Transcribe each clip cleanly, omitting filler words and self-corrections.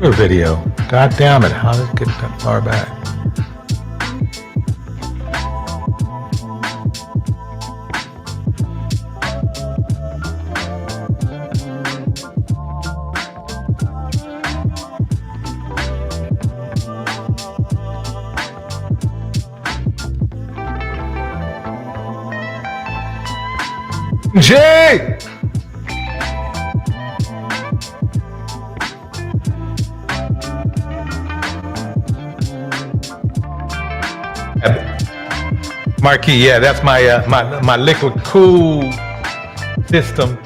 Your video. God damn it. How did it get that far back? Jay! Marquee, yeah, that's my my liquid cool system.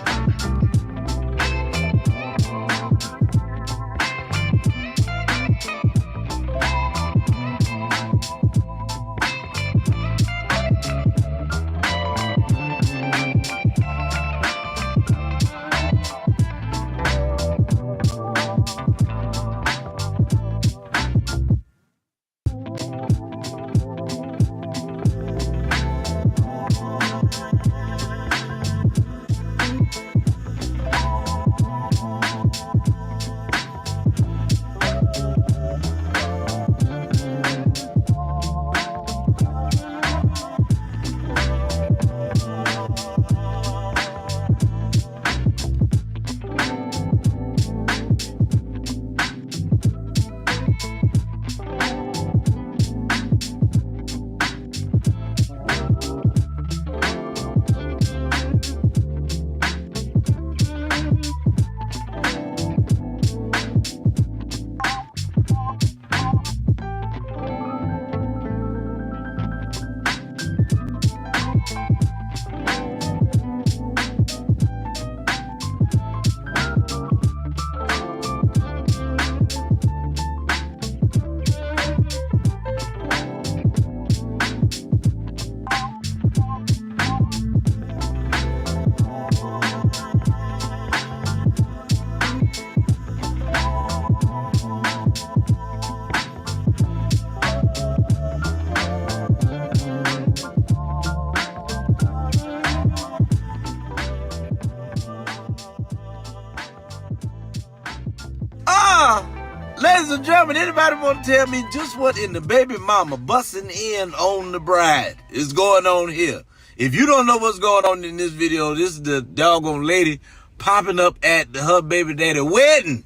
Ladies and gentlemen, anybody want to tell me just what in the baby mama busting in on the bride is going on here? If you don't know what's going on in this video, this is the doggone lady popping up at her baby daddy wedding.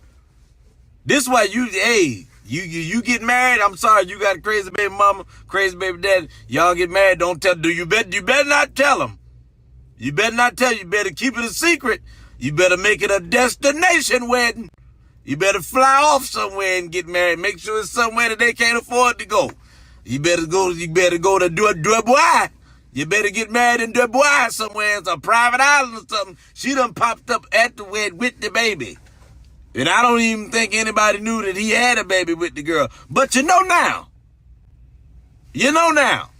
This why you get married. I'm sorry, you got a crazy baby mama, crazy baby daddy. Y'all get married, don't tell. You better not tell them. You better not tell. You better keep it a secret. You better make it a destination wedding. You better fly off somewhere and get married. Make sure it's somewhere that they can't afford to go. You better go to Dubois. You better get married in Dubois somewhere. It's a private island or something. She done popped up at the wedding with the baby. And I don't even think anybody knew that he had a baby with the girl. But you know now. You know now.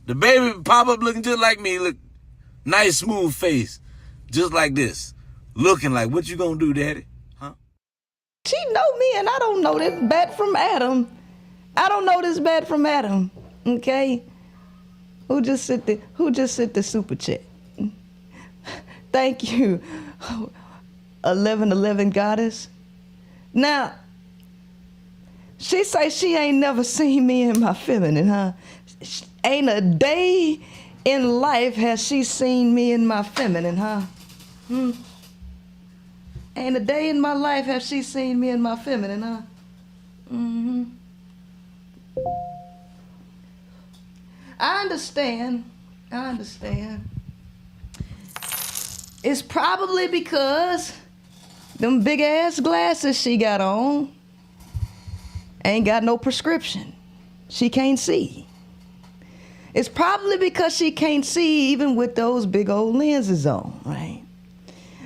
The baby pop up looking just like me. Look, nice smooth face. Just like this. Looking like, what you gonna do, daddy? She know me and I don't know this bat from Adam. I don't know this bat from Adam. Okay? Who just sent the super chat? Thank you. 1111 goddess. Now, she say she ain't never seen me in my feminine, huh? Ain't a day in life has she seen me in my feminine, huh? Ain't a day in my life have she seen me in my feminine, huh? I understand. It's probably because them big ass glasses she got on ain't got no prescription. She can't see. It's probably because she can't see even with those big old lenses on, right?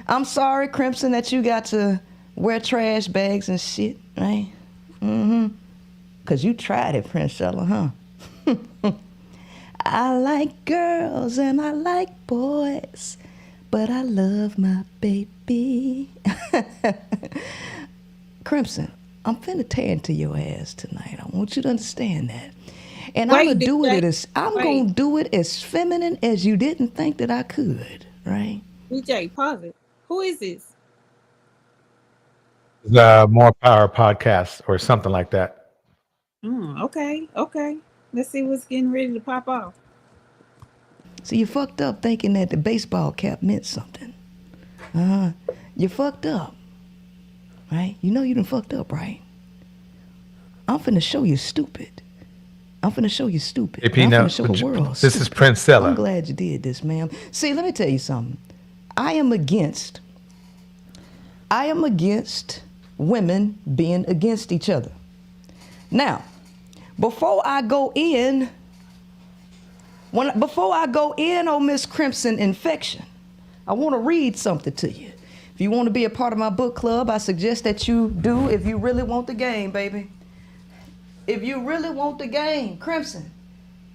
I'm sorry, Crimson, that you got to wear trash bags and shit, right? Because you tried it, Prince Shella, huh? I like girls and I like boys, but I love my baby. Crimson, I'm finna tear into your ass tonight. I want you to understand that. And I'm gonna do it as feminine as you didn't think that I could, right? DJ, pause it. Who is this? More Power podcast or something like that. Okay. Let's see what's getting ready to pop off. See, you fucked up thinking that the baseball cap meant something. You fucked up, right? You know you done fucked up, right? I'm finna show you stupid. I'm finna show you stupid. AP, I'm now, finna show the world this is stupid. Princella. I'm glad you did this, ma'am. See, let me tell you something. I am against women being against each other. Now, before I go in on Miss Crimson Infection, I want to read something to you. If you want to be a part of my book club, I suggest that you do if you really want the game, baby. If you really want the game, Crimson,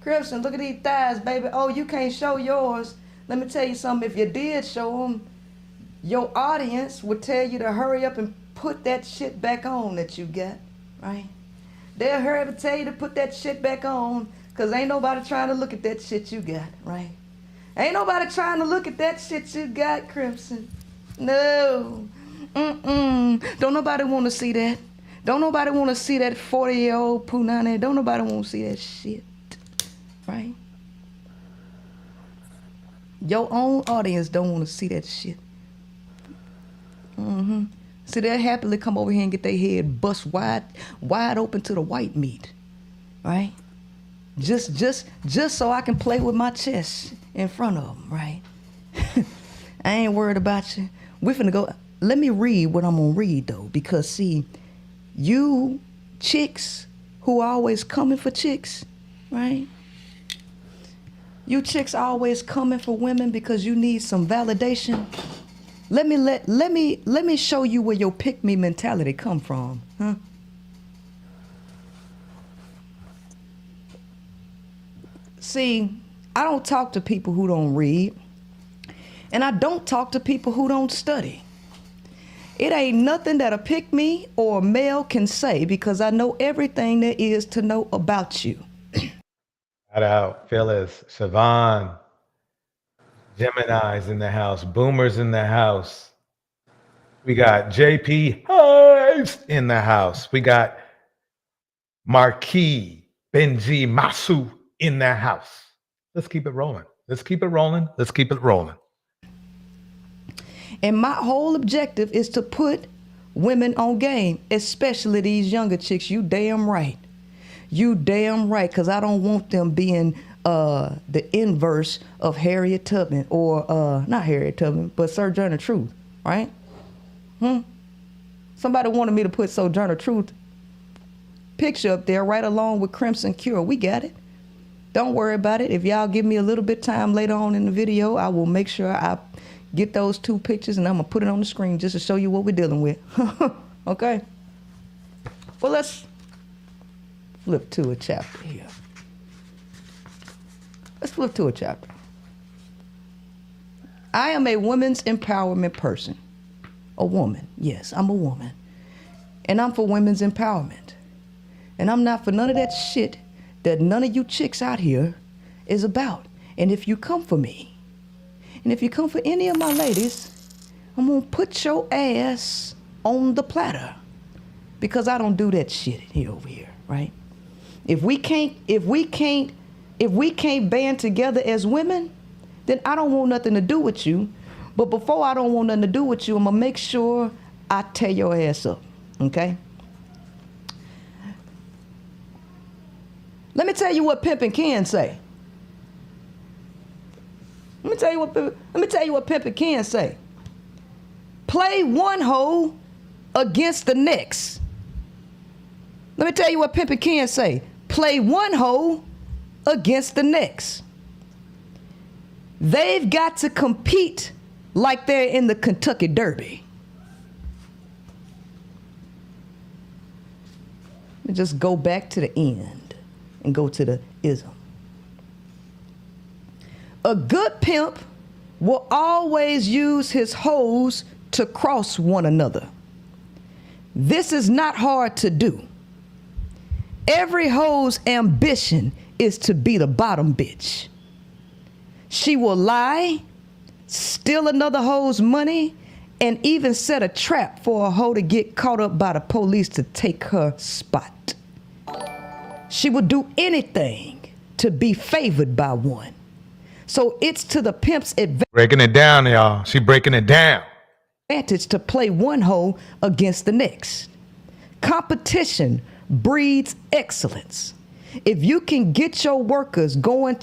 look at these thighs, baby. Oh, you can't show yours. Let me tell you something. If you did show them, your audience would tell you to hurry up and put that shit back on that you got, right? They'll hurry up and tell you to put that shit back on, because ain't nobody trying to look at that shit you got, right? Ain't nobody trying to look at that shit you got, Crimson. No. Don't nobody want to see that. Don't nobody want to see that 40-year-old punani. Don't nobody want to see that shit, right? Your own audience don't want to see that shit. See, they'll happily come over here and get their head bust wide open to the white meat, right? Just so I can play with my chest in front of them, right? I ain't worried about you. We finna go. Let me read what I'm gonna read though, because see, you chicks who are always coming for chicks, right? You chicks are always coming for women because you need some validation. Let me show you where your pick me mentality come from, huh? See, I don't talk to people who don't read, and I don't talk to people who don't study. It ain't nothing that a pick me or a male can say, because I know everything there is to know about you. Shout out Phyllis, Siobhan, Gemini's in the house, Boomers in the house. We got JP Hives in the house. We got Marquis Benji Masu in the house. Let's keep it rolling. Let's keep it rolling. Let's keep it rolling. And my whole objective is to put women on game, especially these younger chicks. You damn right. You damn right, because I don't want them being the inverse of Harriet Tubman, or not Harriet Tubman, but Sojourner Truth, right? Somebody wanted me to put Sojourner Truth picture up there right along with Crimson Cure. We got it. Don't worry about it. If y'all give me a little bit time later on in the video, I will make sure I get those two pictures and I'm gonna put it on the screen just to show you what we're dealing with. Okay? Well, let's flip to a chapter here. Let's flip to a chapter. I am a women's empowerment person. A woman. Yes, I'm a woman. And I'm for women's empowerment. And I'm not for none of that shit that none of you chicks out here is about. And if you come for me, and if you come for any of my ladies, I'm gonna put your ass on the platter, because I don't do that shit here over here, right? If we can't band together as women, then I don't want nothing to do with you. But before I don't want nothing to do with you, I'm gonna make sure I tear your ass up, okay? Let me tell you what pimping can say. Let me tell you what pimping can say. Play one hoe against the next. Let me tell you what pimping can say. Play one hoe against the next. They've got to compete like they're in the Kentucky Derby. Let me just go back to the end and go to the ism. A good pimp will always use his hoes to cross one another. This is not hard to do. Every hoe's ambition is to be the bottom bitch. She will lie, steal another hoe's money, and even set a trap for a hoe to get caught up by the police to take her spot. She would do anything to be favored by one. So it's to the pimp's Breaking it down, y'all. She breaking it down. advantage to play one hoe against the next. Competition breeds excellence. If you can get your workers going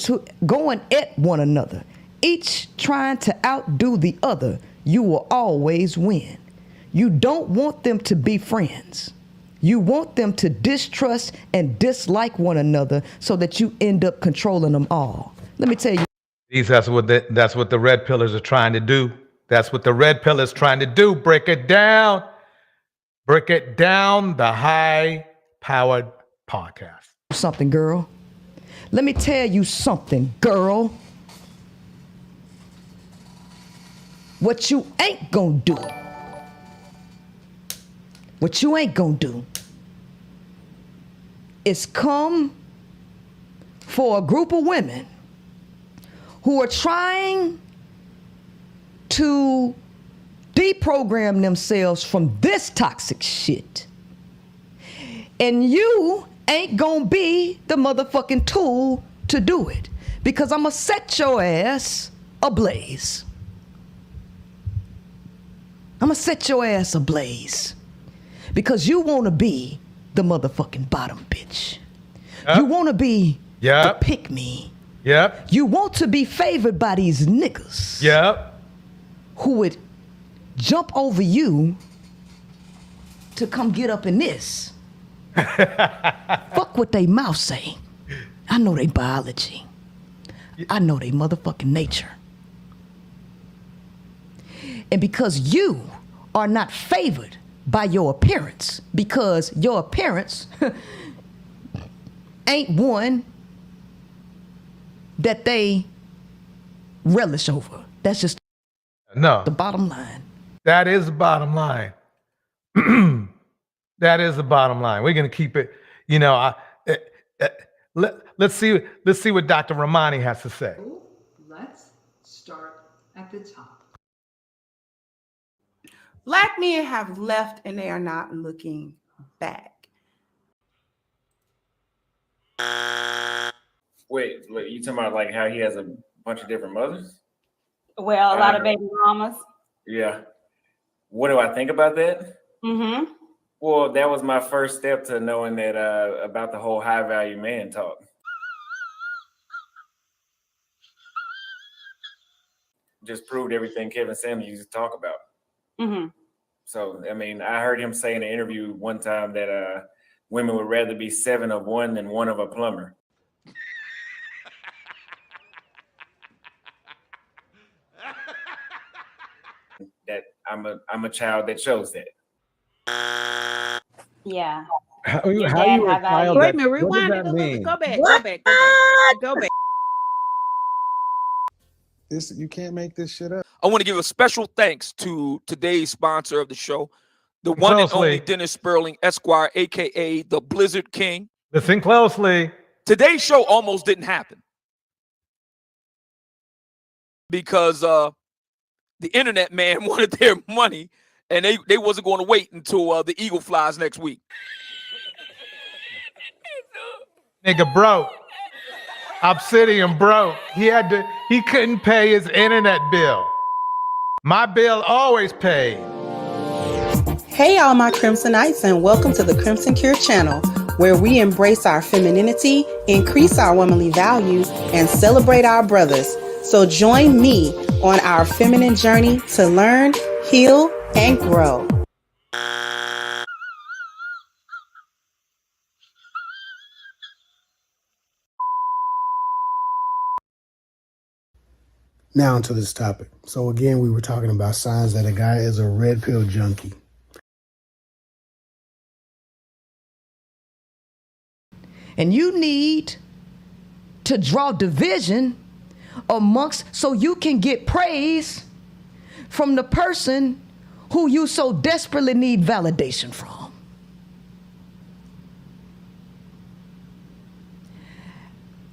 at one another, each trying to outdo the other, you will always win. You don't want them to be friends. You want them to distrust and dislike one another so that you end up controlling them all. Let me tell you. That's what the red pillars are trying to do. That's what the red pillars trying to do. Break it down. Break it down. The high-powered podcast. Something, girl. Let me tell you something, girl. What you ain't gonna do. What you ain't gonna do is come for a group of women who are trying to deprogram themselves from this toxic shit. And you ain't gonna be the motherfucking tool to do it, because I'ma set your ass ablaze. I'ma set your ass ablaze because you wanna be the motherfucking bottom bitch. Yep. You wanna be Yep. the pick me. Yep. You want to be favored by these niggas Yep. who would jump over you to come get up in this. Fuck what they mouth say. I know they biology. I know they motherfucking nature. And because you are not favored by your appearance, because your appearance ain't one that they relish over. That's just No. the bottom line. That is the bottom line. That is the bottom line. We're gonna keep it. You know, let's see what Dr. Romani has to say. Let's start at the top. Black men have left and they are not looking back. Wait, you talking about like how he has a bunch of different mothers? Well, a lot of baby mamas. Yeah. What do I think about that? Mm-hmm. Well, that was my first step to knowing that about the whole high value man talk. Just proved everything Kevin Samuels used to talk about. Mm-hmm. So, I mean, I heard him say in an interview one time that women would rather be 7 of one than 1 of a plumber. That I'm a child that shows that. Yeah. How Your you dad a have child value. Wait that, a minute, what rewind does it that a little mean? bit. Go back, go back. This, you can't make this shit up. I want to give a special thanks to today's sponsor of the show, the one and only Dennis Sperling, Esquire, aka the Blizzard King. Listen closely. Today's show almost didn't happen because the internet man wanted their money, and they wasn't going to wait until the Eagle flies next week. Nigga broke. Obsidian broke. He couldn't pay his internet bill. My bill always paid. Hey, all my Crimsonites, and welcome to the Crimson Cure channel, where we embrace our femininity, increase our womanly values, and celebrate our brothers. So join me on our feminine journey to learn, heal, and grow. Now onto this topic. So again, we were talking about signs that a guy is a red pill junkie. And you need to draw division amongst so you can get praise from the person who you so desperately need validation from.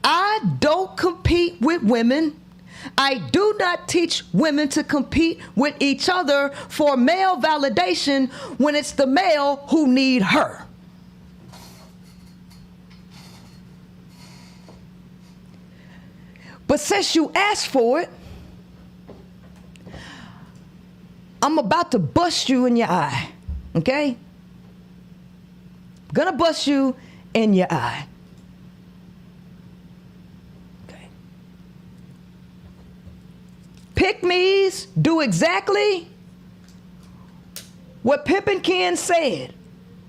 I don't compete with women. I do not teach women to compete with each other for male validation when it's the male who need her. But since you asked for it, I'm about to bust you in your eye, okay? Gonna bust you in your eye. Okay. Pick-me's do exactly what Pip and Ken said,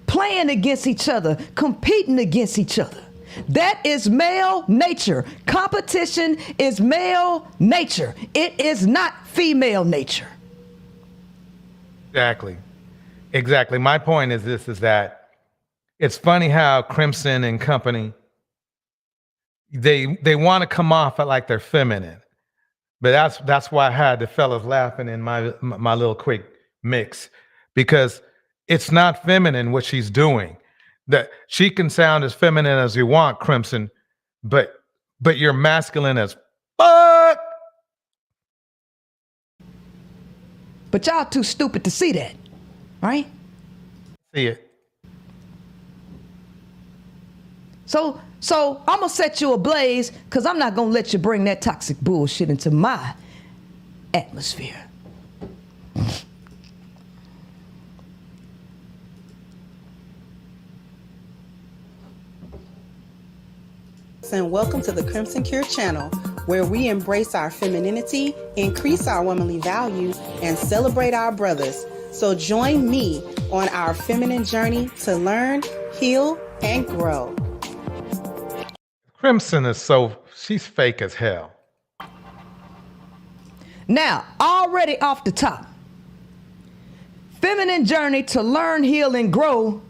playing against each other, competing against each other. That is male nature. Competition is male nature. It is not female nature. Exactly. My point is this, is that it's funny how Crimson and company, they want to come off like they're feminine. But that's why I had the fellas laughing in my little quick mix, because it's not feminine what she's doing. That she can sound as feminine as you want, Crimson, but you're masculine as fuck. But y'all too stupid to see that, right? See it. So I'm gonna set you ablaze, because I'm not gonna let you bring that toxic bullshit into my atmosphere. And welcome to the Crimson Cure channel, where we embrace our femininity, increase our womanly value, and celebrate our brothers. So join me on our feminine journey to learn, heal, and grow. Crimson is she's fake as hell. Now, already off the top, feminine journey to learn, heal, and grow.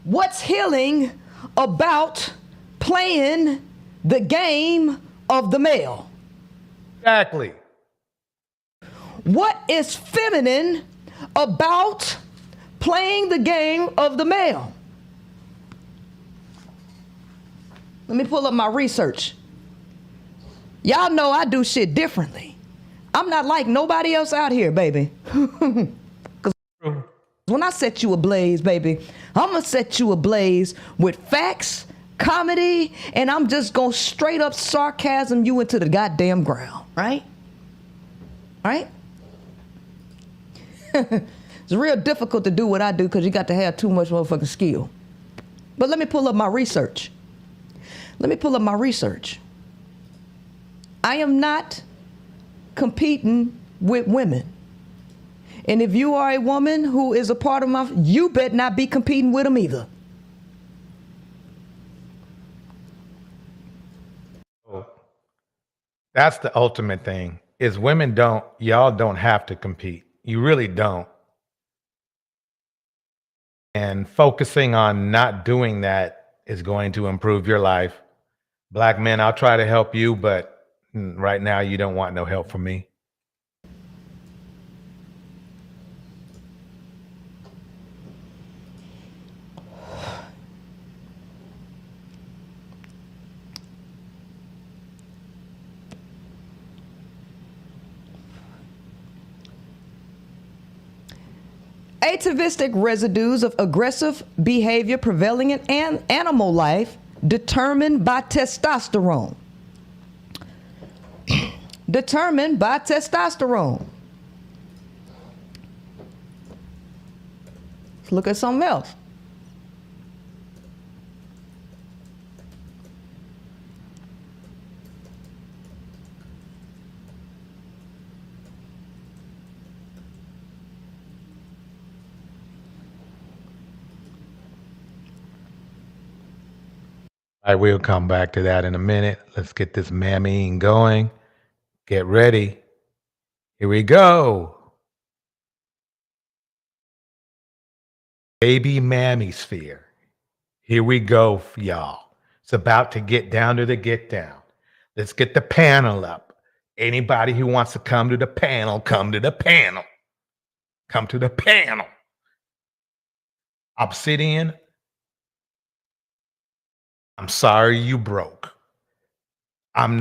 What's healing about playing the game of the male? Exactly. What is feminine about playing the game of the male? Let me pull up my research. Y'all know I do shit differently. I'm not like nobody else out here, baby. Because when I set you ablaze, baby, I'm going to set you ablaze with facts, comedy, and I'm just going to straight up sarcasm you into the goddamn ground, right? Right? It's real difficult to do what I do because you got to have too much motherfucking skill. But let me pull up my research. I am not competing with women. And if you are a woman who is a part of you better not be competing with them either. That's the ultimate thing, is y'all don't have to compete. You really don't. And focusing on not doing that is going to improve your life. Black men, I'll try to help you, but right now you don't want no help from me. Atavistic residues of aggressive behavior prevailing in animal life determined by testosterone. Determined by testosterone. Let's look at something else. I will come back to that in a minute. Let's get this mamming going. Get ready. Here we go. BabyMammieSphere. Here we go, y'all. It's about to get down to the get down. Let's get the panel up. Anybody who wants to come to the panel, come to the panel. Come to the panel. Obsidian, I'm sorry you broke. I'm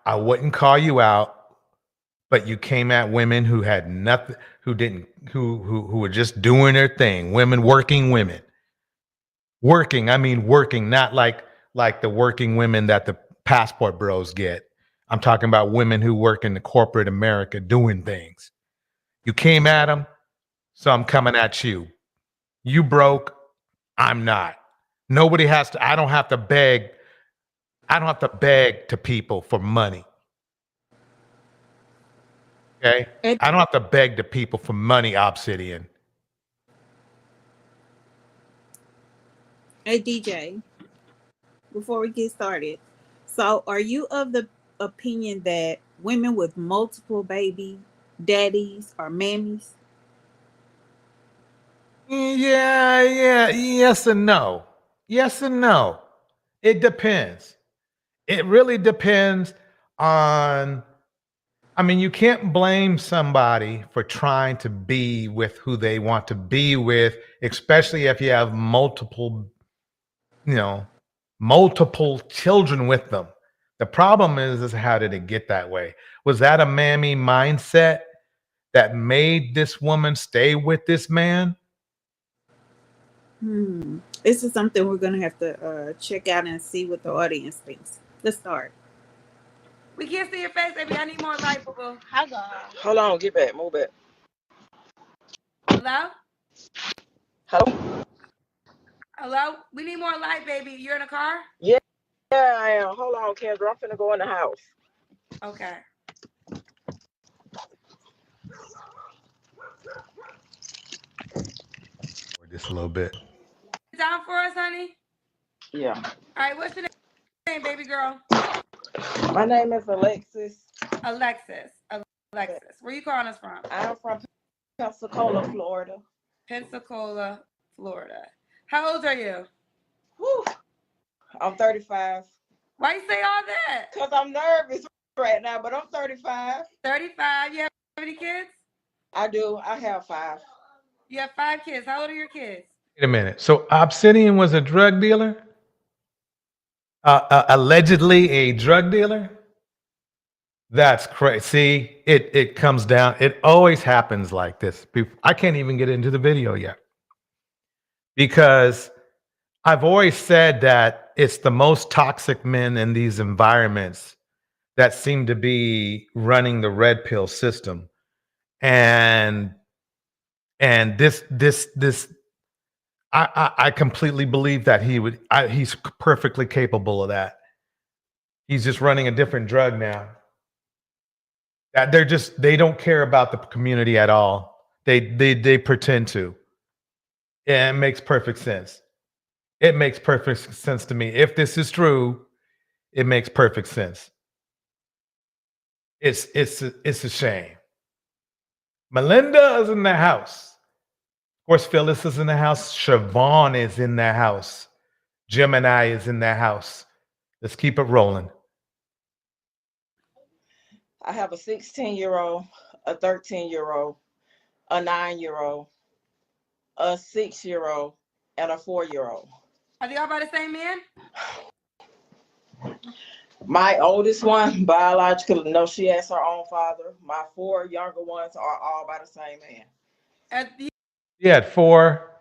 I wouldn't call you out, but you came at women who had nothing, who were just doing their thing. Working women. Working, I mean working, not like the working women that the passport bros get. I'm talking about women who work in the corporate America doing things. You came at them, so I'm coming at you. You broke, I'm not. Nobody has to, I don't have to beg to people for money. Okay? I don't have to beg to people for money, Obsidian. Hey, DJ, before we get started, so are you of the opinion that women with multiple baby daddies are mammies? Yeah, yes and no. Yes and no. It depends. It really depends on, I mean, you can't blame somebody for trying to be with who they want to be with, especially if you have multiple children with them. The problem is how did it get that way? Was that a mammy mindset that made this woman stay with this man? This is something we're gonna have to check out and see what the audience thinks. Let's start. We can't see your face, baby. I need more light, boo boo. Hold on, get back, move back. Hello? Hello? Hello? We need more light, baby. You're in a car? Yeah, I am. Hold on, Kendra. I'm finna go in the house. Okay. Just a little bit. Down for us, honey? Yeah. All right, what's your name, baby girl? My name is Alexis. Alexis. Where you calling us from? I'm from Pensacola, Florida. Pensacola, Florida. How old are you? Whew. I'm 35. Why you say all that? Because I'm nervous right now, but I'm 35. 35. You have any kids? I do. I have 5. You have 5 kids. How old are your kids? Wait a minute. So Obsidian was a drug dealer? Allegedly a drug dealer? That's crazy. See, it comes down. It always happens like this. I can't even get into the video yet because I've always said that it's the most toxic men in these environments that seem to be running the red pill system. And this I completely believe that he's perfectly capable of that. He's just running a different drug now. That they don't care about the community at all. They pretend to. Yeah, it makes perfect sense. It makes perfect sense to me. If this is true, it makes perfect sense. It's a shame. Melinda is in the house. Of course, Phyllis is in the house. Siobhan is in the house. Gemini is in the house. Let's keep it rolling. I have a 16-year-old, a 13-year-old, a 9-year-old, a 6-year-old, and a 4-year-old. Are they all by the same man? My oldest one, biologically, no, she has her own father. My 4 younger ones are all by the same man. He had 4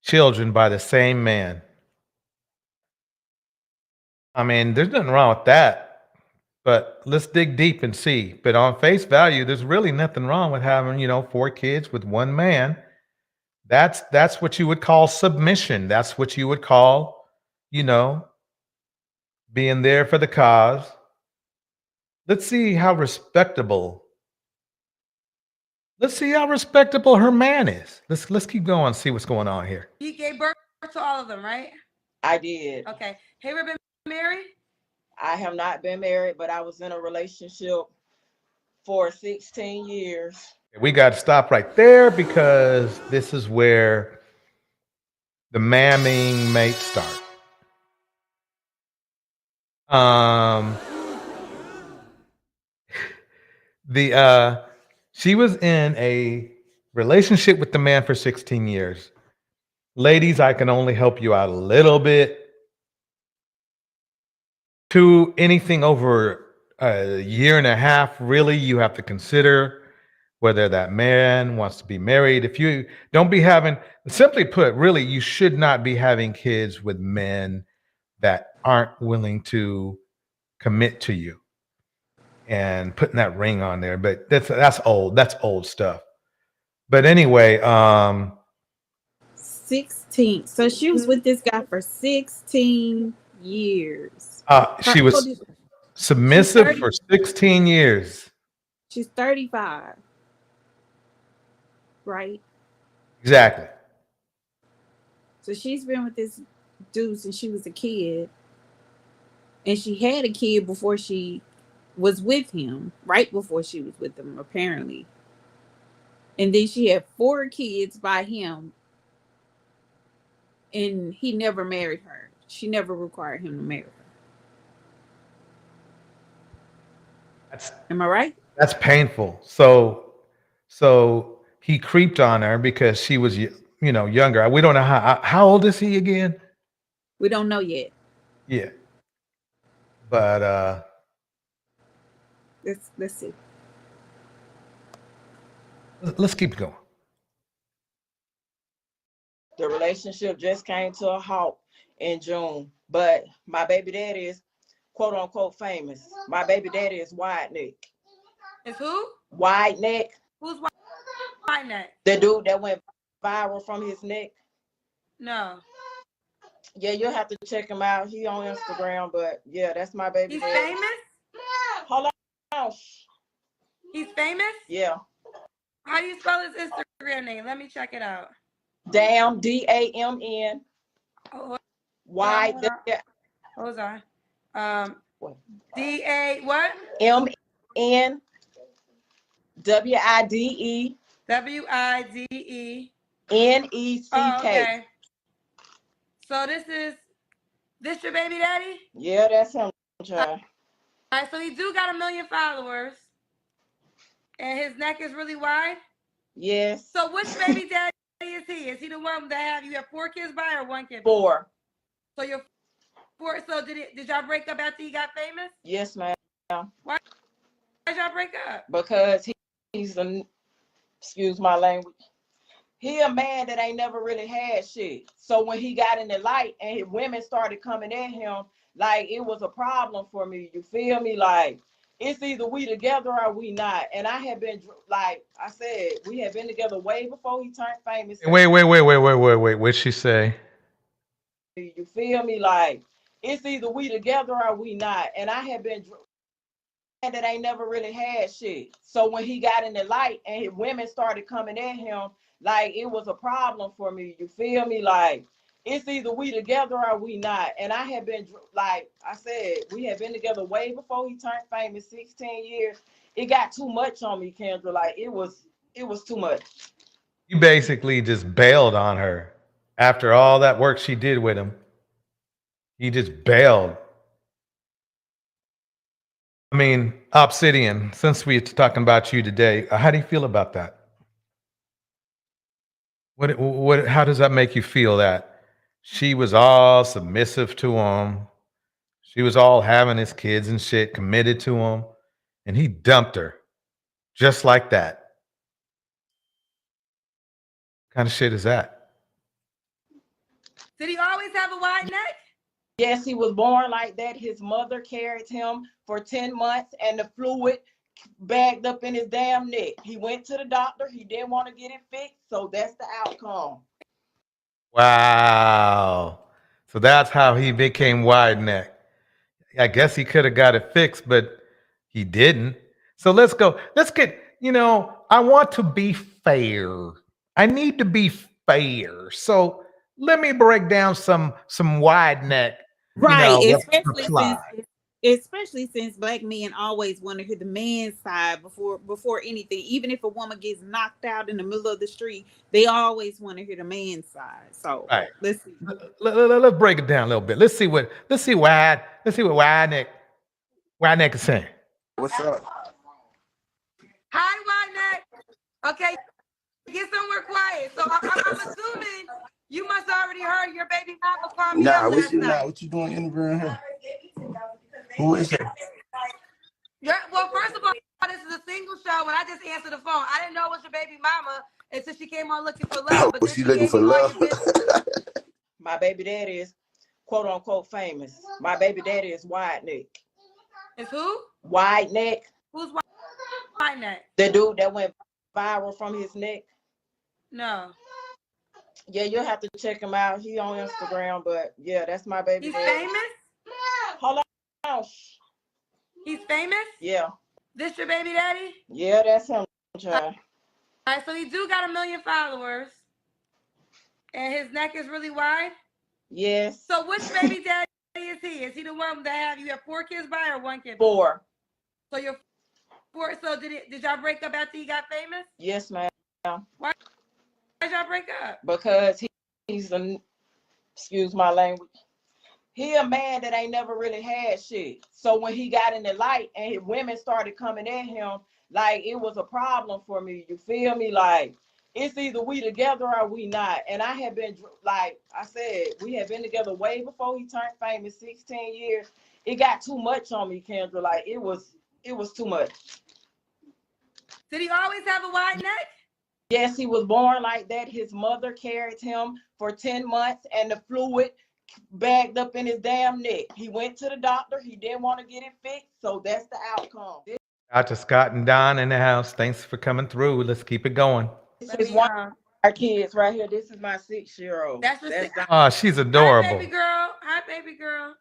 children by the same man. I mean, there's nothing wrong with that. But let's dig deep and see. But on face value, there's really nothing wrong with having, 4 kids with one man. That's what you would call submission. That's what you would call, being there for the cause. Let's see how respectable. Let's see how respectable her man is. Let's keep going and see what's going on here. He gave birth to all of them, right? I did. Okay. Have you ever been married? I have not been married, but I was in a relationship for 16 years. We got to stop right there because this is where the mamming may start. She was in a relationship with the man for 16 years. Ladies, I can only help you out a little bit. to anything over a year and a half, really, you have to consider whether that man wants to be married. If you don't be having, simply put, really, you should not be having kids with men that aren't willing to commit to you and putting that ring on there. But that's old. That's old stuff. But anyway, 16. So she was with this guy for 16 years. She was submissive for 16 years. She's 35. Right? Exactly. So she's been with this dude since she was a kid. And she had a kid before she was with him. Right before she was with him, apparently. And then she had 4 kids by him. And he never married her. She never required him to marry her. Am I right? That's painful. So he creeped on her because she was, younger. We don't know how old is he again? We don't know yet. Yeah. But let's see. Let's keep going. The relationship just came to a halt in June, but my baby daddy is quote unquote famous. My baby daddy is wide neck. Is who? Wide neck. Who's wide neck? The dude that went viral from his neck. No. Yeah, you'll have to check him out. He on Instagram, but yeah, that's my baby. He's daddy. famous? Hold on. He's famous? Yeah. How do you spell his Instagram name? Let me check it out. Damn, DAMN. Oh, Why? Hold on. DA what? MN WIDE WIDE NECK. Oh, okay. So this your baby daddy? Yeah, that's him, child. All right, so he do got 1 million followers, and his neck is really wide. Yes. So which baby daddy is he? Is he the one that you have 4 kids by or 1 kid? 4. So you're 4. So did y'all break up after he got famous? Yes, ma'am. Why did y'all break up? Because he's excuse my language. He a man that ain't never really had shit. So when he got in the light and women started coming at him, like it was a problem for me. You feel me? Like it's either we together or we not. And I have been, like I said, we have been together way before he turned famous. Wait. What'd she say? You feel me? Like it's either we together or we not. And I have been that ain't never really had shit. So when he got in the light and women started coming at him, like it was a problem for me. You feel me? Like it's either we together or we not. And I have been, like I said, we have been together way before he turned famous, 16 years. It got too much on me, Kendra. Like it was too much. You basically just bailed on her after all that work she did with him. You just bailed. I mean, Obsidian, since we're talking about you today, how do you feel about that? How does that make you feel that she was all submissive to him? She was all having his kids and shit, committed to him, and he dumped her just like that. What kind of shit is that? Did he always have a wide neck? Yes, he was born like that. His mother carried him for 10 months and the fluid bagged up in his damn neck. He went to the doctor. He didn't want to get it fixed. So that's the outcome. Wow. So that's how he became wide neck. I guess he could have got it fixed, but he didn't. So let's go. Let's get, I want to be fair. I need to be fair. So let me break down some wide neck. Right, especially since black men always want to hear the man's side before anything. Even if a woman gets knocked out in the middle of the street, they always want to hear the man's side. So right. Let's see. Let's break it down a little bit. Let's see what wide neck is saying. What's up? Hi, wide neck. Okay, get somewhere quiet. So I'm assuming you must already heard your baby mama call me. Nah, what you doing interviewing her? Who is it? Well, first of all, this is a single show, and I just answered the phone. I didn't know it was your baby mama until she came on looking for love. But She looking for love. My baby daddy is quote unquote famous. My baby daddy is Wide Neck. Is who? Wide Neck. Who's Wide Neck? The dude that went viral from his neck. No. Yeah, you'll have to check him out. He on Instagram, but yeah, that's my baby. He's daddy. famous? Hold on. He's famous? Yeah. This your baby daddy? Yeah, that's him, child. All right, so he do got 1 million followers. And his neck is really wide? Yes. So which baby daddy is he? Is he the one that you have 4 kids by or 1 kid? 4. So you're 4. So did y'all break up after he got famous? Yes, ma'am. Why did y'all break up? Because he's excuse my language. He a man that ain't never really had shit. So when he got in the light and women started coming at him, like it was a problem for me. You feel me? Like it's either we together or we not. And I have been, like I said, we have been together way before he turned famous, 16 years. It got too much on me, Kendra. Like it was too much. Did he always have a wide neck? Yes, he was born like that. His mother carried him for 10 months and the fluid bagged up in his damn neck. He went to the doctor. He didn't want to get it fixed. So that's the outcome. Out to Scott and Don in the house. Thanks for coming through. Let's keep it going. This is one of our kids right here. This is my 6-year-old. Oh, she's adorable. Hi, baby girl. Hi, baby girl.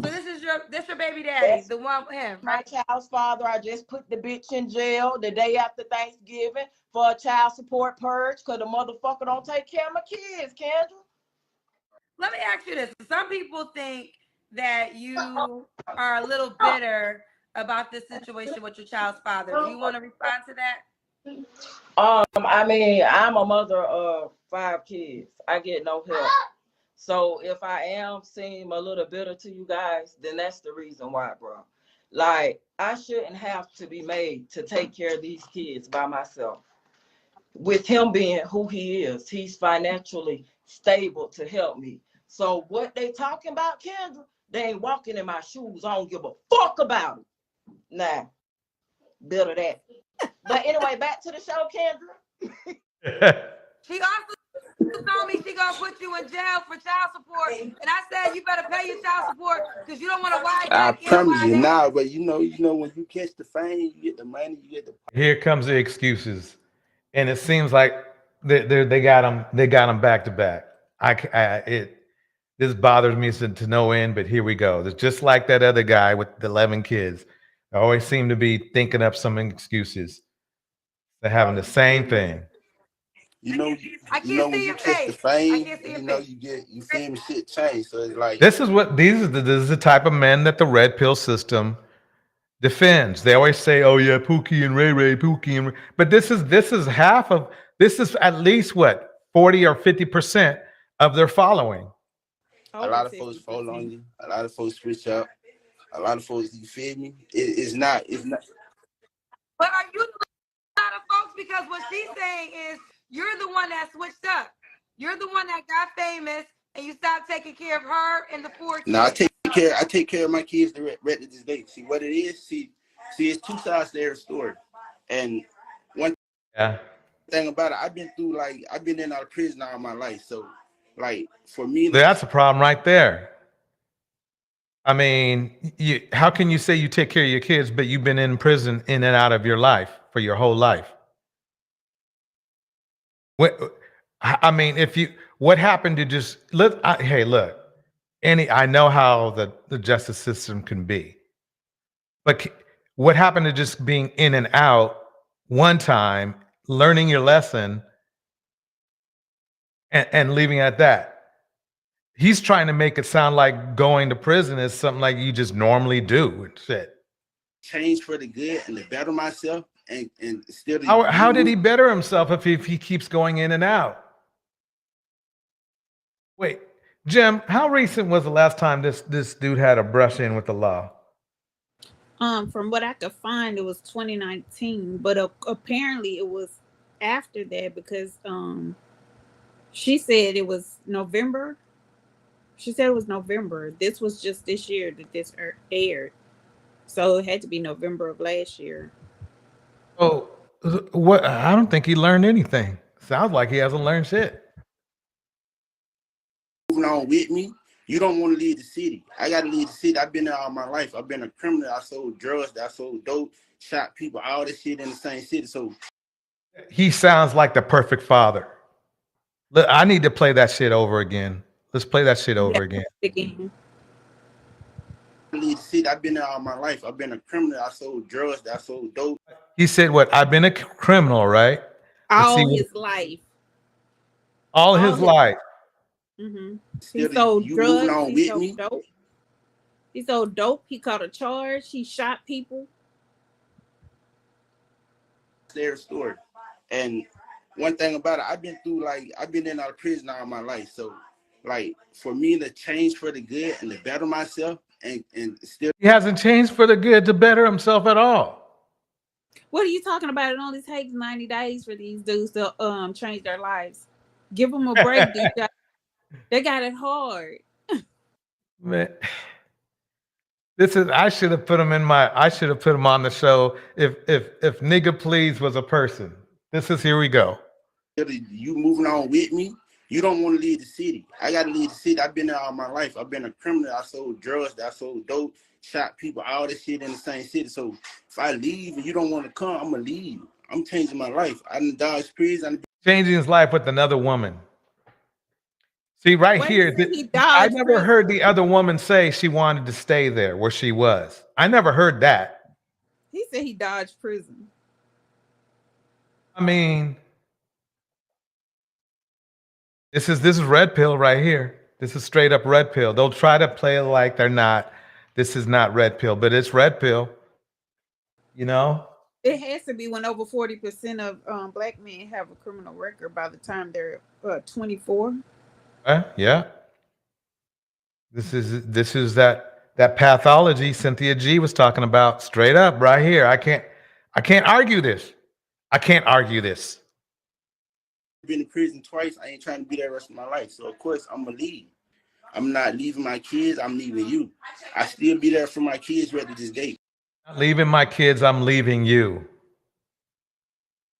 So this your baby daddy, That's the one with him, my right? child's father. I just put the bitch in jail the day after Thanksgiving for a child support purge because the motherfucker don't take care of my kids, Kendra. Let me ask you this. Some people think that you are a little bitter about this situation with your child's father. Do you want to respond to that? I mean, I'm a mother of 5 kids. I get no help. So if I seem a little bitter to you guys, then that's the reason why, bro. Like, I shouldn't have to be made to take care of these kids by myself. With him being who he is, he's financially stable to help me. So what they talking about, Kendra, they ain't walking in my shoes. I don't give a fuck about it. Nah, bitter that. But anyway, back to the show, Kendra. She also told me she gonna put you in jail for child support, and I said you better pay your child support because you don't want to wide I neck. promise you now, but you know when you catch the fame, you get the money, you get the. Here comes the excuses, and it seems like they got them back to back. This bothers me to no end, but here we go. It's just like that other guy with the 11 kids. I always seem to be thinking up some excuses. They're having the same thing. You know when you catch the fame, you feel me, shit change. So it's like This is the type of men that the red pill system defends. They always say, "Oh yeah, Pookie and Ray Ray, Pookie and Ray." But this is at least what 40 or 50% of their following. a lot of folks fall on you. A lot of folks switch up. A lot of folks, you feel me? It's not. But are you a lot of folks? Because what she's saying is you're the one that switched up. You're the one that got famous, and you stopped taking care of her and the 4 kids. No, I take care of my kids right to this day. See what it is. See, it's 2 sides to every story. And one thing about it, I've been in and out of prison all my life. So, like for me, That's a problem right there. I mean, how can you say you take care of your kids, but you've been in prison in and out of your life for your whole life? I mean, what happened to just hey, look, I know how the justice system can be, but what happened to just being in and out one time, learning your lesson, and leaving it at that? He's trying to make it sound like going to prison is something like you just normally do and shit. Change for the good and to better myself and still. How did he better himself if he keeps going in and out? Wait, Jim, how recent was the last time this dude had a brush in with the law? From what I could find, it was 2019, but apparently it was after that because she said it was November. She said it was November. This was just this year that this aired. So it had to be November of last year. Oh, what? I don't think he learned anything. Sounds like he hasn't learned shit. Moving on with me. You don't want to leave the city. I got to leave the city. I've been there all my life. I've been a criminal. I sold drugs. I sold dope, shot people, all this shit in the same city. So he sounds like the perfect father. Look, I need to play that shit over again. Let's play that shit over again. Leave the city. I've been there all my life. I've been a criminal. I sold drugs. I sold dope. He said, "What? I've been a criminal, right? All his life. All his life. Mm-hmm. He sold drugs. He sold dope. He sold dope. He caught a charge. He shot people. Their story. And one thing about it, I've been through I've been in and out of prison all my life. So for me to change for the good and to better myself and still he hasn't changed for the good to better himself at all. What are you talking about? It only takes 90 days for these dudes to change their lives. Give them a break. They got it hard. Man, I should have put him on the show if Nigga Please was a person. Here we go. You moving on with me. You don't want to leave the city. I got to leave the city. I've been there all my life. I've been a criminal. I sold drugs. I sold dope, shot people, all this shit in the same city. So if I leave and you don't want to come, I'm going to leave. I'm changing my life. I done dodged prison. Changing his life with another woman. See, right here, I never heard the other woman say she wanted to stay there where she was. I never heard that. He said he dodged prison. I mean, this is red pill right here. This is straight up red pill. They'll try to play it like they're not. This is not red pill, but it's red pill. You know? It has to be when over 40% of black men have a criminal record by the time they're 24. Yeah. This is that pathology Cynthia G was talking about straight up right here. I can't argue this. I can't argue this. Been in prison twice. I ain't trying to be there the rest of my life. So of course I'm gonna leave. I'm not leaving my kids. I'm leaving you. I still be there for my kids rather this day. Not leaving my kids. I'm leaving you.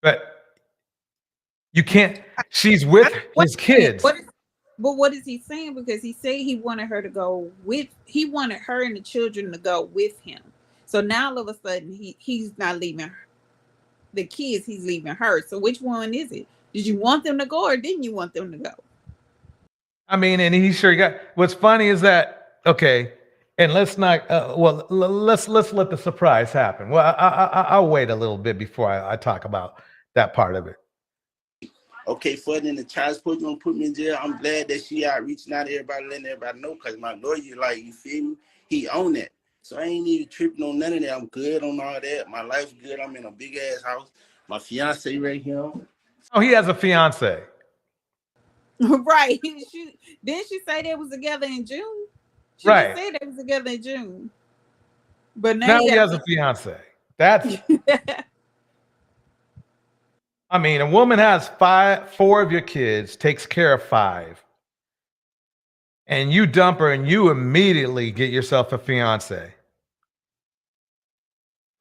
But you can't. She's with his kids. But what is he saying? Because he said he wanted her to go with. He wanted her and the children to go with him. So now all of a sudden he's not leaving the kids. He's leaving her. So which one is it? Did you want them to go or didn't you want them to go? I mean, and he sure got. What's funny is that okay, and let's not. Let's let the surprise happen. Well, I'll wait a little bit before I talk about that part of it. Okay, further than the child support, you gonna put me in jail. I'm glad that she out reaching out to everybody, letting everybody know, because my lawyer, you feel me? He own that. So I ain't even tripping on none of that. I'm good on all that. My life's good. I'm in a big ass house. My fiance right here. Oh, he has a fiance. Right. Didn't she say they was together in June? She right. Said they was together in June. But now he has a fiance. That's I mean, a woman has 4 of your kids, takes care of 5. And you dump her and you immediately get yourself a fiance.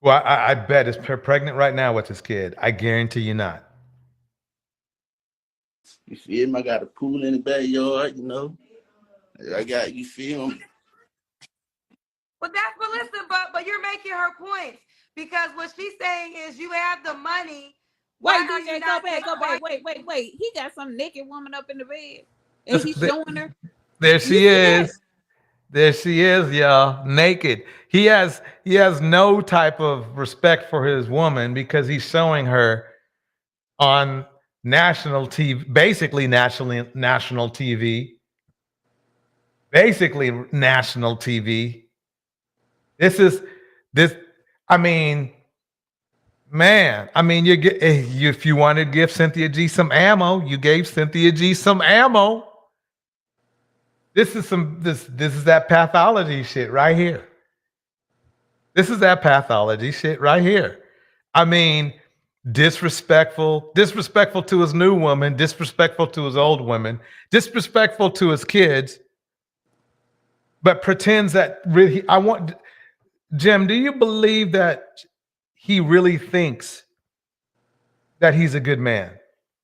Well, I bet is pregnant right now with his kid. I guarantee you not. You feel me? I got a pool in the backyard, you know. I got, you feel me? But listen, but you're making her points, because what she's saying is you have the money. Wait, DJ, go back. Wait. He got some naked woman up in the bed. And he's showing her. There she is. There she is, y'all. Naked. He has no type of respect for his woman because he's showing her on national TV, basically national TV. Basically national TV. I mean, man, if you wanted to give Cynthia G some ammo, you gave Cynthia G some ammo. This is that pathology shit right here. This is that pathology shit right here. I mean, disrespectful to his new woman, disrespectful to his old woman, disrespectful to his kids. but pretends that really. I want Jim. Do you believe that he really thinks that he's a good man?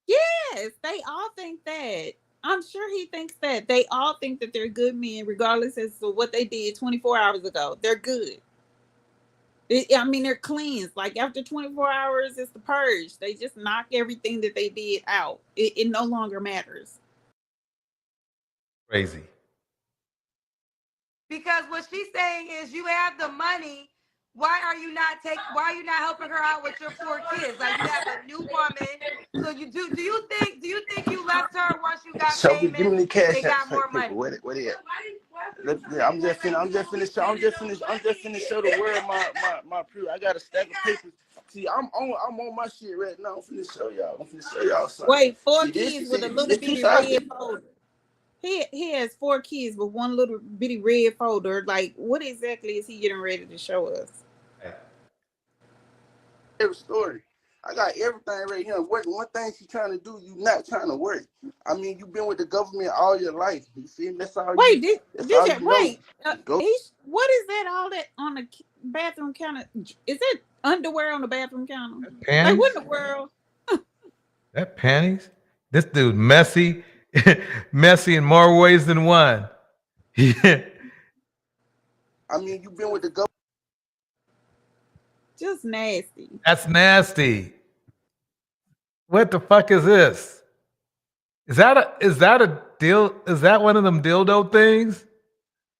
Yes, they all think that. I'm sure he thinks that. They all think that they're good men, regardless as to what they did 24 hours ago. They're good. I mean, they're cleansed. Like after 24 hours, it's the purge. They just knock everything that they did out. It no longer matters. Crazy. Because what she's saying is, you have the money. Why are you not helping her out with your 4 kids? Like, you have a new woman. So you do you think you left her once you got Shelby, famous? give me the cash. They got more money. Where they at? I'm just finna show the world my proof. I got a stack of papers. See, I'm on my shit right now. I'm finna show y'all something. Wait, 4 See, kids with a little bitty red folder. He has 4 kids with one little bitty red folder. Like, what exactly is he getting ready to show us? Every story. I got everything right here. One thing she's trying to do, you not trying to work. I mean, you've been with the government all your life. You see, that's all. Wait, what is that? All that on the bathroom counter? Is that underwear on the bathroom counter? Panties? Like, what in the world? That panties? This dude messy, messy in more ways than one. Yeah. I mean, you've been with the government. Just nasty. That's nasty. What the fuck is this? Is that a deal? Is that one of them dildo things?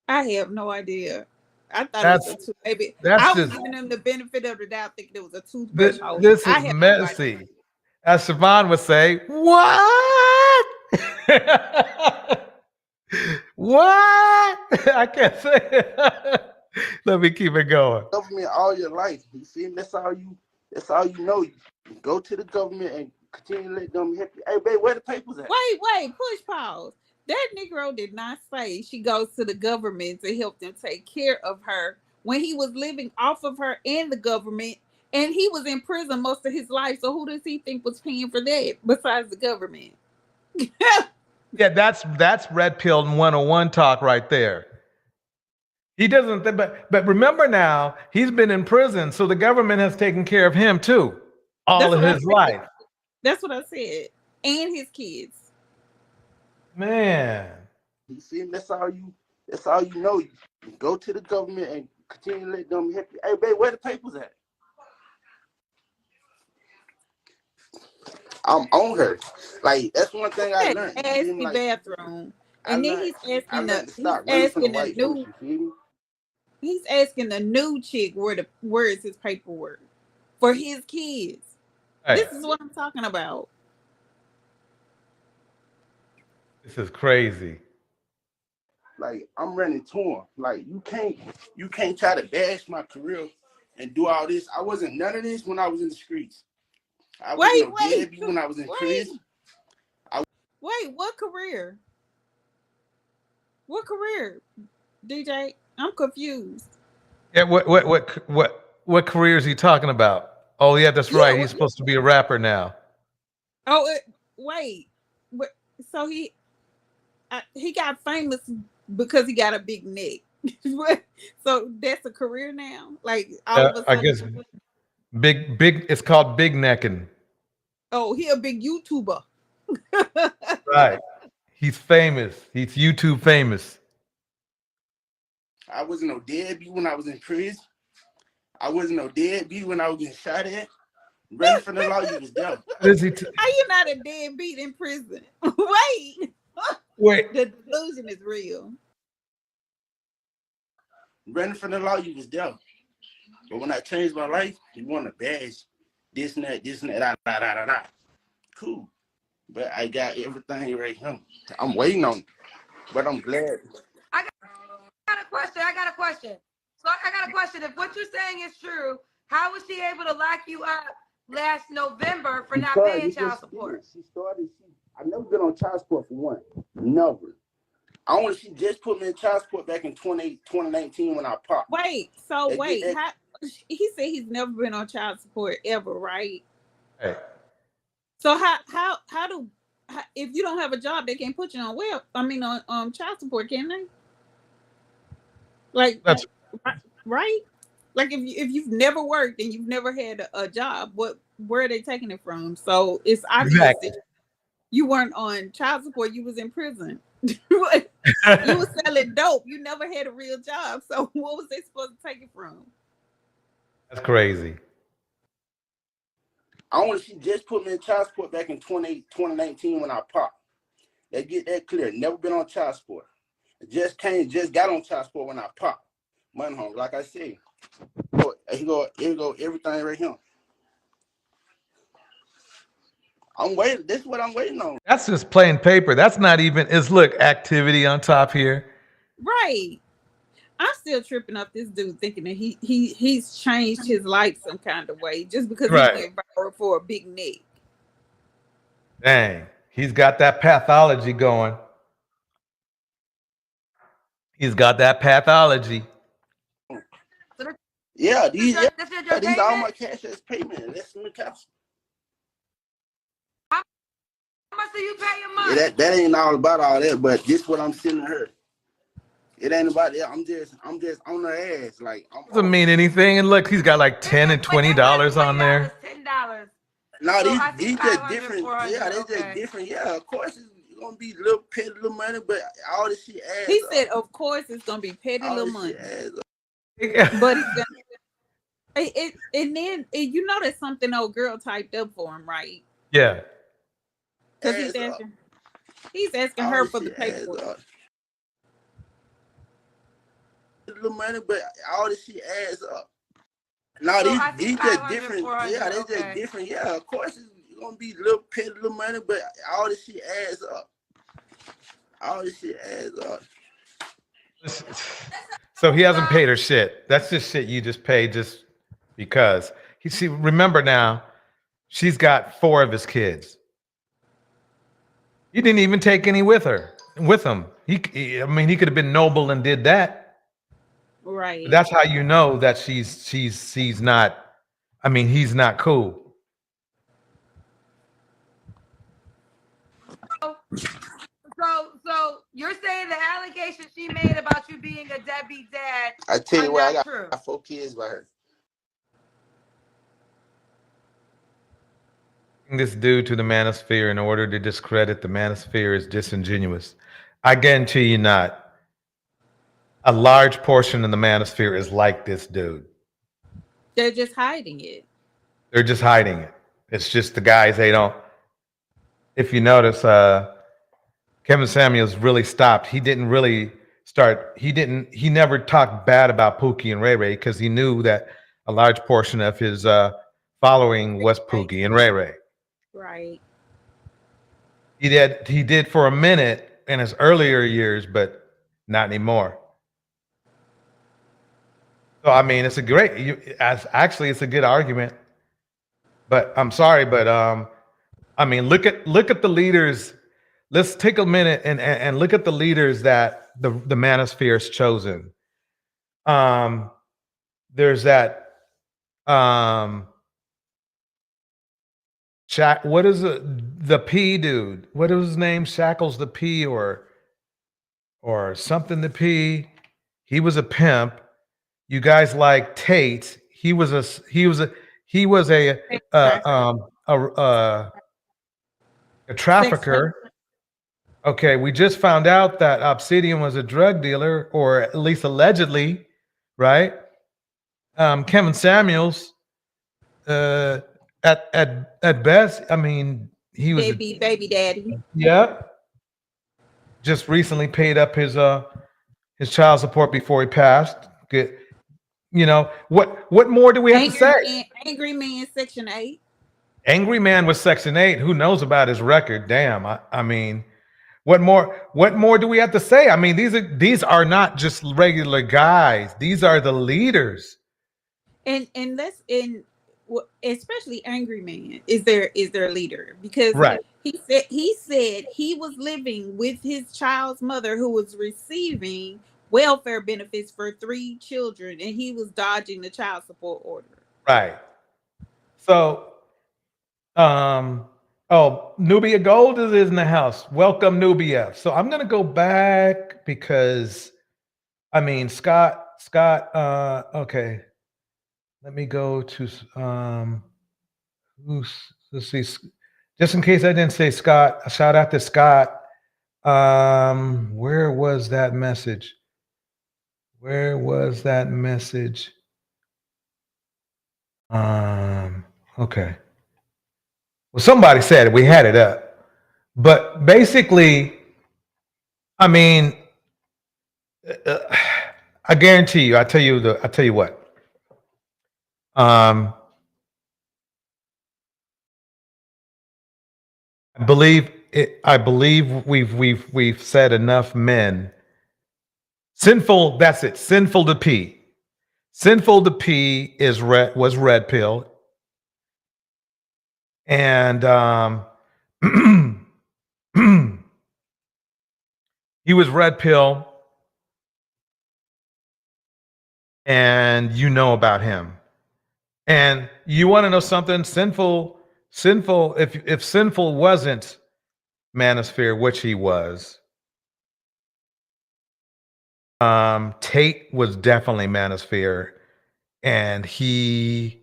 I have no idea. I thought it was a baby. I was giving them the benefit of the doubt, thinking it was a toothbrush holder. This is messy. No, as Siobhan would say, what? What? I can't say it. Let me keep it going. Government all your life. You see, that's all you know. You go to the government and continue to let them help you. Hey, babe, where the papers at? Wait, push pause. That Negro did not say she goes to the government to help them take care of her when he was living off of her and the government, and he was in prison most of his life. So who does he think was paying for that besides the government? Yeah, that's red pill 101 talk right there. He doesn't, but remember now, he's been in prison, so the government has taken care of him too, all of his life. That's what I said, and his kids. Man, you see, that's all you know. You go to the government and continue to let them help you. Hey, babe, where the papers at? I'm on her. Like, that's one thing I learned. Nasty bathroom, and then he's asking the new. He's asking the new chick where is his paperwork for his kids. Hey. This is what I'm talking about. This is crazy. Like, I'm running to him. Like, you can't try to bash my career and do all this. I wasn't none of this when I was in the streets. I wasn't no deadbeat when I was in prison. Wait, what career? What career, DJ? I'm confused. Yeah, what career is he talking about? Oh, yeah, that's right. He's supposed to be a rapper now. Oh, wait. So he got famous because he got a big neck. So that's a career now. Like all of a sudden, I guess big. It's called big necking. Oh, he a big YouTuber. Right. He's famous. He's YouTube famous. I wasn't no deadbeat when I was in prison. I wasn't no deadbeat when I was getting shot at. Running from the law, you was dumb. Are you not a deadbeat in prison? Wait. The delusion is real. Running from the law, you was dumb. But when I changed my life, you want to bash this and that, Cool. But I got everything right here. I'm waiting on it. But I'm glad. I got a question. So I got a question. If what you're saying is true, how was she able to lock you up last November for not paying child support? I've never been on child support for one. Never. She just put me in child support back in 2019 when I popped. Wait. He said he's never been on child support ever, right? Hey. So how if you don't have a job, they can't put you on child support, can they? Like That's right. Like if you've never worked and you've never had a job, where are they taking it from? So it's obvious exactly. that you weren't on child support. You was in prison. You was selling dope. You never had a real job. So what was they supposed to take it from? That's crazy. I want to see just put me in child support back in 2019 when I popped. They get that clear. Never been on child support. Just got on child support when I popped. Money home, like I said. Here go everything right here. I'm waiting. This is what I'm waiting on. That's just plain paper. That's not even. It's look activity on top here. Right. I'm still tripping up this dude thinking that he's changed his life some kind of way just because he went viral for a big neck. Dang, he's got that pathology going. He's got that pathology. Yeah, these all my cash as payment. That's my cash. How much do you pay a month? Yeah, that ain't all about all that, but this what I'm sending her. It ain't about that. I'm just on her ass. Like Doesn't mean anything. And look, he's got like $10 and $20 on there. $10. No, So these just different. Yeah, they just different. Yeah, of course it's gonna be little petty little money, but all this shit adds He up. said, of course it's gonna be petty All little this money. shit adds up. But it's gonna and then you know that something old girl typed up for him, right? Yeah. Because Adds he's asking All her this for the shit adds paperwork. up. Little money, but all this shit adds up. No, these just different. Yeah, they just different. Yeah, of course it's gonna be little petty little money, but all this shit adds up. All this shit adds up. So he hasn't paid her shit. That's just shit you just pay just because. Remember now, she's got 4 of his kids. He didn't even take any with him. He could have been noble and did that. Right. But that's how you know that she's not. I mean, he's not cool. So you're saying the allegation she made about you being a deadbeat dad? I tell you what, I got true. 4 kids by her. This dude to the manosphere in order to discredit the manosphere is disingenuous. I guarantee you not. A large portion of the manosphere is like this dude. They're just hiding it. They're just hiding it. It's just the guys they don't. If you notice, Kevin Samuels really stopped. He didn't really start. He never talked bad about Pookie and Ray Ray because he knew that a large portion of his following was Pookie and Ray Ray. Right. He did for a minute in his earlier years, but not anymore. So I mean, it's a good argument. But I'm sorry, but I mean, look at the leaders. Let's take a minute and look at the leaders that the manosphere has chosen. There's that what is it? The P dude. What is his name? Shackles the P or something the P. He was a pimp. You guys like Tate. He was a trafficker. Okay, we just found out that Obsidian was a drug dealer, or at least allegedly, right? Kevin Samuels, at best, I mean, he was baby daddy. Yeah. Just recently paid up his child support before he passed. Good. You know, what more do we have to say? Angry Man, Section 8. Angry Man was Section 8. Who knows about his record? Damn. I mean, what more do we have to say? I mean, these are not just regular guys. These are the leaders. And that's especially Angry Man is their leader, because he said he was living with his child's mother who was receiving welfare benefits for 3 children, and he was dodging the child support order. Right. So, Nubia Gold is in the house. Welcome, Nubia. So I'm gonna go back because, I mean, Scott, Okay. Let me go to let's see. Just in case I didn't say Scott, a shout out to Scott. Where was that message? Where was that message? Okay. Well, somebody said it. We had it up. But basically, I mean, I guarantee you, I tell you what. I believe we've said enough men. Sinful, that's it. Sinful to pee. Sinful to pee was red pill. And he was red pill. And you know about him. And you want to know something? Sinful, if Sinful wasn't Manosphere, which he was, Tate was definitely Manosphere, and he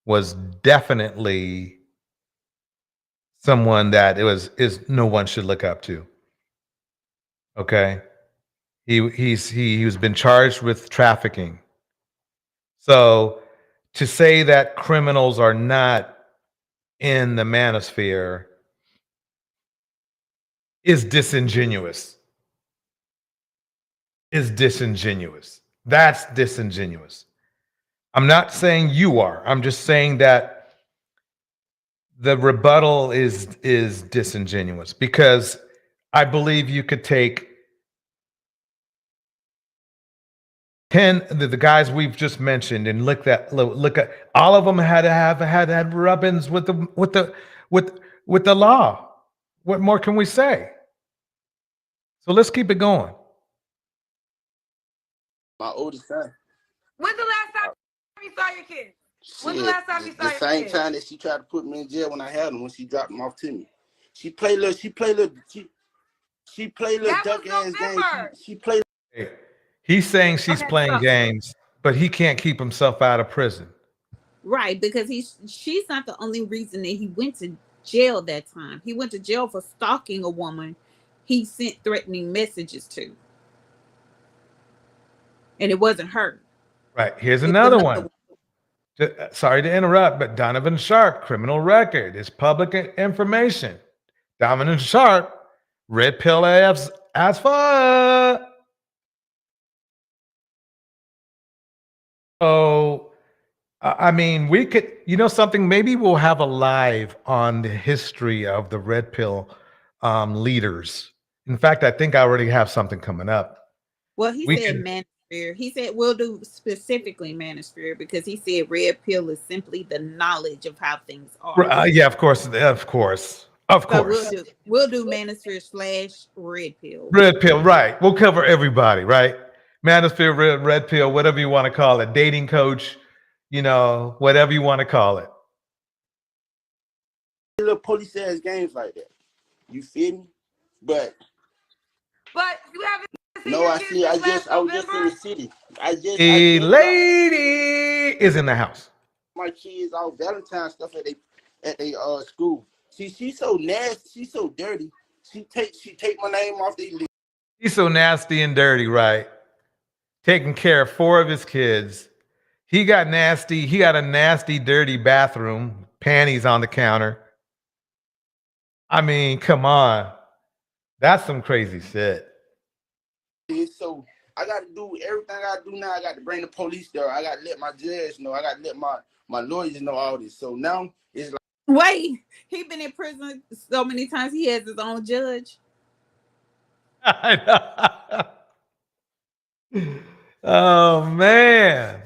was definitely someone that is no one should look up to. Okay, he's been charged with trafficking. So to say that criminals are not in the Manosphere is disingenuous. That's disingenuous. I'm not saying you are. I'm just saying that the rebuttal is disingenuous, because I believe you could take 10 the guys we've just mentioned and look at all of them had rub-ins with the law. What more can we say? So let's keep it going. My oldest son. When's the last time you saw your kids? When's the last time you saw your kids? The same time that she tried to put me in jail when I had them, when she dropped them off to me. She played little duck ass games. She played. He's saying she's playing games, but he can't keep himself out of prison. Right, because she's not the only reason that he went to jail that time. He went to jail for stalking a woman he sent threatening messages to. And it wasn't her. Right. Here's another one. Sorry to interrupt, but Donovan Sharp, criminal record, is public information. Donovan Sharp, red pill AF as fuck. So, I mean, we could, you know something, maybe we'll have a live on the history of the red pill leaders. In fact, I think I already have something coming up. Well, he said Manosphere. He said we'll do specifically Manosphere because he said red pill is simply the knowledge of how things are. Yeah, of course. So we'll do Manosphere / red pill. Red pill, right. We'll cover everybody, right? Manosphere, red pill, whatever you want to call it, dating coach, whatever you want to call it. Little police ass games like that. You feel me? But you haven't seen no, I was just in the city. A lady is in the house. My kids all Valentine stuff at they school. She's so nasty, she's so dirty. She take my name off the list. He's so nasty and dirty, right? Taking care of 4 of his kids. He got a nasty, dirty bathroom, panties on the counter. I mean, come on. That's some crazy shit. So I got to do everything I got to do now. I got to bring the police there. I got to let my judge know. I got to let my lawyers know all this. So now it's like. Wait, he been in prison so many times. He has his own judge. I know. Oh, man.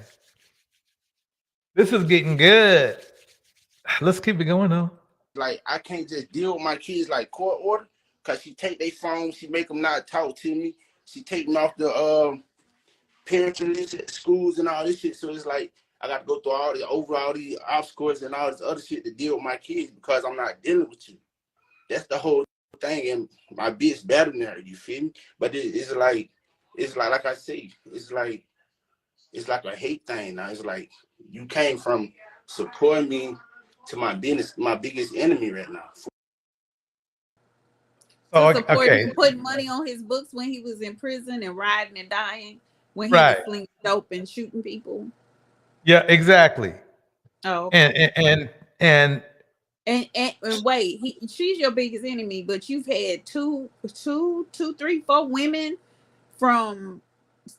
This is getting good. Let's keep it going, though. Like, I can't just deal with my kids like court order, because she take their phone, she make them not talk to me. She take them off the parenting list at schools and all this shit. So it's like, I got to go through all these obstacles and all this other shit to deal with my kids because I'm not dealing with you. That's the whole thing. And my bitch better than her, you feel me? But it's like I say, it's like it's like a hate thing now. It's like you came from supporting me to my biggest enemy right now. To support him putting money on his books when he was in prison and riding and dying, when he was slinging dope and shooting people. Yeah, exactly. Oh, okay. And wait, she's your biggest enemy, but you've had two, 3, 4 women from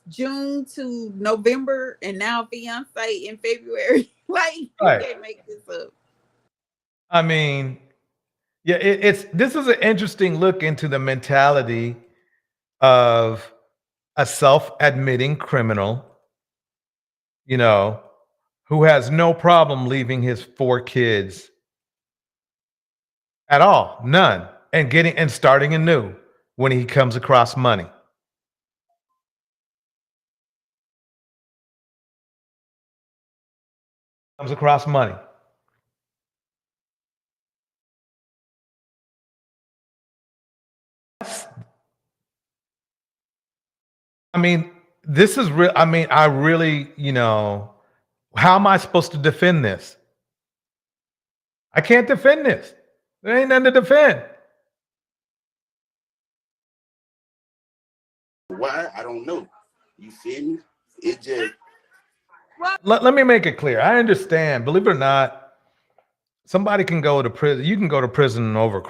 June to November, and now fiance in February. Like, you can't make this up. I mean, yeah, this is an interesting look into the mentality of a self-admitting criminal, you know, who has no problem leaving his 4 kids at all, none, and starting anew when he comes across money. Comes across money. I mean, this is real. I mean, I really, how am I supposed to defend this? I can't defend this. There ain't nothing to defend. Why? I don't know. You feel me? It just. Let me make it clear. I understand. Believe it or not, somebody can go to prison. You can go to prison over,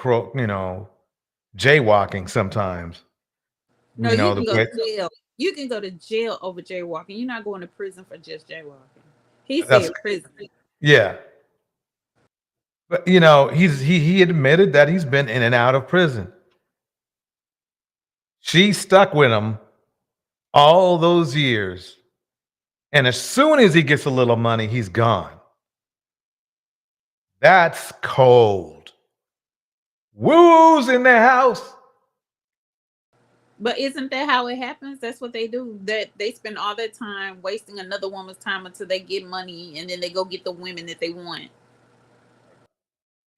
jaywalking sometimes. No, you can go to jail. You can go to jail over jaywalking. You're not going to prison for just jaywalking. He said prison. Yeah. But he admitted that he's been in and out of prison. She stuck with him all those years. And as soon as he gets a little money, he's gone. That's cold. Woo's in the house. But isn't that how it happens? That's what they do. That they spend all their time wasting another woman's time until they get money, and then they go get the women that they want.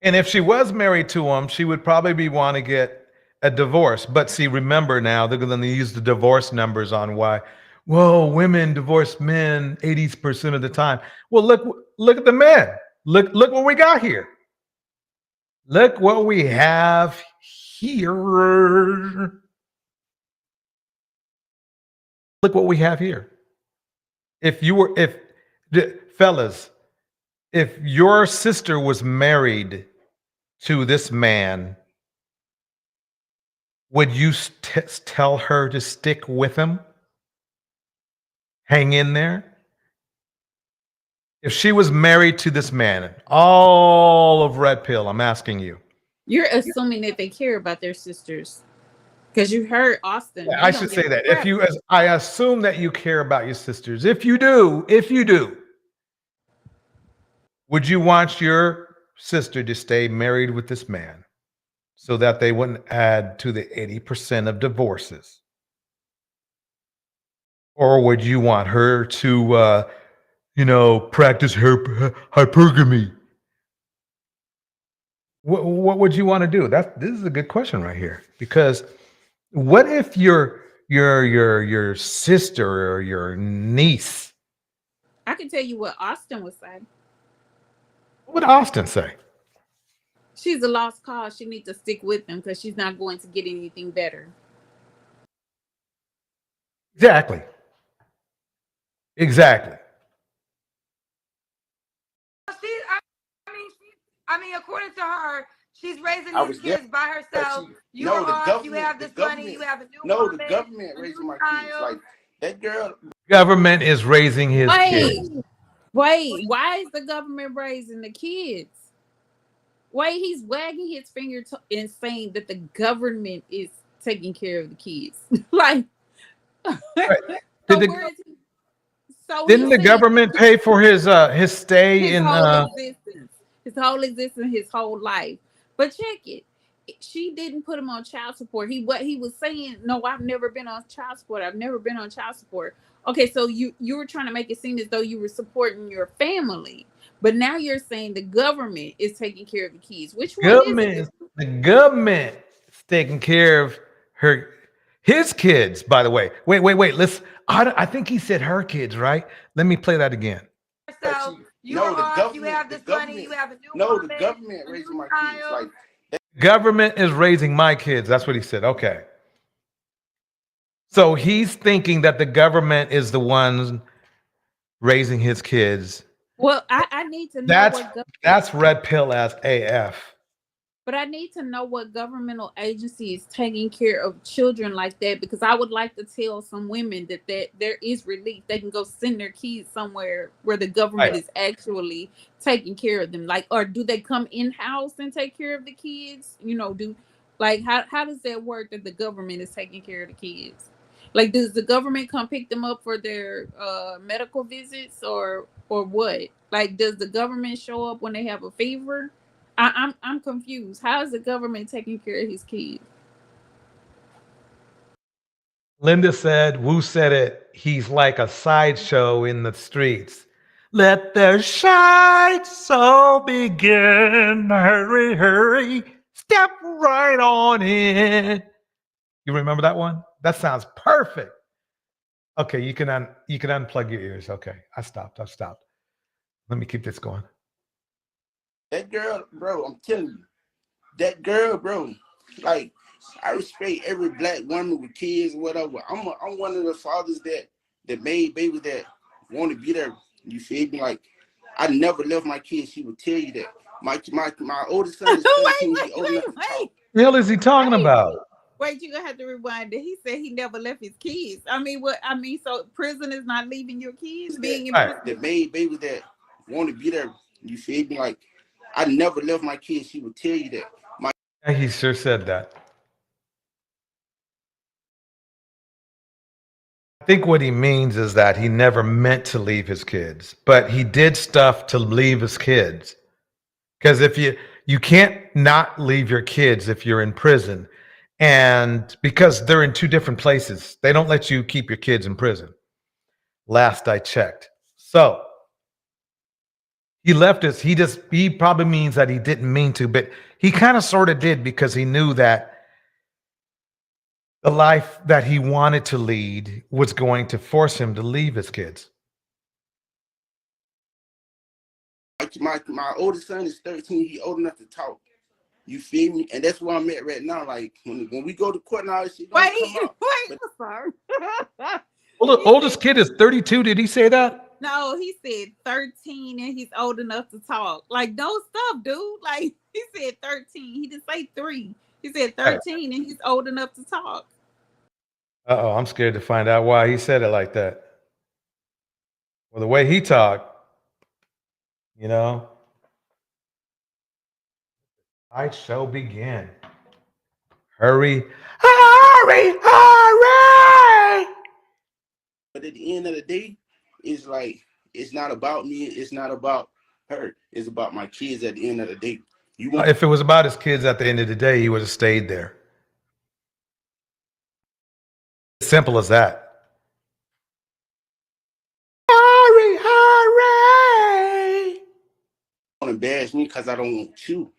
And if she was married to him, she would probably want to get a divorce. But see, remember now, they're going to use the divorce numbers on why. Well, women divorce men 80% of the time. Well, look at the men. Look what we got here. Look what we have here. Look what we have here. Fellas, if your sister was married to this man, would you tell her to stick with him? Hang in there? If she was married to this man, all of Red Pill, I'm asking you. You're assuming that they care about their sisters. Because you heard Auston. Yeah, I should say that. I assume that you care about your sisters. If you do, would you want your sister to stay married with this man so that they wouldn't add to the 80% of divorces? Or would you want her to, practice her hypergamy? What would you want to do? This is a good question right here, because what if your sister or your niece? I can tell you what Auston would say. What would Auston say? She's a lost cause. She needs to stick with them because she's not going to get anything better. Exactly. I mean, according to her, she's raising these kids by herself. You have this money. You have a new woman. The government raising my kids. Like that girl. Government is raising his kids. Wait, why is the government raising the kids? Wait, he's wagging his finger and saying that the government is taking care of the kids. Like, Didn't the government pay for his stay in his whole existence, his whole life? But check it. She didn't put him on child support. What he was saying, no, I've never been on child support. I've never been on child support. Okay, so you were trying to make it seem as though you were supporting your family, but now you're saying the government is taking care of the kids. Which one is it? The government is taking care of His kids, by the way. Wait. I think he said her kids, right? Let me play that again. So you No, are the off, you government, have the this money, government, you have a new no, woman, the government a raising new my kids. child. Like, Government is raising my kids. That's what he said. Okay. So he's thinking that the government is the ones raising his kids. Well, I need to know That's what government. that's red pill as AF. But I need to know what governmental agency is taking care of children like that, because I would like to tell some women that there is relief. They can go send their kids somewhere where the government Right. is actually taking care of them. Like, or do they come in house and take care of the kids? You know, how does that work that the government is taking care of the kids? Like, does the government come pick them up for their medical visits or what? Like, does the government show up when they have a fever? I'm confused. How is the government taking care of his kids? Linda said, Wu said it, he's like a sideshow in the streets. Let the sideshow begin. Hurry, hurry. Step right on in. You remember that one? That sounds perfect. Okay, you can unplug your ears. Okay, I stopped. Let me keep this going. that girl, bro, I'm telling you, that girl, bro, like, I respect every black woman with kids or whatever. I'm one of the fathers that made babies that want to be there. You feel me? Like, I never left my kids. She would tell you that. My oldest son is 13. He old enough to talk. The hell is he talking about? Wait, you're gonna have to rewind it. He said he never left his kids. I mean, what? I mean, so prison is not leaving your kids being in prison. That made babies that want to be there. You feel me? Like, I never left my kids. She would tell you that. He sure said that. I think what he means is that he never meant to leave his kids, but he did stuff to leave his kids. Because if you can't not leave your kids if you're in prison, and because they're in two different places, they don't let you keep your kids in prison. Last I checked. So he left us. He probably means that he didn't mean to, but he kind of sort of did, because he knew that the life that he wanted to lead was going to force him to leave his kids. My oldest son is 13. He old enough to talk. You feel me? And that's where I'm at right now. Like, when we go to court and all this shit, Wait, sorry. Oldest kid is 32. Did he say that? No, he said 13 and he's old enough to talk. Like, don't stop, dude. Like, he said 13. He didn't say 3. He said 13 and he's old enough to talk. Uh-oh, I'm scared to find out why he said it like that. Well, the way he talked, you know. I shall begin. Hurry, hurry, hurry! But at the end of the day, it's like, it's not about me. It's not about her. It's about my kids at the end of the day. If it was about his kids at the end of the day, he would have stayed there. Simple as that. Hurry, hurry! Don't embarrass me because I don't want you.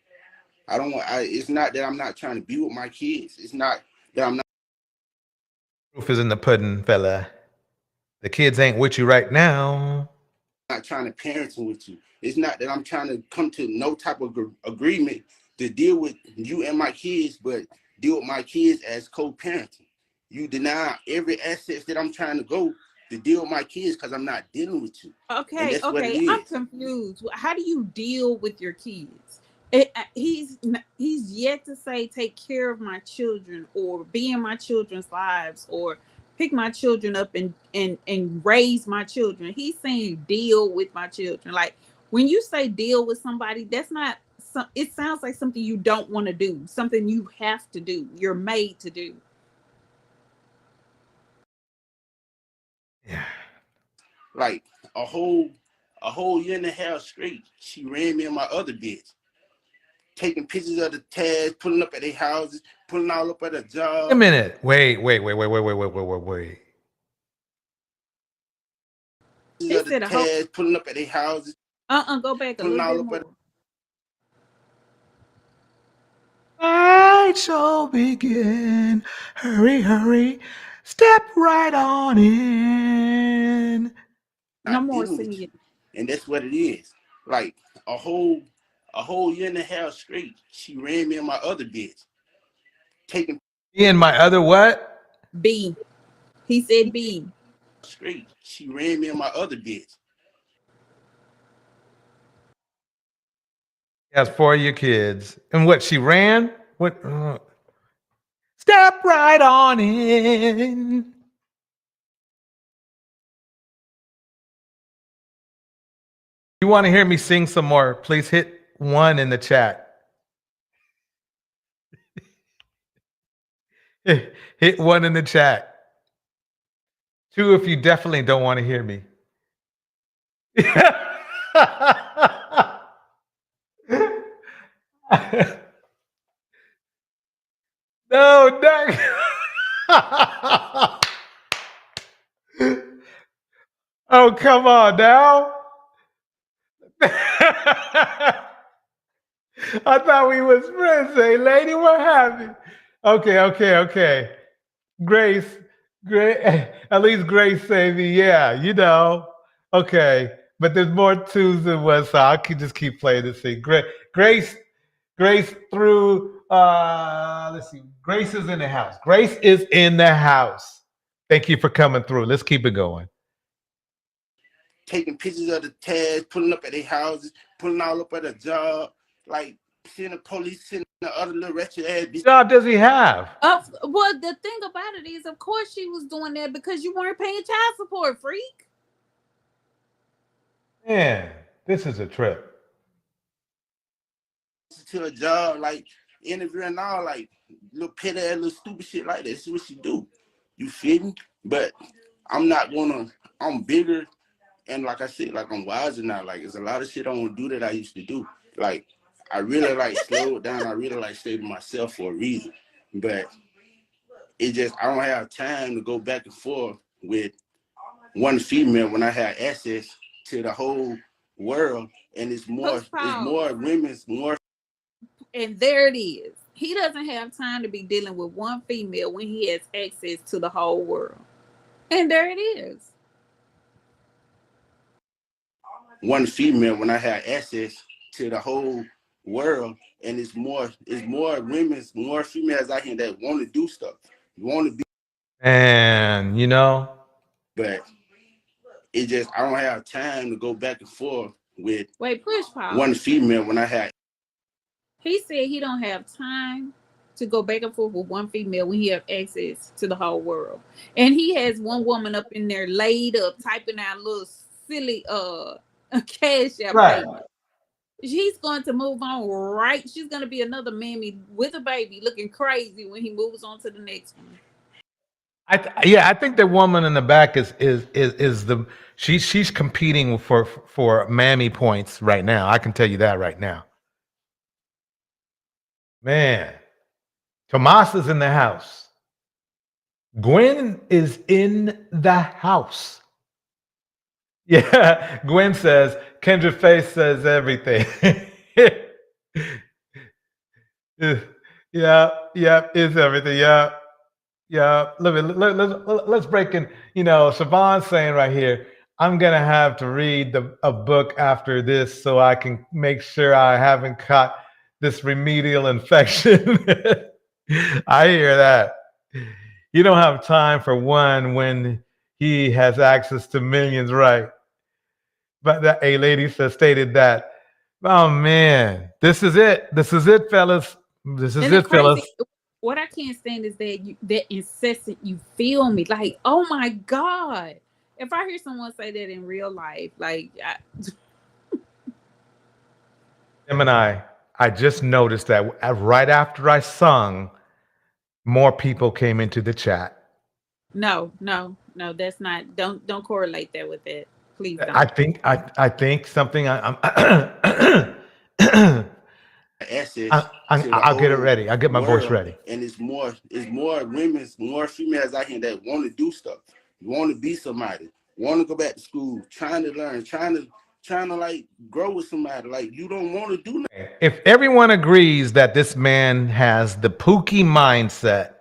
It's not that I'm not trying to be with my kids. It's not that I'm not. Proof is in the pudding, fella. The kids ain't with you right now. I'm not trying to parent with you. It's not that I'm trying to come to no type of agreement to deal with you and my kids, but deal with my kids as co-parenting. You deny every asset that I'm trying to go to deal with my kids because I'm not dealing with you. Okay, I'm confused. How do you deal with your kids? He's yet to say take care of my children or be in my children's lives or pick my children up and raise my children. He's saying deal with my children. Like, when you say deal with somebody, that's not it sounds like something you don't want to do, something you have to do, you're made to do. Yeah. Like a whole year and a half straight, she ran me and my other bitch, taking pictures of the tags, pulling up at their houses, pulling all up at their job. A minute. Wait. He said the tags, pulling up at their houses. Go back a little bit more. Night shall begin. Hurry, hurry. Step right on in. No Not more dealing with you. singing. And that's what it is. Like a whole year and a half straight, she ran me and my other bitch. Taking Me and my other what? B. He said B. Straight. She ran me and my other bitch. Has 4 of your kids. And what, she ran? What? Step right on in. If you want to hear me sing some more, please hit 1 in the chat. Hit 1 in the chat. 2 if you definitely don't want to hear me. No, Doug. Oh, come on now. I thought we was friends. Hey, lady, what happened? Okay. Grace, at least Grace saved me. Yeah, you know. Okay, but there's more 2s than 1, so I can just keep playing this thing. Grace through. Let's see. Grace is in the house. Grace is in the house. Thank you for coming through. Let's keep it going. Taking pictures of the tags, pulling up at their houses, pulling all up at a job, like seeing the police, seeing the other little wretched ass bitch. What job does he have? Well, the thing about it is, of course, she was doing that because you weren't paying child support, freak. Man, this is a trip. To a job, like interviewing all, like little petty ass, little stupid shit like that. This is what she do. You feel me? But I'm bigger. And like I said, like I'm wiser now. Like there's a lot of shit I don't do that I used to do. Like I really like slowed down. I really like stay to myself for a reason. But it just I don't have time to go back and forth with one female when I have access to the whole world. And it's more women's more. And there it is. He doesn't have time to be dealing with one female when he has access to the whole world. And there it is. One female when I have access to the whole world, and it's more females out here that want to do stuff, want to be. And you know, but it just I don't have time to go back and forth with push pause. One female when I had. He said he don't have time to go back and forth with one female when he have access to the whole world, and he has one woman up in there laid up typing out little silly cash out payment. She's going to move on, right? She's going to be another mammy with a baby looking crazy when he moves on to the next one. I think the woman in the back is the she's competing for mammy points right now. I can tell you that right now. Man, Tomas is in the house. Gwen is in the house. Yeah, Gwen says, Kendra Face says everything. Yeah, it's everything. Yeah. Let's break in. You know, Siobhan's saying right here, I'm going to have to read a book after this so I can make sure I haven't caught this remedial infection. I hear that. You don't have time for one when he has access to millions, right? But a lady stated that, oh man, this is it, fellas. This is it, fellas. What I can't stand is that incessant, you feel me? Like, oh my God. If I hear someone say that in real life, like... Gemini, I just noticed that right after I sung, more people came into the chat. No, that's not. Don't correlate that with it, please. Don't. I think something. I'll get it ready. I'll get my voice ready. And it's more females out here that want to do stuff, want to be somebody, want to go back to school, trying to learn, trying trying to like grow with somebody. Like you don't want to do nothing. If everyone agrees that this man has the Pookie mindset,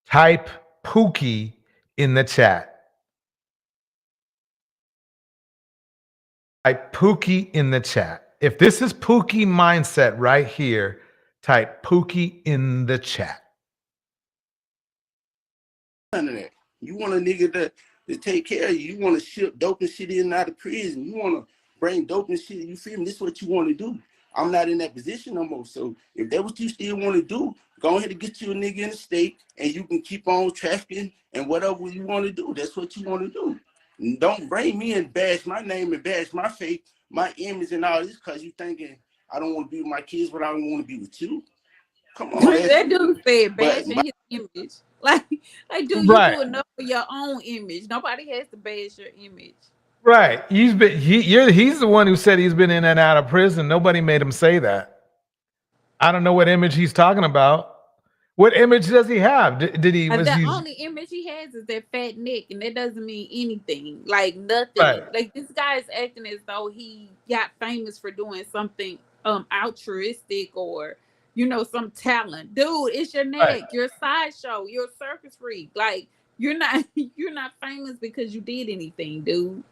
type Pookie in the chat. Type Pookie in the chat. If this is Pookie mindset right here, type Pookie in the chat. None of that. You want a nigga to take care of you. You want to ship dope and shit in and out of prison. You want to bring dope and shit. You feel me? This is what you want to do. I'm not in that position no more. So if that's what you still want to do, go ahead and get you a nigga in the state and you can keep on trafficking and whatever you want to do. That's what you want to do. And don't bring me and bash my name and bash my face, my image and all this because you thinking I don't want to be with my kids, but I don't want to be with you. Come on, that dude said bashing his image. Like dude, you do enough for your own image. Nobody has to bash your image. Right. He's the one who said he's been in and out of prison. Nobody made him say that. I don't know what image he's talking about. What image does he have? Did he? The only image he has is that fat neck, and that doesn't mean anything. Like nothing. Right. Like this guy is acting as though he got famous for doing something altruistic or some talent. Dude, it's your neck. Right. You're a sideshow. You're a circus freak. Like you're not famous because you did anything, dude.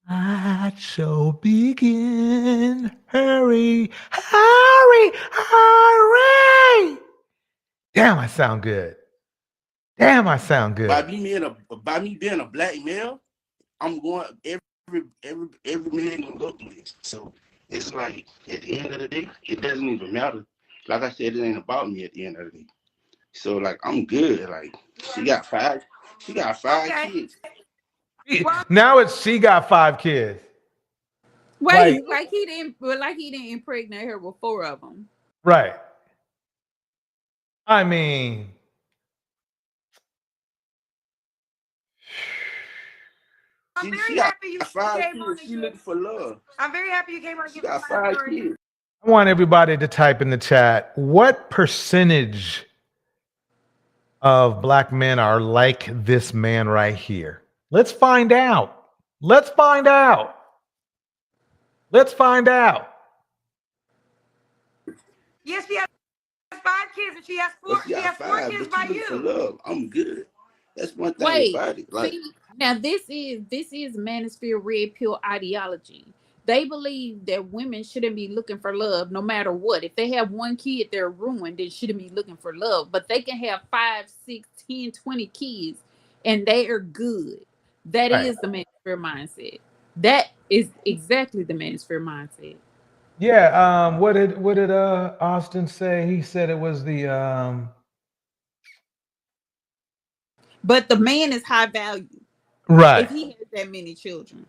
Sideshow begin. Hurry, hurry, hurry. Damn, I sound good. Damn, I sound good. By me being a black male, I'm going every man gonna go through this. So it's like at the end of the day, it doesn't even matter. Like I said, it ain't about me at the end of the day. So like I'm good. Like she got five kids. Now she got 5 kids. Wait, like he didn't impregnate her with 4 of them. Right. I mean, I'm very happy you came on. She looking for love. I'm very happy you came on. She got 5 kids. I want everybody to type in the chat, what percentage of black men are like this man right here? Let's find out. Let's find out. Let's find out. Yes, she has 5 kids, and she has 4. She has 4 kids by you. For love. I'm good. That's one thing about it. Like, see, now this is MumiaObsidianAli red pill ideology. They believe that women shouldn't be looking for love no matter what. If they have 1 kid, they're ruined. They shouldn't be looking for love. But they can have 5, 6, 10, 20 kids, and they are good. That is the MumiaObsidian mindset. That is exactly the MumiaObsidian mindset. Yeah. What did Auston say? He said it was the But the man is high value. Right. If he has that many children.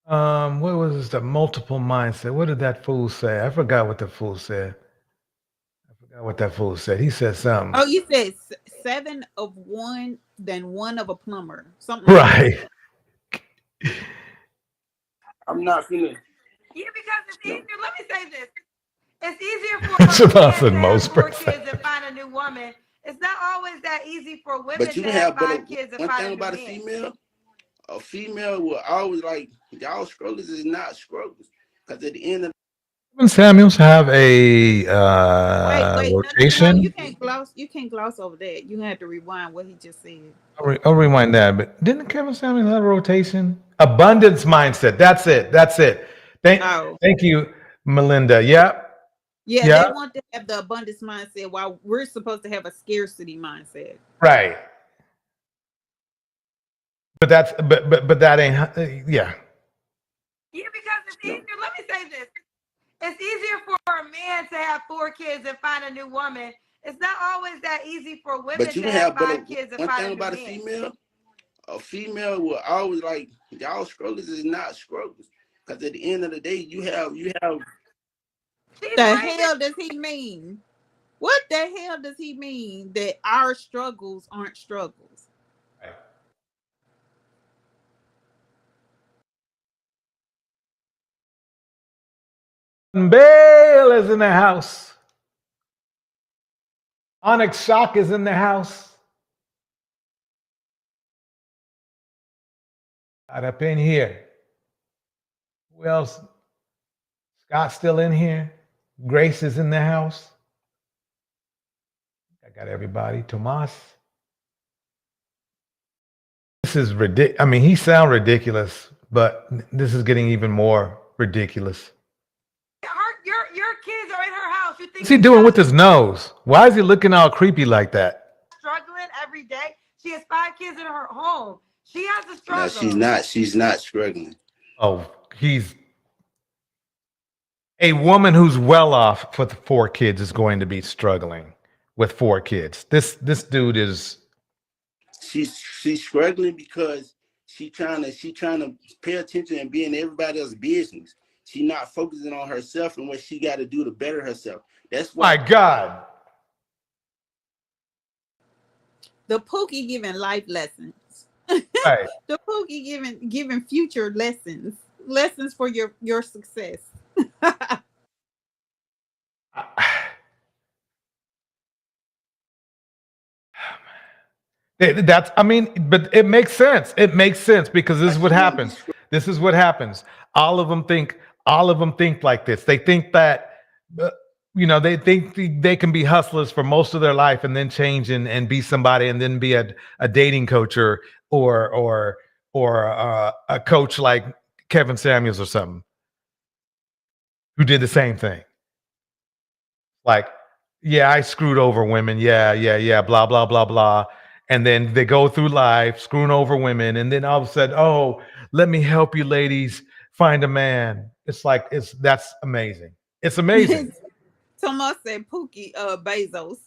What was this, the multiple mindset? What did that fool say? I forgot what the fool said. He said something. Oh, you said 7 of one, then 1 of a plumber. Something right. Like I'm not feeling. Yeah, because it's easier. Let me say this. It's easier for most 4 kids and find a new woman. It's not always that easy for women to have 5 kids and find a new man. One thing about a female will always like y'all struggles is not struggles. Because at the end of Samuels have a rotation. No, you can't gloss over that. You have to rewind what he just said. I'll rewind that. But didn't Kevin Samuels have a rotation? Abundance mindset. That's it. Thank you, Melinda. Yep. Yeah, they want to have the abundance mindset while we're supposed to have a scarcity mindset. Right. But that ain't yeah. Yeah, because it's easier. Let me say this. It's easier for a man to have 4 kids and find a new woman. It's not always that easy for women to have 5 kids and find a new man. One thing about a female will always like y'all struggles is not struggles. Because at the end of the day, you have. The hell does he mean? What the hell does he mean that our struggles aren't struggles? Bale is in the house. Onyx Shock is in the house. Right up in here. Who else? Scott's still in here. Grace is in the house. I got everybody. Tomas. This is ridiculous. I mean, he sounds ridiculous, but this is getting even more ridiculous. Your kids are in her house. You think What's he doing with his nose? Why is he looking all creepy like that? struggling every day? She has 5 kids in her home. She has a struggle. No, she's not. She's not struggling. Oh, he's a woman who's well off with 4 kids is going to be struggling with 4 kids. This dude is. She's struggling because she trying to pay attention and be in everybody else's business. She's not focusing on herself and what she got to do to better herself. That's why. My God. The Pookie giving life lessons. Right. The Pookie giving future lessons for your success. That's, I mean, but it makes sense. It makes sense because this is what happens. This is what happens. All of them think like this. They think that, they think they can be hustlers for most of their life and then change and be somebody and then be a dating coach or a coach like Kevin Samuels or something who did the same thing. Like, yeah, I screwed over women. Yeah, blah, blah, blah, blah. And then they go through life screwing over women. And then all of a sudden, oh, let me help you ladies find a man. It's like, that's amazing. It's amazing. Tomas said Pookie Bezos.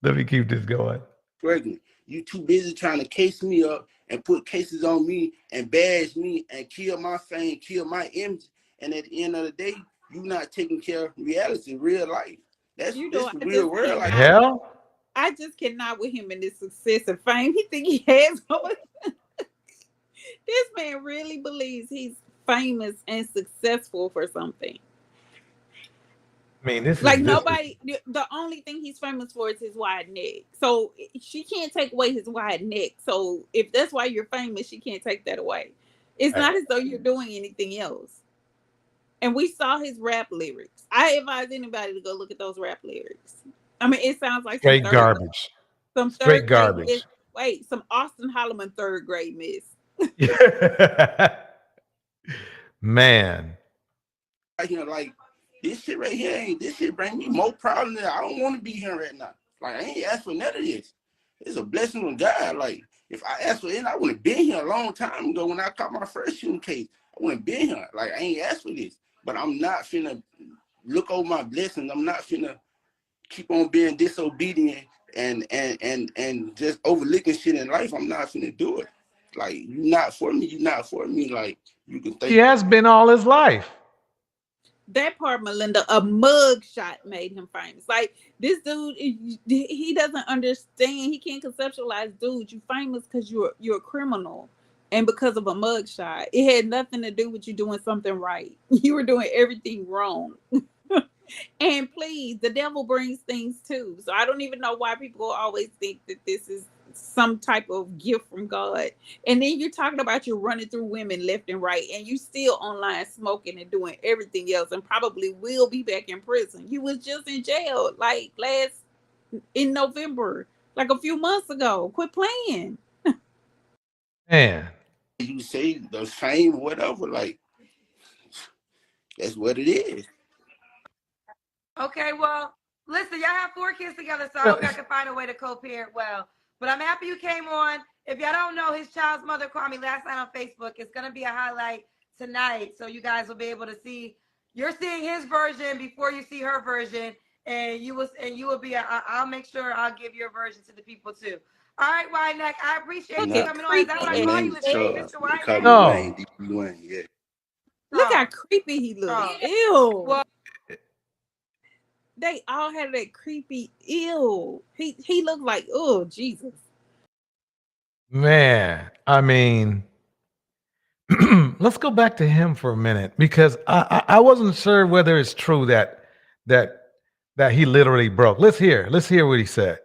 Let me keep this going. Struggling. You too busy trying to case me up and put cases on me and bash me and kill my fame, kill my image. And at the end of the day, you not taking care of reality, real life. That's the real world. Like hell. I just cannot with him in this success and fame. He think he has. This man really believes he's famous and successful for something. I mean, this like is nobody. The only thing he's famous for is his wide neck. So she can't take away his wide neck. So if that's why you're famous, she can't take that away. It's not as though you're doing anything else. And we saw his rap lyrics. I advise anybody to go look at those rap lyrics. I mean, it sounds like straight garbage. Some straight garbage. Some Auston Holleman 3rd grade miss. Man. Like this shit right here, this shit bring me more problems. I don't want to be here right now. Like I ain't asked for none of this. It's a blessing from God. Like if I asked for it, I would have been here a long time ago when I caught my first shooting case. I wouldn't have been here. Like I ain't asked for this. But I'm not finna look over my blessings. I'm not finna keep on being disobedient and just overlooking shit in life. I'm not finna do it. Like you're not for me. You're not for me. Like you can think. He has been all his life. That part, Melinda, a mug shot made him famous. Like this dude, he doesn't understand. He can't conceptualize, dude. You famous because you're a criminal. And because of a mugshot, it had nothing to do with you doing something right. You were doing everything wrong. And please, the devil brings things too. So I don't even know why people always think that this is some type of gift from God. And then you're talking about you running through women left and right, and you still online smoking and doing everything else, and probably will be back in prison. You was just in jail like in November, like a few months ago. Quit playing. Man. You say the fame, whatever, like that's what it is. Okay, well, listen, y'all have 4 kids together, so I hope y'all can find a way to co-parent well. But I'm happy you came on. If y'all don't know, his child's mother called me last night on Facebook. It's gonna be a highlight tonight, so you guys will be able to see. You're seeing his version before you see her version, and you will be. I'll make sure I'll give your version to the people too. All right, Wideneck, I appreciate you coming on. Is that what I call you, Mr. Wideneck? No. Yeah. Look how creepy he looks. Ew. Well, they all had that creepy ew. He looked like, oh, Jesus. Man, I mean, let's go back to him for a minute because I wasn't sure whether it's true that he literally broke. Let's hear what he said.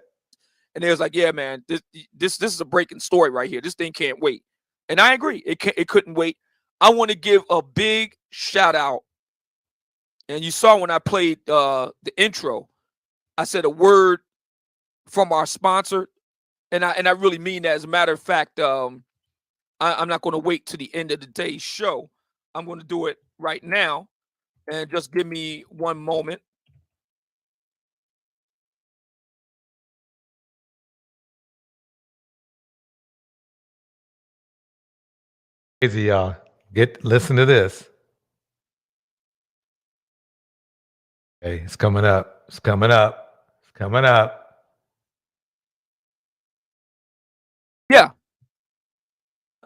and they was like, yeah, man, this is a breaking story right here. This thing can't wait. And I agree, it couldn't wait. I want to give a big shout out. And you saw when I played the intro, I said a word from our sponsor, and I really mean that. As a matter of fact, I'm not going to wait to the end of today's show. I'm going to do it right now, and just give me one moment. Crazy, y'all. Listen to this. Okay, it's coming up. It's coming up. It's coming up. Yeah,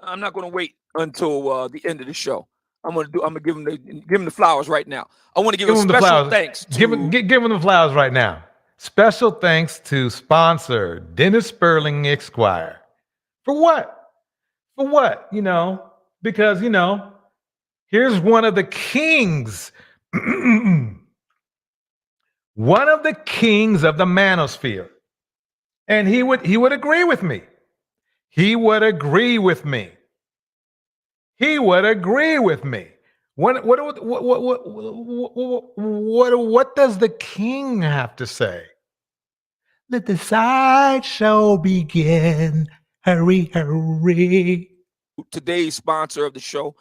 I'm not going to wait until the end of the show. I'm gonna give him the flowers right now. I want to give a special thanks to give him the flowers right now. Special thanks to sponsor Dennis Sperling Esquire. For what? For what? Because here's one of the kings. One of the kings of the manosphere. And he would agree with me. He would agree with me. He would agree with me. What does the king have to say? Let the sideshow begin. Hurry, hurry. Today's sponsor of the show,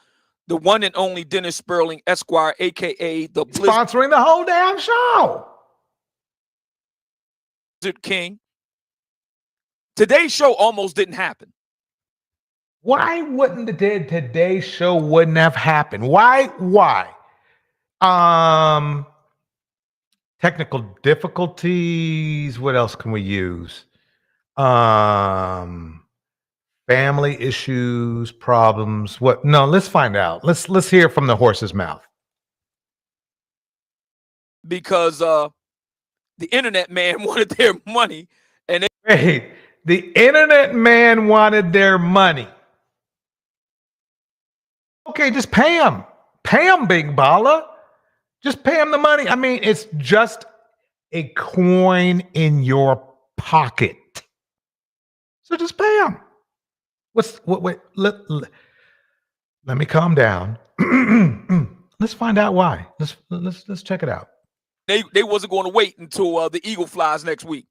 the one and only Dennis Sperling Esquire, aka the sponsoring the whole damn show. Blizzard King. Today's show almost didn't happen. Why wouldn't today's show wouldn't have happened? Why? Technical difficulties. What else can we use? Family issues, problems. What? No, let's find out. Let's hear from the horse's mouth. Because the internet man wanted their money, and the internet man wanted their money. Okay, just pay him. Pay him, big baller. Just pay him the money. I mean, it's just a coin in your pocket. So just pay him. Wait, let me calm down. Let's find out why. Let's check it out. They wasn't going to wait until the eagle flies next week.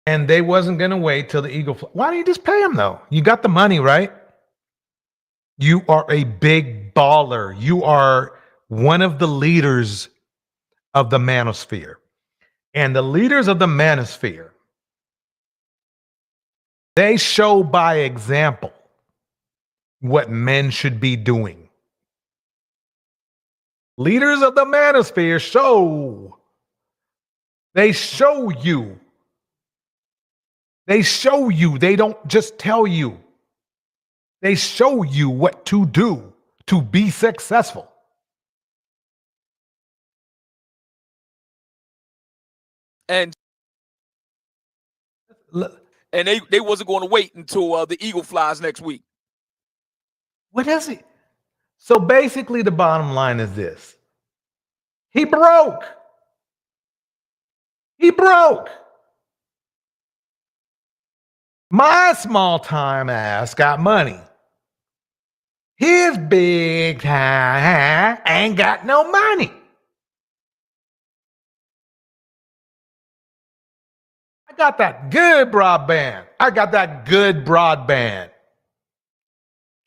And they wasn't going to wait till the eagle flies. Why don't you just pay him, though? You got the money, right? You are a big baller. You are one of the leaders of the manosphere. And the leaders of the manosphere, they show by example what men should be doing. Leaders of the manosphere show. They show you. They show you. They don't just tell you. They show you what to do to be successful. And they wasn't going to wait until the eagle flies next week. What is it? So basically, the bottom line is this. He broke. He broke. My small time ass got money. His big time ain't got no money. I got that good broadband.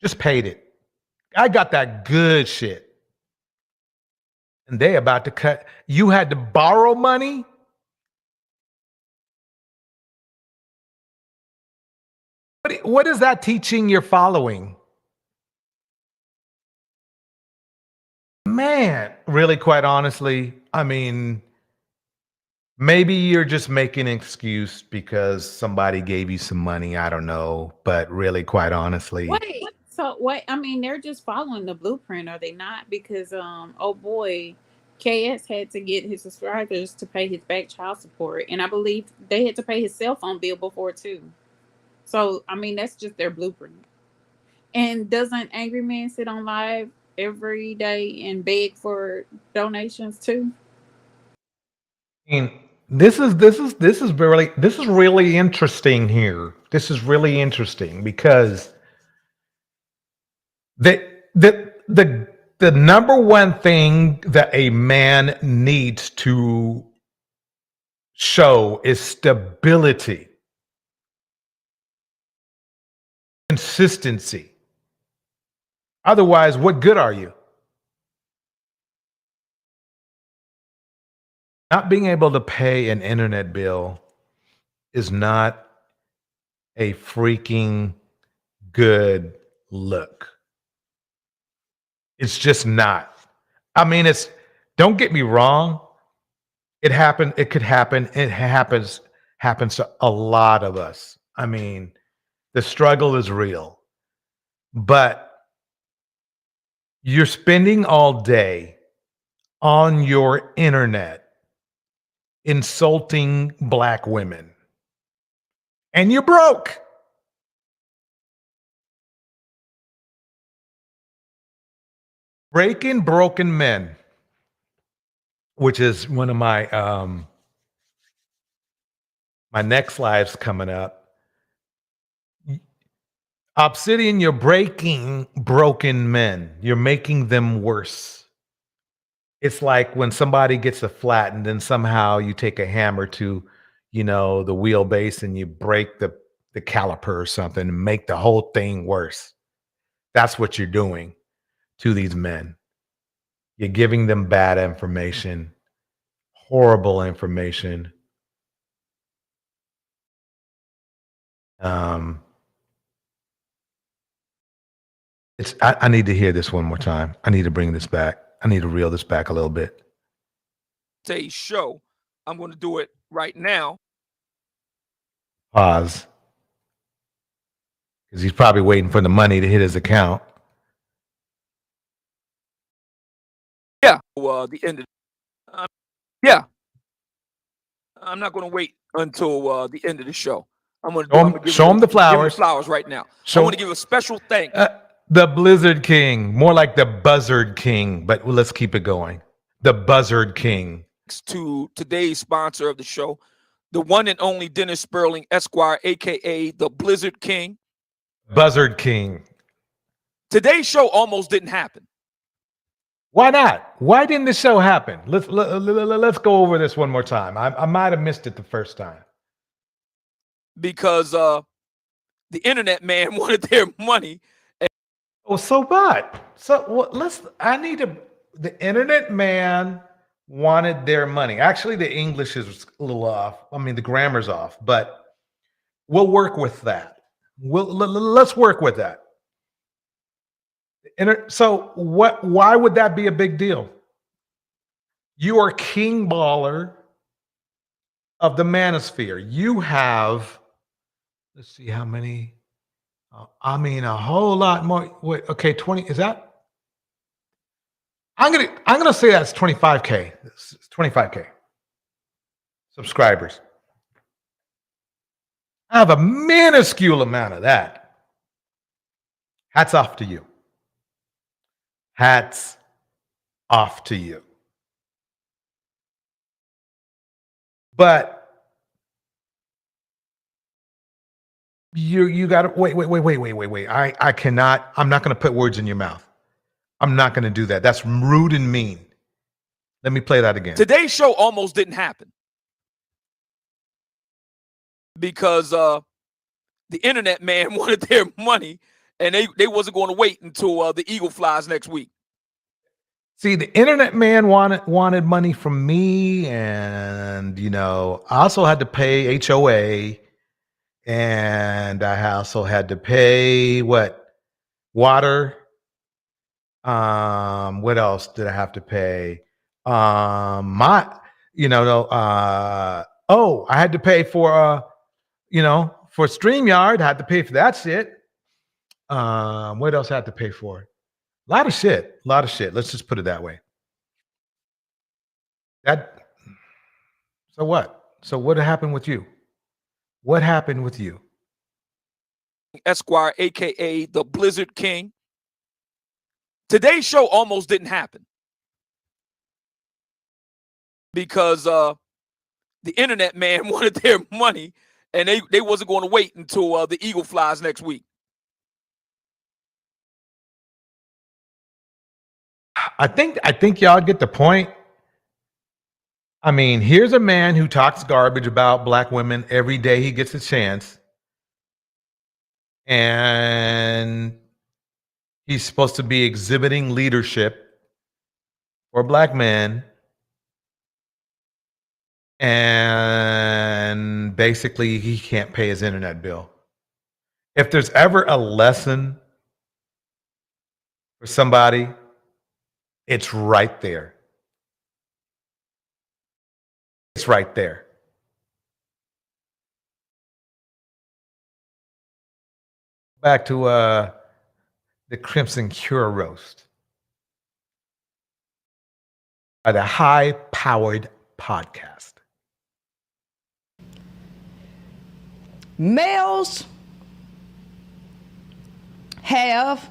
Just paid it. I got that good shit. And they about to cut. You had to borrow money. What is that teaching you're following? Man, really, quite honestly, I mean, maybe you're just making an excuse because somebody gave you some money. I don't know. But really, quite honestly. Wait, I mean, they're just following the blueprint, are they not? Because, oh boy, KS had to get his subscribers to pay his back child support. And I believe they had to pay his cell phone bill before, too. So, I mean, that's just their blueprint. And doesn't Angry Man sit on live every day and beg for donations too? I mean, this is really interesting here. This is really interesting because the number one thing that a man needs to show is stability, consistency. Otherwise, what good are you? Not being able to pay an internet bill is not a freaking good look. It's just not. I mean, don't get me wrong. It happened. It could happen. It happens to a lot of us. I mean, the struggle is real, but you're spending all day on your internet insulting Black women, and you're broke. Breaking Broken Men, which is one of my my next lives coming up. Obsidian, you're breaking broken men. You're making them worse. It's like when somebody gets a flat and then somehow you take a hammer to, the wheelbase and you break the caliper or something and make the whole thing worse. That's what you're doing to these men. You're giving them bad information, horrible information. I need to hear this one more time. I need to bring this back. I need to reel this back a little bit. Today's show, I'm going to do it right now. Pause. Because he's probably waiting for the money to hit his account. Yeah. The end of yeah. I'm not going to wait until the end of the show. I'm going to show him the flowers. Give him flowers right now. I want to give a special thanks. The Blizzard King, more like the Buzzard King, but let's keep it going. The Buzzard King. To today's sponsor of the show, the one and only Dennis Sperling, Esquire, aka the Blizzard King. Buzzard King. Today's show almost didn't happen. Why not? Why didn't the show happen? Let's go over this one more time. I might have missed it the first time. Because the internet man wanted their money. So what? The internet man wanted their money. Actually, the English is a little off. I mean, the grammar's off, but we'll work with that. Let's work with that. So why would that be a big deal? You are king baller of the manosphere. You have, let's see how many. I mean, a whole lot more. Wait, okay, 20. Is that? I'm gonna say that's 25K. It's 25K subscribers. I have a minuscule amount of that. Hats off to you. Hats off to you. But you got to wait. I cannot. I'm not going to put words in your mouth. I'm not going to do that. That's rude and mean. Let me play that again. Today's show almost didn't happen because the internet man wanted their money, and they wasn't going to wait until the eagle flies next week. See, the internet man wanted money from me, and I also had to pay HOA. And I also had to pay water. What else did I have to pay? I had to pay for for StreamYard. I had to pay for that shit. What else I had to pay for? A lot of shit. Let's just put it that way. So what? So what happened with you? What happened with you? Esquire, aka the Blizzard King. Today's show almost didn't happen because the the internet man wanted their money, and they wasn't going to wait until the eagle flies next week. I think y'all get the point. I mean, here's a man who talks garbage about black women every day he gets a chance. And he's supposed to be exhibiting leadership for black men. And basically, he can't pay his internet bill. If there's ever a lesson for somebody, it's right there. It's right there. Back to the Crimson Cure roast by the High Powered Podcast. Males have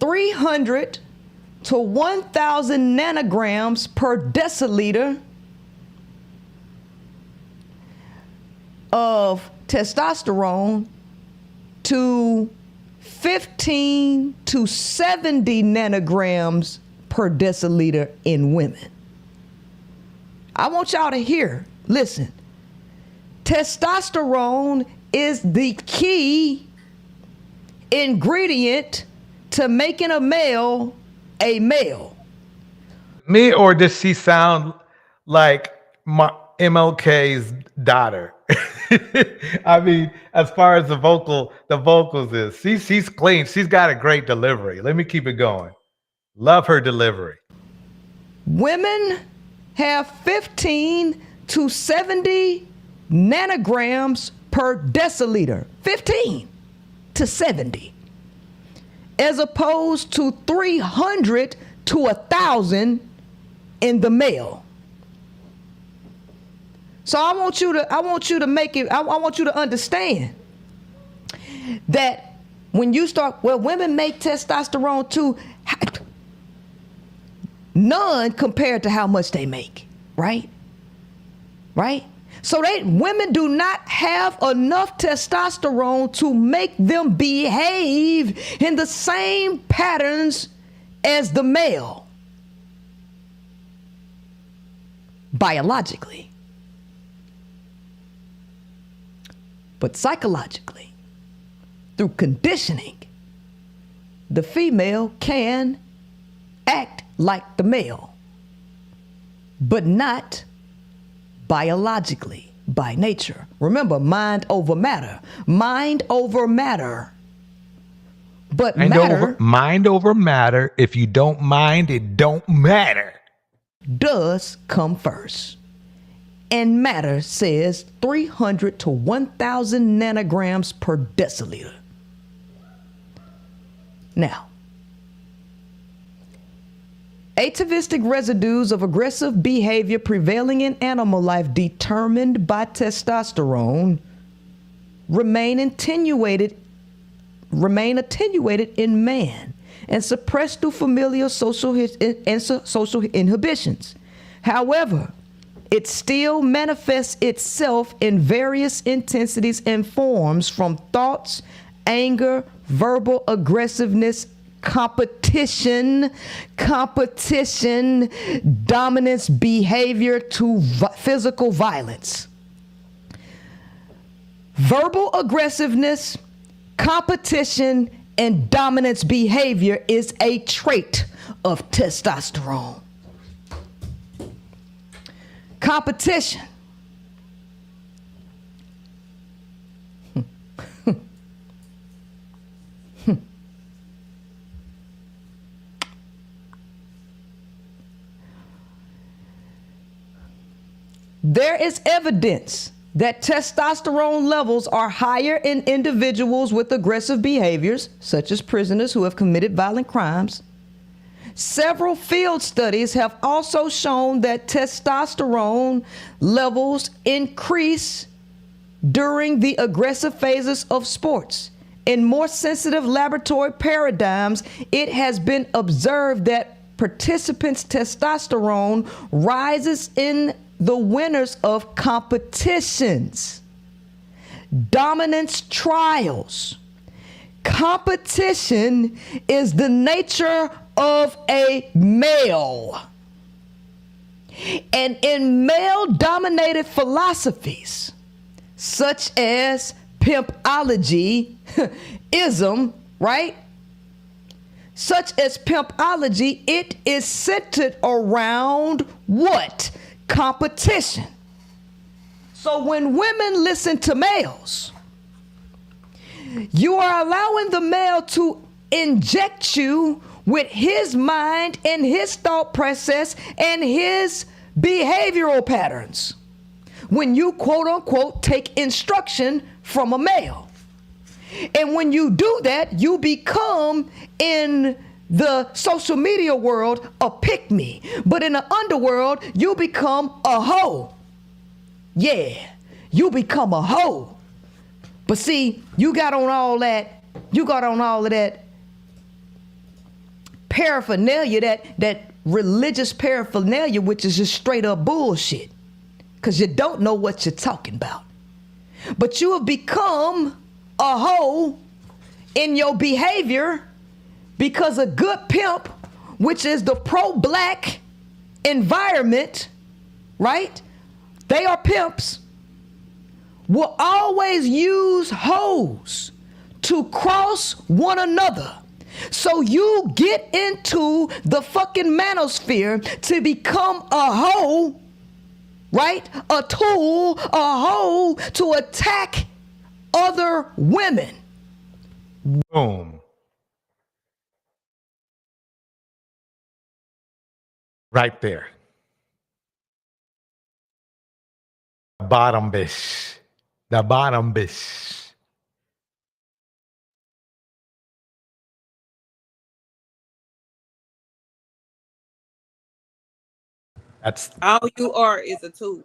300 to 1,000 nanograms per deciliter of testosterone to 15 to 70 nanograms per deciliter in women. I want y'all to hear, listen, testosterone is the key ingredient to making a male a male. Me, or does she sound like MLK's daughter? I mean, as far as the vocals is, she's clean. She's got a great delivery. Let me keep it going. Love her delivery. Women have 15 to 70 nanograms per deciliter. 15 to 70. As opposed to 300 to 1,000 in the male. So I want you to make it, I want you to understand that when you start, well, women make testosterone too, none compared to how much they make, right? Right? So women do not have enough testosterone to make them behave in the same patterns as the male. Biologically. But psychologically, through conditioning, the female can act like the male, but not biologically, by nature. Remember, mind over matter. Mind over matter. But mind over matter. If you don't mind, it don't matter. Does come first. And matter says 300 to 1,000 nanograms per deciliter. Now, atavistic residues of aggressive behavior prevailing in animal life determined by testosterone remain attenuated in man and suppressed through familial social inhibitions. However, it still manifests itself in various intensities and forms, from thoughts, anger, verbal aggressiveness, competition, dominance behavior, to physical violence. Verbal aggressiveness, competition, and dominance behavior is a trait of testosterone. Competition. There is evidence that testosterone levels are higher in individuals with aggressive behaviors, such as prisoners who have committed violent crimes. Several field studies have also shown that testosterone levels increase during the aggressive phases of sports. In more sensitive laboratory paradigms, it has been observed that participants' testosterone rises in the winners of competitions, dominance trials. Competition is the nature of a male. And in male-dominated philosophies, such as pimpology, ism, right? Such as pimpology, it is centered around what? Competition. So when women listen to males, you are allowing the male to inject you with his mind and his thought process and his behavioral patterns when you quote unquote take instruction from a male. And when you do that, you become, in the social media world, a pick-me. But in the underworld, you become a hoe. Yeah, you become a hoe. But see, you got on all of that paraphernalia, that religious paraphernalia, which is just straight up bullshit. Because you don't know what you're talking about. But you have become a hoe in your behavior because a good pimp, which is the pro-black environment, right? They are pimps, will always use hoes to cross one another. So you get into the fucking manosphere to become a hoe, right? A tool, a hoe to attack other women. Boom. Right there. Bottom bitch. The bottom bitch. That's All you are is a tool.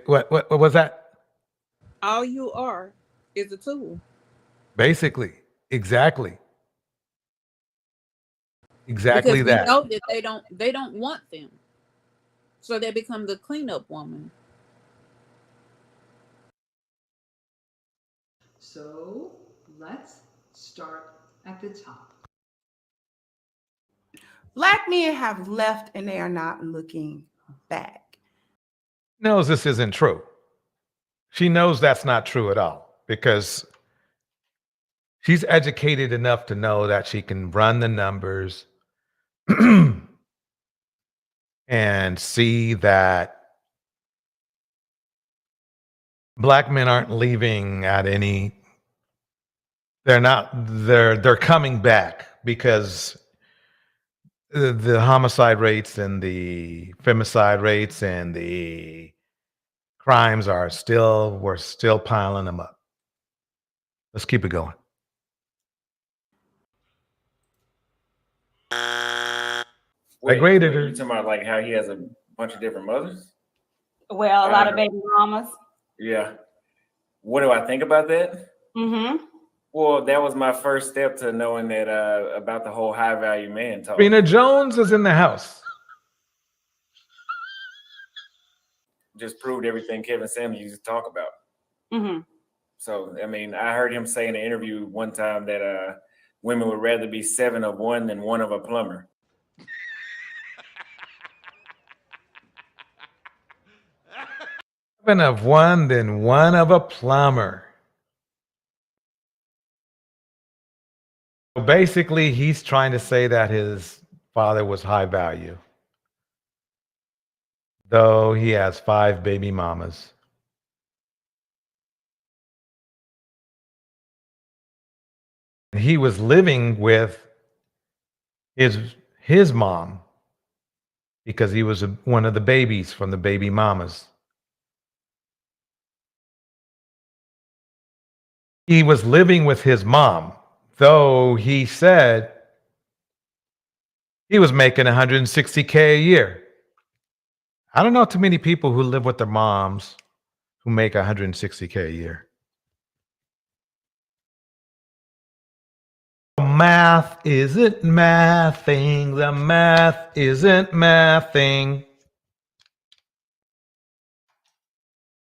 what was that? All you are is a tool. Basically, exactly that. Because we know that they don't want them. So they become the cleanup woman. So let's start at the top. Black men have left and they are not looking back. Knows this isn't true. She knows that's not true at all because she's educated enough to know that she can run the numbers and see that Black men aren't leaving at any. They're coming back because the homicide rates and the femicide rates and the crimes we're still piling them up. Let's keep it going. Wait, I graded her. you talking about like how he has a bunch of different mothers? Well, a lot of baby mamas. Yeah. What do I think about that? Mm-hmm. Well, that was my first step to knowing that about the whole high value man talk. Rena Jones is in the house. Just proved everything Kevin Samuels used to talk about. Mm-hmm. So, I mean, I heard him say in an interview one time that women would rather be 7 of one than 1 of a plumber. 7 of one than 1 of a plumber. So basically, he's trying to say that his father was high value, though he has 5 baby mamas. He was living with his mom because he was one of the babies from the baby mamas. He was living with his mom, though he said he was making $160K a year. I don't know too many people who live with their moms who make $160K a year. Math isn't mathing. The math isn't mathing.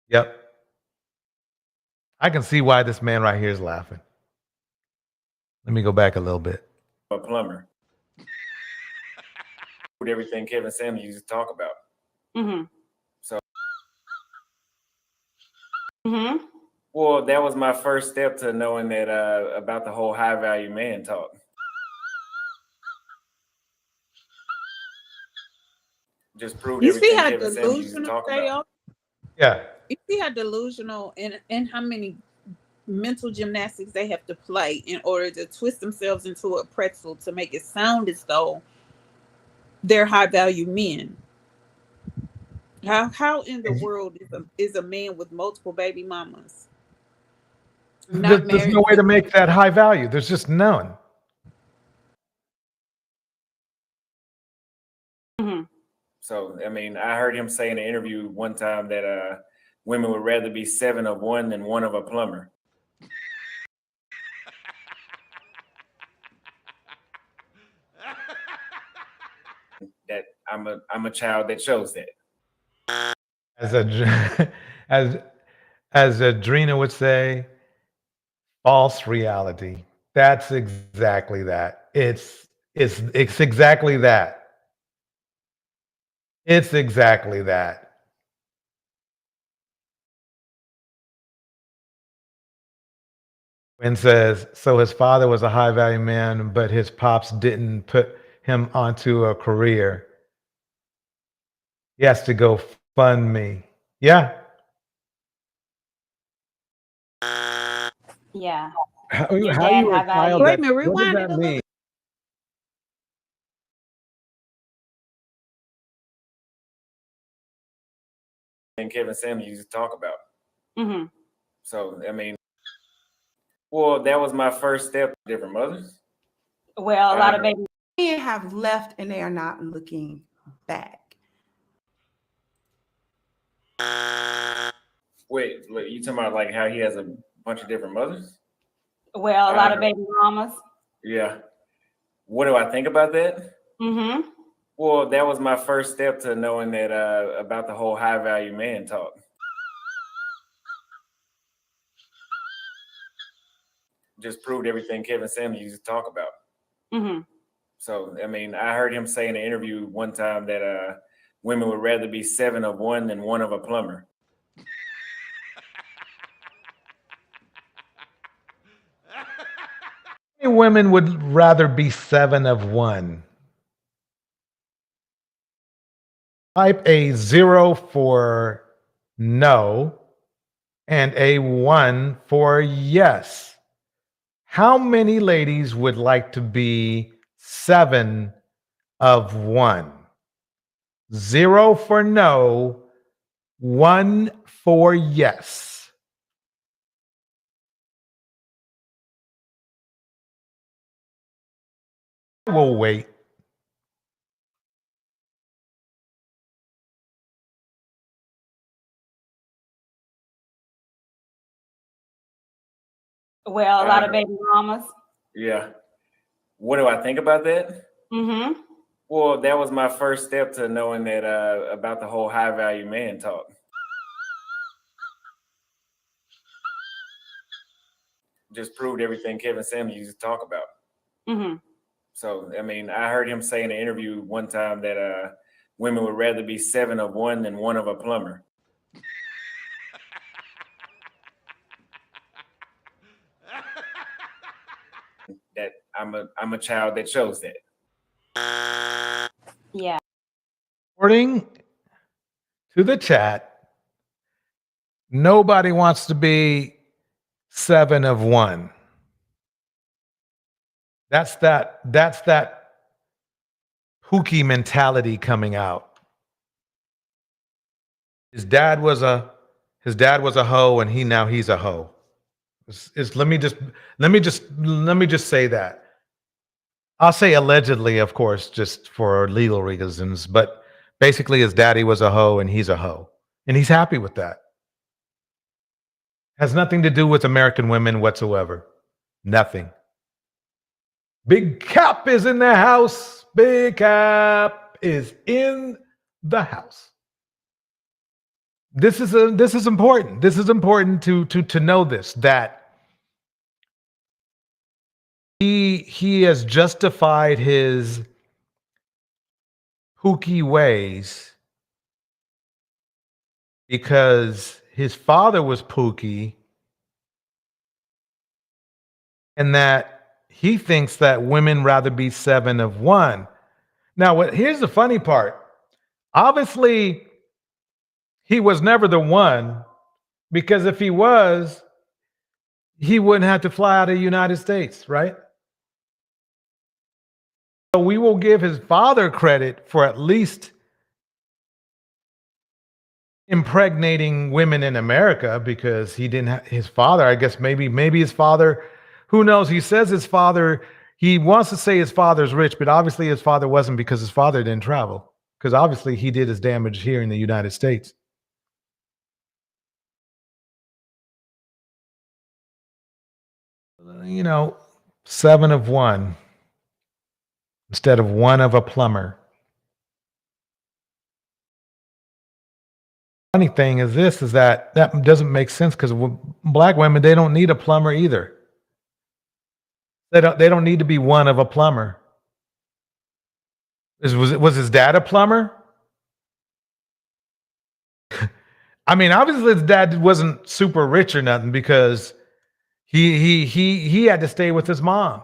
Yep. I can see why this man right here is laughing. Let me go back a little bit. A plumber. With everything Kevin Samuels used to talk about. Mm-hmm. So, Mm-hmm. well, that was my first step to knowing that about the whole high value man talk. Just proved You see everything how Kevin Samuels used to delusional talk they about. are? Yeah. You see how delusional and how many mental gymnastics they have to play in order to twist themselves into a pretzel to make it sound as though they're high value men. How in the world is a man with multiple baby mamas not There's married no way to to make that high value. There's just none. Mm-hmm. So, I mean, I heard him say in an interview one time that women would rather be 7 of one than 1 of a plumber. That I'm a child that shows that. As Adrena would say, false reality. That's exactly that. It's exactly that. It's exactly that. And says, so his father was a high value man, but his pops didn't put him onto a career. He has to go fund me. Yeah. Yeah. How Your how dad you a high value. child Wait a that minute, what does rewind it that a little mean? bit. And Kevin Samuels used to talk about. Mm-hmm. So, I mean, well, that was my first step. Different mothers. Well, a lot of baby Men have left and they are not looking back. Wait, you talking about like how he has a bunch of different mothers? well, a lot of baby mamas. Yeah. What do I think about that? Mm-hmm. Well, that was my first step to knowing that about the whole high value man talk. Just proved everything Kevin Samuels used to talk about. Mm-hmm. So, I mean, I heard him say in an interview one time that women would rather be 7 of one than 1 of a plumber. Women would rather be 7 of one. Type a 0 for no and a 1 for yes. How many ladies would like to be 7 of one? 0 for no, 1 for yes. We'll wait. Well, a lot of baby mamas. Yeah. What do I think about that? Mm-hmm. Well, that was my first step to knowing that about the whole high value man talk. Just proved everything Kevin Samuels used to talk about. Mm-hmm. So, I mean, I heard him say in an interview one time that women would rather be 7 of one than 1 of a plumber. That I'm a child that shows that. Yeah. According to the chat, nobody wants to be 7 of one. That's that Pookie mentality coming out. His dad was a hoe, and he's a hoe. Let me just say that. I'll say allegedly, of course, just for legal reasons, but basically his daddy was a hoe and he's a hoe. And he's happy with that. Has nothing to do with American women whatsoever. Nothing. Big Cap is in the house. Big Cap is in the house. this is important. This is important to know this, that he has justified his pookie ways because his father was pookie, and that he thinks that women rather be 7 of 1. Now, here's the funny part. Obviously, he was never the one, because if he was, he wouldn't have to fly out of the United States, right? So we will give his father credit for at least impregnating women in America, because he didn't have his father. I guess maybe his father, who knows? He says his father, he wants to say his father's rich, but obviously his father wasn't, because his father didn't travel, because obviously he did his damage here in the United States. You know, 7 of 1 instead of 1 of a plumber. Funny thing is this, is that doesn't make sense, because black women, they don't need a plumber either. They don't need to be 1 of a plumber. Was his dad a plumber? I mean, obviously his dad wasn't super rich or nothing, because he had to stay with his mom.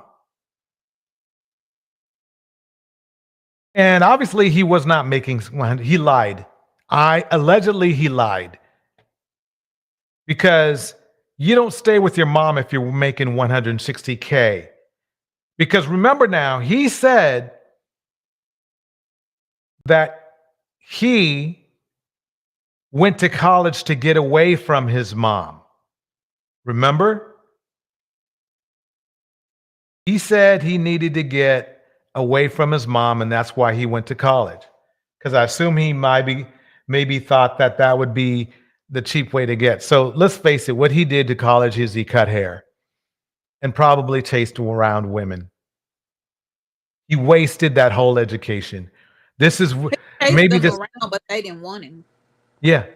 And obviously he was not making, he lied. Allegedly he lied. Because you don't stay with your mom if you're making $160K. Because remember now, he said that he went to college to get away from his mom. Remember? He said he needed to get away from his mom, and that's why he went to college. Because I assume he maybe thought that would be the cheap way to get. So let's face it, what he did to college is he cut hair and probably chased around women. He wasted that whole education. This is maybe this around, but they didn't want him. Yeah.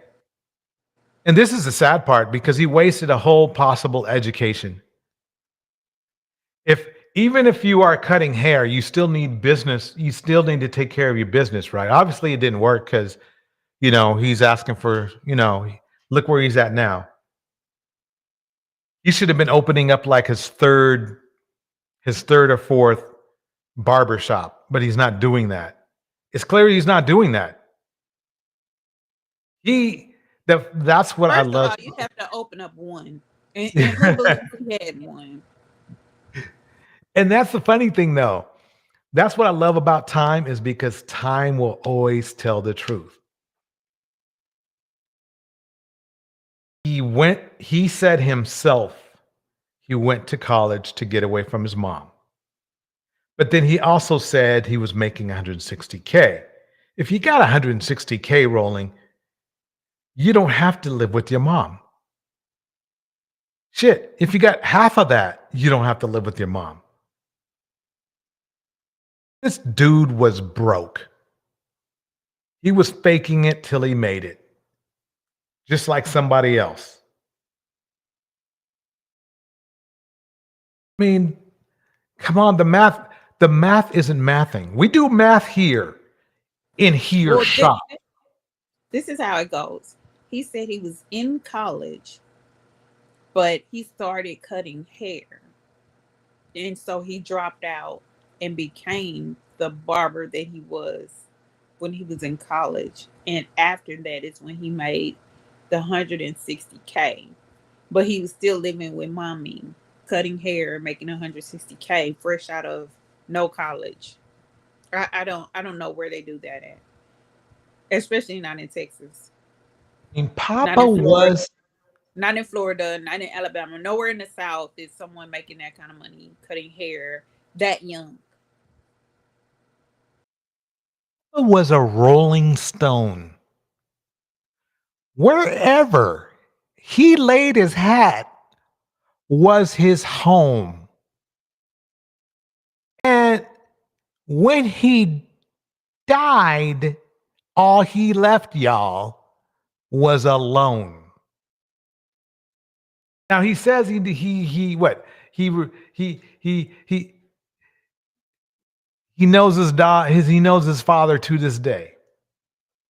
And this is the sad part, because he wasted a whole possible education. Even if you are cutting hair, you still need business. You still need to take care of your business, right? Obviously it didn't work, because, he's asking for, look where he's at now. He should have been opening up like his third or fourth barber shop, but he's not doing that. It's clear he's not doing that. That's what I love. You have to open up one, and who believes he had one? And that's the funny thing, though. That's what I love about time, is because time will always tell the truth. He said himself, he went to college to get away from his mom. But then he also said he was making $160K. If you got $160K rolling, you don't have to live with your mom. Shit, if you got half of that, you don't have to live with your mom. This dude was broke. He was faking it till he made it. Just like somebody else. I mean, come on, the math isn't mathing. We do math here in shop. This is how it goes. He said he was in college, but he started cutting hair. And so he dropped out and became the barber that he was when he was in college. And after that is when he made the $160K. But he was still living with mommy, cutting hair, making $160K, fresh out of no college. I don't know where they do that at. Especially not in Texas. I mean, Papa was not in Florida, not in Alabama, nowhere in the South is someone making that kind of money, cutting hair that young. Was a rolling stone. Wherever he laid his hat was his home. And when he died, all he left, y'all, was alone. Now he says he what he knows his he knows his father to this day.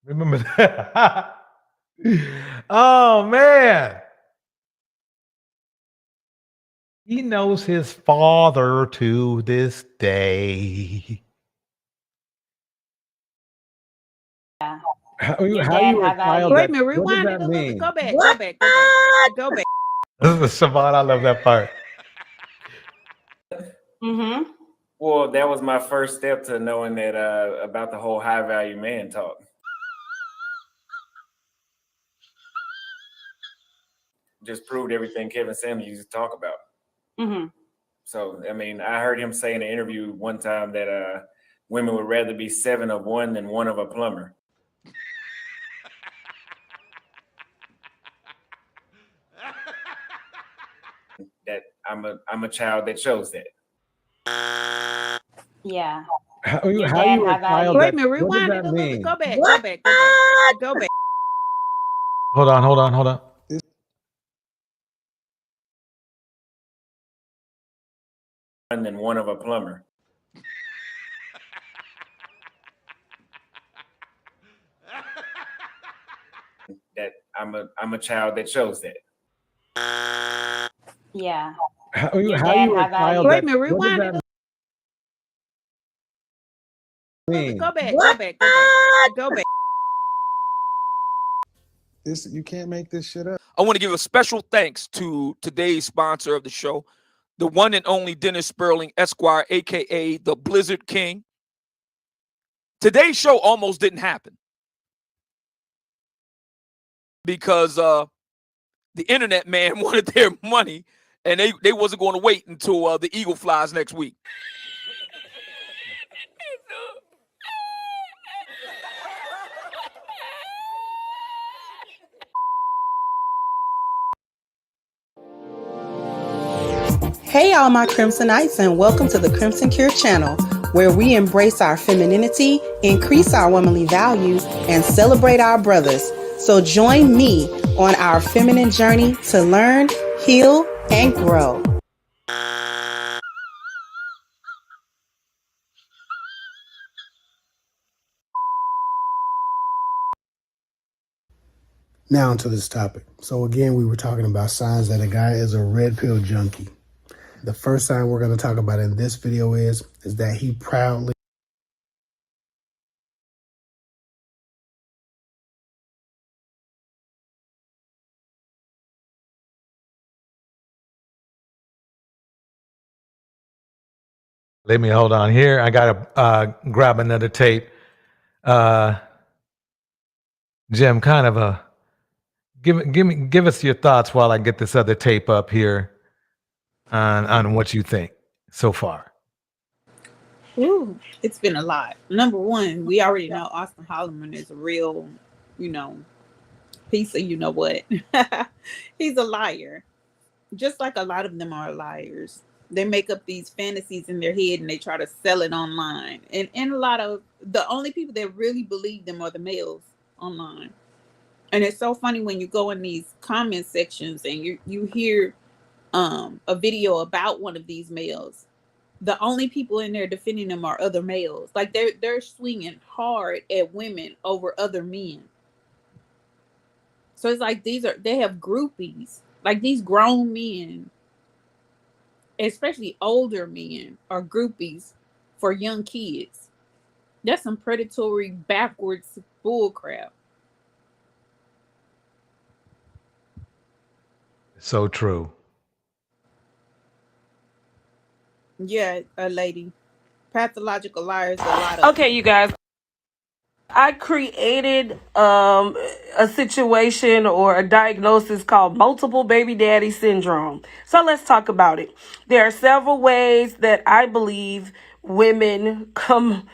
Remember that? Oh man. He knows his father to this day. Yeah. How Your you dad a have child value. Wait that a minute, what does rewind it that a little bit. mean? Go back, go back, go back, go back. This is Siobhan. I love that part. Mm-hmm. Well, that was my first step to knowing that about the whole high value man talk. Just proved everything Kevin Samuels used to talk about. Mm-hmm. So, I mean, I heard him say in an interview one time that women would rather be 7 of one than 1 of a plumber. That I'm a child that shows that. Yeah. How Your you dad a have child value. Wait that a minute, what does rewind that it a little bit. mean? Go back, go back, go back, go back. Hold on. Than 1 of a plumber. That I'm a child that shows that. Yeah. How Your you dad a have child value. Wait that a minute, what does rewind it that a little bit. mean? Go back, go back, go back, go back. You can't make this shit up. I want to give a special thanks to today's sponsor of the show, the one and only Dennis Sperling, Esquire, aka the Blizzard King. Today's show almost didn't happen because the internet man wanted their money, and they wasn't going to wait until the Eagle flies next week. Hey, all my Crimsonites, and welcome to the Crimson Cure channel, where we embrace our femininity, increase our womanly value, and celebrate our brothers. So join me on our feminine journey to learn, heal, and grow. Now onto this topic. So again, we were talking about signs that a guy is a red pill junkie. The first sign we're going to talk about in this video is that he proudly Let me hold on here. I gotta grab another tape. Jim, kind of give us your thoughts while I get this other tape up here on what you think so far. Ooh, it's been a lot. Number one, we already know Auston Holleman is a real, piece of you know what. He's a liar. Just like a lot of them are liars. They make up these fantasies in their head and they try to sell it online. And a lot of the only people that really believe them are the males online. And it's so funny when you go in these comment sections and you hear a video about one of these males. The only people in there defending them are other males. Like they're swinging hard at women over other men. So it's like they have groupies. Like these grown men, especially older men, are groupies for young kids. That's some predatory, backwards bullcrap. So true. Yeah, a lady. Pathological liars, a lot of Okay, you guys. I created a situation or a diagnosis called multiple baby daddy syndrome. So let's talk about it. There are several ways that I believe women come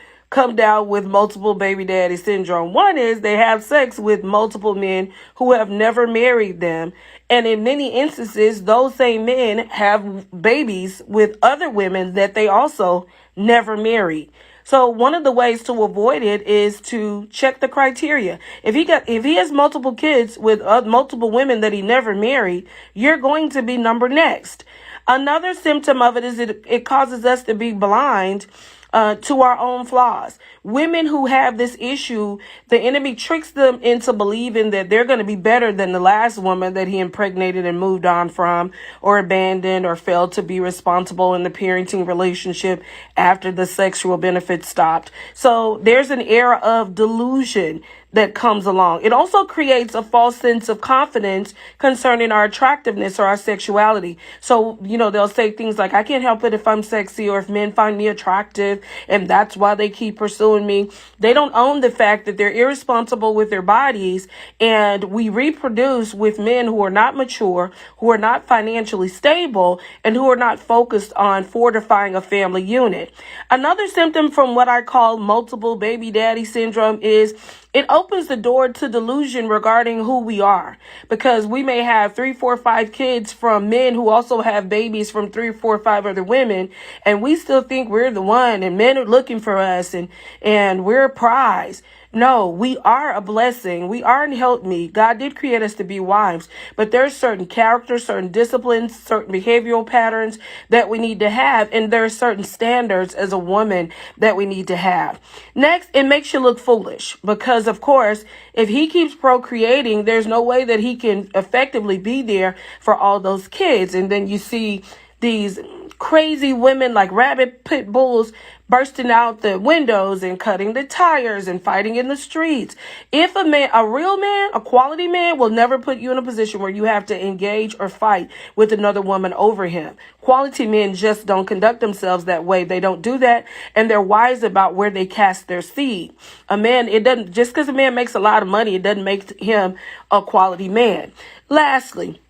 down with multiple baby daddy syndrome. One is they have sex with multiple men who have never married them. And in many instances, those same men have babies with other women that they also never married. So one of the ways to avoid it is to check the criteria. If he has multiple kids with multiple women that he never married, you're going to be number next. Another symptom of it is it causes us to be blind to our own flaws. Women who have this issue, the enemy tricks them into believing that they're going to be better than the last woman that he impregnated and moved on from, or abandoned, or failed to be responsible in the parenting relationship after the sexual benefits stopped. So there's an era of delusion that comes along. It also creates a false sense of confidence concerning our attractiveness or our sexuality. So, they'll say things like, I can't help it if I'm sexy, or if men find me attractive, and that's why they keep pursuing me. They don't own the fact that they're irresponsible with their bodies, and we reproduce with men who are not mature, who are not financially stable, and who are not focused on fortifying a family unit. Another symptom from what I call multiple baby daddy syndrome is it opens the door to delusion regarding who we are, because we may have 3, 4, 5 kids from men who also have babies from 3, 4, 5 other women, and we still think we're the one, and men are looking for us, and we're a prize. No, we are a blessing. We are an helpmeet. God did create us to be wives, but there's certain characters, certain disciplines, certain behavioral patterns that we need to have, and there are certain standards as a woman that we need to have. Next, it makes you look foolish, because of course, if he keeps procreating, there's no way that he can effectively be there for all those kids. And then you see these crazy women like rabid pit bulls bursting out the windows and cutting the tires and fighting in the streets. If a real man, a quality man, will never put you in a position where you have to engage or fight with another woman over him. Quality men just don't conduct themselves that way. They don't do that, and they're wise about where they cast their seed. Just because a man makes a lot of money, it doesn't make him a quality man. Lastly,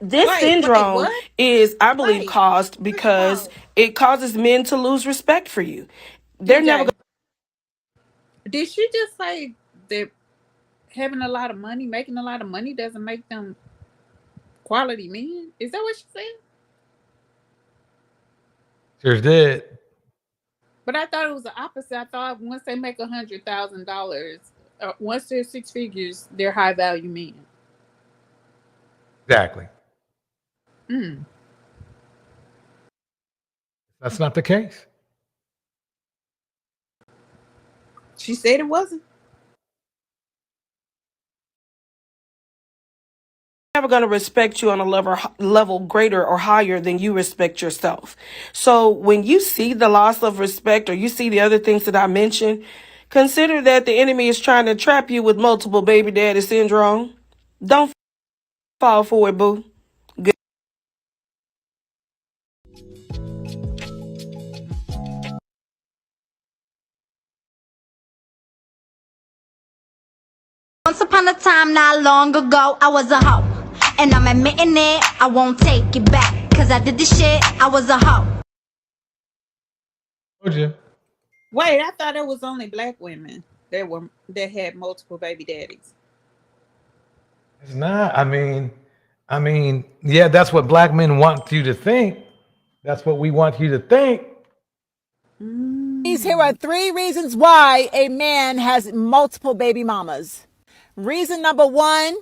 this syndrome is, I believe, caused because it causes men to lose respect for you. They're never. Did she just say that having a lot of money, making a lot of money, doesn't make them quality men? Is that what she said? Sure did. But I thought it was the opposite. I thought once they make $100,000, once they're 6 figures, they're high value men. Exactly. Mm. That's not the case. She said it wasn't. Never going to respect you on a level greater or higher than you respect yourself. So when you see the loss of respect, or you see the other things that I mentioned, consider that the enemy is trying to trap you with multiple baby daddy syndrome. Don't fall for it, boo. Good. Once upon a time, not long ago, I was a hoe. And I'm admitting it, I won't take it back. Cause I did this shit, I was a hoe. Told you. Wait, I thought it was only black women that had multiple baby daddies. It's not. I mean, yeah, that's what black men want you to think. That's what we want you to think. Here are 3 reasons why a man has multiple baby mamas. Reason number 1,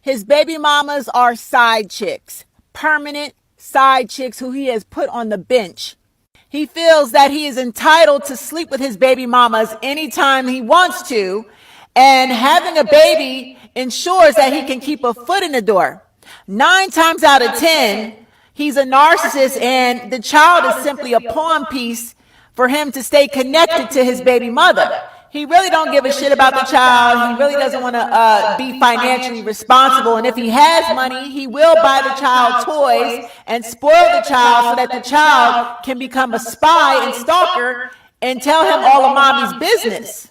his baby mamas are side chicks, permanent side chicks who he has put on the bench. He feels that he is entitled to sleep with his baby mamas anytime he wants to, and having a baby ensures that he can keep a foot in the door. 9 times out of 10, he's a narcissist, and the child is simply a pawn piece for him to stay connected to his baby mother. He really don't give a shit about the child. He really doesn't want to be financially responsible. And if he has money, he will buy the child toys and spoil the child so that the child can become a spy and stalker and tell him all of mommy's business.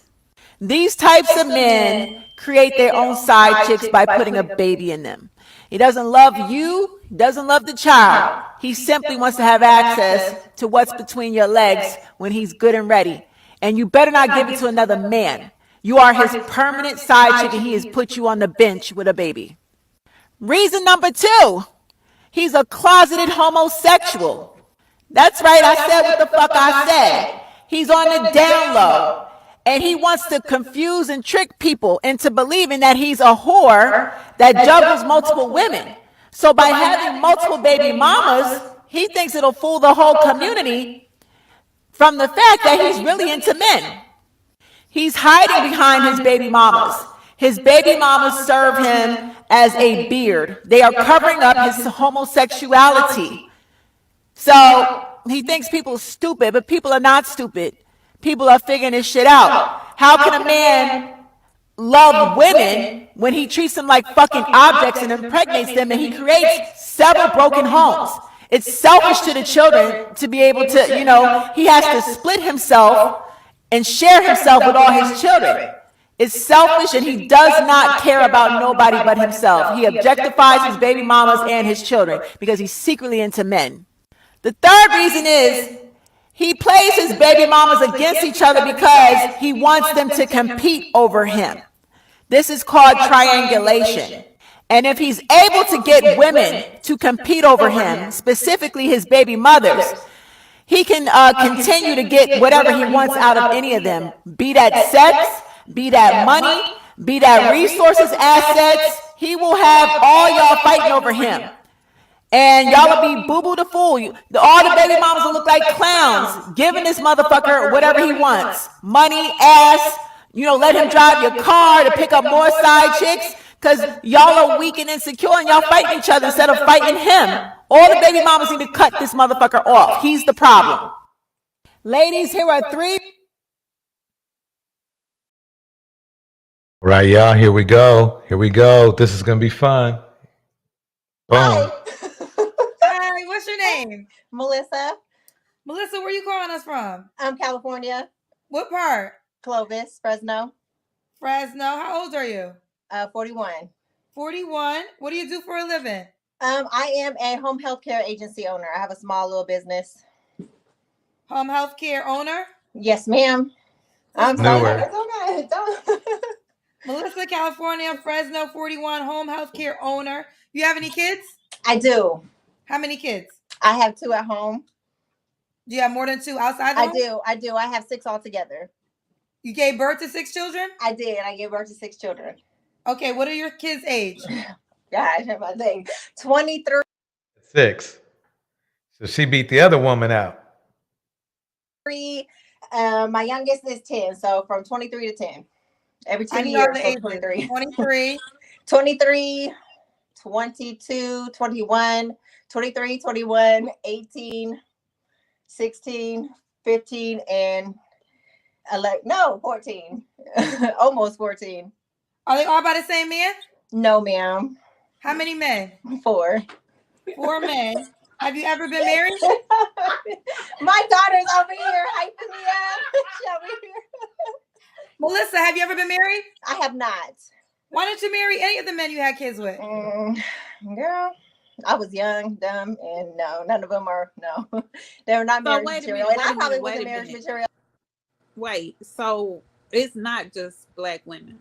These types of men create their own side chicks by putting a baby in them. He doesn't love you, he doesn't love the child. He simply wants to have access to what's between your legs when he's good and ready. And you better not give it to another man. You are his permanent side chick, and he has put you on the bench with a baby. Reason number 2, he's a closeted homosexual. That's right, I said what the fuck I said. He's on the down low. And he wants to confuse and trick people into believing that he's a whore that juggles multiple women. So by having multiple baby mamas, he thinks it'll fool the whole community from the fact that he's really into men. He's hiding behind his baby mamas. His baby mamas serve him as a beard. They are covering up his homosexuality. So he thinks people are stupid, but people are not stupid. People are figuring this shit out. How can a man love women when he treats them like fucking objects and impregnates them, and he creates several broken homes? It's selfish to the children to be able to, you know, he has to split himself and share himself with all his children. It's selfish, and he does not care about nobody but himself. He objectifies his baby mamas and his children because he's secretly into men. The third reason is he plays his baby mamas against each other because he wants them to compete over him. This is called triangulation. And if he's able to get women to compete over him, specifically his baby mothers, he can continue to get whatever he wants out of any of them, be that sex, be that money, be that resources, assets. He will have all y'all fighting over him. And y'all will be boo-boo the fool. All the baby mamas will look like clowns, giving this motherfucker whatever he wants. Money, ass, you know, let him drive your car to pick up more side chicks, because y'all are weak and insecure and y'all fighting each other instead of fighting him. All the baby mamas need to cut this motherfucker off. He's the problem. Ladies, here are 3. All right, y'all, here we go. Here we go. This is going to be fun. Boom. Hi, what's your name? Melissa. Melissa, where you calling us from? California. What part? Clovis, Fresno. Fresno. How old are you? 41. 41. What do you do for a living? I am a home health care agency owner. I have a small little business. Home health care owner? Yes, ma'am. I'm sorry. It's okay. Melissa, California, Fresno, 41, home health care owner. You have any kids? I do. How many kids? I have 2 at home. Do you have more than 2 outside the home? I do. I have 6 altogether. You gave birth to 6 children? I did. I gave birth to 6 children. Okay, what are your kids' age? Gosh, I think 23. 6. So she beat the other woman out. My youngest is 10. So from 23 to 10. Every 2 years. So 23. 23. 23, 22, 21, 23, 21, 18, 16, 15, and 14. Almost 14. Are they all by the same man? No, ma'am. How many men? 4. 4 men. Have you ever been married? My daughter's over here hyping me up. She's over here. Melissa, have you ever been married? I have not. Why didn't you marry any of the men you had kids with? Girl, I was young, dumb, and no, none of them are, no. They're not marriage material. And I probably wasn't marriage material. Wait, so it's not just black women.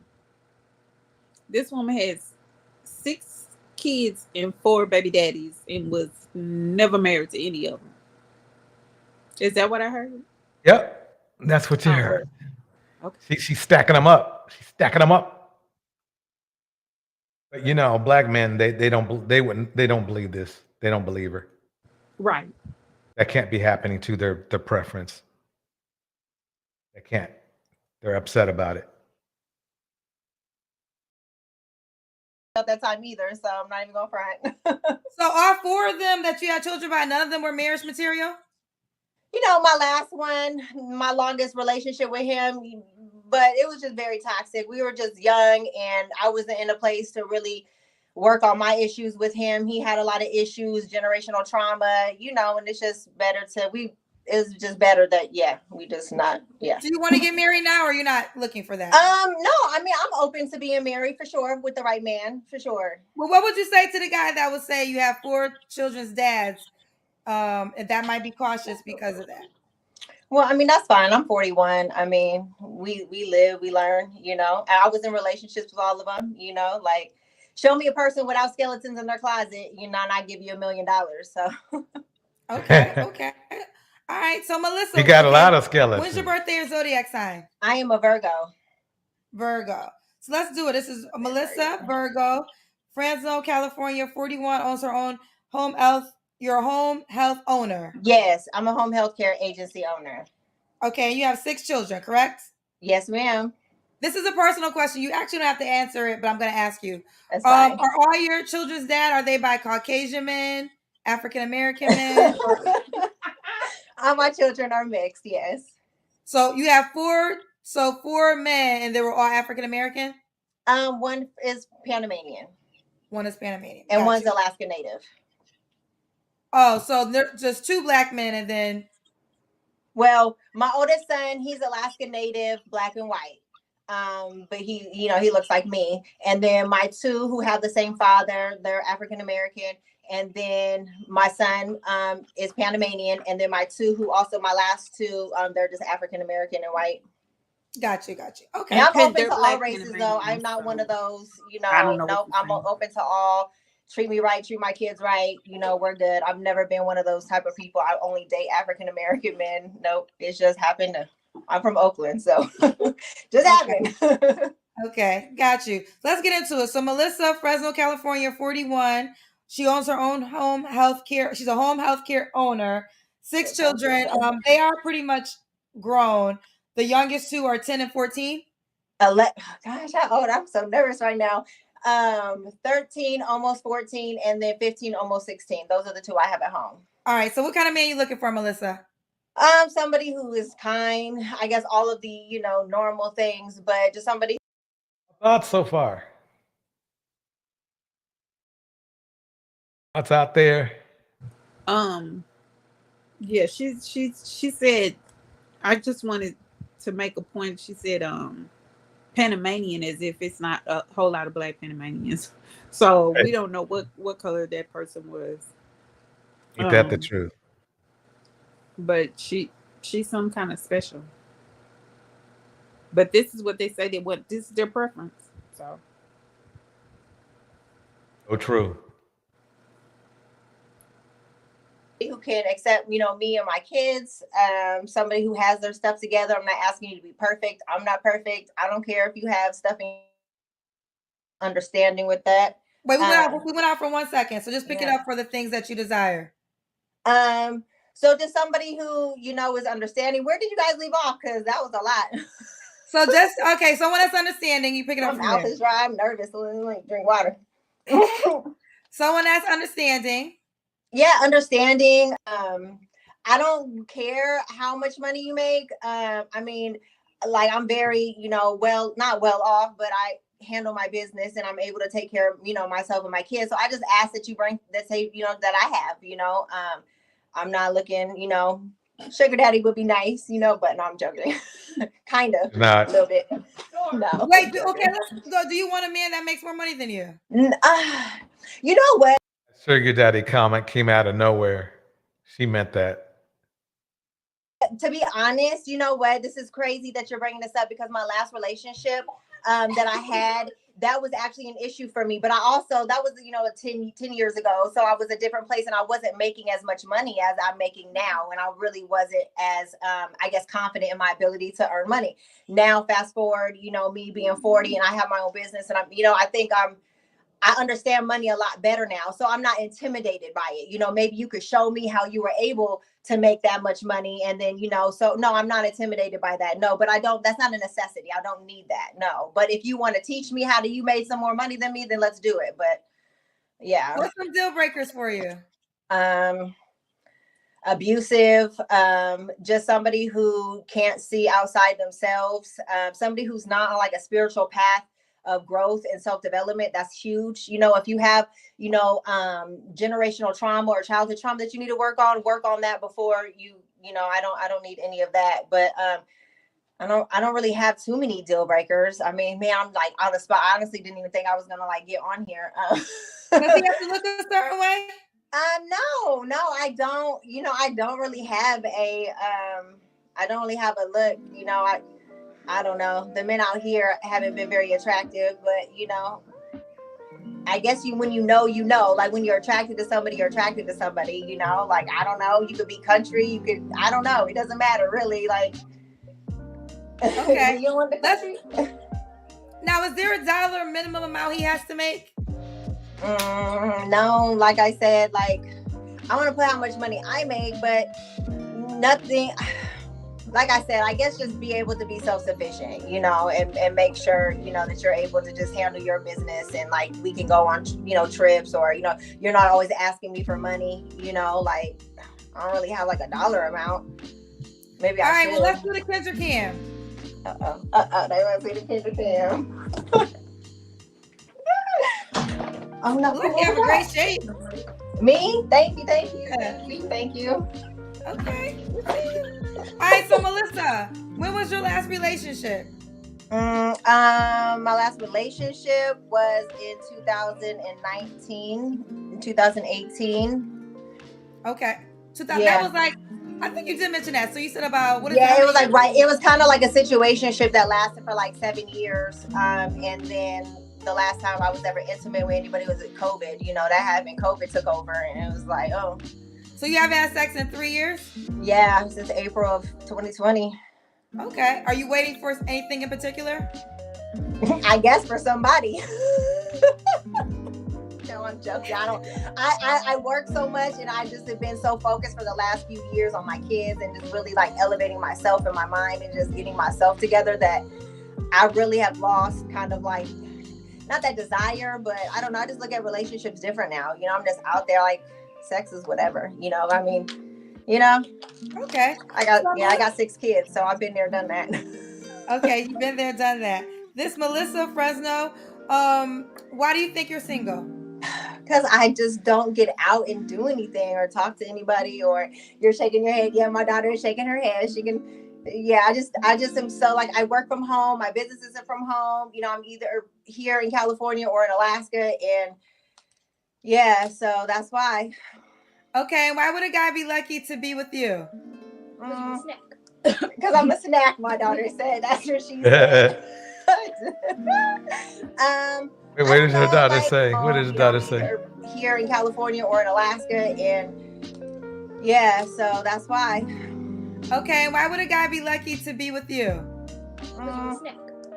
This woman has 6 kids and 4 baby daddies and was never married to any of them. Is that what I heard? Yep, that's what you heard. Okay. She's stacking them up. She's stacking them up. But you know, black men, they don't believe this. They don't believe her. Right. That can't be happening to their preference. They can't. They're upset about it. At that time either, so I'm not even gonna front. So all 4 of them that you had children by, none of them were marriage material? You know, my last one, my longest relationship with him, but it was just very toxic. We were just young, and I wasn't in a place to really work on my issues with him. He had a lot of issues, generational trauma, you know, and it's just better it's just better that, we just not, Do you want to get married now, or you're not looking for that? No, I mean, I'm open to being married for sure, with the right man, for sure. Well, what would you say to the guy that would say you have 4 children's dads, and that might be cautious because of that? Well, I mean, that's fine. I'm 41. I mean, we live, we learn, you know. I was in relationships with all of them, you know, like, show me a person without skeletons in their closet, you know, and I give you $1 million. So okay. All right, so Melissa, You got a lot of skeletons. When's your birthday or zodiac sign? I am a Virgo. Virgo. So let's do it. This is Melissa, Virgo, Fresno, California, 41, owns her own home health. You're a home health owner. Yes, I'm a home health care agency owner. Okay, you have 6 children, correct? Yes, ma'am. This is a personal question. You actually don't have to answer it, but I'm going to ask you. That's fine. Are all your children's dad, are they by Caucasian men, African American men? All my children are mixed, yes. So you have 4 men, and they were all African American? One is Panamanian. One is Panamanian. And one's Alaska Native. Oh, so there's just 2 black men, and then... Well, my oldest son, he's Alaska Native, black and white. But he, he looks like me. And then my 2 who have the same father, they're African American. And then my son is Panamanian. And then my 2 who also, my last 2, they're just African American and white. Got you. Okay. And I'm open to all races, though. I'm not one of those, I'm open to all. Treat me right, treat my kids right. We're good. I've never been one of those type of people. I only date African American men. Nope. It's just happened. I'm from Oakland, so just happened. Okay, got you. Let's get into it. So Melissa, Fresno, California, 41. She owns her own home health care. She's a home health care owner. 6 children. They are pretty much grown. The youngest 2 are 10 and 14. Gosh, how old? I'm so nervous right now. 13, almost 14, and then 15, almost 16. Those are the 2 I have at home. All right. So what kind of man are you looking for, Melissa? Somebody who is kind. I guess all of the, normal things, but just somebody. Thoughts so far? What's out there? Yeah, she said, I just wanted to make a point. She said, Panamanian, as if it's not a whole lot of black Panamanians. So we don't know what color that person was. Ain't that the truth? But she's some kind of special. But this is what they say this is their preference. So true. Who can accept, me and my kids. Somebody who has their stuff together. I'm not asking you to be perfect. I'm not perfect. I don't care if you have stuff in understanding with that. Wait, we went out for 1 second. So just pick it up for the things that you desire. So just somebody who, is understanding. Where did you guys leave off? Because that was a lot. So just, okay, someone that's understanding, you pick it up My mouth is dry. I'm nervous. So let me drink water. Someone that's understanding. Yeah, understanding. I don't care how much money you make. I mean, like I'm very, not well off, but I handle my business and I'm able to take care of, myself and my kids. So I just ask that you bring that say, that I have, I'm not looking, sugar daddy would be nice, but no, I'm joking. Kind of. Not. A little bit. No. Wait, okay, let's go. Do you want a man that makes more money than you? You know what? Sugar daddy comment came out of nowhere. She meant that. To be honest, you know what? This is crazy that you're bringing this up because my last relationship that I had, that was actually an issue for me. But I also, that was, 10 years ago. So I was a different place and I wasn't making as much money as I'm making now. And I really wasn't as, confident in my ability to earn money. Now, fast forward, me being 40 and I have my own business and I'm, I think I understand money a lot better now. So I'm not intimidated by it. Maybe you could show me how you were able to make that much money. And then, so no, I'm not intimidated by that. No, but that's not a necessity. I don't need that. No, but if you want to teach me how you made some more money than me, then let's do it. But yeah. What's some deal breakers for you? Abusive, just somebody who can't see outside themselves, somebody who's not on like a spiritual path of growth and self-development. That's huge. If you have, generational trauma or childhood trauma that you need to work on that before I don't need any of that. But I don't really have too many deal breakers. I mean, man, I'm like on the spot. I honestly didn't even think I was gonna get on here. Does he have to look a certain way? No, I don't. I don't really have a look. I don't know. The men out here haven't been very attractive, but I guess when you know, like when you're attracted to somebody, you're attracted to somebody, you know, like, I don't know, you could be country, you could, I don't know, it doesn't matter really, like. Okay. You want the country? Now, is there a dollar minimum amount he has to make? No, like I said, like, I want to put how much money I make, but nothing. Like I said, I guess just be able to be self-sufficient, you know, and make sure, you know, that you're able to just handle your business, and like we can go on, you know, trips, or, you know, you're not always asking me for money, you know, like I don't really have like a dollar amount. Maybe All I right, should. well, let's do the Kendra Cam. They want to see the Kendra Cam. Oh no! Look, you have a great shape. Me? Thank you. Yeah. Thank you. Okay. All right, so Melissa, when was your last relationship? My last relationship was in 2019, 2018. Okay. 2000. Yeah. That was like, I think you did mention that. So you said about what is Yeah, that? it was like right. It was kind of like a situationship that lasted for like 7 years. And then the last time I was ever intimate with anybody was at COVID. You know, that happened. COVID took over, and it was like, oh. So you haven't had sex in 3 years? Yeah, since April of 2020. Okay. Are you waiting for anything in particular? I guess for somebody. No, I'm joking. I work so much, and I just have been so focused for the last few years on my kids, and just really like elevating myself in my mind and just getting myself together, that I really have lost kind of like, not that desire, but I don't know. I just look at relationships different now. You know, I'm just out there like, sex is whatever, you know, I mean, you know. Okay. I got 6 kids, so I've been there, done that. Okay, you've been there, done that. This Melissa Fresno, why do you think you're single? Because I just don't get out and do anything or talk to anybody, or you're shaking your head. Yeah, my daughter is shaking her head. She can, yeah, I just am so like, I work from home. My business isn't from home. You know, I'm either here in California or in Alaska. And yeah, so that's why. Okay, why would a guy be lucky to be with you? Because I'm a snack, my daughter said. That's what she said. Wait, what did your daughter say? What did your daughter say? Here in California or in Alaska, and yeah, so that's why. Okay, why would a guy be lucky to be with you?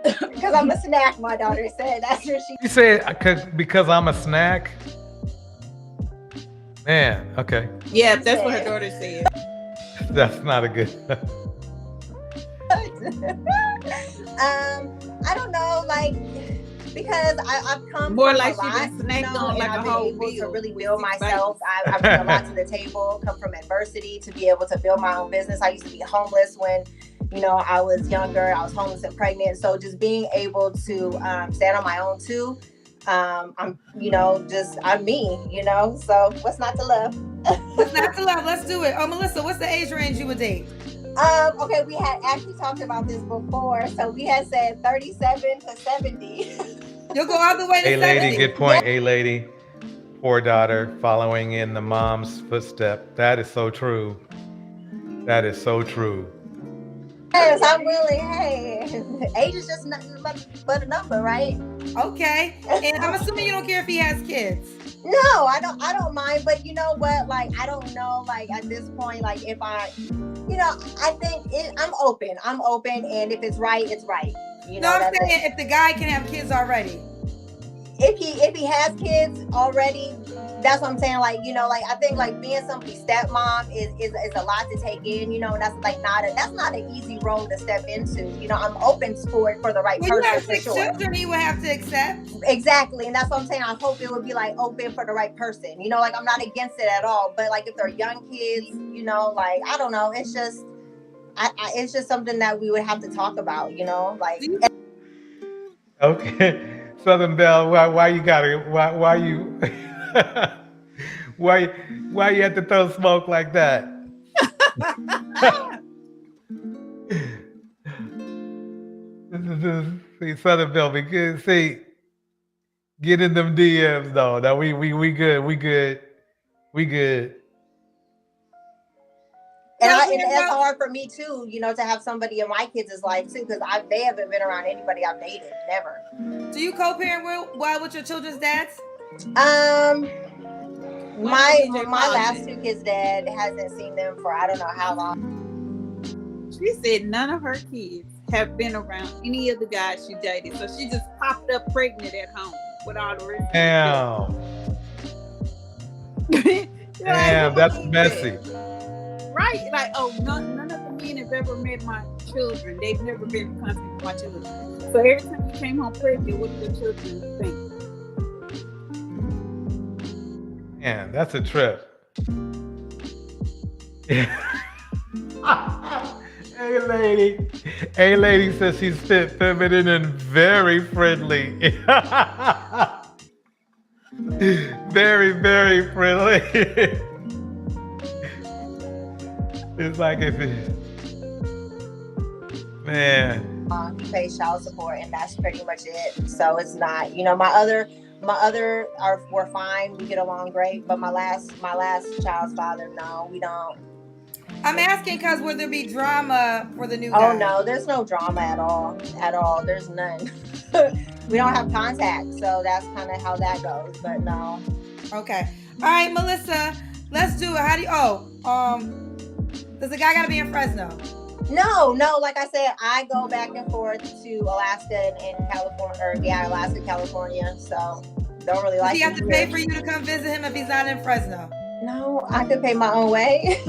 Because I'm a snack, my daughter said. That's what she You said because I'm a snack? Man, okay. Yeah, that's what her daughter said. That's not a good. I don't know, like, because I've come more from like a she lot, been snacked you know, on and like I've a been whole able to meal really with build 6 myself. I bring a lot to the table, come from adversity to be able to build my own business. I used to be homeless when, you know, I was younger. I was homeless and pregnant. So just being able to stand on my own too. I'm, you know, I'm me, you know, so what's not to love? What's not to love? Let's do it. Oh, Melissa, what's the age range you would date? Okay, we had actually talked about this before. So we had said 37 to 70. You'll go all the way to 70. Lady, good point. A lady, poor daughter, following in the mom's footstep. That is so true. That is so true. Yes, I'm willing. Hey, age is just nothing but a number, right? Okay, and I'm assuming you don't care if he has kids. No, I don't mind. But you know what? Like, I don't know. Like at this point, like if I, you know, I think I'm open. I'm open, and if it's right, it's right. You know, no, I'm saying if the guy can have kids already. If he has kids already, that's what I'm saying. Like, you know, like I think like being somebody's stepmom is a lot to take in, you know, and that's like that's not an easy role to step into. You know, I'm open for it for the right person. You have for 6 sure. children you would have to accept. Exactly. And that's what I'm saying. I hope it would be like open for the right person. You know, like I'm not against it at all. But like if they're young kids, you know, like I don't know. It's just it's just something that we would have to talk about, you know, like Okay. Southern Belle, why you gotta why you why you have to throw smoke like that? See, Southern Belle, because see, get in them DMs though. That we good. And it's hard for me too, you know, to have somebody in my kids' life too, because they haven't been around anybody I've dated, never. Do you co-parent with your children's dads? My last two kids' dad hasn't seen them for I don't know how long. She said none of her kids have been around any of the guys she dated, so she just popped up pregnant at home with all the rest. Damn. Damn, that's messy. Right? Like, oh, none of the men have ever met my children. They've never been in contact with my children. So every time you came home pregnant, what did the children think? Man, that's a trip. Hey lady says she's fit, feminine, and very friendly. Very, very friendly. It's like if it, man. He pays child support, and that's pretty much it. So it's not, you know, my other were fine. We get along great, but my last child's father, no, we don't. I'm asking because will there be drama for the new guy? Oh no, there's no drama at all. There's none. We don't have contact, so that's kind of how that goes. But no. Okay. All right, Melissa, let's do it. How do you? Does the guy gotta be in Fresno? No. Like I said, I go back and forth to Alaska and California, Alaska, California. So don't really like. Does he have to pay for you to come visit him if he's not in Fresno? No, I could pay my own way.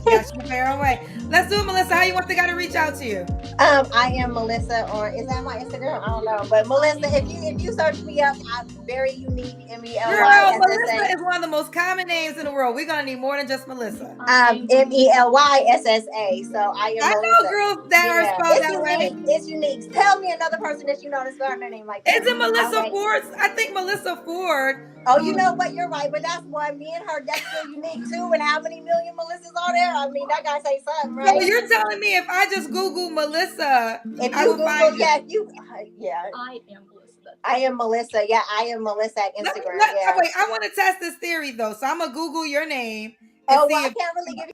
Yeah, she can pay her own way. Let's do it, Melissa. How you want the guy to reach out to you? I am Melissa, or is that my Instagram? I don't know. But Melissa, if you search me up, I'm very unique. MELYSSA. Girl, Melissa is one of the most common names in the world. We're gonna need more than just Melissa. MELYSSA. So I am. I know girls that are spelled that way. It's unique. Tell me another person that you know to spell their name like that. Is it Melissa Ford? I think Melissa Ford. Oh, you know what? You're right, but that's why me and her, that's still unique too. And how many million Melissas are there? I mean, that guy say something, right? So you're telling me if I just Google Melissa, if I you will Google, find yeah, you. Yeah. I am Melissa. I am Melissa. Yeah, I am Melissa at Instagram. Wait, I want to test this theory though, so I'm gonna Google your name. Oh, well, I can't really give you.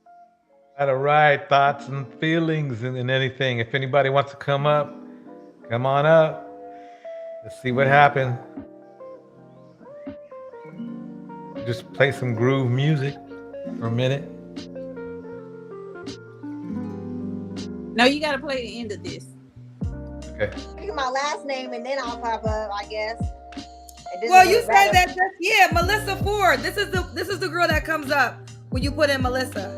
Gotta write thoughts and feelings and anything. If anybody wants to come up, come on up. Let's see what happens. Just play some groove music for a minute. No, you gotta play the end of this. Okay. Give you my last name and then I'll pop up, I guess. Well, you said that. Yeah, Melissa Ford. This is the girl that comes up when you put in Melissa.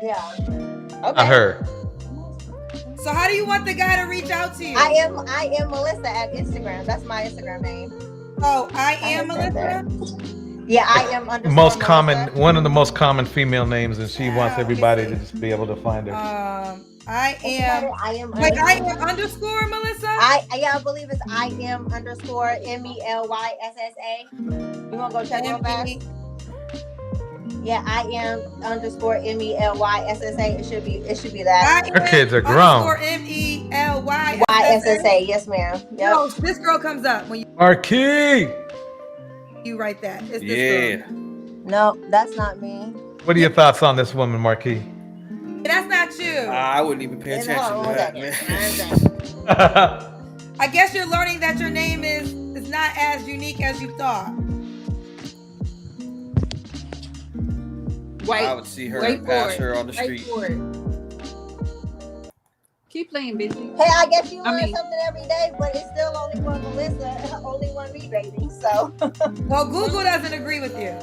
Yeah. Okay. I heard. So how do you want the guy to reach out to you? I am Melissa at Instagram. That's my Instagram name. Oh, I am Melissa? Yeah, I am One of the most common female names, and she wants everybody to just be able to find her. I am underscore Melissa? I believe it's I am underscore MELYSSA. You wanna go check real fast? Yeah, I am underscore MELYSSA. It should be that. Her kids are grown. MELYSSA. Yes, ma'am. Yep. No, this girl comes up when you Marquis. You write that. It's this girl. No, that's not me. What are your thoughts on this woman, Marquis? That's not you. I wouldn't even pay attention to that, man. I guess you're learning that your name is not as unique as you thought. I would see her and pass her on the street. Keep playing, bitch. Hey, I guess you learn something every day, but it's still only one Melissa, only one me, baby. So. Well, Google doesn't agree with you.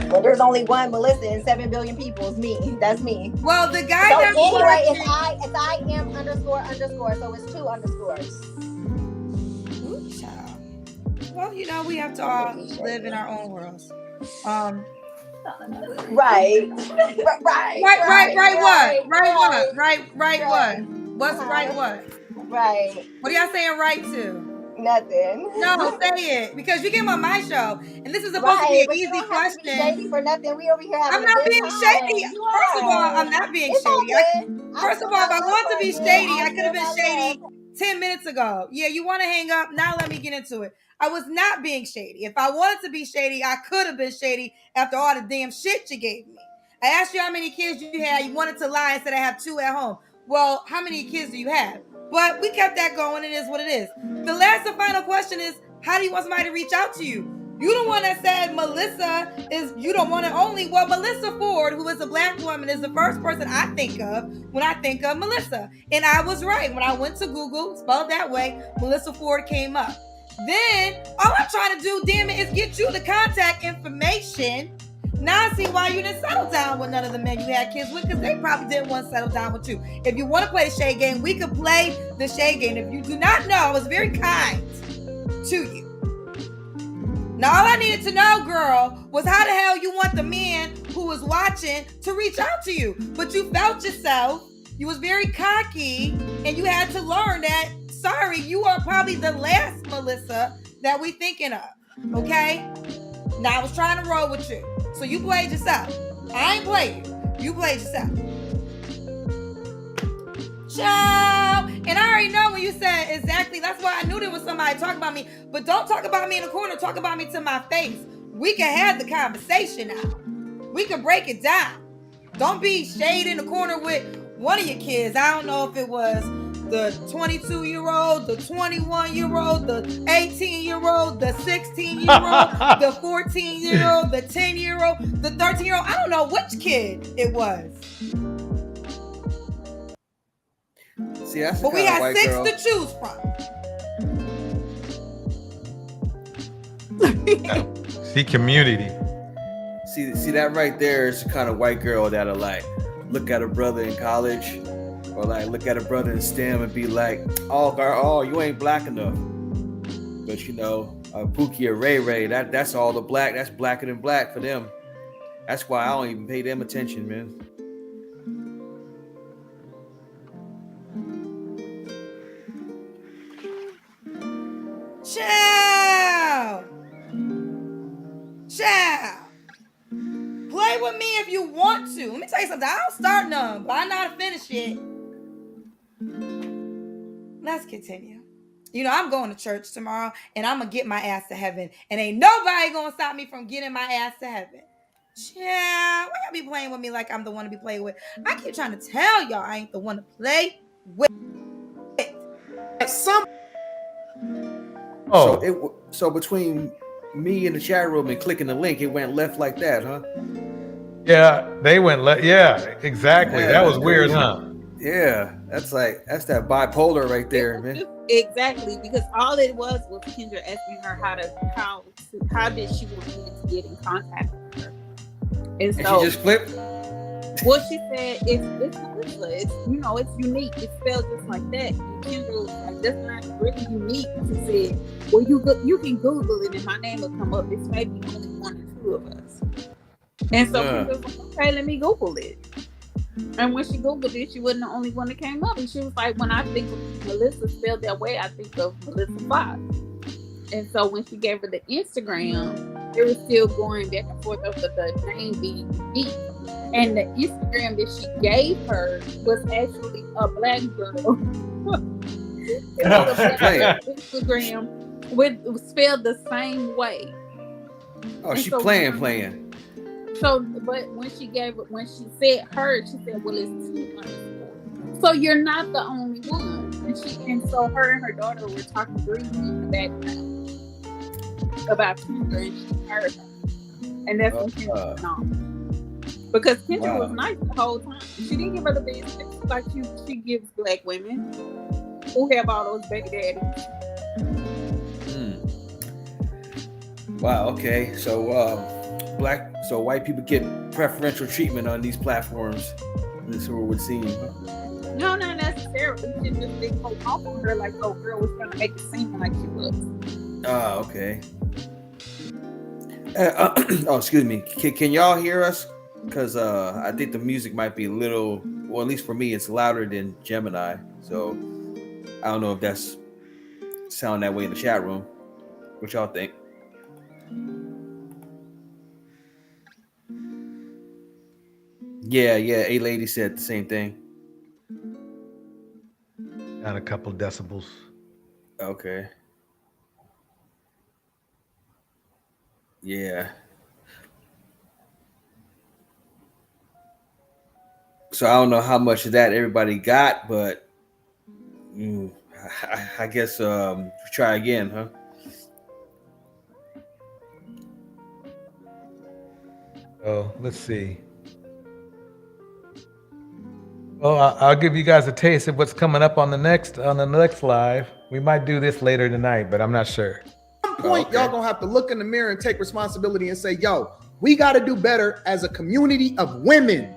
Well, there's only one Melissa and 7 billion people. It's me. That's me. Well, the guy so that's anyway, it's I am underscore, so it's 2 underscores. Ooh, child. Well, you know, we have to all live in our own worlds. Right. What? What's right what? Right. What are y'all saying right to? Nothing. No, say it. Because you came on my show and this is supposed to be an easy question. Shady for nothing. We over here having I'm not being shady. First of all, I'm not being shady. First of all, if I want to be shady, I could have been shady 10 minutes ago. Yeah, you want to hang up? Now let me get into it. I was not being shady. If I wanted to be shady, I could have been shady after all the damn shit you gave me. I asked you how many kids you had. You wanted to lie and said I have 2 at home. Well, how many kids do you have? But we kept that going. It is what it is. The last and final question is, how do you want somebody to reach out to you? You the one that said Melissa is, you don't want it only. Well, Melissa Ford, who is a Black woman, is the first person I think of when I think of Melissa. And I was right. When I went to Google, spelled that way, Melissa Ford came up. Then, all I'm trying to do, damn it, is get you the contact information. Now I see why you didn't settle down with none of the men you had kids with, because they probably didn't want to settle down with you. If you want to play the shade game, we could play the shade game. If you do not know, I was very kind to you. Now, all I needed to know, girl, was how the hell you want the man who was watching to reach out to you. But you felt yourself. You was very cocky, and you had to learn that, sorry, you are probably the last Melissa that we thinking of, okay? Now, I was trying to roll with you. So you played yourself. I ain't played you. You played yourself. Ciao. And I already know when you said exactly, that's why I knew there was somebody talking about me. But don't talk about me in the corner. Talk about me to my face. We can have the conversation now. We can break it down. Don't be shade in the corner with one of your kids. I don't know if it was the 22-year-old, the 21-year-old, the 18-year-old, the 16-year-old, the 14-year-old, the 10-year-old, the 13-year-old. I don't know which kid it was. See, that's but we had white 6 girl. to choose from. See, community. See that right there is the kind of white girl that'll like look at her brother in college, or like look at her brother in STEM and be like, "Oh, girl, oh, you ain't black enough." But you know, Pookie or Ray Ray, that's all the black. That's blacker than black for them. That's why I don't even pay them attention, man. Chill. Play with me if you want to. Let me tell you something. I don't start none, but I know how to finish it. Let's continue. You know, I'm going to church tomorrow, and I'm going to get my ass to heaven. And ain't nobody going to stop me from getting my ass to heaven. Chill. Why y'all be playing with me like I'm the one to be played with? I keep trying to tell y'all I ain't the one to play with. So between me and the chat room and clicking the link, it went left like that, huh? Yeah, they went left. Yeah, exactly. Yeah, that was weird, huh? Yeah, that's that bipolar right there, man. Exactly, because all it was Kendra asking her how did she want me to get in contact with her, and so she just flipped. Well, she said it's Melissa. It's it's unique. It's spelled just like that. And Kendra was like, that's not really unique. She said, well, you can Google it and my name will come up. It's maybe only 1 or 2 of us. And so Kendra was like, okay, let me Google it. And when she Googled it, she wasn't the only one that came up. And she was like, when I think of Melissa spelled that way, I think of Melissa Fox. And so when she gave her the Instagram, they were still going back and forth over the name being unique. And the Instagram that she gave her was actually a black girl. It was a black Instagram with spelled the same way. Oh, she's playing. So, but when she said her, she said, "Well, it's 2 underscore." So you're not the only one. And so her and her daughter were talking briefly in the background about Kendra, and she heard her, and that's when Kendra went on. Because Kendra was nice the whole time. She didn't give her the business like she gives black women who have all those baby daddies. Wow. Okay. So white people get preferential treatment on these platforms. That's what it would seem. No, not necessarily. She just didn't go off on her like, oh, girl was trying to make it seem like she was. Oh, okay. Oh, excuse me. Can y'all hear us? Because I think the music might be a little, well, at least for me, it's louder than Gemini. So I don't know if that's sound that way in the chat room. What y'all think? Yeah. A lady said the same thing. Down a couple decibels. Okay. Yeah. So I don't know how much of that everybody got, but I guess try again, huh? Oh, let's see. Well, I'll give you guys a taste of what's coming up on the next live. We might do this later tonight, but I'm not sure. At some point, y'all gonna have to look in the mirror and take responsibility and say, yo, we got to do better as a community of women.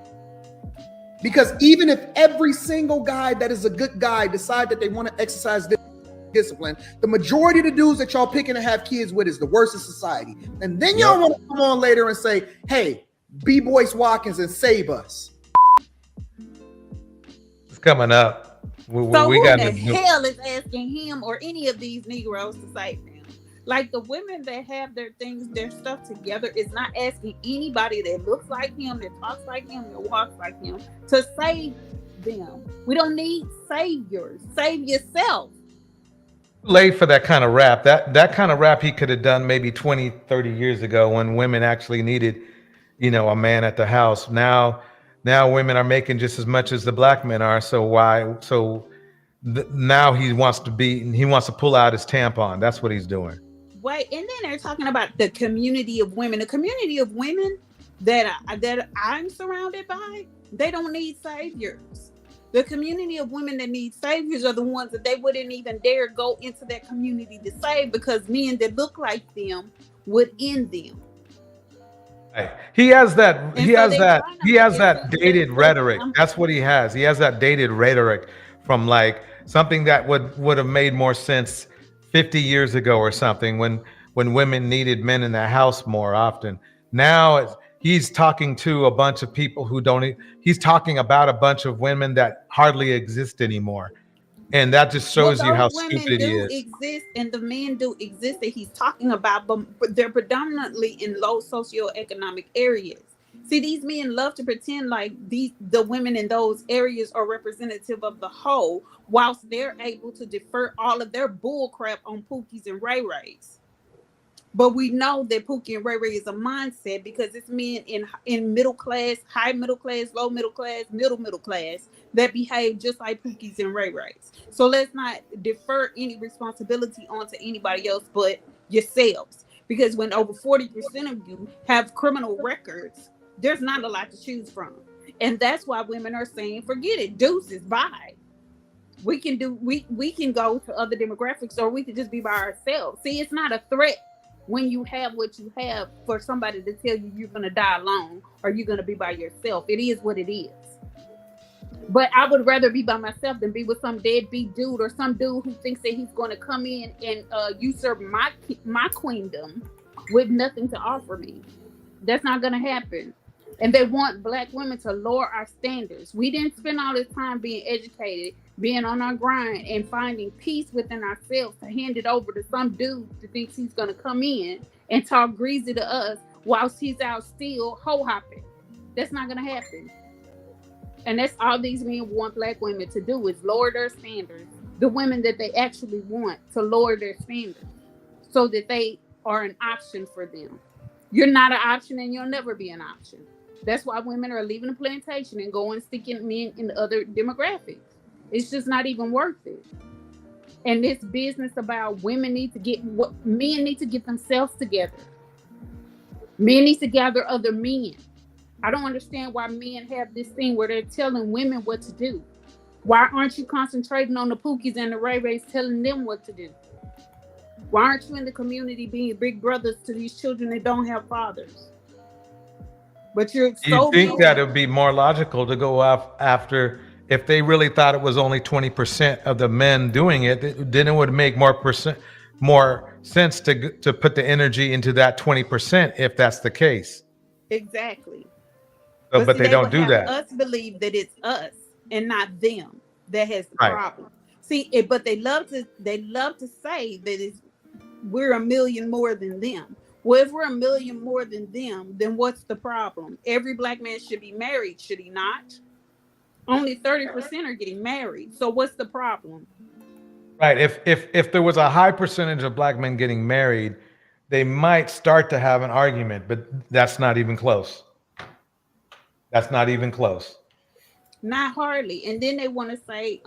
Because even if every single guy that is a good guy decide that they want to exercise discipline, the majority of the dudes that y'all picking to have kids with is the worst in society. And then y'all want to come on later and say, hey, be Boyce Watkins and save us. It's coming up. So who in the hell is asking him or any of these Negroes to save them? Like the women that have their stuff together is not asking anybody that looks like him, that talks like him, that walks like him to save them. We don't need saviors. Save yourself. Late for that kind of rap. That kind of rap he could have done maybe 20, 30 years ago when women actually needed, a man at the house. Now women are making just as much as the black men are. So why? Now he wants to pull out his tampon. That's what he's doing. Wait, and then they're talking about the community of women. The community of women that I'm surrounded by, they don't need saviors. The community of women that need saviors are the ones that they wouldn't even dare go into that community to save because men that look like them would end them. Right. He has that dated rhetoric. That's what he has. He has that dated rhetoric from like something that would have made more sense 50 years ago or something when women needed men in the house more often. Now he's talking to a bunch of people he's talking about a bunch of women that hardly exist anymore. And that just shows you how stupid he is. Exist and the men do exist that he's talking about, but they're predominantly in low socioeconomic areas. See, these men love to pretend like the women in those areas are representative of the whole, whilst they're able to defer all of their bull crap on Pookies and Ray Rays. But we know that Pookie and Ray Ray is a mindset because it's men in middle class, high middle class, low middle class, middle class that behave just like Pookies and Ray Rays. So let's not defer any responsibility onto anybody else but yourselves. Because when over 40% of you have criminal records, there's not a lot to choose from. And that's why women are saying, forget it, deuces, bye. We can go to other demographics, or we could just be by ourselves. See, it's not a threat when you have what you have for somebody to tell you you're going to die alone or you're going to be by yourself. It is what it is. But I would rather be by myself than be with some deadbeat dude or some dude who thinks that he's going to come in and usurp my queendom with nothing to offer me. That's not going to happen. And they want Black women to lower our standards. We didn't spend all this time being educated, being on our grind and finding peace within ourselves to hand it over to some dude that thinks he's going to come in and talk greasy to us whilst he's out still ho-hopping. That's not going to happen. And that's all these men want Black women to do is lower their standards. The women that they actually want to lower their standards so that they are an option for them. You're not an option and you'll never be an option. That's why women are leaving the plantation and going sticking men in other demographics. It's just not even worth it. And this business about men need to get themselves together. Men need to gather other men. I don't understand why men have this thing where they're telling women what to do. Why aren't you concentrating on the Pookies and the Ray Rays telling them what to do? Why aren't you in the community being big brothers to these children that don't have fathers? But you're so. You think that it would be more logical to go after if they really thought it was only 20% of the men doing it? Then it would make more sense to put the energy into that 20% if that's the case. Exactly. So, but they don't do that. Us believe that it's us and not them that has the problem. See, but they love to say that we're a million more than them. Well, if we're a million more than them, then what's the problem? Every Black man should be married, should he not? Only 30% are getting married. So what's the problem? Right. If there was a high percentage of Black men getting married, they might start to have an argument, but that's not even close. That's not even close. Not hardly. And then they want to say,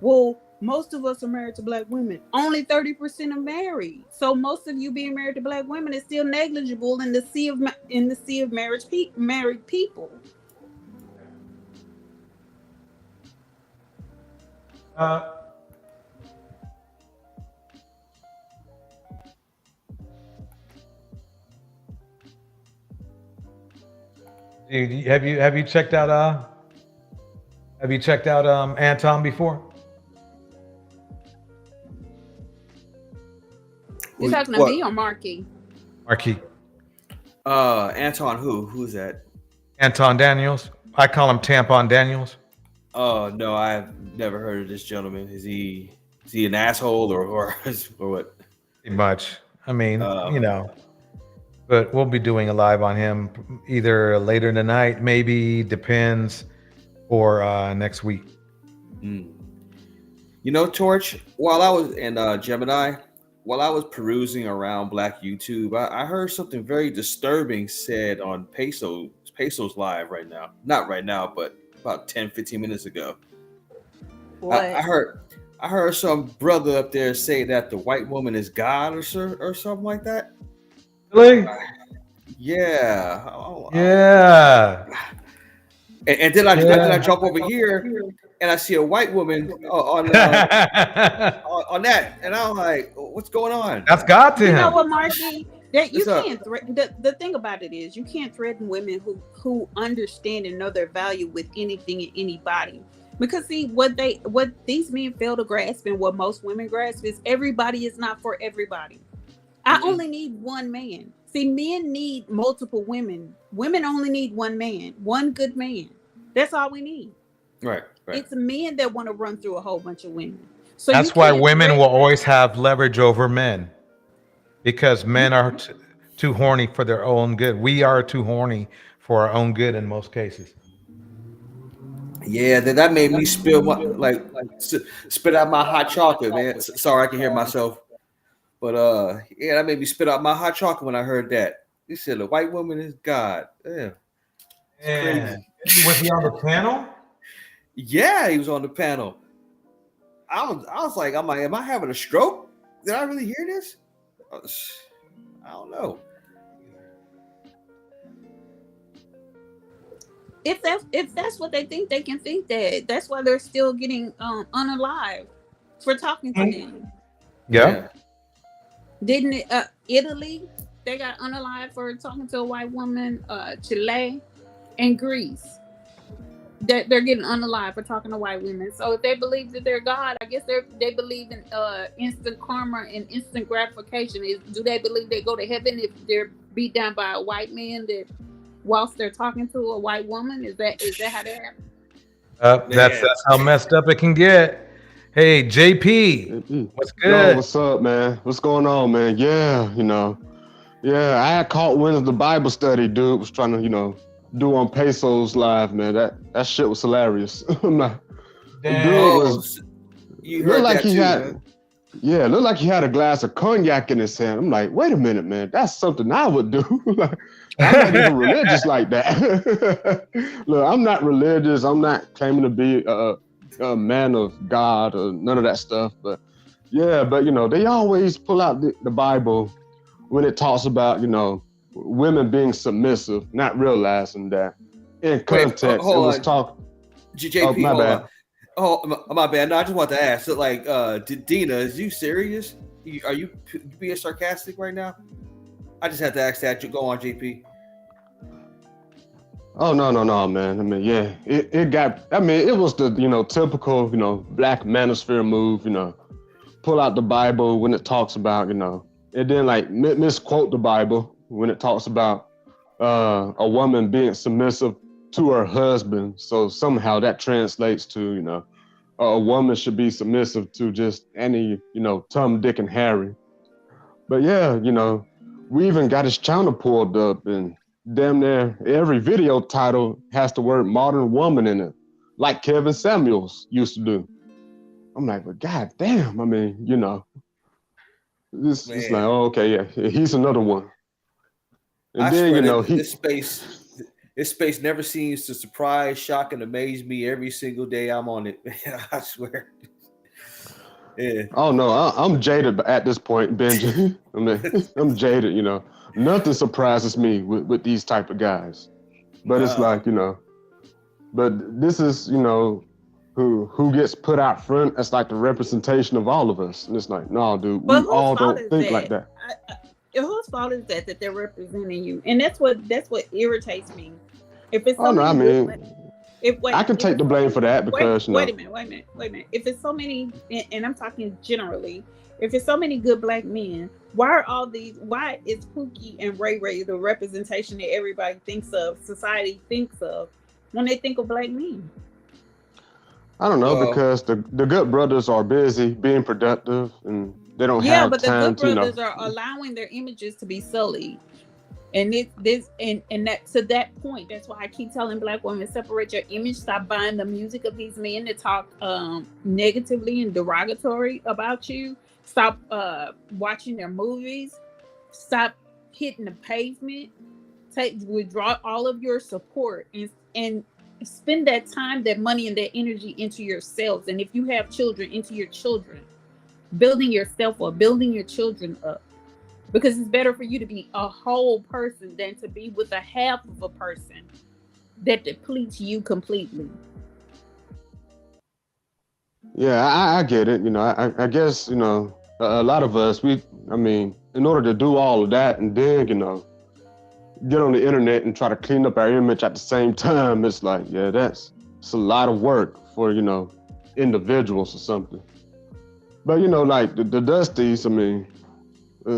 well, most of us are married to black women. Only 30% are married. So most of you being married to black women is still negligible in the sea of married people. Dude, have you checked out Anton before? You talking to me or Marky? Marquis. Anton who? Who's that? Anton Daniels. I call him Tampon Daniels. Oh no, I've never heard of this gentleman. Is he an asshole or what? Pretty much. I mean, you know. But we'll be doing a live on him either later tonight, maybe, depends, or next week. You know, Torch, while I was in Gemini, while I was perusing around Black YouTube, I heard something very disturbing said on Peso's live right now. Not right now, but about 10-15 minutes ago. What? I heard some brother up there say that the white woman is God or something like that. Really? Yeah. Yeah. And then I jump over here and I see a white woman on that, and I'm like, "What's going on?" That's God to him. You know what, Marky? That you can't threaten. The thing about it is, you can't threaten women who understand and know their value with anything and anybody. Because see, what these men fail to grasp, and what most women grasp, is everybody is not for everybody. I only need one man. See, men need multiple women. Women only need one man, one good man. That's all we need. Right. It's men that want to run through a whole bunch of women. So that's why women will always have leverage over men, because men are too horny for their own good. We are too horny for our own good in most cases. Yeah, that made me spill spit out my hot chocolate, man. Sorry, I can hear myself. But yeah, that made me spit out my hot chocolate when I heard that. He said the white woman is God. Yeah. Crazy. Was he on the panel? Yeah, he was on the panel. I was like, am I having a stroke? Did I really hear this? I don't know. If that's what they think, they can think that. That's why they're still getting unalived for talking to them. Yeah. Didn't it, Italy, they got unalived for talking to a white woman, Chile and Greece. They're getting unalived for talking to white women. So if they believe that they're God, I guess they believe in instant karma and instant gratification. Do they believe they go to heaven if they're beat down by a white man that whilst they're talking to a white woman? Is that how that happens? That's how messed up it can get. Hey, JP, what's good? Yo, what's up, man? What's going on, man? Yeah, I had caught wind of the Bible study dude was trying to, do on Peso's live, man. That shit was hilarious. The dude was, looked like he had a glass of cognac in his hand. I'm like, wait a minute, man, that's something I would do. I'm not even religious like that. Look, I'm not religious. I'm not claiming to be a man of God or none of that stuff. But yeah, they always pull out the Bible when it talks about, women being submissive, not realizing that in context it was talk. JP, my bad. Oh, my bad. No, I just want to ask. So, Dina, is you serious? Are you being sarcastic right now? I just had to ask that. You go on, JP. Oh no, man. I mean, yeah, it was the typical Black Manosphere move. Pull out the Bible when it talks about and then misquote the Bible when it talks about a woman being submissive to her husband. So somehow that translates to a woman should be submissive to just any Tom, Dick, and Harry. But yeah, we even got his channel pulled up, and damn near every video title has the word modern woman in it, like Kevin Samuels used to do. I'm like, but god damn, I mean, it's like, oh, okay, yeah, he's another one. And then, this space, This space never seems to surprise, shock, and amaze me every single day I'm on it. I swear. Yeah. Oh no, I'm jaded at this point, Benji. I mean, I'm jaded. You know, nothing surprises me with these type of guys. But it's like, you know, but this is, you know, who gets put out front as like the representation of all of us. And it's like, no, dude, we all don't think like that. Whose fault is that they're representing you? And that's what irritates me. If it's so I many mean, I can take the blame for that because, wait a minute. If it's so many, and I'm talking generally, if it's so many good black men, why is Pookie and Ray Ray the representation that everybody thinks of, society thinks of, when they think of black men? I don't know, because the good brothers are busy being productive and they don't have time to, Yeah, but the good brothers are allowing their images to be sullied. And that to that point, that's why I keep telling black women, separate your image, stop buying the music of these men that talk negatively and derogatory about you. Stop watching their movies. Stop hitting the pavement. Withdraw all of your support and spend that time, that money, and that energy into yourselves. And if you have children, into your children, building yourself up, building your children up. Because it's better for you to be a whole person than to be with a half of a person that depletes you completely. Yeah, I get it. You know, I guess, you know, a lot of us, in order to do all of that and then, you know, get on the internet and try to clean up our image at the same time, it's like, yeah, it's a lot of work for, you know, individuals or something. But, you know, like the Dusties, I mean,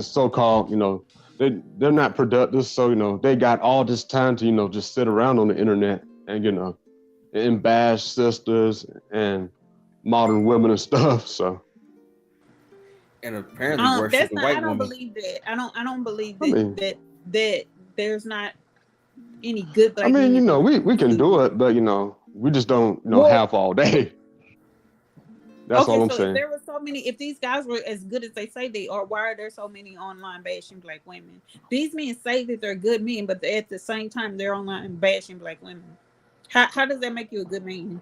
so-called, you know, they're not productive, so, you know, they got all this time to, you know, just sit around on the internet and, you know, and bash sisters and modern women and stuff. So, and apparently worship the white woman. I don't believe that. I don't believe that that there's not any good black men. You know, we can do it, but, you know, we just don't, you know, have all day. That's all I'm saying. If there were so many, if these guys were as good as they say they are, why are there so many online bashing black women? These men say that they're good men, but at the same time, they're online bashing black women. How does that make you a good man?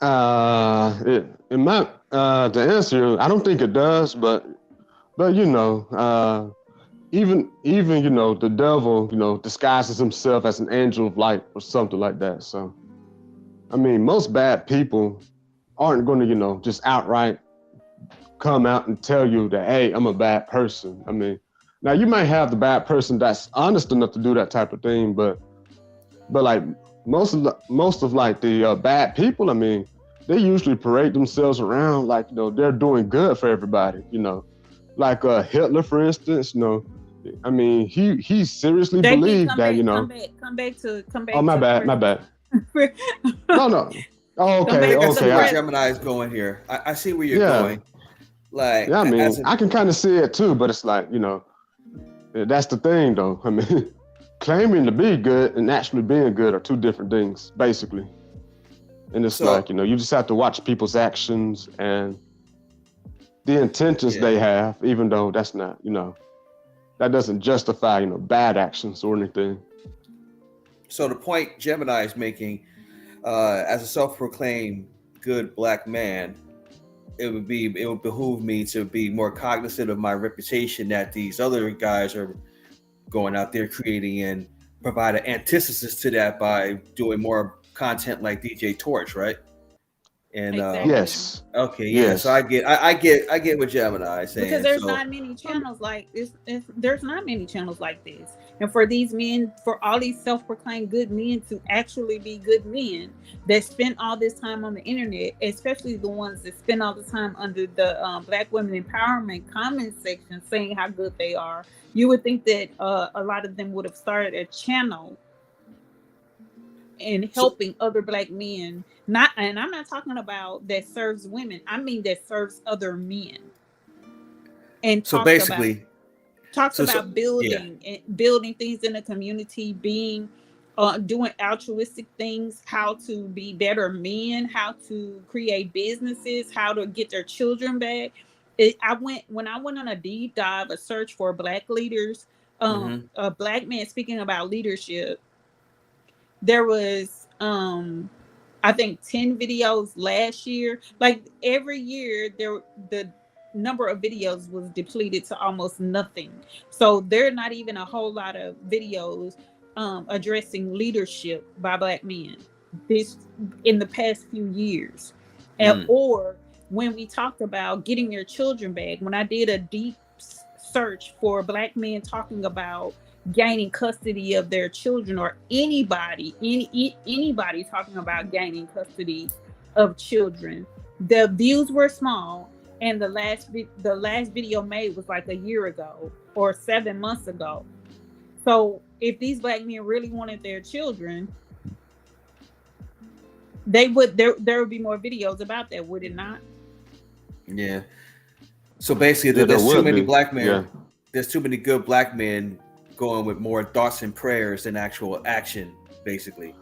To answer, I don't think it does, but you know, even you know, the devil, you know, disguises himself as an angel of light or something like that. So, I mean, most bad people aren't going to, you know, just outright come out and tell you that, hey, I'm a bad person. I mean, now you might have the bad person that's honest enough to do that type of thing, but like most of like the bad people, I mean, they usually parade themselves around like, you know, they're doing good for everybody, you know, like Hitler, for instance, you know, I mean, he seriously believed that, you know. Come back. Oh, my bad. No. Oh, okay. Where Gemini is going here. I see where you're going. Like, yeah, I mean, I can kind of see it too, but it's like, you know, that's the thing though. I mean, claiming to be good and actually being good are two different things, basically. And it's like, you know, you just have to watch people's actions and the intentions they have, even though that's not, you know, that doesn't justify, you know, bad actions or anything. So the point Gemini is making, as a self-proclaimed good black man, it would behoove me to be more cognizant of my reputation that these other guys are going out there creating and provide an antithesis to that by doing more content like DJ Torch, right? And yes. Okay, yeah. Yes. So I get what Gemini is saying. Because there's not many channels like this. There's not many channels like this. And for these men, for all these self-proclaimed good men to actually be good men that spend all this time on the internet, especially the ones that spend all the time under the Black Women Empowerment comment section saying how good they are, you would think that a lot of them would have started a channel and helping other Black men. And I'm not talking about that serves women. I mean that serves other men. And so basically, talks about building and building things in the community, being doing altruistic things, how to be better men, how to create businesses, how to get their children back. When I went on a deep dive, a search for Black leaders, a Black man speaking about leadership. there was I think 10 videos last year. Like every year the number of videos was depleted to almost nothing. So there are not even a whole lot of videos addressing leadership by Black men this in the past few years. Or when we talked about getting their children back, when I did a deep search for Black men talking about gaining custody of their children, or anybody talking about gaining custody of children, the views were small, and the last video made was like a year ago or 7 months ago. So if these Black men really wanted their children, there would be more videos about that, would it not? Yeah. So basically, there's too many Black men. Yeah. There's too many good Black men going with more thoughts and prayers than actual action, basically.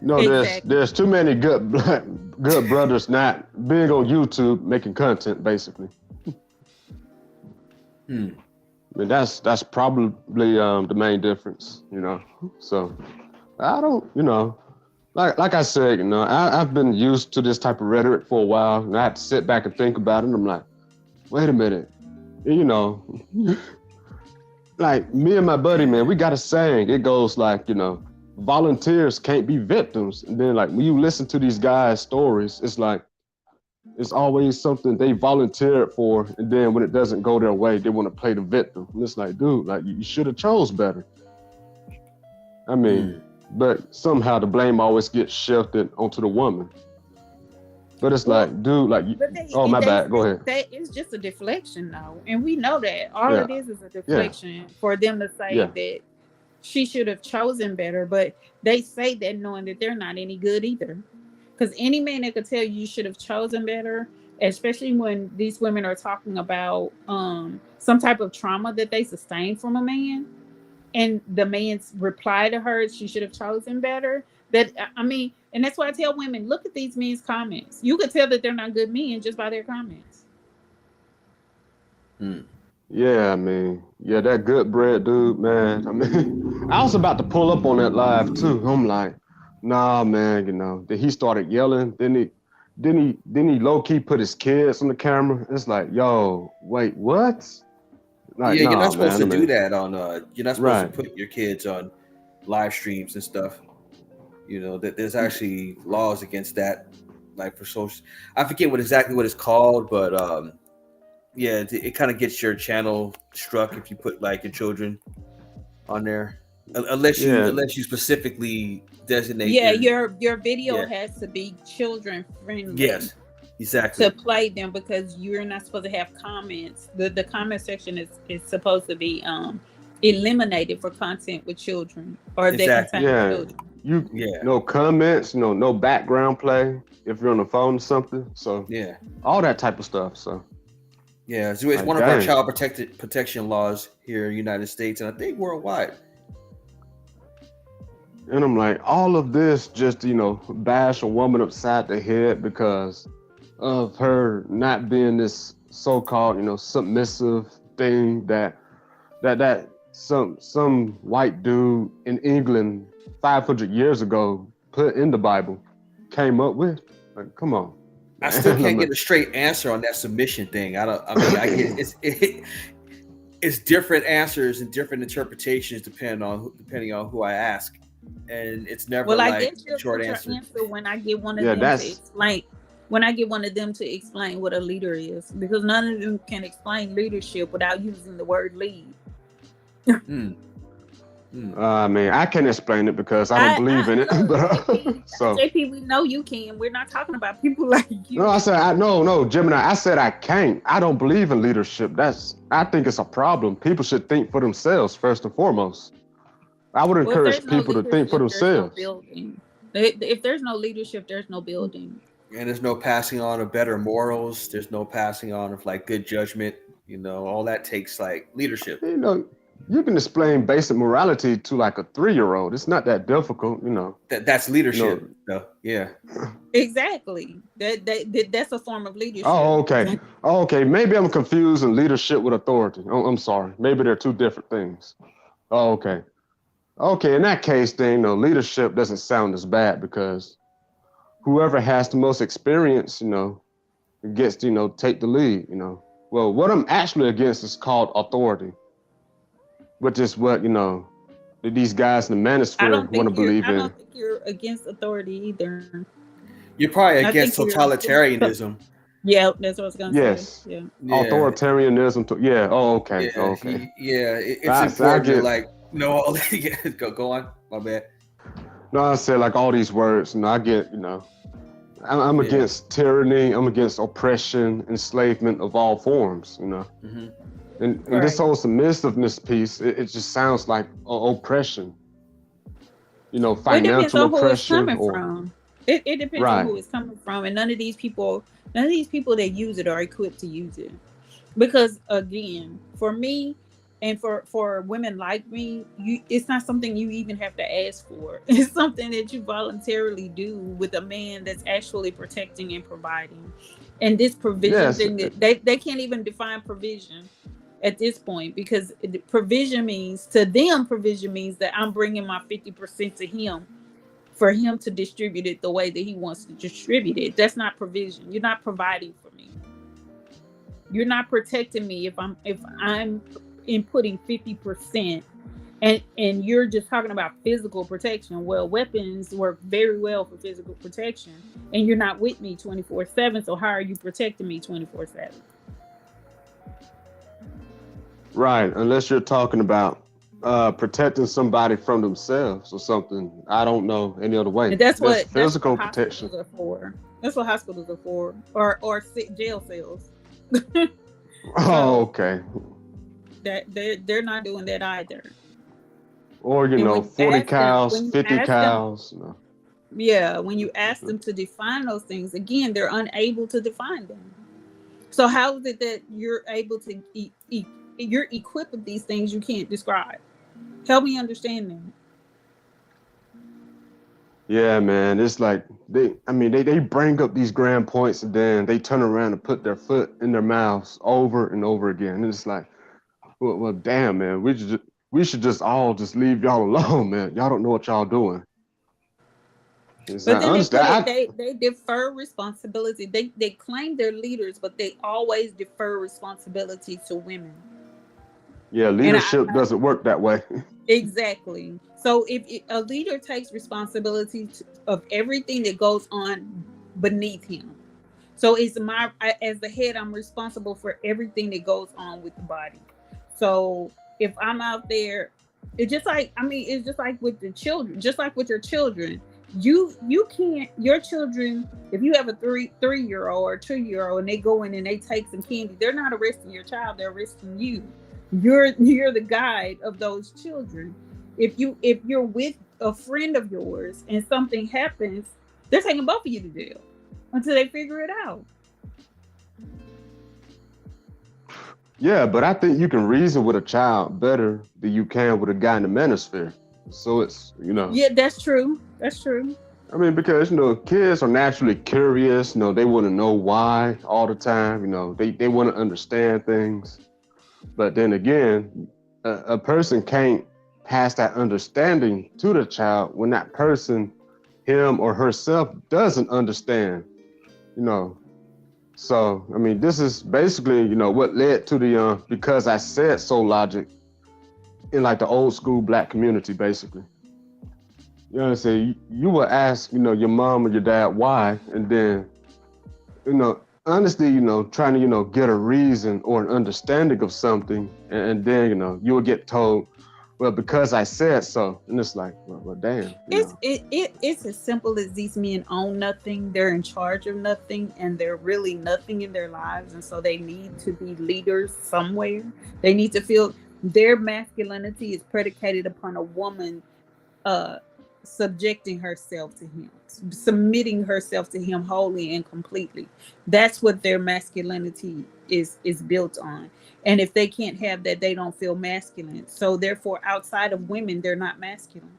No, there's too many good brothers not big on YouTube making content, basically. I mean, that's probably the main difference, you know. So I don't, you know, like I said, you know, I've been used to this type of rhetoric for a while, and I have to sit back and think about it. And I'm like, wait a minute, you know. Like me and my buddy, man, we got a saying. It goes like, you know, volunteers can't be victims. And then like when you listen to these guys' stories, it's like, it's always something they volunteered for. And then when it doesn't go their way, they want to play the victim. And it's like, dude, like you should have chose better. I mean, but somehow the blame always gets shifted onto the woman. But it's like, dude, like, my bad. Go ahead. That is just a deflection, though, and we know that all it is a deflection for them to say that she should have chosen better. But they say that knowing that they're not any good either, because any man that could tell you should have chosen better, especially when these women are talking about some type of trauma that they sustained from a man, and the man's reply to her, she should have chosen better. That, I mean, and that's why I tell women, look at these men's comments. You could tell that they're not good men just by their comments. Yeah, I mean, yeah, that good bread dude, man. I mean, I was about to pull up on that live too. I'm like, nah, man, you know. Then he started yelling. Then he low key put his kids on the camera. It's like, yo, wait, what? Like, yeah, you're not supposed to do that on. You're not supposed to put your kids on live streams and stuff. You know, that there's actually laws against that, like for social. I forget exactly what it's called, but yeah, it kind of gets your channel struck if you put like your children on there, unless you specifically designate. Yeah, your video has to be children friendly. Yes, exactly. To play them, because you're not supposed to have comments. The comment section is supposed to be eliminated for content with children or that contain children. No comments, no background play if you're on the phone or something. So all that type of stuff. So it's one of our child protection laws here in the United States, and I think worldwide. And I'm like, all of this just bash a woman upside the head because of her not being this so-called submissive thing that some white dude in England 500 years ago put in the Bible, came up with. Like, come on. I still can't get a straight answer on that submission thing. I get it's different answers and different interpretations depending on who I ask, and it's never like a short answer. When I get one of them to explain, to explain what a leader is, because none of them can explain leadership without using the word lead. I mean, I can explain it because I don't believe in it. So JP, we know you can. We're not talking about people like you. No, I said no, Gemini. I said I can't. I don't believe in leadership. I think it's a problem. People should think for themselves first and foremost. I would encourage people to think for themselves. If there's no leadership, there's no building. And there's no passing on of better morals. There's no passing on of like good judgment. All that takes like leadership. You can explain basic morality to like a 3-year-old. It's not that difficult, That's leadership, though. Yeah. Exactly. That's a form of leadership. Oh, okay. Okay. Maybe I'm confusing leadership with authority. I'm sorry. Maybe they're two different things. Oh, okay. Okay, in that case, then, you know, leadership doesn't sound as bad because whoever has the most experience, you know, gets to, you know, take the lead, you know. Well, what I'm actually against is called authority, which is what, you know, these guys in the manosphere want to believe I in. don't think you're against authority either. You're probably I against think you're totalitarianism. Yeah, that's what I was gonna say. Yes. Yeah. Yeah. Authoritarianism. Yeah. Oh, okay. Yeah, Okay. it's I important to get. like know all. Go on. My bad. No, I said like all these words. You know, I get. You know, I'm Yeah. against tyranny. I'm against oppression, enslavement of all forms. You know, and this whole submissiveness piece, it just sounds like oppression. You know, Well, it depends financial on who it's oppression coming or from. It depends on right. who it's coming from, and none of these people that use it are equipped to use it. Because again, for me, and for women like me, it's not something you even have to ask for. It's something that you voluntarily do with a man that's actually protecting and providing. And this provision thing, that they can't even define provision at this point, because provision means that I'm bringing my 50% to him for him to distribute it the way that he wants to distribute it. That's not provision. You're not providing for me. You're not protecting me if I'm inputting 50%, and you're just talking about physical protection. Well, weapons work very well for physical protection, and you're not with me 24/7. So how are you protecting me 24/7? Right, unless you're talking about protecting somebody from themselves or something. I don't know any other way. And that's what physical hospitals protection are for. That's what hospitals are for, or jail cells. Oh, okay. That they're not doing that either. Or you know, 40 cows, 50 ask cows. them, yeah, when you ask them to define those things, again, they're unable to define them. So how is it that you're able to you're equipped with these things you can't describe? Help me understand them. Yeah, man, it's like they bring up these grand points and then they turn around and put their foot in their mouths over and over again. And it's like, well damn, man, we should just all just leave y'all alone, man. Y'all don't know what y'all doing. It's But like, then they defer responsibility. They claim they're leaders, but they always defer responsibility to women. Yeah, leadership doesn't work that way. Exactly. So if a leader takes responsibility of everything that goes on beneath him. So as the head, I'm responsible for everything that goes on with the body. So if I'm out there, it's just like with the children, just like with your children, you can't, your children, if you have a 3-year-old or 2-year-old and they go in and they take some candy, they're not arresting your child, they're arresting you. You're the guide of those children. If you're with a friend of yours and something happens, they're taking both of you to jail until they figure it out. Yeah, but I think you can reason with a child better than you can with a guy in the manosphere. So it's, you know. Yeah, that's true. That's true. I mean, because, you know, kids are naturally curious. You know, they want to know why all the time. You know, they want to understand things. But then again, a person can't pass that understanding to the child when that person, him or herself, doesn't understand, you know. So, I mean, this is basically, you know, what led to the, because I said so logic in like the old school Black community, basically. You know what I'm saying? You would ask, you know, your mom or your dad why, and then, you know, honestly, you know, trying to, you know, get a reason or an understanding of something, and then, you know, you will get told, well, because I said so. And it's like, well damn. It's as simple as these men own nothing, they're in charge of nothing, and they're really nothing in their lives. And so they need to be leaders somewhere. They need to feel their masculinity is predicated upon a woman subjecting herself to him, submitting herself to him wholly and completely. That's what their masculinity is built on. And if they can't have that, they don't feel masculine. So therefore, outside of women, they're not masculine.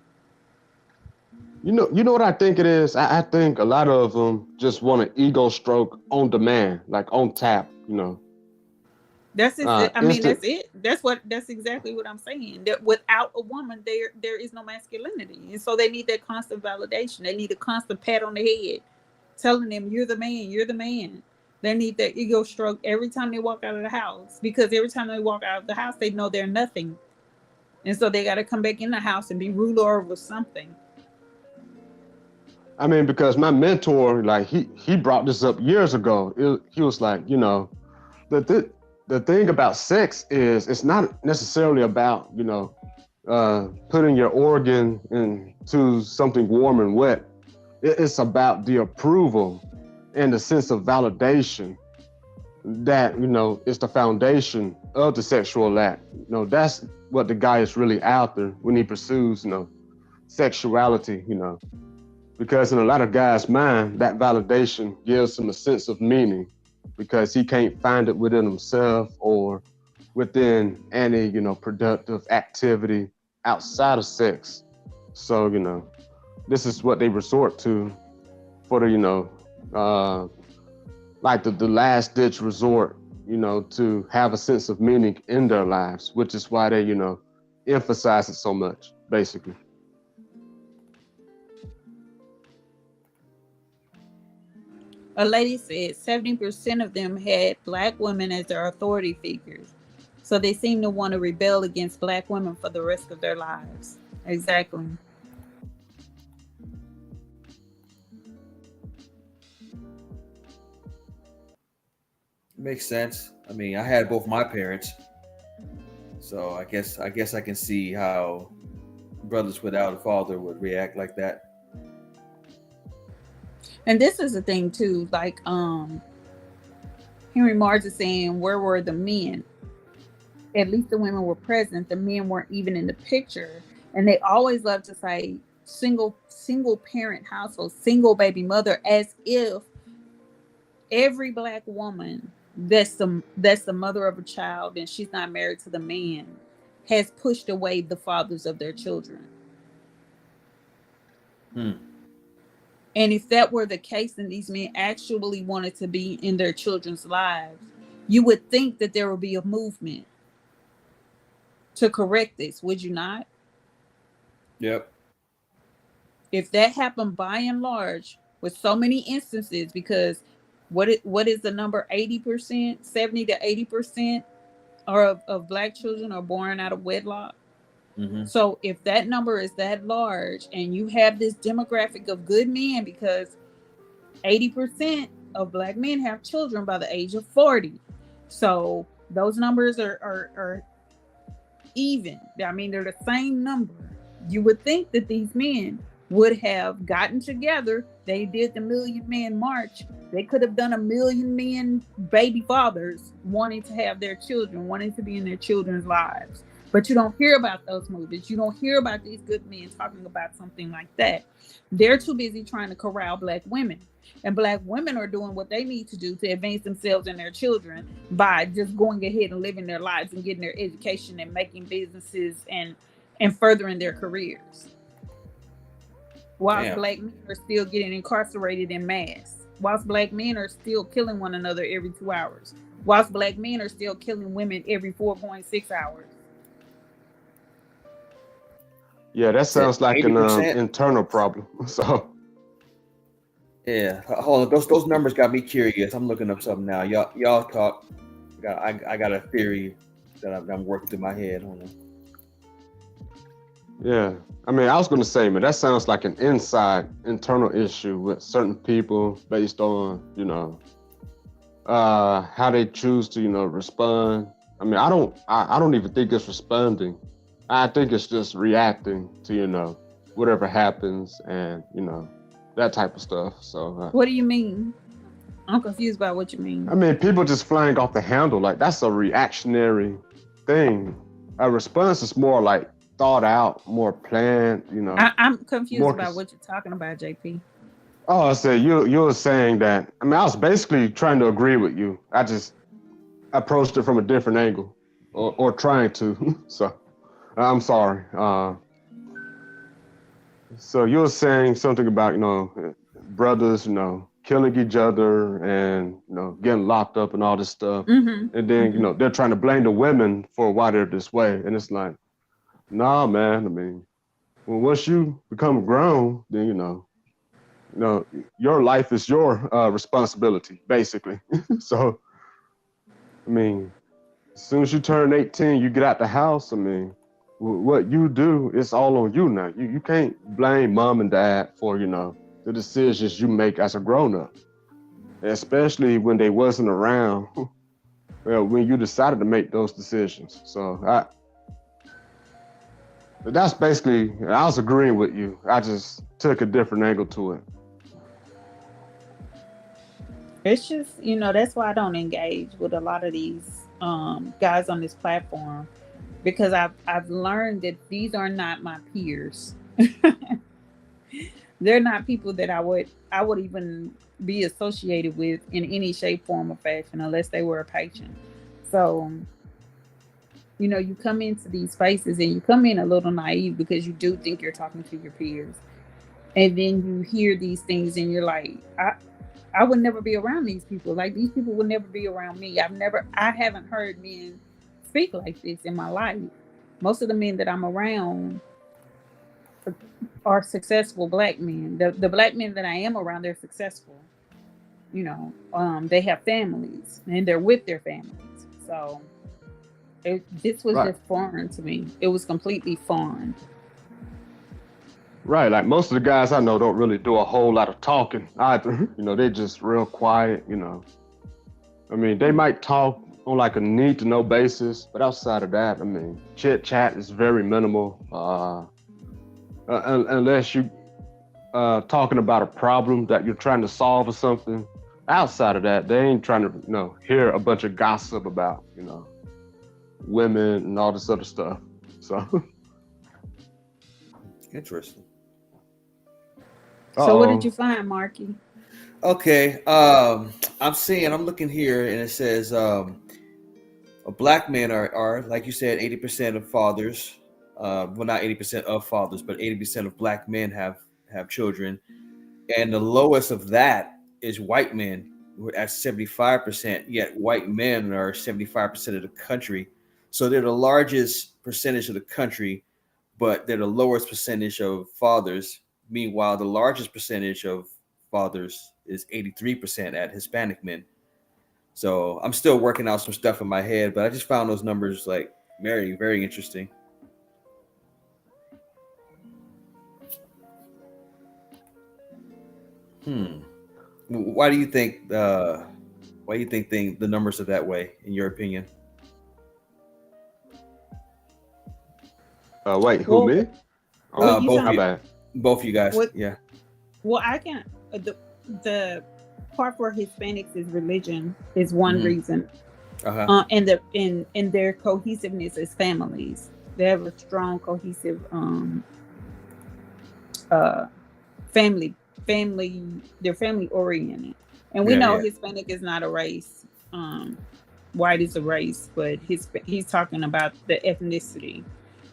You know what I think it is? I think a lot of them just want an ego stroke on demand, like on tap, you know. That's it. I mean, instant. that's it. That's exactly what I'm saying. That without a woman, there is no masculinity, and so they need that constant validation. They need a constant pat on the head, telling them you're the man, you're the man. They need that ego stroke every time they walk out of the house, because every time they walk out of the house, they know they're nothing, and so they got to come back in the house and be ruler over something. I mean, because my mentor, like he brought this up years ago. He was like, you know, the thing about sex is it's not necessarily about, you know, putting your organ into something warm and wet. It's about the approval and the sense of validation that, you know, is the foundation of the sexual act. You know, that's what the guy is really after when he pursues, you know, sexuality, you know. Because in a lot of guys' mind, that validation gives him a sense of meaning because he can't find it within himself or within any, you know, productive activity outside of sex. So, you know, this is what they resort to for the, you know, like the last ditch resort, you know, to have a sense of meaning in their lives, which is why they, you know, emphasize it so much, basically. A lady said 70% of them had Black women as their authority figures. So they seem to want to rebel against Black women for the rest of their lives. Exactly. Makes sense. I mean, I had both my parents, so I guess I can see how brothers without a father would react like that. And this is the thing too, like Henry Mars is saying, where were the men? At least the women were present. The men weren't even in the picture. And they always love to say single parent household, single baby mother, as if every Black woman that's the mother of a child and she's not married to the man has pushed away the fathers of their children. And if that were the case and these men actually wanted to be in their children's lives, you would think that there would be a movement to correct this, would you not? Yep. If that happened by and large with so many instances, because what is the number? 80%, 70 to 80% of Black children are born out of wedlock. So if that number is that large and you have this demographic of good men, because 80% of Black men have children by the age of 40. So those numbers are even. I mean, they're the same number. You would think that these men would have gotten together. They did the Million Man March. They could have done a million men baby fathers wanting to have their children, wanting to be in their children's lives. But you don't hear about those movements. You don't hear about these good men talking about something like that. They're too busy trying to corral Black women. And Black women are doing what they need to do to advance themselves and their children by just going ahead and living their lives and getting their education and making businesses and furthering their careers. Whilst Black men are still getting incarcerated in mass. Whilst Black men are still killing one another every 2 hours. Whilst Black men are still killing women every 4.6 hours. Yeah, that sounds like an internal problem. So, yeah, hold on. Those numbers got me curious. I'm looking up something now. Y'all talk. I got a theory that I'm working through my head. Hold on. Yeah, I mean, I was gonna say, man, that sounds like an internal issue with certain people based on, you know, how they choose to, you know, respond. I mean, I don't even think it's responding. I think it's just reacting to, you know, whatever happens and, you know, that type of stuff. So what do you mean? I'm confused by what you mean. I mean, people just flying off the handle, like that's a reactionary thing. A response is more like thought out, more planned, you know. I'm confused about what you're talking about, JP. Oh, I said you were saying that. I mean, I was basically trying to agree with you. I just approached it from a different angle, or trying to. So, I'm sorry. So you were saying something about, you know, brothers, you know, killing each other and getting locked up and all this stuff. Mm-hmm. And then they're trying to blame the women for why they're this way. And it's like, nah, man. I mean, once you become grown, then your life is your responsibility, basically. So, I mean, as soon as you turn 18, you get out the house. I mean, what you do, it's all on you now. You can't blame mom and dad for, the decisions you make as a grown-up, especially when they wasn't around when you decided to make those decisions. So that's basically, I was agreeing with you. I just took a different angle to it. It's just, that's why I don't engage with a lot of these guys on this platform, because I've learned that these are not my peers. They're not people that I would even be associated with in any shape, form, or fashion unless they were a patient. So, you come into these spaces and you come in a little naive because you do think you're talking to your peers. And then you hear these things and you're like, I would never be around these people. Like, these people would never be around me. I haven't heard men speak like this in my life. Most of the men that I'm around are successful Black men. The Black men that I am around, they're successful. They have families and they're with their families. So this was just foreign to me. It was completely foreign. Right, like most of the guys I know don't really do a whole lot of talking either. They're just real quiet, I mean, they might talk on like a need to know basis, but outside of that, I mean, chit chat is very minimal. Unless you talking about a problem that you're trying to solve or something. Outside of that, they ain't trying to, hear a bunch of gossip about, women and all this other stuff. So Interesting. So what did you find, Marky? Okay, I'm looking here, and it says Black men are, like you said, 80% of fathers. Well, not 80% of fathers, but 80% of Black men have children, and the lowest of that is white men. We're at 75%. Yet white men are 75% of the country, so they're the largest percentage of the country, but they're the lowest percentage of fathers. Meanwhile, the largest percentage of fathers is 83% at Hispanic men. So I'm still working out some stuff in my head, but I just found those numbers like very, very interesting. Why do you think the numbers are that way, in your opinion? Wait, who, me? Both you guys. Yeah. Well, I can. The part for Hispanics is religion is one reason, and their cohesiveness is families. They have a strong, cohesive family. They're family oriented, and we know Hispanic is not a race. White is a race, but he's talking about the ethnicity,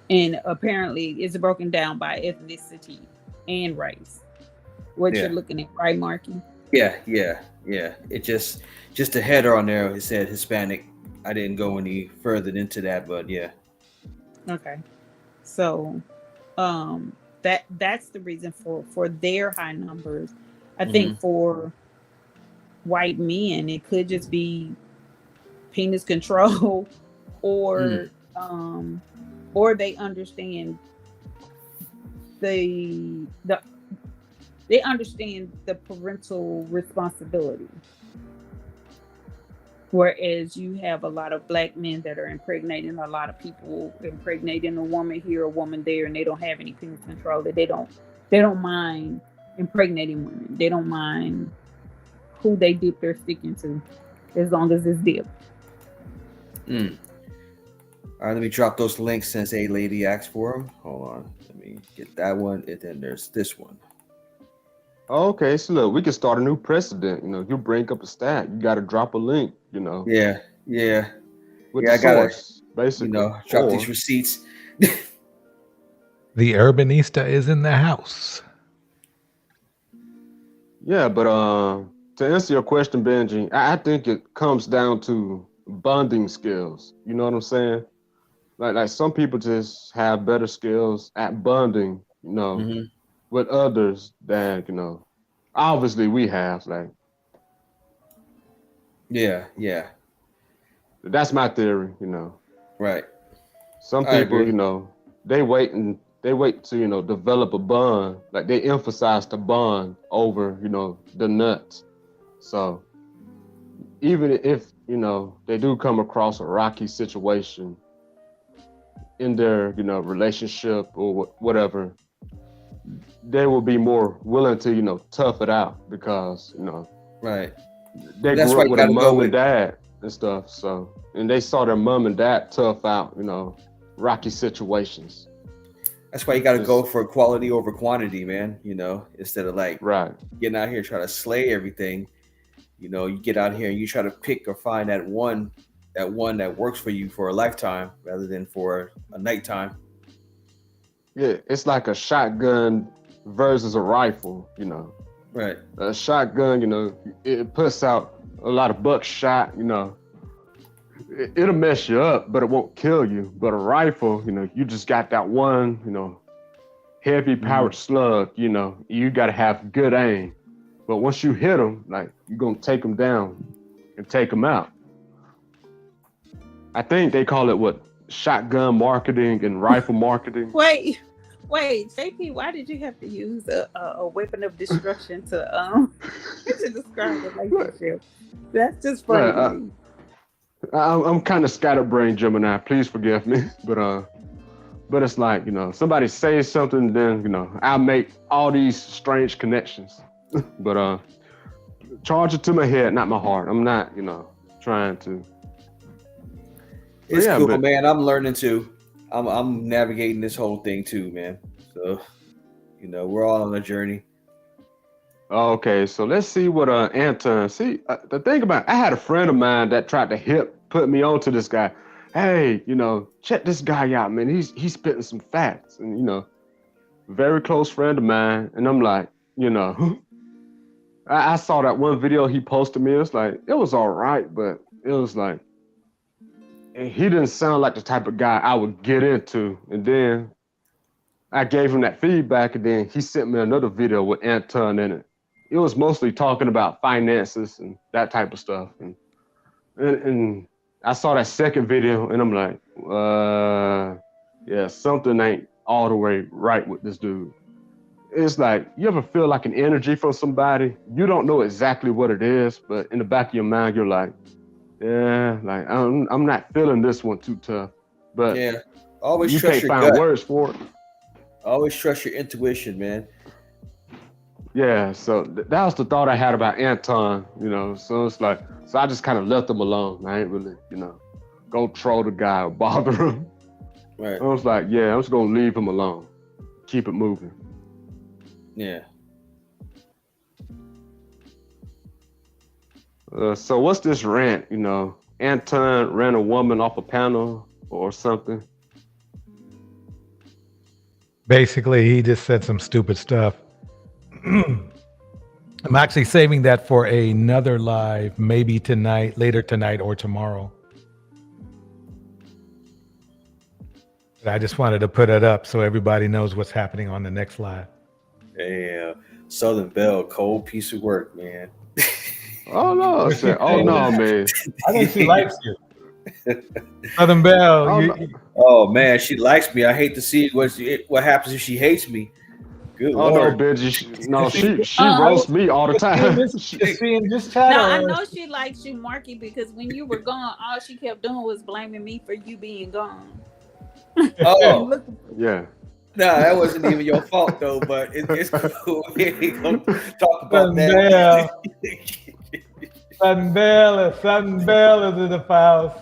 and apparently it's broken down by ethnicity and race. What you're looking at, right, Marky? Yeah. It just a header on there. It said Hispanic. I didn't go any further into that, but yeah. Okay, so that's the reason for their high numbers. I think for white men, it could just be penis control, or they understand they understand the parental responsibility. Whereas you have a lot of Black men that are impregnating a lot of people, impregnating a woman here, a woman there, and they don't have any penis control. That they don't mind impregnating women. They don't mind who they dip their stick into, as long as it's dipped. All right, let me drop those links since a lady asked for them. Hold on, let me get that one, and then there's this one. Okay, so look, we can start a new precedent. You bring up a stat, you got to drop a link. Yeah. With the source, basically. Drop these receipts. The urbanista is in the house. Yeah, but to answer your question, Benji, I think it comes down to bonding skills. You know what I'm saying? Like some people just have better skills at bonding, you know, with others than, you know, obviously we have. Like, yeah. that's my theory, you know. Right. Some I people, agree. you know, they wait to, you know, develop a bond. Like they emphasize the bond over, you know, the nuts. So even if, you know, they do come across a rocky situation in their, you know, relationship or whatever, they will be more willing to, you know, tough it out because, you know, right. They That's grew why up you with a gotta go mom with and dad and stuff. So, and they saw their mom and dad tough out, you know, rocky situations. That's why you got to go for quality over quantity, man. You know, instead of like getting out here and trying to slay everything. You know, you get out here and you try to pick or find that one that works for you for a lifetime rather than for a nighttime. Yeah, it's like a shotgun versus a rifle, you know. Right. A shotgun, you know, it puts out a lot of buckshot, you know. It'll mess you up, but it won't kill you. But a rifle, you know, you just got that one, you know, heavy powered slug, you know, you got to have good aim. But once you hit them, like, you're going to take them down and take them out. I think they call it what? Shotgun marketing and rifle marketing. Wait, JP, why did you have to use a weapon of destruction to describe the relationship? That's just funny to me. I'm kind of scatterbrained, Gemini. Please forgive me, but it's like, you know, somebody says something, then, you know, I make all these strange connections. But charge it to my head, not my heart. I'm not, you know, trying to. It's cool, man. I'm learning too. I'm navigating this whole thing too, man. So, you know, we're all on a journey. Okay, so let's see what Anton. See, the thing about, I had a friend of mine that tried to put me onto this guy. Hey, you know, check this guy out, man. He's spitting some facts, and, you know, very close friend of mine. And I'm like, you know, I saw that one video he posted me. It's like, it was all right, but it was like, and he didn't sound like the type of guy I would get into. And then I gave him that feedback, and then he sent me another video with Anton in it. It was mostly talking about finances and that type of stuff. And I saw that second video, and I'm like, yeah, something ain't all the way right with this dude. It's like, you ever feel like an energy from somebody? You don't know exactly what it is, but in the back of your mind, you're like, yeah, like I'm not feeling this one too tough. But yeah, always you trust can't your find gut. words for it. Always trust your intuition, man. Yeah, so that was the thought I had about Anton, you know. So it's like, so I just kind of left him alone. I ain't really, you know, go troll the guy or bother him. Right. I was like, yeah, I'm just gonna leave him alone. Keep it moving. Yeah. So what's this rant, you know? Anton ran a woman off a panel or something? Basically, he just said some stupid stuff. I'm actually saving that for another live, maybe tonight, later tonight or tomorrow. But I just wanted to put it up so everybody knows what's happening on the next live. Yeah, Southern Belle, cold piece of work, man. Oh no, oh no, man. I think she likes you. Southern Belle. Oh man, she likes me. I hate to see what happens if she hates me. Good Lord. No, Benji. No, she roasts me all the time. No, I know she likes you, Marky, because when you were gone, all she kept doing was blaming me for you being gone. Oh, yeah. No, that wasn't even your fault though. But it's cool. We ain't gonna talk about that. Southern Belle is in the house.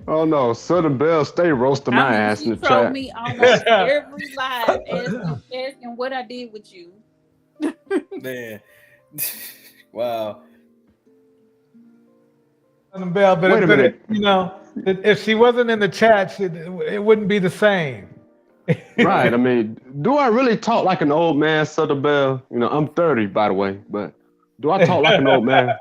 Oh no, Southern Belle stay roasting my ass in the She trolled chat. me almost every live asking what I did with you. Man, wow. Southern Belle, but Wait a minute. You know, if she wasn't in the chat, it wouldn't be the same. Right. I mean, do I really talk like an old man, Southern Belle? You know, I'm 30, by the way, but Do I talk like an old man?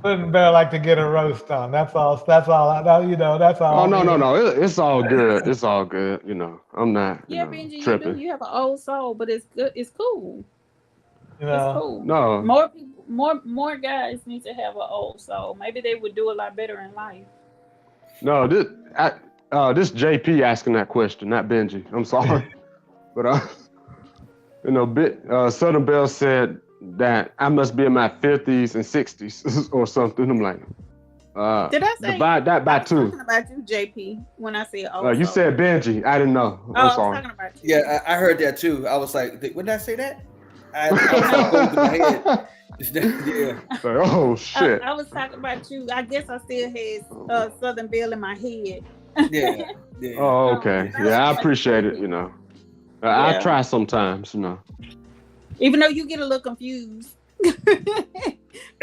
Couldn't bear like to get a roast on. That's all. That's all. You know. That's all. Oh no. It's all good. It's all good. You know, I'm not. Yeah, Benji, tripping. you have an old soul, but it's good. It's cool. You It's cool. No. More people, more guys need to have an old soul. Maybe they would do a lot better in life. No, this JP asking that question, not Benji. I'm sorry, but Southern Belle said that I must be in my 50s and 60s or something. I'm like, did I say divide that by 2? Talking about you, JP. When I said You soul. said Benji. I didn't know. I'm I was sorry. talking about you. Yeah, I heard that too. I was like, wouldn't I say that? I was going through my head. Yeah. Oh shit. I was talking about you. I guess I still had Southern Belle in my head. Yeah. Oh, okay. Yeah, I appreciate it. You know, I Yeah. try sometimes. You know. Even though you get a little confused.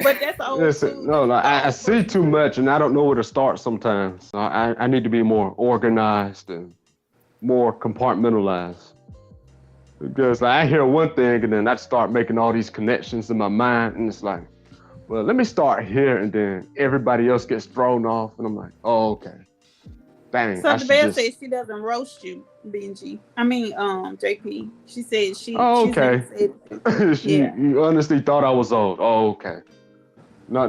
But that's old Listen, no, I see too much and I don't know where to start sometimes. So I need to be more organized and more compartmentalized. Because I hear one thing and then I start making all these connections in my mind and it's like, well, let me start here and then everybody else gets thrown off and I'm like, oh, okay. Dang. So the Belle says she doesn't roast you, Benji. I mean, JP. She said she. Oh, she's okay. never said You honestly thought I was old. Oh, okay. No,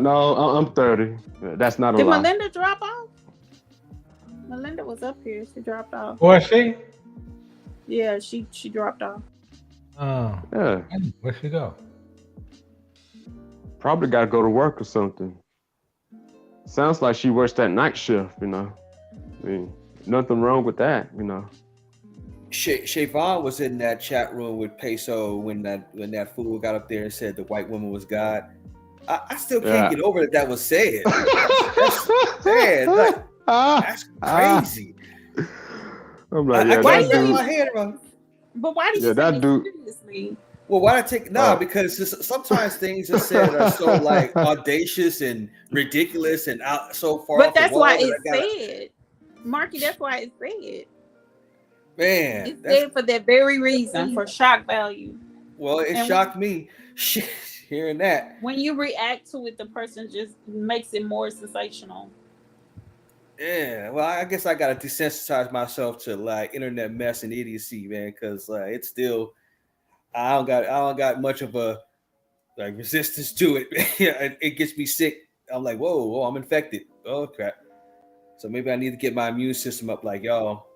I'm 30. That's not a Did lie. Melinda drop off? Melinda was up here. She dropped off. Was she? Yeah, she dropped off. Oh. Yeah. Where'd she go? Probably got to go to work or something. Sounds like she works that night shift, you know. I mean, nothing wrong with that, you know. Siobhan was in that chat room with Peso when that fool got up there and said the white woman was God. I still can't get over that was said. That's sad. Like, that's crazy. I'm like, I that can't dude. get my head around. But why did Yeah, you that take dude. it seriously? Well, why I take because sometimes things are said are so like audacious and ridiculous and out so far. But off the that's wall why that it's I gotta- said. Marky, that's why it's said. Man, It's said for that very reason, for shock value. well, it And shocked me. Shit, hearing that. When you react to it, the person just makes it more sensational. Yeah, well, I guess I gotta desensitize myself to like internet mess and idiocy, man, because it's still I don't got much of a like resistance to it. Yeah, it gets me sick. I'm like, whoa, I'm infected. Oh crap! So maybe I need to get my immune system up, like y'all.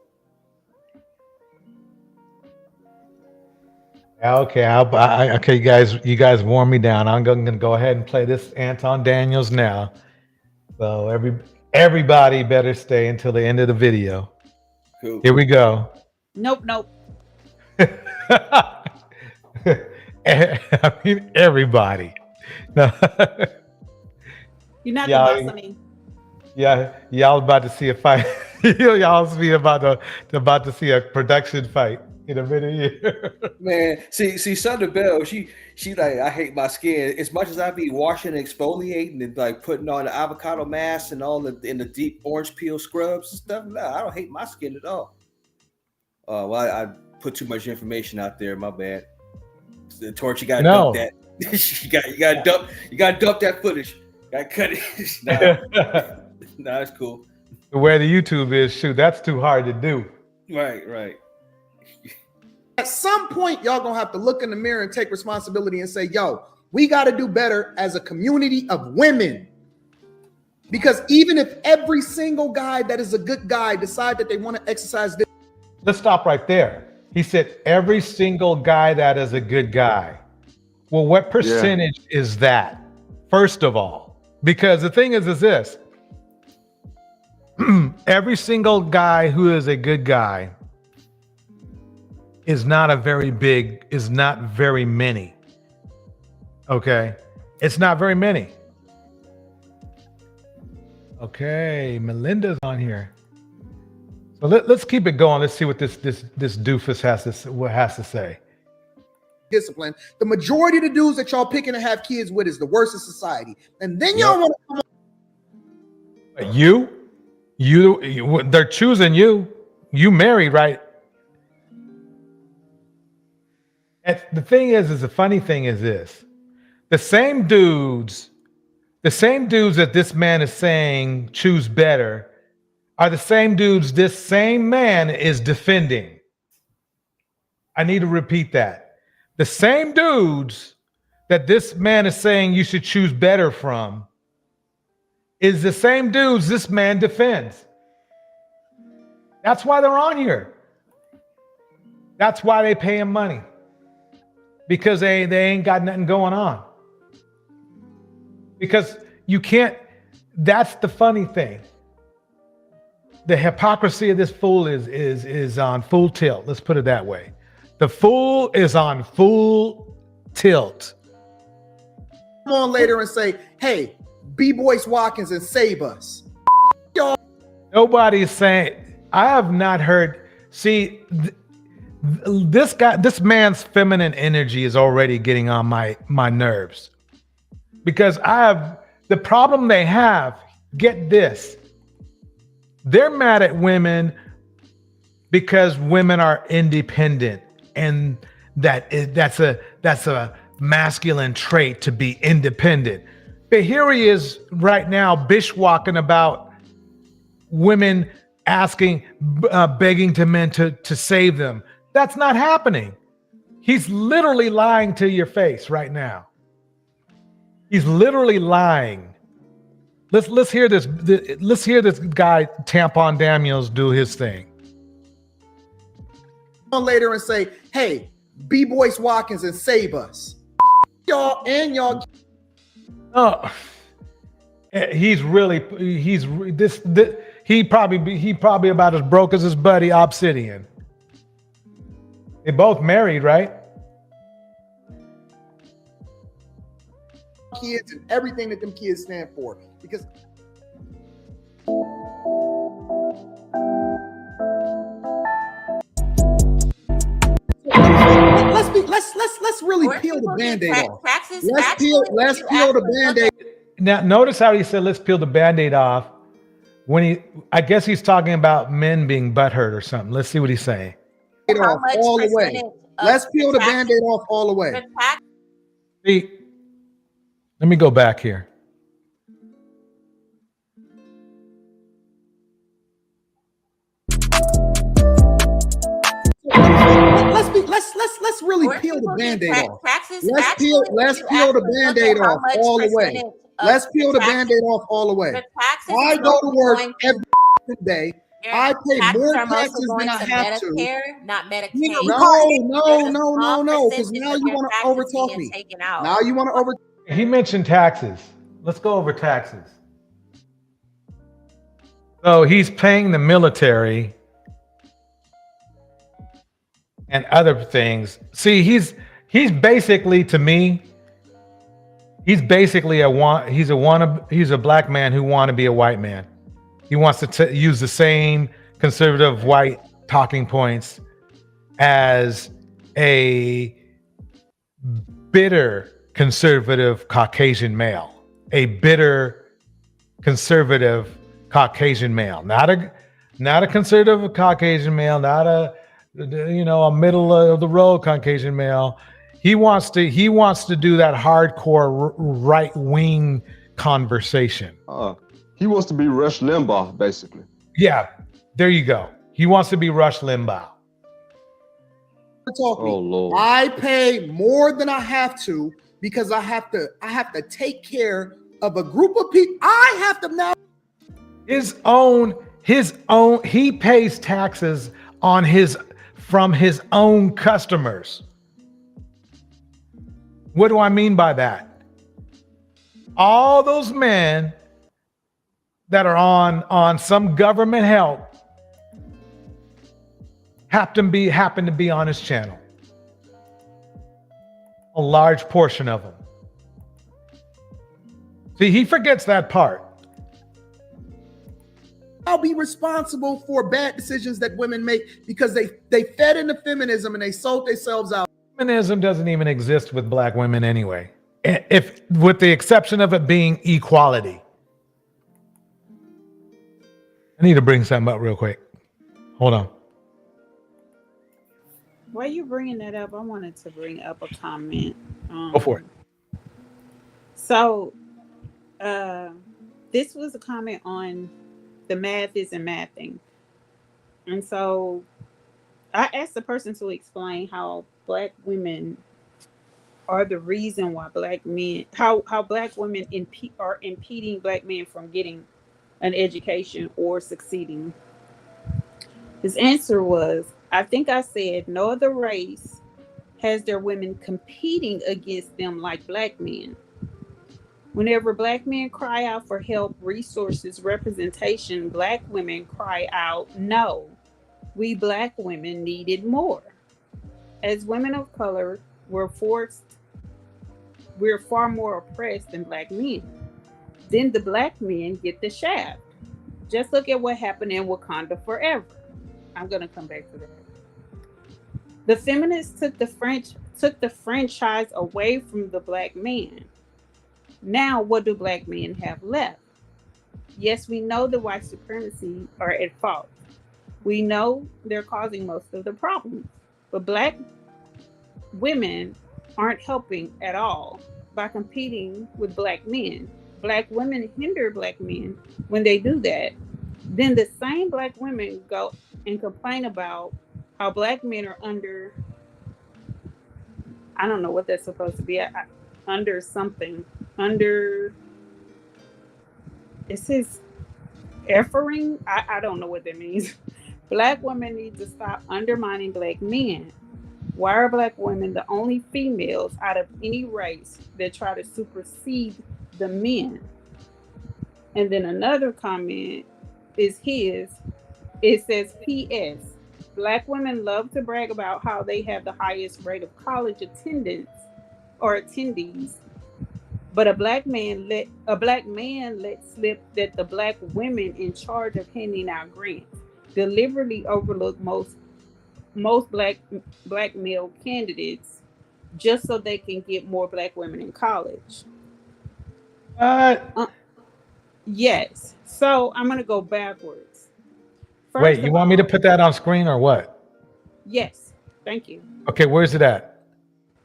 Okay, okay, you guys warm me down. I'm gonna go ahead and play this Anton Daniels now. So everybody better stay until the end of the video. Cool. Here we go. Nope. I mean, everybody. No. You're not Yeah, the boss of me. Yeah, y'all about to see a fight. Y'all be about to see a production fight in a minute. Man, see, Southern Belle, she like, I hate my skin as much as I be washing and exfoliating and like putting on the avocado mask and all in the deep orange peel scrubs and stuff. No, I don't hate my skin at all. Well, I put too much information out there. My bad. The torch, you gotta dump that. you gotta dump that footage. Gotta cut it. Nah, that's cool. Where the YouTube is, shoot, that's too hard to do. Right. At some point, y'all gonna have to look in the mirror and take responsibility and say, yo, we gotta do better as a community of women. Because even if every single guy that is a good guy decide that they want to exercise this. Let's stop right there. He said every single guy that is a good guy. Well, what percentage is that? First of all, because the thing is this. Every single guy who is a good guy is not very many. Okay? It's not very many. Okay, Melinda's on here. So let's keep it going. Let's see what this doofus has to say. Discipline. The majority of the dudes that y'all picking to have kids with is the worst of society. And then y'all want to come on. You, they're choosing you. You married, right? The thing is the funny thing is this. The same dudes that this man is saying choose better are the same dudes this same man is defending. I need to repeat that. The same dudes that this man is saying you should choose better from is the same dudes this man defends. That's why they're on here. That's why they pay him money. Because they ain't got nothing going on. Because you can't, that's the funny thing. The hypocrisy of this fool is on full tilt. Let's put it that way. The fool is on full tilt. Come on later and say, hey, be Boyce Watkins and save us. Y'all. Nobody's saying, I have not heard, see, this man's feminine energy is already getting on my nerves. Because the problem they have, get this, they're mad at women because women are independent, and that's a masculine trait to be independent. But here he is right now bishwalking about women asking, begging to men to save them. That's not happening. He's literally lying to your face right now. He's literally lying. Let's hear this. Let's hear this guy Tampon Daniels do his thing. Come on later and say, hey, be Boyce Watkins and save us. Y'all and y'all. Oh, he probably about as broke as his buddy Obsidian. They both married, right? Kids and everything that them kids stand for, because let's really peel the Band-Aid off. Let's peel the Band-Aid. Now notice how he said let's peel the Band-Aid off when I guess he's talking about men being butthurt or something. Let's see what he's saying. Off all the way. Let's peel the Band-Aid off all the way. See, let me go back here. Let's really peel the Band-Aid off. Let's peel the Band-Aid off all the way. Let's peel the Band-Aid off all the way. I go to work every day. I pay more taxes than I have to. Not Medicaid. No. Because now you want to overtalk me. Now you want to over. He mentioned taxes. Let's go over taxes. So he's paying the military and other things. See, he's basically, to me, he's basically he's a black man who wants to be a white man. He wants to use the same conservative white talking points as a bitter conservative Caucasian male. A bitter conservative Caucasian male. Not a conservative Caucasian male, not a middle of the road Caucasian male. He wants to do that hardcore right wing conversation. He wants to be Rush Limbaugh, basically. Yeah, there you go. He wants to be Rush Limbaugh. Oh Lord! I pay more than I have to because I have to take care of a group of people. I have to now. His own. He pays taxes from his own customers. What do I mean by that? All those men that are on some government help happen to be on his channel. A large portion of them. See, he forgets that part. I'll be responsible for bad decisions that women make because they fed into feminism and they sold themselves out. Feminism doesn't even exist with black women anyway, if with the exception of it being equality. I need to bring something up real quick. Hold on. While you're bringing that up, I wanted to bring up a comment. Go for it. So, this was a comment on the math isn't mathing. And so I asked the person to explain how black women are the reason why black men, how black women are impeding black men from getting an education or succeeding. His answer was, I think I said no other race has their women competing against them like black men. Whenever black men cry out for help, resources, representation, black women cry out, no, we black women needed more. As women of color, we're far more oppressed than black men. Then the black men get the shaft. Just look at what happened in Wakanda Forever. I'm going to come back to that. The feminists took the franchise away from the black man. Now, what do black men have left? Yes, we know the white supremacy are at fault. We know they're causing most of the problems. But black women aren't helping at all by competing with black men. Black women hinder black men when they do that. Then the same black women go and complain about how black men are under, I don't know what that's supposed to be, under something. Under, it says effering. I don't know what that means. Black women need to stop undermining black men. Why are black women the only females out of any race that try to supersede the men? And then another comment is his. It says, P.S. Black women love to brag about how they have the highest rate of college attendance or attendees. But a black man let slip that the black women in charge of handing out grants deliberately overlook most black male candidates just so they can get more black women in college. Yes. So I'm gonna go backwards. Wait, you want me to put that on screen or what? Yes. Thank you. Okay, where's it at?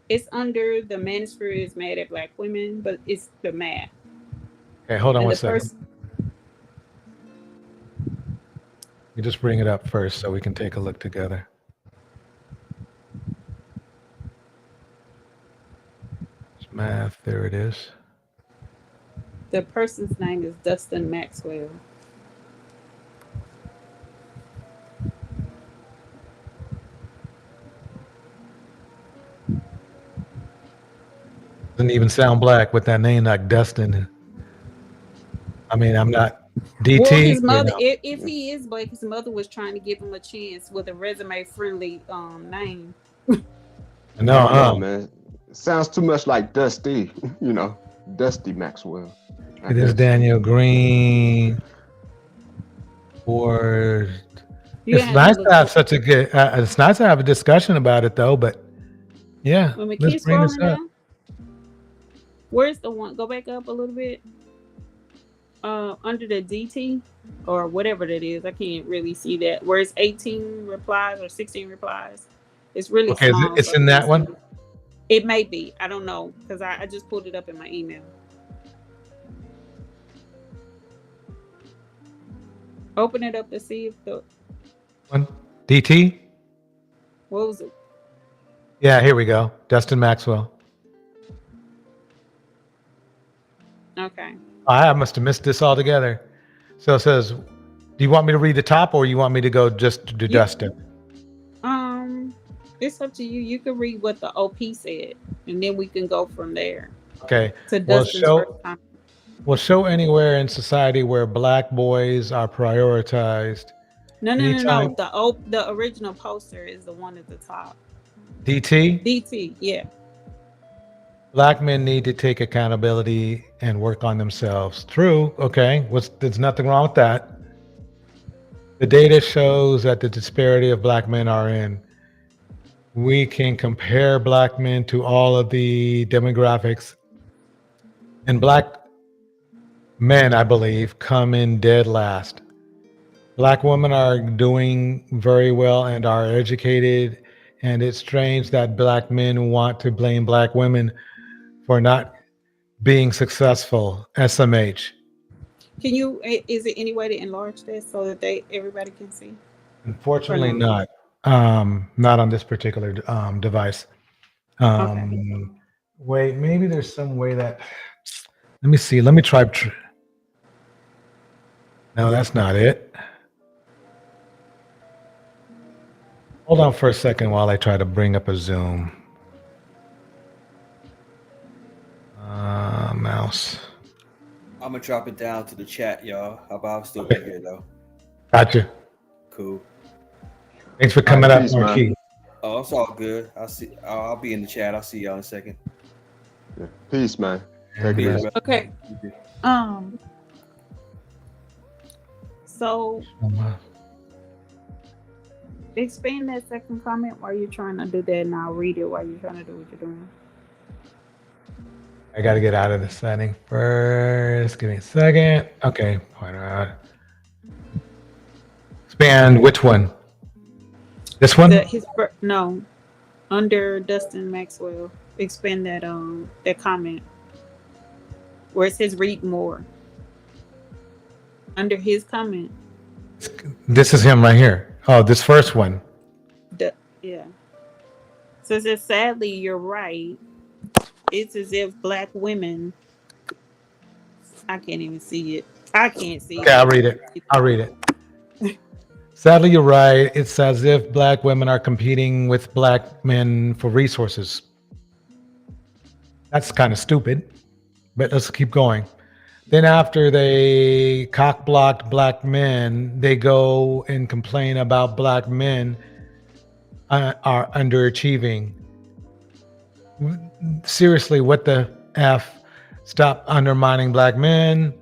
It's under the Manosphere is mad at black women, but it's the math. Okay, hold on one second. You just bring it up first so we can take a look together. Math, there it is. The person's name is Dustin Maxwell. Doesn't even sound black with that name like Dustin. I mean, I'm not DT. Well, his mother, if he is black, his mother was trying to give him a chance with a resume-friendly name. No, man. It sounds too much like Dusty, you know, Dusty Maxwell. It is Daniel Green. Or it's nice to have such a good. It's nice to have a discussion about it, though. But yeah, let's bring this up. Where's the one? Go back up a little bit. Under the DT or whatever that is, I can't really see that. Where it's 18 replies or 16 replies. It's really okay. small, It's in that one. It may be. I don't know because I just pulled it up in my email. Open it up to see if the one DT. What was it? Yeah, here we go. Dustin Maxwell. Okay. I must have missed this altogether. So it says, do you want me to read the top or you want me to go just to Dustin? It's up to you. You can read what the OP said, and then we can go from there. Okay. To Dustin's first time. Will show anywhere in society where black boys are prioritized. No. The original poster is the one at the top. DT? DT, yeah. Black men need to take accountability and work on themselves. True. Okay. There's nothing wrong with that. The data shows that the disparity of black men are in. We can compare black men to all of the demographics. And black men, I believe, come in dead last. Black women are doing very well and are educated and it's strange that black men want to blame black women for not being successful. SMH. Can you? Is there any way to enlarge that so that everybody can see? Unfortunately, Or no? not on this particular device. Okay. Wait, maybe there's some way that. Let me see. Let me try. No, that's not it. Hold on for a second while I try to bring up a Zoom. Mouse. I'm gonna drop it down to the chat, y'all. How about I'm still here though? Gotcha. Cool. Thanks for coming up, Marquis. Oh, it's all good. I'll be in the chat. I'll see y'all in a second. Yeah. Peace, man. Take Peace. it. Okay. So expand that second comment while you're trying to do that, and I'll read it while you're trying to do what you're doing. I got to get out of the setting first. Give me a second. Okay. Point out. Expand which one? This one? No, under Dustin Maxwell. Expand that that comment where it says read more. Under his comment. This is him right here. Oh, this first one. Yeah. So it says, sadly, you're right. It's as if black women. I can't even see it. I can't see it. Okay, I'll read it. Sadly, you're right. It's as if black women are competing with black men for resources. That's kind of stupid, but let's keep going. Then after they cock-blocked black men, they go and complain about black men are underachieving. Seriously, what the F? Stop undermining black men.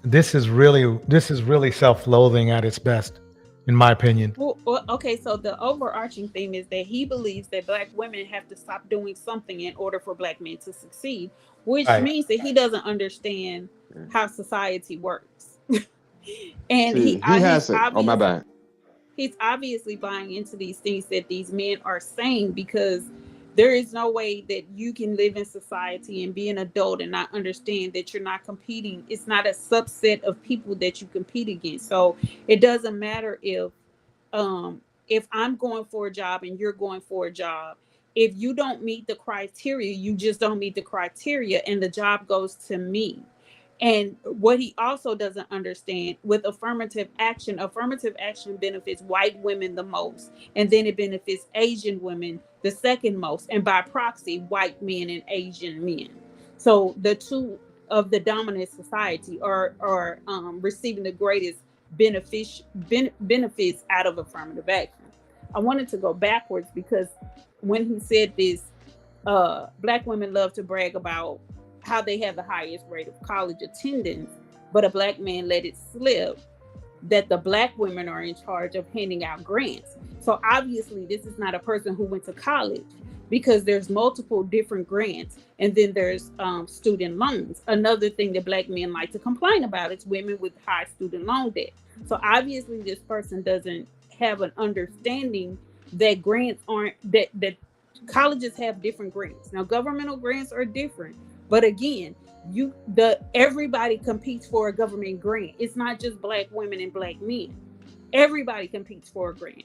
This is really self-loathing at its best, in my opinion. Well, okay, so the overarching theme is that he believes that black women have to stop doing something in order for black men to succeed, which means that he doesn't understand how society works. And See, he has it. Oh, my bad. He's obviously buying into these things that these men are saying, because there is no way that you can live in society and be an adult and not understand that you're not competing. It's not a subset of people that you compete against. So it doesn't matter if I'm going for a job and you're going for a job. If you don't meet the criteria, you just don't meet the criteria, and the job goes to me. And what he also doesn't understand with affirmative action benefits white women the most, and then it benefits Asian women the second most, and by proxy, white men and Asian men. So the two of the dominant society are receiving the greatest benefits out of affirmative action. I wanted to go backwards because when he said this, black women love to brag about how they have the highest rate of college attendance, but a black man let it slip that the black women are in charge of handing out grants. So obviously this is not a person who went to college, because there's multiple different grants, and then there's student loans. Another thing that black men like to complain about is women with high student loan debt. So obviously this person doesn't have an understanding that grants aren't, that colleges have different grants. Now governmental grants are different, but again, everybody competes for a government grant. It's not just black women and black men. Everybody competes for a grant.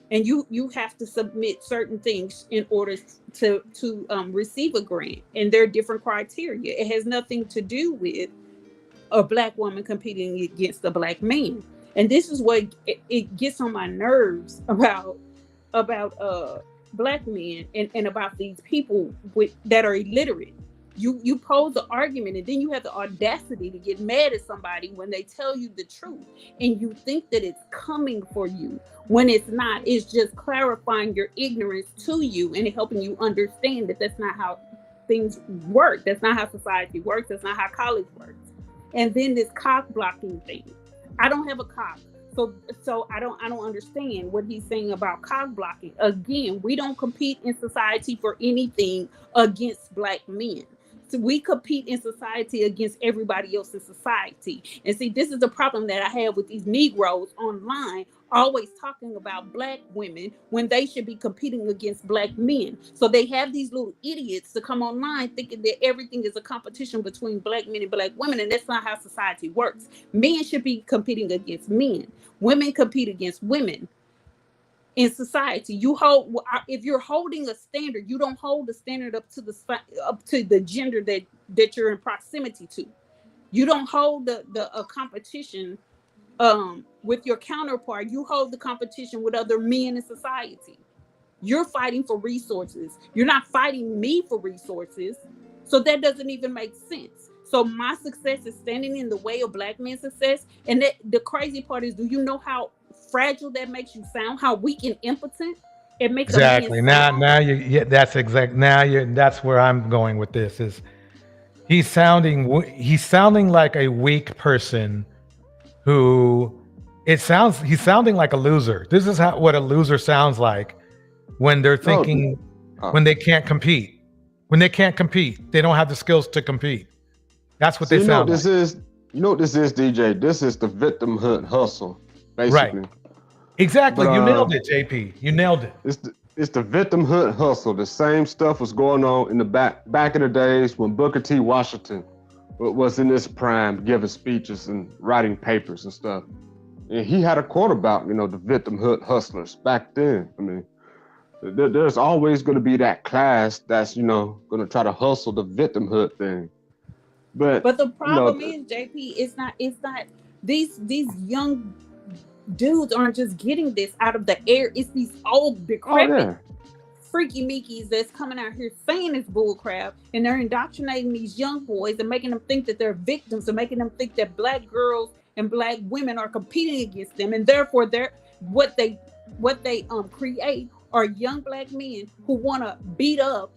And you have to submit certain things in order to receive a grant. And there are different criteria. It has nothing to do with a black woman competing against a black man. And this is what it gets on my nerves about black men and about these people that are illiterate. You pose the argument, and then you have the audacity to get mad at somebody when they tell you the truth, and you think that it's coming for you when it's not. It's just clarifying your ignorance to you and helping you understand that that's not how things work. That's not how society works. That's not how college works. And then this cock blocking thing. I don't have a cock. So I don't understand what he's saying about cock blocking. Again, we don't compete in society for anything against black men. we compete in society against everybody else in society. And see, this is the problem that I have with these Negroes online, always talking about Black women when they should be competing against Black men. So they have these little idiots to come online thinking that everything is a competition between Black men and Black women, and that's not how society works. Men should be competing against men. Women compete against women. In society, you hold, if you're holding a standard, you don't hold the standard up to the gender that you're in proximity to. You don't hold a competition with your counterpart. You hold the competition with other men in society. You're fighting for resources. You're not fighting me for resources. So that doesn't even make sense. So my success is standing in the way of Black men's success. And the crazy part is, do you know how fragile that makes you sound? How weak and impotent it makes exactly. a man sound? That's where I'm going with this. Is he's sounding like a weak person who he's sounding like a loser. This is what a loser sounds like when they're thinking when they can't compete. When they can't compete, they don't have the skills to compete. That's what they sound like. You know what this is, DJ? This is the victimhood hustle, basically. Right. Exactly. But, you nailed it, JP. You nailed it. It's the victimhood hustle. The same stuff was going on in the back in the days when Booker T. Washington was in his prime, giving speeches and writing papers and stuff. And he had a quote about, the victimhood hustlers back then. I mean, there's always going to be that class that's, going to try to hustle the victimhood thing. But the problem is, JP, it's not these young dudes aren't just getting this out of the air. It's these old decrepit freaky Mickeys that's coming out here saying this bullcrap, and they're indoctrinating these young boys and making them think that they're victims, and making them think that Black girls and Black women are competing against them, and therefore they're what they create are young Black men who want to beat up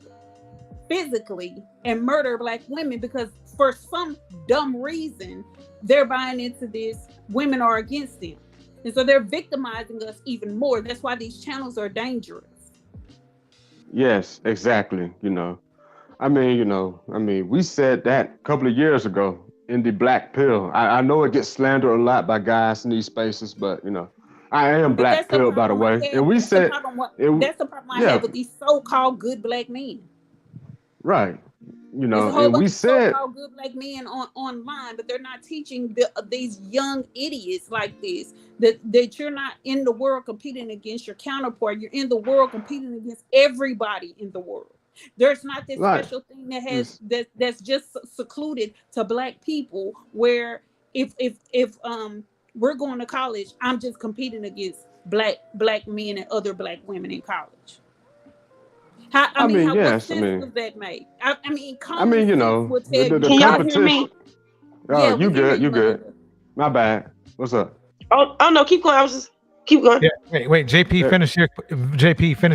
physically and murder Black women because for some dumb reason they're buying into this. Women are against them, and so they're victimizing us even more. That's why these channels are dangerous. Yes, exactly. I mean, we said that a couple of years ago in the Black Pill. I know it gets slandered a lot by guys in these spaces, but I am Black Pill, by the way. And we said that's the problem I have with these so-called good Black men. Right. And we said so-called good Black men online, but they're not teaching these young idiots like this that you're not in the world competing against your counterpart. You're in the world competing against everybody in the world. There's not this special thing that has that's just secluded to Black people, where if we're going to college, I'm just competing against black men and other Black women in college. What sense does that make? the competition. Oh, you good. My bad. What's up? Oh no, keep going. I was just keep going. Yeah, wait, JP, finish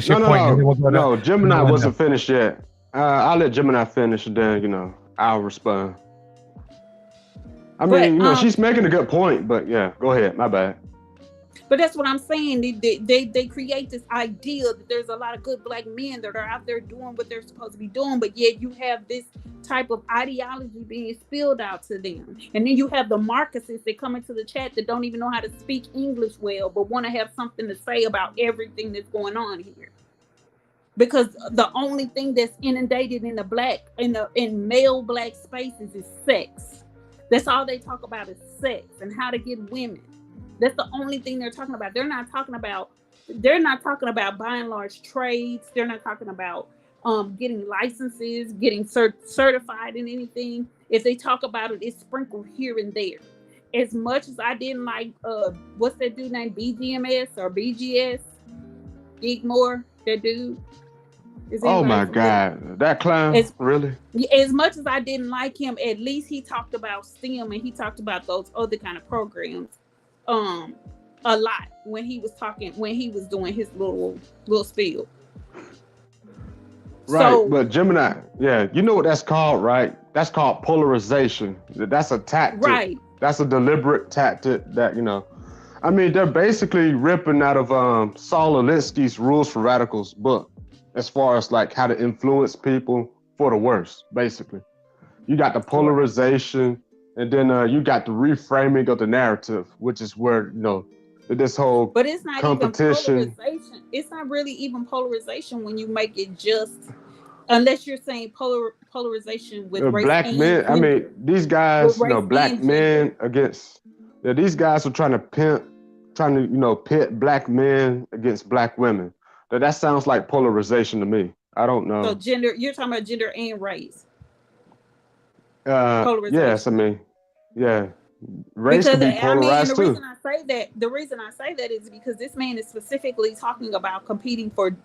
your point. No, Gemini wasn't finished yet. I'll let Gemini finish, and then I'll respond. I mean, she's making a good point, but yeah, go ahead. My bad. But that's what I'm saying. They create this idea that there's a lot of good Black men that are out there doing what they're supposed to be doing, but yet you have this type of ideology being spilled out to them. And then you have the Marcuses that come into the chat that don't even know how to speak English well, but want to have something to say about everything that's going on here. Because the only thing that's inundated in male Black spaces is sex. That's all they talk about is sex and how to get women. That's the only thing they're talking about. They're not talking about buying large trades. They're not talking about getting licenses, getting certified in anything. If they talk about it, it's sprinkled here and there. As much as I didn't like what's that dude named BGMS or BGS? Igmore, that dude. Oh my God, that clown, really? As much as I didn't like him, at least he talked about STEM and he talked about those other kind of programs a lot when he was doing his little spiel. Right, so, but Gemini, yeah, you know what that's called, right? That's called polarization. That's a tactic. Right. That's a deliberate tactic that, I mean, they're basically ripping out of Saul Alinsky's Rules for Radicals book, as far as like how to influence people for the worse, basically. you got the polarization, and then you got the reframing of the narrative, which is where this whole but it's not competition. even polarization. It's not really even polarization when you make it just, unless you're saying polarization with race black and men. gender. I mean, these guys, black and men against. Yeah, these guys are trying to pit black men against black women. That sounds like polarization to me. I don't know. So gender, you're talking about gender and race. Yes, I mean, yeah. Race can be polarized too. The reason I say that is because this man is specifically talking about competing for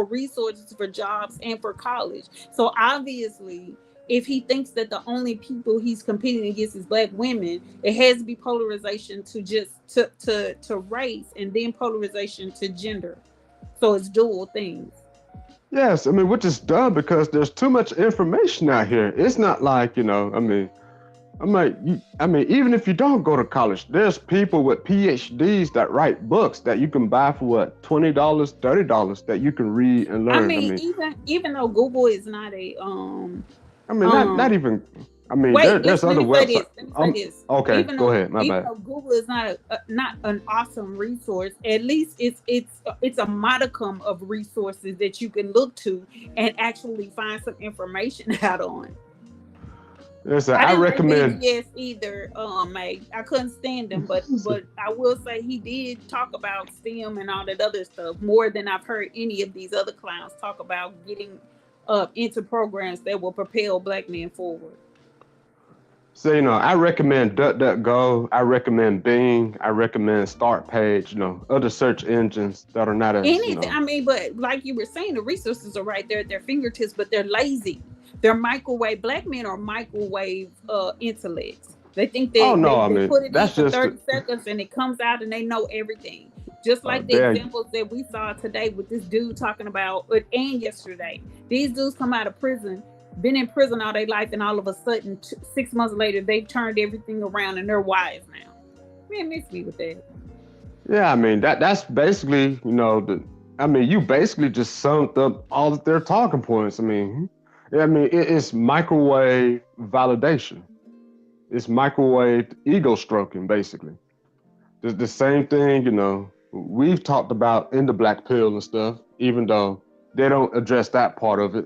resources, for jobs, and for college. So obviously, if he thinks that the only people he's competing against is black women, it has to be polarization to just to race, and then polarization to gender. So it's dual things. Yes, I mean, which is dumb because there's too much information out here. It's not like, even if you don't go to college, there's people with PhDs that write books that you can buy for what, $20, $30 that you can read and learn. Even though Google is not a not even. I mean, there's other websites. Let me say this. Okay, go ahead. My bad. Though Google is not an awesome resource, at least it's a modicum of resources that you can look to and actually find some information out on. Listen, I recommend. Yes, either. I couldn't stand him, but I will say he did talk about STEM and all that other stuff more than I've heard any of these other clowns talk about getting into programs that will propel black men forward. So, I recommend DuckDuckGo, I recommend Bing, I recommend Startpage, other search engines that are not as, anything. But like you were saying, the resources are right there at their fingertips, but they're lazy. They're microwave. Black men are microwave intellects. They think they put it in for 30 seconds and it comes out and they know everything. Just like the examples that we saw today with this dude talking about, and yesterday. These dudes come out of prison, been in prison all their life, and all of a sudden, 6 months later, they've turned everything around and they're wise now. Man, miss me with that. Yeah, I mean, that's basically, you basically just summed up all of their talking points. It's microwave validation. It's microwave ego stroking, basically. It's the same thing, we've talked about in the Black Pill and stuff, even though they don't address that part of it.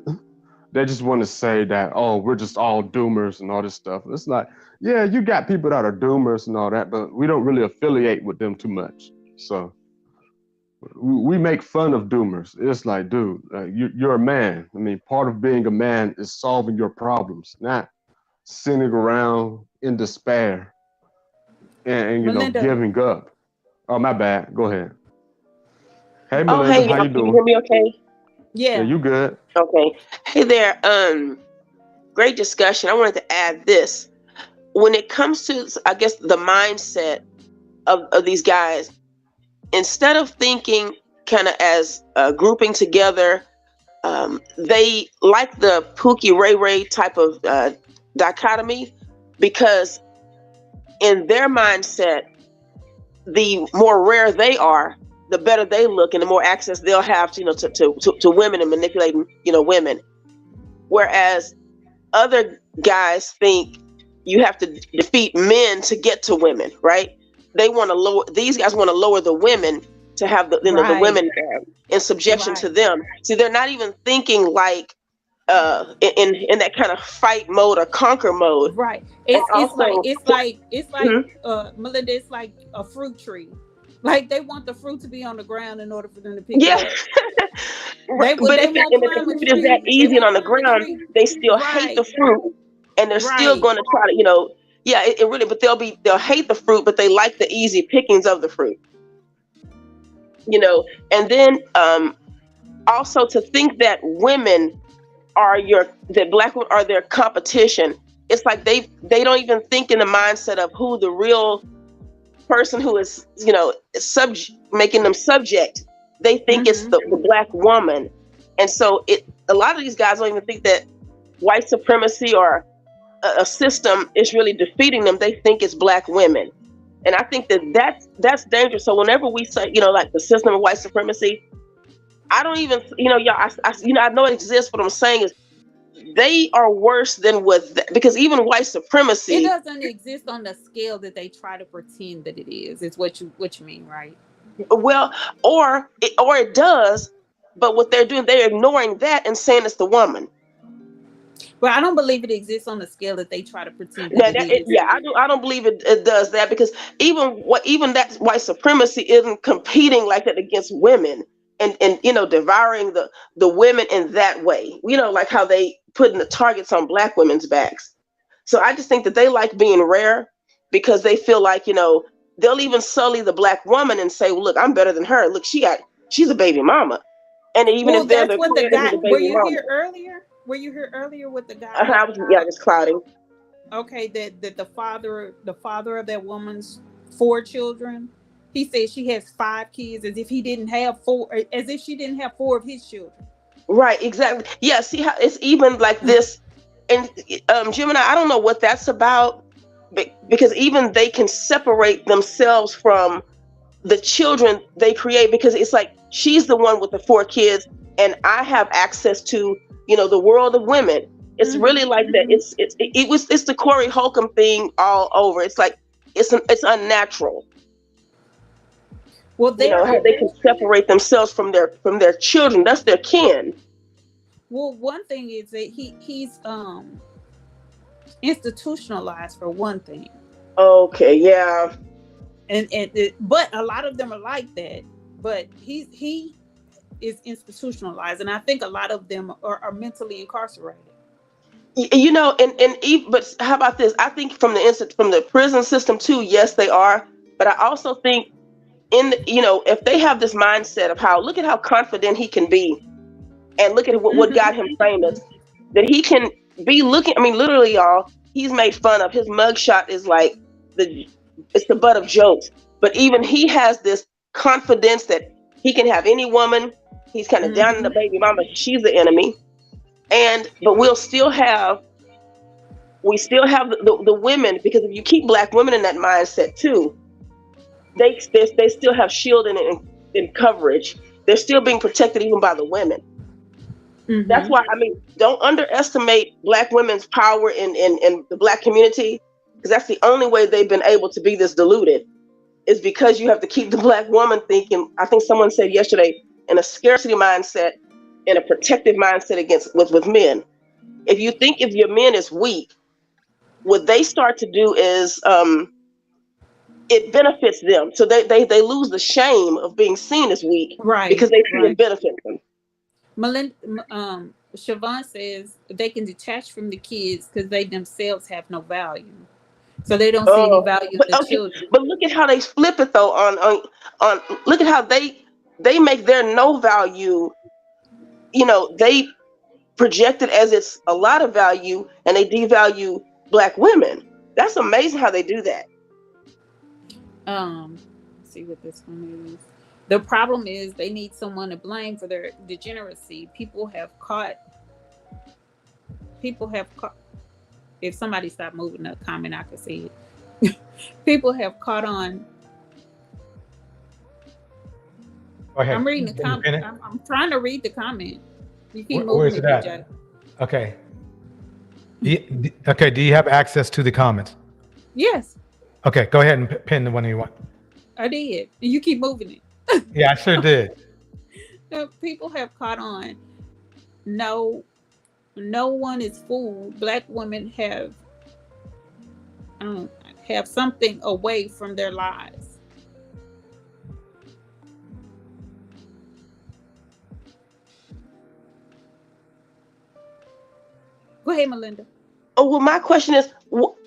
They just want to say that, we're just all doomers and all this stuff. It's like, yeah, you got people that are doomers and all that, but we don't really affiliate with them too much. So we make fun of doomers. It's like, dude, you're a man. Part of being a man is solving your problems, not sitting around in despair and giving up. Oh, my bad. Go ahead. Hey, Melinda, how you doing? Can you hear me okay? Yeah, you good. Okay. Hey there. Great discussion. I wanted to add this. When it comes to, I guess, the mindset of these guys, instead of thinking kind of as grouping together, they like the Pookie Ray Ray type of dichotomy, because in their mindset, the more rare they are, the better they look, and the more access they'll have to women and manipulating women. Whereas other guys think you have to defeat men to get to women, right? These guys want to lower the women to have the women in subjection to them. See, they're not even thinking like in that kind of fight mode or conquer mode. Right. It's like Melinda, it's like a fruit tree. Like they want the fruit to be on the ground in order for them to pick it up. But if it is that easy and on the ground, they still hate the fruit, and they're still going to try to, but they'll hate the fruit, but they like the easy pickings of the fruit. And then also to think that women black women are their competition. It's like they don't even think in the mindset of who the real person who is, making them subject. They think it's the black woman. And so a lot of these guys don't even think that white supremacy or a system is really defeating them. They think it's black women. And I think that's dangerous. So whenever we say, like the system of white supremacy, I don't even, y'all, I know it exists. What I'm saying is they are worse than because even white supremacy. It doesn't exist on the scale that they try to pretend that it is. It's what you mean, right? Well, or it does, but what they're doing, they're ignoring that and saying it's the woman. But I don't believe it exists on the scale that they try to pretend that it is. Yeah, I don't believe it does that, because even that white supremacy isn't competing like that against women and devouring the women in that way. Like how they putting the targets on black women's backs. So I just think that they like being rare because they feel like, they'll even sully the black woman and say, well, look, I'm better than her. Look, she's a baby mama. And even if they're that's what the guy, were you here earlier with the guy? I was clouding. Okay, that the father of that woman's 4 children, he said she has 5 kids, as if he didn't have 4, as if she didn't have 4 of his children. Right, exactly. Yeah, see how it's even like this. And Gemini, I don't know what that's about, because even they can separate themselves from the children they create, because it's like she's the one with the 4 kids and I have access to the world of women. It's really like that. It's the Corey Holcomb thing all over. It's like it's unnatural. Well, how they can separate themselves from their children. That's their kin. Well, one thing is that he's institutionalized, for one thing. Okay, yeah. But a lot of them are like that. But he is institutionalized, and I think a lot of them are mentally incarcerated. But how about this? I think from the prison system too, yes, they are. But I also think if they have this mindset of look at how confident he can be, and look at what got him famous, that he can be looking. I mean, literally, y'all, he's made fun of. His mugshot is like it's the butt of jokes. But even he has this confidence that he can have any woman. He's kind of down in the baby mama. She's the enemy. But we still have the women, because if you keep black women in that mindset too, they still have shielding and coverage. They're still being protected even by the women. That's why, don't underestimate black women's power in the black community, because that's the only way they've been able to be this deluded, is because you have to keep the black woman thinking, I think someone said yesterday, in a scarcity mindset, in a protective mindset with men. If you think if your man is weak, what they start to do is it benefits them. So they lose the shame of being seen as weak, right? Because they see it benefits them. Siobhan says they can detach from the kids because they themselves have no value, so they don't see any value in the children. But look at how they flip it though. On look at how they make their no value. They project it as it's a lot of value, and they devalue black women. That's amazing how they do that. Let's see what this one is. The problem is they need someone to blame for their degeneracy. People have caught. If somebody stopped moving the comment, I could see it. People have caught on. Go ahead. I'm reading the comment. I'm trying to read the comment. You keep moving. Where's it at? Okay. Do you have access to the comments? Yes. Okay, go ahead and pin the one you want. I did. You keep moving it. Yeah, I sure did. People have caught on. No one is fooled. Black women have something away from their lives. Go ahead, Melinda. Oh, well, my question is,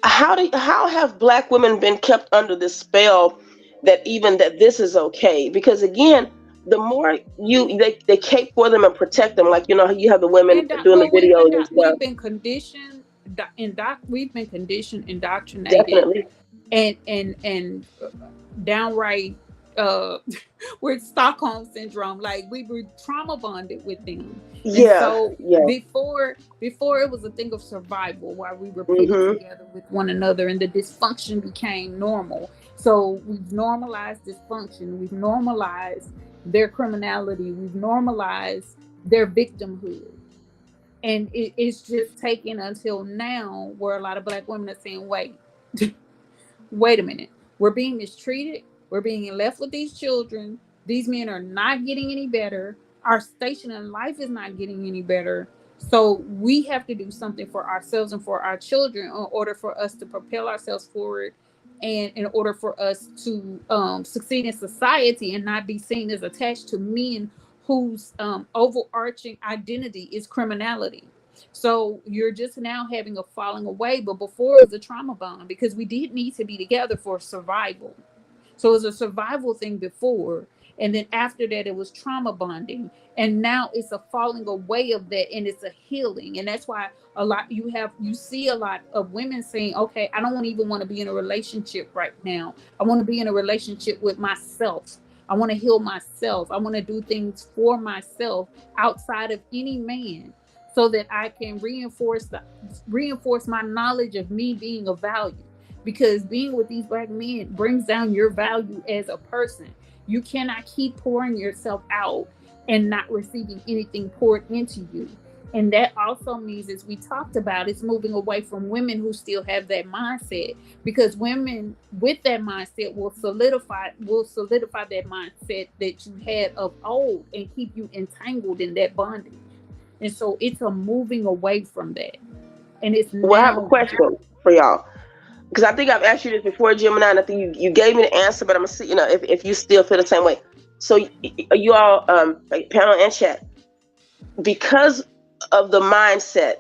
how have black women been kept under this spell that this is okay? Because again, the more they cape for them and protect them, like you have the women doing the videos and stuff. We've been conditioned, indoctrinated, definitely, and downright with Stockholm syndrome. Like we were trauma bonded with them. Before it was a thing of survival, while we were put together with one another, and the dysfunction became normal. So we've normalized dysfunction. We've normalized their criminality. We've normalized their victimhood. And it's just taken until now where a lot of Black women are saying, wait, wait a minute. We're being mistreated. We're being left with these children. These men are not getting any better. Our station in life is not getting any better. So we have to do something for ourselves and for our children in order for us to propel ourselves forward, and in order for us to succeed in society and not be seen as attached to men whose overarching identity is criminality. So you're just now having a falling away, but before it was a trauma bond because we did need to be together for survival. So it was a survival thing before, and then after that it was trauma bonding, and now it's a falling away of that, and it's a healing. And that's why you see a lot of women saying, okay, I don't even want to be in a relationship right now. I want to be in a relationship with myself. I want to heal myself. I want to do things for myself outside of any man, so that I can reinforce my knowledge of me being of value. Because being with these Black men brings down your value as a person. You cannot keep pouring yourself out and not receiving anything poured into you. And that also means, as we talked about, it's moving away from women who still have that mindset, because women with that mindset will solidify that mindset that you had of old and keep you entangled in that bondage. And so it's a moving away from that. And it's Well, I have a question for y'all, because I think I've asked you this before, Gemini, and I think you gave me the answer, but I'm gonna see, if you still feel the same way. So you all, panel and chat, because of the mindset,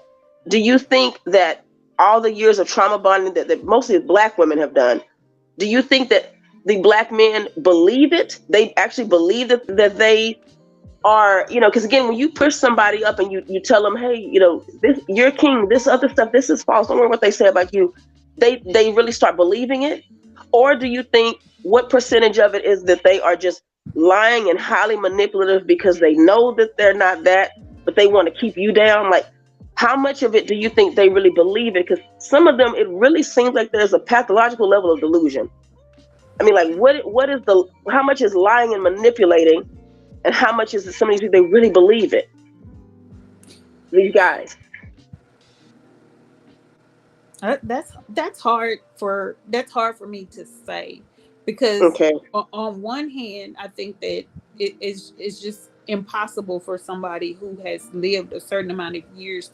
do you think that all the years of trauma bonding that mostly Black women have done, do you think that the Black men believe it? They actually believe that they are, because again, when you push somebody up and you tell them, hey, this, you're king, this other stuff, this is false, don't worry what they say about you, they really start believing it? Or do you think, what percentage of it is that they are just lying and highly manipulative because they know that they're not that, but they want to keep you down? Like, how much of it do you think they really believe it? Because some of them, it really seems like there's a pathological level of delusion. I mean, like, how much is lying and manipulating, and how much is it some of these people, they really believe it? These guys. That's hard for me to say, because on one hand, I think that it's just impossible for somebody who has lived a certain amount of years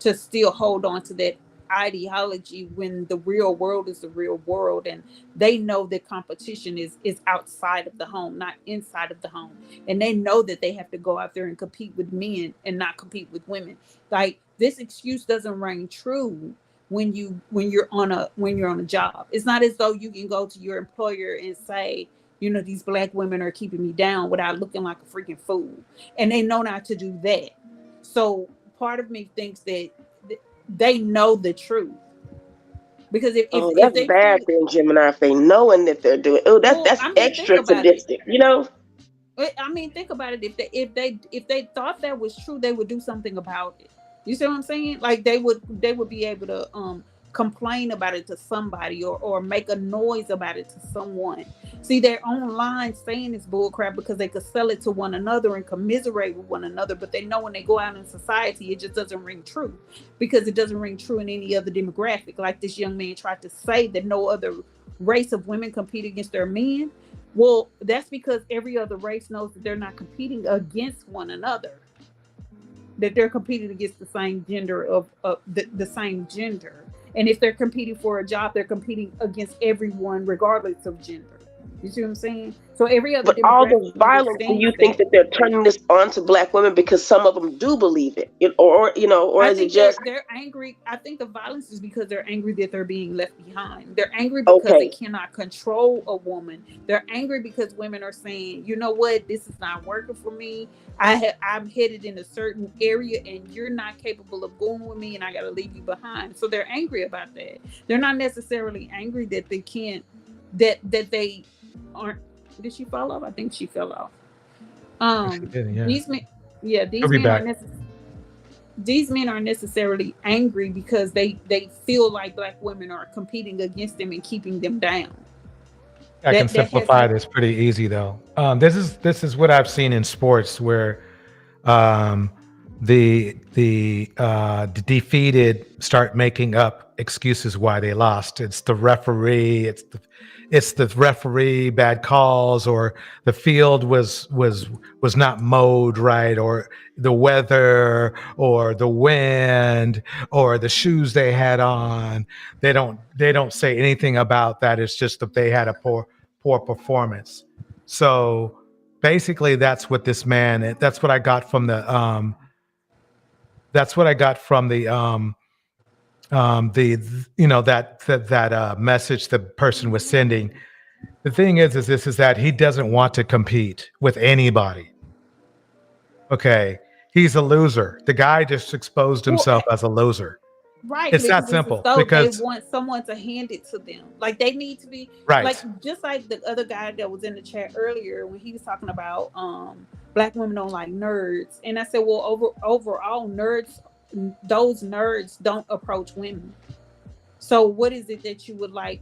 to still hold on to that ideology when the real world is the real world, and they know that competition is outside of the home, not inside of the home, and they know that they have to go out there and compete with men and not compete with women. Like, this excuse doesn't ring true when you're on a job. It's not as though you can go to your employer and say, these Black women are keeping me down, without looking like a freaking fool, and they know not to do that. So part of me thinks that they know the truth, because if that's they bad then, Gemini, if they knowing that they're doing, that's extra sadistic, I mean, think about it. If they thought that was true, they would do something about it. You see what I'm saying? Like, they would be able to complain about it to somebody, or make a noise about it to someone. See, they're online saying it's bullcrap because they could sell it to one another and commiserate with one another, but they know when they go out in society, it just doesn't ring true, because it doesn't ring true in any other demographic. Like this young man tried to say that no other race of women compete against their men. Well, that's because every other race knows that they're not competing against one another, that they're competing against the same gender of the same gender. And if they're competing for a job, they're competing against everyone regardless of gender. You see what I'm saying? So every other, but all the violence, do you think that they're turning this on to Black women because some of them do believe it, or is it just they're angry? I think the violence is because they're angry that they're being left behind. They're angry because they cannot control a woman. They're angry because women are saying, you know what, this is not working for me. I'm headed in a certain area and you're not capable of going with me, and I got to leave you behind. So they're angry about that. They're not necessarily angry that they can't, that they aren't. Did she fall off? I think she fell off. She did, yeah. These men aren't necessarily angry because they feel like Black women are competing against them and keeping them down. I can simplify this pretty easy though. This is what I've seen in sports where the defeated start making up excuses why they lost. It's the referee. It's the referee bad calls, or the field was not mowed right, or the weather, or the wind, or the shoes they had on. They don't say anything about that. It's just that they had a poor performance. So basically, that's what this man. That's what I got from the. That's what I got from the that message the person was sending. The thing is that he doesn't want to compete with anybody. Okay, he's a loser. The guy just exposed himself as a loser. Right. It's that because simple. So Because they want someone to hand it to them. Like they need to be right. Like just like the other guy that was in the chat earlier when he was talking about black women don't like nerds. And I said, well, overall nerds, those nerds don't approach women. So what is it that you would like?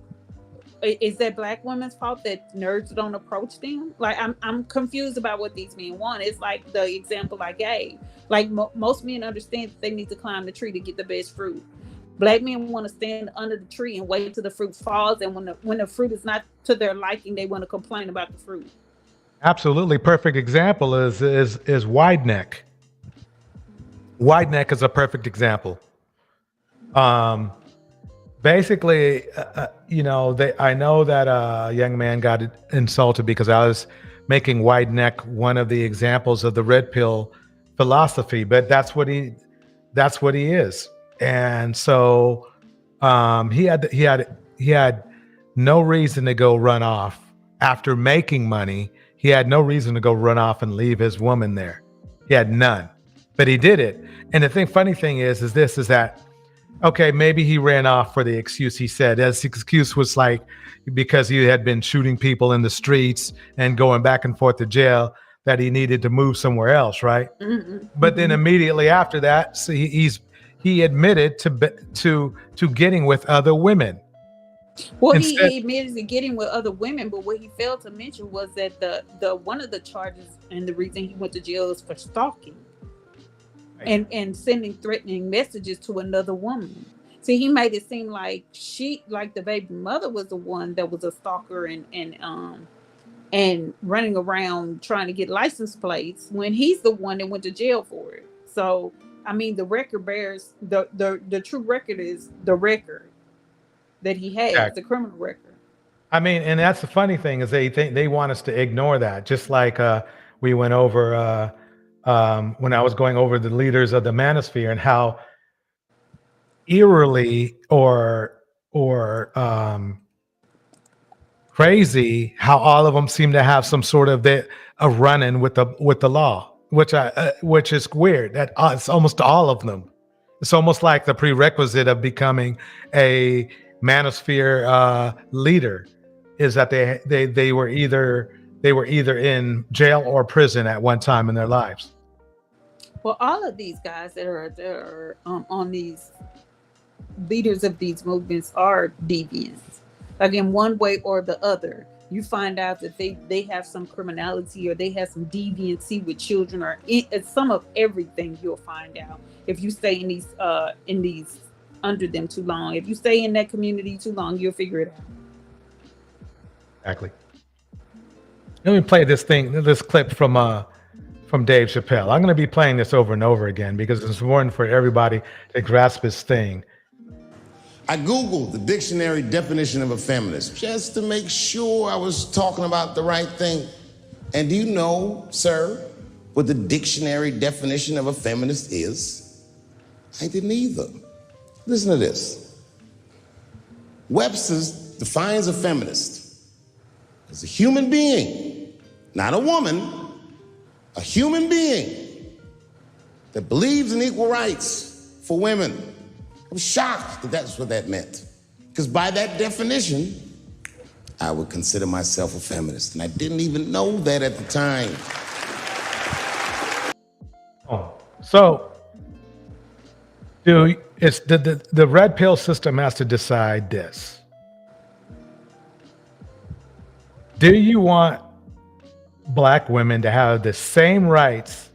Is that black women's fault that nerds don't approach them? Like I'm confused about what these men want. It's like the example I gave. Like most men understand that they need to climb the tree to get the best fruit. Black men want to stand under the tree and wait till the fruit falls, and when the fruit is not to their liking, they want to complain about the fruit. Absolutely, perfect example is wide neck. Wide neck is a perfect example. Basically, I know that a young man got insulted because I was making wide neck one of the examples of the red pill philosophy, but that's what he is. And so he had no reason to go run off after making money. He had no reason to go run off and leave his woman there. He had none, but he did it. And the funny thing is that, okay, maybe he ran off for the excuse he said. His excuse was like, because he had been shooting people in the streets and going back and forth to jail, that he needed to move somewhere else, right? Mm-hmm. But then immediately after that, so he admitted to getting with other women. Well, he admitted to getting with other women, but what he failed to mention was that the one of the charges and the reason he went to jail is for stalking. And sending threatening messages to another woman. See, he made it seem like the baby mother was the one that was a stalker and running around trying to get license plates when he's the one that went to jail for it. So, I mean, the record bears the true record is the record that he has, exactly. The criminal record. I mean, and that's the funny thing is they want us to ignore that, just like we went over. When I was going over the leaders of the Manosphere and how eerily or crazy how all of them seem to have some sort of a run-in with the law, which is weird. That it's almost all of them. It's almost like the prerequisite of becoming a Manosphere leader is that they were either in jail or prison at one time in their lives. Well, all of these guys that are on these leaders of these movements are deviants. Like in one way or the other, you find out that they have some criminality or they have some deviancy with children, or it's some of everything. You'll find out if you stay in these under them too long. If you stay in that community too long, you'll figure it out. Exactly. Let me play this clip from Dave Chappelle. I'm going to be playing this over and over again because it's important for everybody to grasp this thing. I Googled the dictionary definition of a feminist just to make sure I was talking about the right thing. And do you know, sir, what the dictionary definition of a feminist is? I didn't either. Listen to this. Webster's defines a feminist as a human being, not a woman, a human being that believes in equal rights for women. I was shocked that that's what that meant. Because by that definition, I would consider myself a feminist. And I didn't even know that at the time. Oh, so it's the red pill system has to decide this. Do you want Black women to have the same rights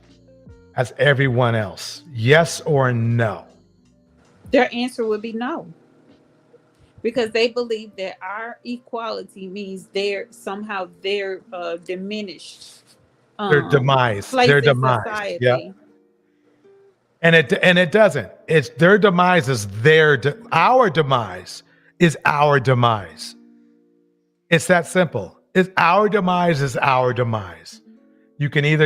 as everyone else? Yes or no? Their answer would be no. Because they believe that our equality means they're somehow diminished. Their demise. Place Their in demise. Yeah. society. And it doesn't. It's their demise is our demise is our demise. It's that simple. It's our demise is our demise. You can either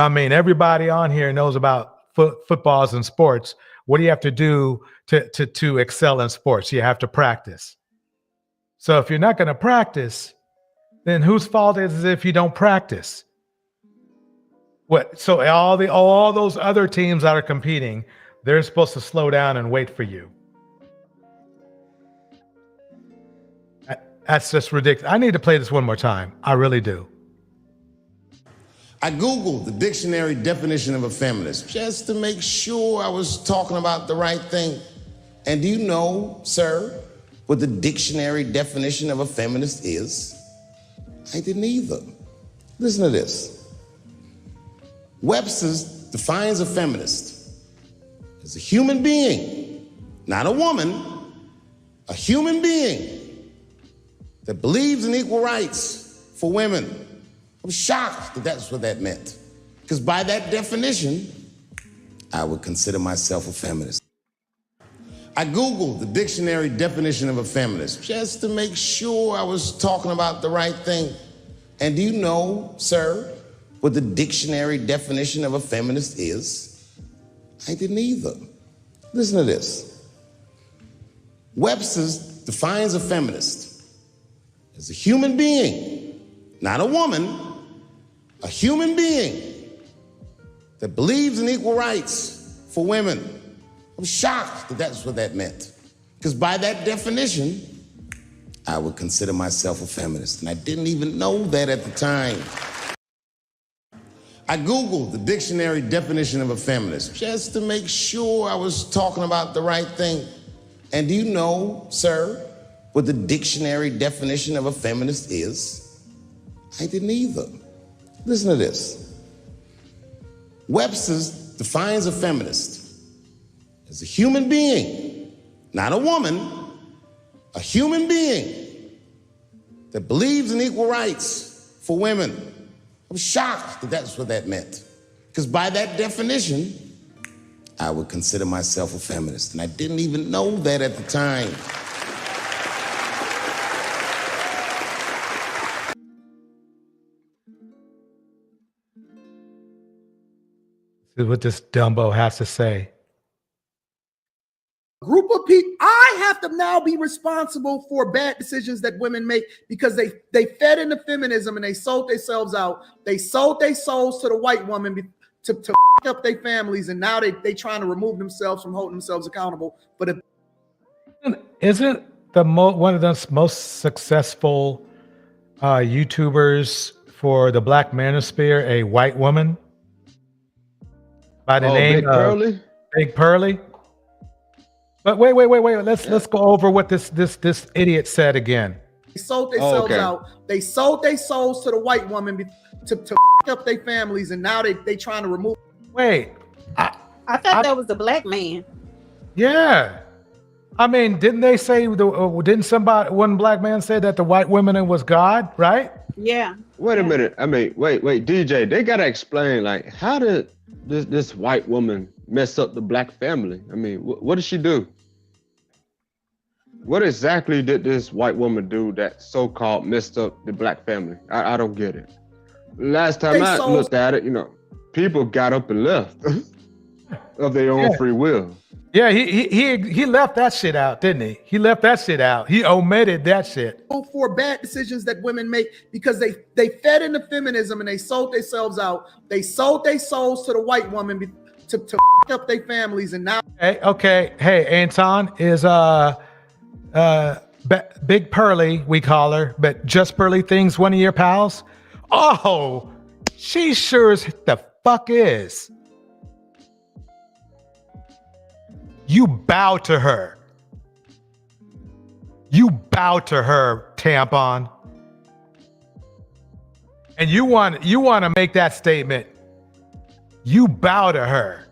everybody on here knows about footballs and sports. What do you have to do to excel in sports? You have to practice. So if you're not going to practice, then whose fault is it if you don't practice? What? So all those other teams that are competing, they're supposed to slow down and wait for you. That's just ridiculous. I need to play this one more time. I really do. I Googled the dictionary definition of a feminist just to make sure I was talking about the right thing. And do you know, sir, what the dictionary definition of a feminist is? I didn't either. Listen to this. Webster's defines a feminist as a human being, not a woman, a human being that believes in equal rights for women. I'm shocked that that's what that meant. Because by that definition, I would consider myself a feminist. I Googled the dictionary definition of a feminist just to make sure I was talking about the right thing. And do you know, sir, what the dictionary definition of a feminist is? I didn't either. Listen to this. Webster's defines a feminist as a human being, not a woman, a human being that believes in equal rights for women. I'm shocked that that's what that meant. Because by that definition, I would consider myself a feminist. And I didn't even know that at the time. I Googled the dictionary definition of a feminist just to make sure I was talking about the right thing. And do you know, sir, what the dictionary definition of a feminist is? I didn't either. Listen to this. Webster's defines a feminist as a human being, not a woman, a human being that believes in equal rights for women. I'm shocked that that's what that meant. Because by that definition, I would consider myself a feminist. And I didn't even know that at the time. This is what this Dumbo has to say. Group of people, I have to now be responsible for bad decisions that women make because they fed into feminism and they sold themselves out. They sold their souls to the white woman to f up their families, and now they trying to remove themselves from holding themselves accountable. But isn't one of the most successful YouTubers for the Black Manosphere a white woman by the name of Big Pearly? But wait. Let's go over what this idiot said again. They sold themselves out. They sold their souls to the white woman to f up their families, and now they trying to remove. Wait, I thought that was the black man. Yeah, I mean, didn't they say one black man say that the white woman was God, right? Yeah. Wait a minute. I mean, wait, DJ, they gotta explain, like, how did this white woman mess up the black family? I mean, what did she do? What exactly did this white woman do that so-called messed up the black family? I don't get it. Last time I looked at it, people got up and left of their own free will. Yeah, he left that shit out, didn't he? He left that shit out. He omitted that shit. For bad decisions that women make because they fed into feminism and they sold themselves out. They sold their souls to the white woman to f up their families, and now. Okay. Hey, Anton is Big Pearly, we call her, but Just Pearly Things, one of your pals. Oh, she sure as the fuck is. You bow to her. You bow to her, Tampon. And you want to make that statement You bow to her.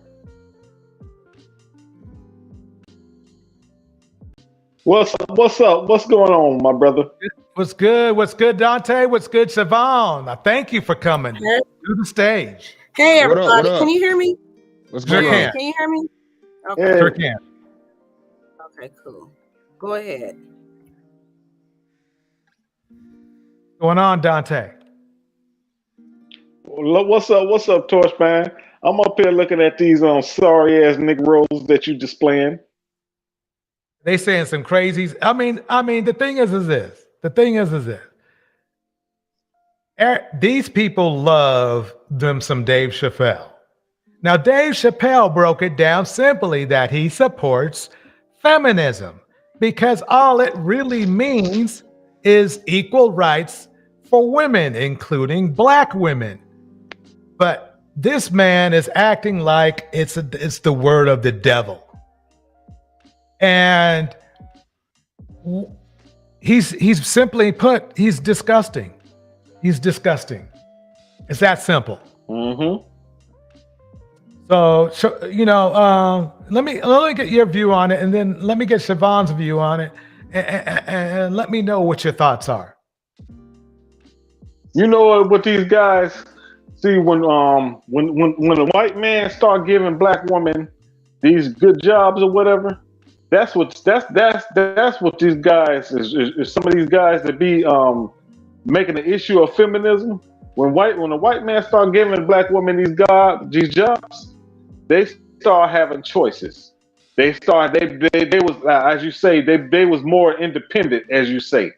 What's up? What's going on, my brother? What's good? What's good, Dante? What's good, Siobhan? I thank you for coming to the stage. Hey What up, everybody, what up? can you hear me? What's going on? Can you hear me? Okay. Sure can. Okay, cool. Go ahead. What's going on, Dante? What's up, Torchman? I'm up here looking at these sorry ass Negroes that you displaying. They saying some crazies. I mean, the thing is this. The thing is this. These people love them some Dave Chappelle. Now, Dave Chappelle broke it down simply that he supports feminism because all it really means is equal rights for women, including black women. But this man is acting like it's the word of the devil. And he's simply put, he's disgusting. He's disgusting. It's that simple. Mm-hmm. So you know, let me get your view on it, and then let me get Siobhan's view on it, and let me know what your thoughts are. You know what these guys see when a white man start giving black women these good jobs or whatever. That's what these guys is some of these guys that be making an issue of feminism. When a white man start giving black women these jobs, they start having choices. They was as you say, they was more independent, as you say.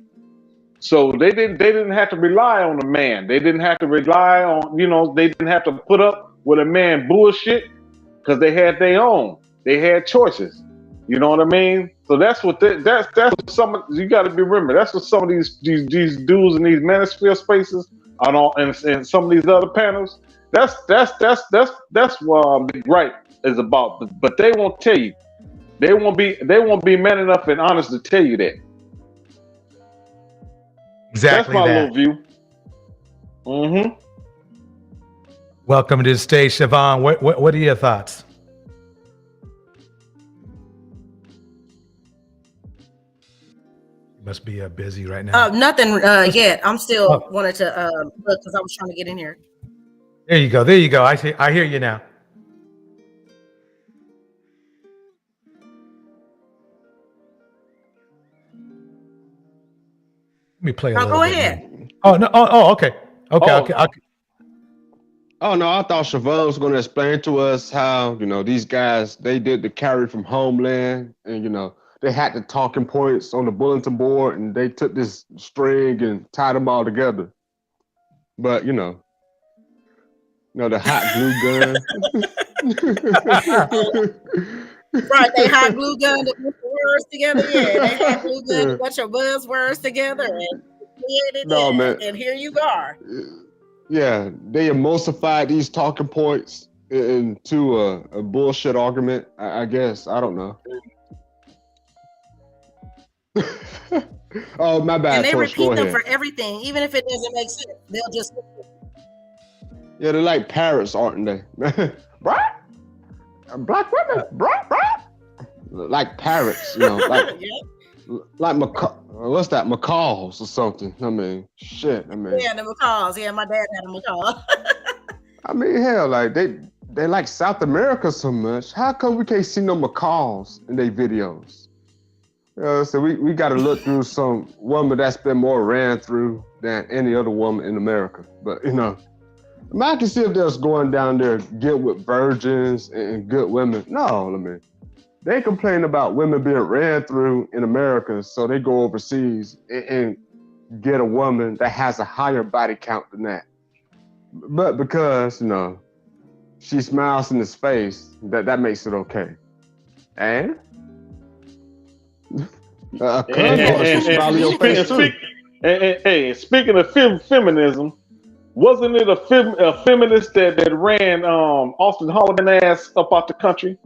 So they didn't have to rely on a man. They didn't have to rely on, they didn't have to put up with a man bullshit because they had their own. They had choices. You know what I mean? So that's what you got to be remember. That's what some of these dudes in these manosphere spaces and some of these other panels. That's what Big Right is about. But they won't tell you. They won't be man enough and honest to tell you that. Exactly. That's my little view. Mm-hmm. Welcome to the stage, Siobhan. What are your thoughts? Must be busy right now. Nothing yet. I'm still wanted to look because I was trying to get in here. There you go. There you go. I hear you now. Let me play a little go bit ahead. more. Oh no. Oh, okay. Okay. Oh no, I thought Siobhan was going to explain to us how these guys they did the carry from Homeland, and they had the talking points on the bulletin board, and they took this string and tied them all together. But the hot glue gun. Right, they hot glue gun to put the words together. Yeah, they hot glue gun to put your buzzwords together and created No, man. And here you are. Yeah, they emulsified these talking points into a bullshit argument. I guess I don't know. Oh, my bad. And they Torch, repeat go them ahead. for everything, even if it doesn't make sense. They'll just. Yeah, they're like parrots, aren't they? Right? Black women, right? Like parrots, like like what's that? Macaws or something. I mean, shit. Yeah, the macaws. Yeah, my dad had a macaw. I mean, hell, like they like South America so much. How come we can't see no macaws in their videos? So we got to look through some woman that's been more ran through than any other woman in America. But I can see if they're going down there get with virgins and good women. No, they complain about women being ran through in America, so they go overseas and get a woman that has a higher body count than that. But because she smiles in his face, that makes it okay. And speaking of feminism, wasn't it a feminist that ran Auston Holleman ass up out the country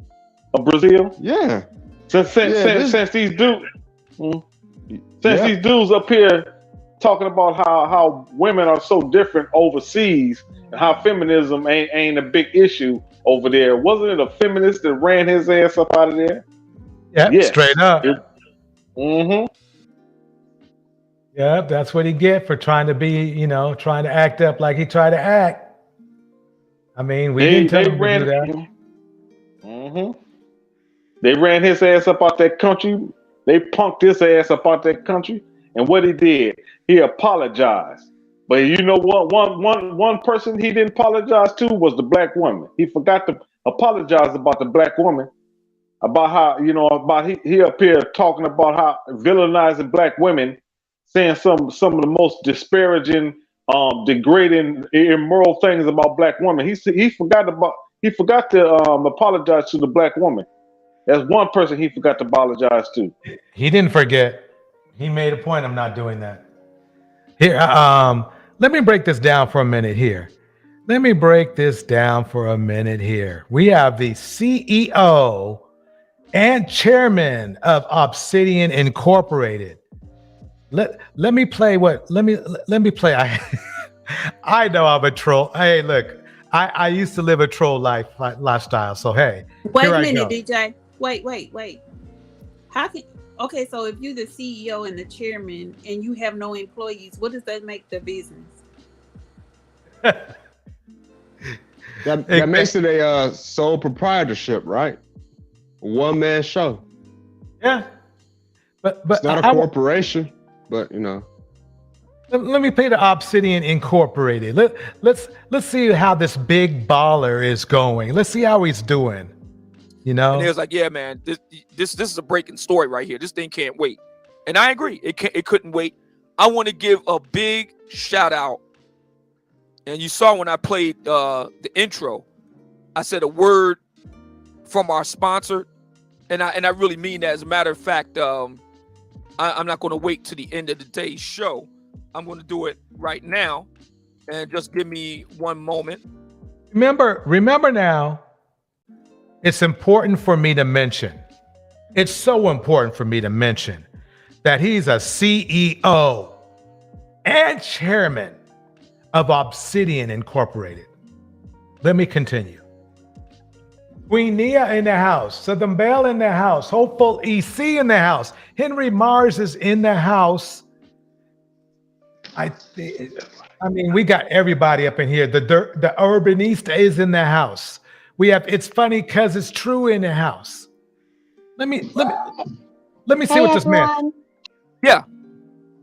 of Brazil? Yeah. Since these dudes up here talking about how women are so different overseas and how feminism ain't a big issue over there. Wasn't it a feminist that ran his ass up out of there? Yeah, Yes. straight up. Mm-hmm. Yeah, that's what he get for trying to be, trying to act up like he tried to act. I mean, we didn't tell him to do that. Mm-hmm. They ran his ass up out that country. They punked his ass up out that country. And what he did, he apologized. But you know what? One person he didn't apologize to was the black woman. He forgot to apologize about the black woman, about how, he up here talking about how villainizing black women, saying some of the most disparaging, degrading, immoral things about black women. He forgot to apologize to the black woman. That's one person he forgot to apologize to. He didn't forget. He made a point of not doing that. Here, let me break this down for a minute here. We have the CEO and chairman of Obsidian Incorporated. Let me play I know I'm a troll. Hey, look, I used to live a troll lifestyle. So hey, wait a minute, DJ. Wait. How can so if you're the CEO and the chairman and you have no employees, what does that make the business? That makes it a sole proprietorship, right? One man show. Yeah. But it's not a corporation, but Let me play the Obsidian Incorporated. Let's see how this big baller is going. Let's see how he's doing. And it was like, yeah, man, this is a breaking story right here. This thing can't wait. And I agree. It couldn't wait. I want to give a big shout out. And you saw when I played the intro, I said a word from our sponsor. And I really mean that. As a matter of fact, I'm not going to wait to the end of the day's show. I'm going to do it right now. And just give me one moment. Remember now, it's important for me to mention. It's so important for me to mention that he's a CEO and chairman of Obsidian Incorporated. Let me continue. Queen Nia in the house, Southern Belle in the house, Hopeful EC in the house, Henry Mars is in the house. I mean, we got everybody up in here. The Urbanista is in the house. We have It's Funny Cause It's True in the house. Let me see what this man. Yeah.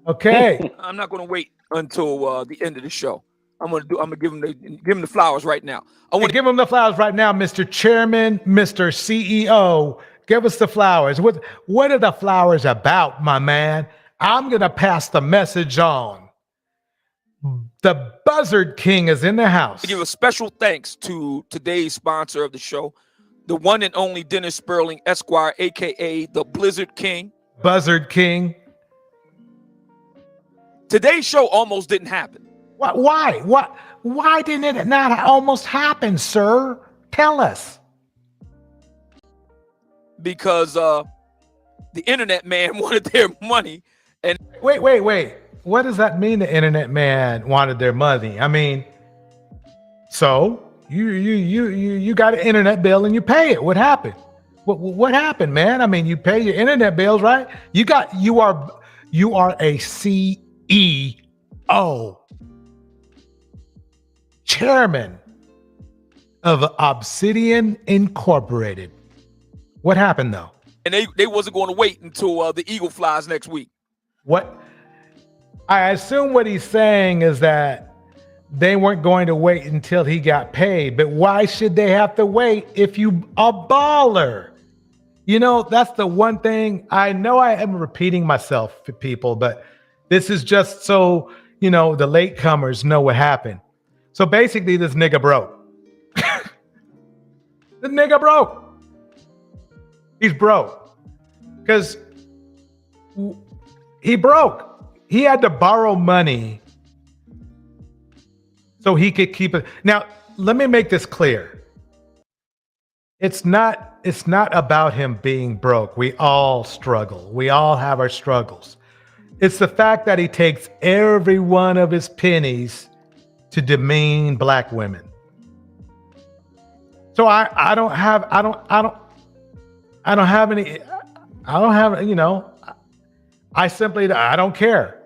Okay. I'm not going to wait until the end of the show. I'm gonna give him the flowers right now. I want to give him the flowers right now, Mr. Chairman, Mr. CEO. Give us the flowers. What are the flowers about, my man? I'm gonna pass the message on. The Buzzard King is in the house. I give a special thanks to today's sponsor of the show, the one and only Dennis Sperling, Esquire, aka the Blizzard King. Buzzard King. Today's show almost didn't happen. Why? Why didn't it not almost happen, sir? Tell us. Because the internet man wanted their money. And wait. What does that mean? The internet man wanted their money. I mean, so you got an internet bill and you pay it. What happened? What happened, man? I mean, you pay your internet bills, right? You are a CEO, chairman of Obsidian Incorporated. What happened though? And they wasn't going to wait until the eagle flies next week. What? I assume what he's saying is that they weren't going to wait until he got paid. But why should they have to wait if you a baller? That's the one thing. I know I am repeating myself to people, but this is just so, the latecomers know what happened. So basically, this nigga broke. The nigga broke. He's broke. Because he broke. He had to borrow money so he could keep it. Now, let me make this clear. It's not about him being broke. We all struggle. We all have our struggles. It's the fact that he takes every one of his pennies to demean black women. So I don't have any, you know, I don't care.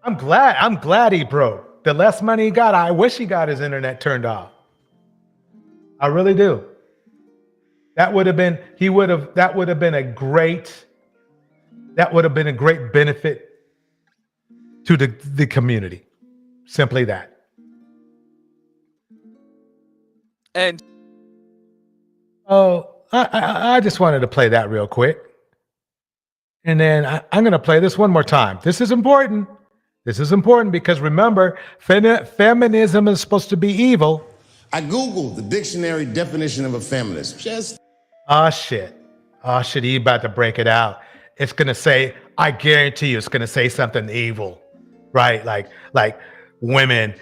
I'm glad he broke. The less money he got, I wish he got his internet turned off. I really do. That would have been a great benefit to the community. Simply that. And I just wanted to play that real quick. And then I'm going to play this one more time. This is important. This is important because remember, feminism is supposed to be evil. I Googled the dictionary definition of a feminist. Shit, he about to break it out. It's going to say, I guarantee you it's going to say something evil, right? Like women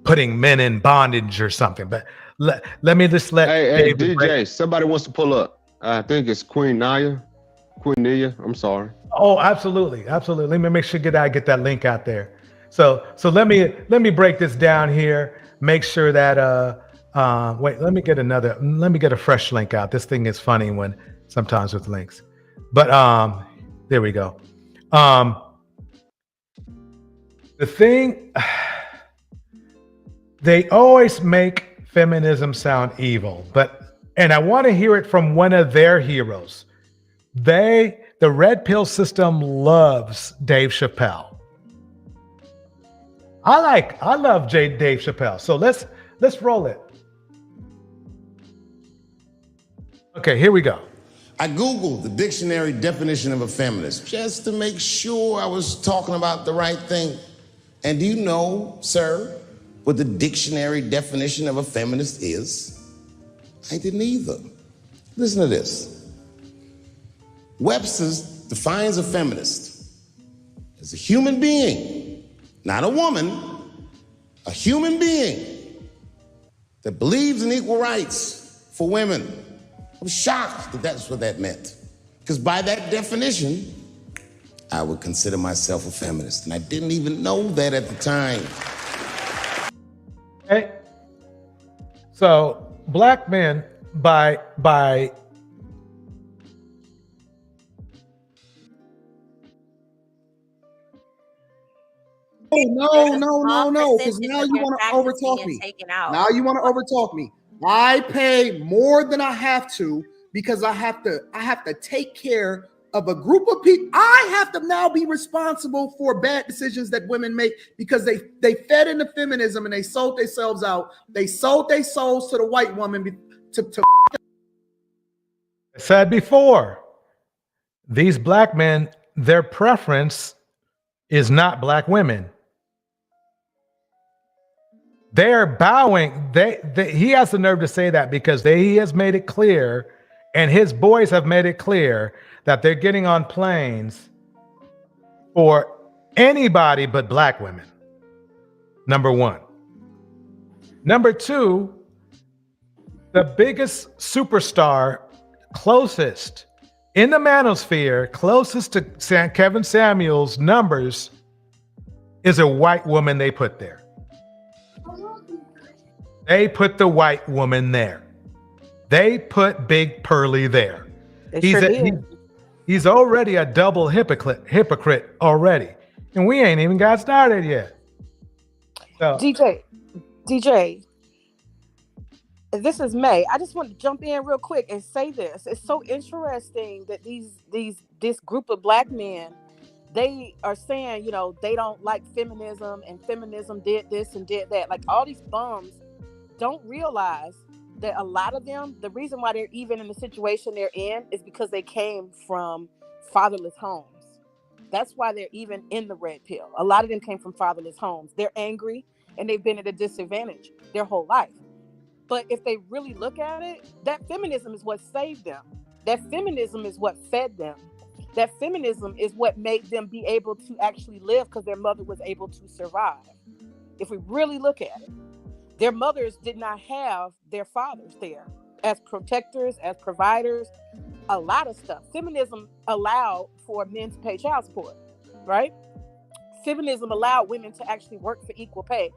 putting men in bondage or something. But let me just let Hey, DJ, somebody wants to pull up. I think it's Queen Nia, I'm sorry. Oh, absolutely. Let me make sure I get that link out there. So let me break this down here. Make sure that wait, let me get a fresh link out. This thing is funny sometimes with links. But there we go. The thing, they always make feminism sound evil, and I want to hear it from one of their heroes. The red pill system loves Dave Chappelle. I love Dave Chappelle. So let's roll it. Okay, here we go. I Googled the dictionary definition of a feminist just to make sure I was talking about the right thing. And do you know, sir, what the dictionary definition of a feminist is? I didn't either. Listen to this. Webster's defines a feminist as a human being, not a woman, a human being that believes in equal rights for women. I'm shocked that that's what that meant. Because by that definition, I would consider myself a feminist. And I didn't even know that at the time. Okay. So black men by No, because now you want to overtalk me. Now you want to overtalk me. I pay more than I have to because I have to take care of a group of people. I have to now be responsible for bad decisions that women make because they fed into feminism and they sold themselves out. They sold their souls to the white woman to I said before, these black men, their preference is not black women. They're bowing. He has the nerve to say that because he has made it clear, and his boys have made it clear that they're getting on planes for anybody but black women. Number one. Number two, the biggest superstar closest in the manosphere, closest to Kevin Samuels' numbers, is a white woman they put there. They put the white woman there. They put Big Pearly there. He's already a double hypocrite already. And we ain't even got started yet. So, DJ, this is May. I just want to jump in real quick and say this. It's so interesting that this group of black men, they are saying, you know, they don't like feminism and feminism did this and did that. Like all these bums don't realize that a lot of them, the reason why they're even in the situation they're in is because they came from fatherless homes. That's why they're even in the red pill. A lot of them came from fatherless homes. They're angry and they've been at a disadvantage their whole life. But if they really look at it, that feminism is what saved them. That feminism is what fed them. That feminism is what made them be able to actually live because their mother was able to survive. If we really look at it, their mothers did not have their fathers there as protectors, as providers. a lot of stuff. Feminism allowed for men to pay child support, right? Feminism allowed women to actually work for equal pay.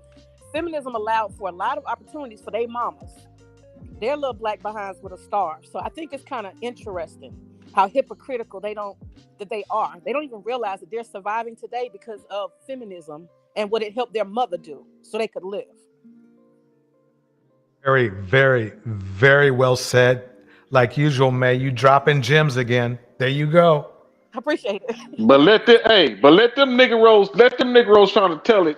Feminism allowed for a lot of opportunities for their mamas. Their little black behinds would have starved. So I think it's kind of interesting how hypocritical they are. They don't even realize that they're surviving today because of feminism and what it helped their mother do so they could live. Very, very, very well said. Like usual, May, you dropping gems again. There you go. I appreciate it. But let them niggeros trying to tell it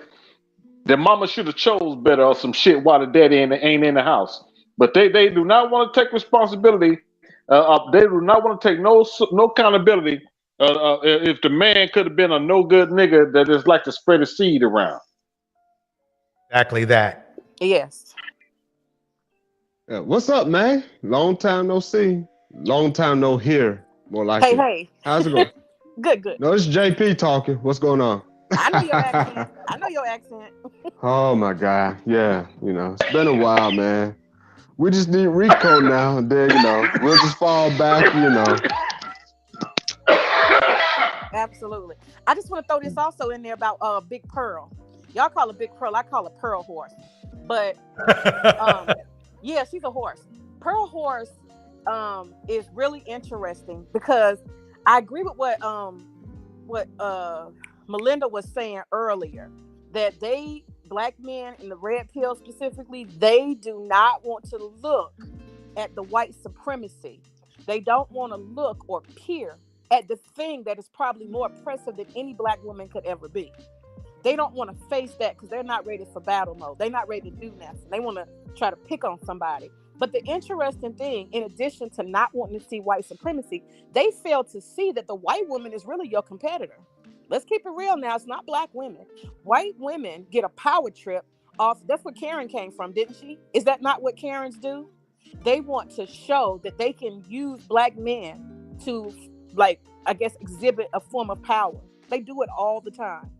that mama should have chose better or some shit while the daddy ain't in the house. But they do not want to take responsibility. They do not want to take no accountability. If the man could have been a no good nigga that just like to spread his seed around. Exactly that. Yes. Yeah, what's up, man? Long time no see. Long time no hear. More like it. Hey. How's it going? Good. No, it's JP talking. What's going on? I know your accent. Oh my God. Yeah, it's been a while, man. We just need Rico now, and then we'll just fall back, Absolutely. I just want to throw this also in there about Big Pearl. Y'all call her Big Pearl. I call her Pearl Horse. But yeah, she's a horse. Pearl Horse is really interesting because I agree with what Melinda was saying earlier, that black men in the red pill specifically, they do not want to look at the white supremacy. They don't want to look or peer at the thing that is probably more oppressive than any black woman could ever be. They don't want to face that because they're not ready for battle mode. They're not ready to do nothing. They want to try to pick on somebody. But the interesting thing, in addition to not wanting to see white supremacy, they fail to see that the white woman is really your competitor. Let's keep it real now. It's not black women. White women get a power trip off. That's where Karen came from, didn't she? Is that not what Karens do? They want to show that they can use black men to, exhibit a form of power. They do it all the time.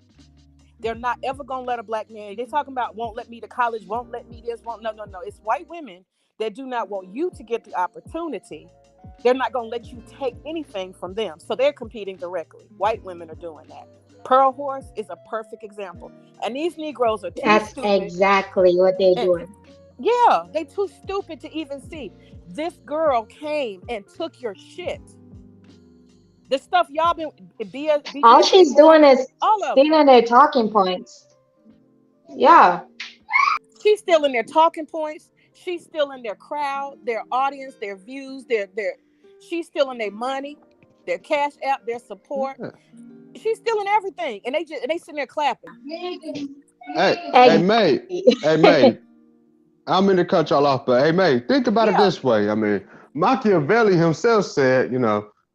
They're not ever going to let a black man, they're talking about won't let me to college, won't let me this, won't, no. It's white women that do not want you to get the opportunity. They're not going to let you take anything from them. So they're competing directly. White women are doing that. Pearl Horse is a perfect example. And these Negroes are too stupid. That's exactly what they're doing. Yeah, they too stupid to even see. This girl came and took your shit. The stuff y'all been all she's doing is stealing their talking points. Yeah. She's stealing their talking points. She's stealing their crowd, their audience, their views, she's stealing their money, their cash app, their support. Yeah. She's stealing everything. And they sitting there clapping. Hey, May. I'm going to cut y'all off, but hey, May, think about it this way. I mean, Machiavelli himself said,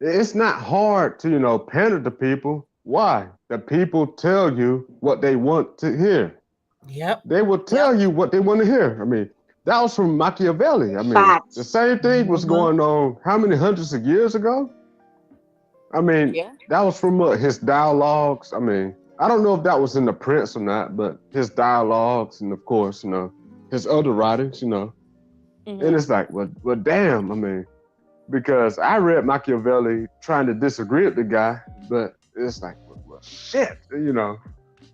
it's not hard to, pander to people. Why? The people tell you what they want to hear. Yep. They will tell you what they want to hear. I mean, that was from Machiavelli. I mean, the same thing was going on how many hundreds of years ago? I mean, that was from his dialogues. I mean, I don't know if that was in The Prince or not, but his dialogues and, of course, his other writings, And it's like, well, damn, I mean, because I read Machiavelli trying to disagree with the guy, but it's like, well, shit,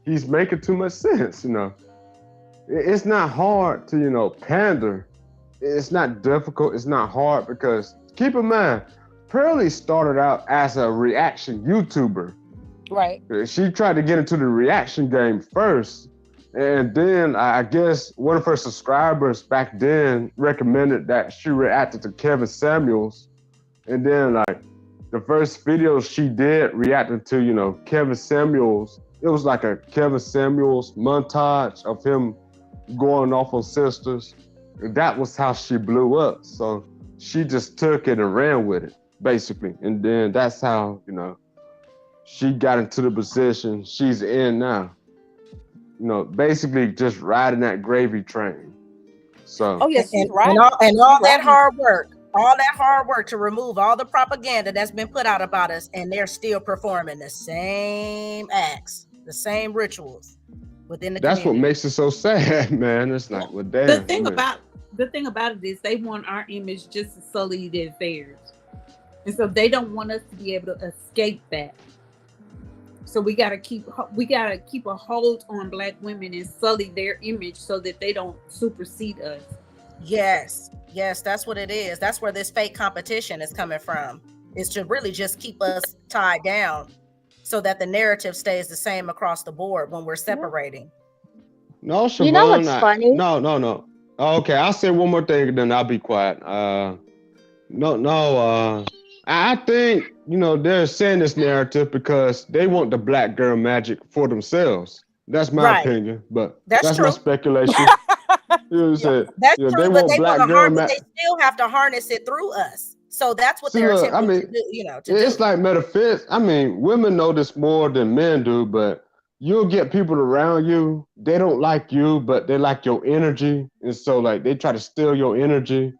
he's making too much sense, It's not hard to, pander. It's not difficult. It's not hard because keep in mind, Pearlie started out as a reaction YouTuber. Right. She tried to get into the reaction game first. And then I guess one of her subscribers back then recommended that she reacted to Kevin Samuels. And then the first video she did reacted to, Kevin Samuels. It was like a Kevin Samuels montage of him going off on sisters. And that was how she blew up. So she just took it and ran with it, basically. And then that's how, she got into the position she's in now. Basically just riding that gravy train. So. Oh yes, and all that hard work to remove all the propaganda that's been put out about us, and they're still performing the same acts, the same rituals within the That's community. what makes it so sad, man. It's like, well, damn. The thing about it is they want our image just as sullied as theirs. And so they don't want us to be able to escape that. So we gotta keep a hold on Black women and sully their image so that they don't supersede us. Yes, that's what it is. That's where this fake competition is coming from. Is to really just keep us tied down so that the narrative stays the same across the board when we're separating. No, Siobhan, You know what's funny? No. Okay, I'll say one more thing and then I'll be quiet. I think, they're saying this narrative because they want the Black girl magic for themselves. That's my opinion, but that's my speculation. You know what I'm saying? That's Yeah, true, they but want they Black want to girl but they still have to harness it through us. So that's what they're attempting to do, It's like metaphysics. I mean, women know this more than men do, but you'll get people around you, they don't like you, but they like your energy. And so like they try to steal your energy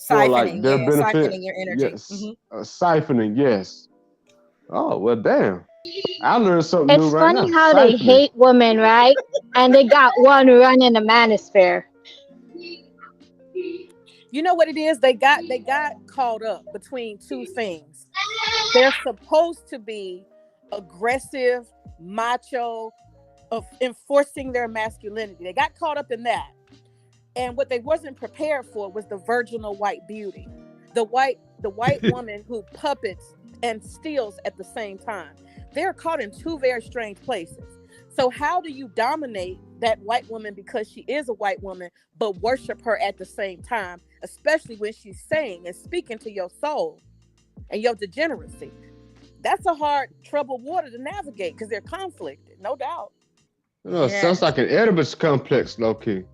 for like their benefit. Siphoning your energy. Yes. Siphoning, yes. Oh, well, damn. I learned something new It's right funny now. how they hate women, right? And they got one running the manosphere. You know what it is? They got caught up between two things. They're supposed to be aggressive, macho, of enforcing their masculinity. They got caught up in that. And what they wasn't prepared for was the virginal white beauty. The white woman who puppets and steals at the same time. They're caught in two very strange places. So how do you dominate that white woman because she is a white woman, but worship her at the same time, especially when she's saying and speaking to your soul and your degeneracy? That's a hard, troubled water to navigate because they're conflicted, no doubt. Sounds like an Oedipus complex, low-key.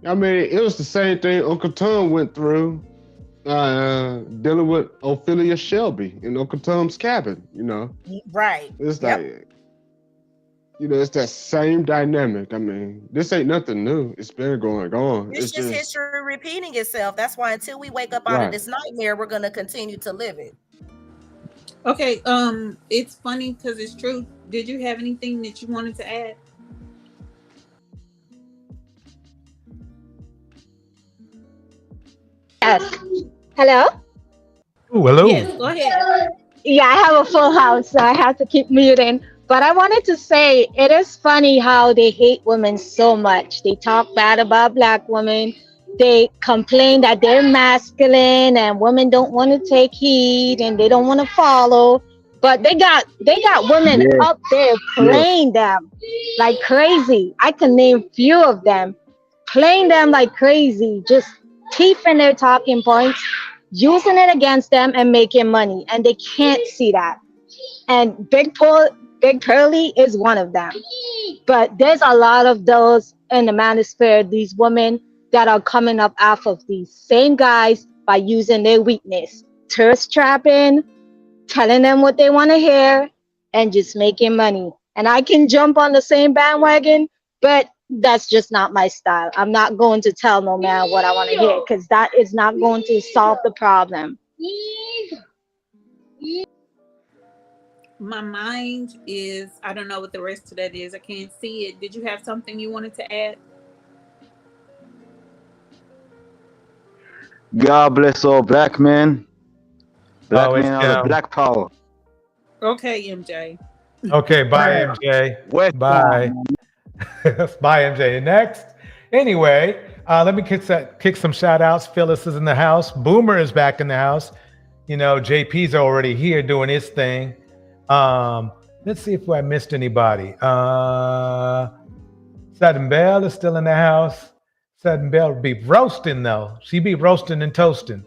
I mean, it was the same thing Uncle Tom went through dealing with Ophelia Shelby in Uncle Tom's Cabin, Right. It's like, it's that same dynamic. I mean, this ain't nothing new. It's been going on. It's just history repeating itself. That's why until we wake up out of this nightmare, we're going to continue to live it. Okay, it's funny because it's true. Did you have anything that you wanted to add? Yes. Hello? Ooh, hello. Yes, go ahead. Yeah, I have a full house, so I have to keep muting. But I wanted to say, it is funny how they hate women so much. They talk bad about Black women. They complain that they're masculine and women don't want to take heed and they don't want to follow. But they got women up there playing them like crazy. I can name few of them, playing them like crazy, just keeping their talking points, using it against them and making money. And they can't see that. And Big Pearly is one of them. But there's a lot of those in the manosphere, these women that are coming up off of these same guys by using their weakness, thirst trapping, telling them what they want to hear, and just making money. And I can jump on the same bandwagon, but that's just not my style. I'm not going to tell no man what I want to hear because that is not going to solve the problem. My mind is, I don't know what the rest of that is. I can't see it. Did you have something you wanted to add? God bless all Black men. Black men are the Kim. Black power. Okay, MJ. Okay, bye, MJ. Bye. Bye, MJ. Next. Anyway, let me kick some shout outs. Phyllis is in the house. Boomer is back in the house. JP's already here doing his thing. Let's see if I missed anybody. Sudden Bell is still in the house. Sudden Bell be roasting though. She be roasting and toasting.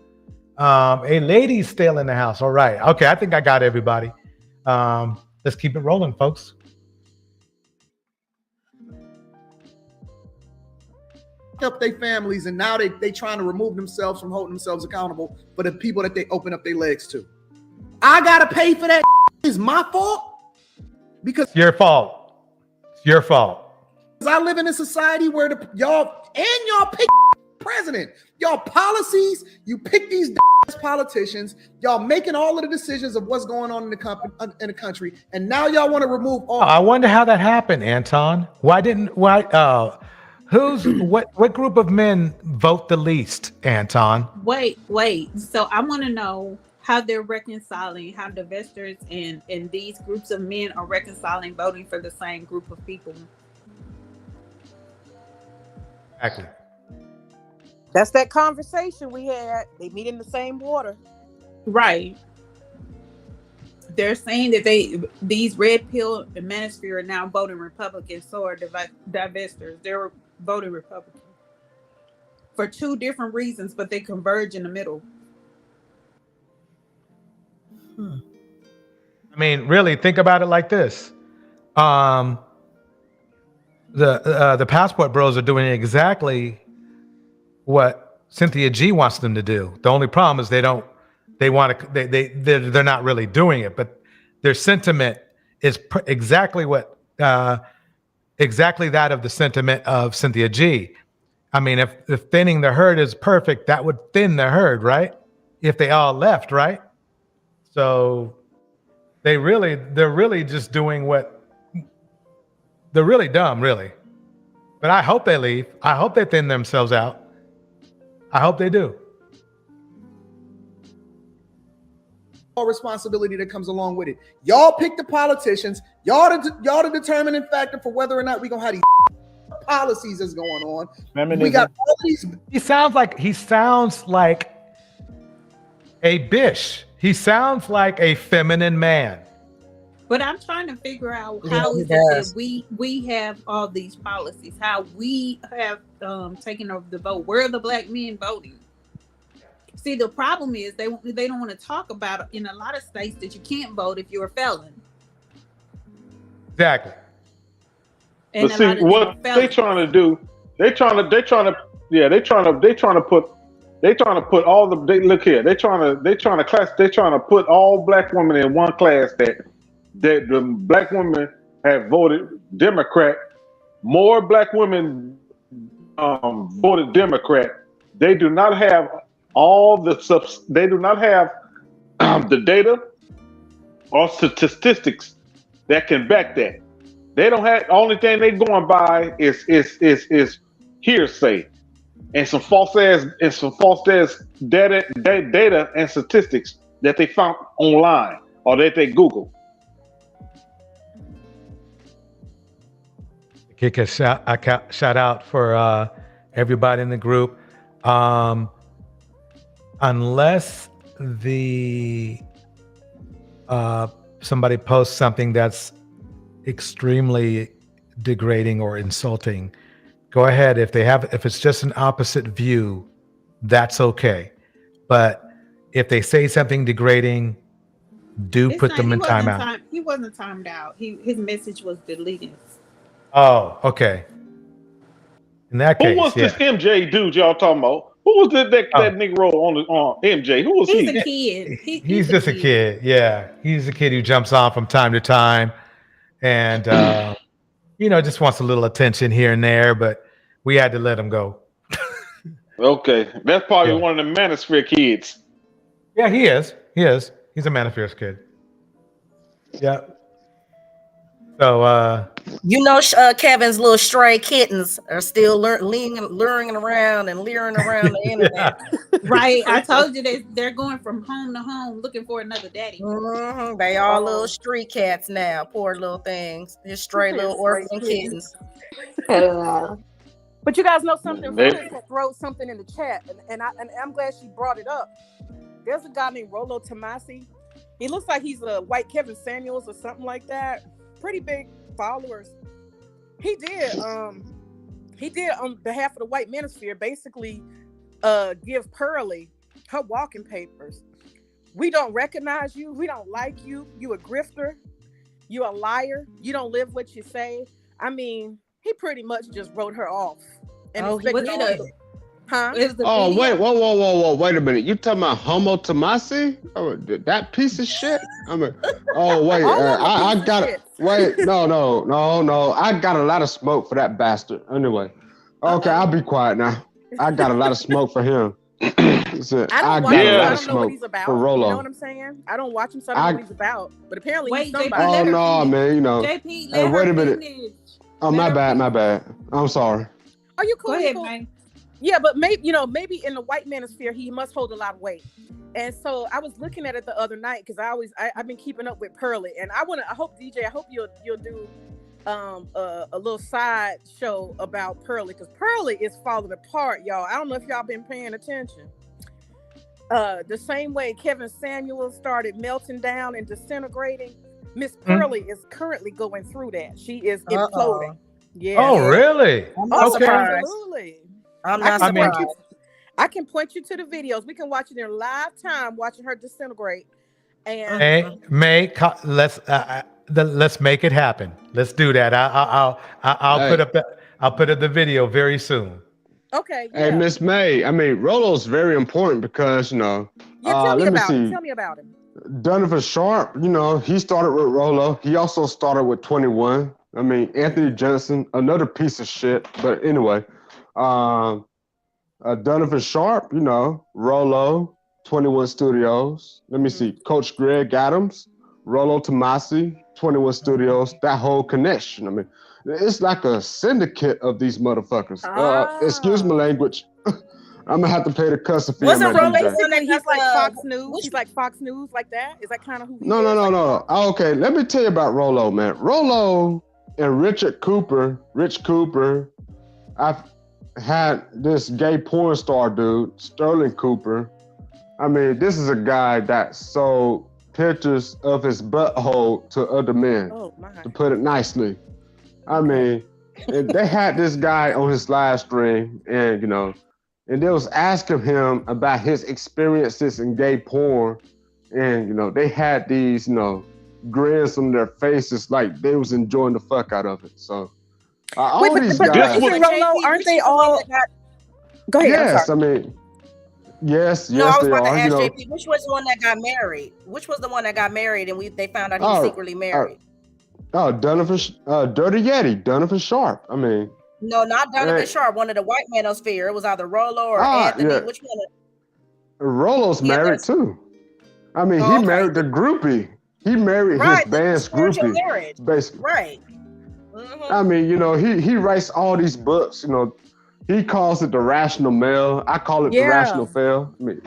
A lady's still in the house. All right. Okay, I think I got everybody. Let's keep it rolling, folks. Up their families, and now they trying to remove themselves from holding themselves accountable for the people that they open up their legs to. I gotta pay for that. Is my fault? Because your fault. It's your fault. I live in a society where y'all pick president. Y'all policies, you pick these politicians. Y'all making all of the decisions of what's going on in the country, and now y'all want to remove all. I wonder how that happened, Anton. What group of men vote the least, Anton? Wait. So I want to know how they're reconciling, how divestors and these groups of men are reconciling voting for the same group of people. Exactly. That's that conversation we had. They meet in the same water. Right. They're saying that these red pill and manosphere are now voting Republican, so are divestors. They're voting Republican for two different reasons, but they converge in the middle. I mean, really, think about it like this. The passport bros are doing exactly what Cynthia G wants them to do. The only problem is they're not really doing it, but their sentiment is exactly that of the sentiment of Cynthia G. I mean, if thinning the herd is perfect, that would thin the herd, right? If they all left, right? So they're really just doing they're really dumb, really. But I hope they leave. I hope they thin themselves out. I hope they do. All responsibility that comes along with it. Y'all pick the politicians. Y'all the determining factor for whether or not we gonna have these policies that's going on. Feminism. We got all these. He sounds like a bish. He sounds like a feminine man. But I'm trying to figure out Yeah, how he is it that does. we have all these policies, how we have taken over the vote. Where are the black men voting? See, the problem is they don't want to talk about it in a lot of states that you can't vote if you're a felon. Exactly. And But see, what they trying to do, they trying to put all the, look here, they trying to put all black women in one class that the black women have voted Democrat. More black women voted Democrat. They do not have they do not have the data or statistics that can back that. They don't have, only thing they going by is hearsay and some false ass data and statistics that they found online or that they Google. Kick a shout out for everybody in the group. Unless somebody posts something that's extremely degrading or insulting, go ahead. If it's just an opposite view, that's okay. But if they say something degrading, put them in timeout. He wasn't timed out. His message was deleted. Oh, okay. In that case, who was this MJ dude y'all talking about? Who was that Negro on MJ? Who was he? He's a kid. He's just a kid. Yeah, he's a kid who jumps on from time to time, and just wants a little attention here and there. But we had to let him go. Okay, that's probably one of the Manosphere kids. Yeah, he is. He's a Manosphere kid. Yeah. So Kevin's little stray kittens are still luring around and leering around the internet. Right. I told you they're going from home to home looking for another daddy. Mm-hmm. They all little street cats now. Poor little things. Just stray little orphan kittens. But you guys know something. Rose wrote something in the chat, and I'm glad she brought it up. There's a guy named Rollo Tomasi. He looks like he's a white Kevin Samuels or something like that. Pretty big followers. He did on behalf of the white manosphere basically give Pearlie her walking papers. We don't recognize you. We don't like you. You a grifter. You a liar. You don't live what you say. I mean, he pretty much just wrote her off. And Oh, expected all the- huh? Oh, wait, whoa, wait a minute. You talking about Homo Tomasi? Oh, that piece of shit? I mean, oh, wait, I got it. Wait, no. I got a lot of smoke for that bastard. Anyway, okay, I'll be quiet now. I got a lot of smoke for him. I got a lot of smoke for Rollo. You know what I'm saying? I don't watch him, so I don't know what he's about. But apparently he's somebody. Oh, no, man, JP, hey, wait a minute. Oh, my bad. I'm sorry. Are you cool? Go ahead, man. Yeah, but maybe in the white manosphere, he must hold a lot of weight. And so I was looking at it the other night because I've been keeping up with Pearly, and I hope DJ, I hope you'll do a little side show about Pearly, because Pearly is falling apart, y'all. I don't know if y'all been paying attention. The same way Kevin Samuels started melting down and disintegrating, Miss Pearly is currently going through that. She is imploding. Yeah. Oh, really? I'm not surprised. Absolutely. I'm not surprised. I can point you to the videos. We can watch it in live time, watching her disintegrate. And Hey, May, let's make it happen. Let's do that. I'll put up the video very soon. Okay. Hey, Miss May, I mean, Rolo's very important because, tell me about him. Donovan Sharp, he started with Rolo. He also started with 21. I mean, Anthony Johnson, another piece of shit. But anyway, Donovan Sharp, Rolo, 21 Studios. Let me see, Coach Greg Adams, Rolo Tomasi, 21 Studios, that whole connection. I mean, it's like a syndicate of these motherfuckers. Excuse my language. I'm gonna have to pay the cuss fee. Wasn't Rolo basically he's like Fox News? He's like Fox News, like that? Is that kind of who he is? No. Okay, let me tell you about Rolo, man. Rolo and Rich Cooper, I've had this gay porn star dude, Sterling Cooper. I mean, this is a guy that sold pictures of his butthole to other men, to put it nicely. I mean, they had this guy on his live stream, and and they was asking him about his experiences in gay porn, and they had these grins on their faces like they was enjoying the fuck out of it. So all these guys, Rolo, aren't they all? Go ahead. Yes, I mean, yes, No, I was they about to are. ask JP, which was the one that got married? Which was the one that got married and they found out he was secretly married? Donovan, Dirty Yeti, Donovan Sharp. I mean, No, not Donovan Sharp, one of the white manosphere. It was either Rolo or Anthony. yeah. Which one? Rolo's married too. I mean, he married the groupie. He married his band's groupie, basically. Right. I mean, he writes all these books. He calls it the rational male. I call it the rational fail. I mean,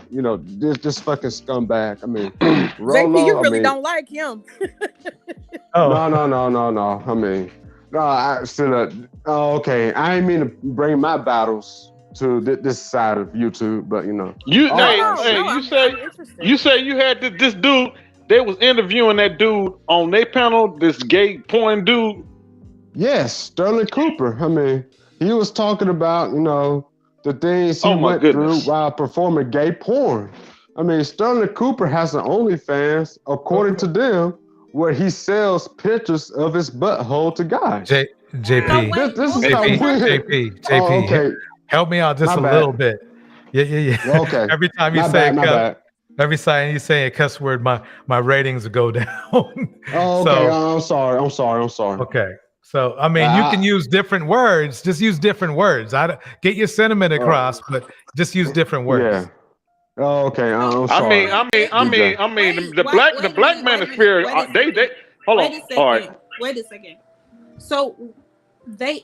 this fucking scumbag. I mean, Rolo, JP, you really don't like him. No. I mean, no, I still. Okay, I ain't mean to bring my battles to this side of YouTube, but you say you had this dude. They was interviewing that dude on their panel. This gay porn dude. Yes, Sterling Cooper. I mean, he was talking about the things he went through while performing gay porn. I mean, Sterling Cooper has an OnlyFans, according to them, where he sells pictures of his butthole to guys. JP, this is how weird. JP, okay. Help me out just My a bad. little bit. Yeah. Okay. Every time you every time you say a cuss word, my ratings go down. Oh, okay. I'm sorry. Okay. So, I mean, you can use different words. Just use different words. Get your sentiment across, but just use different words. Yeah. Oh, okay. I'm sorry. I mean, the black manosphere. They hold on. All right. Wait a second. So this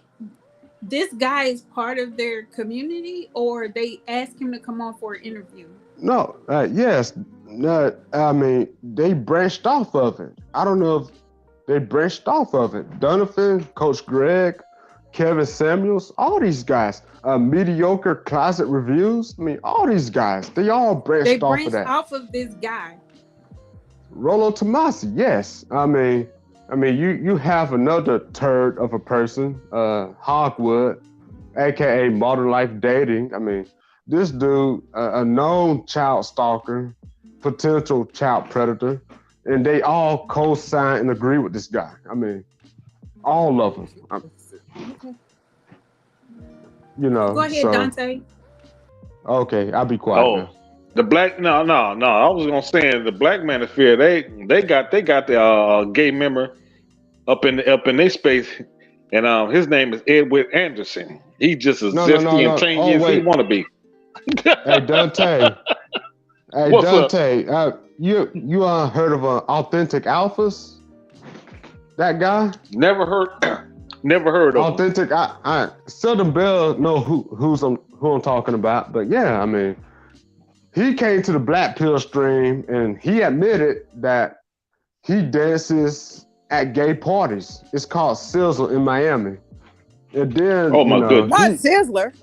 guy is part of their community, or they ask him to come on for an interview? No. Yes. No. I mean, they branched off of it. I don't know if they branched off of it. Donovan, Coach Greg, Kevin Samuels, all these guys. Mediocre Closet Reviews. I mean, all these guys. They all branched off of that. Off of this guy. Rolo Tomasi, yes. I mean, you have another turd of a person, Hogwood, aka Modern Life Dating. I mean, this dude, a known child stalker, potential child predator, and they all co-sign and agree with this guy. I mean, all of them. Go ahead, Dante. Okay, I'll be quiet now. The black no. I was gonna say the black manosphere. They got the gay member up in their space, and his name is Edward Anderson. He just as zesty and tangy as he want to be. Hey Dante. Hey What's Dante. You heard of Authentic Alphas? That guy? Never heard of him. Authentic. I Southern Bell know who's who I'm talking about. But yeah, I mean, he came to the Black Pill stream and he admitted that he dances at gay parties. It's called Sizzle in Miami. And then, Oh my goodness. Not Sizzler.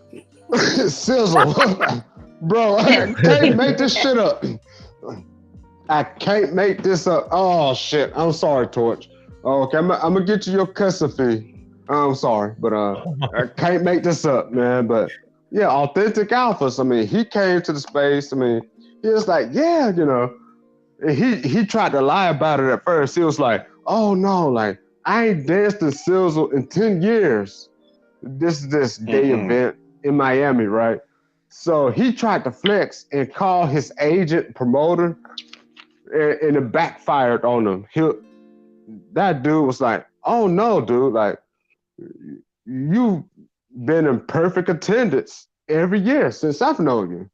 Sizzle. Bro, I can't make this shit up. I can't make this up. Oh shit. I'm sorry, Torch. Okay, I'm gonna get you your cussing fee. I'm sorry, but I can't make this up, man. But yeah, authentic alphas. I mean, he came to the space. I mean, he was like, yeah, you know. He tried to lie about it at first. He was like, oh no, like I ain't danced in Sizzle in 10 years. This gay event in Miami, right? So he tried to flex and call his agent promoter, and it backfired on him. That dude was like, oh no, dude, like you've been in perfect attendance every year since I've known you.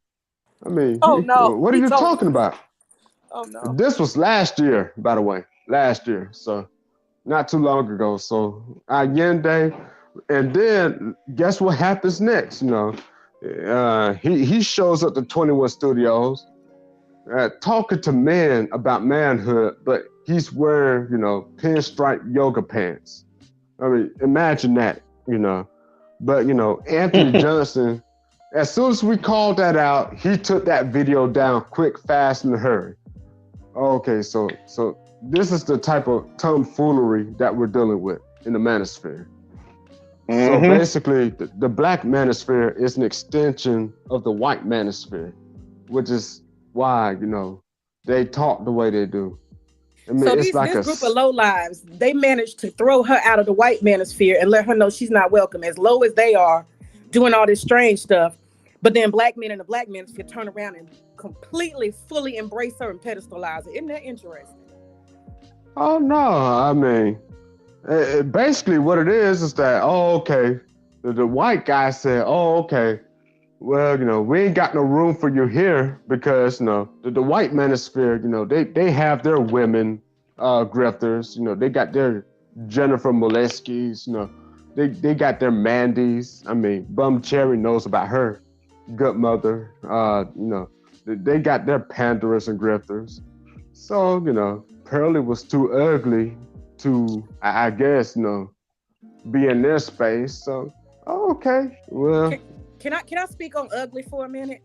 I mean, Oh no. what are you talking about? Oh no. This was last year, by the way, last year. So not too long ago. So Allende, and then guess what happens next? You know, he shows up to 21 Studios, talking to men about manhood, but he's wearing, you know, pinstripe yoga pants. I mean, imagine that, you know. But you know, Anthony Johnson, as soon as we called that out, he took that video down quick, fast, in a hurry. Okay, so this is the type of tomfoolery that we're dealing with in the manosphere. So basically, the Black manosphere is an extension of the white manosphere, which is why, you know, they talk the way they do. I mean, So it's like this group of lowlives, they managed to throw her out of the white manosphere and let her know she's not welcome, as low as they are, doing all this strange stuff. But then black men in the black manosphere turn around and completely, fully embrace her and pedestalize her. Isn't that interesting? Oh no, I mean, basically what it is that, oh, okay, the white guy said, oh, okay, well, you know, we ain't got no room for you here because, you know, the white manosphere, you know, they have their women grifters, you know, they got their Jennifer Moleskis, you know, they got their Mandys. I mean, Bum Cherry knows about her good mother, you know, they got their Pandoras and grifters. So, you know, Pearlie was too ugly to, I guess, you know, be in their space. So, okay, well. Can I speak on ugly for a minute?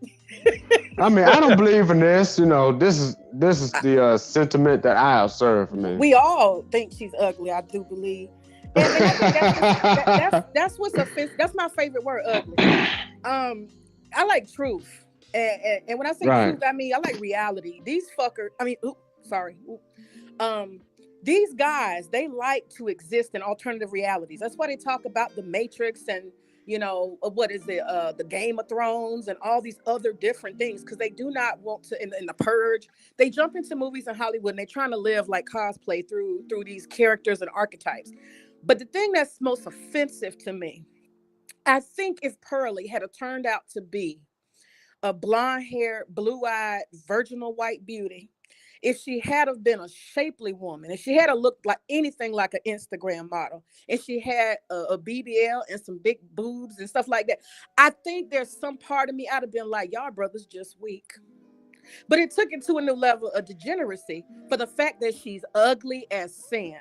I mean, I don't believe in this. You know, this is the sentiment that I observe. I mean, We all think she's ugly, I do believe. And I think that's what's offensive. That's my favorite word, ugly. I like truth. And when I say Right. truth, I mean I like reality. These fuckers, these guys, they like to exist in alternative realities. That's why they talk about the Matrix and, you know, what is it, the Game of Thrones and all these other different things, because they do not want to, in the Purge, they jump into movies in Hollywood and they're trying to live like cosplay through these characters and archetypes. But the thing that's most offensive to me, I think if Pearlie had turned out to be a blonde-haired, blue-eyed, virginal white beauty, if she had have been a shapely woman, if she had looked like anything like an Instagram model, if she had a BBL and some big boobs and stuff like that, I think there's some part of me I'd have been like, y'all brothers just weak. But it took it to a new level of degeneracy for the fact that she's ugly as sin.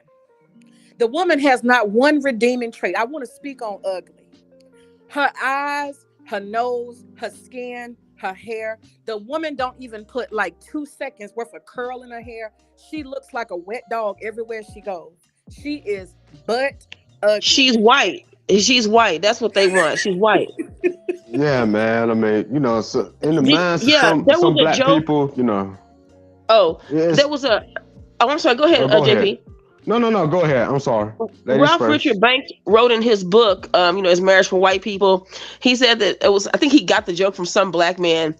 The woman has not one redeeming trait. I want to speak on ugly. Her eyes, her nose, her skin, her hair. The woman don't even put like 2 seconds worth of curl in her hair. She looks like a wet dog everywhere she goes. She is butt ugly. She's white. She's white. That's what they want. She's white. yeah, man. I mean, you know, so in the minds of there some was a black joke. people, you know. There was a. Oh, I'm sorry. Go ahead, Go JP. ahead. No, go ahead. I'm sorry. Ladies Ralph first. Richard Banks wrote in his book, you know, his Marriage for White People. He said that it was, I think he got the joke from some black man.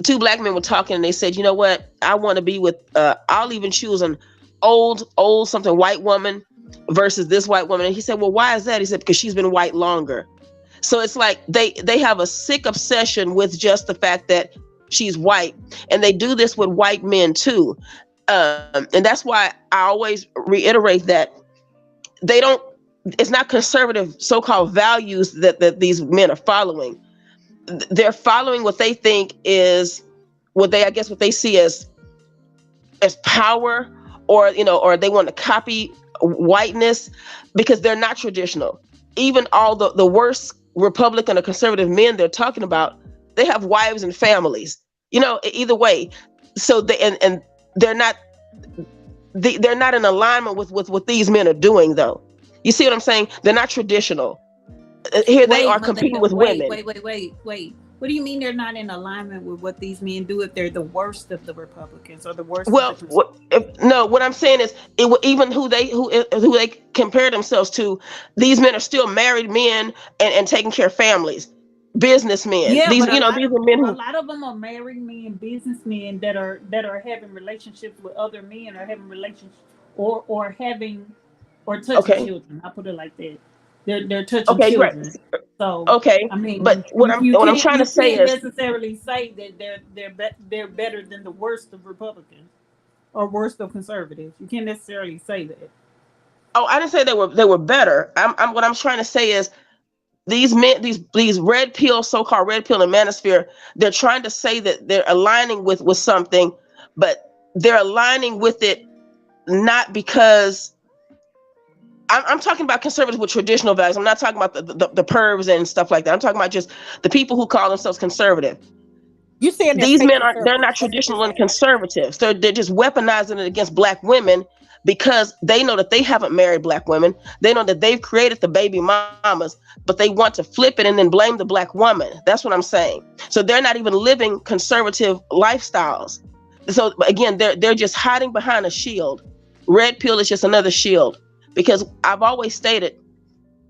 2 black men were talking and they said, you know what? I want to be with, I'll even choose an old something white woman versus this white woman. And he said, well, why is that? He said, because she's been white longer. So it's like they have a sick obsession with just the fact that she's white. And they do this with white men too. And that's why I always reiterate that it's not conservative so-called values that these men are following. they're following what they think is what they see as power, or or they want to copy whiteness, because they're not traditional. Even all the worst Republican or conservative men they're talking about, they have wives and families, either way. So they're not in alignment with what these men are doing, though. You see what I'm saying? They're not traditional. Here they are competing with women. Wait. What do you mean they're not in alignment with what these men do if they're the worst of the Republicans or the worst? Well, what I'm saying is, even who they compare themselves to, these men are still married men and taking care of families, businessmen. Yeah, these but these are men who, a lot of them are married men, businessmen that are having relationships with other men, or having relationships or touching children. I put it like that. They're touching children. Great. So I mean, but what I'm trying to say is, necessarily say that they're better than the worst of Republicans or worst of conservatives. You can't necessarily say that. Oh, I didn't say they were better. What I'm trying to say is, these men, these red pill, so-called red pill and manosphere, they're trying to say that they're aligning with something, but they're aligning with it not because. I'm talking about conservatives with traditional values. I'm not talking about the pervs and stuff like that. I'm talking about just the people who call themselves conservative. You saying these men they're not traditional and conservative. So they're just weaponizing it against Black women, because they know that they haven't married Black women. They know that they've created the baby mamas, but they want to flip it and then blame the Black woman. That's what I'm saying. So they're not even living conservative lifestyles. So again, they're just hiding behind a shield. Red pill is just another shield. Because I've always stated,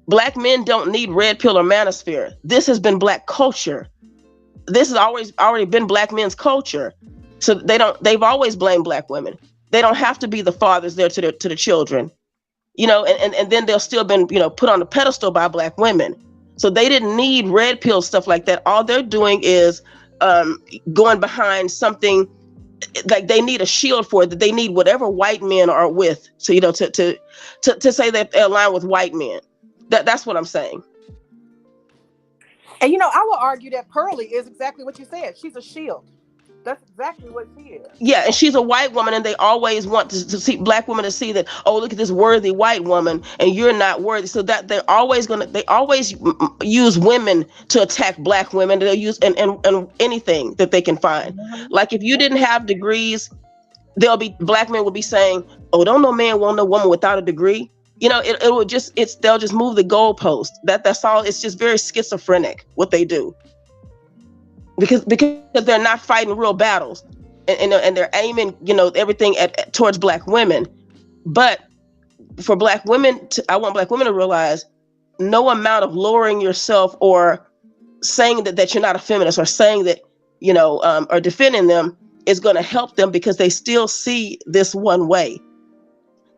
Black men don't need red pill or manosphere. This has been Black culture. This has already been Black men's culture. So they've always blamed Black women. They don't have to be the fathers there to the children, and then they'll still been, put on a pedestal by Black women. So they didn't need red pill stuff like that. All they're doing is going behind something. Like they need a shield for it, that they need whatever white men are with. So, to say that they align with white men. That's what I'm saying. And I would argue that Pearlie is exactly what you said. She's a shield. That's exactly what she is. Yeah, and she's a white woman, and they always want to see Black women to see that, oh, look at this worthy white woman, and you're not worthy. So that they always use women to attack Black women. They'll use and anything that they can find. Mm-hmm. Like if you didn't have degrees, Black men will be saying, oh, don't no man want no woman without a degree. They'll just move the goalpost. That's all. It's just very schizophrenic what they do. Because they're not fighting real battles, and they're aiming, everything towards Black women. But for Black women, I want Black women to realize, no amount of lowering yourself or saying that you're not a feminist, or saying that, or defending them, is going to help them, because they still see this one way.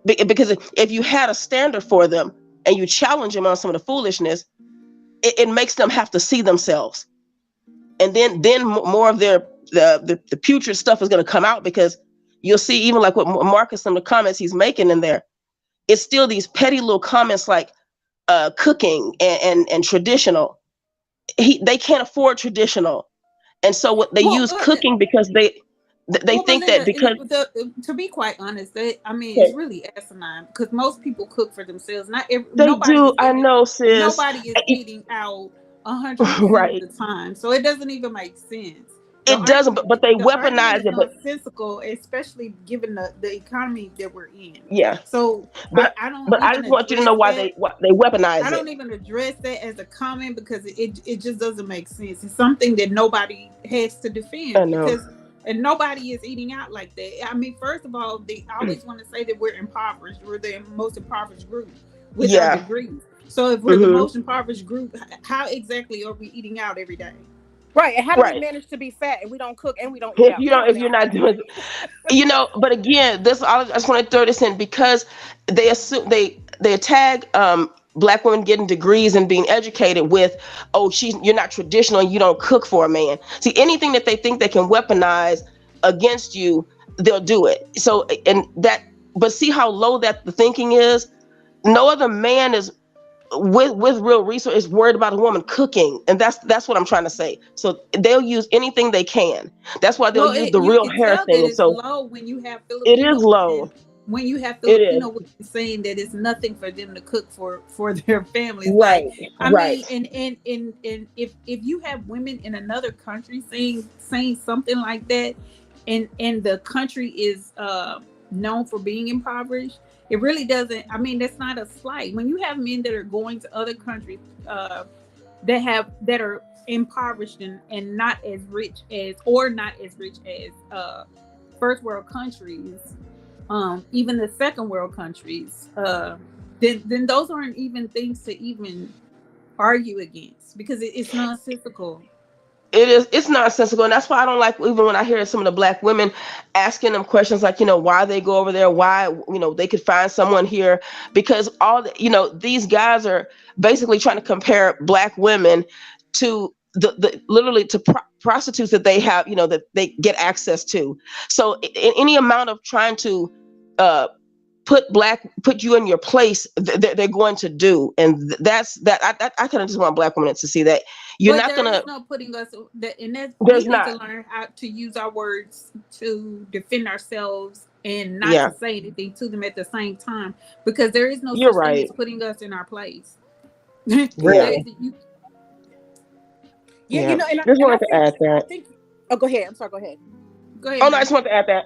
Because if you had a standard for them and you challenge them on some of the foolishness, it makes them have to see themselves. And then more of the putrid stuff is going to come out, because you'll see, even like what Marcus, some of the comments he's making in there, it's still these petty little comments like cooking and traditional. They can't afford traditional, and so what they use cooking because they think that because to be quite honest, it's really asinine, because most people cook for themselves. I know, sis. Nobody is eating out 100% of the time, so it doesn't even make sense. It doesn't, but they weaponize it. But nonsensical, especially given the economy that we're in. Yeah. So, I don't. But I just want you to know why they weaponize it. I don't even address that as a comment, because it just doesn't make sense. It's something that nobody has to defend. I know. And nobody is eating out like that. I mean, first of all, they always want to say that we're impoverished. We're the most impoverished group with our degrees. So if we're the most impoverished group, how exactly are we eating out every day? Right. And how do we manage to be fat and we don't cook and we don't eat out? If you're not doing, but again, I just want to throw this in, because they assume they tag Black women getting degrees and being educated with, oh, you're not traditional and you don't cook for a man. See, anything that they think they can weaponize against you, they'll do it. So, but see how low that the thinking is? No other man is with real resources, worried about a woman cooking, and that's what I'm trying to say. So they'll use anything they can. That's why they'll Well, use the you real can hair tell that thing. it's So low when you have it Filipino is low. women. When you have It is. Filipino women saying that it's nothing for them to cook for their families, Right, like I right. mean, and if you have women in another country saying something like that, and the country is known for being impoverished, it really doesn't. I mean, that's not a slight. When you have men that are going to other countries that are impoverished and not as rich as first world countries, even the second world countries, then those aren't even things to even argue against, because it's nonsensical. It's nonsensical, and that's why I don't like, even when I hear some of the black women asking them questions like, why they go over there, why they could find someone here, because these guys are basically trying to compare black women to the literally to prostitutes that they have, that they get access to. So in any amount of trying to put you in your place, they're going to do, and that's that. I kind of just want black women to see that you're not gonna. There's no putting us that, and that we There's need not. to learn how to use our words to defend ourselves and not Yeah. to say anything to them at the same time, because there is no You're such thing right. as putting us in our place. Really. Yeah, Yeah. and Just wanted to think, add that. I think. Oh, go ahead. I'm sorry. Go ahead. Go ahead. Oh no, I just wanted to add that.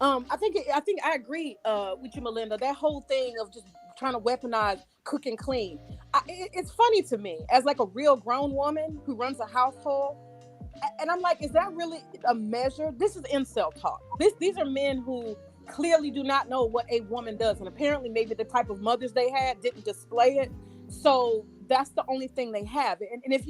I think I agree with you, Melinda. That whole thing of just trying to weaponize cook and clean. It's funny to me as like a real grown woman who runs a household, and I'm like, is that really a measure? This is incel talk. These are men who clearly do not know what a woman does, and apparently maybe the type of mothers they had didn't display it. So that's the only thing they have. And if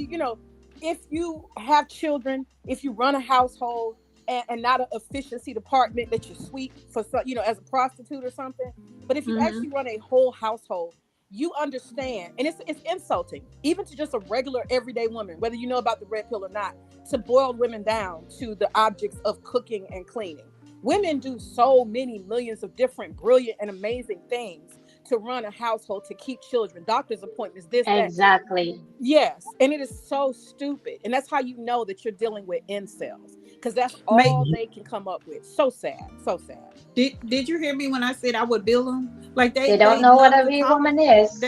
if you have children, if you run a household, and not an efficiency department that you sweep for, as a prostitute or something. But if you actually run a whole household, you understand, and it's insulting, even to just a regular everyday woman, whether you know about the red pill or not, to boil women down to the objects of cooking and cleaning. Women do so many millions of different brilliant and amazing things to run a household, to keep children, doctor's appointments, this, Exactly. that. Yes, and it is so stupid, and that's how you know that you're dealing with incels, because that's all they can come up with. So sad, so sad. Did you hear me when I said I would bill them? Like They don't know what a real woman is.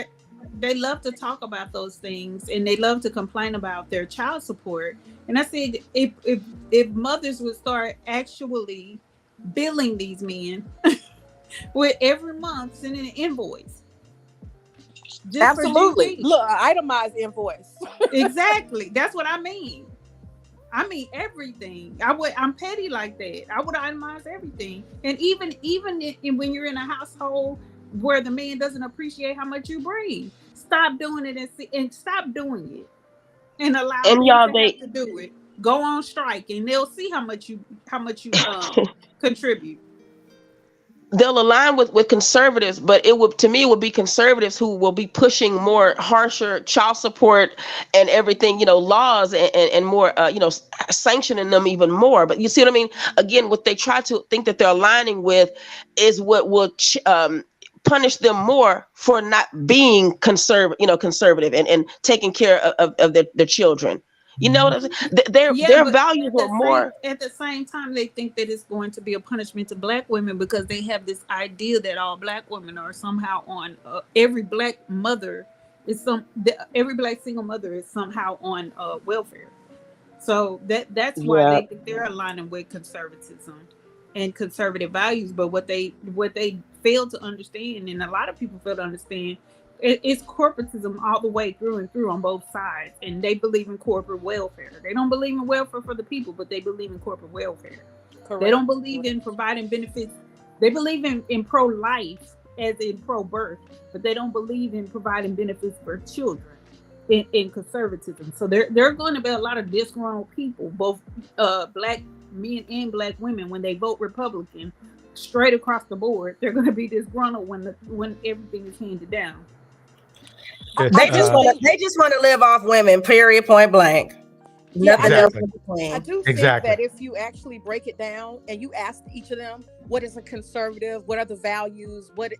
They love to talk about those things, and they love to complain about their child support. And I said, if mothers would start actually billing these men with every month sending an invoice. Absolutely. Look, an itemized invoice. Exactly. That's what I mean. I mean everything. I'm petty like that. I would itemize everything. And even when you're in a household where the man doesn't appreciate how much you bring, stop doing it and stop doing it. And allow them to do it. Go on strike, and they'll see how much you contribute. They'll align with conservatives, but it would be conservatives who will be pushing more harsher child support and everything, laws and more, sanctioning them even more. But you see what I mean? Again, what they try to think that they're aligning with is what will punish them more for not being conservative and taking care of their children. You know what I'm saying? Their values are more. At the same time, they think that it's going to be a punishment to black women because they have this idea that all black women are somehow on every black mother is every black single mother is somehow on welfare. So that's why they think they're aligning with conservatism and conservative values. But what they fail to understand, and a lot of people fail to understand, it's corporatism all the way through and through on both sides, and they believe in corporate welfare. They don't believe in welfare for the people, but they believe in corporate welfare. Correct. They don't believe in providing benefits. They believe in pro-life as in pro-birth, but they don't believe in providing benefits for children in conservatism. So there are going to be a lot of disgruntled people, both black men and black women, when they vote Republican, straight across the board. They're going to be disgruntled when everything is handed down. They just want to live off women, period, point blank. Yeah, Nothing else in between. I do think Exactly. that if you actually break it down and you ask each of them, what is a conservative? What are the values? What,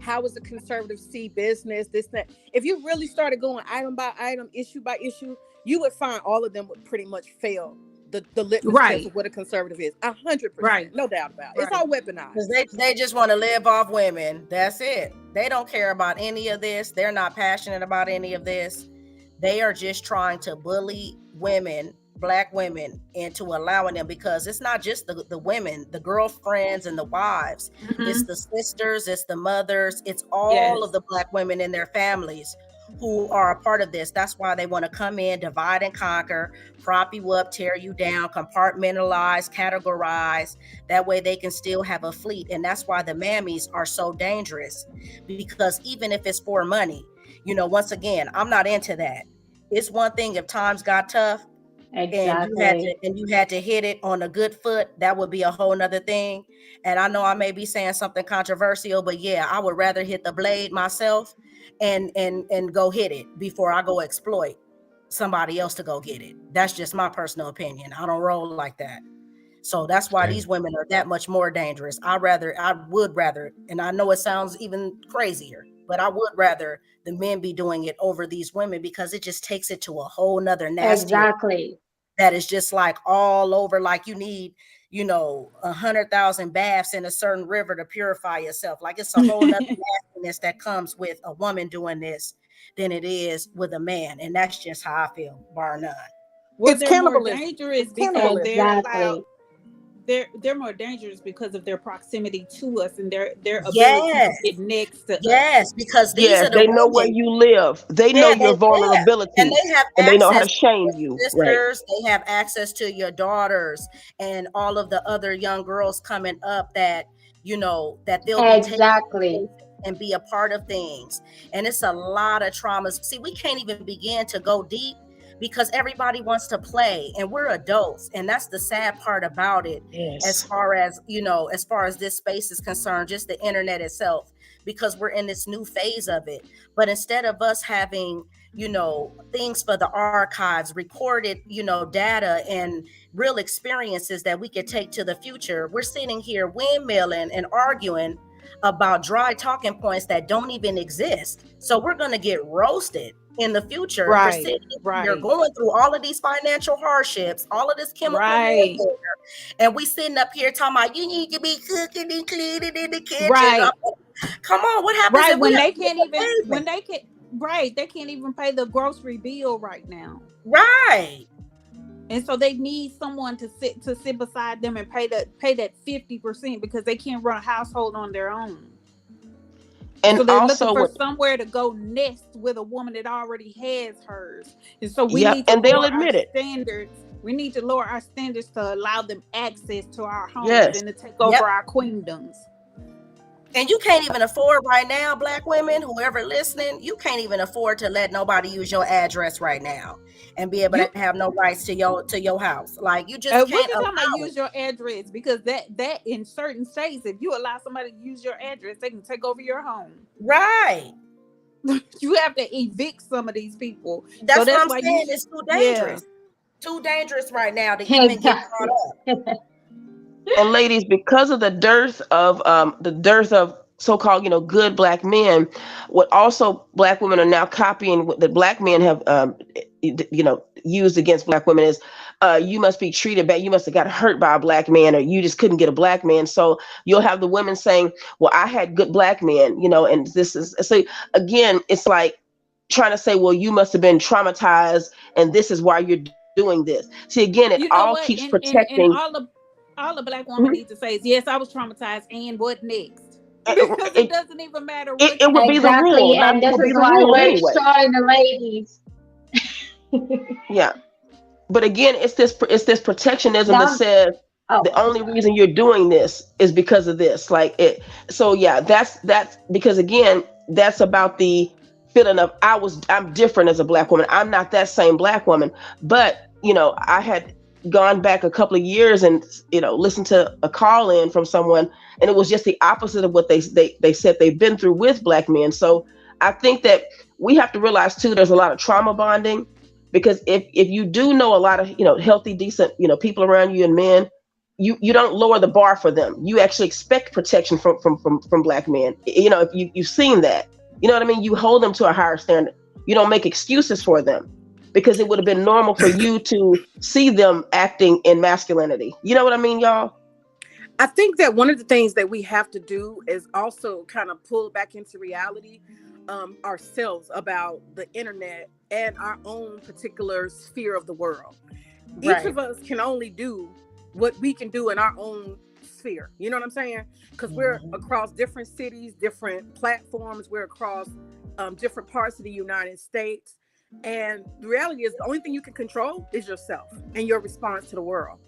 how is a conservative see business? This, that. If you really started going item by item, issue by issue, you would find all of them would pretty much fail the litmus test of what a conservative is. 100%. No doubt about it. It's all weaponized. Because they just want to live off women. That's it. They don't care about any of this. They're not passionate about any of this. They are just trying to bully women, Black women, into allowing them, because it's not just the women, the girlfriends and the wives. It's the sisters, it's the mothers, it's all of the Black women and their families who are a part of this. That's why they want to come in, divide and conquer, prop you up, tear you down, compartmentalize, categorize. That way they can still have a fleet. And that's why the mammies are so dangerous, because even if it's for money, once again, I'm not into that. It's one thing if times got tough and you had to hit it on a good foot, that would be a whole nother thing. And I know I may be saying something controversial, but yeah, I would rather hit the blade myself and go hit it before I go exploit somebody else to go get it. That's just my personal opinion. I don't roll like that. So that's why these women are that much more dangerous. I would rather, and I know it sounds even crazier, but I would rather the men be doing it over these women, because it just takes it to a whole nother nasty. Exactly. That is just like all over, like you need, 100,000 baths in a certain river to purify yourself. Like it's a whole nother nastiness that comes with a woman doing this than it is with a man. And that's just how I feel, bar none. Well, It's they're more cannibalism. dangerous It's because cannibalism. they're Exactly. allowed. They're more dangerous because of their proximity to us and their ability Yes. to get next to us. Yes, because these are the they know where women. you live. They know your vulnerability, And they have and they know how to access shame to you. your sisters. They have access to your daughters and all of the other young girls coming up that that they'll be Exactly. and be a part of things. And it's a lot of traumas. See, we can't even begin to go deep because everybody wants to play, and we're adults. And that's the sad part about it. As far as this space is concerned, just the internet itself, because we're in this new phase of it. But instead of us having things for the archives, recorded data and real experiences that we could take to the future, we're sitting here windmilling and arguing about dry talking points that don't even exist. So we're going to get roasted in the future for sitting here going through all of these financial hardships, all of this chemical warfare, and we sitting up here talking about you need to be cooking and cleaning in the kitchen. Come on, what happens if when we they can't even pay the grocery bill right now, and so they need someone to sit beside them and pay that 50% because they can't run a household on their own. And so they're also looking for somewhere to go nest with a woman that already has hers. And so we need to and they'll lower admit our it. standards. We need to lower our standards to allow them access to our homes Yes. and to take over our queendoms. And you can't even afford right now, Black women, whoever listening, you can't even afford to let nobody use your address right now and be able to have no rights to your house. Like you just What can't you talking about allow use your address? Because that in certain states, if you allow somebody to use your address, they can take over your home. Right. You have to evict some of these people. That's what I'm why saying. It's too dangerous. Too dangerous right now to even get caught up. And ladies, because of the dearth of so-called good Black men, what also Black women are now copying what the Black men have used against Black women is you must be treated bad, you must have got hurt by a Black man, or you just couldn't get a Black man. So you'll have the women saying, well, I had good Black men, and this is so again, it's like trying to say, well, you must have been traumatized and this is why you're doing this. See, again, it all keeps protecting. And all the Black woman needs to say is, yes, I was traumatized, and what next? Because it doesn't even matter what it would be the rule. And this is why we're showing the ladies. Yeah. But again, it's this protectionism that says the only reason you're doing this is because of this. Like it. So yeah, that's because again, that's about the feeling of I'm different as a Black woman. I'm not that same Black woman. But I had gone back a couple of years and listened to a call in from someone, and it was just the opposite of what they said they've been through with Black men. So I think that we have to realize too, there's a lot of trauma bonding Because if you do know a lot of, healthy, decent, people around you and men, you don't lower the bar for them. You actually expect protection from Black men. If you've seen that, you know what I mean? You hold them to a higher standard. You don't make excuses for them, because it would have been normal for you to see them acting in masculinity. You know what I mean, y'all? I think that one of the things that we have to do is also kind of pull back into reality ourselves about the internet and our own particular sphere of the world. Each of us can only do what we can do in our own sphere. You know what I'm saying? Because we're across different cities, different platforms. We're across different parts of the United States. And the reality is the only thing you can control is yourself and your response to the world.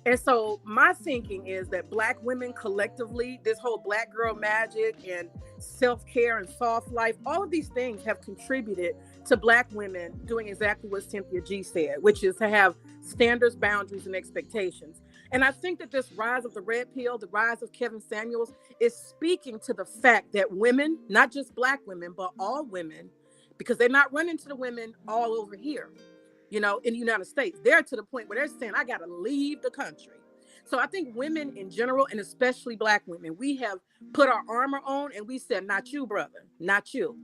And so my thinking is that Black women collectively, this whole Black girl magic and self-care and soft life, all of these things have contributed to Black women doing exactly what Cynthia G said, which is to have standards, boundaries, and expectations. And I think that this rise of the red pill, the rise of Kevin Samuels, is speaking to the fact that women, not just Black women, but all women, because they're not running to the women all over here, in the United States. They're to the point where they're saying, I got to leave the country. So I think women in general, and especially Black women, we have put our armor on and we said, not you, brother, not you.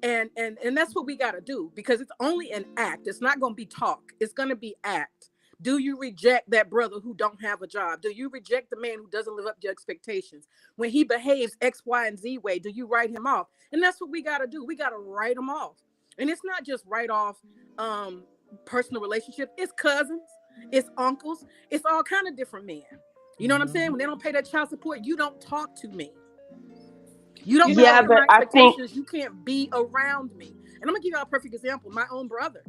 And that's what we got to do, because it's only an act. It's not going to be talk. It's going to be act. Do you reject that brother who don't have a job? Do you reject the man who doesn't live up to your expectations? When he behaves X, Y, and Z way, do you write him off? And that's what we got to do. We got to write him off. And it's not just write off personal relationships. It's cousins, it's uncles, it's all kind of different men. You know what I'm saying? When they don't pay that child support, you don't talk to me. You don't have my expectations. You can't be around me. And I'm gonna give you a perfect example. My own brother.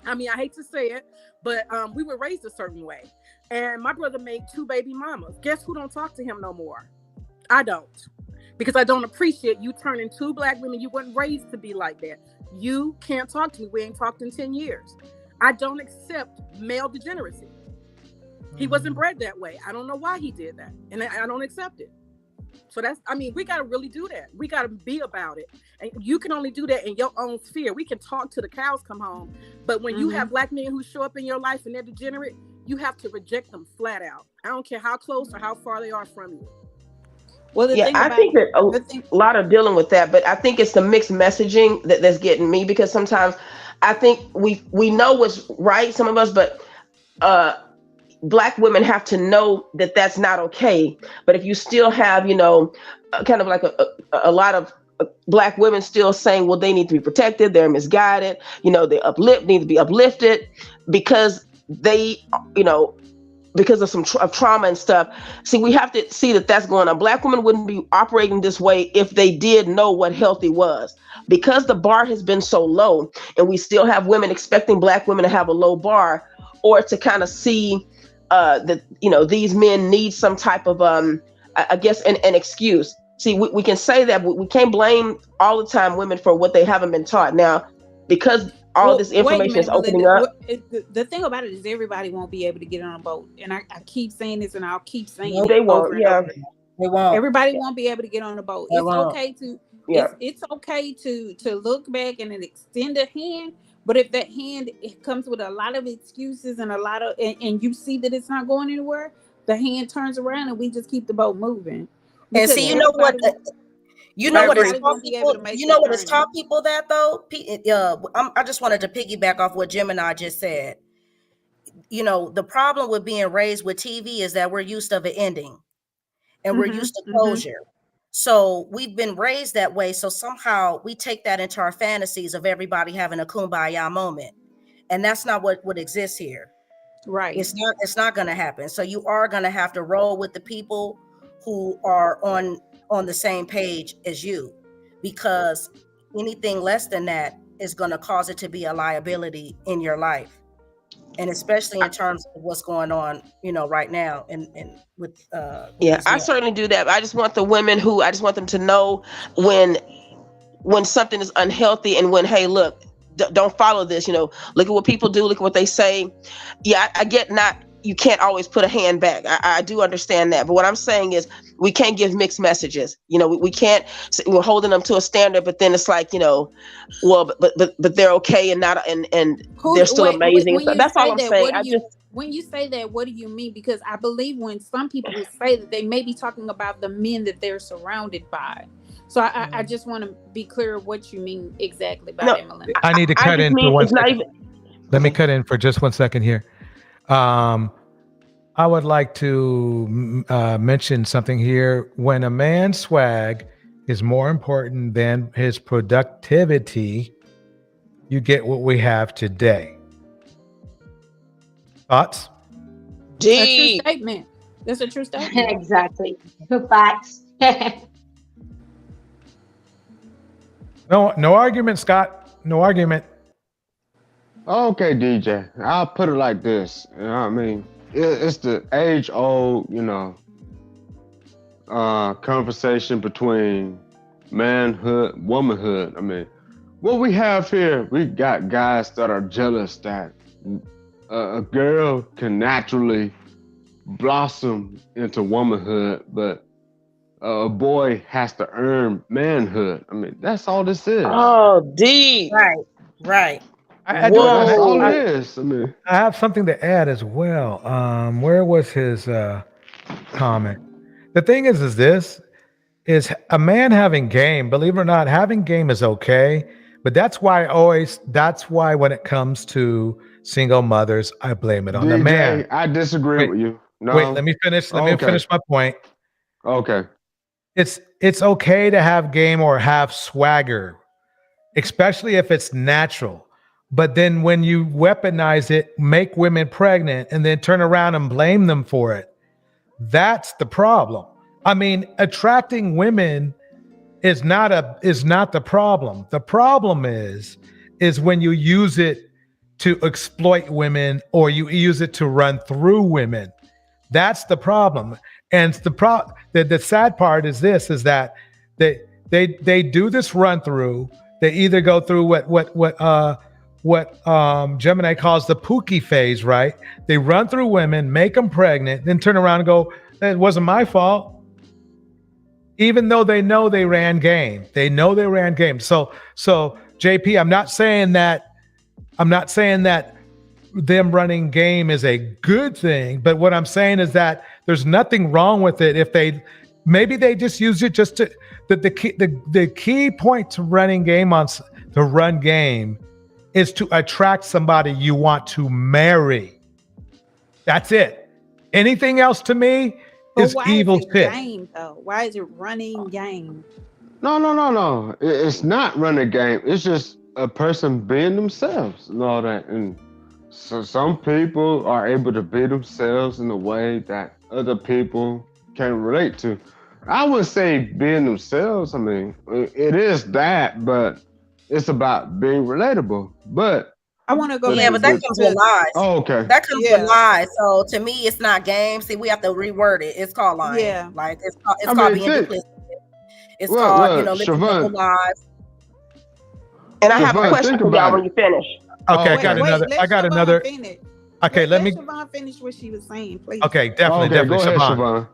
I mean, I hate to say it, but we were raised a certain way. And my brother made 2 baby mamas. Guess who don't talk to him no more? I don't. Because I don't appreciate you turning 2 Black women. You weren't raised to be like that. You can't talk to me. We ain't talked in 10 years. I don't accept male degeneracy. He wasn't bred that way. I don't know why he did that. And I don't accept it. So we got to really do that. We got to be about it. And you can only do that in your own sphere. We can talk till the cows come home. But when you have Black men who show up in your life and they're degenerate, you have to reject them flat out. I don't care how close or how far they are from you. Well, I think that a lot of dealing with that, but I think it's the mixed messaging that's getting me, because sometimes I think we know what's right, some of us, but Black women have to know that that's not okay. But if you still have, kind of like a lot of Black women still saying, well, they need to be protected, they're misguided, they need to be uplifted because they, because of some trauma and stuff. See, we have to see that that's going on. Black women wouldn't be operating this way if they did know what healthy was. Because the bar has been so low, and we still have women expecting Black women to have a low bar, or to kind of see that, these men need some type of, I guess, an excuse. See, we can say that, but we can't blame all the time women for what they haven't been taught. Now, because all this information is opening up. The thing about it is everybody won't be able to get on a boat. And I keep saying this, and I'll keep saying it. They won't. Yeah. They won't. Everybody won't be able to get on a boat. It's okay to it's okay to look back and extend a hand. But if that hand comes with a lot of excuses and a lot of and you see that it's not going anywhere, the hand turns around and we just keep the boat moving. And see, you know what? You know what it's taught people. You know what it's taught people that though. I just wanted to piggyback off what Gemini just said. The problem with being raised with TV is that we're used to an ending, and we're used to closure. So we've been raised that way. So somehow we take that into our fantasies of everybody having a kumbaya moment, and that's not what exists here. Right. It's not going to happen. So you are going to have to roll with the people who are on the same page as you, because anything less than that is going to cause it to be a liability in your life, and especially in terms of what's going on, right now and with I certainly do that. I just want the women I just want them to know when something is unhealthy, and when, hey, look, don't follow this. Look at what people do, look at what they say. Yeah, I get not you can't always put a hand back. I do understand that, but what I'm saying is we can't give mixed messages. You know, we can't. We're holding them to a standard, but then it's like, you know, well, but they're okay and not and they're still amazing. So that's all I'm saying. When you say that, what do you mean? Because I believe when some people say that, they may be talking about the men that they're surrounded by. So I just want to be clear what you mean exactly by that, Melinda. I need to cut in for 1 second. Let me cut in for just 1 second here. I would like to mention something here. When a man's swag is more important than his productivity, you get what we have today. Thoughts? That's a true statement. That's a true statement. Exactly. Facts. No argument, Scott. No argument. Okay, DJ. I'll put it like this. You know what I mean? It's the age-old, you know, conversation between manhood, womanhood. I mean, what we have here, we got guys that are jealous that a girl can naturally blossom into womanhood, but a boy has to earn manhood. I mean, that's all this is. Oh, deep. Right. That's all it is. I mean, I have something to add as well. Where was his comment? The thing is this is a man having game. Believe it or not, having game is okay. But that's why when it comes to single mothers, I blame it on the man. I disagree with you. No. Wait, let me finish. Let me finish my point. Okay. It's okay to have game or have swagger, especially if it's natural. But then when you weaponize it, make women pregnant, and then turn around and blame them for it, that's the problem. I mean, attracting women is not the problem. The problem is when you use it to exploit women or you use it to run through women. That's the problem. And the sad part is this: is that they do this run through. They either go through what Gemini calls the Pookie phase, right? They run through women, make them pregnant, then turn around and go, "It wasn't my fault." Even though they know they ran game. So JP, I'm not saying that them running game is a good thing, but what I'm saying is that there's nothing wrong with it if maybe they just use it just to the key point to running game to run game is to attract somebody you want to marry. That's it. Anything else to me is evil shit. Game, though? Why is it running game? No. It's not running game. It's just a person being themselves and all that. And so some people are able to be themselves in a way that other people can relate to. I would say being themselves. I mean, it is that, but it's about being relatable. But I want to go. Yeah, but that comes with lies. Oh, okay. That comes with lies. So to me, it's not game. See, we have to reword it. It's called lying. Yeah. Like it's called being duplicitous. It's called living double lives. And I have a question for y'all when you finish. Okay, I got another. Okay, let me. Siobhan finish what she was saying, please. Okay, definitely. Go ahead, Siobhan.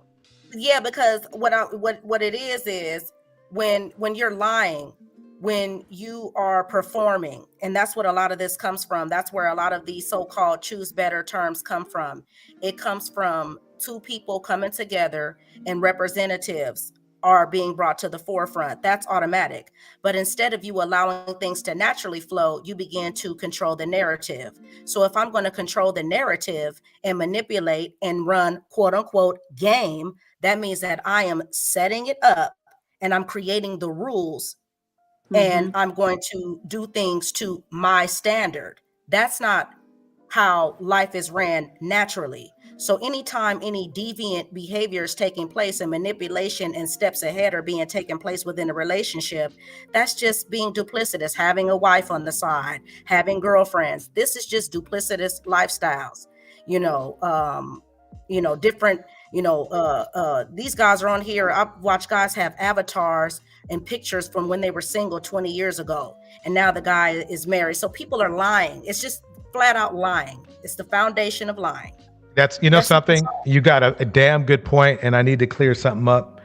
Yeah, because what it is when you're lying, when you are performing, and that's what a lot of this comes from. That's where a lot of these so-called choose better terms come from. It comes from two people coming together and representatives are being brought to the forefront. That's automatic. But instead of you allowing things to naturally flow, you begin to control the narrative. So if I'm going to control the narrative and manipulate and run quote unquote game, that means that I am setting it up and I'm creating the rules and I'm going to do things to my standard. That's not how life is ran naturally. So anytime any deviant behavior is taking place and manipulation and steps ahead are being taken place within a relationship, that's just being duplicitous, having a wife on the side, having girlfriends. This is just duplicitous lifestyles, different, these guys are on here. I've watched guys have avatars and pictures from when they were single 20 years ago. And now the guy is married. So people are lying. It's just flat out lying. It's the foundation of lying. That's, something, you got a damn good point, and I need to clear something up.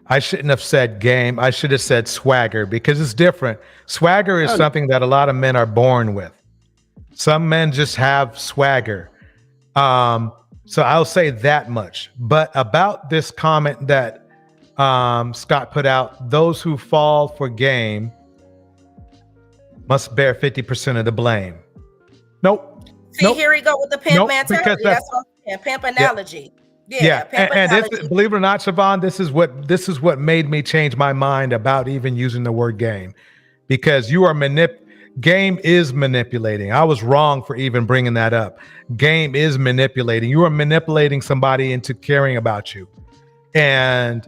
I shouldn't have said game. I should have said swagger, because it's different. Swagger is something that a lot of men are born with. Some men just have swagger. So I'll say that much. But about this comment that Scott put out, those who fall for game must bear 50% of the blame. Nope. See, here we go with the pimp mentality. Because That's what I'm saying. Pimp analogy. Yeah. Pimp and analogy. believe it or not, Siobhan, this is what made me change my mind about even using the word game, because you are game is manipulating. I was wrong for even bringing that up. Game is manipulating. You are manipulating somebody into caring about you. And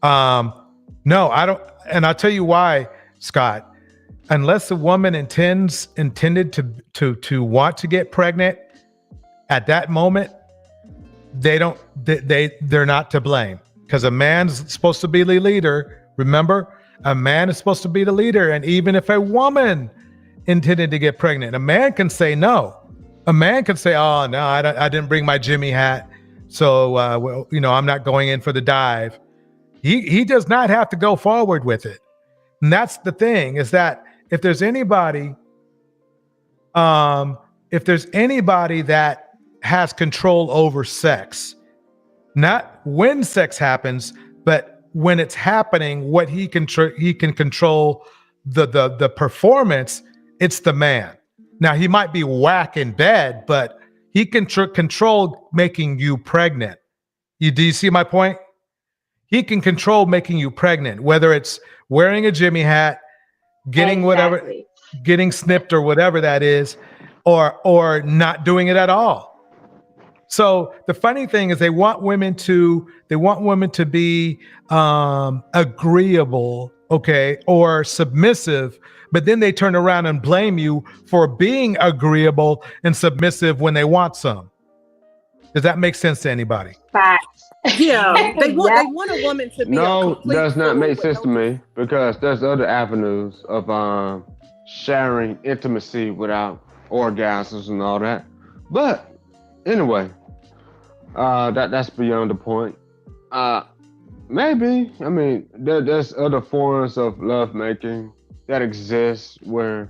no, I don't. And I'll tell you why, Scott. Unless a woman intended to want to get pregnant at that moment, they're not to blame, because a man's supposed to be the leader. Remember, a man is supposed to be the leader. And even if a woman intended to get pregnant, a man can say no. A man can say, "Oh no, I didn't bring my Jimmy hat, so I'm not going in for the dive." He does not have to go forward with it. And that's the thing, is that if there's anybody that has control over sex, not when sex happens, but when it's happening, what he can control the performance, it's the man. Now, he might be whack in bed, but he can control making you pregnant. Do you see my point? He can control making you pregnant, whether it's wearing a Jimmy hat, getting whatever, getting snipped or whatever that is, or not doing it at all. So the funny thing is, they want women to be agreeable, okay, or submissive, but then they turn around and blame you for being agreeable and submissive when they want some. Does that make sense to anybody? Facts. Yeah, they want a woman to be. No, does not make sense to me, because there's other avenues of sharing intimacy without orgasms and all that. But anyway, that's beyond the point. Maybe, I mean, there's other forms of lovemaking that exist where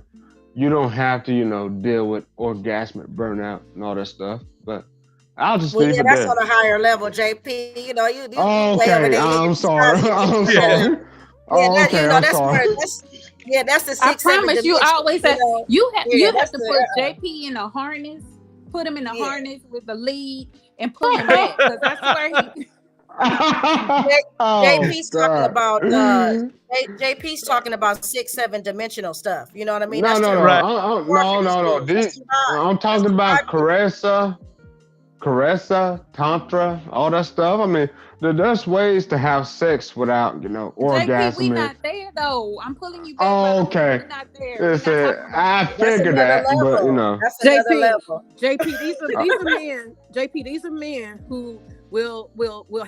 you don't have to, deal with orgasmic burnout and all that stuff. But I'll just leave it there. That's on a higher level, JP. You okay, I'm sorry. I'm sorry. I'm sorry. That's the 6-7 I promise you, always have you have to put the, JP in a harness, put him in a harness with the lead, and pull him back, because I swear he. JP's talking about JP's talking about 6-7 dimensional stuff. You know what I mean? No. I'm talking about caressa, tantra, all that stuff. I mean, there's ways to have sex without, orgasm. JP, we not there though. I'm pulling you back. Oh, okay. We're not there. I figured that, but That's another level. JP, these are men. JP, these are men who will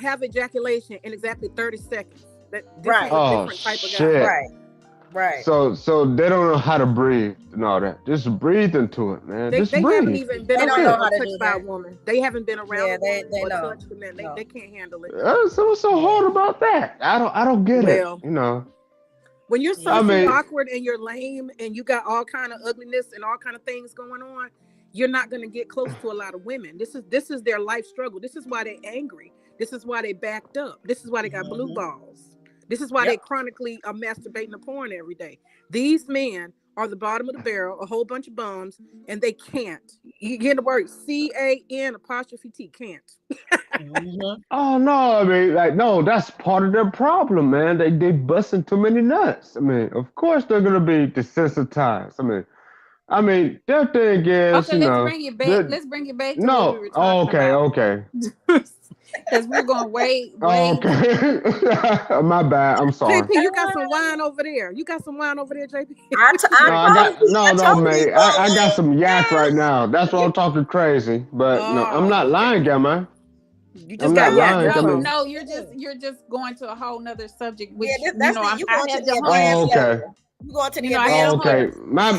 have ejaculation in exactly 30 seconds. Right. Oh, shit. Right. So they don't know how to breathe and all that. Just breathe into it, man. They breathe. haven't even been They don't around know how to touched do by a that. woman. They haven't been around a they woman or know. touched a man. They can't handle it. So what's so hard about that? I don't get it. When you're so awkward and you're lame and you got all kind of ugliness and all kind of things going on, you're not going to get close to a lot of women. This is their life struggle. This is why they're angry. This is why they backed up. This is why they got blue balls. This is why they chronically are masturbating to porn every day. These men are the bottom of the barrel, a whole bunch of bums, and they can't. You get the word CAN''T, can't. Oh no, I mean, no, that's part of their problem, man. They busting too many nuts. I mean, of course they're gonna be desensitized. I mean, their thing is, okay, let's bring it back. Let's bring it back to what we were talking okay. Because we're going way. Okay. My bad. I'm sorry. JP, you got some wine over there. JP. No, mate. I got some yak right now. That's why I'm talking crazy. But no, I'm not lying, am I? You just got yak. No, you're just going to a whole nother subject. Which, okay. You going to the okay. My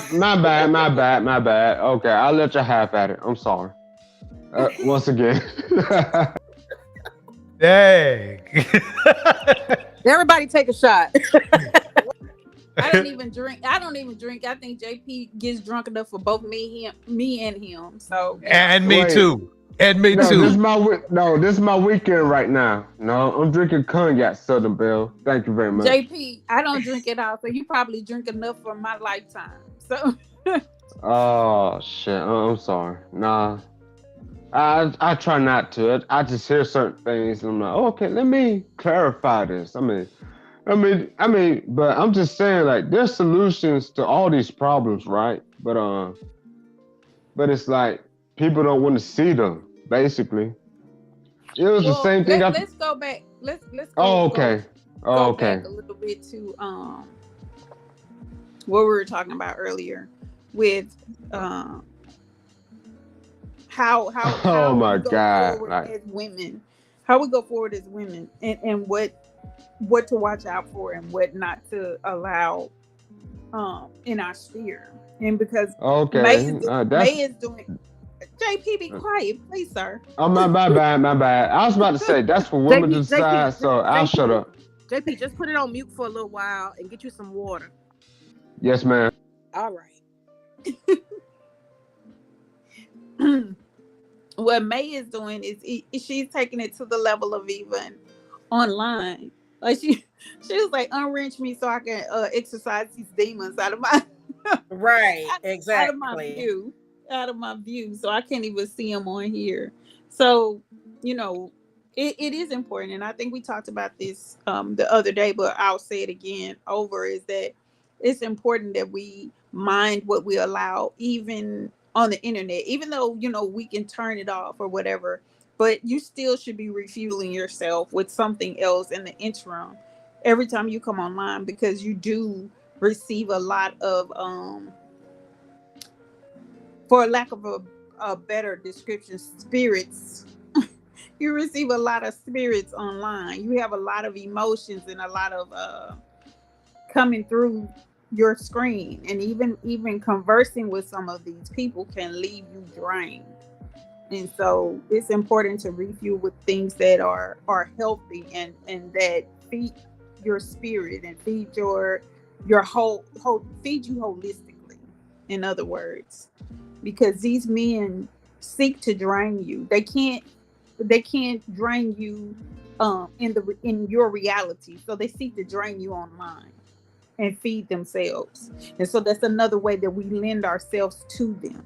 bad. Okay, I'll let you have at it. I'm sorry. Once again. Dang. Everybody take a shot. I don't even drink. I think JP gets drunk enough for both me and him. So and me Wait. too. And me No, too. this is my weekend right now. No, I'm drinking cognac, Southern Belle. Thank you very much. JP, I don't drink it all, so you probably drink enough for my lifetime. So Oh shit! I'm sorry. Nah, I try not to. I just hear certain things, and I'm like, oh, okay, let me clarify this. I mean, but I'm just saying, like, there's solutions to all these problems, right? But it's like people don't want to see them. Basically, it was the same thing. Let's go back. Let's go. Oh, okay. Go back a little bit to what we were talking about earlier with how Oh my we go God! forward Like, as women, how we go forward as women, and what to watch out for and what not to allow in our sphere. And because okay, May is doing. JP, be quiet, please, sir. Oh, my bad. I was about to say that's for women to decide, so I'll shut up. JP, just put it on mute for a little while and get you some water. Yes, ma'am. All right. What May is doing is she's taking it to the level of even online. Like she was like, unwrench me so I can exercise these demons out of my Right, exactly. Out of my view, so I can't even see them on here. So it is important, and I think we talked about this the other day, but I'll say it again over, is that it's important that we mind what we allow, even on the internet, even though we can turn it off or whatever, but you still should be refueling yourself with something else in the interim every time you come online, because you do receive a lot of for lack of a better description, spirits. You receive a lot of spirits online. You have a lot of emotions and a lot of coming through your screen, and even conversing with some of these people can leave you drained. And so it's important to refuel with things that are healthy and that feed your spirit and feed your whole feed you holistically, in other words. Because these men seek to drain you. They can't drain you in your reality. So they seek to drain you online and feed themselves. And so that's another way that we lend ourselves to them.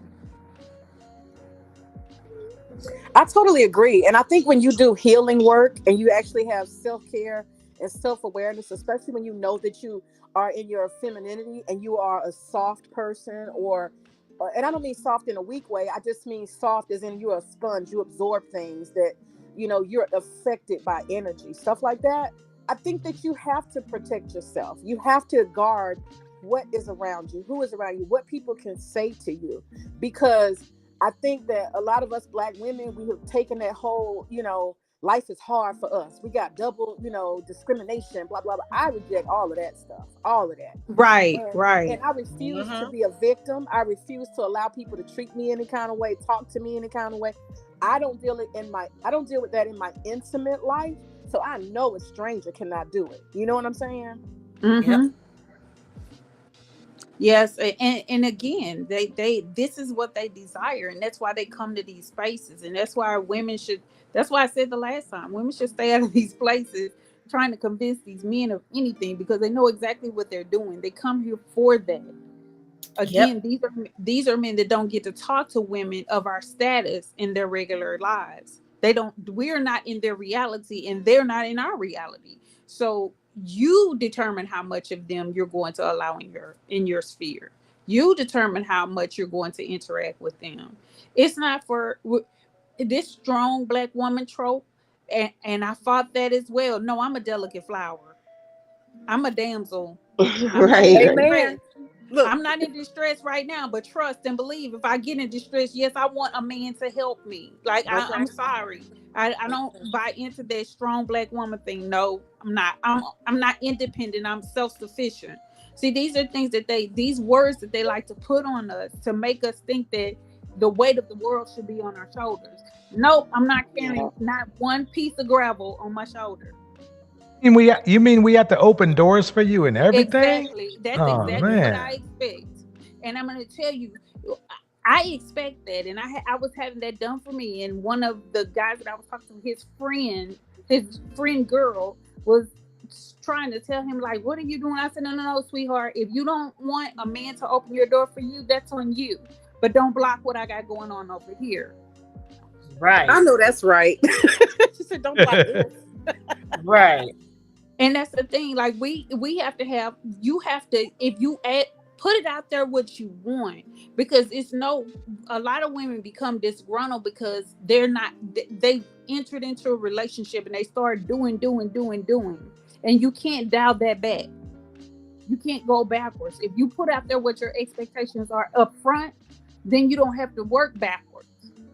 I totally agree. And I think when you do healing work and you actually have self-care and self-awareness, especially when you know that you are in your femininity and you are a soft person, and I don't mean soft in a weak way. I just mean soft as in you're a sponge. You absorb things that, you're affected by energy, stuff like that. I think that you have to protect yourself. You have to guard what is around you, who is around you, what people can say to you. Because I think that a lot of us Black women, we have taken that whole, life is hard for us. We got double, discrimination, blah, blah, blah. I reject all of that stuff, all of that. Right. And I refuse to be a victim. I refuse to allow people to treat me any kind of way, talk to me any kind of way. I don't deal with that in my intimate life. So I know a stranger cannot do it. You know what I'm saying? Mm-hmm. Yep. Yes, and again, they this is what they desire, and that's why they come to these spaces, and that's why that's why I said the last time, women should stay out of these places trying to convince these men of anything, because they know exactly what they're doing. They come here for that. Again, these are men that don't get to talk to women of our status in their regular lives. We're not in their reality, and they're not in our reality. So you determine how much of them you're going to allow in your sphere. You determine how much you're going to interact with them. It's not for this strong Black woman trope, and I fought that as well. No, I'm a delicate flower. I'm a damsel. Right. Amen. Look, I'm not in distress right now, but trust and believe, if I get in distress, yes, I want a man to help me. Like, I'm sorry. I don't buy into that strong Black woman thing. No, I'm not. I'm not independent. I'm self-sufficient. See, these are things that these words that they like to put on us to make us think that the weight of the world should be on our shoulders. Nope, I'm not carrying not one piece of gravel on my shoulder. You mean we have to open doors for you and everything? Exactly. That's Oh, exactly man. what I expect. And I'm going to tell you, I expect that. And I was having that done for me. And one of the guys that I was talking to, his friend girl was trying to tell him, like, what are you doing? I said, no, sweetheart. If you don't want a man to open your door for you, that's on you. But don't block what I got going on over here. Right. I know that's right. She said, don't block this. Right. And that's the thing. Like we have to have, you have to, if you put it out there what you want, because a lot of women become disgruntled because they entered into a relationship and they start doing. And you can't dial that back. You can't go backwards. If you put out there what your expectations are up front, then you don't have to work backwards.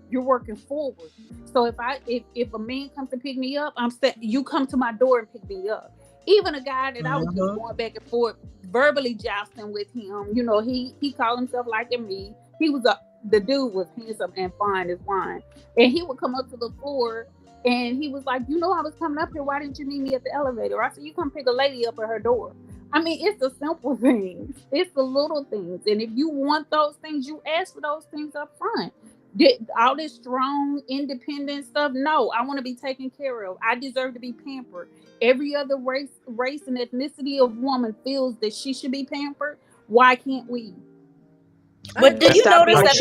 You're working forward. So if a man comes to pick me up, you come to my door and pick me up. Even a guy that I was just going back and forth, verbally jousting with him, you know, he called himself liking me. The dude was handsome and fine as wine. And he would come up to the floor and he was like, you know, I was coming up here. Why didn't you meet me at the elevator? I said, you come pick a lady up at her door. I mean, it's the simple things. It's the little things. And if you want those things, you ask for those things up front. All this strong, independent stuff, no, I want to be taken care of. I deserve to be pampered. Every other race and ethnicity of woman feels that she should be pampered. Why can't we? But do you notice that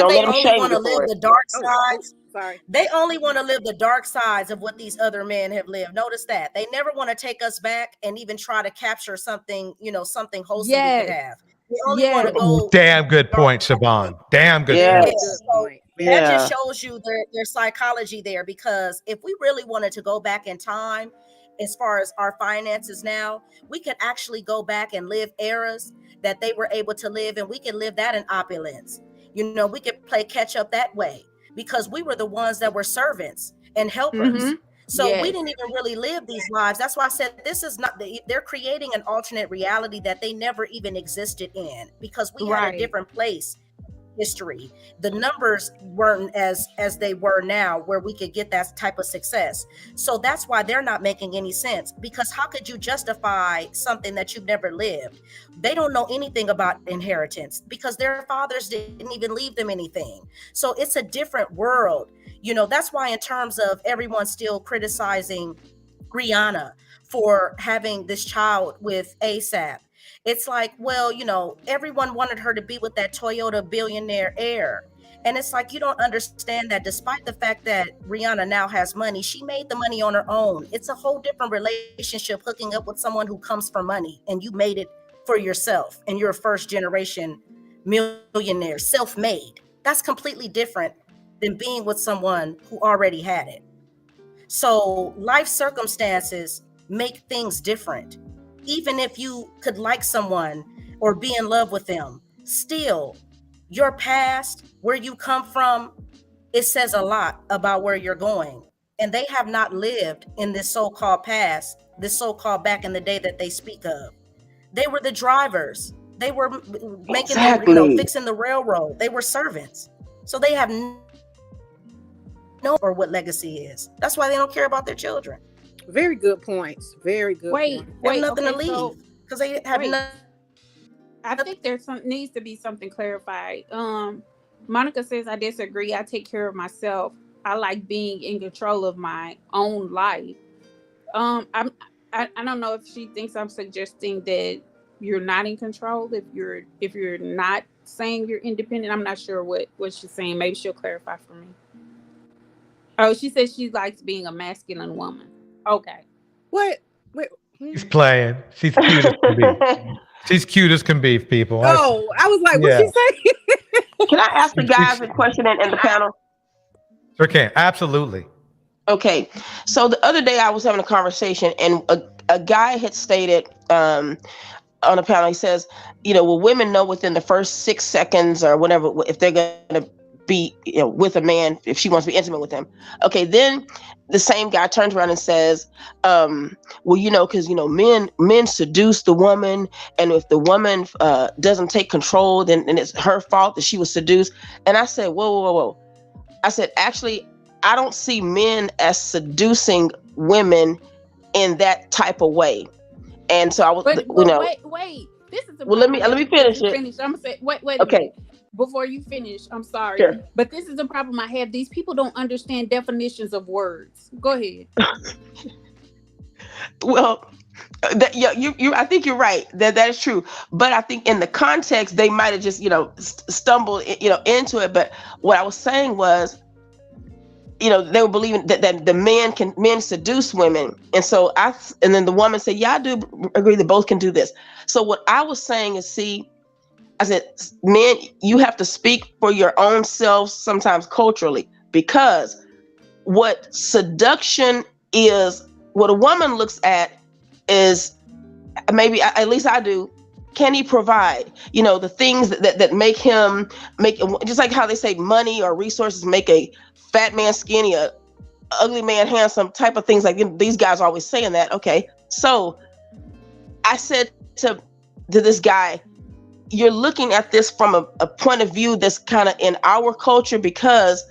they only want to live the dark sides? Sorry. They only want to live the dark sides of what these other men have lived. Notice that. They never want to take us back and even try to capture something, you know, something wholesome we could have. They only want to go. Damn good point, Siobhan. Damn good point. So that just shows you their psychology there, because if we really wanted to go back in time, as far as our finances now, we could actually go back and live eras that they were able to live, and we could live that in opulence. You know, we could play catch up that way, because we were the ones that were servants and helpers. So we didn't even really live these lives. That's why I said this is not, they're creating an alternate reality that they never even existed in, because we had a different place history. The numbers weren't as they were now, where we could get that type of success. So that's why they're not making any sense, because how could you justify something that you've never lived? They don't know anything about inheritance because their fathers didn't even leave them anything. So it's a different world. You know, that's why in terms of everyone still criticizing Rihanna for having this child with ASAP, it's like, well, you know, everyone wanted her to be with that Toyota billionaire heir. And it's like, you don't understand that despite the fact that Rihanna now has money, she made the money on her own. It's a whole different relationship hooking up with someone who comes from money, and you made it for yourself and you're a first generation millionaire, self-made. That's completely different than being with someone who already had it. So life circumstances make things different. Even if you could like someone or be in love with them, still your past, where you come from, it says a lot about where you're going. And they have not lived in this so-called past, this so-called back in the day that they speak of. They were the drivers. They were making, fixing the railroad. They were servants. So they have no or what legacy is. That's why they don't care about their children. Very good points. Very good. Wait, nothing to leave because they have nothing. I think needs to be something clarified. Monica says, I disagree. I take care of myself. I like being in control of my own life. I don't know if she thinks I'm suggesting that you're not in control. If you're not saying you're independent, I'm not sure what she's saying. Maybe she'll clarify for me. Oh, she says she likes being a masculine woman. Okay. What? She's playing. She's cute as can be. She's cute as can be, people. Oh, I was like, what'd she say? Can I ask the guys a question and the panel? Sure can. Absolutely. Okay. So the other day I was having a conversation, and a guy had stated on a panel, he says, you know, will women know within the first 6 seconds or whatever if they're going to be with a man if she wants to be intimate with him. Okay, then the same guy turns around and says, well, because men seduce the woman, and if the woman doesn't take control, then it's her fault that she was seduced. And I said, whoa. I said, actually, I don't see men as seducing women in that type of way. And so I was, wait. This is well, let me finish it. I'm gonna say, wait. Okay. Before you finish, I'm sorry. Sure. But this is the problem I have. These people don't understand definitions of words. Go ahead. Well, I think you're right. That is true. But I think in the context, they might have just, stumbled, into it. But what I was saying was, they were believing that the men seduce women. And so and then the woman said, yeah, I do agree that both can do this. So what I was saying is, I said, men, you have to speak for your own selves sometimes culturally, because what seduction is, what a woman looks at is, maybe at least I do, can he provide, the things that make him just like how they say money or resources make a fat man skinny, a ugly man handsome, type of things. Like these guys are always saying that. Okay, so I said to this guy, you're looking at this from a point of view that's kind of in our culture, because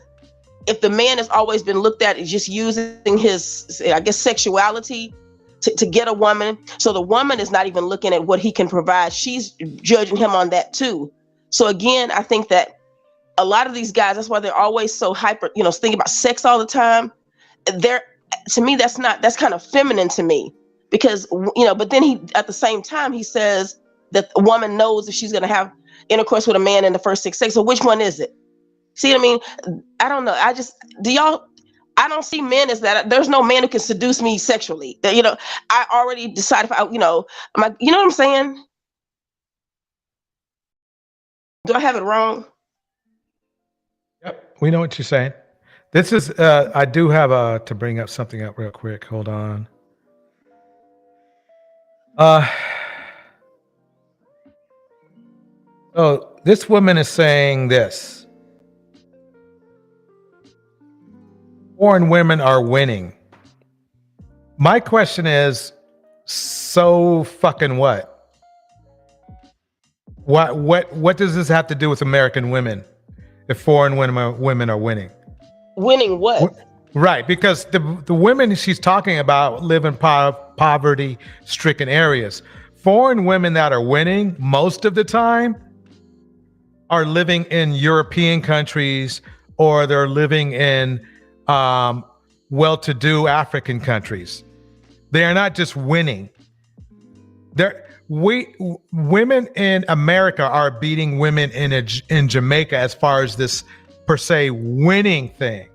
if the man has always been looked at as just using his, I guess, sexuality to get a woman, so the woman is not even looking at what he can provide. She's judging him on that too. So again, I think that a lot of these guys, that's why they're always so hyper, thinking about sex all the time. To me, that's kind of feminine to me, because, but then at the same time, he says that a woman knows if she's going to have intercourse with a man in the first 6 seconds. So which one is it? See what I mean? I don't know. I don't see men as that. There's no man who can seduce me sexually. I already decided if you know what I'm saying? Do I have it wrong? Yep, we know what you're saying. This is, I do have to bring up something up real quick. Hold on. So this woman is saying this: foreign women are winning. My question is, so fucking what? What does this have to do with American women if foreign women are winning? Winning what? Right, because the women she's talking about live in poverty-stricken areas. Foreign women that are winning most of the time are living in European countries, or they're living in well-to-do African countries. They are not just winning. Women in America are beating women in Jamaica as far as this per se winning thing.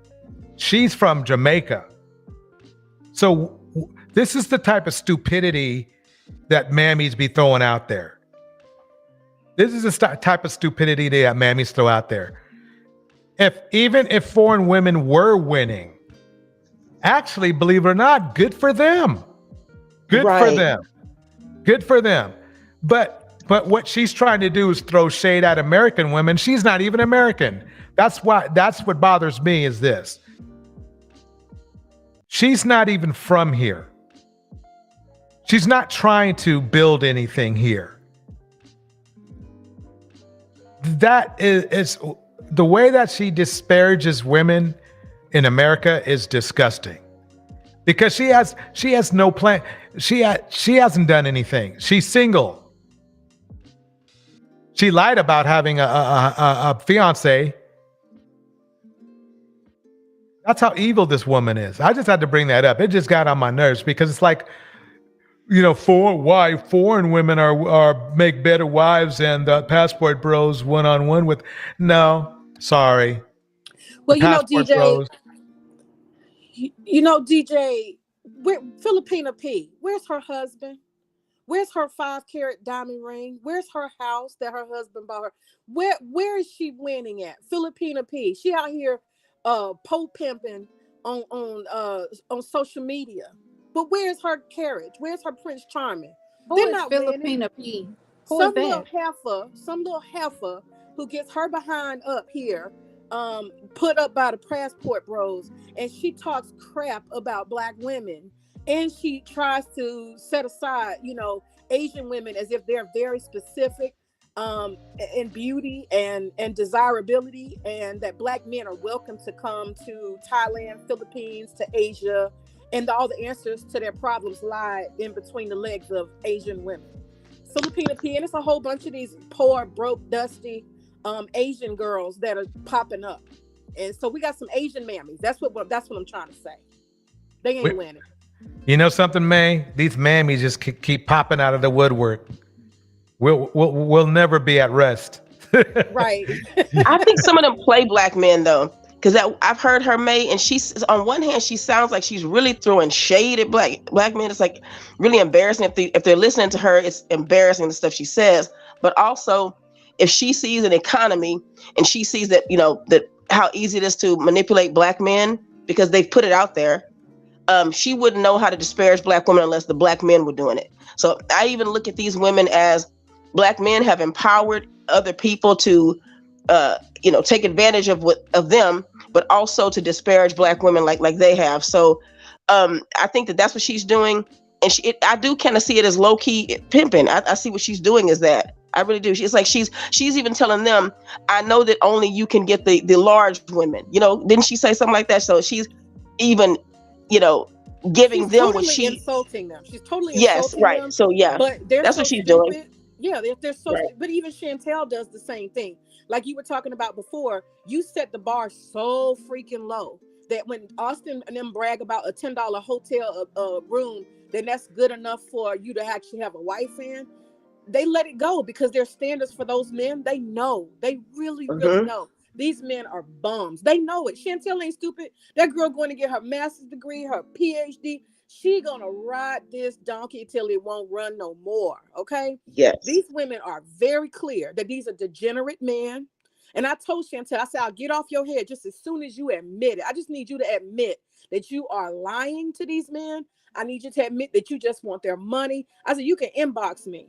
She's from Jamaica. So this is the type of stupidity that mammies be throwing out there. This is the type of stupidity that mammies throw out there. Even if foreign women were winning, actually, believe it or not, good for them. Good for them. Good for them. But what she's trying to do is throw shade at American women. She's not even American. That's what bothers me is this. She's not even from here. She's not trying to build anything here. That is the way that she disparages women in America is disgusting, because she has no plan. She hasn't done anything. She's single. She lied about having a fiance. That's how evil this woman is. I just had to bring that up. It just got on my nerves, because it's like, why foreign women are make better wives than the passport bros one-on-one with. No, sorry. Well, DJ. DJ, Filipina P, where's her husband? Where's her 5-carat diamond ring? Where's her house that her husband bought her? Where is she winning at? Filipina P. She out here pole pimping on social media. But where's her carriage? Where's her Prince Charming? They're not Filipina P. Some little heifer who gets her behind up here put up by the passport bros, and she talks crap about Black women, and she tries to set aside, Asian women as if they're very specific in beauty and desirability, and that Black men are welcome to come to Thailand, Philippines, to Asia, and all the answers to their problems lie in between the legs of Asian women. Filipina P, and it's a whole bunch of these poor, broke, dusty Asian girls that are popping up. And so we got some Asian mammies. That's what I'm trying to say. They ain't winning. You know something, May? These mammies just keep popping out of the woodwork. We'll never be at rest. Right. I think some of them play Black men though, because I've heard her, May, and she's, on one hand, she sounds like she's really throwing shade at black men. It's like really embarrassing. If they're listening to her, it's embarrassing the stuff she says. But also, if she sees an economy and she sees that, that how easy it is to manipulate Black men because they've put it out there, she wouldn't know how to disparage Black women unless the Black men were doing it. So I even look at these women as Black men have empowered other people to, take advantage of them, but also to disparage Black women like they have. So I think that's what she's doing. And I do kind of see it as low key pimping. I see what she's doing as that. I really do. It's like she's even telling them, I know that only you can get the large women. Didn't she say something like that? So she's even, giving them totally what she insulting them. She's totally yes, insulting right. them. So yeah, but that's what she's doing. Yeah, they're so. Right. But even Chantel does the same thing. Like you were talking about before, you set the bar so freaking low that when Auston and them brag about a $10 hotel room, then that's good enough for you to actually have a wife in. They let it go because their standards for those men, they know. They really know. These men are bums. They know it. Chantel ain't stupid. That girl going to get her master's degree, her PhD. She gonna ride this donkey till it won't run no more. Okay? Yes. These women are very clear that these are degenerate men. And I told Chantel, I said, I'll get off your head just as soon as you admit it. I just need you to admit that you are lying to these men. I need you to admit that you just want their money. I said, you can inbox me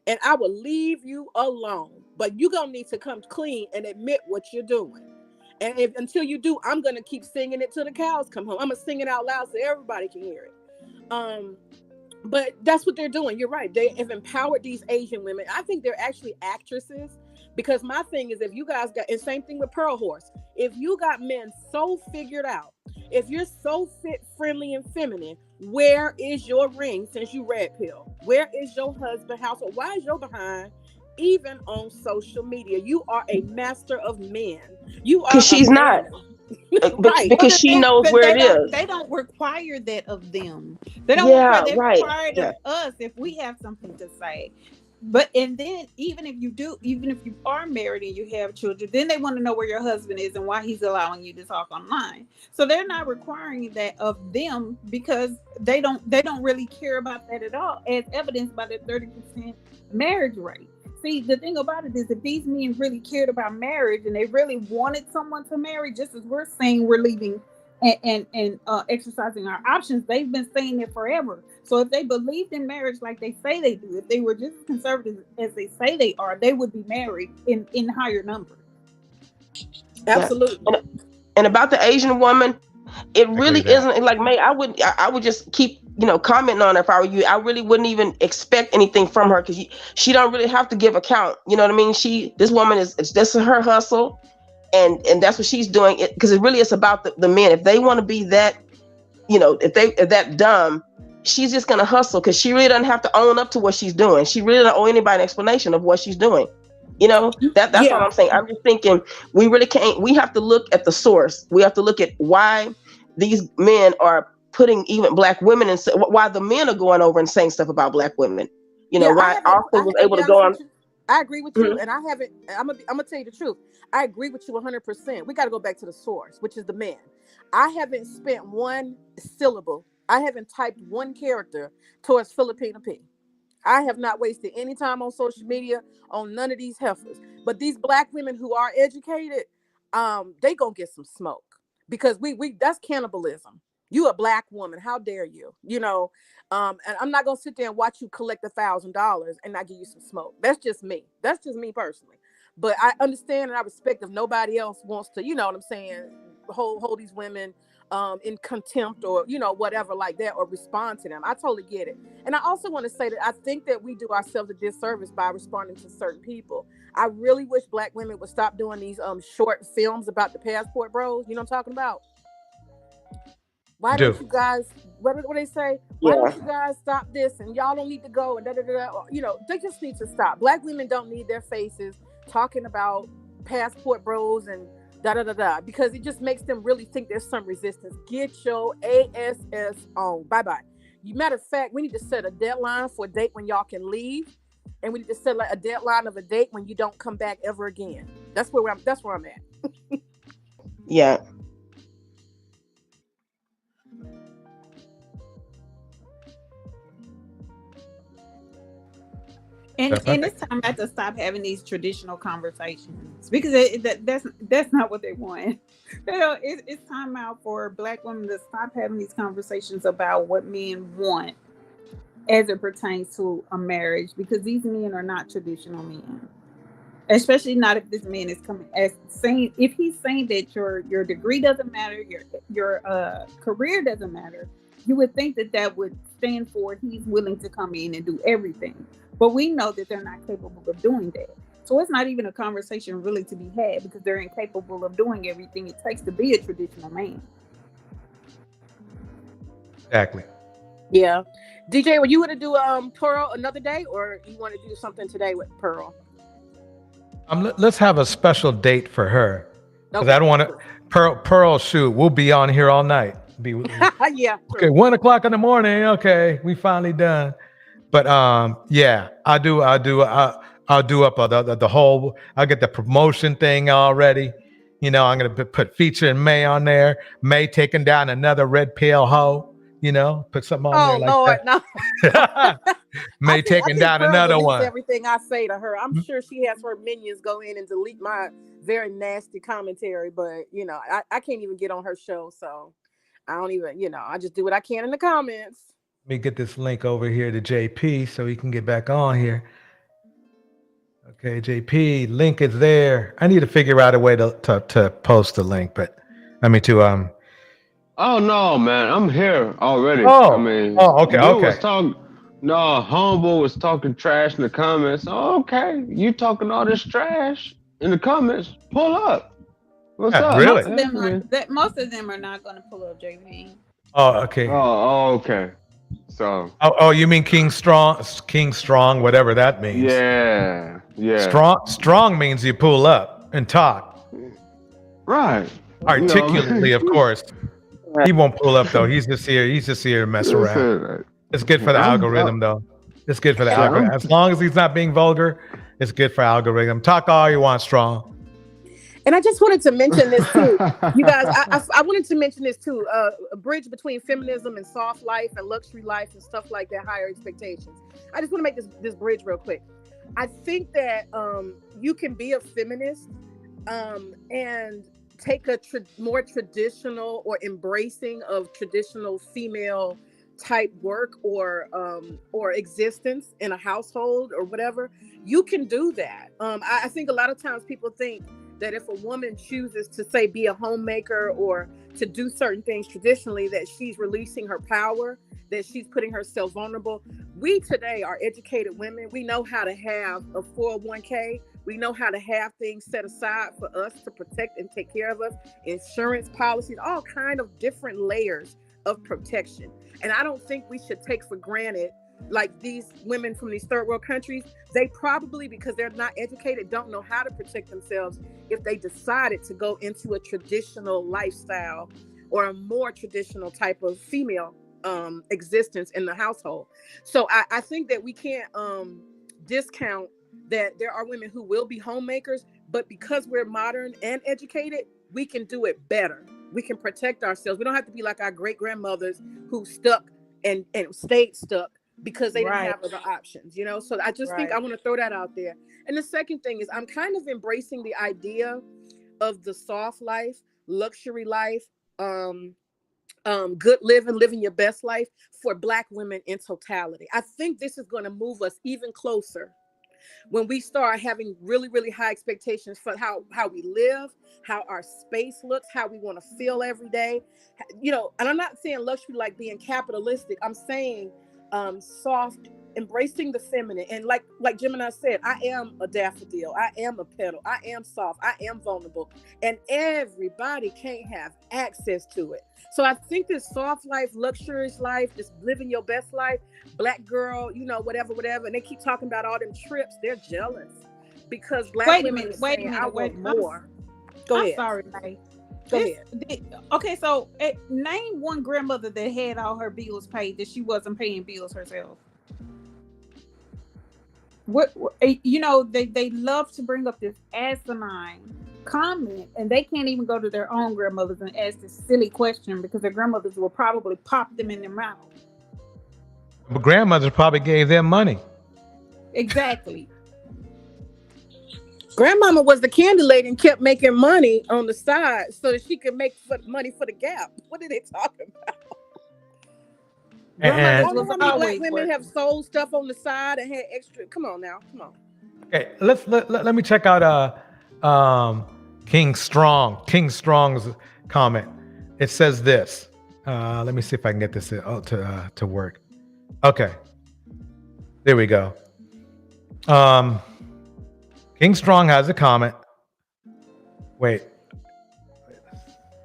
and I will leave you alone. But you're going to need to come clean and admit what you're doing. And until you do, I'm going to keep singing it till the cows come home. I'm going to sing it out loud so everybody can hear it. But that's what they're doing. You're right. They have empowered these Asian women. I think they're actually actresses, because my thing is, if you guys got, and same thing with Pearl Horse, if you got men so figured out, if you're so fit, friendly, and feminine, where is your ring since you red pill? Where is your husband household? Why is your behind even on social media? You are a master of men. You are, because she's not. Right. Because she knows where it is. They don't require that of them. They don't require that of us if we have something to say. But and then even if you are married and you have children, then they want to know where your husband is and why he's allowing you to talk online. So they're not requiring that of them because they don't really care about that at all, as evidenced by the 30% marriage rate. See, the thing about it is, if these men really cared about marriage and they really wanted someone to marry, just as we're saying we're leaving and exercising our options, they've been saying it forever. So if they believed in marriage like they say they do, if they were just as conservative as they say they are, they would be married in higher numbers. Absolutely. Yeah. And about the Asian woman, it really isn't like May. I would just keep commenting on her if I were you. I really wouldn't even expect anything from her because she don't really have to give account. You know what I mean? This woman it's just her hustle, and that's what she's doing. Because it really is about the men. If they want to be that, if they're that dumb, she's just gonna hustle because she really doesn't have to own up to what she's doing. She really don't owe anybody an explanation of what she's doing. That's what I'm saying. I'm just thinking we really can't. We have to look at the source. We have to look at why these men are putting even Black women and why the men are going over and saying stuff about Black women. Why Auston was able to go on. I agree with you, and I haven't. I'm gonna tell you the truth. I agree with you 100%. We got to go back to the source, which is the man. I haven't spent one syllable. I haven't typed one character towards Filipina P. I have not wasted any time on social media on none of these heifers. But these Black women who are educated, they gonna get some smoke because we that's cannibalism. You a Black woman, how dare you? And I'm not gonna sit there and watch you collect $1,000 and not give you some smoke. That's just me. That's just me personally. But I understand and I respect if nobody else wants to, you know what I'm saying, hold these women in contempt or, you know, whatever like that, or respond to them. I totally get it. And I also want to say that I think that we do ourselves a disservice by responding to certain people. I really wish Black women would stop doing these short films about the passport bros. You know what I'm talking about? Why don't you guys, what they say? Why don't you guys stop this? And y'all don't need to go and you know, they just need to stop. Black women don't need their faces talking about passport bros and because it just makes them really think there's some resistance. Get your ASS on. Bye-bye. Matter of fact, we need to set a deadline for a date when y'all can leave. And we need to set like a deadline of a date when you don't come back ever again. That's where I'm at. Yeah. And it's time I have to stop having these traditional conversations because that's not what they want. You know, it's time out for Black women to stop having these conversations about what men want as it pertains to a marriage, because these men are not traditional men. Especially not if this man is coming as saying, if he's saying that your degree doesn't matter, your career doesn't matter, you would think that would stand for he's willing to come in and do everything. But we know that they're not capable of doing that. So it's not even a conversation really to be had because they're incapable of doing everything it takes to be a traditional man. Exactly. Yeah. DJ, were you going to do Pearl another day, or you want to do something today with Pearl? Let's have a special date for her. Because Okay. I don't want to. Pearl, shoot, we'll be on here all night. Yeah. Okay, 1 o'clock in the morning. Okay, we finally done. But yeah, I'll do up the whole. I'll get the promotion thing already. You know, I'm gonna put featuring May on there. May taking down another red pill hoe. You know, put something on there like Lord, that. No. May taking down Pearl another deletes one. everything I say to her. I'm sure she has her minions go in and delete my very nasty commentary, but you know, I can't even get on her show, so I don't even, you know, I just do what I can in the comments. Let me get this link over here to JP so he can get back on here. Okay, JP, link is there. I need to figure out a way to post the link, but I mean to Oh no, man, I'm here already. Oh, I mean, okay, dude okay. was talking. No, Humble was talking trash in the comments. Oh, okay, you talking all this trash in the comments? Pull up. What's up? Really? Most of them are not going to pull up, JV. Oh, okay. Oh, okay. So. Oh, you mean King Strong, whatever that means. Yeah. Strong means you pull up and talk. Right. Articulately, of course. He won't pull up though. He's just here to mess around. It's good for the algorithm though. It's good for the algorithm. As long as he's not being vulgar, it's good for algorithm. Talk all you want, Strong. And I just wanted to mention this too. You guys, I wanted to mention this too. A bridge between feminism and soft life and luxury life and stuff like that, higher expectations. I just want to make this bridge real quick. I think that you can be a feminist and take a more traditional or embracing of traditional female type work or existence in a household or whatever. You can do that. I think a lot of times people think that if a woman chooses to say be a homemaker or to do certain things traditionally, that she's releasing her power, that she's putting herself vulnerable. We today are educated women. We know how to have a 401k. We know how to have things set aside for us to protect and take care of us, insurance policies, all kind of different layers of protection. And I don't think we should take for granted, like these women from these third world countries, they probably, because they're not educated, don't know how to protect themselves if they decided to go into a traditional lifestyle or a more traditional type of female existence in the household. So I think that we can't discount that there are women who will be homemakers, but because we're modern and educated, we can do it better. We can protect ourselves. We don't have to be like our great grandmothers who stuck and stayed stuck because they didn't have other options, you know? So I just think I want to throw that out there. And the second thing is I'm kind of embracing the idea of the soft life, luxury life, good living your best life for Black women in totality. I think this is going to move us even closer when we start having really, really high expectations for how we live, how our space looks, how we want to feel every day, you know, and I'm not saying luxury like being capitalistic. I'm saying soft, embracing the feminine. And like Gemini said, I am a daffodil, I am a petal, I am soft, I am vulnerable, and everybody can't have access to it. So I think this soft life, luxurious life, just living your best life, black girl, you know, whatever, and they keep talking about all them trips. They're jealous because black Wait a women minute, are wait a saying, minute, I wait. want more. Go I'm ahead. sorry, May. Go ahead. Okay, so name one grandmother that had all her bills paid that she wasn't paying bills herself. What you know, they love to bring up this asinine comment, and they can't even go to their own grandmothers and ask this silly question because their grandmothers will probably pop them in their mouth. But grandmothers probably gave them money. Exactly. Grandmama was the candy lady and kept making money on the side so that she could make money for the Gap. What are they talking about? And All the black women have sold stuff on the side and had extra. Come on now, come on. okay, let me check out King Strong's comment. It says this. Let me see if I can get this to work. Okay, there we go. King Strong has a comment. Wait.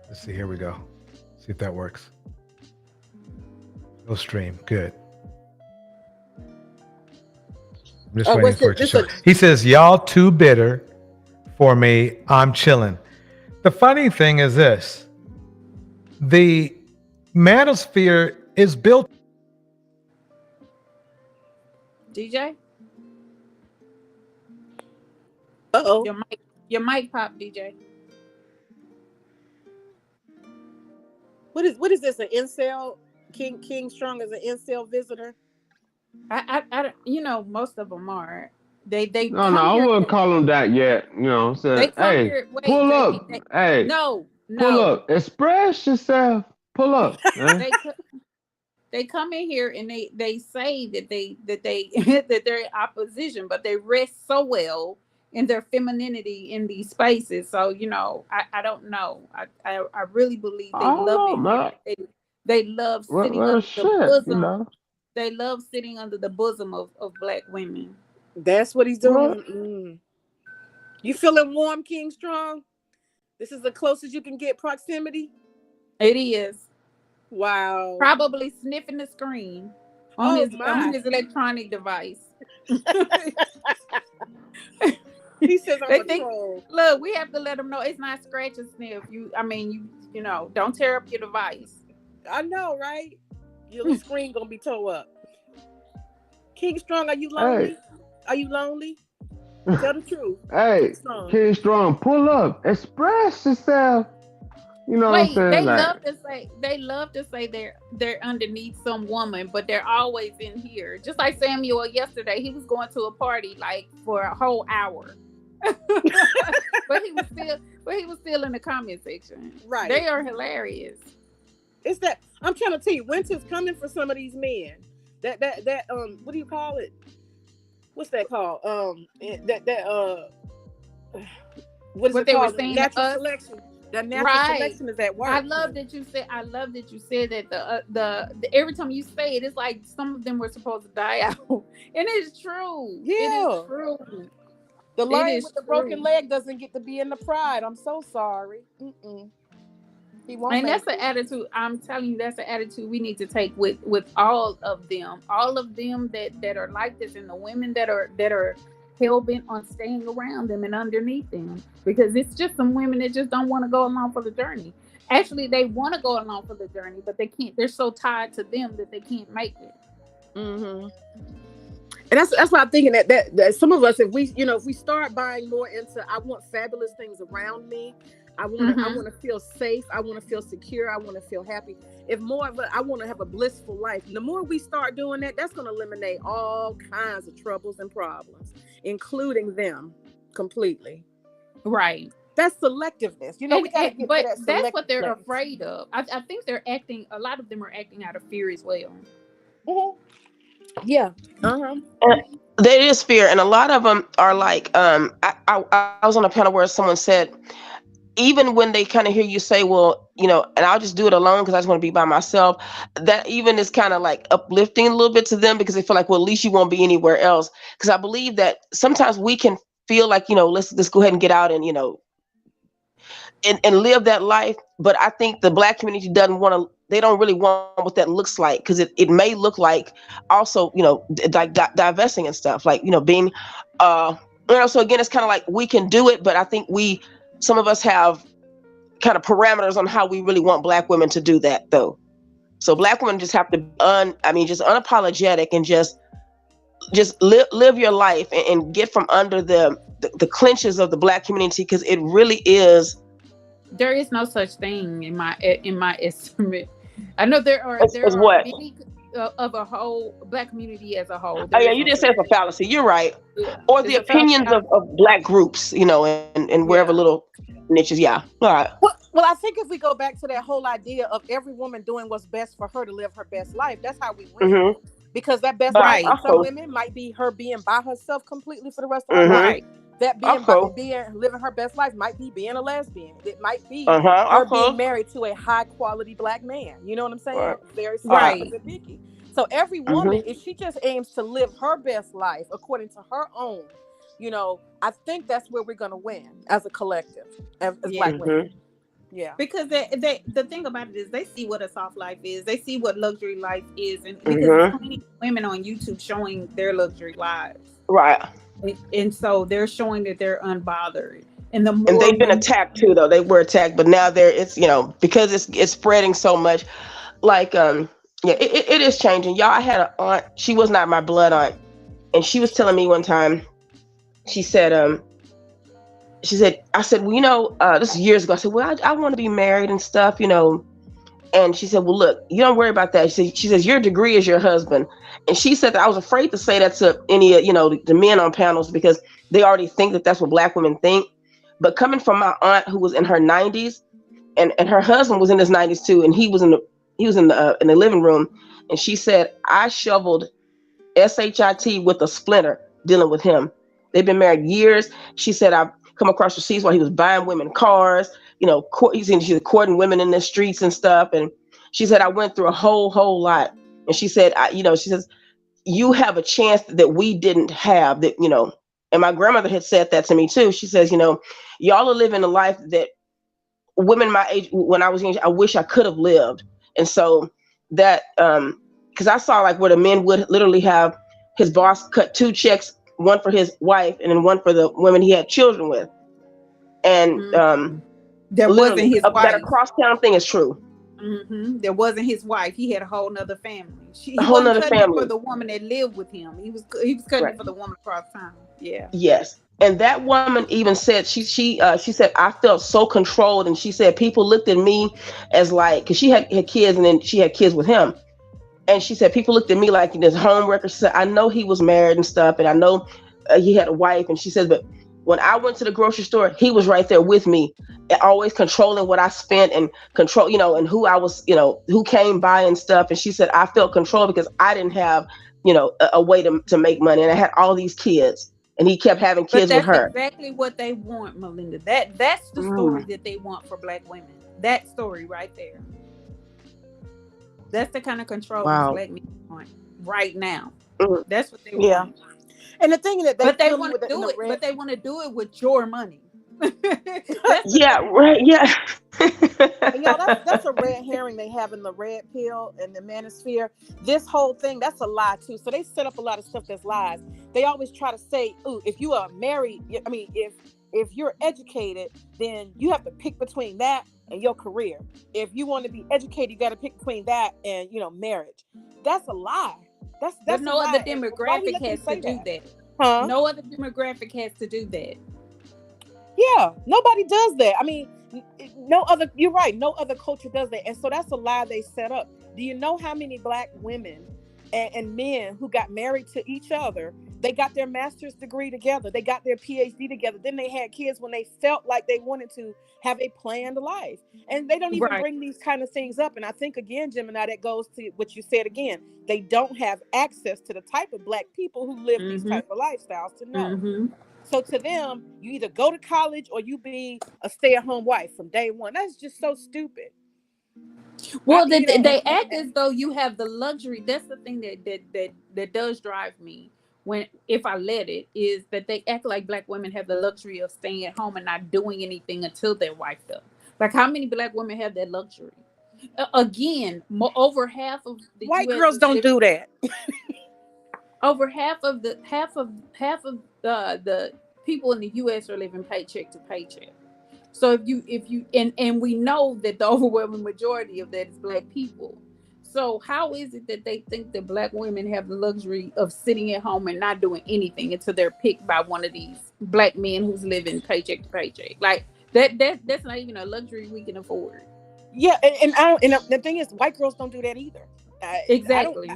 Let's see. Here we go. See if that works. Go stream. Good. I'm just waiting for it to show. He says, y'all too bitter for me. I'm chilling. The funny thing is this. The manosphere is built. DJ? Uh-oh. Your mic pop, DJ. What is this? An incel? King Strong is an incel visitor? I don't, you know, most of them are. They No, I wouldn't call them that yet. You know, say, hey, pull up. Hey, no. Pull up. Express yourself. Pull up. They come in here and they say that that they're in opposition, but they rest so well in their femininity in these spaces. So, you know, I don't know. I really believe they love it. They love sitting under the bosom. You know? They love sitting under the bosom of black women. That's what he's doing. You feeling warm, King Strong? This is the closest you can get proximity? It is. Wow. Probably sniffing the screen on his electronic device. He says I'm a troll. Look, we have to let them know it's not scratch and sniff. You know, don't tear up your device. I know, right? Your screen gonna be tore up. King Strong, are you lonely? Hey. Are you lonely? Tell the truth. Hey, King Strong, pull up. Express yourself. You know what I'm saying? They love to say they're underneath some woman, but they're always in here. Just like Samuel yesterday, he was going to a party like for a whole hour. but he was still in the comment section. Right. They are hilarious. It's that I'm trying to tell you, winter's coming for some of these men. That what do you call it? What's that called? What they called? were saying, natural selection. The natural selection is at work. I love that you said that the every time you say it, it's like some of them were supposed to die out. And it's true. Yeah. It is true. The lion with the broken leg doesn't get to be in the pride. I'm so sorry. He won't. And that's the attitude. I'm telling you, that's the attitude we need to take with all of them that are like this, and the women that are hell-bent on staying around them and underneath them, because it's just some women that just don't want to go along for the journey. Actually, they want to go along for the journey, but they can't. They're so tied to them that they can't make it. And that's why I'm thinking that some of us, if we start buying more into, I want fabulous things around me. I want to feel safe. I want to feel secure. I want to feel happy. If more of I want to have a blissful life. The more we start doing that, that's going to eliminate all kinds of troubles and problems, including them completely. Right. That's selectiveness. You know, we got to get but to that that's what they're place. afraid of. I think they're acting. A lot of them are acting out of fear as well. Yeah. And there is fear, and a lot of them are like, I was on a panel where someone said, even when they kind of hear you say, well, you know, and I'll just do it alone because I just want to be by myself, that even is kind of like uplifting a little bit to them, because they feel like, well, at least you won't be anywhere else. Because I believe that sometimes we can feel like, you know, let's go ahead and get out and, you know, and live that life. But I think the Black community doesn't want to, they don't really want what that looks like, because it may look like also, you know, like divesting and stuff, like, you know, being, you know, so again, it's kind of like we can do it, but I think some of us have kind of parameters on how we really want Black women to do that, though. So Black women just have to, just unapologetic and just live your life and get from under the clinches of the Black community, because it really is. There is no such thing in my estimate. I know there are many of a whole Black community as a whole. Oh yeah, you did say it's a fallacy. You're right. Yeah. Or the opinions of Black groups, you know, and wherever little niches. Yeah. All right. Well, I think if we go back to that whole idea of every woman doing what's best for her to live her best life, that's how we win. Mm-hmm. Because that best life for some women might be her being by herself completely for the rest of her life. That living her best life might be being a lesbian. It might be her being married to a high quality Black man. You know what I'm saying? Very specific. So every woman, if she just aims to live her best life according to her own, you know, I think that's where we're gonna win as a collective, as Black women. Yeah, because the thing about it is they see what a soft life is. They see what luxury life is, and because there's so many women on YouTube showing their luxury lives, right? And so they're showing that they're unbothered. And they've been attacked too, though. They were attacked, but now it's, you know, because it's spreading so much. Like it is changing, y'all. I had an aunt. She was not my blood aunt, and she was telling me one time. She said, I said, well, you know, this is years ago. I said, well, I want to be married and stuff, you know. And she said, well, look, you don't worry about that. She says, your degree is your husband. And she said that I was afraid to say that to any, you know, the men on panels, because they already think that that's what Black women think. But coming from my aunt who was in her 90s, and her husband was in his 90s too, and he was in the living room, and she said, I shoveled SHIT with a splinter dealing with him. They've been married years. She said, I've come across receipts while he was buying women cars, you know, she's courting women in the streets and stuff. And she said, I went through a whole lot. And she said, she says, you have a chance that we didn't have, that, you know, and my grandmother had said that to me too. She says, you know, y'all are living a life that women my age, when I was young, I wish I could have lived. And so that, because I saw like where the men would literally have his boss cut 2 checks, one for his wife and then one for the women he had children with. And that wasn't his wife. That across town thing is true. There wasn't his wife. He had a whole nother family. He whole wasn't nother cutting family it for the woman that lived with him. He was cutting it for the woman across town. Yeah. Yes. And that woman even said, she said, I felt so controlled. And she said, people looked at me as like, because she had kids and then she had kids with him. And she said, people looked at me like this home wrecker. She said, I know he was married and stuff. And I know he had a wife. And she says, but when I went to the grocery store, he was right there with me, always controlling what I spent and control, you know, and who I was, you know, who came by and stuff. And she said, I felt controlled because I didn't have, you know, a way to make money. And I had all these kids. And he kept having kids with her. That's exactly what they want, Melinda. That's the story that they want for Black women. That story right there. That's the kind of control Black men want right now. That's what they want. And the thing that they want to do it, but they want to do it with your money. Yeah, right. Yeah. And y'all, that's a red herring they have in the red pill and the manosphere. This whole thing, that's a lie too. So they set up a lot of stuff that's lies. They always try to say, "Ooh, if you are married, I mean, if you're educated, then you have to pick between that and your career. If you want to be educated, you got to pick between that and, you know, marriage." That's a lie. That's no other demographic has to do that. Huh? No other demographic has to do that. Yeah, nobody does that. I mean, you're right. No other culture does that. And so that's a lie they set up. Do you know how many Black women and men who got married to each other They got their master's degree together. They got their PhD together. Then they had kids when they felt like they wanted to have a planned life. And they don't even Right. bring these kind of things up. And I think, again, Gemini, that goes to what you said again. They don't have access to the type of Black people who live these type of lifestyles to know. So to them, you either go to college or you be a stay-at-home wife from day one. That's just so stupid. Well, they act as though you have the luxury. That's the thing that does drive me if I let it, is that they act like Black women have the luxury of staying at home and not doing anything until they're wifed up. Like, how many Black women have that luxury? Again, over half of the white US girls don't do that. Over half of the people in the U.S. are living paycheck to paycheck. So if you and we know that the overwhelming majority of that is Black people. So how is it that they think that Black women have the luxury of sitting at home and not doing anything until they're picked by one of these Black men who's living paycheck to paycheck? Like that's not even a luxury we can afford. Yeah, and the thing is, white girls don't do that either. Exactly.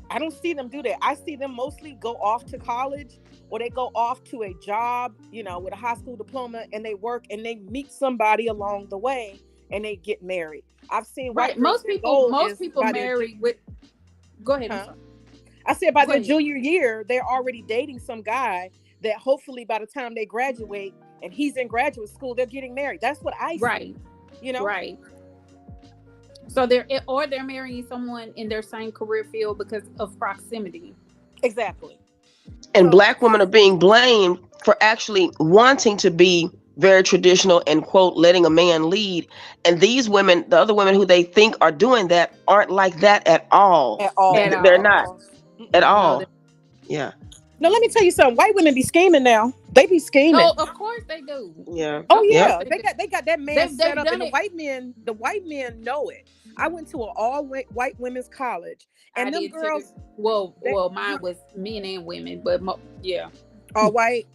I don't see them do that. I see them mostly go off to college, or they go off to a job, with a high school diploma, and they work and they meet somebody along the way and they get married. I've seen white most people marry with. Go ahead. Huh? I said by their junior year, they're already dating some guy that hopefully by the time they graduate and he's in graduate school, they're getting married. That's what I see. Right. Right. So they're marrying someone in their same career field because of proximity. Exactly. And Black women are being blamed for actually wanting to be very traditional and, quote, letting a man lead. And these women, the other women who they think are doing that, aren't like that at all. At all. They're not. At all. Yeah. No, let me tell you something. White women be scheming now. They be scheming. Oh, of course they do. Yeah. Oh yeah. Yeah. They got that man set up, and the white men know it. I went to an all white women's college, and them girls. Well, mine was men and women, but yeah. All white.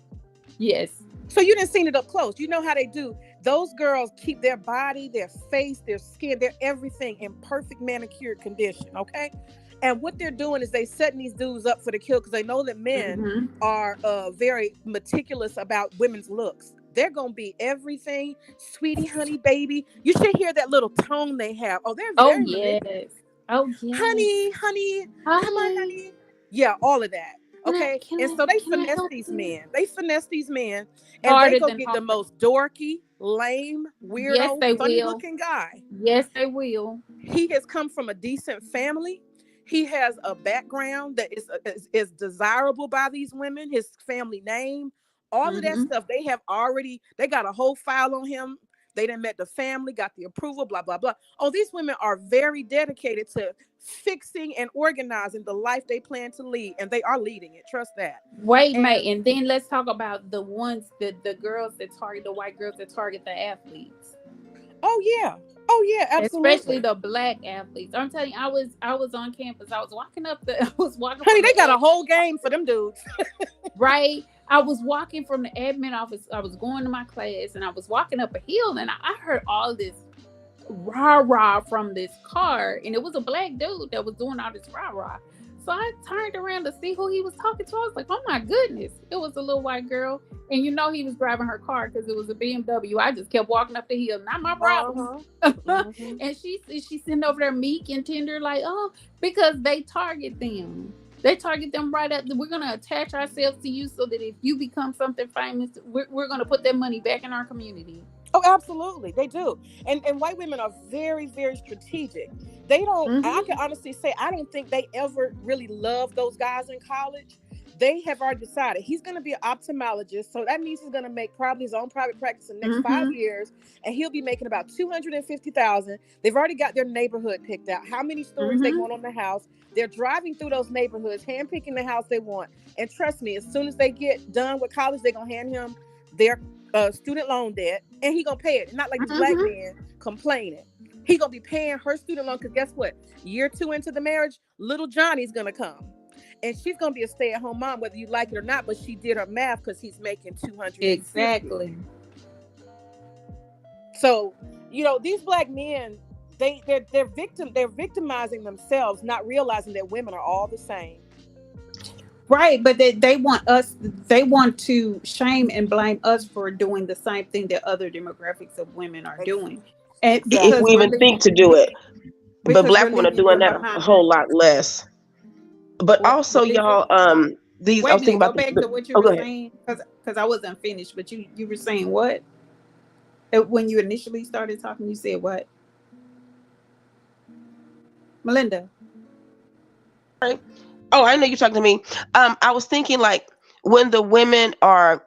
Yes. So you didn't see it up close. You know how they do. Those girls keep their body, their face, their skin, their everything in perfect manicured condition. Okay. And what they're doing is they setting these dudes up for the kill, because they know that men are very meticulous about women's looks. They're gonna be everything, sweetie, honey, baby. You should hear that little tone they have. Oh, they're very manipulative. Honey, come on, honey. Yeah, all of that. Okay, and so they finesse these men. They finesse these men, and they go get the most dorky, lame, weirdo, funny-looking guy. Yes, they will. He has come from a decent family. He has a background that is desirable by these women. His family name, all of that stuff. They got a whole file on him. They done met the family, got the approval, blah, blah, blah. Oh, these women are very dedicated to fixing and organizing the life they plan to lead, and they are leading it. Trust that. Wait, mate, and then let's talk about the girls that target, the white girls that target the athletes. Oh yeah, absolutely. Especially the Black athletes. I'm telling you, I was on campus. I was walking. Honey, they got a whole game for them dudes. Right. I was walking from the admin office. I was going to my class, and I was walking up a hill, and I heard all this rah-rah from this car, and it was a Black dude that was doing all this rah-rah. So I turned around to see who he was talking to. I was like, oh my goodness. It was a little white girl. And he was driving her car because it was a BMW. I just kept walking up the hill. Not my problem. And she's sitting over there meek and tender, like, oh, because they target them. They target them right at we're going to attach ourselves to you so that if you become something famous, we're going to put that money back in our community. Oh, absolutely. They do. And white women are very, very strategic. They don't, I can honestly say, I don't think they ever really loved those guys in college. They have already decided he's going to be an ophthalmologist. So that means he's going to make probably his own private practice in the next 5 years. And he'll be making about $250,000. They've already got their neighborhood picked out. How many stories they want on the house. They're driving through those neighborhoods, handpicking the house they want. And trust me, as soon as they get done with college, they're going to hand him their student loan debt, and he gonna pay it. Not like the Black man complaining. He gonna be paying her student loan, because guess what? Year 2 into the marriage, little Johnny's gonna come, and she's gonna be a stay-at-home mom, whether you like it or not. But she did her math because he's making $200. Exactly. So these Black men, they're victimizing themselves, not realizing that women are all the same. Right, but they want us. They want to shame and blame us for doing the same thing that other demographics of women are doing, and If because we even think to do it. But because we're black women are leaving doing them that a behind. whole lot less. But also, What is it? y'all, these I Wait a was thinking minute. Go about back to what you oh, were go ahead. saying because I wasn't finished. But you were saying what? When you initially started talking, you said what? Melinda. Oh, I know you're talking to me. I was thinking like when the women are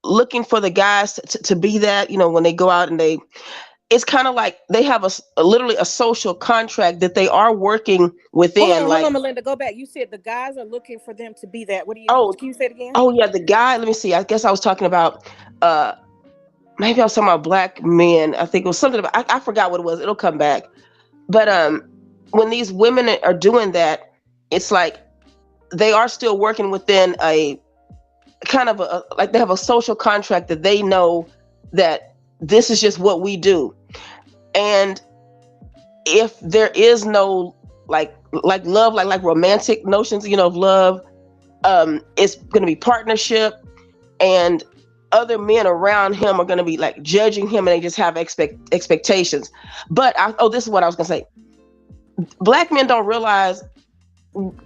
looking for the guys to be that, when they go out and it's kind of like they have literally a social contract that they are working within. Hold Like, on, Melinda. Go back. You said the guys are looking for them to be that. oh, Can you say it again? oh yeah, the guy. Let me see. I guess I was talking about. Maybe I was talking about black men. I think it was something about. I forgot what it was. It'll come back. But when these women are doing that, it's like they are still working within a kind of like they have a social contract that they know that this is just what we do. And if there is no like love, like romantic notions, of love, it's going to be partnership, and other men around him are going to be like judging him, and they just have expectations. But this is what I was going to say. Black men don't realize.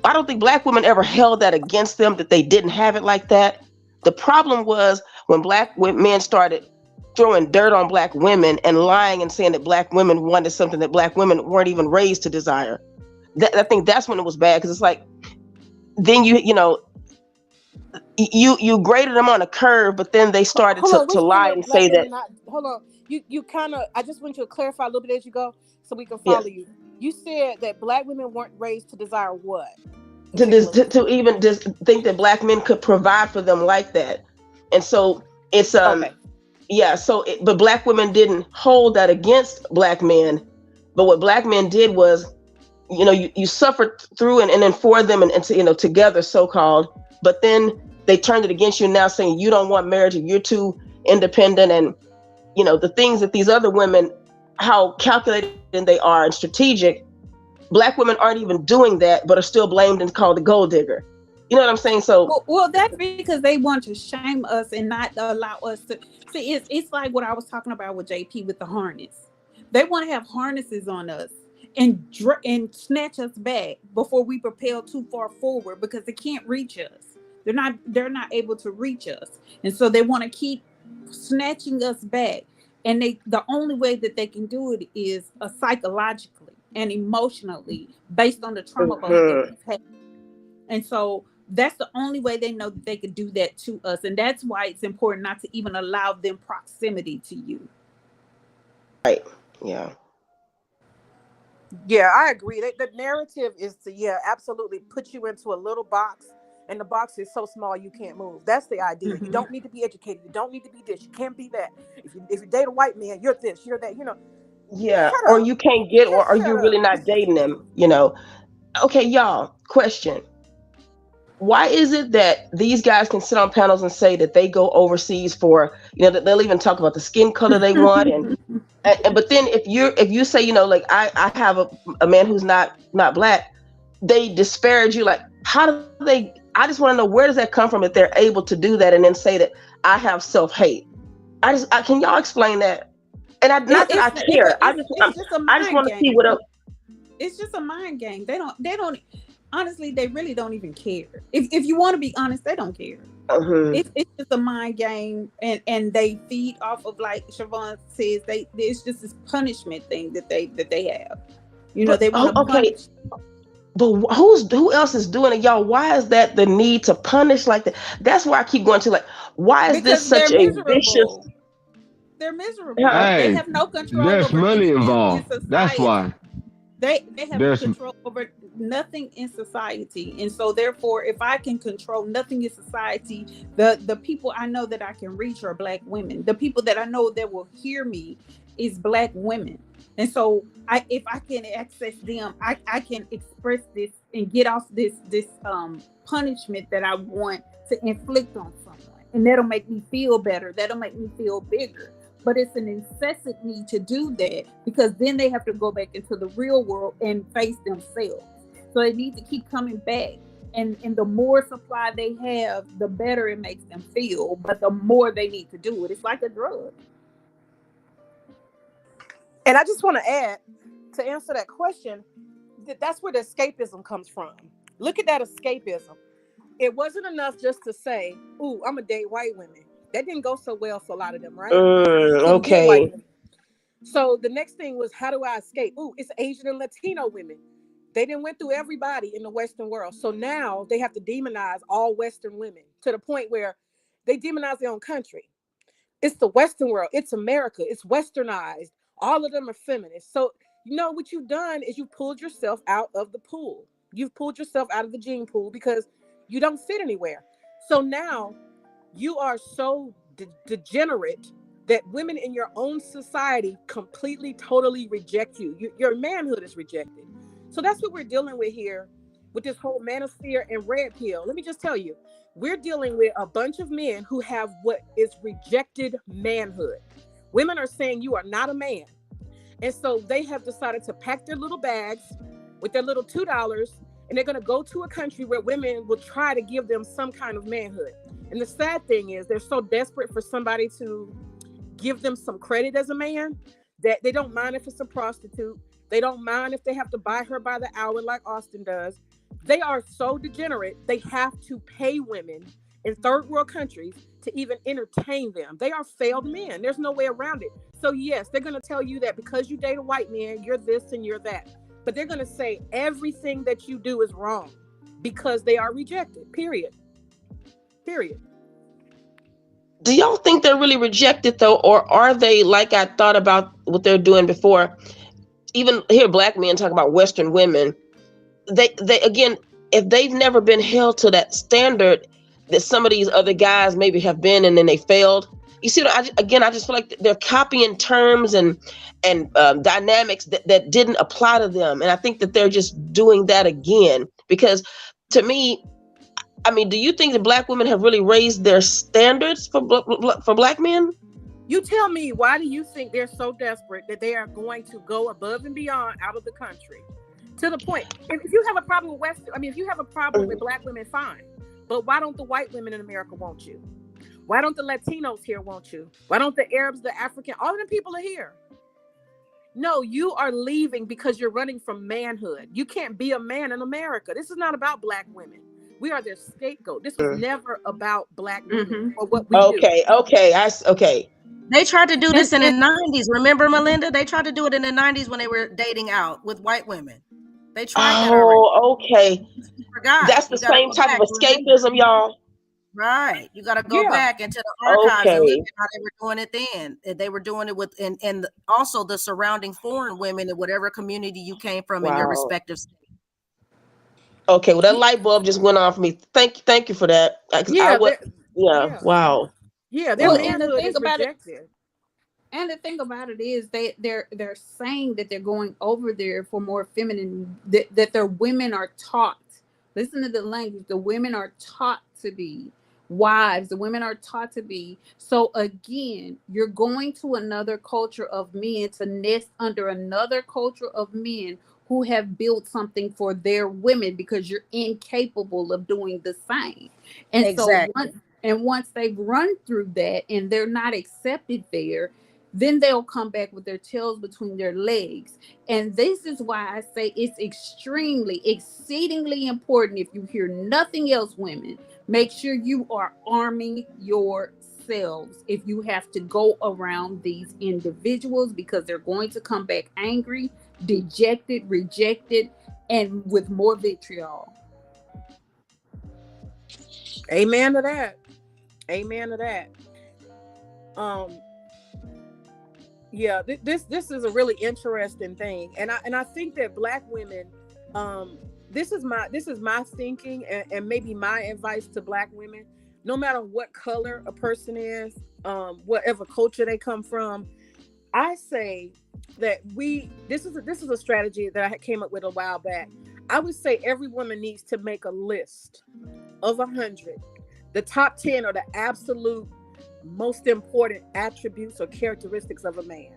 I don't think black women ever held that against them, that they didn't have it like that. The problem was when black men started throwing dirt on black women and lying and saying that black women wanted something that black women weren't even raised to desire. I think that's when it was bad, because it's like then you graded them on a curve, but then they started to lie and say that. Hold on. You kind of. I just want you to clarify a little bit as you go, so we can follow you. You said that black women weren't raised to desire what? To even just think that black men could provide for them like that. And so it's yeah, but black women didn't hold that against black men. But what black men did was, you suffered through and then for them and together, so-called, but then they turned it against you now, saying you don't want marriage and you're too independent, and the things that these other women, how calculated they are and strategic. Black women aren't even doing that, but are still blamed and called the gold digger. You know what I'm saying? So, well, that's because they want to shame us and not allow us to see. It's like what I was talking about with JP with the harness. They want to have harnesses on us and snatch us back before we propel too far forward, because they can't reach us. They're not able to reach us, and so they want to keep snatching us back. And the only way that they can do it is psychologically and emotionally, based on the trauma bond that we've had. And so that's the only way they know that they could do that to us. And that's why it's important not to even allow them proximity to you. Right. Yeah. Yeah, I agree. The narrative is to, absolutely put you into a little box, and the box is so small you can't move. That's the idea. You don't need to be educated. You don't need to be this. You can't be that. If you date a white man, you're this, you're that, Yeah, or you can't get, or you're really not dating them, Okay, y'all, question. Why is it that these guys can sit on panels and say that they go overseas for, that they'll even talk about the skin color they want, and but then if you say, like I have a man who's not black, they disparage you. Like, how do they? I just want to know, where does that come from, if they're able to do that and then say that I have self-hate? Can y'all explain that? And I care. I just want to see what else. It's just a mind game. They don't. Honestly, they really don't even care. If you want to be honest, they don't care. It's just a mind game, and they feed off of, like Siobhan says, it's just this punishment thing that they have. They want to punish. But who else is doing it, y'all? Why is that the need to punish like that? That's why I keep going to, like, why is this such a vicious? They're miserable. Hey, they have no control. There's money involved. That's why. They have control over nothing in society, and so therefore, if I can control nothing in society, the people I know that I can reach are black women. The people that I know that will hear me is black women, and so if I can access them, I can express this and get off this punishment that I want to inflict on someone, and that'll make me feel better. That'll make me feel bigger. But it's an incessant need to do that, because then they have to go back into the real world and face themselves. So they need to keep coming back and the more supply they have, the better it makes them feel, but the more they need to do it. It's like a drug. And I just want to add, to answer that question, that's where the escapism comes from. Look at that escapism. It wasn't enough just to say, ooh, I'm gonna date white women. That didn't go so well for a lot of them, right? Okay. So the next thing was, how do I escape? Ooh, it's Asian and Latino women. They didn't went through everybody in the Western world. So now they have to demonize all Western women to the point where they demonize their own country. It's the Western world. It's America. It's westernized. All of them are feminists. So you know what you've done is you pulled yourself out of the pool. You've pulled yourself out of the gene pool because you don't fit anywhere. So now you are so degenerate that women in your own society completely, totally reject you. Your manhood is rejected. So that's what we're dealing with here with this whole manosphere and red pill. Let me just tell you, we're dealing with a bunch of men who have what is rejected manhood. Women are saying you are not a man. And so they have decided to pack their little bags with their little $2, and they're going to go to a country where women will try to give them some kind of manhood. And the sad thing is they're so desperate for somebody to give them some credit as a man that they don't mind if it's a prostitute. They don't mind if they have to buy her by the hour like Auston does. They are so degenerate, they have to pay women in third world countries to even entertain them. They are failed men. There's no way around it. So yes, they're going to tell you that because you date a white man, you're this and you're that. But they're going to say everything that you do is wrong because they are rejected, period. Period. Do y'all think they're really rejected though, or are they, like I thought about what they're doing before? Even hear black men talk about Western women. They again, if they've never been held to that standard that some of these other guys maybe have been, and then they failed. You see, I just feel like they're copying terms and dynamics that didn't apply to them, and I think that they're just doing that again. Because to me, I mean, do you think that black women have really raised their standards for black men? You tell me, why do you think they're so desperate that they are going to go above and beyond out of the country? To the point, if you have a problem with if you have a problem with black women, fine. But why don't the white women in America want you? Why don't the Latinos here want you? Why don't the Arabs, the African, all of them people are here? No, you are leaving because you're running from manhood. You can't be a man in America. This is not about black women. We are their scapegoat. This was never about black women or what we do. Okay. They tried to do this in the 90s. Remember, Melinda? They tried to do it in the 90s when they were dating out with white women. They tried that already. Oh, okay. That's the same type of escapism, y'all. Right. You got to go back into the archives and look at how they were doing it then. They were doing it with, and also the surrounding foreign women in whatever community you came from in your respective state. Okay, well, that light bulb just went on for me. Thank you for that. Wow. Yeah, and the thing about it, and the thing about it is they're saying that they're going over there for more feminine, that their women are taught. Listen to the language. The women are taught to be wives. The women are taught to be. So again, you're going to another culture of men to nest under another culture of men who have built something for their women because you're incapable of doing the same. And exactly. once they've run through that and they're not accepted there, then they'll come back with their tails between their legs. And this is why I say it's exceedingly important. If you hear nothing else, women, make sure you are arming yourselves if you have to go around these individuals, because they're going to come back angry, dejected, rejected, and with more vitriol. Amen to that. Amen to that. Yeah, this is a really interesting thing, and I think that black women, this is my thinking, and maybe my advice to black women. No matter what color a person is, whatever culture they come from, I say that this is a strategy that I came up with a while back. I would say every woman needs to make a list of 100. The top 10 are the absolute most important attributes or characteristics of a man.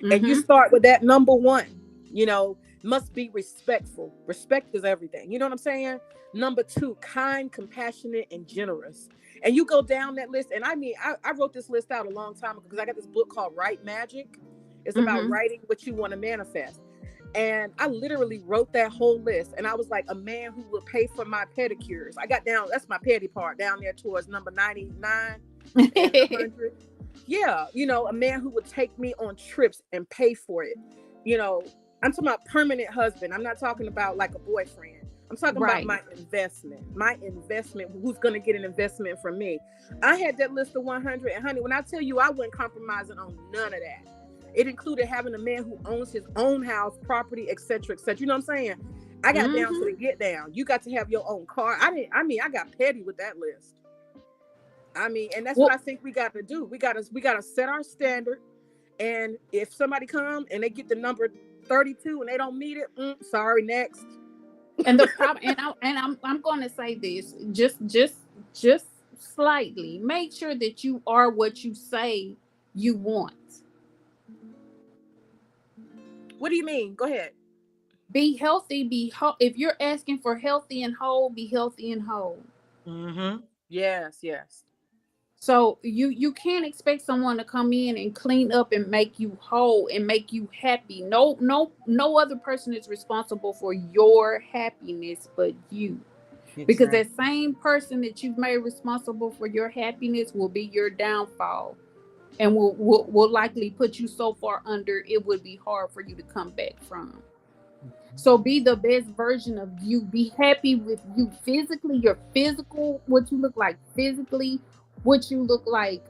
And you start with that number one. You know, must be respectful. Respect is everything. You know what I'm saying? Number 2, kind, compassionate, and generous. And you go down that list. And I mean, I wrote this list out a long time ago because I got this book called Write Magic. It's about writing what you want to manifest. And I literally wrote that whole list. And I was like, a man who will pay for my pedicures. I got down, that's my petty part, down there towards number 99 and 100. Yeah, you know, a man who would take me on trips and pay for it. You know, I'm talking about permanent husband. I'm not talking about like a boyfriend. I'm talking about my investment. My investment, who's going to get an investment from me. I had that list of 100. And honey, when I tell you I wasn't compromising on none of that. It included having a man who owns his own house, property, etc., etc. You know what I'm saying? I got down to the get down. You got to have your own car. I got petty with that list. I mean, and that's what I think we got to do. We got to set our standard. And if somebody come and they get the number 32 and they don't meet it, sorry, next. And the problem, I'm going to say this, just slightly. Make sure that you are what you say you want. What do you mean? Go ahead. Be healthy. Be whole. If you're asking for healthy and whole, be healthy and whole. Yes, yes. So you can't expect someone to come in and clean up and make you whole and make you happy. No other person is responsible for your happiness but you. Exactly. Because that same person that you've made responsible for your happiness will be your downfall. And will likely put you so far under it would be hard for you to come back from. So be the best version of you. Be happy with you physically, your physical, what you look like physically, what you look like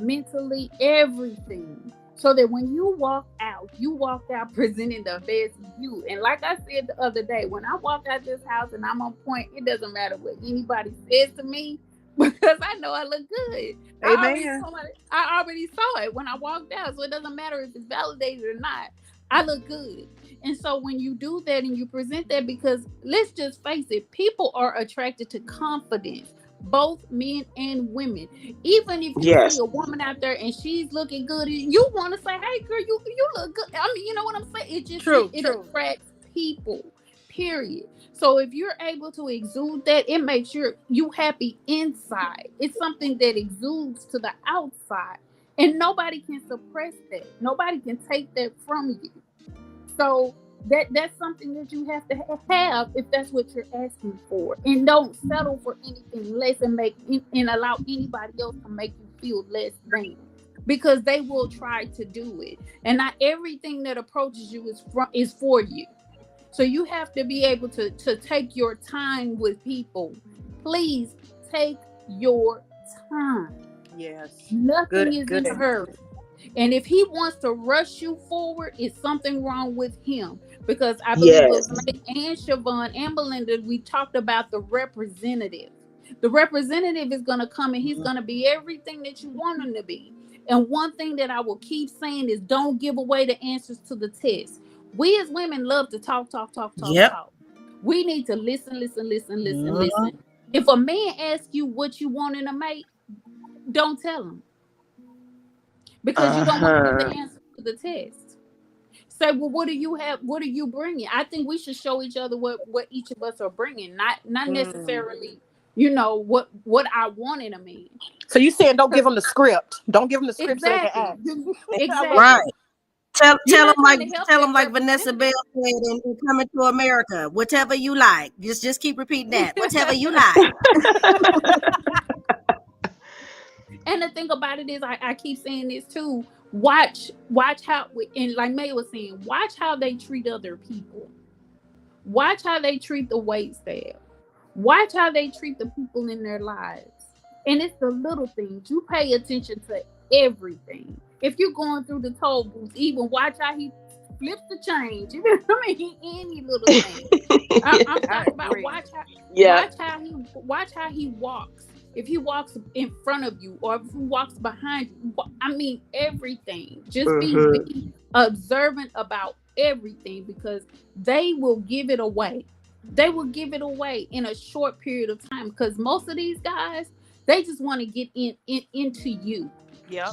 mentally, everything. So that when you walk out presenting the best you. And like I said the other day, when I walk out this house and I'm on point, it doesn't matter what anybody says to me. Because I know I look good. I already saw it when I walked out. So it doesn't matter if it's validated or not. I look good. And so when you do that and you present that, because let's just face it, people are attracted to confidence, both men and women. Even if you see a woman out there and she's looking good, you want to say, hey girl, you look good. I mean, you know what I'm saying? It just it attracts people. Period. So if you're able to exude that, it makes you happy inside. It's something that exudes to the outside. And nobody can suppress that. Nobody can take that from you. So that's something that you have to have if that's what you're asking for. And don't settle for anything less and allow anybody else to make you feel less than. Because they will try to do it. And not everything that approaches you is for you. So you have to be able to take your time with people. Please take your time. Yes. Nothing is in a hurry. And if he wants to rush you forward, it's something wrong with him. Because I believe it was Meg and Siobhan and Belinda, we talked about the representative. The representative is going to come and he's going to be everything that you want him to be. And one thing that I will keep saying is don't give away the answers to the test. We as women love to talk. We need to listen. If a man asks you what you want in a mate, don't tell him. Because you don't want to get the answer to the test. Say, well, what do you have? What are you bringing? I think we should show each other what each of us are bringing, not necessarily, you know, what I want in a man. So you saying don't give them the script. Don't give them the script. Exactly. Exactly. Right. Tell them like Vanessa Bell said in Coming to America. Whatever you like. Just keep repeating that. Whatever you like. And the thing about it is, I keep saying this too. Watch how, and like May was saying, watch how they treat other people. Watch how they treat the wait staff. Watch how they treat the people in their lives. And it's the little things. You pay attention to everything. If you're going through the toll booth, even watch how he flips the change. You know what I mean? Any little thing. I'm talking about watch how he walks. If he walks in front of you or if he walks behind you, I mean everything. Just be observant about everything because they will give it away. They will give it away in a short period of time because most of these guys, they just want to get into you,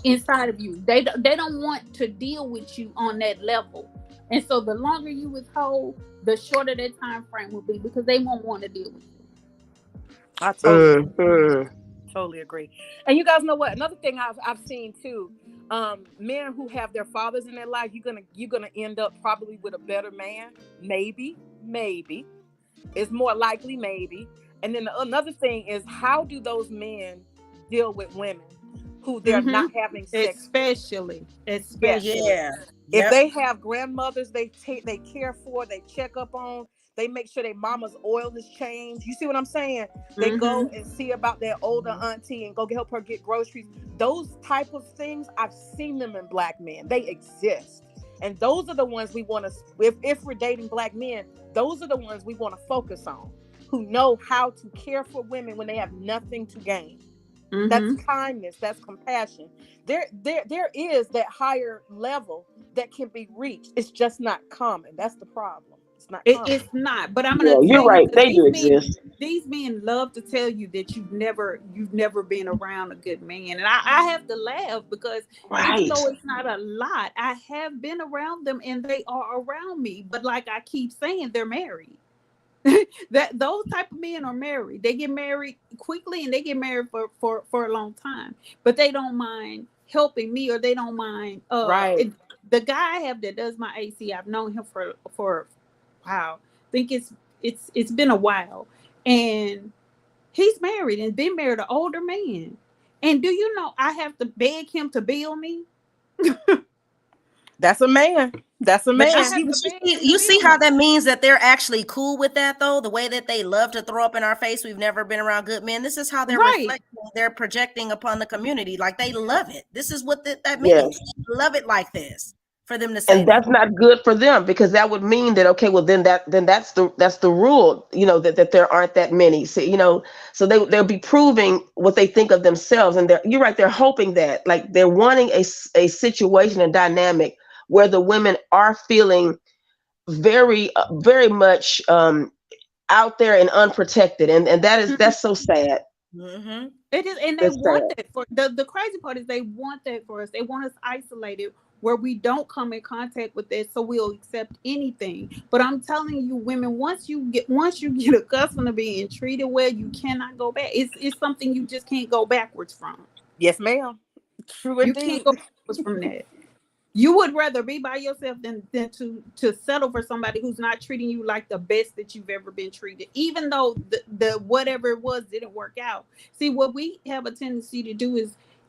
inside of you. They don't want to deal with you on that level. And so the longer you withhold, the shorter that time frame will be, because they won't want to deal with you. I totally agree. And you guys know what? Another thing I've seen too, men who have their fathers in their life, you're gonna end up probably with a better man. Maybe. It's more likely, maybe. And then another thing is, how do those men deal with women who they're not having sex? Especially. Yeah. If they have grandmothers, they care for, they check up on, they make sure their mama's oil is changed. You see what I'm saying? They go and see about their older auntie and go help her get groceries. Those type of things, I've seen them in black men. They exist. And those are the ones we want to, if we're dating black men, those are the ones we want to focus on, who know how to care for women when they have nothing to gain. That's kindness, that's compassion. There is that higher level that can be reached. It's just not common. That's the problem. It's not common. It's not. But I'm gonna tell you're right. you, They do exist. These men love to tell you that you've never been around a good man. And I have to laugh, because even though it's not a lot, I have been around them and they are around me. But like I keep saying, they're married. That those type of men are married. They get married quickly and they get married for a long time, but they don't mind helping me, or they don't mind the guy I have that does my AC, I've known him for wow, I think it's been a while, and he's married and been married an older man. And do you know I have to beg him to bill me? That's a man. That's a man. You see how that means that they're actually cool with that, though? The way that they love to throw up in our face, we've never been around good men. This is how they're reflecting, they're projecting upon the community. Like, they love it. This is what that means. They love it like this, for them to say. And that's not good for them, because that would mean that, okay, well, then that's the rule, that there aren't that many. So, so they'll be proving what they think of themselves. And you're right, they're hoping that, like, they're wanting a situation, a dynamic where the women are feeling very, very much out there and unprotected, and that's so sad. It is, and they want that for the crazy part is they want that for us. They want us isolated, where we don't come in contact with that, so we'll accept anything. But I'm telling you, women, once you get accustomed to being treated well, you cannot go back. It's something you just can't go backwards from. Yes, ma'am. True indeed. You can't go backwards from that. You would rather be by yourself than to settle for somebody who's not treating you like the best that you've ever been treated, even though the whatever it was didn't work out. See, what we have a tendency to do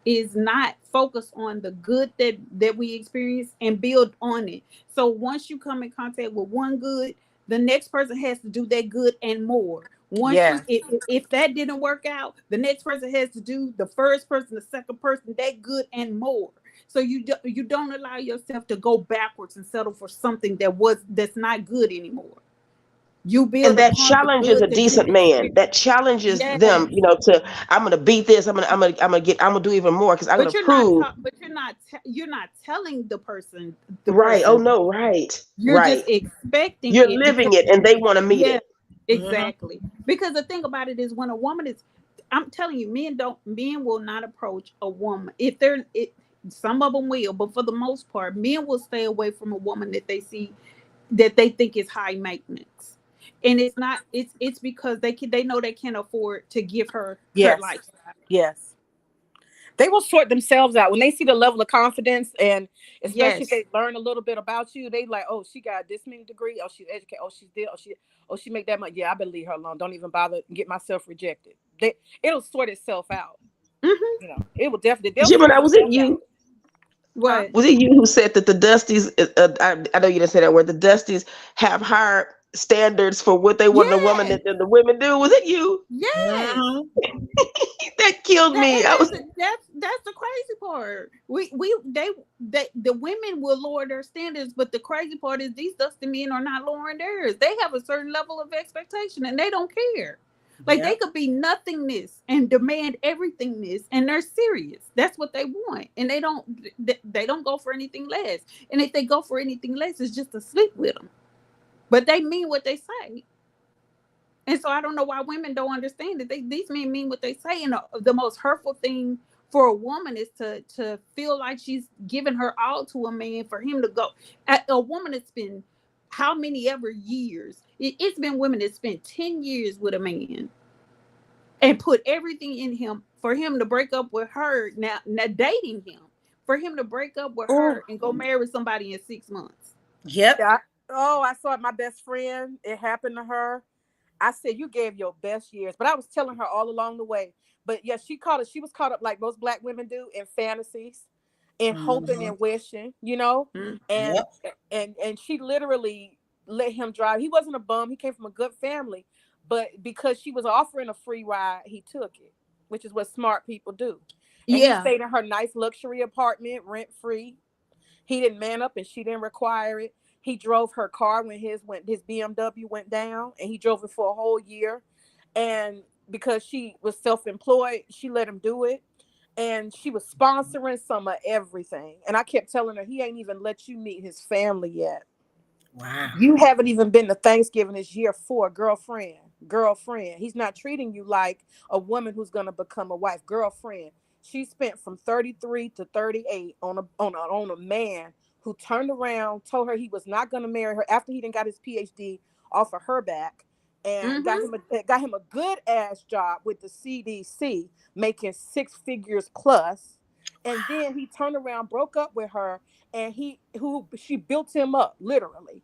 is not focus on the good that we experience and build on it. So once you come in contact with one good, the next person has to do that good and more. If that didn't work out, the next person has to do the first person, the second person, that good and more. So you don't allow yourself to go backwards and settle for something that's not good anymore. You build, and that challenges a decent man. That challenges them, to, I'm gonna beat this. I'm gonna do even more, because I'm gonna prove. But you're not telling the person. Right. Oh no. Right. You're just expecting. You're living it, and they want to meet it. Exactly. Because the thing about it is, when a woman is, I'm telling you, men will not approach a woman if they're. Some of them will, but for the most part, men will stay away from a woman that they see, that they think is high maintenance. And it's not. It's because they know they can't afford to give her her lifestyle. Yes, they will sort themselves out when they see the level of confidence, and especially if they learn a little bit about you. They like, oh, she got this many degree. Oh, she's educated. Oh, she's this. She make that much. Yeah, I better leave her alone. Don't even bother get myself rejected. It'll sort itself out. It will definitely. Gemini, was it you? What was it you who said that the Dusties? I know you didn't say that word. The Dusties have higher standards for what they want in a woman than the women do. Was it you? Yes. That killed me. That's the crazy part. The women will lower their standards, but the crazy part is these dusty men are not lowering theirs. They have a certain level of expectation, and they don't care. Like they could be nothingness and demand everythingness, and they're serious. That's what they want, and they don't go for anything less. And if they go for anything less, it's just to sleep with them. But they mean what they say, and so I don't know why women don't understand that these men mean what they say. And the most hurtful thing for a woman is to feel like she's giving her all to a man, for him to go. A woman that's been how many ever years, it's been women that spent 10 years with a man and put everything in him for him to break up with her, now dating him, for him to break up with her and go marry somebody in 6 months. Yep. Yeah, I saw my best friend. It happened to her. I said, you gave your best years, but I was telling her all along the way. But yeah, she was caught up like most black women do in fantasies, in hoping and wishing, you know, and she literally let him drive. He wasn't a bum. He came from a good family, but because she was offering a free ride, he took it, which is what smart people do. And he stayed in her nice luxury apartment, rent free. He didn't man up and she didn't require it. He drove her car when his BMW went down, and he drove it for a whole year. And because she was self-employed, she let him do it. And she was sponsoring some of everything. And I kept telling her, he ain't even let you meet his family yet. Wow. You haven't even been to Thanksgiving this year for a girlfriend. He's not treating you like a woman who's going to become a wife. Girlfriend. She spent from 33 to 38 on a man who turned around, told her he was not going to marry her after he done got his PhD off of her back, and got him a good ass job with the CDC, making 6 figures plus. And then he turned around, broke up with her, and she built him up literally.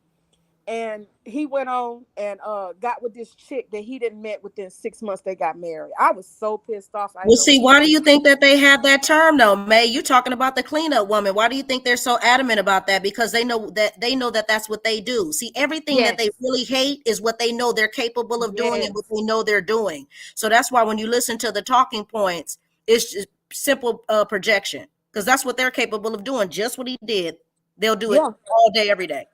And he went on and got with this chick that he didn't met within 6 months. They got married. I was so pissed off. Well, see, why do you think that they have that term though, May? You talking about the cleanup woman. Why do you think they're so adamant about that? Because they know that that's what they do. See, everything that they really hate is what they know they're capable of doing and what they know they're doing. So that's why when you listen to the talking points, it's just simple projection, because that's what they're capable of doing. Just what he did. They'll do it all day, every day.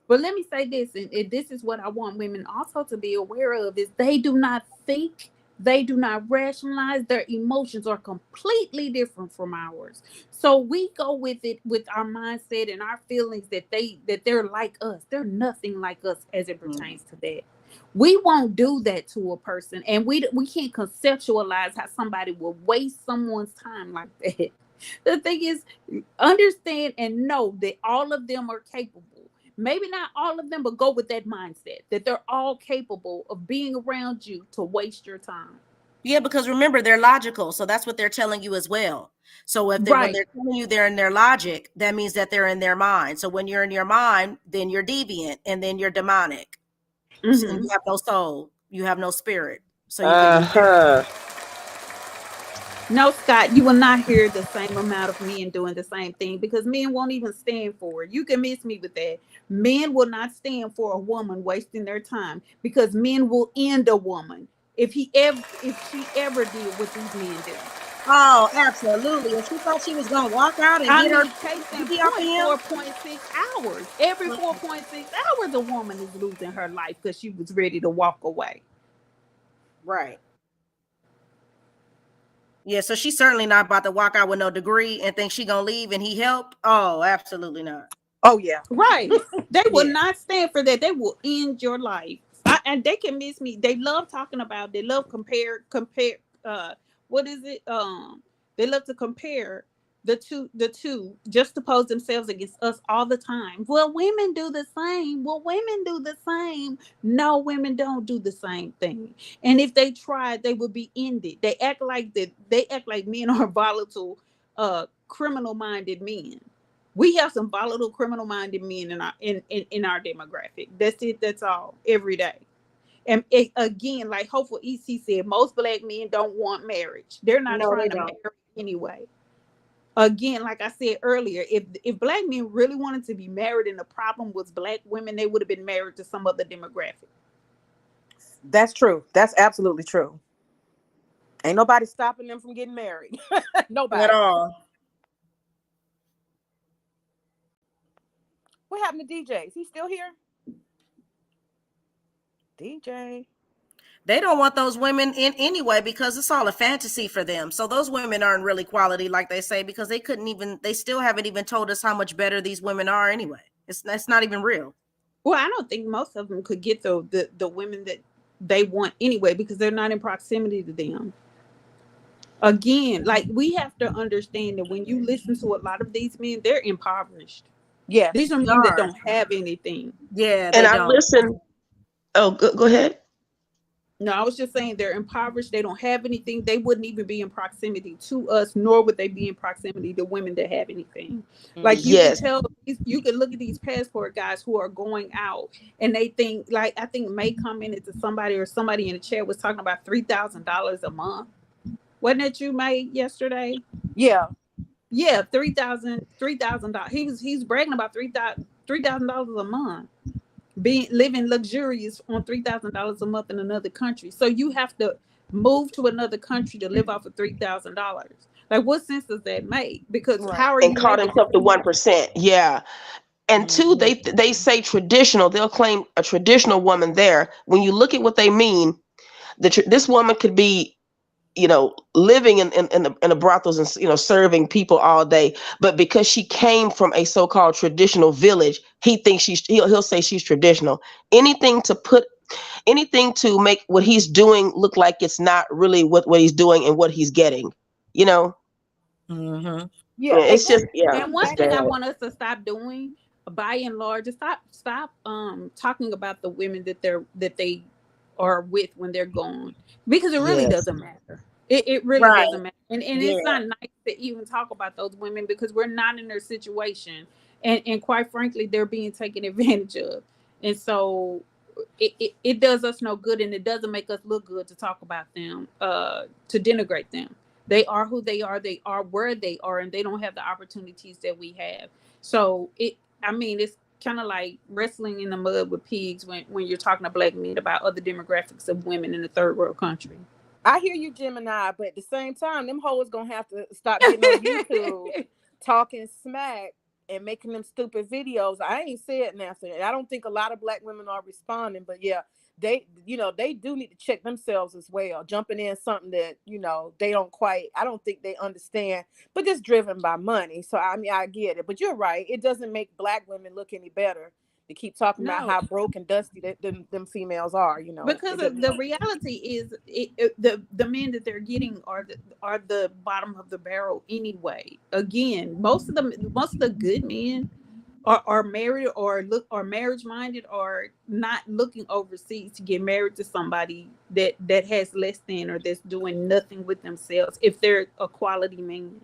But let me say this, and this is what I want women also to be aware of, is they do not think, they do not rationalize. Their emotions are completely different from ours. So we go with it with our mindset and our feelings that they're like us. They're nothing like us as it pertains to that. We won't do that to a person, and we can't conceptualize how somebody will waste someone's time like that. The thing is, understand and know that all of them are capable. Maybe not all of them, but go with that mindset that they're all capable of being around you to waste your time. Yeah, because remember, they're logical. So that's what they're telling you as well. So when they're telling you they're in their logic, that means that they're in their mind. So when you're in your mind, then you're deviant and then you're demonic. So you have no soul. You have no spirit. So you No, Scott, you will not hear the same amount of men doing the same thing, because men won't even stand for it. You can miss me with that. Men will not stand for a woman wasting their time, because men will end a woman if she ever did what these men do. Oh, absolutely. If she thought she was going to walk out and get her case in point, 4.6 hours. Every 4.6 hours, a woman is losing her life because she was ready to walk away. Right. Yeah, so she's certainly not about to walk out with no degree and think she gonna leave and he helped. Oh, absolutely not. Oh yeah, right. They will not stand for that. They will end your life. And they can miss me. They love talking about. They love compare. What is it? They love to compare the two, just to pose themselves against us all the time. Well, women do the same. No, women don't do the same thing. And if they tried, they would be ended. They act like men are volatile, criminal-minded men. We have some volatile, criminal-minded men in our demographic. That's it. That's all. Every day. And again, like Hopeful EC said, most black men don't want marriage. They're not trying to marry anyway. Again, like I said earlier, if black men really wanted to be married and the problem was black women, they would have been married to some other demographic. That's true. That's absolutely true. Ain't nobody stopping them from getting married. Nobody. At all. What happened to DJ? Is he still here? DJ. They don't want those women in anyway because it's all a fantasy for them. So those women aren't really quality, like they say, because they still haven't even told us how much better these women are anyway. It's not even real. Well, I don't think most of them could get the women that they want anyway, because they're not in proximity to them. Again, like we have to understand that when you listen to a lot of these men, they're impoverished. Yes. These are men that don't have anything. Yeah, And I listen. Oh, go ahead. No, I was just saying they're impoverished. They don't have anything. They wouldn't even be in proximity to us, nor would they be in proximity to women that have anything. Like you can tell, you can look at these passport guys who are going out and they think, like I think May commented to somebody or somebody in the chat was talking about $3,000 a month. Wasn't it you, May, yesterday? Yeah. Yeah, $3,000. He's bragging about $3,000 a month. Living luxurious on $3,000 a month in another country. So you have to move to another country to live off of $3,000. Like, what sense does that make? Because how are you? And call themselves the 1%. Yeah. And two, they say traditional. They'll claim a traditional woman there. When you look at what they mean, this woman could be, living in the brothels and, serving people all day. But because she came from a so-called traditional village, he thinks he'll say she's traditional. Anything to make what he's doing look like it's not really what he's doing and what he's getting, Mm-hmm. Yeah, it's just, And one thing I want us to stop doing, by and large, is stop talking about the women that they are with when they're gone, because it really doesn't matter. It really doesn't matter, and it's not nice to even talk about those women because we're not in their situation, and quite frankly, they're being taken advantage of, and so it does us no good, and it doesn't make us look good to talk about them, to denigrate them. They are who they are where they are, and they don't have the opportunities that we have. So it's kind of like wrestling in the mud with pigs when you're talking to black men about other demographics of women in a third world country. I hear you, Gemini, but at the same time, them hoes gonna have to stop getting on YouTube talking smack and making them stupid videos. I ain't said nothing. I don't think a lot of black women are responding, but yeah, they do need to check themselves as well. Jumping in something that, they don't quite, I don't think they understand, but just driven by money. So, I get it, but you're right. It doesn't make black women look any better to keep talking about how broke and dusty them females are, Because the reality is the men that they're getting are the bottom of the barrel anyway. Again, most of the good men are married or marriage minded, or not looking overseas to get married to somebody that has less than or that's doing nothing with themselves if they're a quality man.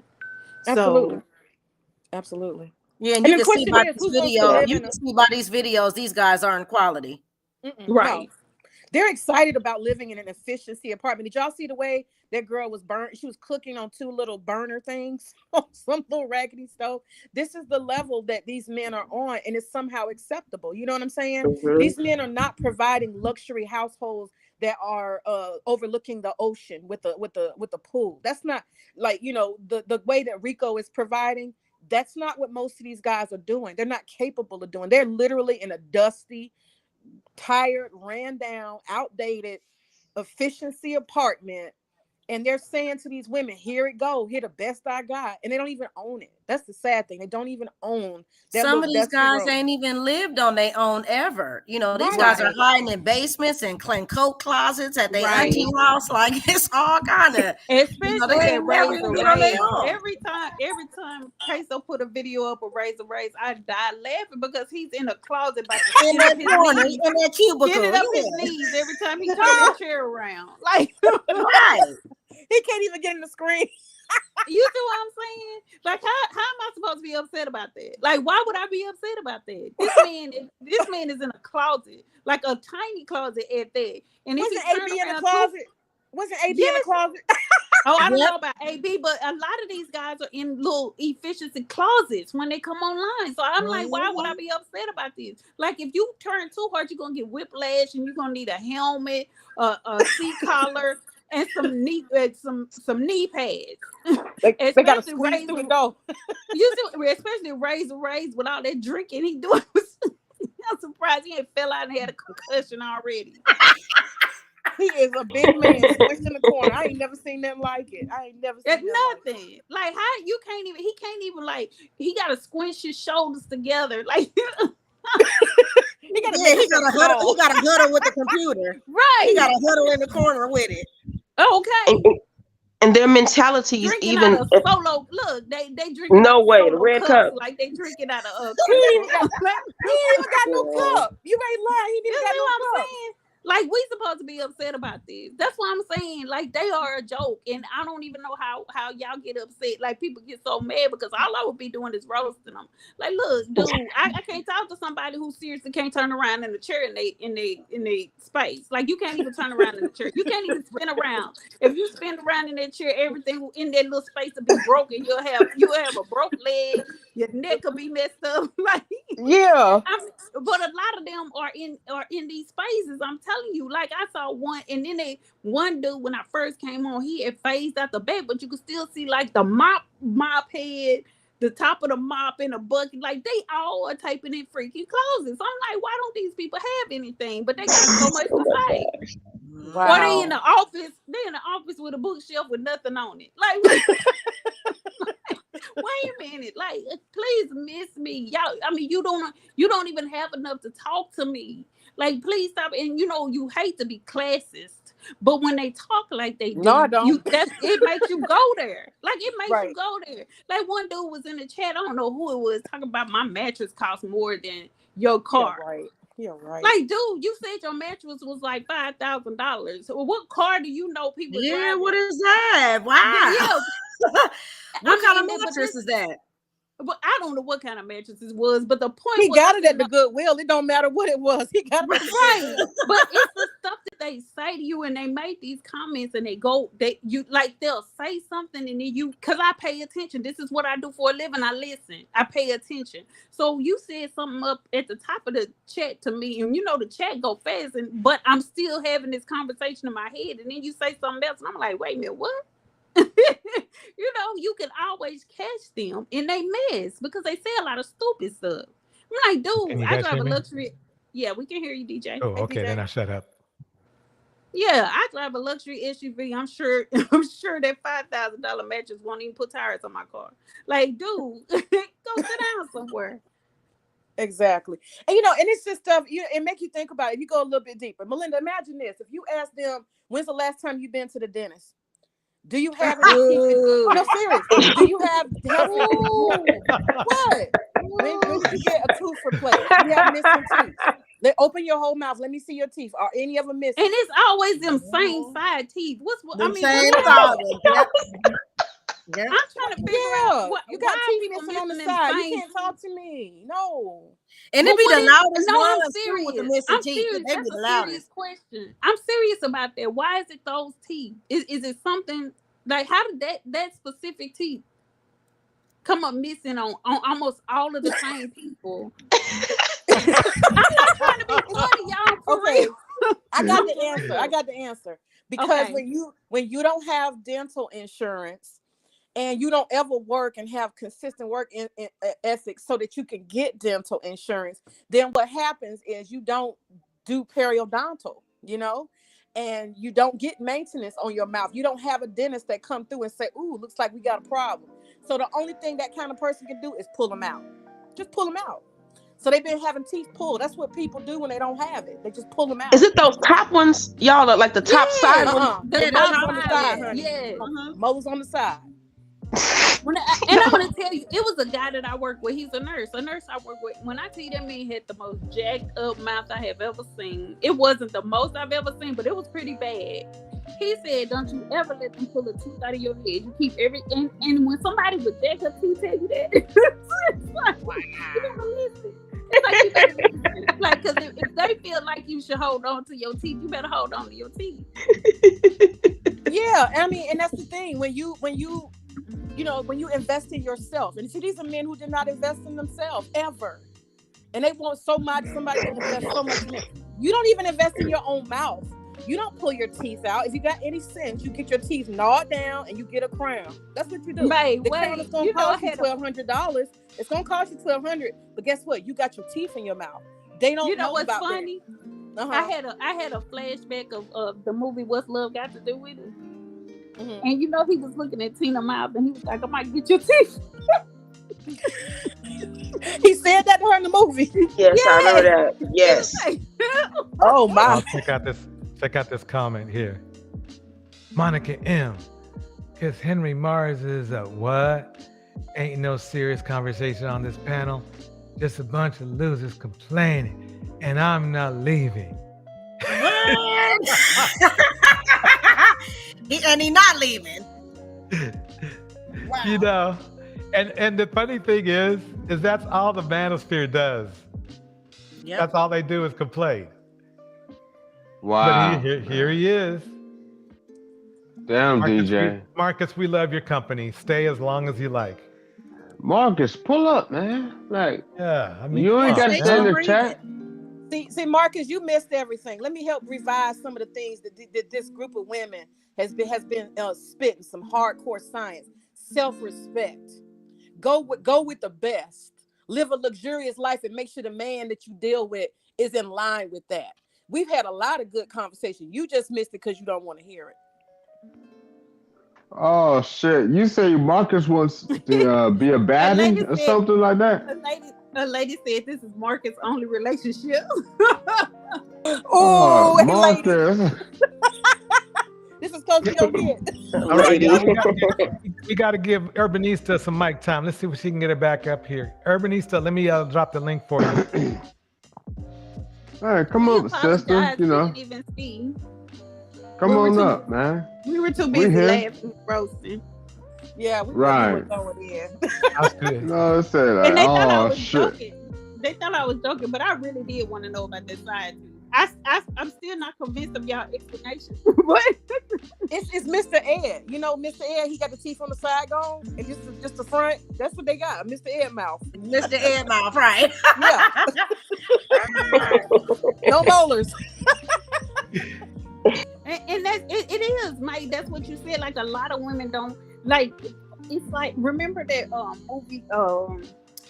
Absolutely. Yeah, and you can see by this video. You can see by these videos, these guys aren't quality. Right. No. They're excited about living in an efficiency apartment. Did y'all see the way that girl was burnt? She was cooking on 2 little burner things on some little raggedy stove. This is the level that these men are on, and it's somehow acceptable. You know what I'm saying? Mm-hmm. These men are not providing luxury households that are overlooking the ocean with the pool. That's not like, the way that Rico is providing. That's not what most of these guys are doing. They're not capable of doing. They're literally in a dusty, tired, ran down, outdated efficiency apartment, and they're saying to these women, here it go, here the best I got, and they don't even own it. That's the sad thing. They don't even own that. Some of these guys ain't even lived on their own ever. These guys are hiding in basements and coat closets at their auntie house. Like, it's all kind of, especially at Raise a Raise. Every time Queso put a video up of Raise a Raise, I die laughing because he's in a closet by in that corner, in that cubicle, getting up his knees every time he turns the chair around. Like, right. He can't even get in the screen. You see what I'm saying? Like, how am I supposed to be upset about that? Like, why would I be upset about that? This man is in a closet, like a tiny closet at that. And wasn't AB in the closet? Wasn't AB in the closet? Oh, I don't know about AB, but a lot of these guys are in little efficiency closets when they come online. So I'm like, why would I be upset about this? Like, if you turn too hard, you're gonna get whiplash, and you're gonna need a helmet, a seat collar, and some knee pads. They got to squeeze through the door. Especially Raise with all that drinking he doing. I'm surprised he ain't fell out and had a concussion already. He is a big man squished in the corner. I ain't never seen nothing like it. I ain't never seen nothing. Like, how you can't even, he can't even, like, he got to squinch his shoulders together. Like, he got a huddle with the computer. Right. He got a huddle in the corner with it. Okay. And their mentalities drinking even out of solo. Look, they drinking no out of way, the solo red cups cup. like they drinking out of He ain't even got no cup. You ain't lying. He didn't You got see no what I'm cup. saying? Like, we supposed to be upset about this. That's what I'm saying. Like, they are a joke, and I don't even know how y'all get upset. Like, people get so mad because all I would be doing is roasting them. Like, look, dude, I can't talk to somebody who seriously can't turn around in the chair in they space. Like, you can't even turn around in the chair. You can't even spin around. If you spin around in that chair, everything in that little space will be broken. You'll have a broke leg. Your neck will be messed up. Like, yeah. But a lot of them are in these spaces. I'm telling you. Like, I saw one, and then one dude when I first came on, he had phased out the bed, but you could still see like the mop head, the top of the mop in a bucket. Like, they all are typing in freaking closets. I'm like, why don't these people have anything? But they got so much to say. Wow. Or they in the office. They in the office with a bookshelf with nothing on it. Like, wait a minute, like, please miss me, y'all. I mean, you don't even have enough to talk to me. Like, please stop. And you hate to be classist, but when they talk like they do, no, I don't. It makes you go there. Like, it makes Right. you go there. Like, one dude was in the chat. I don't know who it was, talking about my mattress costs more than your car. Yeah, right. Yeah, right. Like, dude, you said your mattress was like $5,000. So what car do you know people? Yeah, driving? what is that? Wow. Yeah. What kind of mattress is that? But I don't know what kind of mattress it was, but the point He was, got it at the Goodwill. It don't matter what it was. He got it at the right. But it's the stuff that they say to you, and they make these comments, and they'll say something, and then because I pay attention. This is what I do for a living. I listen. I pay attention. So you said something up at the top of the chat to me, and the chat go fast, but I'm still having this conversation in my head, and then you say something else, and I'm like, wait a minute, what? You can always catch them in they mess because they say a lot of stupid stuff. I'm like, dude, I drive a luxury. Yeah, we can hear you, DJ. Oh, Hey, okay, DJ. then I shut up. Yeah, I drive a luxury SUV. I'm sure that $5,000 mattress won't even put tires on my car. Like, dude, go sit down somewhere. Exactly. And and it's just stuff, it make you think about it. If you go a little bit deeper. Melinda, imagine this. If you ask them, when's the last time you've been to the dentist? Do you have any teeth? No, serious. Do you have what? When did you get a tooth replaced? Do you have missing teeth? Open your whole mouth. Let me see your teeth. Are any of them missing? And it's always them same side teeth. Same side. I'm trying to figure out what you got teeth missing on the side. You can't talk to me. No. And it be the loudest I'm ones serious. too with the missing teeth. Serious. They be That's the a loudest. serious question. I'm serious about that. Why is it those teeth? Is it something like, how did that specific teeth come up missing on almost all of the same people? I'm not trying to be funny, y'all. For real. I got the answer. Because when you don't have dental insurance and you don't ever work and have consistent work in ethics so that you can get dental insurance, then what happens is you don't do periodontal, and you don't get maintenance on your mouth. You don't have a dentist that come through and say, ooh, looks like we got a problem. So the only thing that kind of person can do is pull them out. Just pull them out. So they've been having teeth pulled. That's what people do when they don't have it. They just pull them out. Is it those top ones, y'all? Like the top side ones? The moles on the side, honey. Yeah. Moles on the side. And I'm gonna tell you, it was a guy that I worked with. He's a nurse I work with. When I tell you that man had the most jacked up mouth I have ever seen. It wasn't the most I've ever seen, but it was pretty bad. He said, don't you ever let them pull a tooth out of your head. You keep everything. And when somebody with jacked up teeth tell you that, it's like, you gotta listen. It's like, you gotta listen. Like, because if they feel like you should hold on to your teeth, you better hold on to your teeth. Yeah, I mean, and that's the thing. When you invest in yourself, and see, these are men who did not invest in themselves ever, and they want somebody to invest so much in it. You don't even invest in your own mouth. You don't pull your teeth out. If you got any sense, you get your teeth gnawed down and you get a crown. That's what you do. The crown is gonna cost you $1,200. It's gonna cost you $1,200. But guess what? You got your teeth in your mouth. They don't know what's about funny? That. I had a flashback of the movie What's Love Got to Do with It. Mm-hmm. And he was looking at Tina Mouth and he was like, I might get your teeth. He said that to her in the movie. Yes, I remember that. Yes. Oh my. Check out this comment here. Monica M. Because Henry Mars is a what? Ain't no serious conversation on this panel. Just a bunch of losers complaining. And I'm not leaving. And he not leaving. Wow. You know, and the funny thing is that's all the manosphere does. Yep. That's all they do is complain. Wow. But here he is. Damn, Marcus, DJ. Marcus, we love your company. Stay as long as you like. Marcus, pull up, man. Like, yeah, I mean, you ain't got to stay in the chat. See, Marcus, you missed everything. Let me help revise some of the things that this group of women has been spitting some hardcore science. Self-respect. Go with the best. Live a luxurious life and make sure the man that you deal with is in line with that. We've had a lot of good conversation. You just missed it because you don't want to hear it. Oh shit! You say Marcus wants to be a baddie or something like that? A lady said this is Marcus' only relationship. Oh, Marcus. This is Coach Get. All right, we got to give Urbanista some mic time. Let's see if she can get her back up here. Urbanista, let me drop the link for you. All right, come up, sister. You know. Didn't even see. Come on up, man. We were too busy laughing and roasting. Yeah, we right. were going in. That's good. No, say that. And they thought I Oh was shit. joking. They thought I was joking, but I really did want to know about this side too. I'm still not convinced of y'all explanation. What? It's Mr. Ed. You know, Mr. Ed, he got the teeth on the side gone, and just the front. That's what they got. Mr. Ed mouth. Mr. Ed mouth, right? Yeah. No molars. And that's it is, Mike. That's what you said. Like a lot of women don't like. It's like, remember that movie?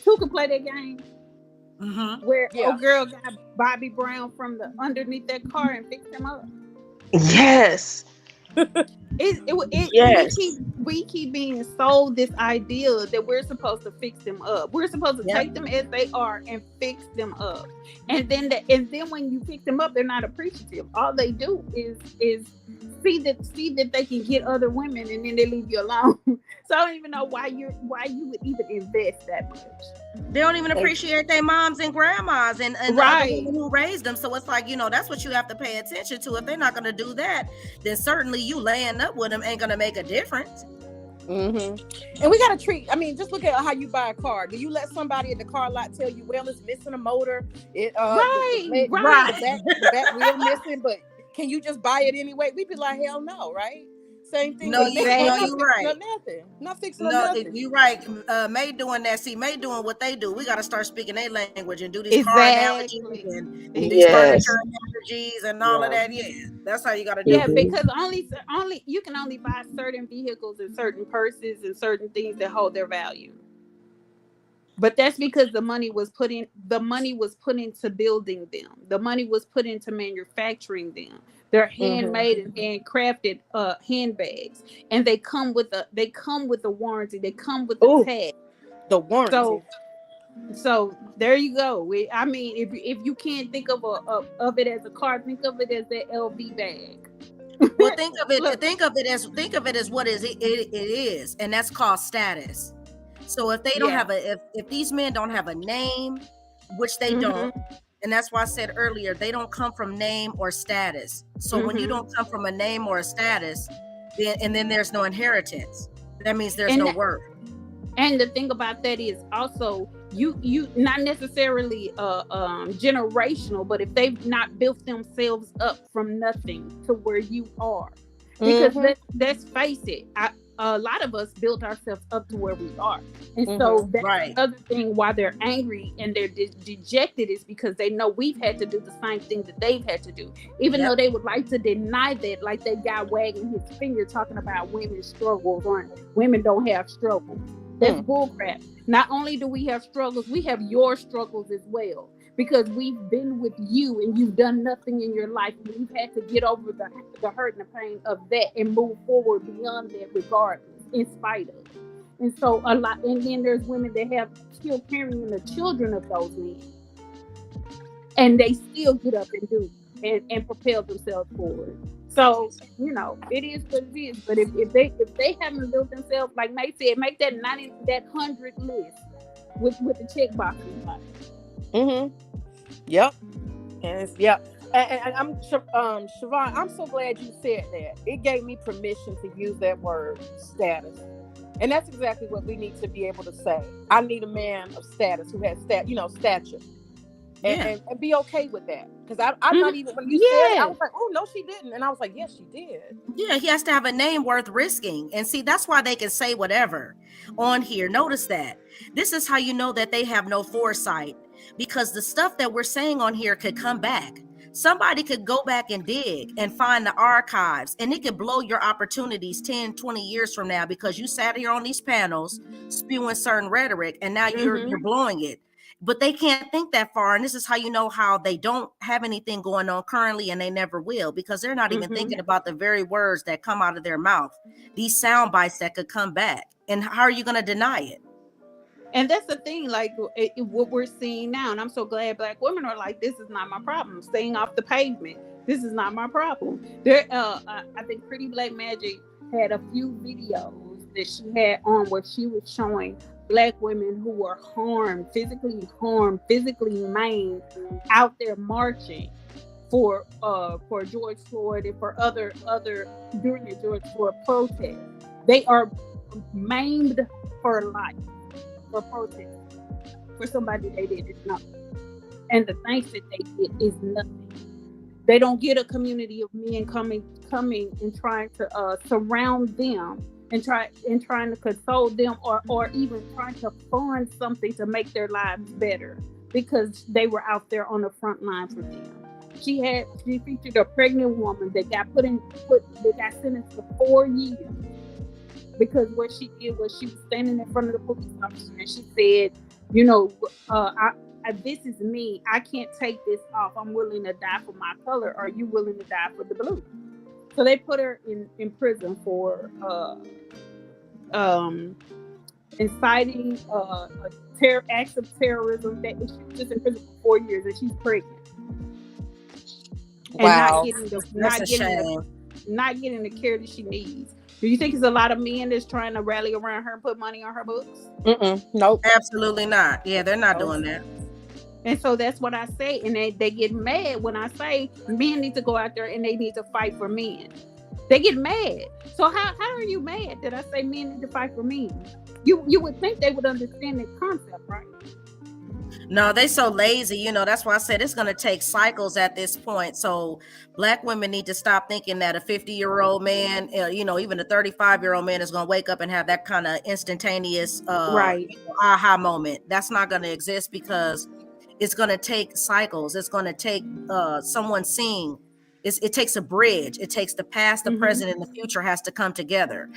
Who Can Play That Game? Mm-hmm. Where old girl got Bobby Brown from the underneath that car and fixed him up. Yes. Yes. We keep being sold this idea that we're supposed to fix them up. We're supposed to take them as they are and fix them up. And then when you fix them up, they're not appreciative. All they do is see that they can get other women, and then they leave you alone. So I don't even know why you would even invest that much. They don't even appreciate their moms and grandmas and right. the people who raised them. So it's like, that's what you have to pay attention to. If they're not going to do that, then certainly you laying up with them ain't going to make a difference. Mm-hmm. And we got to just look at how you buy a car. Do you let somebody at the car lot tell you, well, it's missing a motor? The back wheel missing, but can you just buy it anyway? We'd be like, hell no, right? Same thing. No, you're right. Not fixing nothing. You're right. May doing that. See, May doing what they do. We got to start speaking their language and do these car analogies and these furniture analogies and all of that. Yeah, that's how you got to do it. Because only you can only buy certain vehicles and certain purses and certain things that hold their value. But that's because the money was put into building them. The money was put into manufacturing them. They're handmade and handcrafted handbags, and they come with a warranty. They come with the tag. The warranty. So there you go. If you can't think of it as a car, think of it as that LV bag. Well, think of it as what it is, and that's called status. So if they don't have if these men don't have a name, which they don't. And that's why I said earlier, they don't come from name or status. So when you don't come from a name or a status, then there's no inheritance. That means there's no worth. And the thing about that is also you not necessarily generational, but if they've not built themselves up from nothing to where you are, because let's face it, a lot of us built ourselves up to where we are. And so that's the other thing why they're angry and they're dejected is because they know we've had to do the same thing that they've had to do. Even though they would like to deny that, like that guy wagging his finger talking about women's struggles or women don't have struggles. That's bullcrap. Not only do we have struggles, we have your struggles as well. Because we've been with you and you've done nothing in your life. We've had to get over the hurt and the pain of that and move forward beyond that regardless, in spite of. And so and then there's women that have still carrying the children of those men. And they still get up and do and propel themselves forward. So, you know, it is what it is. But if they haven't built themselves, like May said, make that 100 list with the check boxes. Yep. And it's, yep. And I'm Siobhan, I'm so glad you said that. It gave me permission to use that word status. And that's exactly what we need to be able to say. I need a man of status who has stature. And be okay with that. Because I'm not even, when you said it, I was like, oh, no, she didn't. And I was like, yes, she did. Yeah, he has to have a name worth risking. And see, that's why they can say whatever on here. Notice that. This is how you know that they have no foresight. Because the stuff that we're saying on here could come back. Somebody could go back and dig and find the archives, and it could blow your opportunities 10, 20 years from now, because you sat here on these panels spewing certain rhetoric, and now you're blowing it. But they can't think that far. And this is how you know how they don't have anything going on currently, and they never will, because they're not even thinking about the very words that come out of their mouth. These sound bites that could come back. And how are you going to deny it? And that's the thing, like what we're seeing now. And I'm so glad Black women are like, this is not my problem. Staying off the pavement. This is not my problem. I think Pretty Black Magic had a few videos that she had on where she was showing Black women who were physically maimed, out there marching for George Floyd and for other during the George Floyd protest. They are maimed for life, for protest, for somebody they didn't know. And the things that they get is nothing. They don't get a community of men coming and trying to surround them and trying to console them or even trying to fund something to make their lives better, because they were out there on the front line for them. She featured a pregnant woman that got sentenced to 4 years because what she did was she was standing in front of the police officer and she said, you know, this is me. I can't take this off. I'm willing to die for my color. Are you willing to die for the blue? So they put her in prison for inciting acts of terrorism. That she was just in prison for 4 years, and she's pregnant. Wow, And not getting the care that she needs. Do you think there's a lot of men that's trying to rally around her and put money on her books? Nope, absolutely not. Yeah, they're not doing that. And so that's what I say. And they get mad when I say men need to go out there and they need to fight for men. They get mad. So how are you mad that I say men need to fight for men? You would think they would understand that concept, right? No, they so lazy. You know, that's why I said it's going to take cycles at this point. So Black women need to stop thinking that a 50-year-old man, you know, even a 35-year-old man is going to wake up and have that kind of instantaneous aha moment. That's not going to exist, because it's going to take cycles. It's going to take someone seeing. It takes a bridge. It takes the past, the present, and the future has to come together.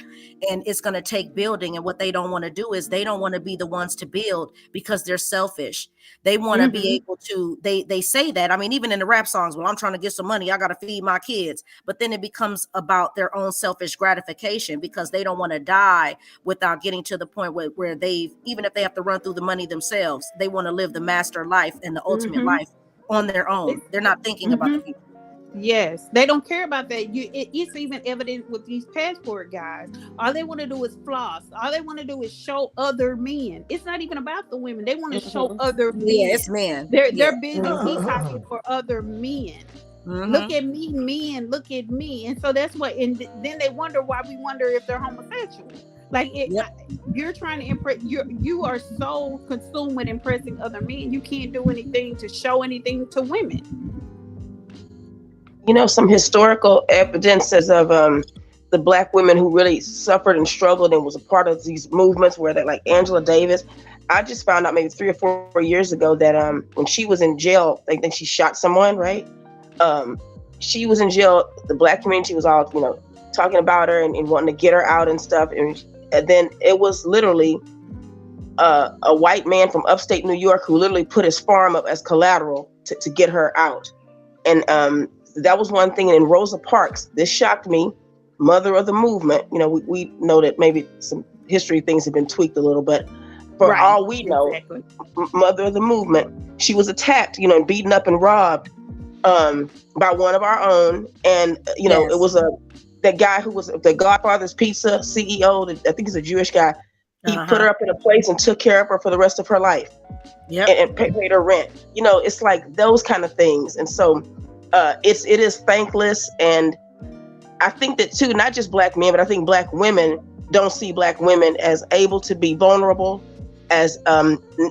And it's going to take building. And what they don't want to do is they don't want to be the ones to build, because they're selfish. They want to be able to, they say that. I mean, even in the rap songs, well, I'm trying to get some money. I got to feed my kids. But then it becomes about their own selfish gratification, because they don't want to die without getting to the point where even if they have to run through the money themselves, they want to live the master life and the ultimate life on their own. They're not thinking about the people. Yes, they don't care about that. It's even evident with these passport guys. All they want to do is floss. All they want to do is show other men. It's not even about the women. They want to show other men. Yeah, it's men. They're busy peacocking for other men. Look at me, men. Look at me. And so that's what. And then they wonder why we wonder if they're homosexual. Like you're trying to impress. You are so consumed with impressing other men. You can't do anything to show anything to women. You know, some historical evidences of the Black women who really suffered and struggled and was a part of these movements, where that, like Angela Davis. I just found out maybe 3 or 4 years ago that when she was in jail, I think she shot someone, right? She was in jail. The Black community was all, you know, talking about her and wanting to get her out and stuff. And then it was literally a white man from upstate New York who literally put his farm up as collateral to get her out. And that was one thing. And in Rosa Parks, this shocked me, mother of the movement. You know, we know that maybe some history things have been tweaked a little, but for all we know, mother of the movement, she was attacked, you know, and beaten up and robbed by one of our own, and you know, it was that guy who was the Godfather's Pizza CEO. I think he's a Jewish guy. He put her up in a place and took care of her for the rest of her life. Yep. And paid her rent. You know, it's like those kind of things. And so it is thankless. And I think that too, not just Black men, but I think Black women don't see Black women as able to be vulnerable, as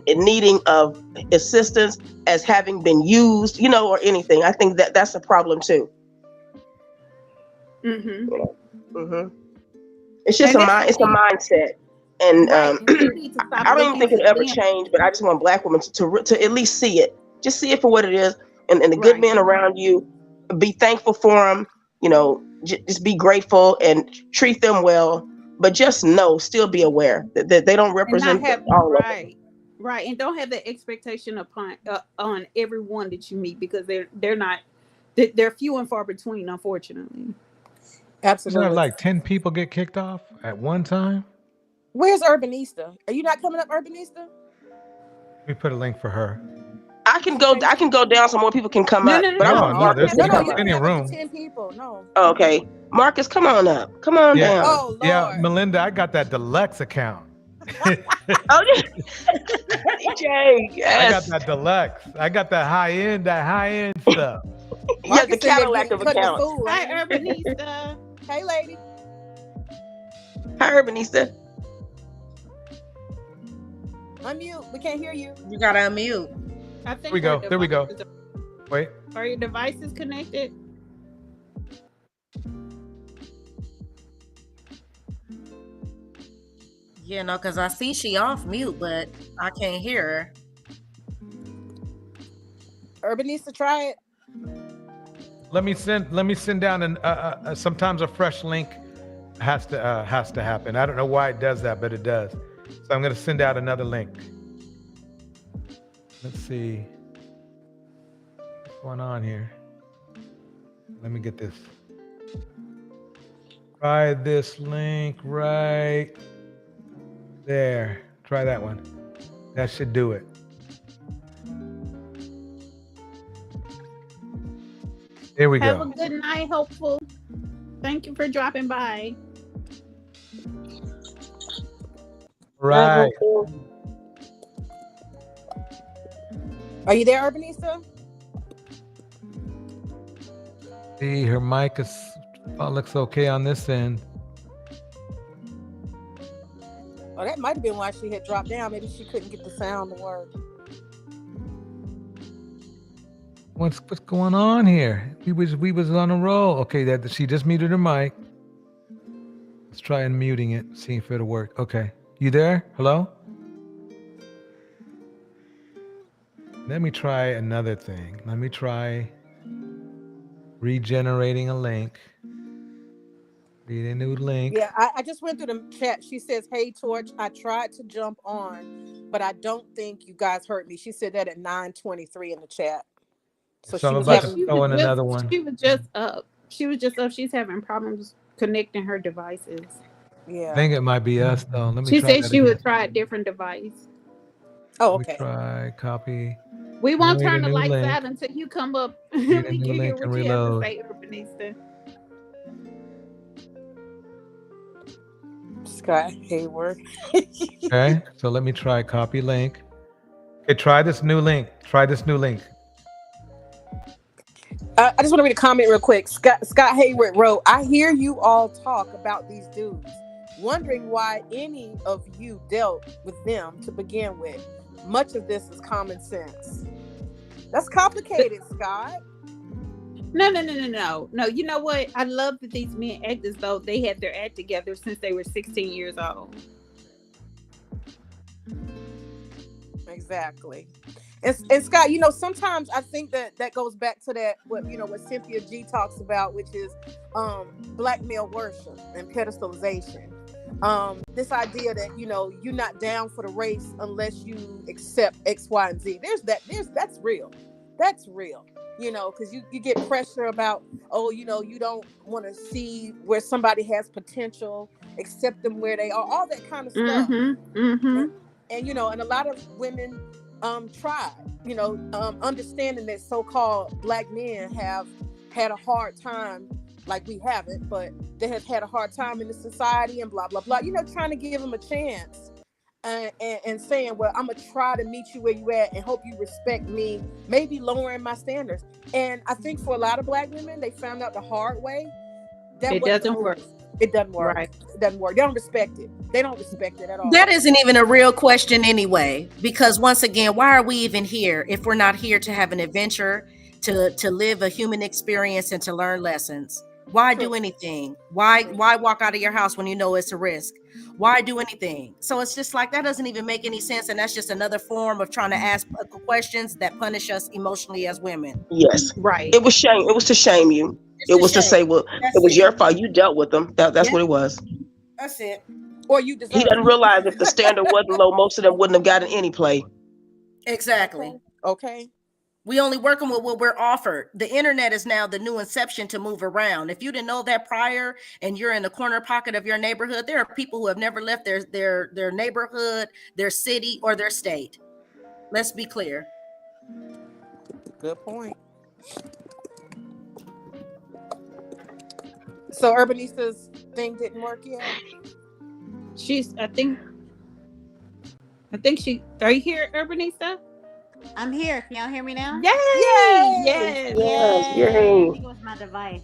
needing of assistance, as having been used, you know, or anything. I think that that's a problem too. Mm-hmm. You know? Mm-hmm. It's just it's a mindset. And I don't even think it'll ever change, but I just want Black women to at least see it. Just see it for what it is. And the good men around you, be thankful for them, you know, just be grateful and treat them well. But just know, still be aware that they don't represent all of them. Right. And don't have the expectation upon on everyone that you meet, because they're few and far between, unfortunately. Absolutely. Isn't that like 10 people get kicked off at one time? Where's Urbanista? Are you not coming up, Urbanista? We put a link for her. I can go down so more people can come up. But I want Marcus. There's plenty of room. 10 people. No. Oh, okay. Marcus, come on up. Come on down. Oh, Lord. Yeah, Melinda, I got that deluxe account. Oh, yeah. DJ, yes. I got that deluxe. I got that high end stuff. You have the Cadillac of accounts. Hi, Urbanista. Hey, lady. Hi, Urbanista. Unmute. We can't hear you. You gotta unmute. I think There we go. Wait. Are your devices connected? Yeah, no, because I see she off mute, but I can't hear her. Urbanista, try it. Let me send down sometimes a fresh link has to happen. I don't know why it does that, but it does. So I'm going to send out another link. Let's see what's going on here. Let me get this. Try this link right there. Try that one. That should do it. There we go. Have a good night, hopeful. Thank you for dropping by. Right. Are you there, Urbanista? See, her mic looks okay on this end. Oh, that might have been why she had dropped down. Maybe she couldn't get the sound to work. What's going on here? We was on a roll. Okay, she just muted her mic. Let's try unmuting it. See if it'll work. Okay, you there? Hello? Let me try another thing. Let me try regenerating a link. Read a new link. Yeah, I just went through the chat. She says, "Hey, Torch, I tried to jump on, but I don't think you guys heard me." She said that at 9:23 in the chat. So I'm about to throw in another one. She was just up. She's having problems connecting her devices. Yeah. I think it might be us though. Let me. She said she would try a different device. Oh, okay. Try copy. We won't turn the lights out until you come up. We can hear what you have to say, Urbanista. Scott Hayward. Okay, so let me try copy link. Okay, try this new link. I just want to read a comment real quick. Scott Hayward wrote, "I hear you all talk about these dudes, wondering why any of you dealt with them to begin with. Much of this is common sense." That's complicated, Scott. No. You know what? I love that these men act as though they had their act together since they were 16 years old. Exactly. And Scott, sometimes I think that goes back to that what Cynthia G talks about, which is black male worship and pedestalization. This idea that you're not down for the race unless you accept X, Y, and Z. That's real. That's real. Because you get pressure about, you don't want to see where somebody has potential, accept them where they are, all that kind of stuff. Mm-hmm. And a lot of women tried, understanding that so-called black men have had a hard time, like we haven't, but they have had a hard time in the society and blah blah blah. Trying to give them a chance and saying, well, I'm gonna try to meet you where you at and hope you respect me, maybe lowering my standards. And I think for a lot of black women, they found out the hard way that It doesn't work. It doesn't work. Right. It doesn't work. They don't respect it. They don't respect it at all. That isn't even a real question anyway, because once again, why are we even here if we're not here to have an adventure, to live a human experience and to learn lessons? Why do anything? Why walk out of your house when you know it's a risk? Why do anything? So it's just like, that doesn't even make any sense. And that's just another form of trying to ask questions that punish us emotionally as women. Yes. Right. It was shame. It was to shame you. It was to say, well, it was your fault. You dealt with them. That's what it was. That's it. Or you deserve He doesn't realize if the standard wasn't low, most of them wouldn't have gotten any play. Exactly. Okay. We only working with what we're offered. The internet is now the new inception to move around. If you didn't know that prior and you're in the corner pocket of your neighborhood, there are people who have never left their neighborhood, their city, or their state. Let's be clear. Good point. So Urbanista's thing didn't work yet? I think she, are you here, Urbanista? I'm here. Can y'all hear me now? Yay! Yes. Yay! I think it was my device.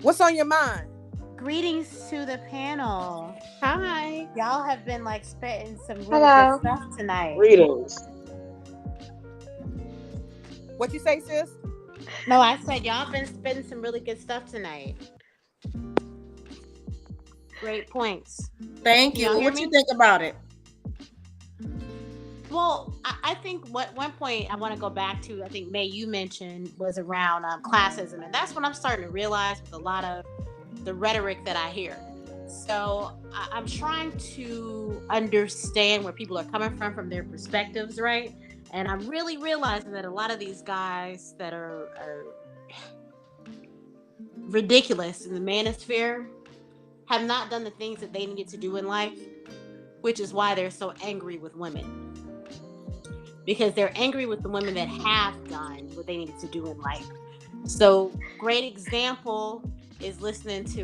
What's on your mind? Greetings to the panel. Hi. Y'all have been like spitting some really Hello. good stuff tonight. Greetings. What you say, sis? No, I said y'all been spitting some really good stuff tonight. Great points. Thank you. Y'all hear What me? you think about it? Well, I think one point I want to go back to, I think, May, you mentioned, was around classism. And that's what I'm starting to realize with a lot of the rhetoric that I hear. So I'm trying to understand where people are coming from their perspectives, right? And I'm really realizing that a lot of these guys that are ridiculous in the manosphere have not done the things that they needed to do in life, which is why they're so angry with women. Because they're angry with the women that have done what they needed to do in life. So, great example is listening to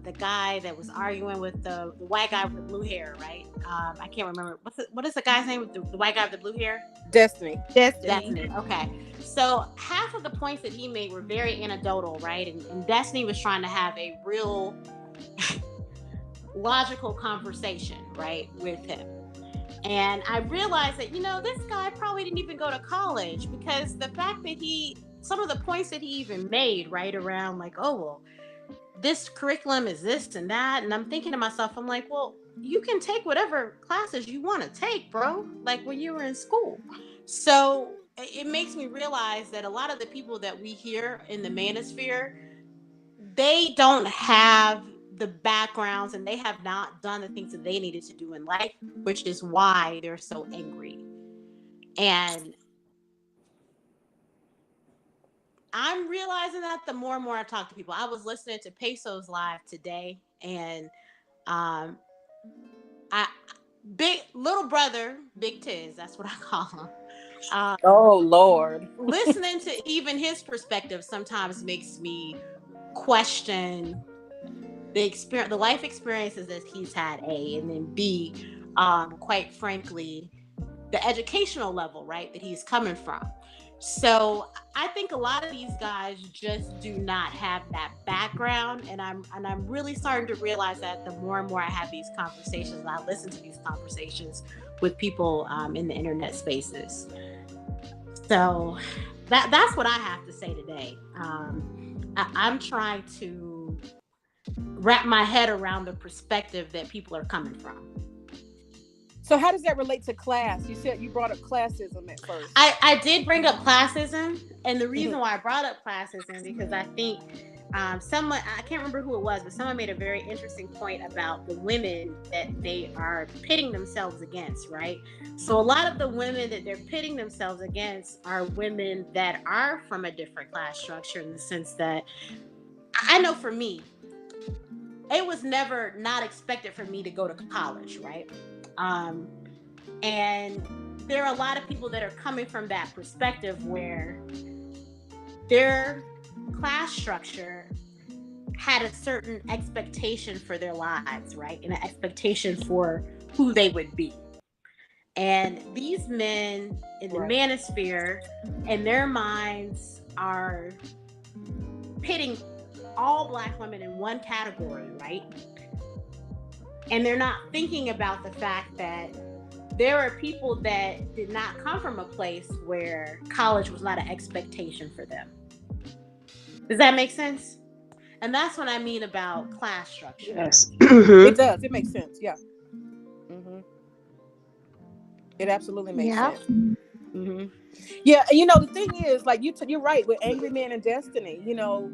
the guy that was arguing with the white guy with the blue hair, right? I can't remember. What is the guy's name with the white guy with the blue hair? Destiny. Okay. So half of the points that he made were very anecdotal, right? And Destiny was trying to have a real logical conversation, right, with him. And I realized that, this guy probably didn't even go to college, because the fact that some of the points that he even made, right, around like, oh, well, this curriculum is this and that. And I'm thinking to myself, I'm like, well, you can take whatever classes you want to take, bro, like when you were in school. So it makes me realize that a lot of the people that we hear in the manosphere, they don't have the backgrounds and they have not done the things that they needed to do in life, which is why they're so angry. And I'm realizing that the more and more I talk to people. I was listening to Peso's live today, and little brother, Big Tiz, that's what I call him. Oh Lord. Listening to even his perspective sometimes makes me question the life experiences that he's had, A, and then B, quite frankly, the educational level, right, that he's coming from. So I think a lot of these guys just do not have that background, and I'm really starting to realize that the more and more I have these conversations, and I listen to these conversations with people in the internet spaces. So that's what I have to say today. I'm trying to wrap my head around the perspective that people are coming from. So how does that relate to class? You said you brought up classism at first. I did bring up classism, and the reason why I brought up classism, because I think someone, I can't remember who it was, but someone made a very interesting point about the women that they are pitting themselves against, right? So a lot of the women that they're pitting themselves against are women that are from a different class structure, in the sense that I know for me, it was never not expected for me to go to college, right? And there are a lot of people that are coming from that perspective where their class structure had a certain expectation for their lives, right? And an expectation for who they would be. And these men in the manosphere, in their minds, are pitting all Black women in one category, right? And they're not thinking about the fact that there are people that did not come from a place where college was not an expectation for them. Does that make sense? And that's what I mean about class structure. Yes. It does. It makes sense. Yeah. It absolutely makes sense. Yeah, you know, the thing is, like you're right with Angry Man and Destiny. You know,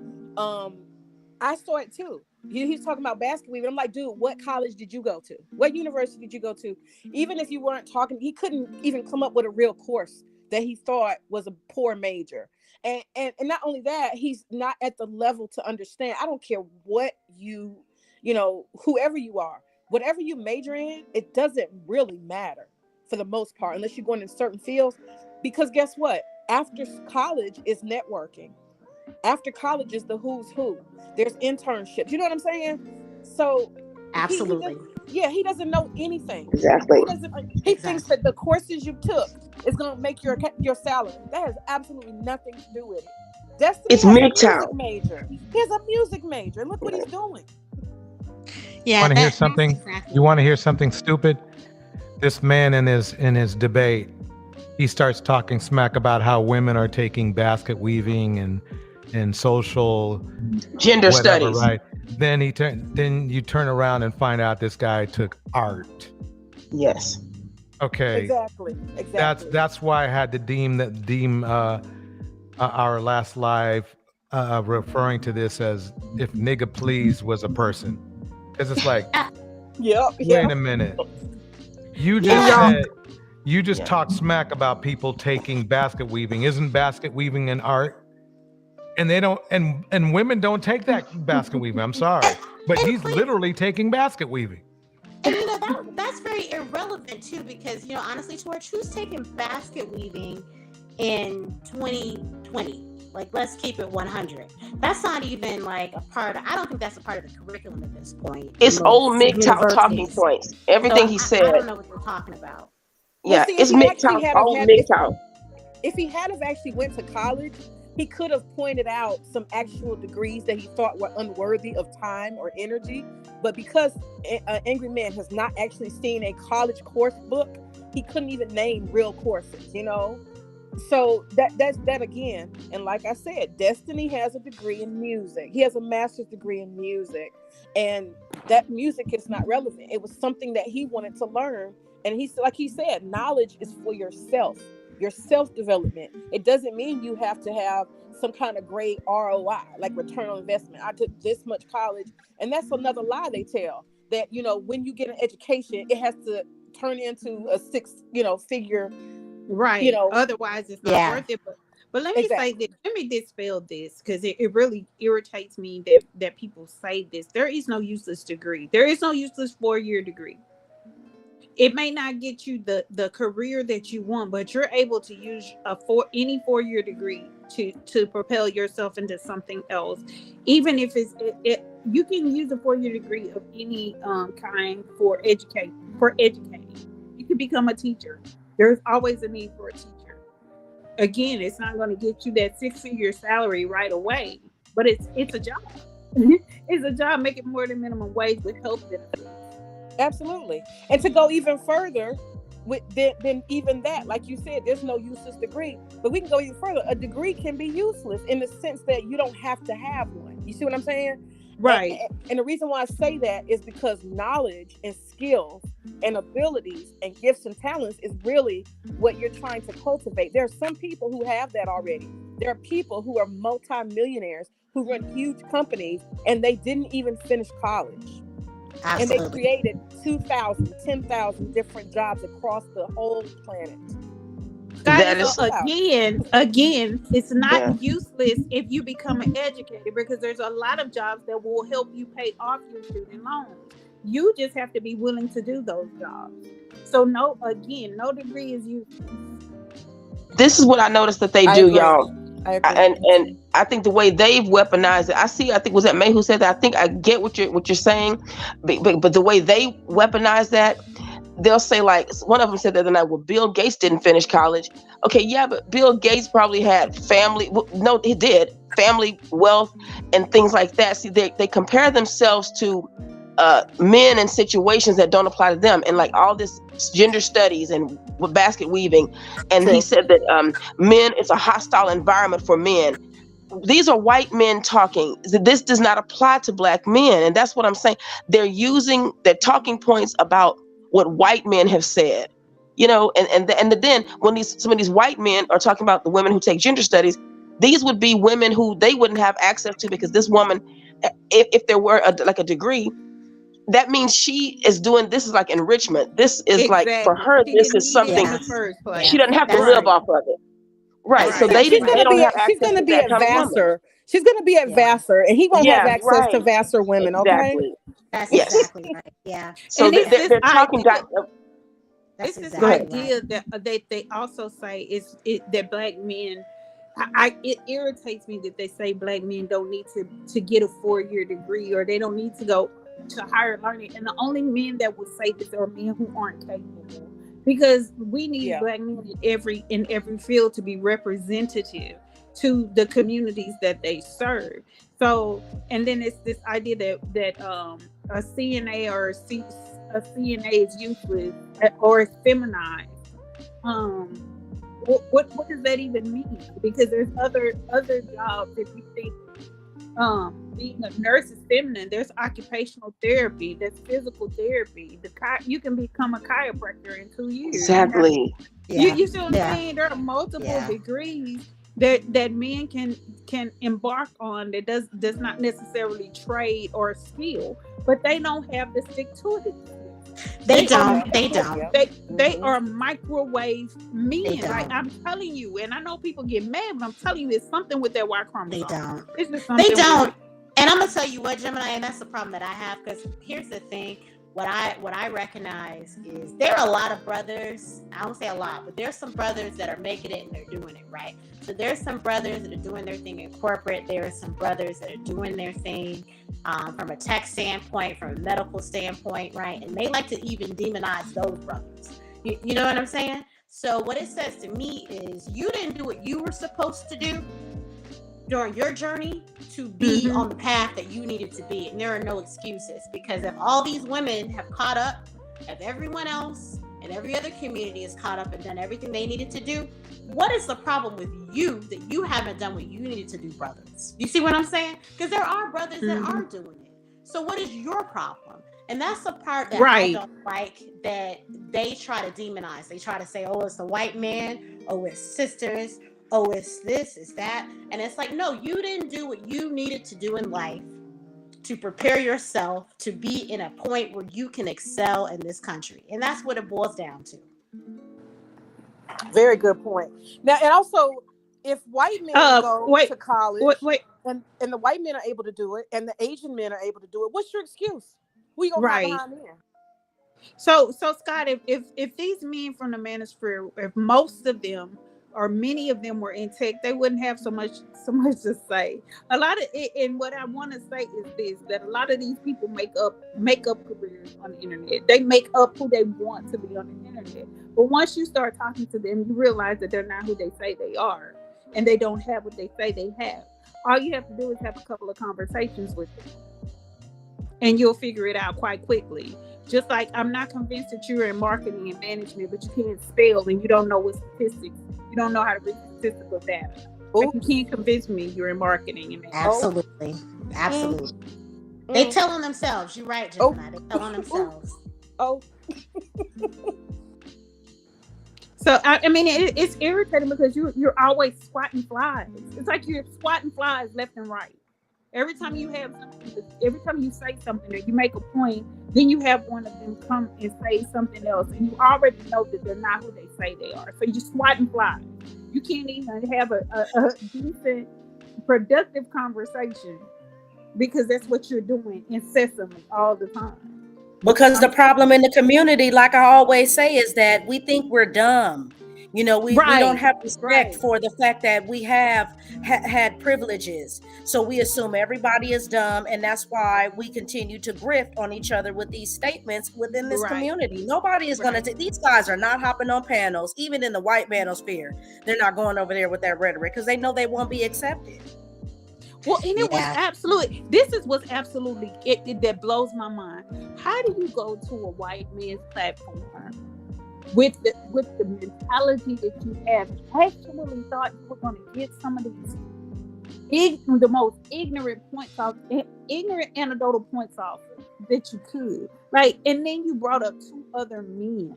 I saw it too. He's talking about basket weaving. I'm like, dude, what college did you go to? What university did you go to? Even if you weren't talking, he couldn't even come up with a real course that he thought was a poor major. And not only that, he's not at the level to understand. I don't care what you know, whoever you are, whatever you major in, it doesn't really matter for the most part, unless you're going in certain fields. Because guess what? After college is networking. After college is the who's who. There's internships. You know what I'm saying? So absolutely. He doesn't know anything. Exactly. He thinks that the courses you took is going to make your salary. That has absolutely nothing to do with it. It's MGTOW. Major. He's a music major. Look what he's doing. Yeah. Want to hear something? Exactly. You want to hear something stupid? This man in his debate, he starts talking smack about how women are taking basket weaving and social gender studies, right? Then you turn around and find out this guy took art. Yes. Okay. Exactly. That's why I had to deem our last live referring to this as if nigga please was a person, because it's like, wait a minute. You just talked smack about people taking basket weaving. Isn't basket weaving an art? And they don't, and women don't take that basket weaving. I'm sorry, but he's literally taking basket weaving. And you know that's very irrelevant too, because you know honestly, Torch, who's taking basket weaving in 2020? Like, let's keep it 100. That's not even like a part of, I don't think that's a part of the curriculum at this point. It's old MGTOW talking points. Everything he said. I don't know what you're talking about. Yeah, see, it's MGTOW, old MGTOW. If he had have actually went to college, he could have pointed out some actual degrees that he thought were unworthy of time or energy. But because Angry Man has not actually seen a college course book, he couldn't even name real courses, you know? So that's that again. And like I said, Destiny has a degree in music. He has a master's degree in music. And that music is not relevant. It was something that he wanted to learn. And he's like he said, knowledge is for yourself, your self-development. It doesn't mean you have to have some kind of great ROI, like return on investment. I took this much college. And that's another lie they tell, that, you know, when you get an education, it has to turn into a figure. Right. You know, otherwise it's not worth it. But let me say this. Let me dispel this, because it really irritates me that people say this. There is no useless degree. There is no useless 4-year degree. It may not get you the career that you want, but you're able to use any 4-year degree to propel yourself into something else. Even if you can use a 4-year degree of any kind for educating. You can become a teacher. There's always a need for a teacher. Again, it's not going to get you that 6-figure salary right away, but it's a job. It's a job making more than minimum wage with health benefits. Absolutely. And to go even further than even that, like you said, there's no useless degree, but we can go even further. A degree can be useless in the sense that you don't have to have one. You see what I'm saying? Right. And the reason why I say that is because knowledge and skills and abilities and gifts and talents is really what you're trying to cultivate. There are some people who have that already. There are people who are multimillionaires who run huge companies and they didn't even finish college. Absolutely. And they created 2,000, 10,000 different jobs across the whole planet. That is again, it's not useless if you become an educator, because there's a lot of jobs that will help you pay off your student loans. You just have to be willing to do those jobs. So no degree is used. This is what I noticed that they I do, agree. y'all. I agree. And I think the way they've weaponized it, I think was that May who said that. I think I get what you're saying, but the way they weaponize that, they'll say, like, one of them said the other night, well, Bill Gates didn't finish college. Okay, yeah, but Bill Gates probably had family. No, he did. Family, wealth, and things like that. See, they compare themselves to men in situations that don't apply to them, and like all this gender studies and basket weaving. And True. he said that men, it's a hostile environment for men. These are white men talking. This does not apply to black men, and that's what I'm saying. They're using their talking points about what white men have said, you know, and then when some of these white men are talking about the women who take gender studies, these would be women who they wouldn't have access to, because this woman, if there were a degree, that means she is doing, this is like enrichment. This is like, for her, She this didn't is need it something in the first place. she doesn't have to live off of it. Right. So She's gonna don't be have she's access gonna to be that at kind of woman. Vassar. She's gonna be at Vassar, and he won't have Yeah, access to right. Vassar women. Okay. Exactly. That's Yes. exactly right. Yeah. So And it's they're talking. It's this Go ahead. idea that they also say that black men. It irritates me that they say black men don't need to get a 4-year degree, or they don't need to go to higher learning. And the only men that would say this are men who aren't capable, because we need black men in every field to be representative to the communities that they serve. So, and then it's this idea that a CNA or a CNA is useless or is feminized. What does that even mean? Because there's other jobs. If you think being a nurse is feminine, there's occupational therapy, there's physical therapy. You can become a chiropractor in 2 years. Exactly. You see what I'm saying? There are multiple degrees that men can embark on that does not necessarily trade or skill, but they don't have the stick to it. They don't. They are microwave men. Like, I'm telling you, and I know people get mad, but I'm telling you, it's something with their Y chromosome. They don't. It's just something. They don't. And I'm gonna tell you what, Gemini, and that's the problem that I have. Because here's the thing: what I recognize is there are a lot of brothers. I don't say a lot, but there's some brothers that are making it and they're doing it right. So there's some brothers that are doing their thing in corporate. There are some brothers that are doing their thing from a tech standpoint, from a medical standpoint, right? And they like to even demonize those brothers. You know what I'm saying? So what it says to me is, you didn't do what you were supposed to do during your journey to be on the path that you needed to be. And there are no excuses, because if all these women have caught up, if everyone else and every other community is caught up and done everything they needed to do, what is the problem with you that you haven't done what you needed to do, brothers? You see what I'm saying? Because there are brothers that are doing it. So what is your problem? And that's the part that I don't like, that they try to demonize. They try to say, oh, it's the white man, oh, it's sisters, oh, it's this, it's that. And it's like, no, you didn't do what you needed to do in life to prepare yourself to be in a point where you can excel in this country. And that's what it boils down to. Very good point. Now, and also, if white men go to college and the white men are able to do it and the Asian men are able to do it, what's your excuse? Who you gonna call behind them? So Scott, if these men from the manosphere, if most of them or many of them were in tech, they wouldn't have so much to say. A lot of it, and what I want to say is this: that a lot of these people make up careers on the internet. They make up who they want to be on the internet. But once you start talking to them, you realize that they're not who they say they are, and they don't have what they say they have. All you have to do is have a couple of conversations with them, and you'll figure it out quite quickly. Just like I'm not convinced that you're in marketing and management, but you can't spell and you don't know what statistics. You don't know how to read statistical data. Like, you can't convince me you're in marketing and management. Absolutely. They tell on themselves. You're right, Gemini. They tell on themselves. So I mean, it's irritating because you're always swatting flies. It's like you're swatting flies left and right. Every time you have something, every time you say something or you make a point, then you have one of them come and say something else, and you already know that they're not who they say they are. So you're swatting flies. You can't even have a decent, productive conversation because that's what you're doing incessantly all the time. Because the problem in the community, like I always say, is that we think we're dumb. You know, we don't have respect for the fact that we have had privileges. So we assume everybody is dumb, and that's why we continue to grift on each other with these statements within this community. Nobody is going to these guys are not hopping on panels, even in the white manosphere. They're not going over there with that rhetoric because they know they won't be accepted. Well, and it was absolutely, this is what's absolutely, it that blows my mind. How do you go to a white man's platform with the mentality that you have, actually thought you were going to get some of these the most ignorant anecdotal points off that you could, right? And then you brought up 2 other men.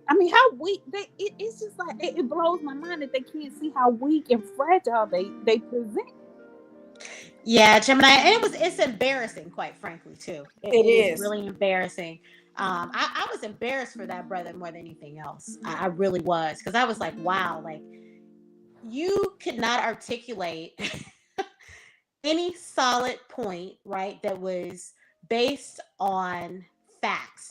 I mean, how weak it's just like it blows my mind that they can't see how weak and fragile they present. Yeah, Gemini, and it's embarrassing, quite frankly, too. It is really embarrassing. I was embarrassed for that brother more than anything else. I really was, because I was like, wow, like you could not articulate any solid point, right, that was based on facts.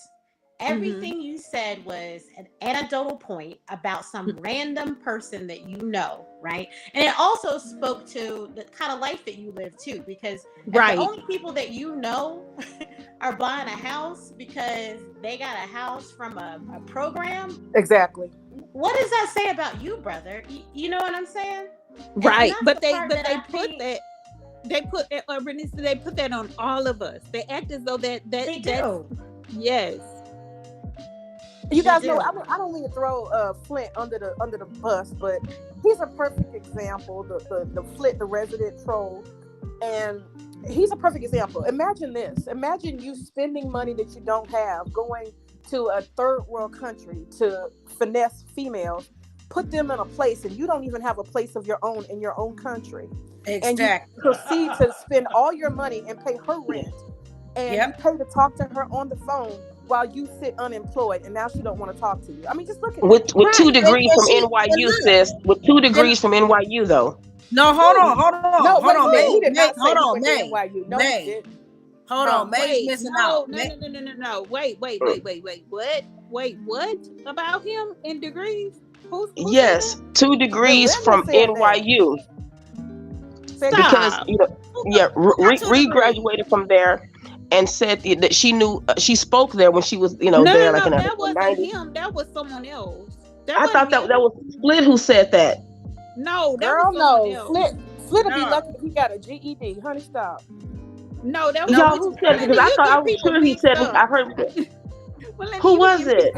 Everything you said was an anecdotal point about some random person that you know, right? And it also spoke to the kind of life that you live too, because the only people that you know are buying a house because they got a house from a program. Exactly. What does that say about you, brother? You know what I'm saying? Right. But they put that on all of us. They act as though that they do. Yes. You guys know I don't mean to throw Flint under the bus, but he's a perfect example. The Flint, the resident troll, and he's a perfect example. Imagine this. Imagine you spending money that you don't have, going to a third world country to finesse females, put them in a place, and you don't even have a place of your own in your own country. Exactly. And you proceed to spend all your money and pay her rent, and you pay to talk to her on the phone while you sit unemployed, and now she don't want to talk to you. I mean, just look at with 2 degrees from NYU, sis. With 2 degrees from NYU, though. No, hold on, May. He did not say Hold on, he May. went to NYU. No, May. he didn't. Hold on, May's missing out. No. Wait. What about him in degrees? Who's yes, 2 degrees from NYU. Because re-graduated from there, and said that she knew she spoke there when she was there. Like that wasn't him. That was someone else. I thought that was Split who said that. No, girl, no. Split would be lucky if he got a GED. Honey, stop. No, that was who said it? Because I was sure he said it. I heard it. Who was it?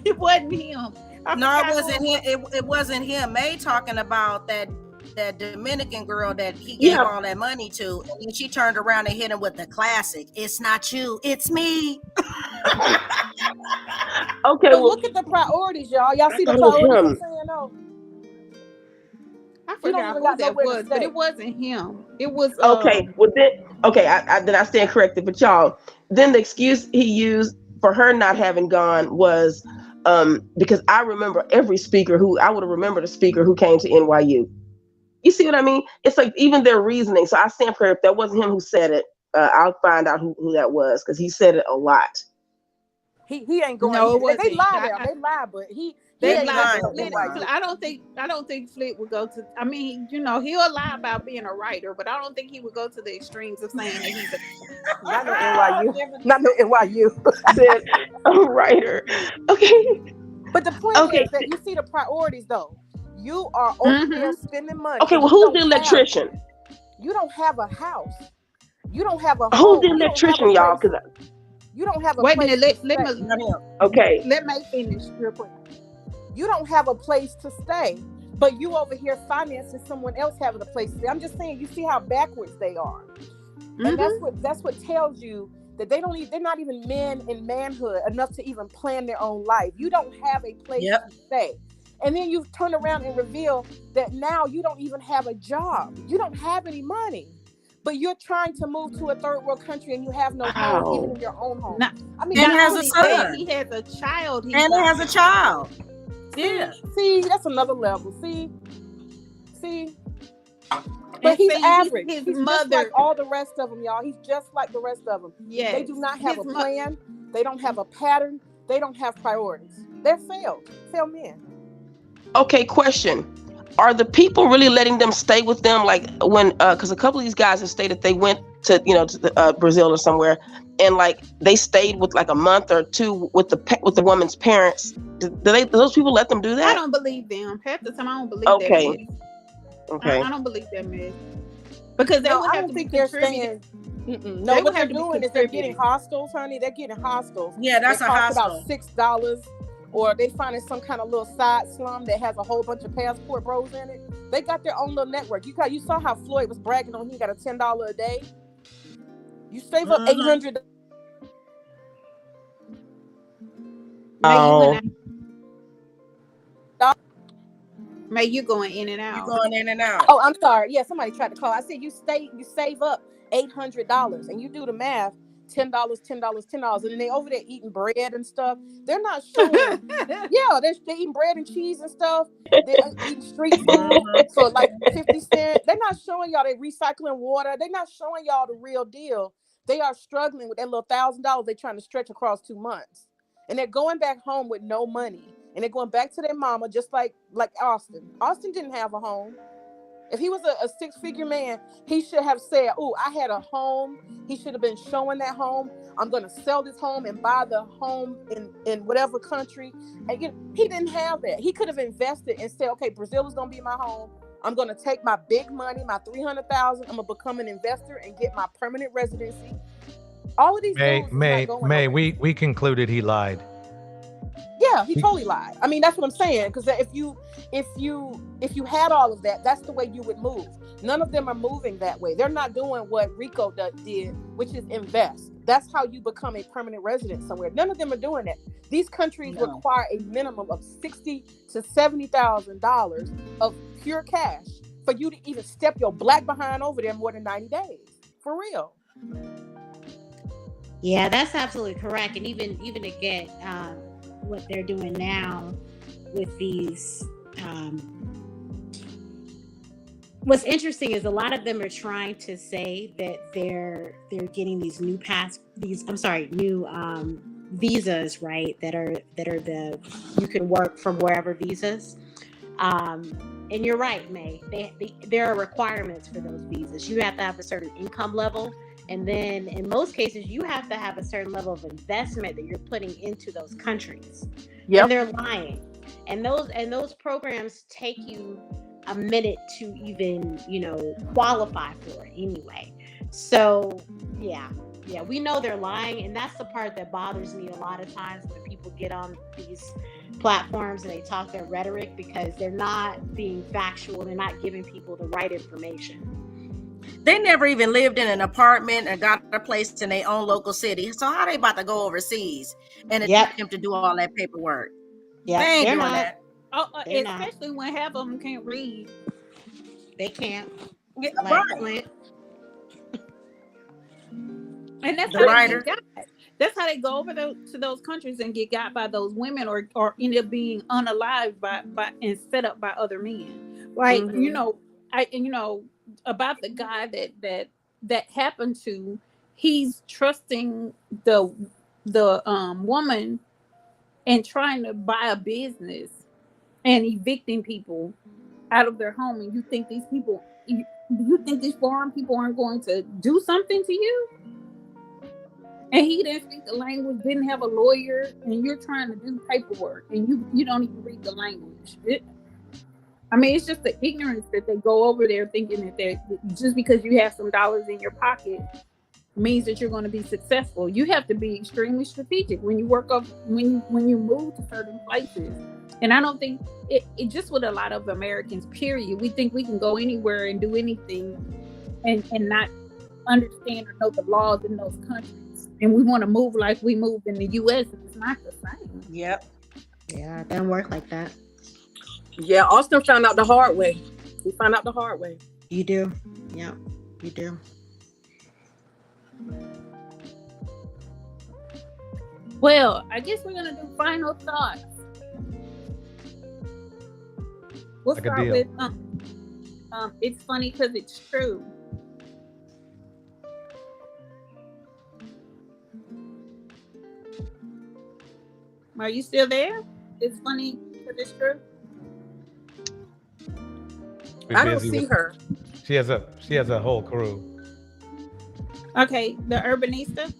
It wasn't him. No, it wasn't him. It wasn't him. May talking about that Dominican girl that he gave all that money to, and then she turned around and hit him with the classic, "It's not you, it's me." Okay, well, look at the priorities, y'all. Y'all see the priorities I'm saying? No. I forgot who that was, but it wasn't him. It was okay. Well, then I stand corrected. But y'all, then the excuse he used for her not having gone was because I remember every speaker I would have remembered a speaker who came to NYU. You see what I mean? It's like even their reasoning. So I stand corrected. If that wasn't him who said it, I'll find out who that was, because he said it a lot. He ain't going. No, they lie there. They lie, but they lie. I don't think Flint would go to. I mean, he'll lie about being a writer, but I don't think he would go to the extremes of saying that he's not no NYU. Not no NYU. Said a writer. Okay. But the point is that you see the priorities, though. You are over there spending money. Okay, well, who's the electrician? You don't have a house. You don't have a home. Who's the electrician, y'all? Because you don't have a wait a place. minute. Let me finish real quick. You don't have a place to stay, but you over here financing someone else having a place to stay. I'm just saying, you see how backwards they are, and that's what tells you that they're not even men in manhood enough to even plan their own life. You don't have a place to stay. And then you turn around and reveal that now you don't even have a job. You don't have any money, but you're trying to move to a third world country and you have no home, even in your own home. I mean, and has a son. He has a child. He has a child. Yeah. See, that's another level. See. But he's saying average. his He's mother. just like all the rest of them, y'all. He's just like the rest of them. Yes. They do not have His a plan. They don't have a pattern. They don't have priorities. They're failed men. Okay, question. Are the people really letting them stay with them? Like when, because a couple of these guys have stated they went to, to Brazil or somewhere, and like they stayed with like a month or two with the woman's parents. Do those people let them do that? I don't believe them. Half the time, I don't believe Okay. that. Okay. I don't believe that, man. Because they No, would I have don't to think be they're contributed. staying. No, what they're doing is they're getting hostels, honey. They're getting hostels. Yeah, that's they a cost hostel. about $6, or they finding some kind of little side slum that has a whole bunch of passport bros in it. They got their own little network. You saw how Floyd was bragging on he got a $10 a day. You save up $800. May you going in and out. You going in and out. Oh, I'm sorry. Yeah, somebody tried to call. I said you save up $800, and you do the math. $10, $10, and then they over there eating bread and stuff. They're not showing. Yeah, they're eating bread and cheese and stuff. They're eating street food for like 50 cents. They're not showing y'all they recycling water. They're not showing y'all the real deal. They are struggling with that little $1,000 they're trying to stretch across 2 months, and they're going back home with no money, and they're going back to their mama, just like Auston. Auston didn't have a home. If he was a six-figure man, he should have said, "Oh, I had a home." He should have been showing that home. I'm going to sell this home and buy the home in whatever country. And he didn't have that. He could have invested and said, "Okay, Brazil is going to be my home. I'm going to take my big money, my $300,000. I'm going to become an investor and get my permanent residency." All of these May, we concluded he lied. Yeah, he totally lied. I mean, that's what I'm saying. Because if you had all of that, that's the way you would move. None of them are moving that way. They're not doing what Rico did, which is invest. That's how you become a permanent resident somewhere. None of them are doing that. These countries require a minimum of $60,000 to $70,000 of pure cash for you to even step your black behind over there more than 90 days. For real. Yeah, that's absolutely correct. And even again, what they're doing now with these, what's interesting is a lot of them are trying to say that they're getting these new visas, right? That are the you can work from wherever visas. And you're right, May. There are requirements for those visas. You have to have a certain income level. And then in most cases, you have to have a certain level of investment that you're putting into those countries. Yep. And they're lying. And those programs take you a minute to even, qualify for it anyway. So yeah, we know they're lying. And that's the part that bothers me a lot of times when people get on these platforms and they talk their rhetoric, because they're not being factual. They're not giving people the right information. They never even lived in an apartment and got a place in their own local city. So how they about to go overseas and attempt them to do all that paperwork? Yeah, they ain't they're doing not. that. Especially when half of them can't read. They can't. Yeah, like right. And that's The how writer. they get got. That's how they go over to those countries and get got by those women, or end up being unalived by and set up by other men. Like about the guy that happened to, he's trusting the woman and trying to buy a business and evicting people out of their home. And you think these foreign people aren't going to do something to you? And he didn't speak the language, didn't have a lawyer, and you're trying to do paperwork and you don't even read the language. It's just the ignorance that they go over there thinking that just because you have some dollars in your pocket means that you're going to be successful. You have to be extremely strategic when you when you move to certain places. And I don't think it just with a lot of Americans, period. We think we can go anywhere and do anything and not understand or know the laws in those countries. And we want to move like we move in the US, and it's not the same. Yep. Yeah, it doesn't work like that. Yeah, Auston found out the hard way. He found out the hard way. You do. Yeah, you do. Well, I guess we're gonna do final thoughts. We'll Like a start deal. with It's funny because it's true. Are you still there? It's funny because it's true. I don't see her. She has a whole crew. Okay, the Urbanista.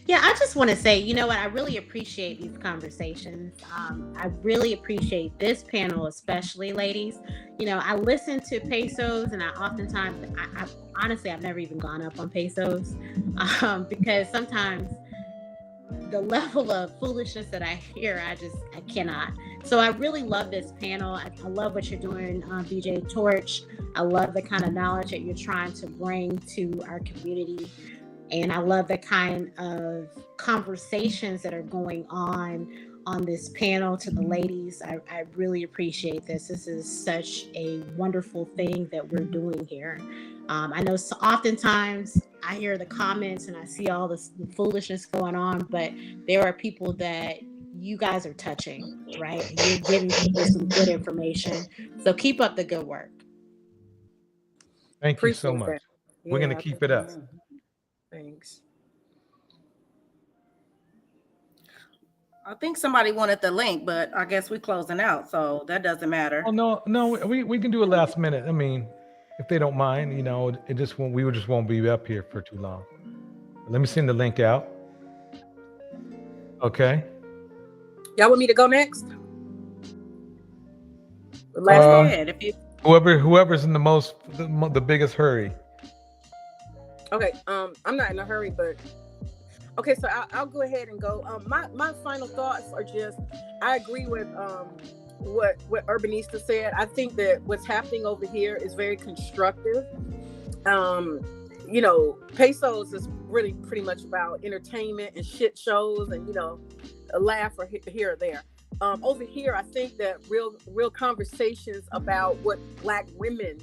Yeah, I just want to say, you know what? I really appreciate these conversations. I really appreciate this panel, especially, ladies. You know, I listen to Pesos, and I oftentimes, I honestly, I've never even gone up on Pesos because sometimes the level of foolishness that I hear, I cannot. So I really love this panel. I love what you're doing, BJ Torch. I love the kind of knowledge that you're trying to bring to our community. And I love the kind of conversations that are going on this panel. To the ladies, I really appreciate this. This is such a wonderful thing that we're doing here. I know so oftentimes I hear the comments and I see all this foolishness going on, but there are people that you guys are touching, right? You're giving people some good information. So keep up the good work. Thank you so much. We're going to keep it up. Thanks. I think somebody wanted the link, but I guess we're closing out, so that doesn't matter. Oh no, we can do it last minute. I mean, if they don't mind, you know, we just won't be up here for too long. Let me send the link out. Okay. Y'all want me to go next? Go ahead. If you whoever's in the biggest hurry. Okay. I'm not in a hurry, but okay. So I'll go ahead and go. My final thoughts are just I agree with what Urbanista said. I think that what's happening over here is very constructive. You know, Pesos is really pretty much about entertainment and shit shows and, you know, a laugh or here or there. Over here, I think that real conversations about what Black women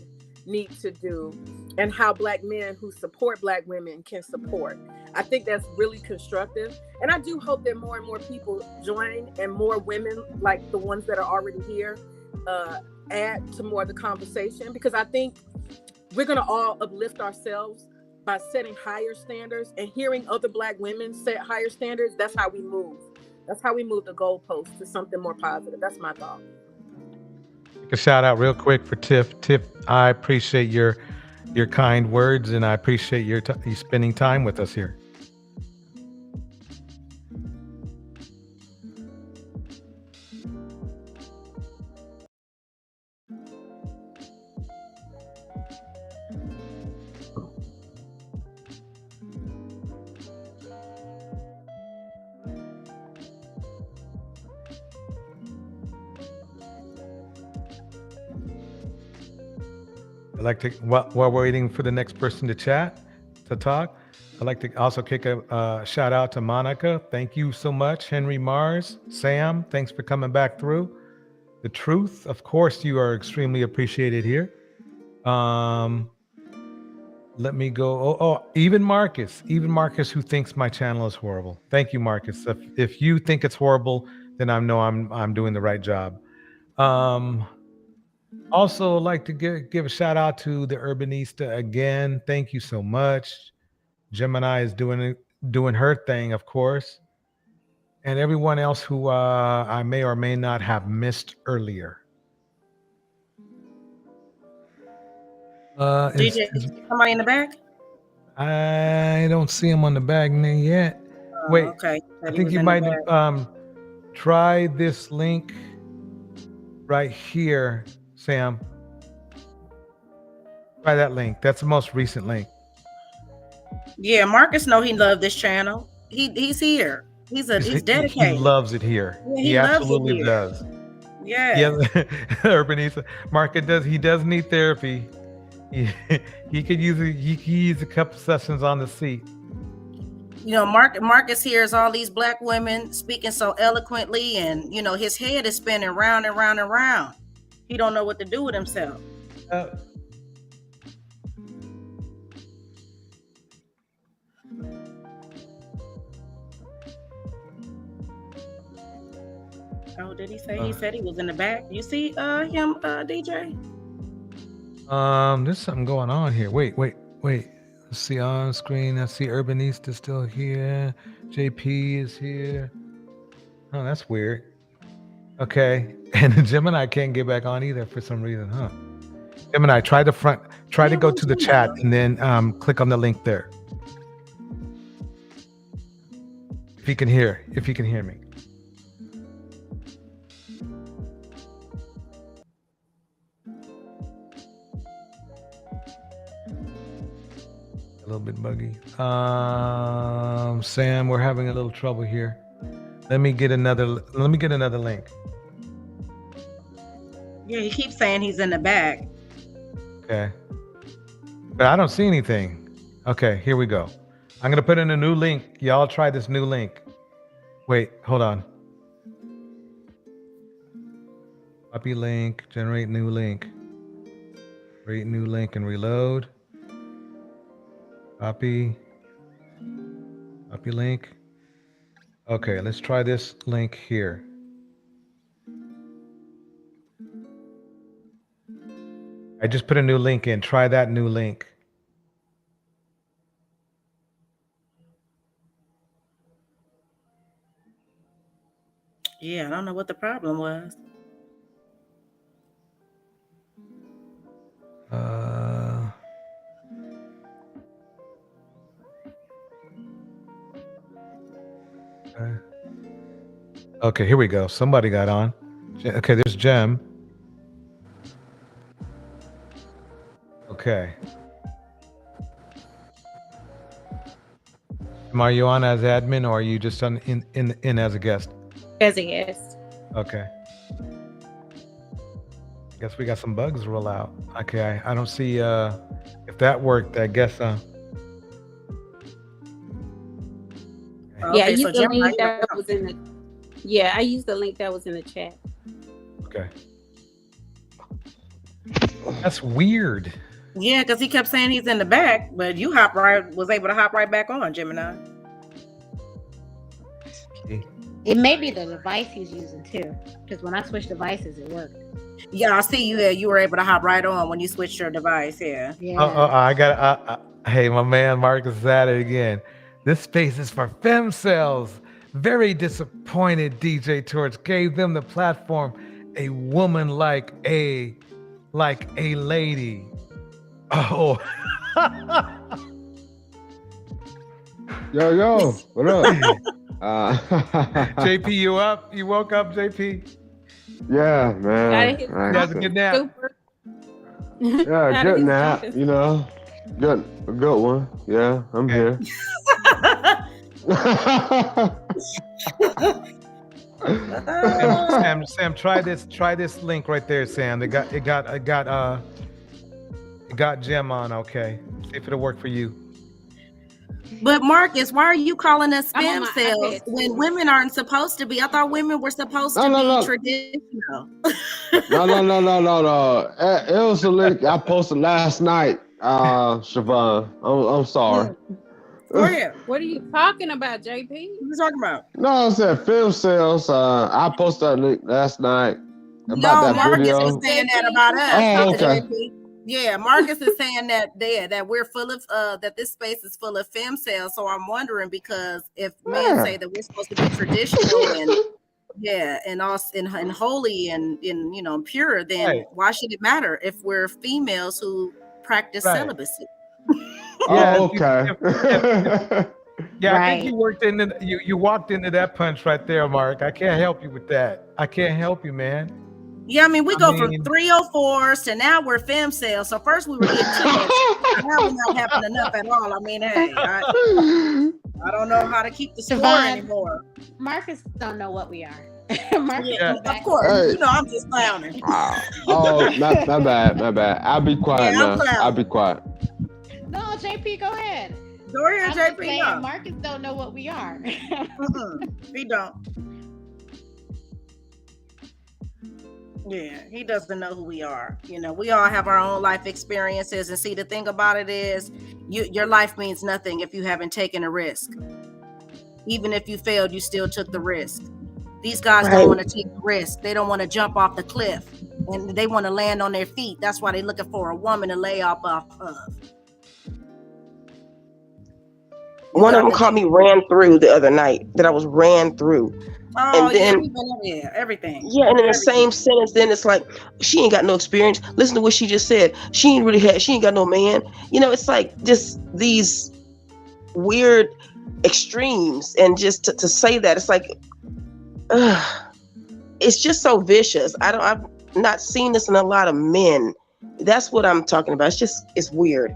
need to do and how Black men who support Black women can support. I think that's really constructive. And I do hope that more and more people join and more women like the ones that are already here add to more of the conversation, because I think we're going to all uplift ourselves by setting higher standards and hearing other Black women set higher standards. That's how we move. That's how we move the goalpost to something more positive. That's my thought. A shout out real quick for Tiff. Tiff, I appreciate your kind words, and I appreciate you spending time with us here. I'd like to, while we're waiting for the next person to talk, I'd like to also kick a shout out to Monica. Thank you so much. Henry Mars, Sam, thanks for coming back through. The Truth, of course, you are extremely appreciated here. Let me go. Even Marcus, who thinks my channel is horrible. Thank you, Marcus. If you think it's horrible, then I know I'm doing the right job. Also, like to give a shout out to the Urbanista again. Thank you so much. Gemini is doing her thing, of course, and everyone else who I may or may not have missed earlier. DJ, is somebody in the back? I don't see him on the bag yet. Wait, okay. I think you might try this link right here. Sam, try that link. That's the most recent link. Yeah, Marcus know he loved this channel. He's here. He's dedicated. He loves it here. Yeah, he absolutely does. Yeah. Urbanista. Marcus he does need therapy. He could use a couple sessions on the seat. You know, Marcus hears all these Black women speaking so eloquently, and you know his head is spinning round and round and round. He don't know what to do with himself. Oh, did he say? He said he was in the back. You see him, DJ? There's something going on here. Wait. Let's see on screen. I see Urbanista still here. JP is here. Oh, that's weird. Okay. And Gemini can't get back on either for some reason, huh? Gemini, try to go to the chat and then click on the link there. If you can hear me. A little bit buggy. Sam, we're having a little trouble here. Let me get another link. Yeah, he keeps saying he's in the back. Okay. But I don't see anything. Okay, here we go. I'm going to put in a new link. Y'all try this new link. Wait, hold on. Copy link, generate new link. Create new link and reload. Copy link. Okay, let's try this link here. I just put a new link in. Try that new link. Yeah, I don't know what the problem was. Okay, here we go. Somebody got on. Okay, there's Gem. Okay. Are you on as admin or are you just in as a guest? As a guest. Okay. Guess we got some bugs roll out. Okay, I don't see if that worked. I guess Yeah, I used the link that was in the. Yeah, I used the link that was in the chat. Okay. That's weird. Yeah, because he kept saying he's in the back, but you was able to hop right back on, Gemini. It may be the device he's using too, because when I switched devices, it worked. Yeah, I see you there. You were able to hop right on when you switched your device. Yeah. I got. Hey, my man Marcus is at it again. This space is for fem cells. Very disappointed DJ Torch gave them the platform. A woman like a lady. Oh. Yo, what up? JP, you up? You woke up, JP? Yeah, man. You guys a good nap? Yeah, good nap. You know, a good one. Yeah, I'm here. Sam, try this link right there, Sam. It got Gem on. Okay, see if it'll work for you. But Marcus, why are you calling us spam cells when women aren't supposed to be? I thought women were supposed to be traditional. No. It was a link I posted last night, Siobhan. I'm sorry. What are you talking about, JP? What are you talking about? No, I said film sales. I posted that link last night about that Marcus video. was saying that about us. Oh, okay. Yeah, Marcus is saying that we're full of that this space is full of fem cells. So I'm wondering, because if men say that we're supposed to be traditional and holy and pure, then why should it matter if we're females who practice celibacy? Okay. Yeah, I think you walked into that punch right there, Mark. I can't help you with that. I can't help you, man. Yeah, I mean, we go from 304s to now we're fem cells. So first we were getting too much. Now we're not having enough at all. I mean, hey, I don't know how to keep the score anymore. Marcus don't know what we are. Marcus, of course. Hey. I'm just clowning. My bad. I'll be quiet now. I'll be quiet. No, JP, go ahead. Go ahead, JP. No. Marcus don't know what we are. We don't. Yeah, he doesn't know who we are. We all have our own life experiences, and see, the thing about it is, your life means nothing if you haven't taken a risk. Even if you failed, you still took the risk. These guys don't want to take the risk. They don't want to jump off the cliff and they want to land on their feet. That's why they're looking for a woman to lay off of. One of them called me ran through the other night, that I was ran through. Oh, and then, everything. Yeah, and in the same sentence, then it's like, she ain't got no experience. Listen to what she just said. She ain't got no man. It's like just these weird extremes, and just to say that, it's like, it's just so vicious. I've not seen this in a lot of men. That's what I'm talking about. It's weird.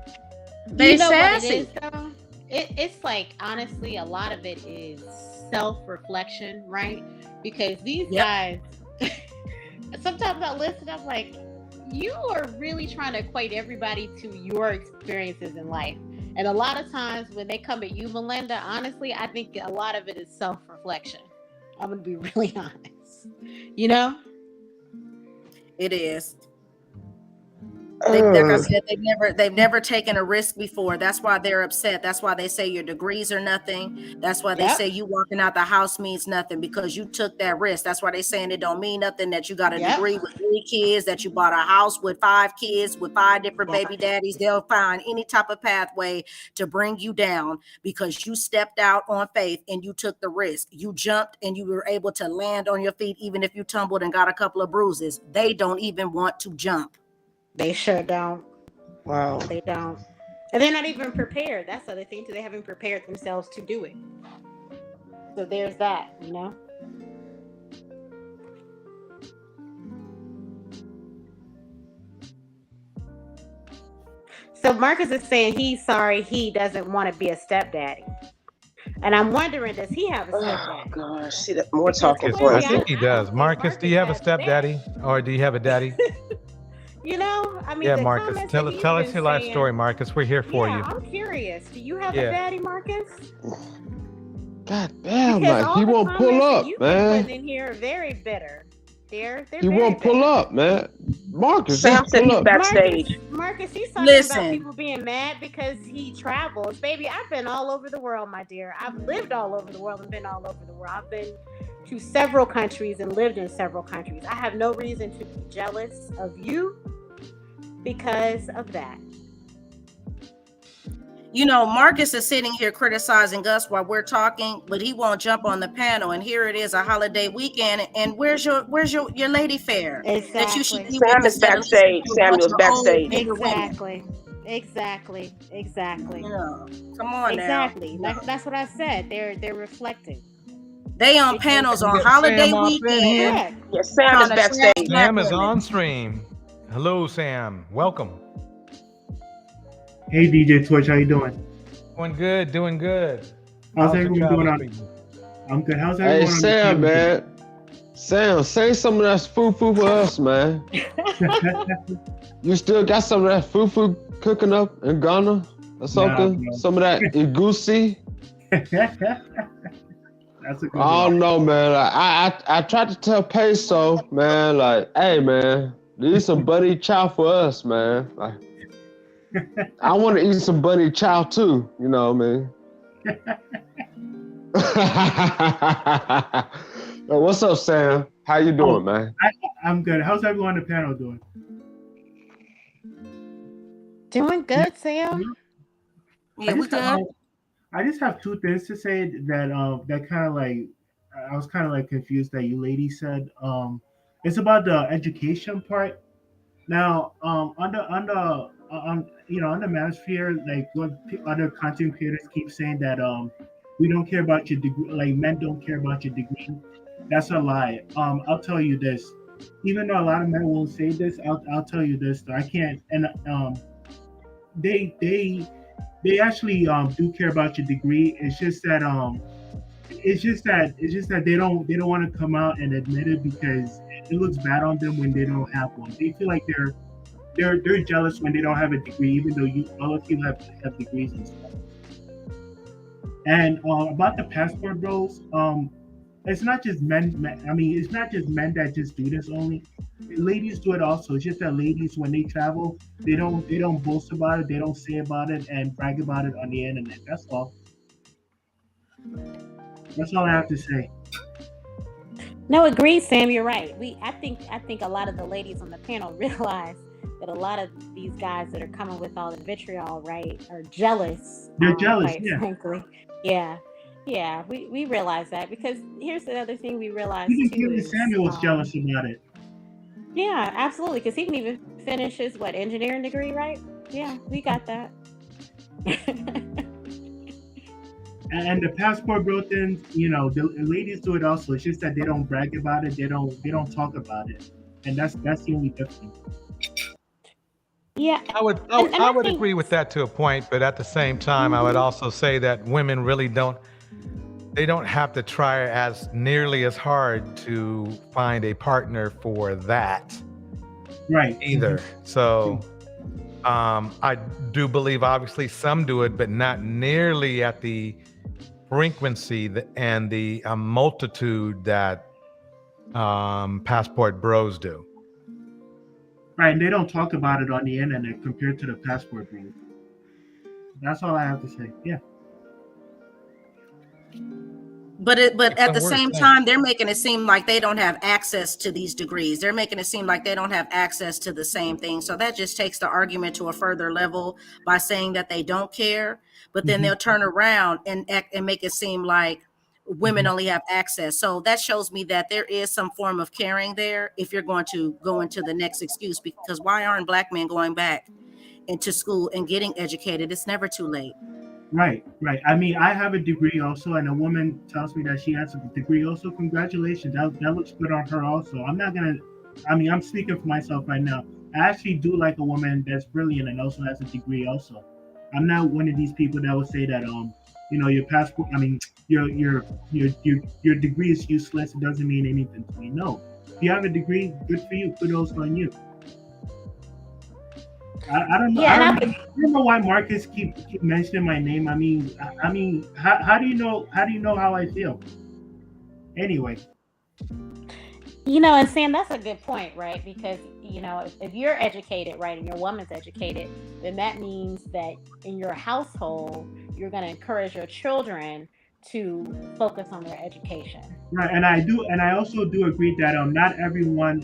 You know what it is, though? It's like, honestly, a lot of it is self-reflection, right? Because these guys, sometimes I listen, I'm like, you are really trying to equate everybody to your experiences in life. And a lot of times when they come at you, Melinda, honestly, I think a lot of it is self-reflection. I'm going to be really honest. It is. Like I said, they've never taken a risk before. That's why they're upset. That's why they say your degrees are nothing. That's why they say you walking out the house means nothing, because you took that risk. That's why they saying it don't mean nothing that you got a degree with 3 kids, that you bought a house with 5 kids, with 5 different baby daddies. They'll find any type of pathway to bring you down, because you stepped out on faith and you took the risk. You jumped and you were able to land on your feet, even if you tumbled and got a couple of bruises. They don't even want to jump. They sure don't. Wow. They don't. And they're not even prepared. That's the other thing, too. They haven't prepared themselves to do it. So there's that, So Marcus is saying he's sorry he doesn't want to be a stepdaddy. And I'm wondering, does he have a stepdaddy? Oh, gosh. See, that more talking I points. think he does. Marcus, do you have a stepdaddy, or do you have a daddy? I mean, Yeah, the Marcus, comments tell that he's us been your life saying- story, Marcus. We're here for you. I'm curious. Do you have Yeah. a daddy, Marcus? God damn, Because like all he the won't pull comments that up, you've been man. putting in here are very bitter. They're He won't pull up, man. Marcus, Sam just said pull he's up. backstage. Marcus, he's talking about people being mad because he travels. Baby, I've been all over the world, my dear. I've lived all over the world and been all over the world. I've been to several countries and lived in several countries. I have no reason to be jealous of you because of that. Marcus is sitting here criticizing us while we're talking, but he won't jump on the panel. And here it is, a holiday weekend. And where's your lady fair? Exactly. That you should be Sam with is backstage. Samuel's backstage. Exactly. Come on exactly. now. That's what I said. They're reflecting. They on panels on holiday weekend. Yeah, Sam is backstage. Sam is on stream. Hello, Sam. Welcome. Hey, DJ Twitch, how you doing? Doing good. How's everyone doing on? I'm good. How's everyone? Hey, Sam, man. Sam, say some of that foo-foo for us, man. You still got some of that foo-foo cooking up in Ghana or something? No. Some of that egusi? That's a good I don't know, man. I tried to tell Peso, man, like, hey, man, need some bunny chow for us, man. Like, I want to eat some bunny chow too, you know what I mean? What's up, Sam? How you doing, man? I'm good. How's everyone on the panel doing? Doing good, Sam. Yeah, we good. I just have 2 things to say that kind of like I was kind of like confused that you ladies said. It's about the education part. Now, on the MumiaObsidianAli, like what other content creators keep saying that we don't care about your degree, like men don't care about your degree. That's a lie. I'll tell you this. Even though a lot of men won't say this, I'll tell you this. Though. I can't. And they actually do care about your degree. It's just that they don't want to come out and admit it because it looks bad on them when they don't have one. They feel like they're jealous when they don't have a degree, even though all of you have degrees and stuff. And about the passport bros, it's not just men. I mean, it's not just men that just do this only. Ladies do it also. It's just that ladies, when they travel, they don't boast about it. They don't say about it and brag about it on the internet. That's all. That's all I have to say. No, agreed, Sam. You're right. I think a lot of the ladies on the panel realize that a lot of these guys that are coming with all the vitriol, right, are jealous. They're jealous, quite yeah. frankly. Yeah. Yeah, we realize that, because here's the other thing we realize Even too Kevin is Samuel was jealous about it. yeah, absolutely, because he can even finish his engineering degree, right? Yeah, we got that. And the passport bro thing, the ladies do it also. It's just that they don't brag about it. They don't talk about it, and that's the only difference. Yeah, I would agree with that to a point, but at the same time, I would also say that women really don't have to try as nearly as hard to find a partner for that, right? Either. So, I do believe obviously some do it, but not nearly at the frequency and the multitude that passport bros do. Right, and they don't talk about it on the internet compared to the passport bros. That's all I have to say. Yeah. But at the same time, they're making it seem like they don't have access to these degrees. They're making it seem like they don't have access to the same thing. So that just takes the argument to a further level by saying that they don't care. But then they'll turn around and make it seem like women only have access. So that shows me that there is some form of caring there if you're going to go into the next excuse, because why aren't Black men going back into school and getting educated? It's never too late. Right. I mean, I have a degree also, and a woman tells me that she has a degree also. Congratulations. That looks good on her also. I'm speaking for myself right now. I actually do like a woman that's brilliant and also has a degree also. I'm not one of these people that would say that, your passport, your degree is useless. It doesn't mean anything to me. No. If you have a degree, good for you. Kudos on you. I don't know. Yeah, I don't know why Marcus keep mentioning my name. I mean, how do you know how I feel? Anyway. And Sam, that's a good point, right? Because if you're educated, right, and your woman's educated, then that means that in your household, you're going to encourage your children to focus on their education. Right, and I also do agree that not everyone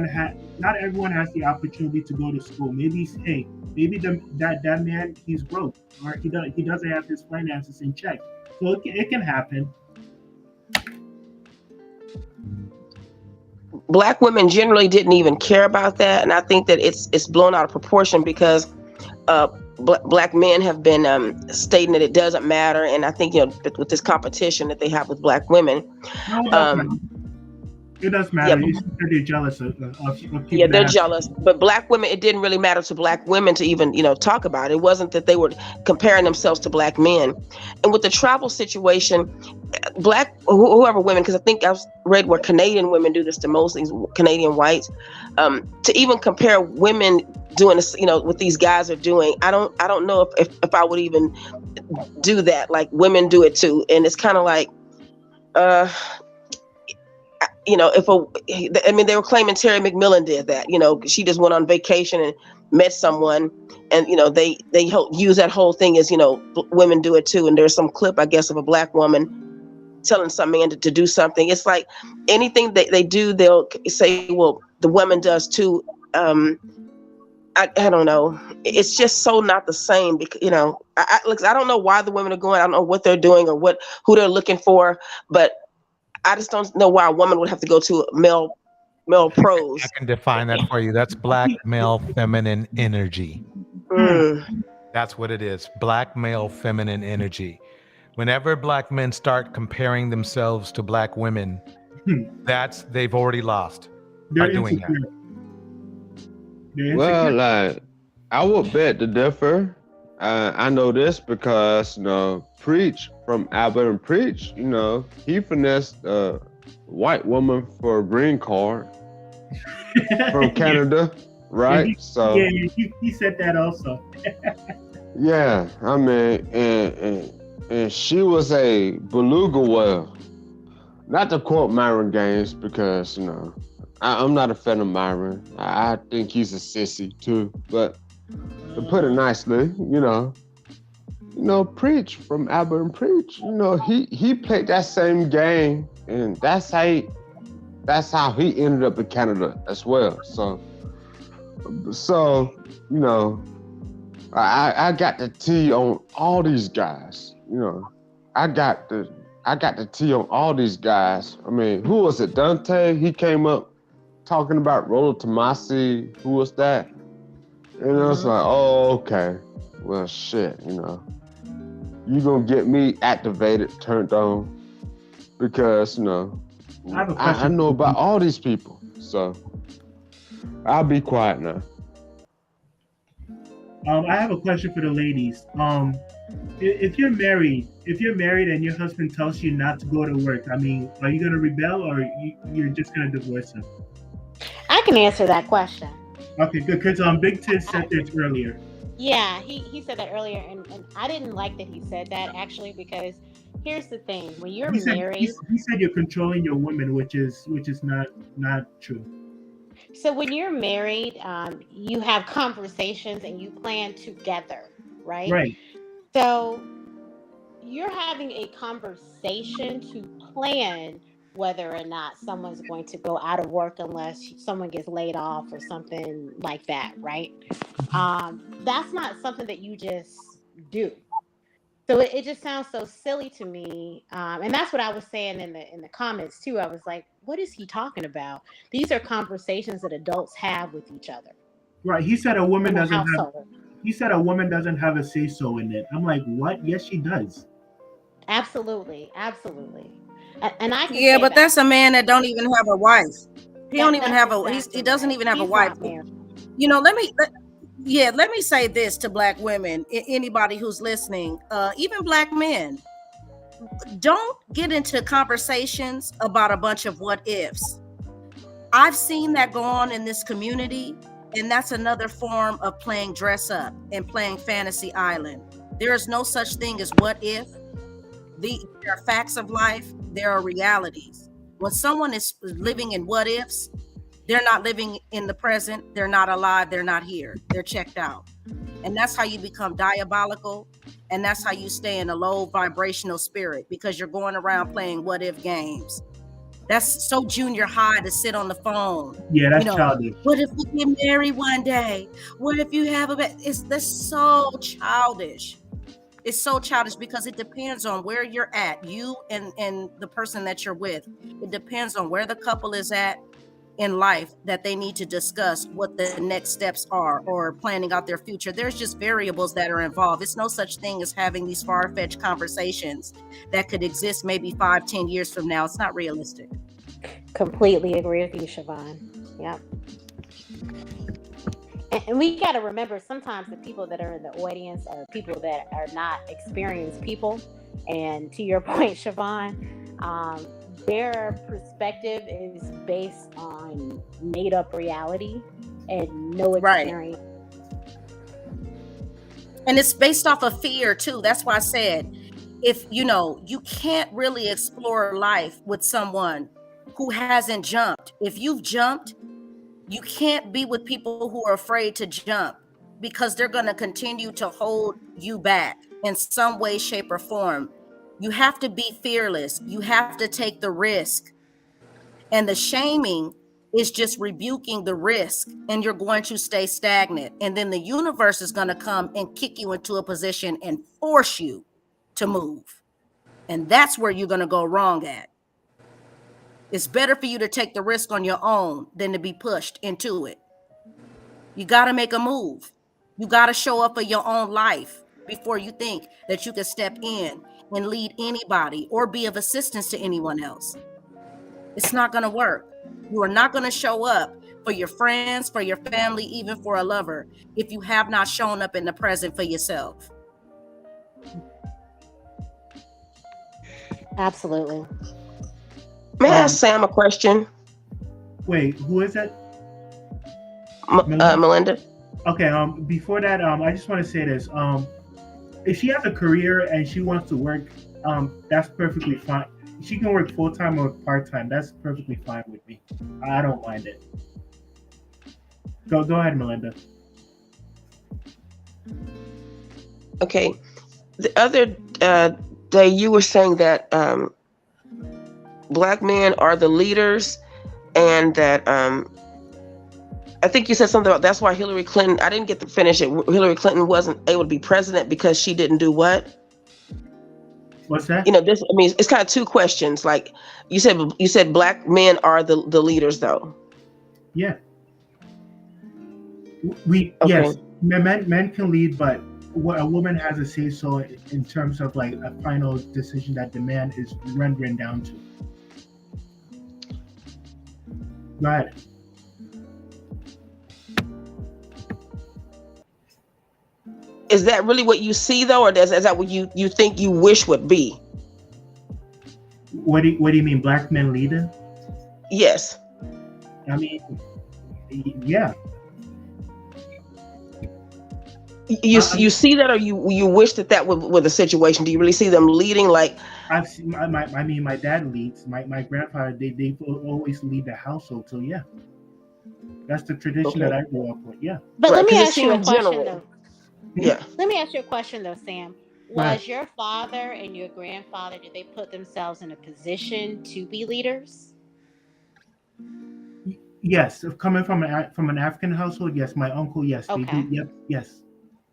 has the opportunity to go to school. Maybe that man, he's broke, or he doesn't have his finances in check. So it can happen. Black women generally didn't even care about that, and I think that it's blown out of proportion because Black men have been stating that it doesn't matter, and I think with this competition that they have with Black women, it does matter. Yeah, they're jealous of people. Yeah, they're jealous. But Black women, it didn't really matter to Black women to even talk about it. It wasn't that they were comparing themselves to Black men. And with the travel situation, whoever women, because I think I've read where Canadian women do this to most things, Canadian whites, to even compare women doing this, what these guys are doing. I don't know if I would even do that. Like, women do it too, and it's kind of like, they were claiming Terry McMillan did that. She just went on vacation and met someone, and they use that whole thing as women do it too. And there's some clip, I guess, of a Black woman telling some man to do something. It's like anything that they do, they'll say, well, the woman does too. I don't know. It's just so not the same because I don't know why the women are going. I don't know what they're doing or who they're looking for, but I just don't know why a woman would have to go to male pros. I can define that for you. That's Black male feminine energy. That's what it is. Black male feminine energy. Whenever Black men start comparing themselves to Black women, they've already lost by doing that. Well, I would bet to differ. I know this because Preach from Albert and Preach, he finessed a white woman for a green card from Canada, right? Yeah, so he said that also. Yeah, I mean, and she was a beluga whale. Not to quote Myron Gaines because I'm not a fan of Myron. I think he's a sissy too, but to put it nicely, Preach from Albert and Preach, he played that same game, and that's how that's how he ended up in Canada as well. So you know, I got the tea on all these guys. You know, I got the tea on all these guys. I mean, who was it? Dante? He came up talking about Rollo Tomasi. Who was that? And I was like, oh, okay. Well, shit, you know. You gonna get me activated, turned on, because, you know, I know about all these people. So I'll be quiet now. I have a question for the ladies. If you're married and your husband tells you not to go to work, I mean, are you gonna rebel or you're just gonna divorce him? I can answer that question. Okay, good. Because Big Tiz said this earlier. Yeah, he said that earlier, and I didn't like that he said that, actually, because here's the thing: when you're married, he said you're controlling your woman, which is not true. So when you're married, you have conversations and you plan together, right? Right. So you're having a conversation to plan whether or not someone's going to go out of work unless someone gets laid off or something like that, right? That's not something that you just do. So it just sounds so silly to me, and that's what I was saying in the comments too. I was like, "What is he talking about?" These are conversations that adults have with each other. Right. He said a woman In a doesn't have. household. He said a woman doesn't have a say so in it. I'm like, what? Yes, she does. Absolutely, absolutely. And I can Yeah, say but that. that's a man that don't even have a wife. He That- don't even that's have a. exactly He doesn't right. even have a He's wife. not married. You know, let me say this to Black women, anybody who's listening, even Black men. Don't get into conversations about a bunch of what ifs. I've seen that go on in this community, and that's another form of playing dress up and playing fantasy island. There is no such thing as what if. There are facts of life. There are realities. When someone is living in what ifs, they're not living in the present. They're not alive. They're not here. They're checked out. And that's how you become diabolical. And that's how you stay in a low vibrational spirit, because you're going around playing what if games. That's so junior high to sit on the phone. Yeah, that's childish. What if we get married one day? What if you have that's so childish. It's so childish because it depends on where you're at, you and the person that you're with. It depends on where the couple is at in life that they need to discuss what the next steps are or planning out their future. There's just variables that are involved. It's no such thing as having these far-fetched conversations that could exist maybe 5-10 years from now. It's not realistic. Completely agree with you, Siobhan. Yep. And we got to remember, sometimes the people that are in the audience are people that are not experienced people. And to your point, Siobhan, their perspective is based on made up reality and no experience. Right. And it's based off of fear too. That's why I said, if you can't really explore life with someone who hasn't jumped. If you've jumped, you can't be with people who are afraid to jump, because they're going to continue to hold you back in some way, shape, or form. You have to be fearless. You have to take the risk. And the shaming is just rebuking the risk, and you're going to stay stagnant. And then the universe is going to come and kick you into a position and force you to move. And that's where you're going to go wrong at. It's better for you to take the risk on your own than to be pushed into it. You got to make a move. You got to show up for your own life before you think that you can step in and lead anybody or be of assistance to anyone else. It's not going to work. You are not going to show up for your friends, for your family, even for a lover, if you have not shown up in the present for yourself. Absolutely. May I ask Sam a question? Wait, who is it? Melinda. Okay. Before that, I just want to say this. If she has a career and she wants to work, that's perfectly fine. She can work full time or part time. That's perfectly fine with me. I don't mind it. Go ahead, Melinda. Okay. The other day you were saying that Black men are the leaders and that I think you said something about that's why Hillary Clinton. I didn't get to finish it. Hillary Clinton wasn't able to be president because she didn't do what? What's that? You know, this. I mean, it's kind of two questions. Like you said, black men are the leaders, though. Yeah. Okay. Yes, men can lead, but what a woman has a say so in terms of like a final decision that the man is rendering down to. Go ahead. Is that really what you see, though, or is that what you think you wish would be? What do you mean, black men leading? Yes. I mean, yeah. You see that, or you wish that was the situation? Do you really see them leading? Like I've seen. My dad leads. My grandfather. They always lead the household. So yeah, that's the tradition that I grew up with. Yeah. But let me 'cause it ask you a seems question general. though. Yeah. Let me ask you a question though, Sam. Right. Was your father and your grandfather, did they put themselves in a position to be leaders? Yes, coming from an African household, yes. My uncle, yes, they Okay. do. Yep, yes.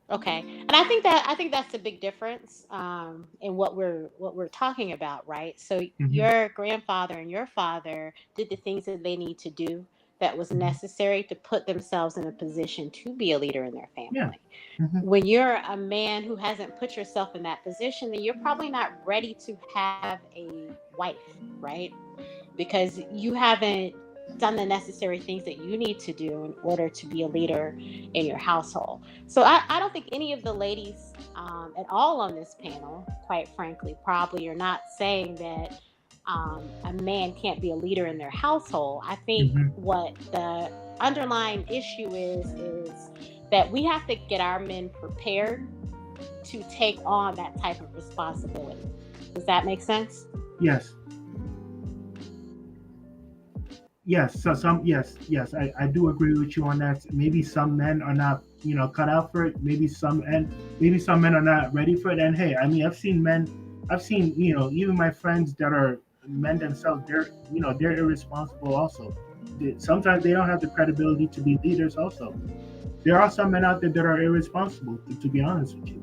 Okay, and I think that's a big difference in what we're talking about, right? So your grandfather and your father did the things that they need to do that was necessary to put themselves in a position to be a leader in their family. Yeah. When you're a man who hasn't put yourself in that position, then you're probably not ready to have a wife, right? Because you haven't done the necessary things that you need to do in order to be a leader in your household. So I don't think any of the ladies at all on this panel, quite frankly, probably are not saying that a man can't be a leader in their household. I think what the underlying issue is that we have to get our men prepared to take on that type of responsibility. Does that make sense? Yes. Yes. So yes. I do agree with you on that. Maybe some men are not, cut out for it. Maybe some men are not ready for it. And hey, I mean, I've seen, even my friends that are men themselves, they're irresponsible also. Sometimes they don't have the credibility to be leaders also. There are some men out there that are irresponsible, to be honest with you.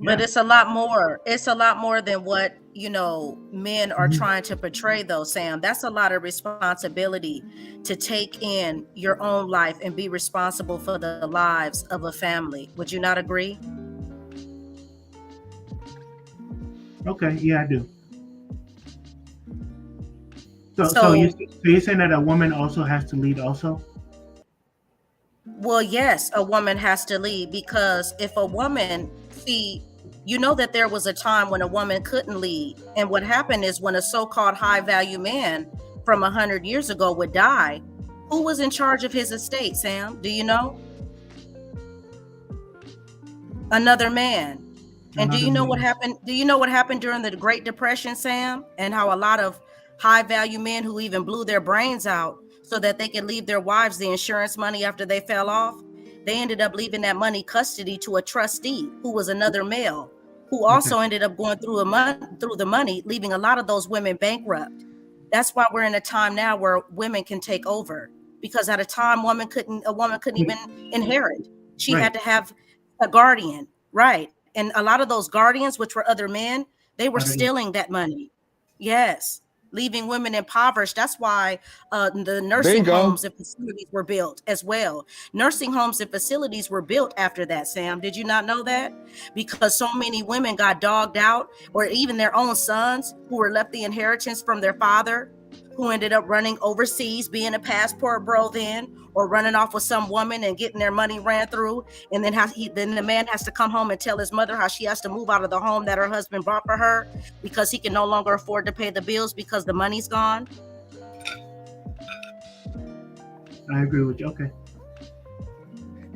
But it's a lot more. It's a lot more than what, men are trying to portray, though, Sam. That's a lot of responsibility to take in your own life and be responsible for the lives of a family. Would you not agree? Okay, yeah, I do. So you're saying that a woman also has to lead also? Well, yes, a woman has to lead, because if a woman, that there was a time when a woman couldn't lead. And what happened is when a so-called high-value man from 100 years ago would die, who was in charge of his estate, Sam? Do you know? Another man. And do you know what happened? Do you know what happened during the Great Depression, Sam? And how a lot of high-value men who even blew their brains out so that they could leave their wives the insurance money after they fell off, they ended up leaving that money custody to a trustee who was another male, who also ended up going through the money, leaving a lot of those women bankrupt. That's why we're in a time now where women can take over, because at a time a woman couldn't even inherit. She had to have a guardian, right? And a lot of those guardians, which were other men, they were stealing that money. Yes. Leaving women impoverished. That's why the nursing homes and facilities were built as well. Nursing homes and facilities were built after that, Sam. Did you not know that? Because so many women got dogged out, or even their own sons who were left the inheritance from their father, who ended up running overseas, being a passport bro then, or running off with some woman and getting their money ran through. And then then the man has to come home and tell his mother how she has to move out of the home that her husband bought for her because he can no longer afford to pay the bills because the money's gone. I agree with you. Okay.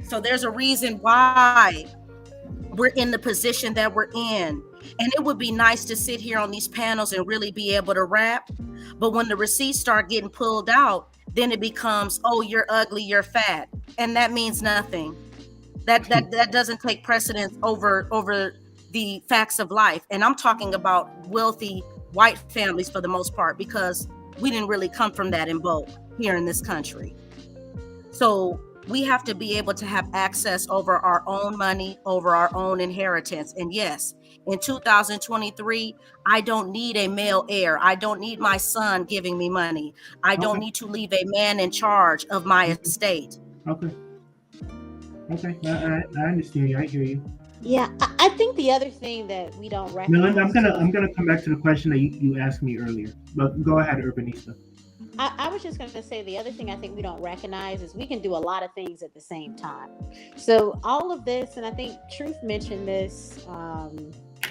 So there's a reason why we're in the position that we're in. And it would be nice to sit here on these panels and really be able to rap. But when the receipts start getting pulled out, then it becomes, oh, you're ugly, you're fat. And that means nothing. That doesn't take precedence over the facts of life. And I'm talking about wealthy white families for the most part, because we didn't really come from that in bulk here in this country. So we have to be able to have access over our own money, over our own inheritance. And yes, in 2023, I don't need a male heir. I don't need my son giving me money. I don't need to leave a man in charge of my estate. Okay. Okay, I understand you. I hear you. Yeah, I think the other thing that we don't recognize. Melinda, I'm gonna come back to the question that you asked me earlier. But go ahead, Urbanista. I was just going to say the other thing I think we don't recognize is we can do a lot of things at the same time. So all of this, and I think Truth mentioned this a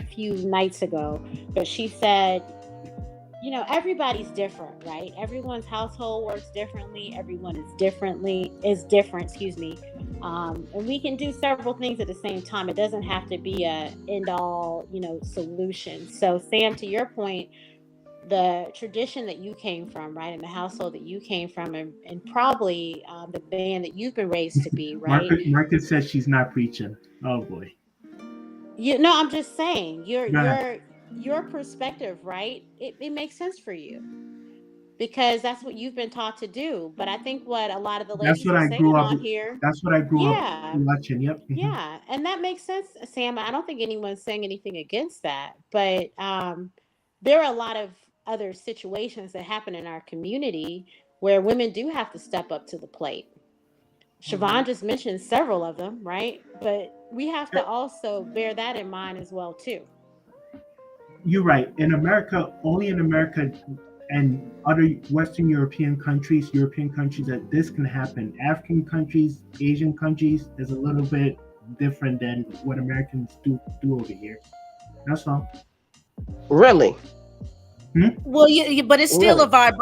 few nights ago, but she said, you know, everybody's different, right? Everyone's household works differently. Everyone is different, and we can do several things at the same time. It doesn't have to be a end all, solution. So Sam, to your point, the tradition that you came from, right, and the household that you came from, and probably the man that you've been raised to be, right? Marcus says she's not preaching. Oh boy. I'm just saying your perspective, right? It makes sense for you because that's what you've been taught to do. But I think what a lot of the ladies are saying on here. That's what I grew up watching. Yep. Mm-hmm. Yeah, and that makes sense, Sam. I don't think anyone's saying anything against that, but there are a lot of other situations that happen in our community where women do have to step up to the plate. Siobhan just mentioned several of them, right? But we have to also bear that in mind as well, too. You're right. In America, only in America and other Western European countries that this can happen. African countries, Asian countries is a little bit different than what Americans do over here. That's all. Really? Well, yeah, but it's still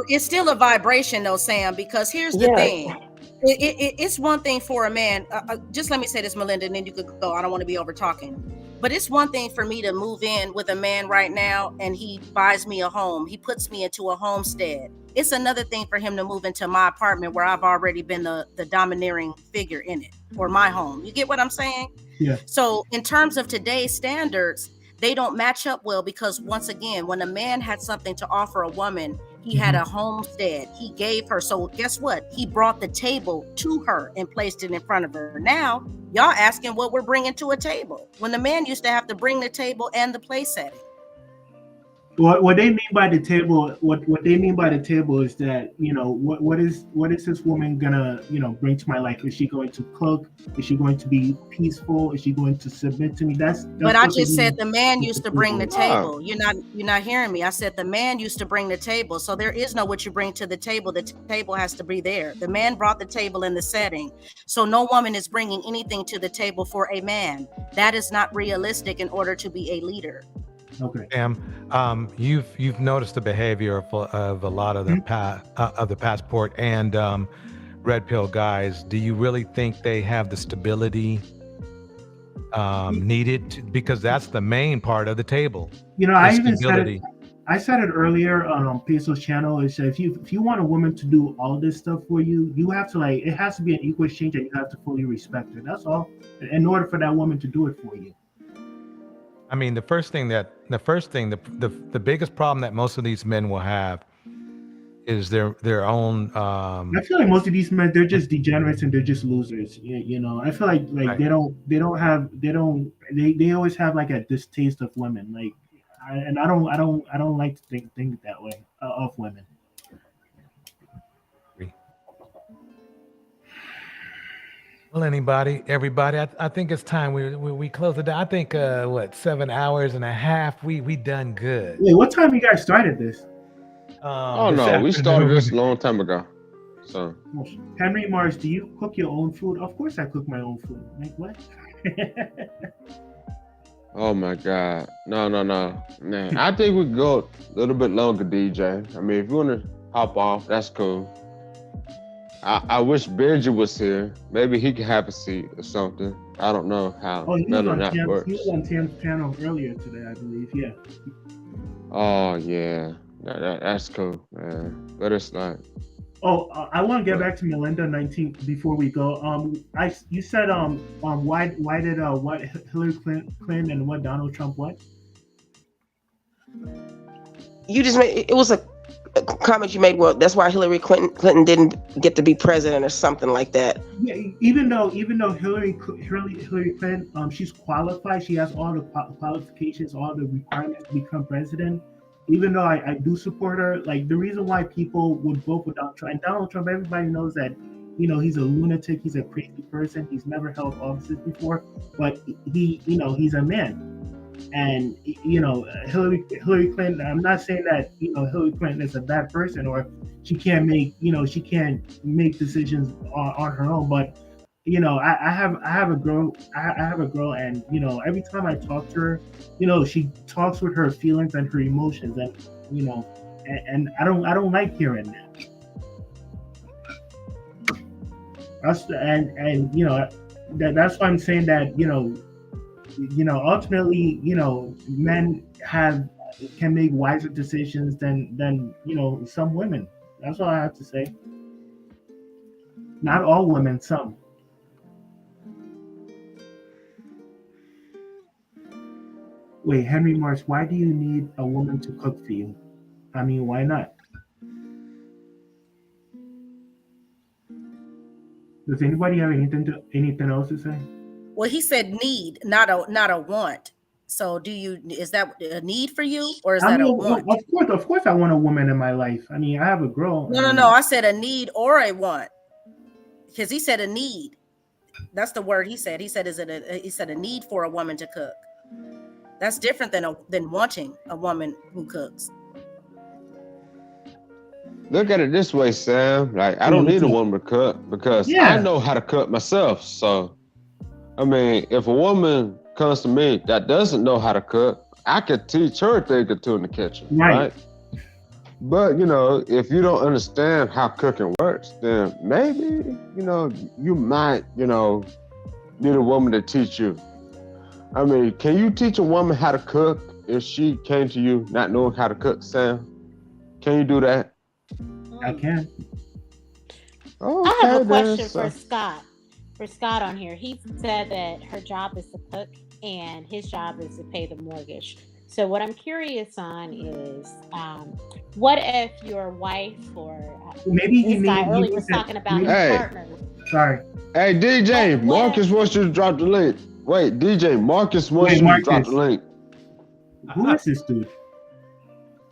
it's still a vibration, though, Sam. Because here's the thing: it's one thing for a man. Just let me say this, Melinda, and then you could go. I don't want to be over talking. But it's one thing for me to move in with a man right now, and he buys me a home. He puts me into a homestead. It's another thing for him to move into my apartment where I've already been the domineering figure in it, or my home. You get what I'm saying? Yeah. So in terms of today's standards, they don't match up well because, once again, when a man had something to offer a woman, he had a homestead. He gave her. So guess what? He brought the table to her and placed it in front of her. Now, y'all asking what we're bringing to a table when the man used to have to bring the table and the place setting. What they mean by the table, what they mean by the table is that, what is this woman gonna, bring to my life? Is she going to cook? Is she going to be peaceful? Is she going to submit to me? That's but I just said the man used to bring the table. You're not hearing me. I said the man used to bring the table. So there is no what you bring to the table. The table has to be there. The man brought the table in the setting. So no woman is bringing anything to the table for a man. That is not realistic in order to be a leader. Okay. Sam, you've noticed the behavior of a lot of the passport and red pill guys. Do you really think they have the stability needed because that's the main part of the table? I even said it. I said it earlier on Peso's channel. Is if you want a woman to do all this stuff for you, you have to it has to be an equal exchange, and you have to fully respect her. That's all. In order for that woman to do it for you. I mean, the biggest problem that most of these men will have is their own. I feel like most of these men, they're just degenerates and they're just losers. I feel like right. they always have like a distaste of women. I don't like to think that way of women. Well, everybody, I think it's time we close it down. I think 7 hours and a half. We done good. Wait, what time you guys started this? We started this a long time ago. So Henry Mars, do you cook your own food? Of course I cook my own food. Like what? Oh my God. No. Man, I think we could go a little bit longer, DJ. I mean, if you want to hop off, that's cool. I wish Benji was here. Maybe he could have a seat or something. I don't know how none of that works. He was on Tam's panel earlier today, I believe. Yeah. Oh yeah, that's cool, man. But it's not. Oh, I want to get back to Melinda 19 before we go. You said why did what Hillary Clinton and what Donald Trump what? you just made it was a comment you made. Well, that's why Hillary Clinton didn't get to be president or something like that. Yeah, even though Hillary Clinton, she's qualified. She has all the qualifications, all the requirements to become president. Even though I do support her, like the reason why people would vote for Donald Trump, and Donald Trump, everybody knows that, you know, he's a lunatic, he's a crazy person, he's never held offices before, but he, you know, he's a man. And, you know, Hillary Clinton, I'm not saying that, you know, Hillary Clinton is a bad person or she can't make decisions on her own, but, you know, I have a girl, and, you know, every time I talk to her, you know, she talks with her feelings and her emotions, and, you know, and I don't like hearing that. And you know, that's why I'm saying that, you know, ultimately, you know, men can make wiser decisions than you know, some women. That's all I have to say. Not all women, some. Wait, Henry Morris, why do you need a woman to cook for you? I mean, why not? Does anybody have anything else to say? Well, he said need, not a want. So is that a need for you, or is that a want? Of course I want a woman in my life. I mean, I have a girl. No. I said a need or a want. Because he said a need. That's the word he said. He said, he said a need for a woman to cook. That's different than wanting a woman who cooks. Look at it this way, Sam. Like, I don't need a woman to cook because I know how to cook myself. So, I mean, if a woman comes to me that doesn't know how to cook, I could teach her a thing or two in the kitchen, right? But, you know, if you don't understand how cooking works, then maybe, you know, you might, you know, need a woman to teach you. I mean, can you teach a woman how to cook if she came to you not knowing how to cook, Sam? Can you do that? I can. Oh, I have a question for Scott. For Scott on here, he said that her job is to cook and his job is to pay the mortgage. So what I'm curious on is, what if your wife or maybe this guy earlier was talking about his partner? Sorry. Hey, DJ, Marcus wants you to drop the link. Wait, DJ, Marcus wants you to drop the link. Who is this dude?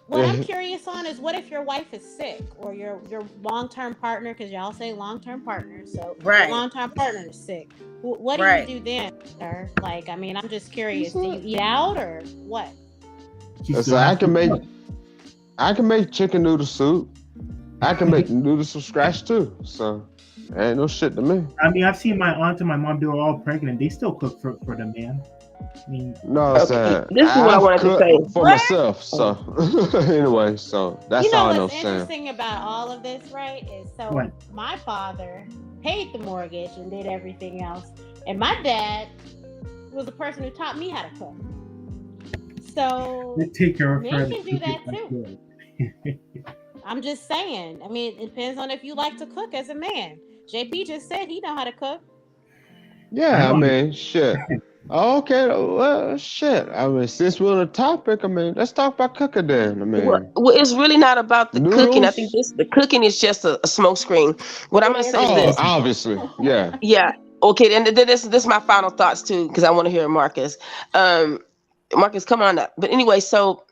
What I'm curious on is, what if your wife is sick or your long-term partner, because y'all say long-term partner, so your long-term partner is sick. What do you do then, sir? Like, I mean, I'm just curious. Do you eat out or what? So I can make chicken noodle soup. I can make noodles from scratch too. So ain't no shit to me. I mean, I've seen my aunt and my mom, they were all pregnant. They still cook for the man. I mean, no, this is what I wanted to say for myself. So anyway, so that's all I know. What's interesting about all of this, right, is my father paid the mortgage and did everything else, and my dad was the person who taught me how to cook. So take care of men can do that too. I'm just saying. I mean, it depends on if you like to cook as a man. JP just said he know how to cook. Yeah, I mean, shit. Okay, well, shit. I mean, since we're on the topic, I mean, let's talk about cooking then. I mean, well, it's really not about the cooking. I think the cooking is just a smoke screen. What I'm gonna say is this. Obviously, yeah. Yeah. Okay. And this is my final thoughts too, because I want to hear Marcus. Marcus, come on up. But anyway, so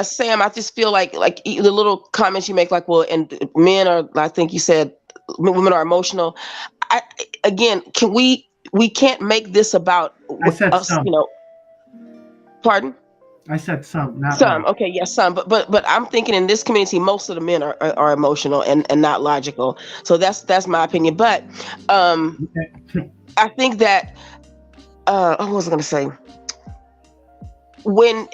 Sam, I just feel like the little comments you make, like, well, and men are, I think you said, women are emotional. We can't make this about us, some. you know. Pardon? I said some, not some. all. Okay, yes, some. But I'm thinking in this community, most of the men are emotional and not logical. So that's my opinion. But I think that what was I going to say? When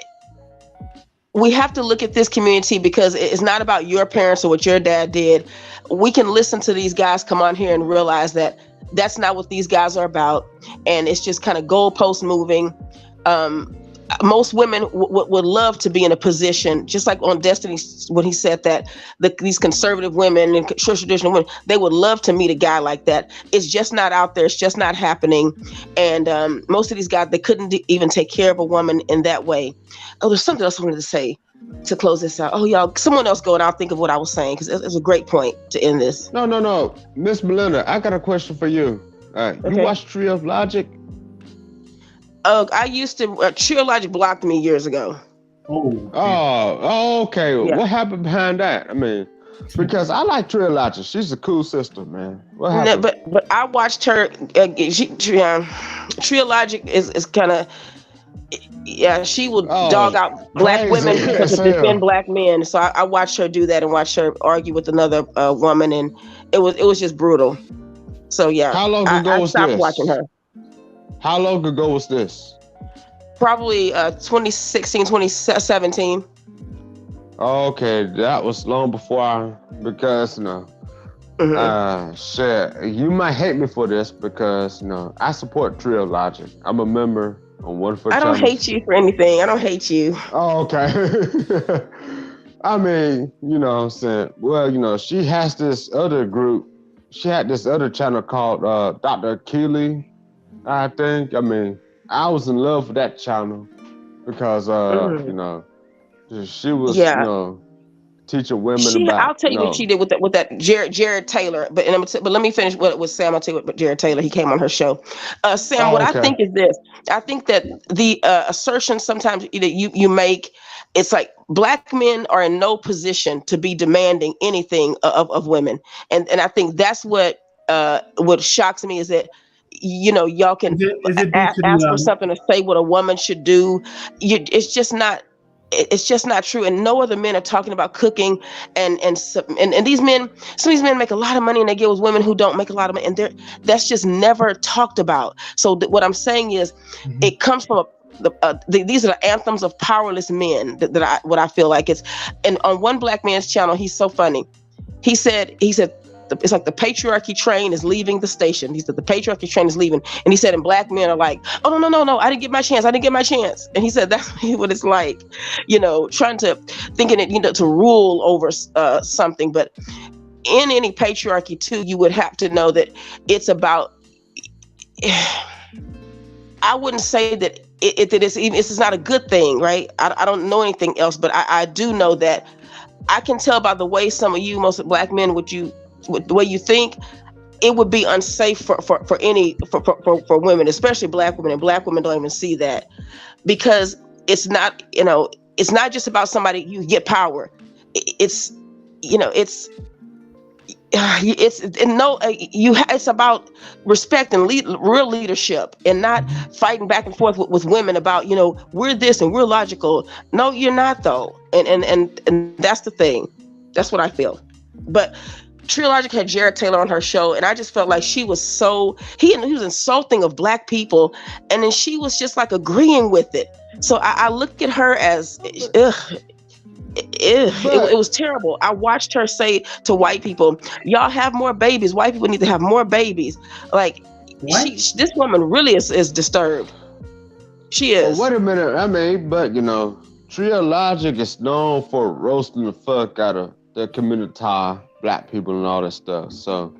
we have to look at this community, because it's not about your parents or what your dad did. We can listen to these guys come on here and realize that that's not what these guys are about, and it's just kind of goalpost moving. Most women would love to be in a position, just like on Destiny, when he said that these conservative women and traditional women, they would love to meet a guy like that. It's just not out there. It's just not happening. And most of these guys, they couldn't even take care of a woman in that way. Oh, there's something else I wanted to say. to close this out. Oh, y'all, someone else go and I'll think of what I was saying because it's a great point to end this. No. Miss Melinda, I got a question for you. You watch Tree of Logic? I used to. Tree of Logic blocked me years ago. Oh, okay. Yeah. What happened behind that? I mean, because I like Tree of Logic. She's a cool sister, man. What happened? No, but I watched her. Tree of Logic is kind of. Yeah, she will dog out black women because to defend black men. So I watched her do that and watched her argue with another woman, and it was just brutal. So yeah, how long ago I was stopped this? watching her. How long ago was this? Probably 2016, 2017. Okay, that was long before because shit, you might hate me for this because I support Tree of Logic. I'm a member on one for. I don't hate you for anything. I don't hate you. Oh, okay. I mean, you know what I'm saying? Well, she has this other group. She had this other channel called Dr. Keeley, I think. I mean, I was in love with that channel because, she was, teaching women about. I'll tell you what she did with that Jared Taylor. But let me finish what was Sam. I'll tell you what Jared Taylor. He came on her show. Sam, I think is this. I think that the assertion sometimes that you make, it's like black men are in no position to be demanding anything of women, and I think that's what shocks me is that y'all can ask for something to say what a woman should do. It's just not. It's just not true, and no other men are talking about cooking, and these men. Some of these men make a lot of money, and they get with women who don't make a lot of money, and that's just never talked about. So what I'm saying is, it comes from these are the anthems of powerless men that I feel like it's. And on one black man's channel, he's so funny. He said. It's like the patriarchy train is leaving the station. He said the patriarchy train is leaving. And he said, and black men are like, oh, no, I didn't get my chance. And he said, that's what it's like, trying to, thinking it, to rule over something. But in any patriarchy too, you would have to know that it's about, I wouldn't say that it's not a good thing, right? I don't know anything else, but I do know that I can tell by the way some of you, most black men, the way you think, it would be unsafe for women, especially black women, and black women don't even see that because it's not just about somebody you get power. It's about respect and real leadership, and not fighting back and forth with women about we're this and we're logical. No, you're not though, and that's the thing. That's what I feel. But Tree of Logic had Jared Taylor on her show, and I just felt like she was he was insulting of black people, and then she was just like agreeing with it. So I look at her as, it was terrible. I watched her say to white people, y'all have more babies. White people need to have more babies. Like, this woman really is disturbed. She is. Well, wait a minute. I mean, but Tree of Logic is known for roasting the fuck out of their community, black people and all that stuff. So,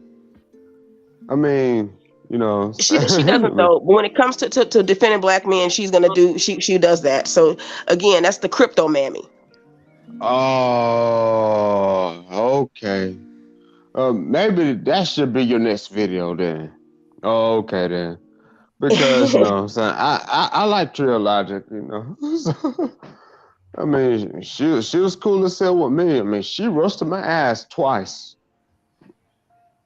I mean, she doesn't though. But when it comes to defending black men, she's gonna do. She does that. So again, that's the crypto mammy. Oh, okay. Maybe that should be your next video then. Oh, okay then. Because I'm saying I like Tree of Logic. I mean, she was cool as hell with me. I mean, she roasted my ass twice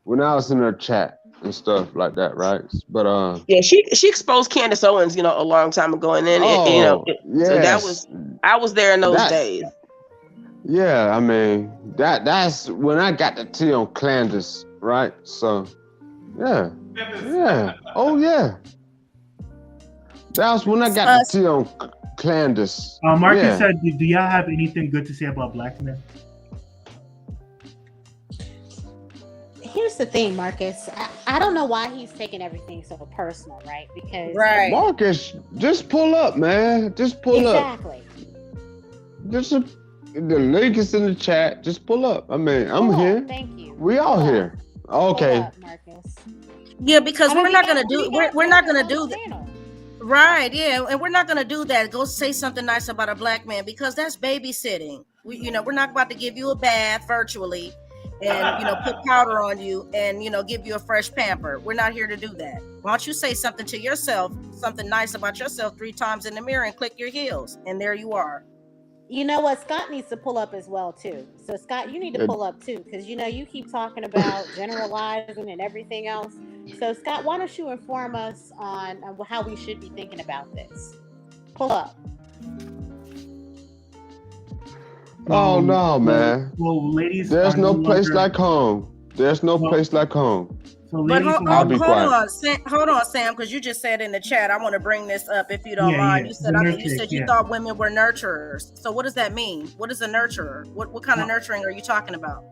when I was in her chat and stuff like that, right? But yeah, she exposed Candace Owens, a long time ago, and then so I was there in those days. Yeah, I mean that's when I got the tea on Candace, right? So yeah, oh yeah, that was when I got the tea on Candace. Marcus said, do y'all have anything good to say about black men? Here's the thing, Marcus. I don't know why he's taking everything so personal, right? Because Marcus, just pull up, man. Just pull up. Exactly. The link is in the chat. Just pull up. I mean, I'm here. Thank you. We all here. Okay. Marcus. Yeah, because we're not gonna do that. Right, yeah, and we're not gonna do that. Go say something nice about a black man because that's babysitting. We're not about to give you a bath virtually, and put powder on you, and give you a fresh pamper. We're not here to do that. Why don't you say something to yourself, something nice about yourself 3 times in the mirror, and click your heels, and there you are. You know what? Scott needs to pull up as well too. So Scott, you need to pull up too, because you keep talking about generalizing and everything else. So Scott, why don't you inform us on how we should be thinking about this? Pull up. Oh no, man. Well, ladies, there's no place like home. There's no place like home. So But I'll be quiet. hold on, Sam, because you just said in the chat, I want to bring this up if you don't Yeah, mind. yeah. You said you thought women were nurturers. So what does that mean? What is a nurturer? What kind of nurturing are you talking about?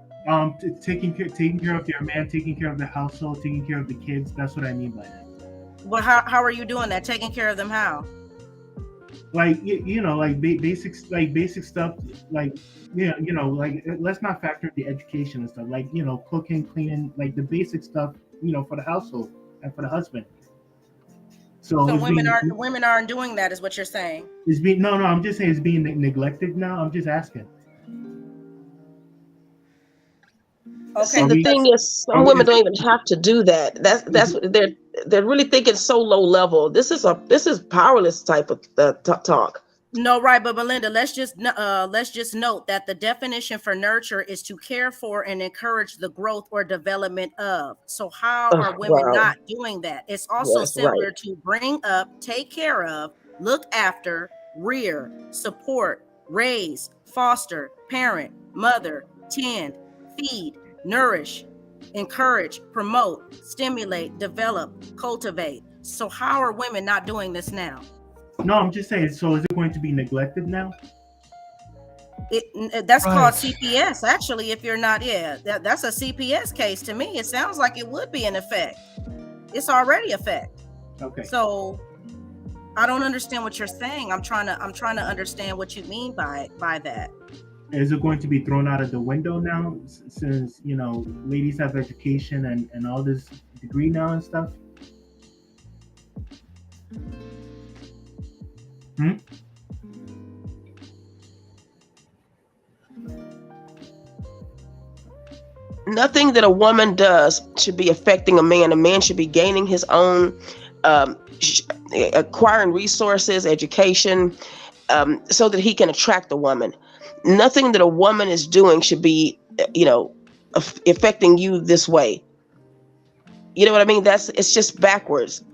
Taking care of your man, taking care of the household, taking care of the kids. That's what I mean by that. Well, how are you doing that? Taking care of them how? Like basic stuff, like let's not factor the education and stuff, like cooking, cleaning, like the basic stuff, for the household and for the husband. So women aren't doing that, is what you're saying? I'm just saying it's being neglected now. I'm just asking. Okay. See, the thing is, some women don't even have to do that. That's what they're really thinking so low level. This is powerless type of talk. No, right, but Melinda, let's just note that the definition for nurture is to care for and encourage the growth or development of. So how are women not doing that? It's also similar to bring up, take care of, look after, rear, support, raise, foster, parent, mother, tend, feed, nourish, encourage, promote, stimulate, develop, cultivate. So how are women not doing this now? No, I'm just saying, so is it going to be neglected now? That's called CPS, actually, if you're not, that's a CPS case to me. It sounds like it would be in effect. It's already effect. Okay. So I don't understand what you're saying. I'm trying to understand what you mean by that. Is it going to be thrown out of the window now, since ladies have education and all this degree now and stuff? Nothing that a woman does should be affecting a man. A man should be gaining his own, acquiring resources, education, so that he can attract a woman. Nothing that a woman is doing should be, affecting you this way. You know what I mean? It's just backwards.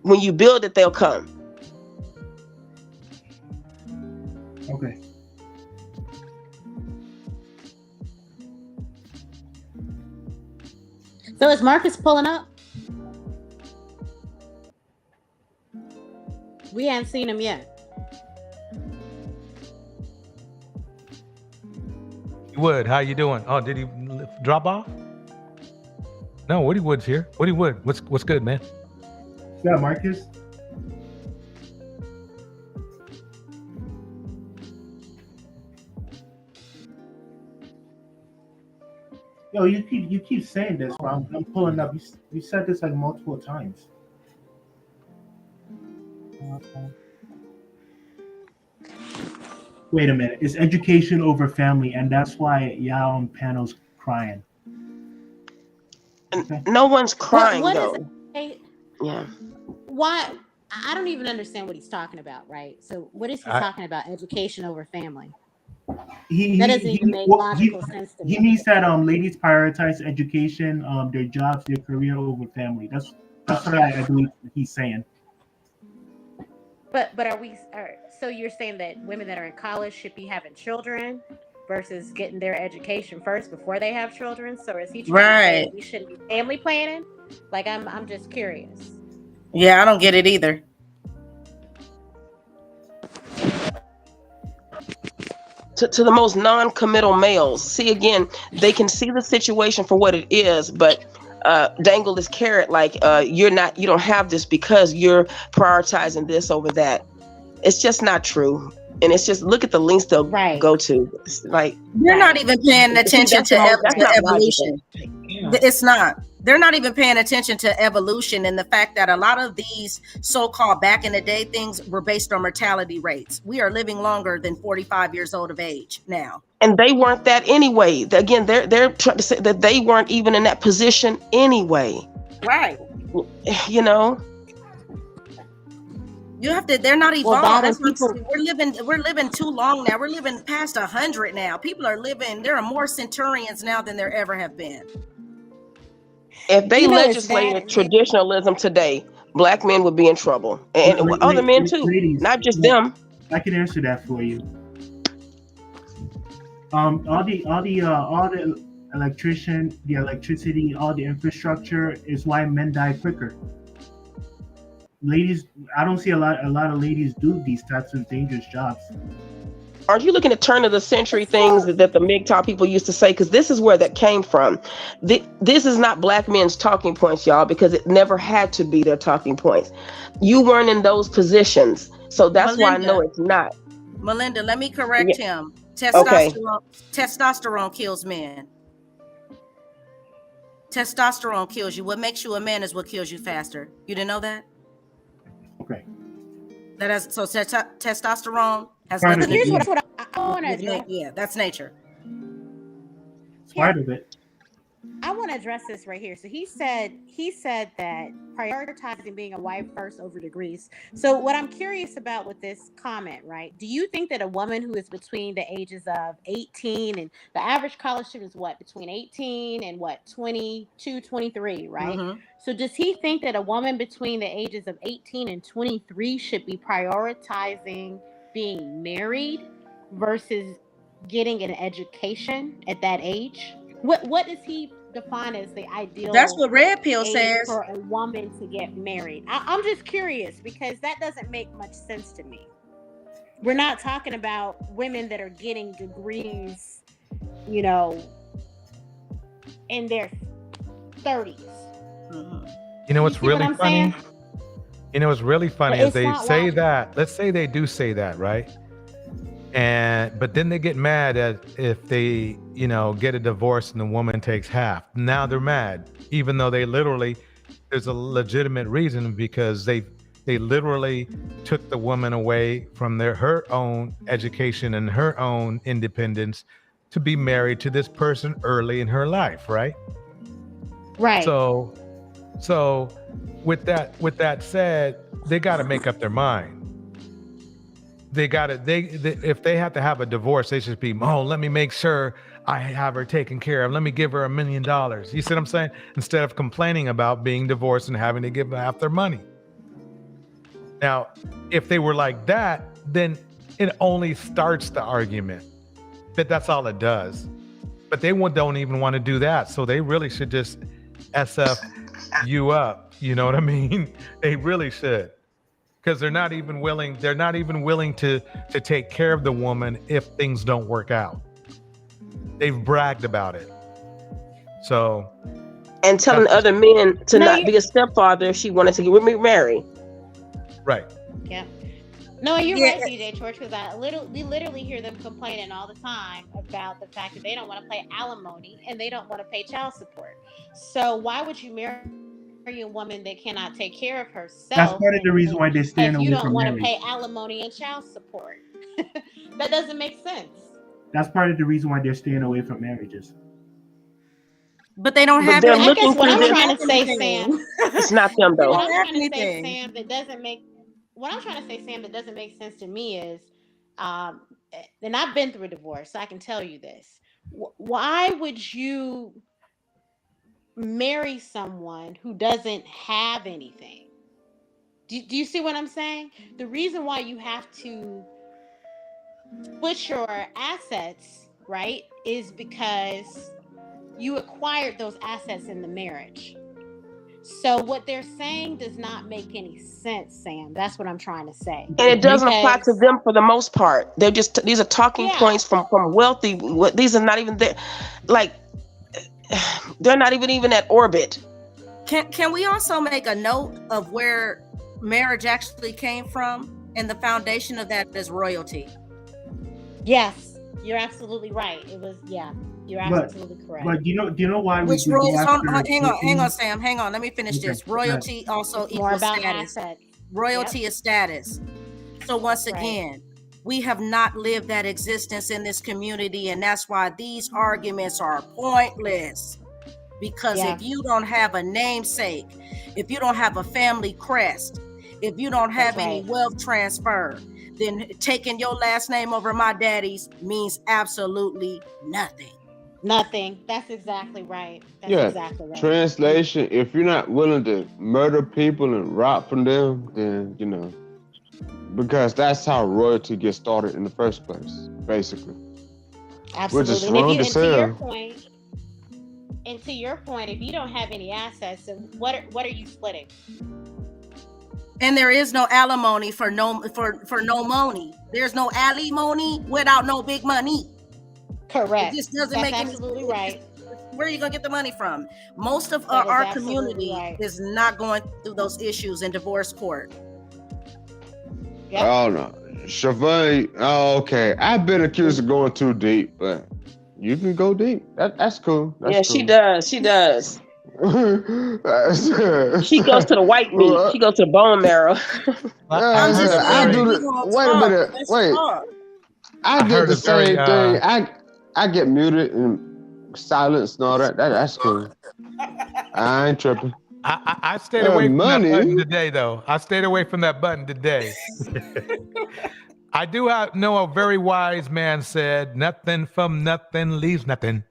When you build it, they'll come. Okay. So is Marcus pulling up? We haven't seen him yet. Wood, how you doing? Oh, did he drop off? No, Woody Wood's here. Woody Wood, what's good, man? Yeah, Marcus. Yo, you keep saying this, bro. I'm pulling up. You said this like multiple times. Wait a minute. It's education over family, and that's why y'all on panels crying. Okay. No one's crying what though. Yeah. Why? I don't even understand what he's talking about, right? So what is he talking about? Education over family. That doesn't even make logical sense to me. He means that ladies prioritize education, their jobs, their career over family. That's what I believe he's saying. But so you're saying that women that are in college should be having children versus getting their education first before they have children? So is he trying to say we shouldn't be family planning? Like I'm just curious. Yeah, I don't get it either. To the most non-committal males, see, again, they can see the situation for what it is, but dangle this carrot like you don't have this because you're prioritizing this over that. It's just not true. And it's just, look at the links they'll go to. It's like you're not even paying attention to evolution. It's not. They're not even paying attention to evolution and the fact that a lot of these so-called back in the day things were based on mortality rates. We are living longer than 45 years old of age now. And they weren't that anyway. Again, they're trying to say that they weren't even in that position anyway. Right. You know. You have to. They're not evolved. Well, That's what we're living too long now. We're living past 100 now. People are living. There are more centurions now than there ever have been. If they legislated traditionalism today, black men would be in trouble, and other men too, ladies, not just them. I can answer that for you. All the electricity, all the infrastructure is why men die quicker. Ladies, I don't see a lot of ladies do these types of dangerous jobs. Aren't you looking at turn of the century things that the MGTOW people used to say? Because this is where that came from. This is not black men's talking points, y'all, because it never had to be their talking points. You weren't in those positions, so that's why I know it's not. Melinda, let me correct him. Testosterone kills men. Testosterone kills you. What makes you a man is what kills you faster. You didn't know that? Okay. Testosterone has Part nothing of it, to do. yeah. That's what I want to. Yeah, that's nature. Part of it. I want to address this right here. So he said that prioritizing being a wife first over degrees. So what I'm curious about with this comment, right? Do you think that a woman who is between the ages of 18 and the average college student is what, between 18 and what, 22, 23, right? Mhm. So does he think that a woman between the ages of 18 and 23 should be prioritizing being married versus getting an education at that age? What does he define as the ideal? That's what Red Pill age says. for a woman to get married. I'm just curious because that doesn't make much sense to me. We're not talking about women that are getting degrees, you know, in their 30s. You know what's see what really I'm funny? saying? You know what's really funny But is it's they not say logical. that. Let's say they do say that, right? But then they get mad at if they, get a divorce and the woman takes half. Now they're mad, even though there's a legitimate reason, because they literally took the woman away from her own education and her own independence to be married to this person early in her life, right? Right. So with that said, they got to make up their mind. If they have to have a divorce, they should be, let me make sure I have her taken care of. Let me give her $1 million. You see what I'm saying? Instead of complaining about being divorced and having to give half their money. Now, if they were like that, then it only starts the argument. But that's all it does. But they don't even want to do that. So they really should just SF you up. You know what I mean? They really should. Because they're not even willing to take care of the woman if things don't work out. They've bragged about it. So, and telling other men to not be a stepfather if she wanted to get remarried. Right. Yeah. No, you're right, DJ George, because we literally hear them complaining all the time about the fact that they don't want to pay alimony and they don't want to pay child support. So why would you marry a woman that cannot take care of herself? That's part of the reason why they're staying away you don't from want marriage. to pay alimony and child support. That doesn't make sense. That's part of the reason why they're staying away from marriages. But they don't have. I guess what I'm trying to say, Sam. It's not them though. What I'm trying to say, Sam, that doesn't make sense to me is, and I've been through a divorce, so I can tell you this. Why would you marry someone who doesn't have anything? Do you see what I'm saying? The reason why you have to split your assets, right, is because you acquired those assets in the marriage. So what they're saying does not make any sense, Sam. That's what I'm trying to say. And it doesn't apply to them for the most part. These are talking points from wealthy. These are not even there. Like, they're not even at orbit. Can we also make a note of where marriage actually came from, and the foundation of that is royalty? Yes, you're absolutely right. It was You're But absolutely correct. but do you know why Which we go royals? after? Hang on, Sam. Hang on. Let me finish Okay, this. go ahead. Royalty also It's more equals about status. assets. Royalty is status. So once Right. again, we have not lived that existence in this community, and that's why these arguments are pointless. Because Yeah. if you don't have a namesake, if you don't have a family crest, if you don't have That's any right. wealth transfer, then taking your last name over my daddy's means absolutely nothing. Nothing. That's exactly right. That's Yeah. exactly right. Translation: if you're not willing to murder people and rob from them, then because that's how royalty gets started in the first place, basically. Absolutely. Which is And if wrong you, to and to your say. point, if you don't have any assets, then what are you splitting? And there is no alimony for no money. There's no alimony without no big money. Correct. It just doesn't That's make any absolutely sense. right. Where are you gonna get the money from? Most of That is our absolutely community right. is not going through those issues in divorce court. Yep. Oh no, Siobhan. Oh, okay. I've been accused of going too deep, but you can go deep. That's cool. That's Yeah, cool. she does. She does. She goes to the white meat. She goes to the bone marrow. I'm just saying, do we the. gonna Wait a talk. minute. Let's Wait. talk. I did heard the a very, same thing. I get muted and silenced and all that. That's cool. I ain't tripping. I stayed away from that Money. button today, though. I stayed away from that button today. I do know a very wise man said, "Nothing from nothing leaves nothing."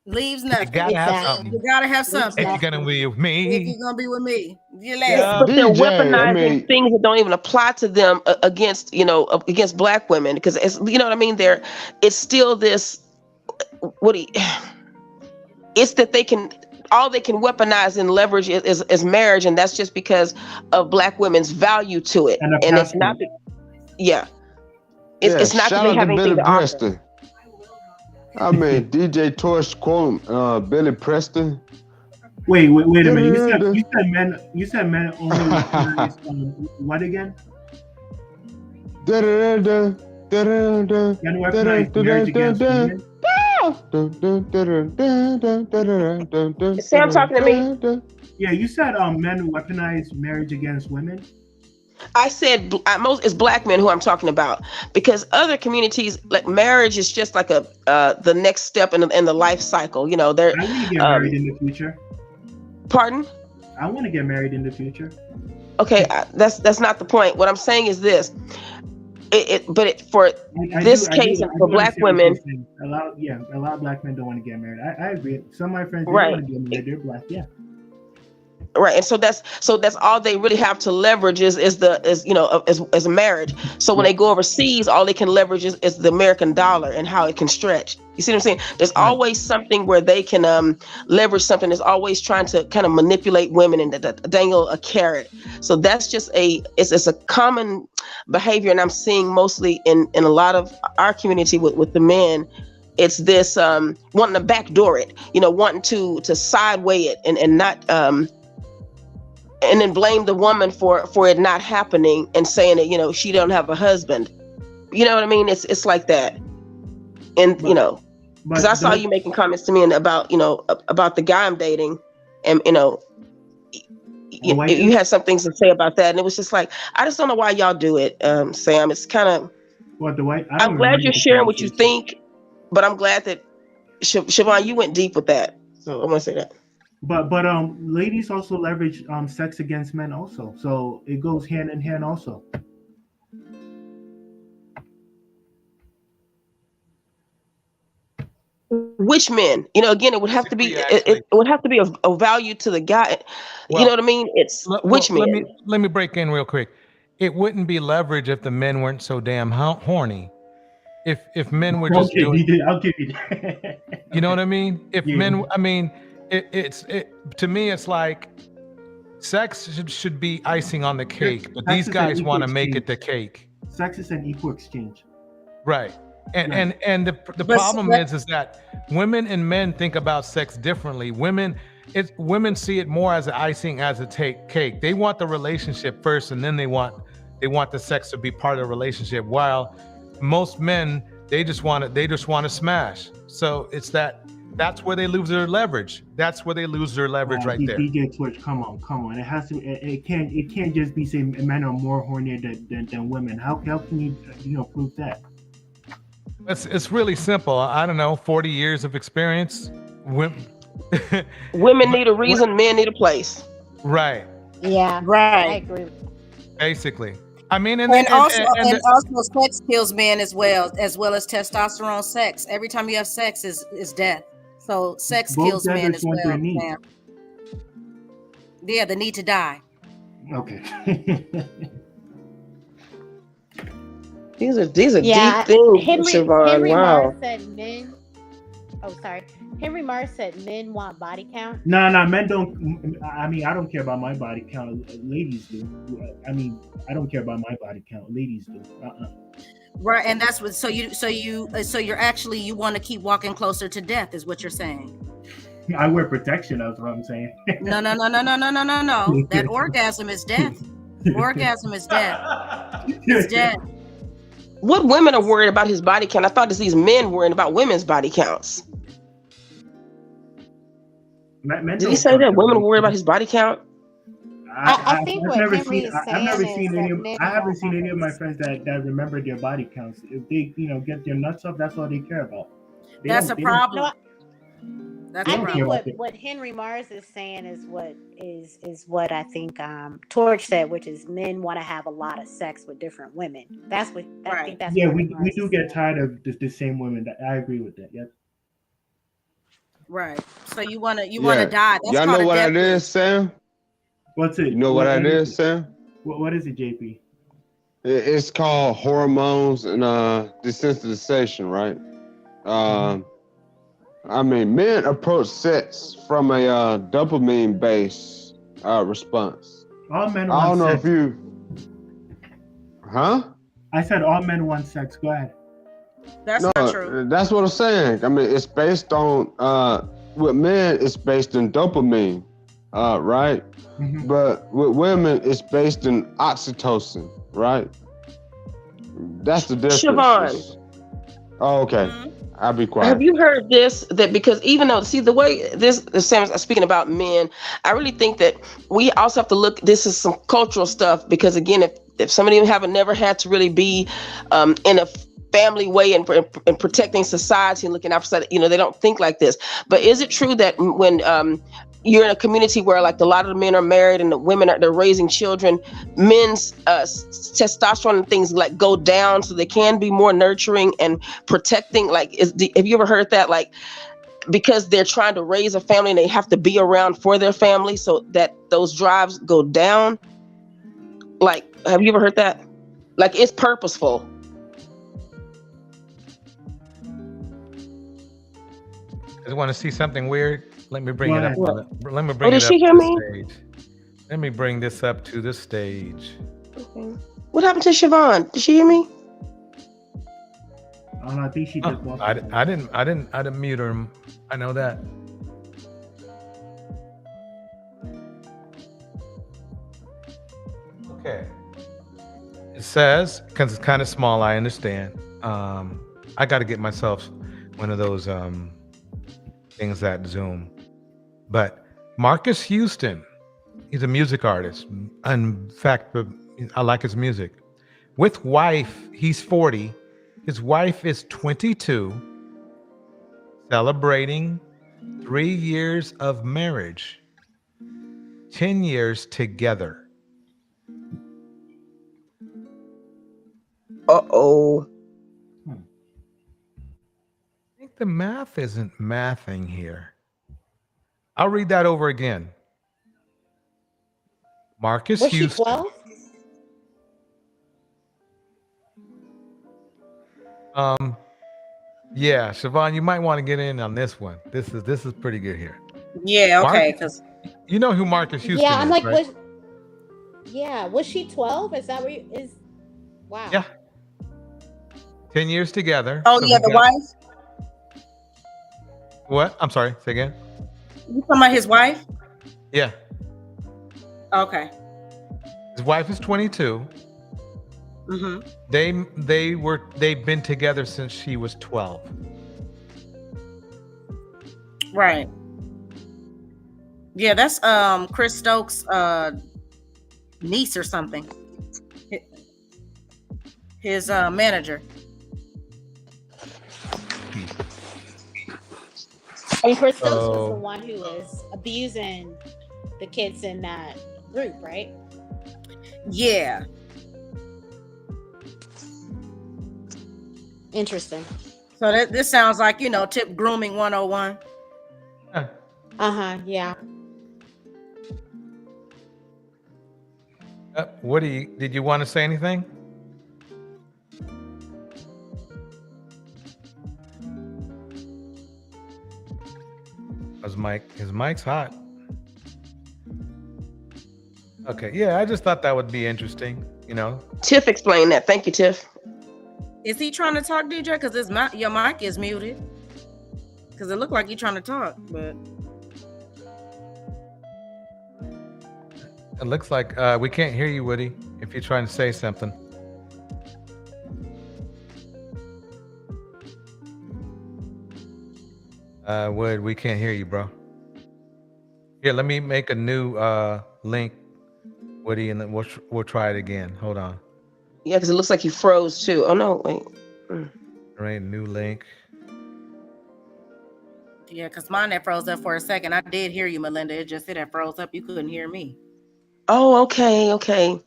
Leaves You nothing. gotta have Exactly. something You gotta have something. if you're gonna be with If me. you're gonna be with me, you Yeah, last. but they're DJ, weaponizing things that don't even apply to them against against black women, because it's, you know what I mean. It's still this. It's that they can weaponize and leverage is marriage, and that's just because of black women's value to it, and it's not. It's not that shout they out have to anything Billy to offer. Preston. I mean, DJ Torch quote Billy Preston. Wait a minute. You said men only recognize what again? Can recognize marriage against women? Is Sam talking to me? Yeah, you said men weaponize marriage against women. I said it's black men who I'm talking about, because other communities, like marriage is just like the next step in the life cycle. You know, they're. I want to get married in the future. Pardon? I want to get married in the future. Okay, that's not the point. What I'm saying is this. For black women, a lot of black men don't want to get married. I agree. Some of my friends, they right, don't want to get married. They're black. Yeah. Right, and so that's all they really have to leverage is a marriage. So when they go overseas, all they can leverage is the American dollar and how it can stretch. You see what I'm saying? There's always something where they can leverage something. That's always trying to kind of manipulate women and dangle a carrot. So that's just it's a common behavior, and I'm seeing mostly in a lot of our community with the men. It's this wanting to backdoor it, wanting to sideway it and not and then blame the woman for it not happening, and saying that she don't have a husband. You know what I mean? It's like that, and because I saw you making comments to me about about the guy I'm dating, and you had some things to say about that, and it was just like, I just don't know why y'all do it, Sam. It's kind of. I'm glad you're sharing what you think, but I'm glad that Siobhan, you went deep with that. So I want to say that. But ladies also leverage sex against men also, so it goes hand in hand also. Which men? Again, it would have to be it would have to be a value to the guy. You know what I mean? It's which men? Let me break in real quick. It wouldn't be leverage if the men weren't so damn horny. If men were just doing, I'll give you that. You know what I mean? If men, I mean, to me, it's like sex should be icing on the cake, but these guys want to make it the cake. Sex is an equal exchange. Right. And the problem is that women and men think about sex differently. Women see it more as an icing, as a cake. They want the relationship first, and then they want the sex to be part of the relationship. While most men, they just want to smash. So it's that That's where they lose their leverage. That's where they lose their leverage right there. DJ Twitch, come on. It has to. It can't just be saying men are more horny than women. How can you prove that? It's really simple. I don't know. 40 years of experience. Women need a reason, men need a place. Right. Yeah. Right. I agree. Basically. I mean, And also sex kills men as well as testosterone. Sex. Every time you have sex is death. So sex Both kills men deserts as want well. their need. Sam. Yeah, the need to die. Okay. These are deep things, Siobhan. Henry Wow. Mars said men. Oh, sorry. Henry Mars said men want body count. No, men don't. I mean, I don't care about my body count. Ladies do. I mean, I don't care about my body count. Ladies do. Right, and that's what. So you're actually you want to keep walking closer to death, is what you're saying. I wear protection. That's what I'm saying. No. That orgasm is death. Orgasm is death. It's death. What women are worried about his body count? I thought it's these men worrying about women's body counts. Did he say that women worry about his body count? I think what Henry is saying I haven't is seen any of my friends that remember their body counts. If they get their nuts up, that's all they care about. That's a problem. I think what Henry Mars is saying is what I think Torch said, which is men want to have a lot of sex with different women. That's what I think. That's yeah. what We do get tired of the same women. I agree with that. Yep. Right. So you wanna die. That's y'all know what it is, Sam? What's it? You know what it is, Sam? What is it, JP? It's called hormones and desensitization, right? I mean, men approach sex from a dopamine-based response. All men I don't want know sex. if you, huh? I said all men want sex. Go ahead. That's not true. That's what I'm saying. I mean, it's based on with men, it's based in dopamine, right? Mm-hmm. But with women, it's based in oxytocin, right? That's the difference. Siobhan. Oh, okay. I'll be quiet. Have you heard this? That because even though, see, the way this Sam's speaking about men, I really think that we also have to look. This is some cultural stuff because again, if some of them haven't never had to really be in a family way and protecting society and looking out for society, they don't think like this. But is it true that when you're in a community where like a lot of the men are married and the women they're raising children, men's testosterone and things like go down so they can be more nurturing and protecting? Like, have you ever heard that? Like, because they're trying to raise a family and they have to be around for their family so that those drives go down. Like, have you ever heard that? Like, it's purposeful. I want to see something weird. Let me bring it up. Let me bring did it up she hear to me? the stage. Let me bring this up to the stage. Okay. What happened to Siobhan? Did she hear me? Oh, I think she just walked. I didn't mute her. I know that. Okay. It says, because it's kind of small, I understand. I got to get myself one of those things that Zoom. But Marcus Houston, he's a music artist. In fact, I like his music. With wife, he's 40. His wife is 22, celebrating 3 years of marriage, 10 years together. Uh-oh. I think the math isn't mathing here. I'll read that over again. Marcus Was she Houston. 12? Yeah, Siobhan, you might want to get in on this one. This is pretty good here. Yeah, okay, because you know who Marcus Houston Yeah, I'm is, like, right? was she 12? Is that where you is? Wow. Yeah. 10 years together. Oh So yeah, he the got- wife. What? I'm sorry. Say again. You talking about his wife? Yeah. Okay. His wife is 22. Mm-hmm. They've been together since she was 12. Right. Yeah, that's Chris Stokes' niece or something. His manager. I mean, Chris Stokes was the Oh, one who was abusing the kids in that group, right? Yeah. Interesting. So this sounds like, tip grooming 101. Yeah. Woody, did you want to say anything? His mic's hot. Okay, yeah, I just thought that would be interesting, Tiff explained that. Thank you, Tiff. Is he trying to talk, DJ? Because your mic is muted. Because it looked like you're trying to talk, but It looks like we can't hear you, Woody, if you're trying to say something. Wood, we can't hear you, bro. Here, let me make a new link, Woody, and then we'll try it again. Hold on. Yeah, because it looks like you froze too. Oh no, wait. All right, new link. yeah, because mine that froze up for a second. I did hear you, Melinda. It just said that froze up. You couldn't hear me. Oh, okay.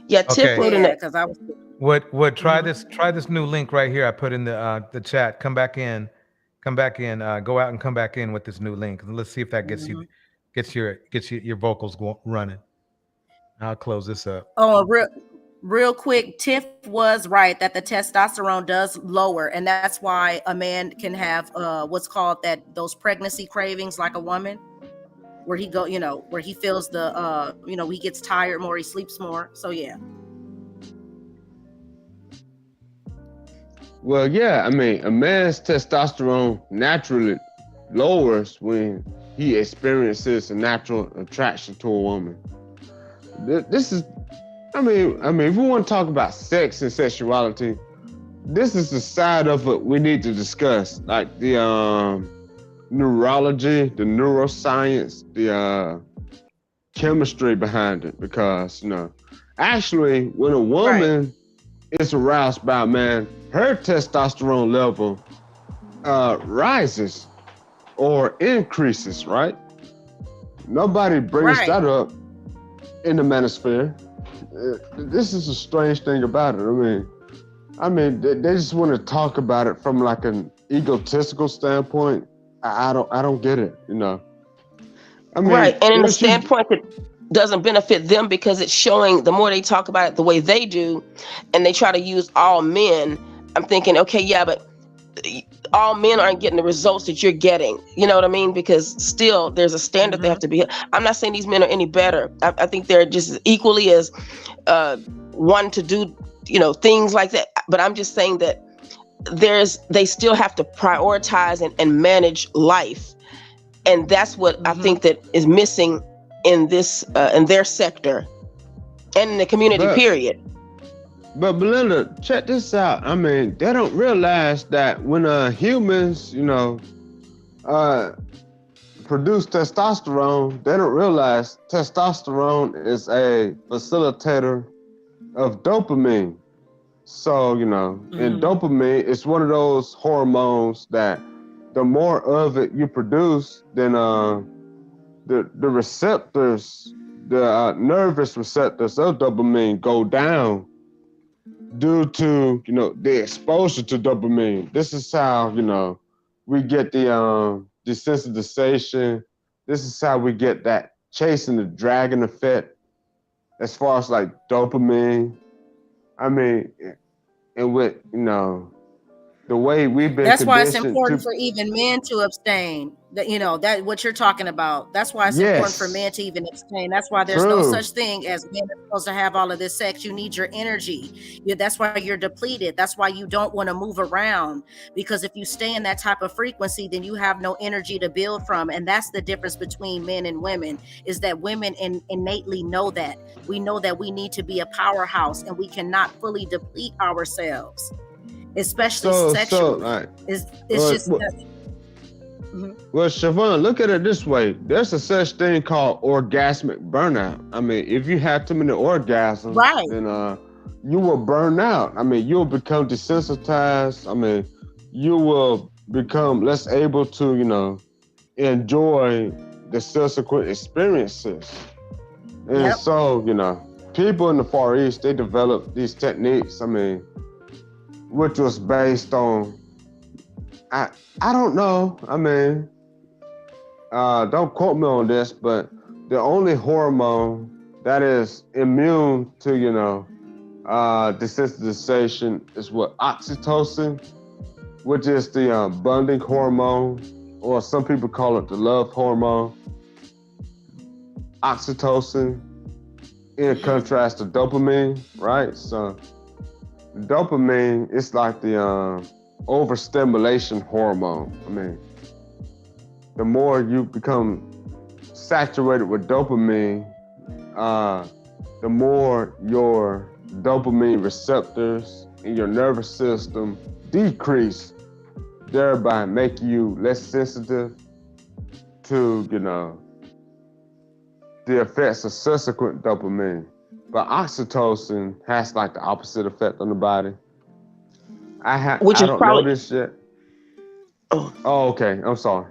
Yeah, Tiff Okay. wrote in that. Because I was. Would try this new link right here. I put in the chat. Come back in. Go out and come back in with this new link. Let's see if that gets your vocals running. I'll close this up. Oh, real quick, Tiff was right that the testosterone does lower, and that's why a man can have what's called those pregnancy cravings like a woman, where he where he feels he gets tired more, he sleeps more. So yeah. Well, yeah, I mean, a man's testosterone naturally lowers when he experiences a natural attraction to a woman. This is, I mean, if we want to talk about sex and sexuality, this is the side of it we need to discuss, like the neurology, the neuroscience, the chemistry behind it, because actually, when a woman is aroused by a man, her testosterone level rises or increases, right? Nobody brings that up in the manosphere. This is a strange thing about it. I mean, they just want to talk about it from like an egotistical standpoint. I don't get it, I mean, Right, and in the standpoint that doesn't benefit them, because it's showing, the more they talk about it the way they do, and they try to use all men, I'm thinking, okay, yeah, but all men aren't getting the results that you're getting. You know what I mean? Because still there's a standard they have to be. I'm not saying these men are any better. I think they're just equally as one to do, things like that. But I'm just saying that they still have to prioritize and manage life. And that's what I think that is missing in this, in their sector and in the community, period. But Belinda, check this out. I mean, they don't realize that when humans, produce testosterone, they don't realize testosterone is a facilitator of dopamine. So, and dopamine is one of those hormones that the more of it you produce, then the receptors, the nervous receptors of dopamine go down due to, the exposure to dopamine. This is how, we get the desensitization. This is how we get that chasing the dragon effect as far as like dopamine. I mean, and with, the way we've been That's why it's conditioned important for even men to abstain. That what you're talking about. That's why it's important for men to even abstain. That's why there's no such thing as men are supposed to have all of this sex. You need your energy. That's why you're depleted. That's why you don't want to move around, because if you stay in that type of frequency, then you have no energy to build from. And that's the difference between men and women, is that women innately know that. We know that we need to be a powerhouse, and we cannot fully deplete ourselves, especially sexually. It's just Well, Siobhan, look at it this way. There's a such thing called orgasmic burnout. I mean, if you have too many orgasms, Right. then you will burn out. I mean, you'll become desensitized. I mean, you will become less able to, enjoy the subsequent experiences. And so, people in the Far East, they developed these techniques, I mean, which was based on, I don't know, I mean, don't quote me on this, but the only hormone that is immune to, desensitization is what? Oxytocin, which is the bonding hormone, or some people call it the love hormone. Oxytocin, in contrast to dopamine, right? So dopamine is like the overstimulation hormone. I mean, the more you become saturated with dopamine, the more your dopamine receptors in your nervous system decrease, thereby making you less sensitive to, the effects of subsequent dopamine. But oxytocin has like the opposite effect on the body. I don't know this yet. Oh, okay. I'm sorry.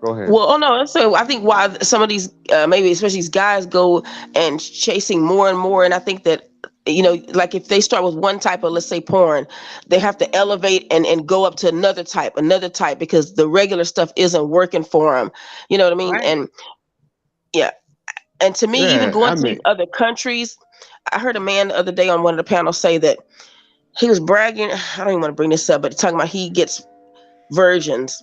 Go ahead. Well, no. So I think why some of these, maybe especially these guys, go and chasing more and more. And I think that, like if they start with one type of, let's say, porn, they have to elevate and go up to another type, because the regular stuff isn't working for them. You know what I mean? Right. And yeah. And to me, even going to these other countries, I heard a man the other day on one of the panels say that he was bragging. I don't even want to bring this up, but talking about he gets virgins.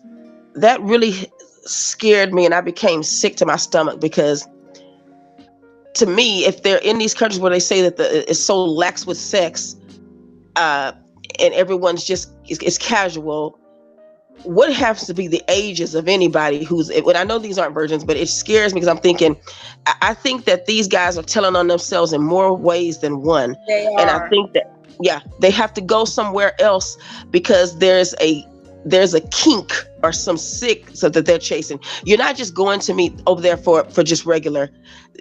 That really scared me, and I became sick to my stomach, because to me, if they're in these countries where they say that it's so lax with sex, and everyone's just it's casual, what has to be the ages of anybody when I know these aren't virgins, but it scares me, because I'm thinking, I think that these guys are telling on themselves in more ways than one. They are. And I think that, they have to go somewhere else, because there's a kink or some sick so that they're chasing. You're not just going to meet over there for just regular.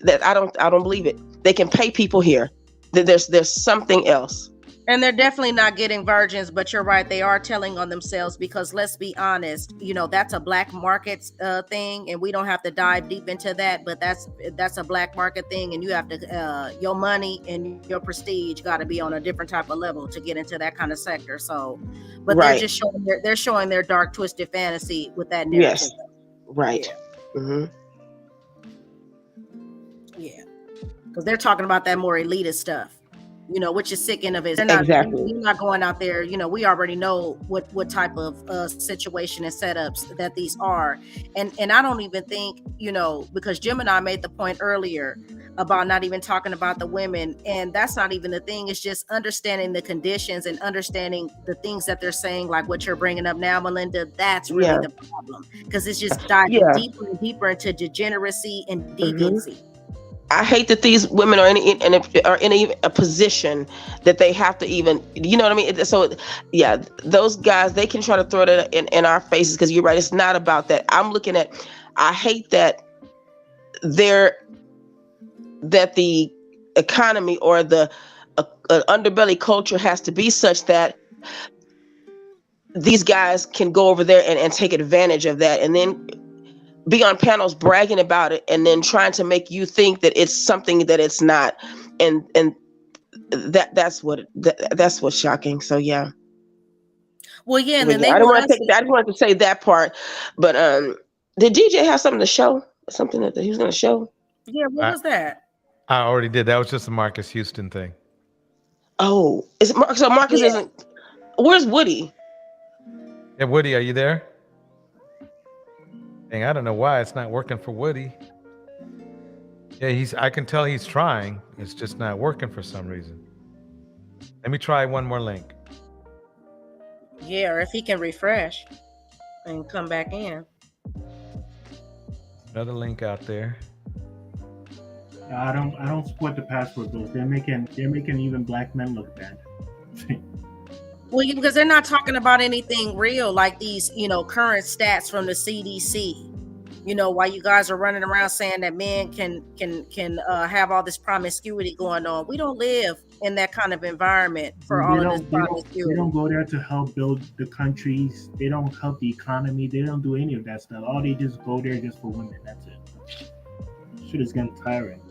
That I don't believe it. They can pay people here. There's something else. And they're definitely not getting virgins, but you're right. They are telling on themselves, because let's be honest, that's a black market thing, and we don't have to dive deep into that, but that's a black market thing, and you have to, your money and your prestige got to be on a different type of level to get into that kind of sector. So, but Right. they're just showing their dark, twisted fantasy with that narrative. Yes. Right. Yeah. Mm-hmm. Yeah. Because they're talking about that more elitist stuff. Which is sick in of it. They're not, Exactly. You're not going out there. We already know what type of situation and setups that these are. And I don't even think, because Gemini made the point earlier about not even talking about the women. And that's not even the thing. It's just understanding the conditions and understanding the things that they're saying, like what you're bringing up now, Melinda. That's really the problem. Because it's just diving deeper and deeper into degeneracy and deviancy. Mm-hmm. I hate that these women are in a position that they have to even, you know what I mean? So, those guys, they can try to throw it in our faces, because you're right. It's not about that. I'm looking at, I hate that the economy or the underbelly culture has to be such that these guys can go over there and take advantage of that, and then be on panels bragging about it, and then trying to make you think that it's something that it's not, and that's what's shocking. So yeah. Well, yeah, and then I just wanted to say that part, but did DJ have something to show? Something that he was going to show? Yeah, what was that? I already did. That was just a Marcus Houston thing. Oh, is it so Marcus isn't? Where's Woody? Yeah, Woody, are you there? Dang, I don't know why it's not working for Woody. Yeah, I can tell he's trying. It's just not working for some reason. Let me try one more link. Yeah, or if he can refresh and come back in. Another link out there. I don't support the password rules. They're making even black men look bad. Well, because they're not talking about anything real, like these, current stats from the CDC. While you guys are running around saying that men can have all this promiscuity going on, we don't live in that kind of environment for all of this promiscuity. They don't go there to help build the countries. They don't help the economy. They don't do any of that stuff. All they just go there just for women. That's it. Shit is getting tiring.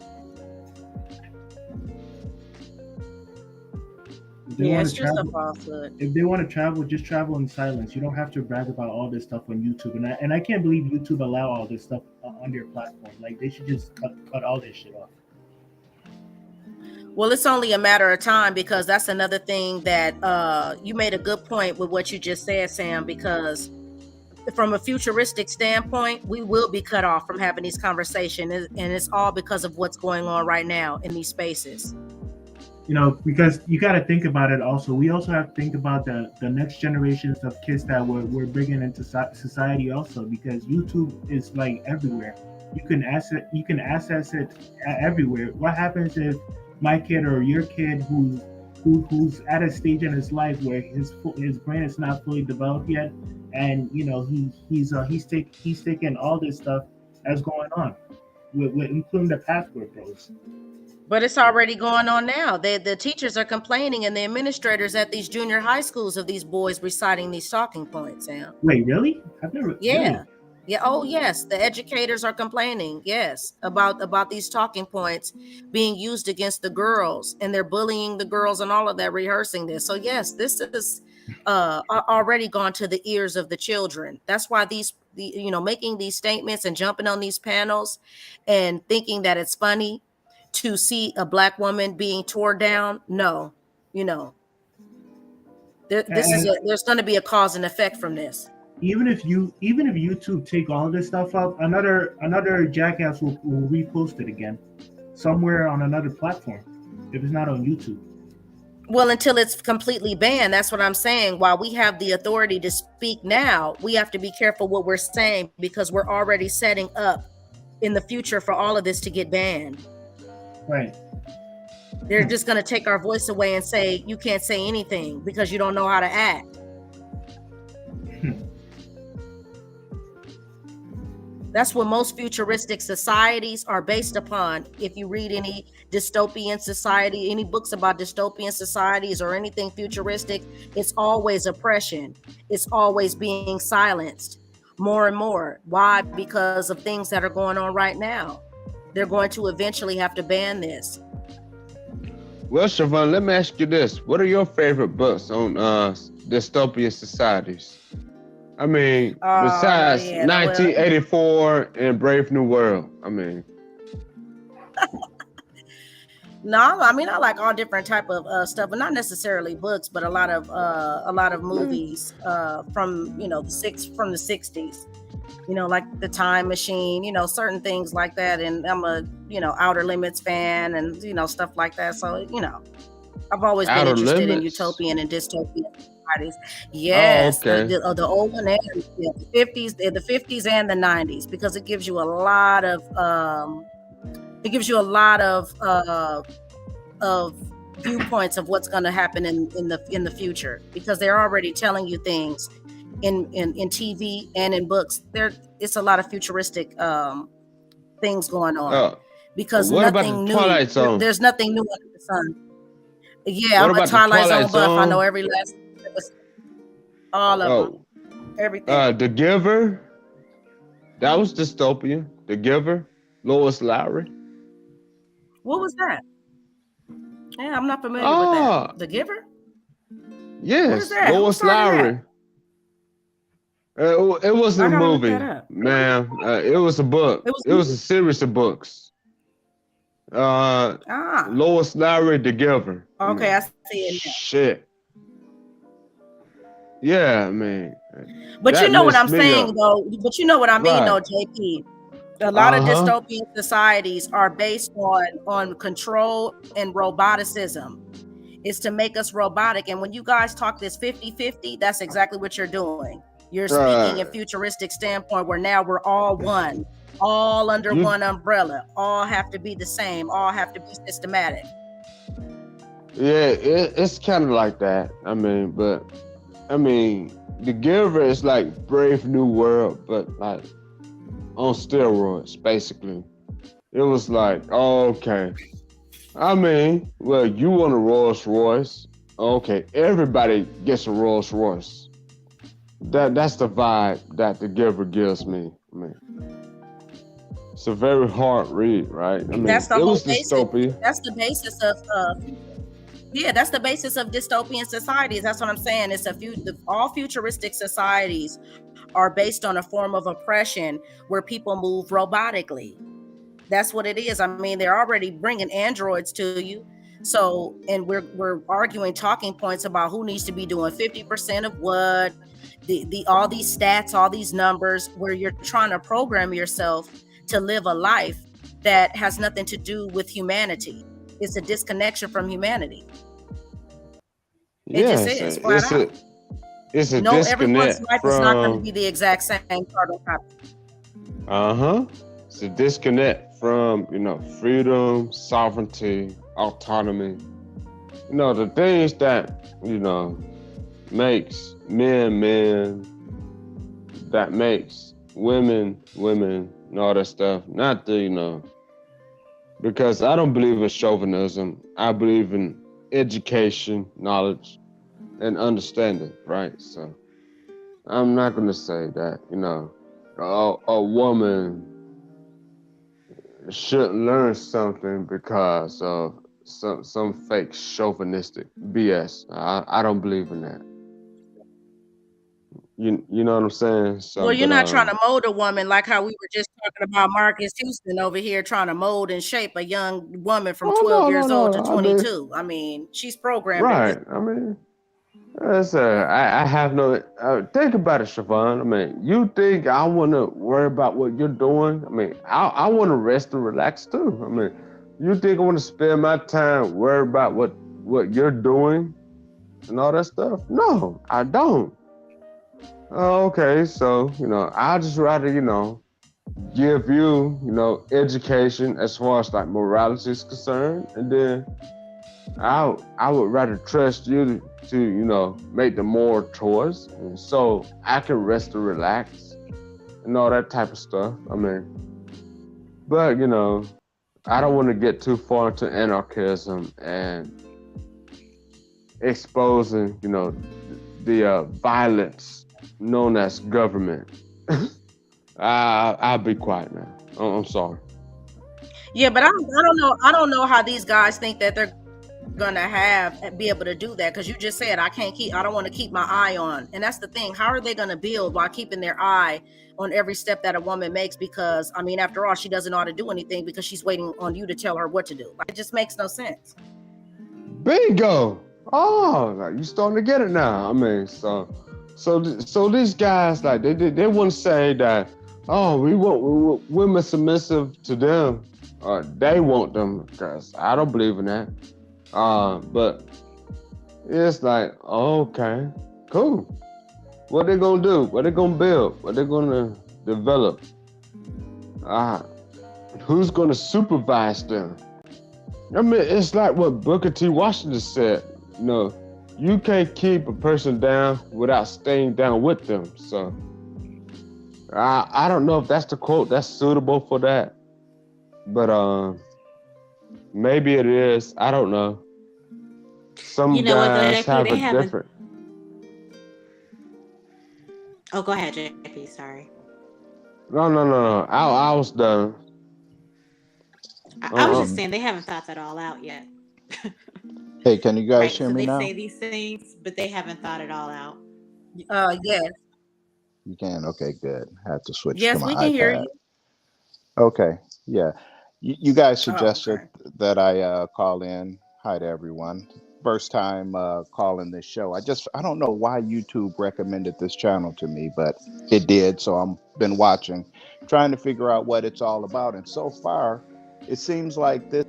It's just a falsehood. If they want to travel, just travel in silence. You don't have to brag about all this stuff on YouTube. And I can't believe YouTube allow all this stuff on their platform. Like, they should just cut all this shit off. Well, it's only a matter of time, because that's another thing that you made a good point with what you just said, Sam, because from a futuristic standpoint, we will be cut off from having these conversations. And it's all because of what's going on right now in these spaces. Because you got to think about it also. We also have to think about the next generations of kids that we're bringing into society also, because YouTube is like everywhere. You can access it everywhere. What happens if my kid or your kid who's at a stage in his life where his brain is not fully developed yet, and he's taking all this stuff that's going on, with including the password pros. But it's already going on now. The teachers are complaining, and the administrators at these junior high schools of these boys reciting these talking points, Sam. Wait, really? I've never. Yeah. Really? Yeah. Oh, yes. The educators are complaining. Yes, about these talking points being used against the girls, and they're bullying the girls and all of that, rehearsing this. So yes, this is already gone to the ears of the children. That's why making these statements and jumping on these panels and thinking that it's funny to see a Black woman being torn down. No, there's going to be a cause and effect from this. Even if YouTube take all this stuff up, another jackass will repost it again somewhere on another platform, if it's not on YouTube. Well, until it's completely banned. That's what I'm saying. While we have the authority to speak now, we have to be careful what we're saying, because we're already setting up in the future for all of this to get banned. Right. They're just going to take our voice away and say, you can't say anything because you don't know how to act. That's what most futuristic societies are based upon. If you read any dystopian society, any books about dystopian societies or anything futuristic, it's always oppression. It's always being silenced more and more. Why? Because of things that are going on right now. They're going to eventually have to ban this. Well, Siobhan, let me ask you this. What are your favorite books on dystopian societies? I mean, besides 1984 and Brave New World, I mean. No, I mean, I like all different type of stuff, but not necessarily books, but a lot of movies from the 60s. Like The Time Machine, certain things like that. And I'm a, Outer Limits fan and, stuff like that. So, I've always been interested in utopian and dystopian societies. Yes. Oh, okay. The old one, and the 50s and the 90s, because it gives you a lot of viewpoints of what's going to happen in the future, because they're already telling you things in TV and in books. It's a lot of futuristic things going on, because nothing new. There's nothing new under the sun. Yeah, I'm a Twilight Zone buff. I know every last all of them. Everything. The Giver. That was dystopian. The Giver. Lois Lowry. What was that? Yeah, I'm not familiar with that. The Giver? Yes, Lois Lowry. It wasn't a movie, man. It was a book. It was a series of books. Lois Lowry, The Giver. Okay, I see it now. Shit. Yeah, man. But you know what I'm saying, though. But you know what I mean, though, JP. A lot of dystopian societies are based on control and roboticism. It's to make us robotic. And when you guys talk this 50-50, that's exactly what you're doing. You're speaking in futuristic standpoint, where now we're all one, all under one umbrella, all have to be the same, all have to be systematic. Yeah, it's kind of like that. I mean, but I mean, The Giver is like Brave New World, but like on steroids, basically. It was like, oh, okay. I mean, well, you want a Rolls Royce. Okay, everybody gets a Rolls Royce. That's the vibe that The Giver gives me. I mean, it's a very hard read, right? I mean, That's the it whole was basis. dystopia. That's the basis of yeah, that's the basis of dystopian societies. That's what I'm saying. It's all futuristic societies are based on a form of oppression where people move robotically. That's what it is. I mean, they're already bringing androids to you. So, and we're arguing talking points about who needs to be doing 50% of what, the all these stats, all these numbers, where you're trying to program yourself to live a life that has nothing to do with humanity. It's a disconnection from humanity. It just is flat out. It's a No, everyone's disconnect life is not going to from be the exact same carbon copy. It's a disconnect from, freedom, sovereignty, autonomy. The things that, makes men, that makes women, and all that stuff. Not the, because I don't believe in chauvinism. I believe in education, knowledge, and understanding, right? So I'm not going to say that, a woman shouldn't learn something because of some fake chauvinistic BS. I don't believe in that. You know what I'm saying? So, Well, you're not trying to mold a woman like how we were just talking about Marcus Houston over here trying to mold and shape a young woman from 12 years old to 22. I mean, she's programmed. Right. I mean, I have no. Think about it, Siobhan. I mean, you think I want to worry about what you're doing? I mean, I want to rest and relax too. I mean, you think I want to spend my time worry about what you're doing and all that stuff? No, I don't. Oh, okay, so I'd just rather give you education as far as like morality is concerned, and then I would rather trust you to make the moral choice, and so I can rest and relax and all that type of stuff. I mean, but I don't want to get too far into anarchism and exposing the violence known as government. I'll be quiet now. I'm sorry. Yeah, but I don't know how these guys think that they're gonna be able to do that, because you just said I don't want to keep my eye on. And that's the thing. How are they gonna build while keeping their eye on every step that a woman makes? Because I mean, after all, she doesn't know how to do anything because she's waiting on you to tell her what to do. Like, it just makes no sense. Bingo. Oh, like you starting to get it now. I mean, so these guys, like they want to say that, oh, we want women submissive to them. They want them, because I don't believe in that. But it's like, okay, cool. What they gonna do? What they gonna build? What they gonna develop? Who's gonna supervise them? I mean, it's like what Booker T. Washington said. You can't keep a person down without staying down with them. So I don't know if that's the quote that's suitable for that, but maybe it is. I don't know. Some guys have a different. Oh, go ahead, JP. Sorry. No. I was done. I was just saying they haven't thought that all out yet. Hey, can you guys hear me they now? say these things, but they haven't thought it all out. Yes. You can? Okay, good. I have to switch Yes, to my we can iPad. hear you. Okay, yeah. You guys suggested that I call in. Hi to everyone. First time calling this show. I don't know why YouTube recommended this channel to me, but it did. So I've been watching, trying to figure out what it's all about. And so far, it seems like this.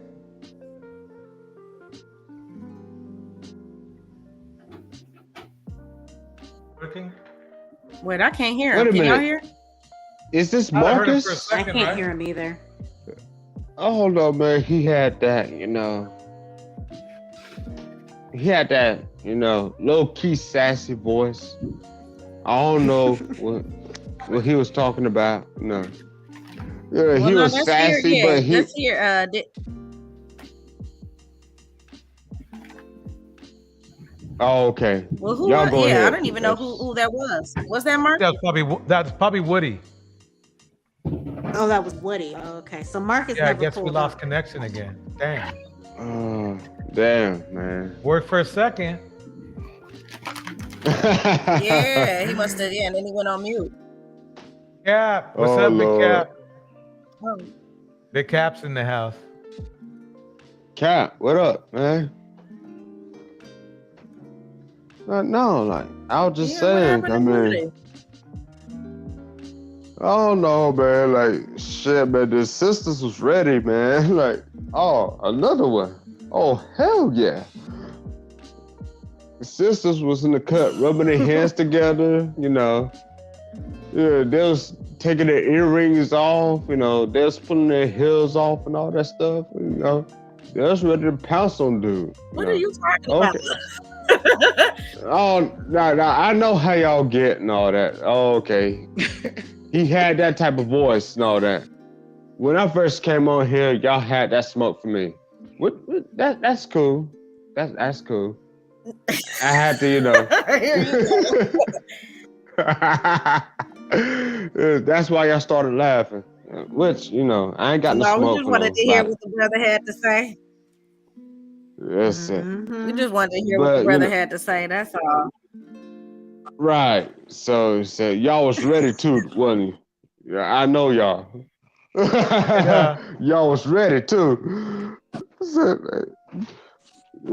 Working? Wait, I can't hear Wait him. a Can y'all minute. hear? Is this I heard him Marcus? for a second, I can't right? hear him either. Oh, hold on, man. He had that, he had that, low key sassy voice. I don't know what he was talking about. No. Yeah, he was sassy, but he. Let's hear. Oh, okay. Well, who? Y'all go ahead. I don't even know who that was. Was that Mark? That's probably Woody. Oh, that was Woody. Oh, okay, so Marcus. Yeah, I never guess we pulled lost up. connection again. Damn. Damn, man. Worked for a second. Yeah, he must have. Yeah, and then he went on mute. Cap, what's Oh, up, Big Lord. Cap? Oh. Big Cap's in the house. Cap, what up, man? No, like I was just saying. I mean, I don't know, man. Like shit, man. The sisters was ready, man. Like, oh, another one. Oh, hell yeah. The sisters was in the cut, rubbing their hands together. Yeah, they was taking their earrings off. They was pulling their heels off and all that stuff. They was ready to pounce on dude. What are you talking about? Oh, no, I know how y'all get and all that. Oh, okay. He had that type of voice and all that. When I first came on here, y'all had that smoke for me. What that's cool. That's cool. I had to, that's why y'all started laughing. Which, I ain't got no smoke. We just wanted to hear what the brother had to say. That's it. We just wanted to hear what the brother had to say. That's all. Right. So y'all was ready too, wasn't you? Yeah, I know y'all. Y'all was ready too.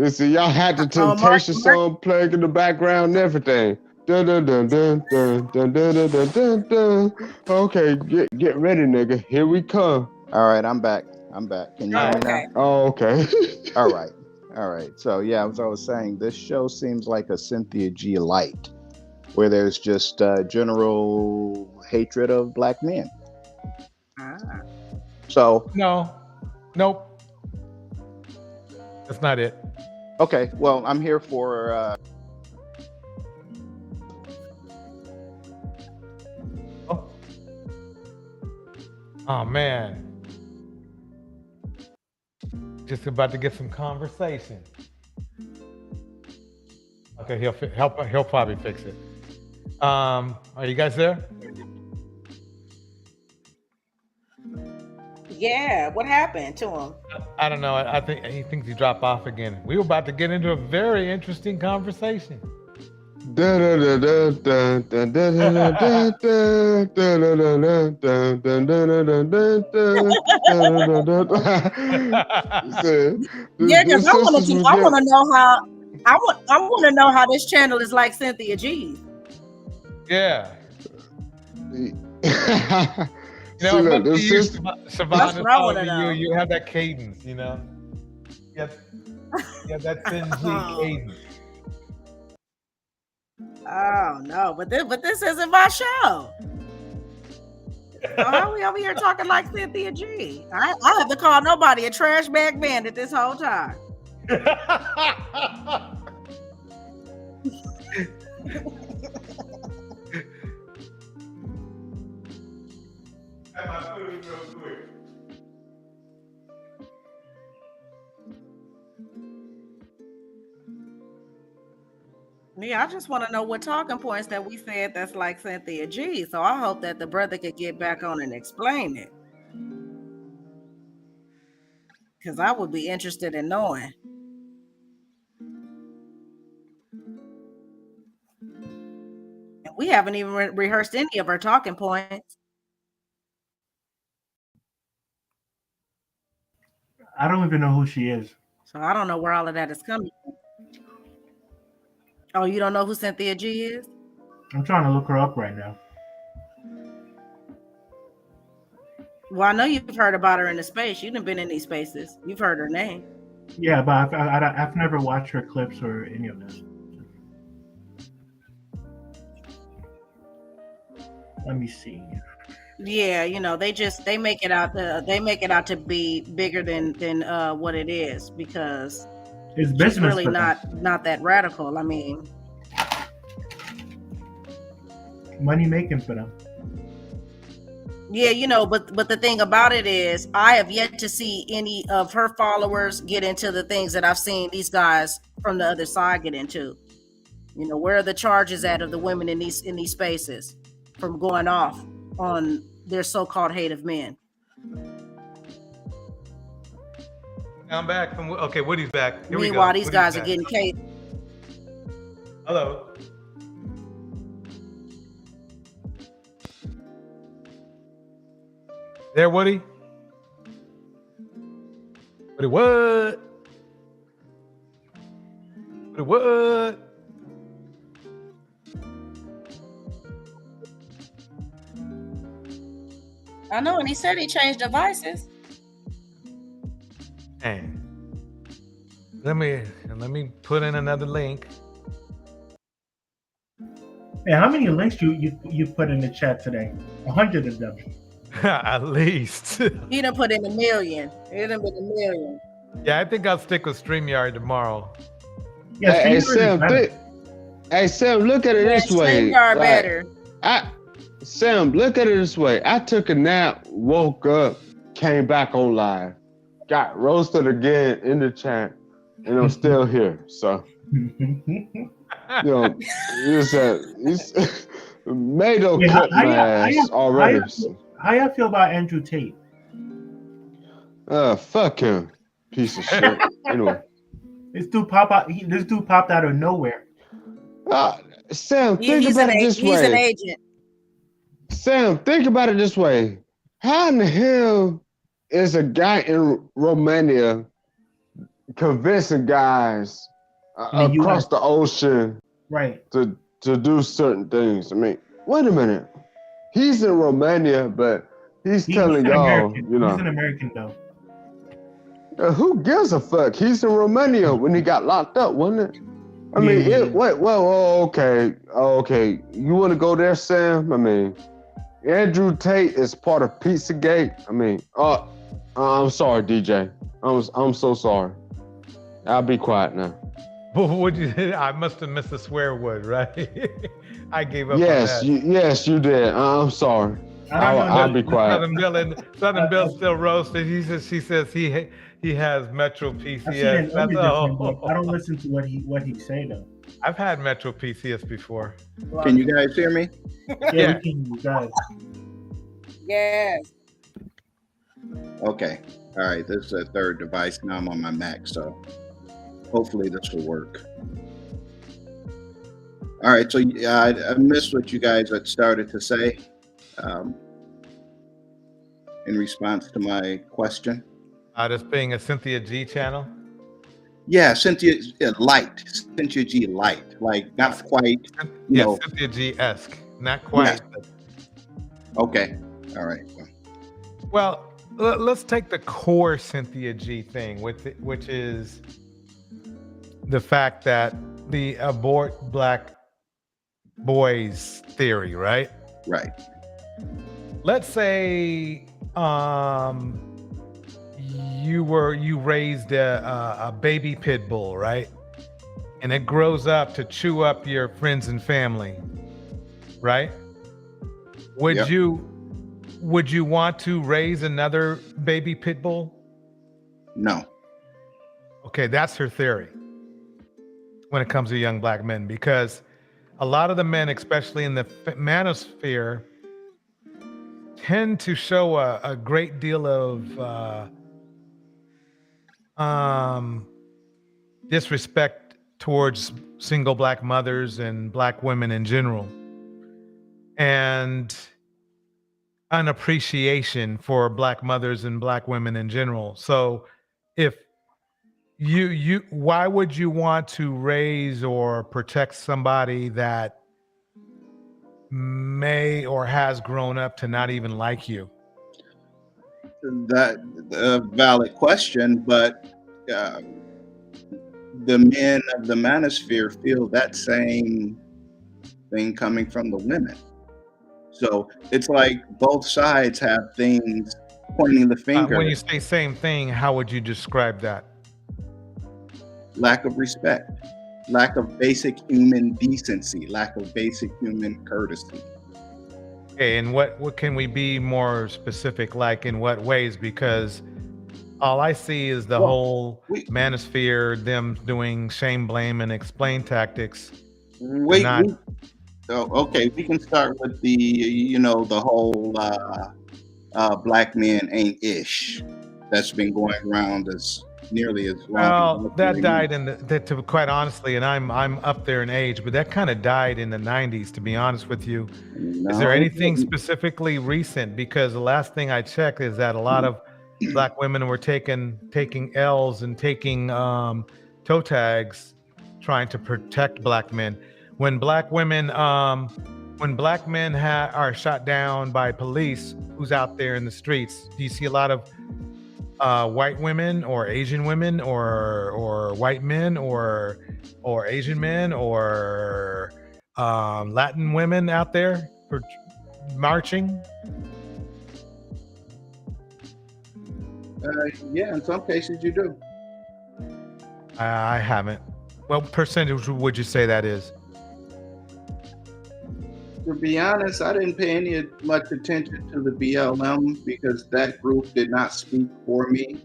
See, y'all had the Temptation song playing in the background and everything. Dun, dun, dun, dun, dun, dun, dun, dun, dun, dun, dun. Okay, get ready, nigga. Here we come. All right, I'm back. Can you hear me now? Oh, okay. All right. So yeah, as I was saying, this show seems like a Cynthia G light, where there's just general hatred of black men. So nope, that's not it. Okay, well, I'm here for. Oh man. Just about to get some conversation. Okay, he'll probably fix it. Are you guys there? Yeah, what happened to him? I don't know. I think he thinks he dropped off again. We were about to get into a very interesting conversation. Yeah, because I want to know how. I want to know how this channel is like Cynthia G's. Yeah. Look, Savannah, you have that cadence, Yeah, that thin G cadence. Oh no, but this isn't my show. So how are we over here talking like Cynthia G? I have to call nobody a trash bag bandit this whole time. Yeah, I just want to know what talking points that we said that's like Cynthia G. So I hope that the brother could get back on and explain it. Because I would be interested in knowing. And we haven't even rehearsed any of our talking points. I don't even know who she is. So I don't know where all of that is coming from. Oh, you don't know who Cynthia G is? I'm trying to look her up right now. Well, I know you've heard about her in the space. You've been in these spaces. You've heard her name. Yeah, but I've never watched her clips or any of this. Let me see. Yeah, they make it out to be bigger than what it is, because It's She's business really for them. not that radical. I mean, Money making for them. yeah, you know, but the thing about it is, I have yet to see any of her followers get into the things that I've seen these guys from the other side get into. You know, where are the charges at of the women in these spaces from going off on their so-called hate of men? I'm back from. Okay, Woody's back. Here we go. Meanwhile, these Woody's guys are back. getting case. Hello. There, Woody. Woody, what? Woody, what? I know, and he said he changed devices. Hey, let me put in another link. Hey, how many links you put in the chat today? 100 of them. At least. He done put in 1 million. It done been 1 million. Yeah, I think I'll stick with StreamYard tomorrow. Yeah, Hey, Sam, Sam, look at it this way. StreamYard better. Sam, look at it this way. I took a nap, woke up, came back on live, got roasted again in the chat, and I'm still here. So, you know, you said Mado cut my ass already. How y'all feel about Andrew Tate? Fuck him, piece of shit. Anyway, this dude popped out of nowhere. Sam, think about it this way. He's an agent. Sam, think about it this way. How in the hell is a guy in Romania convincing guys across the ocean to do certain things? I mean, wait a minute. He's in Romania, but he's telling y'all, you know. He's an American, though. Who gives a fuck? He's in Romania when he got locked up, wasn't it? I mean, okay. You want to go there, Sam? I mean, Andrew Tate is part of Pizzagate. I mean, I'm sorry, DJ. I'm so sorry. I'll be quiet now. I must have missed the swear word, right? I gave up. Yes, on that. yes, you did. I'm sorry. I'll be quiet. Southern Bill still roasted. She says he has Metro PCS. I don't listen to what he say though. I've had Metro PCS before. Can you guys hear me? Yeah, we can, you guys. Yes. Okay. All right. This is a third device. Now I'm on my Mac, so hopefully this will work. All right. So I missed what you guys had started to say in response to my question. This being a Cynthia G channel? Yeah, Cynthia G light, like not quite. You know. Cynthia G-esque, not quite. Yeah. Okay, all right. Well, let's take the core Cynthia G thing, which is the fact that the abort black boys theory, right? Right. Let's say you raised a baby pit bull, right? And it grows up to chew up your friends and family, right? Would you want to raise another baby pit bull? No. Okay, that's her theory when it comes to young black men, because a lot of the men, especially in the manosphere, tend to show a great deal of disrespect towards single black mothers and black women in general, and unappreciation for black mothers and black women in general. So if why would you want to raise or protect somebody that may or has grown up to not even like you? That a valid question, but the men of the manosphere feel that same thing coming from the women. So it's like both sides have things pointing the finger. When you say same thing, how would you describe that? lack of respect, lack of basic human decency, lack of basic human courtesy. Okay, and what can we be more specific? Like in what ways? Because all I see is the whole manosphere, them doing shame, blame, and explain tactics. Okay, we can start with the, the whole black men ain't ish that's been going around as nearly as long. Well, that died to be quite honestly, and I'm up there in age, but that kind of died in the 90s, to be honest with you. Is there anything specifically recent? Because the last thing I checked is that a lot of black women were taking L's and taking toe tags, trying to protect black men. When black women, when black men are shot down by police, who's out there in the streets? Do you see a lot of white women or Asian women or white men or Asian men or Latin women out there marching? Yeah, in some cases you do. I haven't. What percentage would you say that is? To be honest, I didn't pay any much attention to the BLM because that group did not speak for me.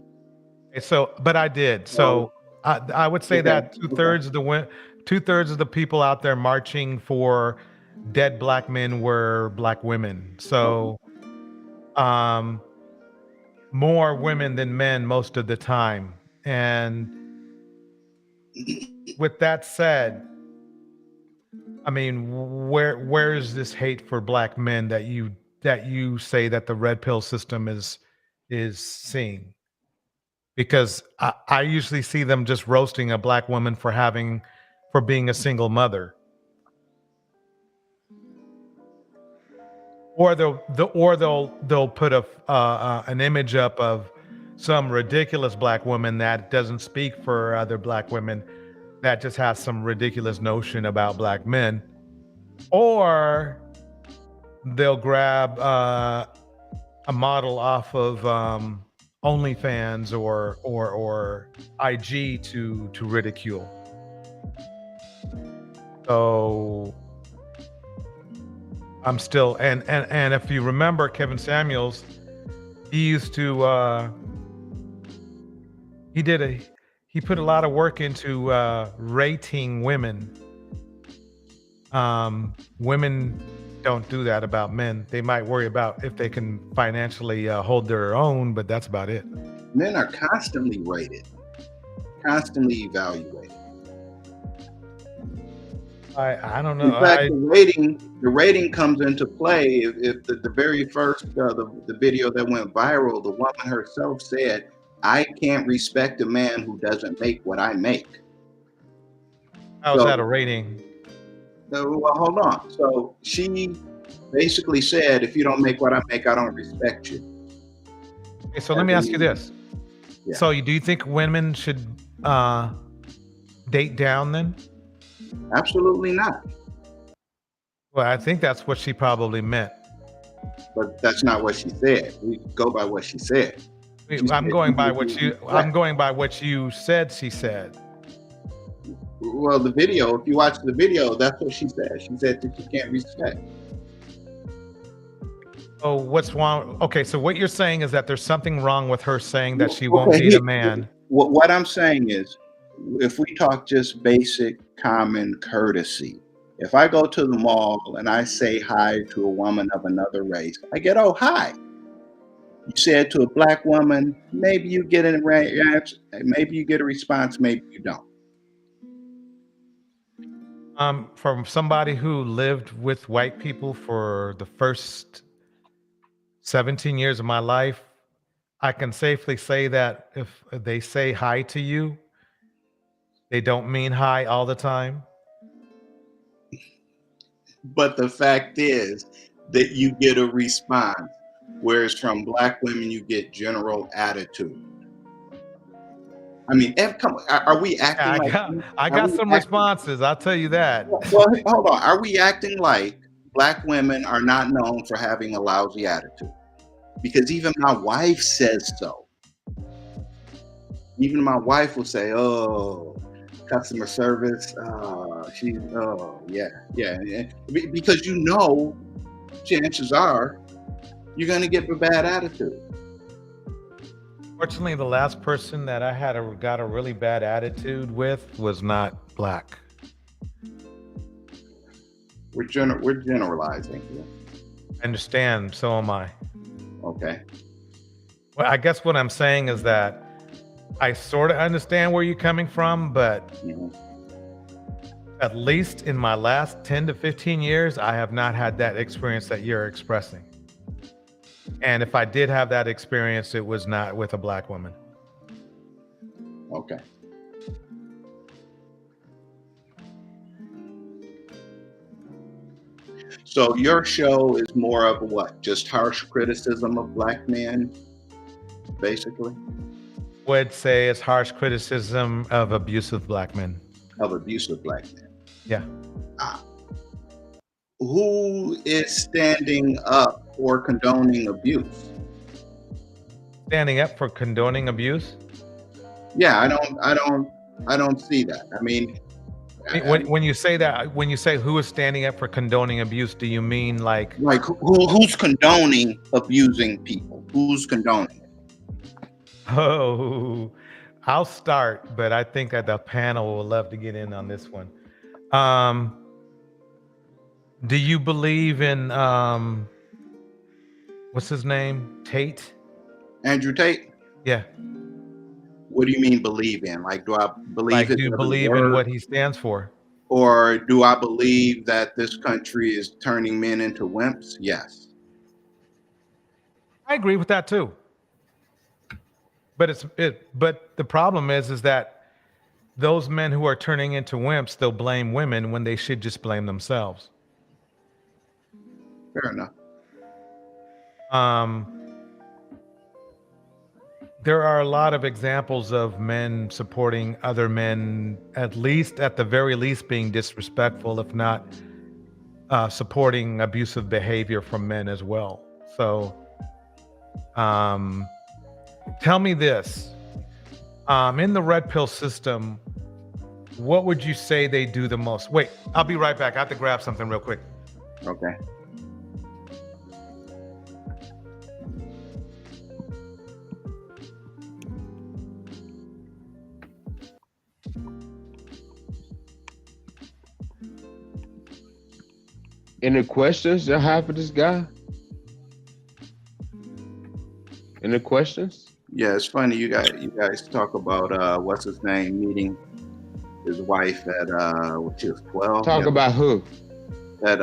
So, but I did. So I would say that two-thirds of the people out there marching for dead black men were black women. So, more women than men most of the time. And with that said, I mean, where is this hate for black men that you say that the red pill system is seeing? Because I usually see them just roasting a black woman for being a single mother, or they'll put an image up of some ridiculous black woman that doesn't speak for other black women, that just has some ridiculous notion about black men, or they'll grab a model off of OnlyFans or IG to ridicule. So I'm still and if you remember Kevin Samuels, he used to he put a lot of work into rating women. Women don't do that about men. They might worry about if they can financially hold their own, but that's about it. Men are constantly rated, constantly evaluated. I don't know. In fact, the rating comes into play if the very first the video that went viral, the woman herself said, "I can't respect a man who doesn't make what I make." How is that a rating? So, well, hold on. So she basically said, "If you don't make what I make, I don't respect you." Okay, so let me ask you this. Yeah. So do you think women should date down then? Absolutely not. Well, I think that's what she probably meant. But that's not what she said. We go by what she said. I'm going by what you said she said. Well, the video, if you watch the video, that's what she said. She said that you can't respect. Oh, what's wrong? Okay, so what you're saying is that there's something wrong with her saying that she won't date a man. What I'm saying is, if we talk just basic common courtesy, if I go to the mall and I say hi to a woman of another race, I get, "Oh, hi." You say it to a black woman, maybe you get a reaction, maybe you get a response, maybe you don't. From somebody who lived with white people for the first 17 years of my life, I can safely say that if they say hi to you, they don't mean hi all the time. But the fact is that you get a response, whereas from black women, you get general attitude. I mean, come on, are we acting I got some responses, I'll tell you that. Well, hold on. Are we acting like black women are not known for having a lousy attitude? Because even my wife says so. Even my wife will say, "Oh, customer service. She's because you know, chances are you're gonna get a bad attitude. Fortunately, the last person that I got a really bad attitude with was not black. We're generalizing here. I understand, so am I. Okay. Well, I guess what I'm saying is that I sort of understand where you're coming from, but at least in my last 10 to 15 years, I have not had that experience that you're expressing. And if I did have that experience, it was not with a black woman. Okay. So your show is more of what? Just harsh criticism of black men, basically? Would say it's harsh criticism of abusive black men. Of abusive black men. Yeah. Who is standing up or condoning abuse? Standing up for condoning abuse? Yeah, I don't see that. I mean, when you say that, when you say who is standing up for condoning abuse, do you mean like who's condoning abusing people? Who's condoning it? Oh, I'll start, but I think that the panel will love to get in on this one. Do you believe in what's his name? Tate? Andrew Tate? Yeah. What do you mean believe in? Like, do I believe do you believe in what he stands for? Or do I believe that this country is turning men into wimps? Yes. I agree with that too. But but the problem is that those men who are turning into wimps, they'll blame women when they should just blame themselves. Fair enough. There are a lot of examples of men supporting other men, at the very least being disrespectful, if not supporting abusive behavior from men as well. So tell me this, in the red pill system, what would you say they do the most? Wait, I'll be right back. I have to grab something real quick. Okay. Any questions you have for this guy? Any questions? Yeah, it's funny you guys talk about what's his name meeting his wife at when she was 12. Talk about who? That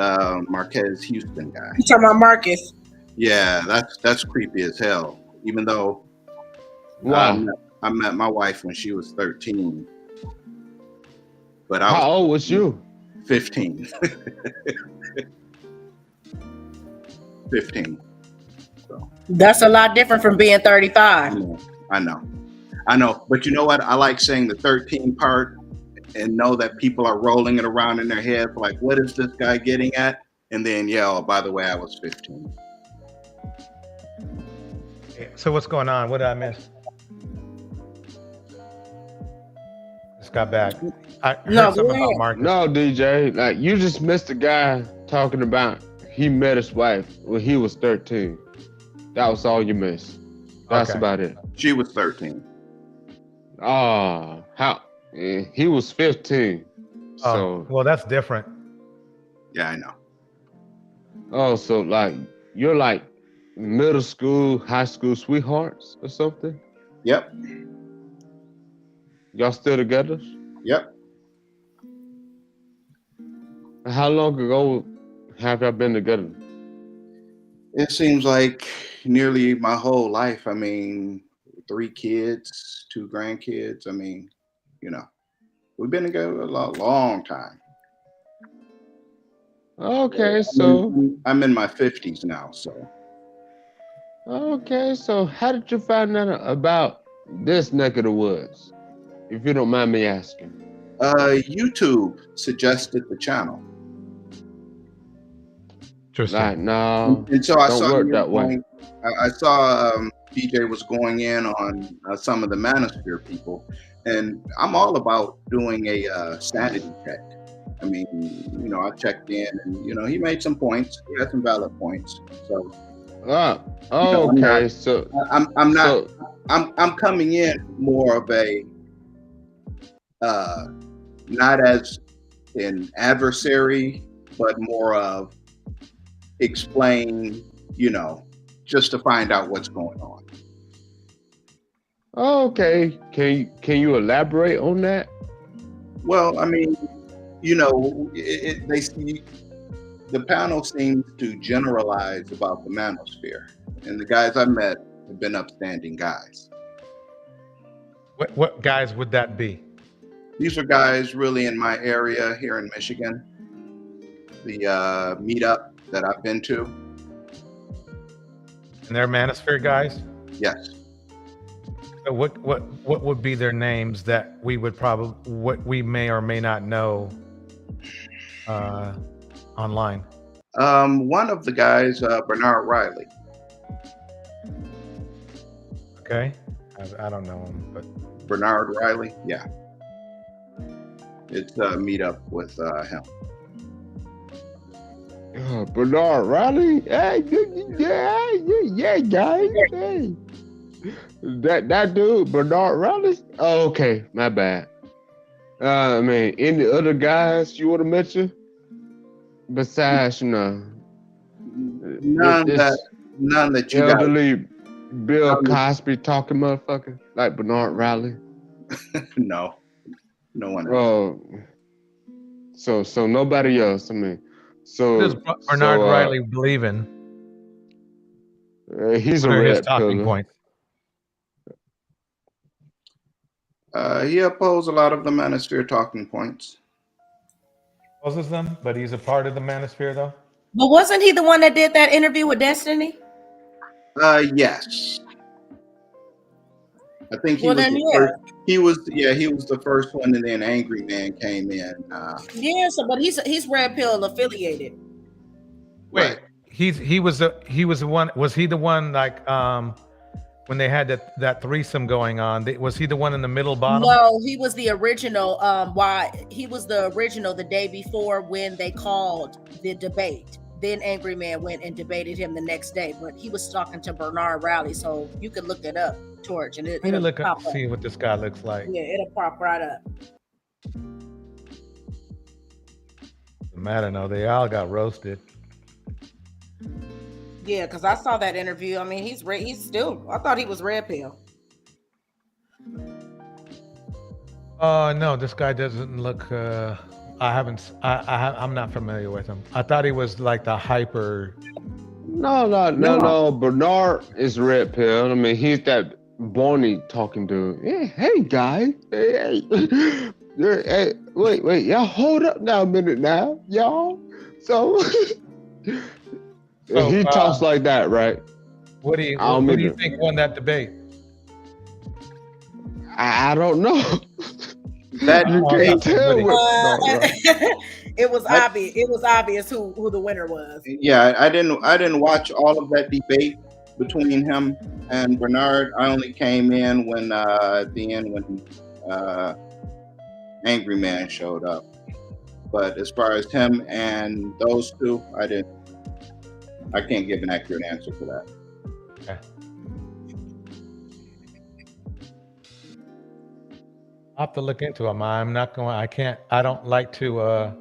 Marquez Houston guy. You talking about Marcus? Yeah, that's creepy as hell. Even though I met my wife when she was 13. But how old was you? 15. 15. So That's a lot different from being 35. I know. But you know what? I like saying the 13 part and know that people are rolling it around in their heads like, what is this guy getting at? And then, by the way, I was 15. So what's going on? What did I miss? Just got back. I heard something about Marcus. No, DJ, like you just missed the guy talking about he met his wife when he was 13. That was all you missed. That's about it. She was 13. Oh, how? He was 15. So well, that's different. Yeah, I know. Oh, so like you're like middle school, high school sweethearts or something? Yep. Y'all still together? Yep. How long ago have y'all been together? It seems like nearly my whole life. I mean, 3 kids, 2 grandkids. I mean, we've been together a long time. Okay, so I'm in my 50s now, so. Okay, so how did you find out about this neck of the woods? If you don't mind me asking. YouTube suggested the channel. Interesting. Like, no, and so I don't saw work that way. I saw DJ was going in on some of the manosphere people, and I'm all about doing a sanity check. I mean, you know, I checked in, and you know, he made some points. He had some valid points. So, okay. I'm coming in more of a not as an adversary, but more of explain, you know, just to find out what's going on. Okay. Can you elaborate on that? Well, I mean, you know, the panel seems to generalize about the manosphere, and the guys I met have been upstanding guys. What guys would that be? These are guys really in my area here in Michigan. The meetup that I've been to. And they're manosphere guys? Yes. So what would be their names that we would what we may or may not know online? One of the guys, Bernard Riley. Okay. I don't know him, but Bernard Riley, yeah. It's a meetup with him. Bernard Riley, hey, yeah, guys, hey. That dude, Bernard Riley. Oh, okay, my bad. I mean, any other guys you want to mention besides, you know, none that you elderly Bill Cosby talking motherfucker like Bernard Riley? No one else. Oh, so nobody else. I mean, so what does Bernard Riley believe in? He's what a are his red talking pillar. points? He opposed a lot of the manosphere talking points. Opposes them, but he's a part of the manosphere, though. But wasn't he the one that did that interview with Destiny? Yes. I think he was the first one, and then Angry Man came in. But he's red pill affiliated. Wait, he was the one. Was he the one like when they had that threesome going on? Was he the one in the middle bottom? No, he was the original. He was the original the day before when they called the debate. Then Angry Man went and debated him the next day, but he was talking to Bernard Riley, so you could look it up, George, and it'll look pop up, up. see what this guy looks like. Yeah, it'll pop right up. Doesn't matter, no, they all got roasted. Yeah, because I saw that interview. I mean, he's still. I thought he was red pill. No, this guy doesn't look. I'm not familiar with him. I thought he was like the hyper. No. Bernard is red pill. I mean, he's that bony talking dude. Yeah, hey guys. Hey. Hey, wait, y'all hold up now a minute now, y'all. So he talks like that, right? What do you think won that debate? I don't know. That you can't tell. It was obvious. It was obvious who the winner was. Yeah, I didn't watch all of that debate between him and Bernard. I only came in when at the end when Angry Man showed up. But as far as him and those two, I can't give an accurate answer for that. Okay. I'll have to look into him. I don't like to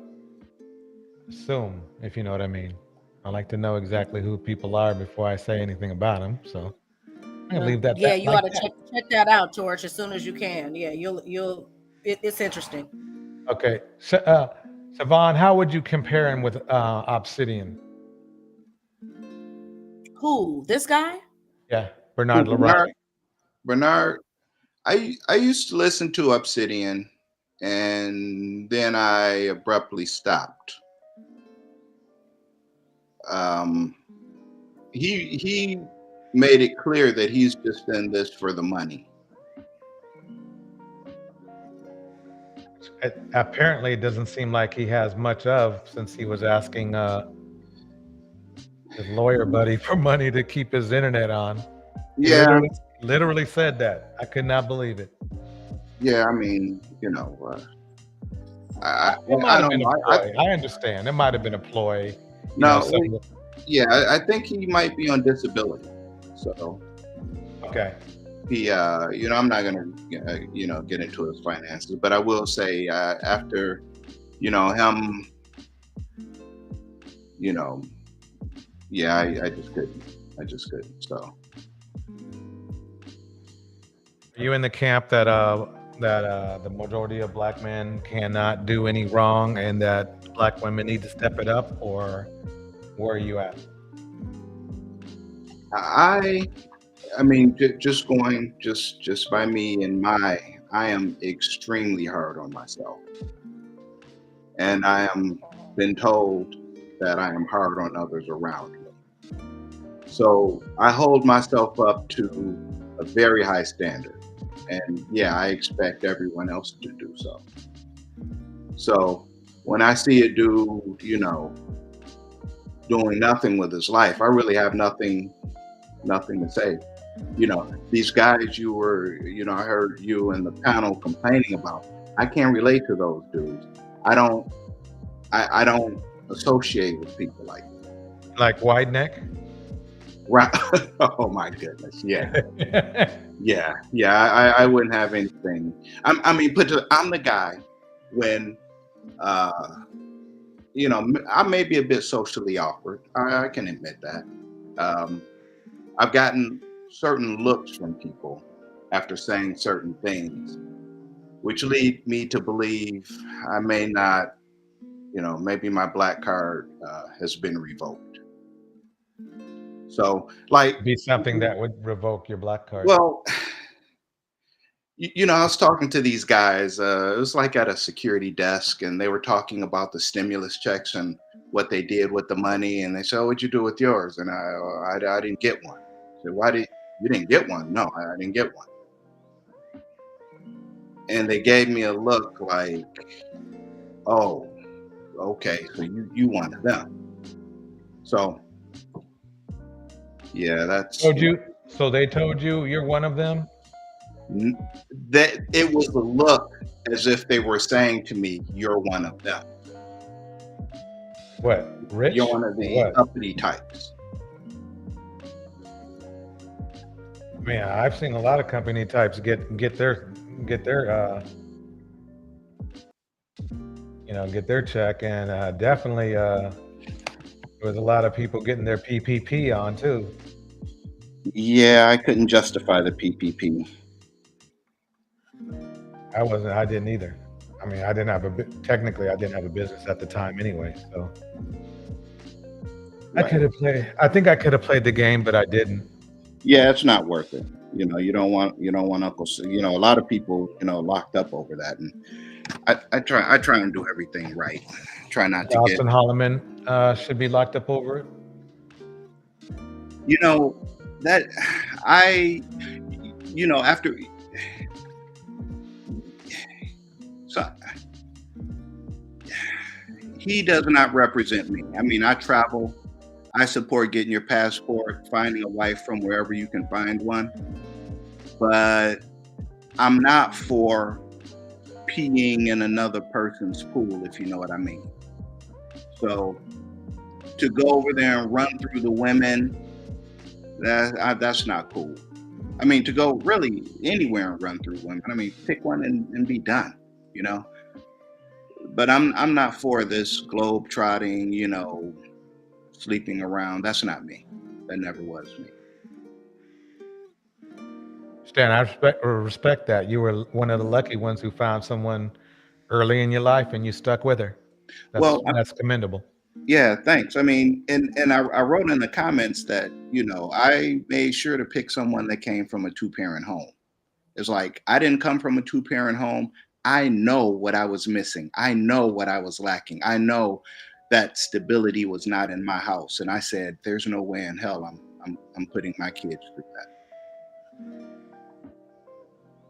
assume, if you know what I mean. I like to know exactly who people are before I say anything about them. So I'm gonna leave that. Yeah, you ought to check that out, George, as soon as you can. Yeah, it's interesting. Okay. So, Savon, how would you compare him with Obsidian? Who? This guy? Yeah, Bernard Riley. Bernard. I used to listen to Obsidian, and then I abruptly stopped. He made it clear that he's just in this for the money. Apparently, it doesn't seem like he has much of, since he was asking his lawyer buddy for money to keep his internet on. Yeah, Literally said that. I could not believe it. yeah. I mean, It might I have don't been a know. ploy. I understand. It might have been a ploy. No, Some, yeah, I think he might be on disability. So okay. he, I'm not gonna, get into his finances, but I will say, after, him, yeah, I just couldn't. I just couldn't. So. Are you in the camp that the majority of black men cannot do any wrong and that black women need to step it up, or where are you at? I mean, just going just by me and I am extremely hard on myself, and I am been told that I am hard on others around me. So I hold myself up to a very high standard. And yeah, I expect everyone else to do so. So when I see a dude, doing nothing with his life, I really have nothing to say. These guys I heard you and the panel complaining about, I can't relate to those dudes. I don't associate with people like that. Like wide neck? Right. Oh my goodness. Yeah. Yeah. I wouldn't have anything. I'm the guy when, I may be a bit socially awkward. I can admit that. I've gotten certain looks from people after saying certain things, which lead me to believe I may not, maybe my black card has been revoked. So, like, be something that would revoke your black card. Well, I was talking to these guys. It was like at a security desk, and they were talking about the stimulus checks and what they did with the money. And they said, "Oh, what'd you do with yours?" And I didn't get one. I said, "Why you didn't get one?" "No, I didn't get one." And they gave me a look like, "Oh, okay, so you one of them." So. Yeah, that's. So they told you you're one of them? That it was a look as if they were saying to me, "You're one of them." What? Rich? You're one of the uppity types. Man, I've seen a lot of company types get their get their check, and definitely there was a lot of people getting their PPP on too. Yeah, I couldn't justify the PPP. I didn't either. I mean, I didn't have a business at the time anyway, so right. I think I could have played the game, but I didn't. Yeah, it's not worth it. You don't want Uncle. A lot of people, locked up over that, and I try and do everything right. Try not to Auston Holleman should be locked up over it. That after. So he does not represent me. I mean, I travel. I support getting your passport, finding a wife from wherever you can find one. But I'm not for peeing in another person's pool, if you know what I mean. So to go over there and run through the women, that's not cool. I mean, to go really anywhere and run through women. I mean, pick one and be done. But I'm not for this globe trotting, sleeping around. That's not me. That never was me. Stan, I respect that. You were one of the lucky ones who found someone early in your life and you stuck with her. That's commendable. Yeah, thanks. I mean, and I wrote in the comments that, I made sure to pick someone that came from a 2-parent home. It's like, I didn't come from a 2-parent home. I know what I was missing. I know what I was lacking. I know that stability was not in my house. And I said, there's no way in hell I'm putting my kids through that.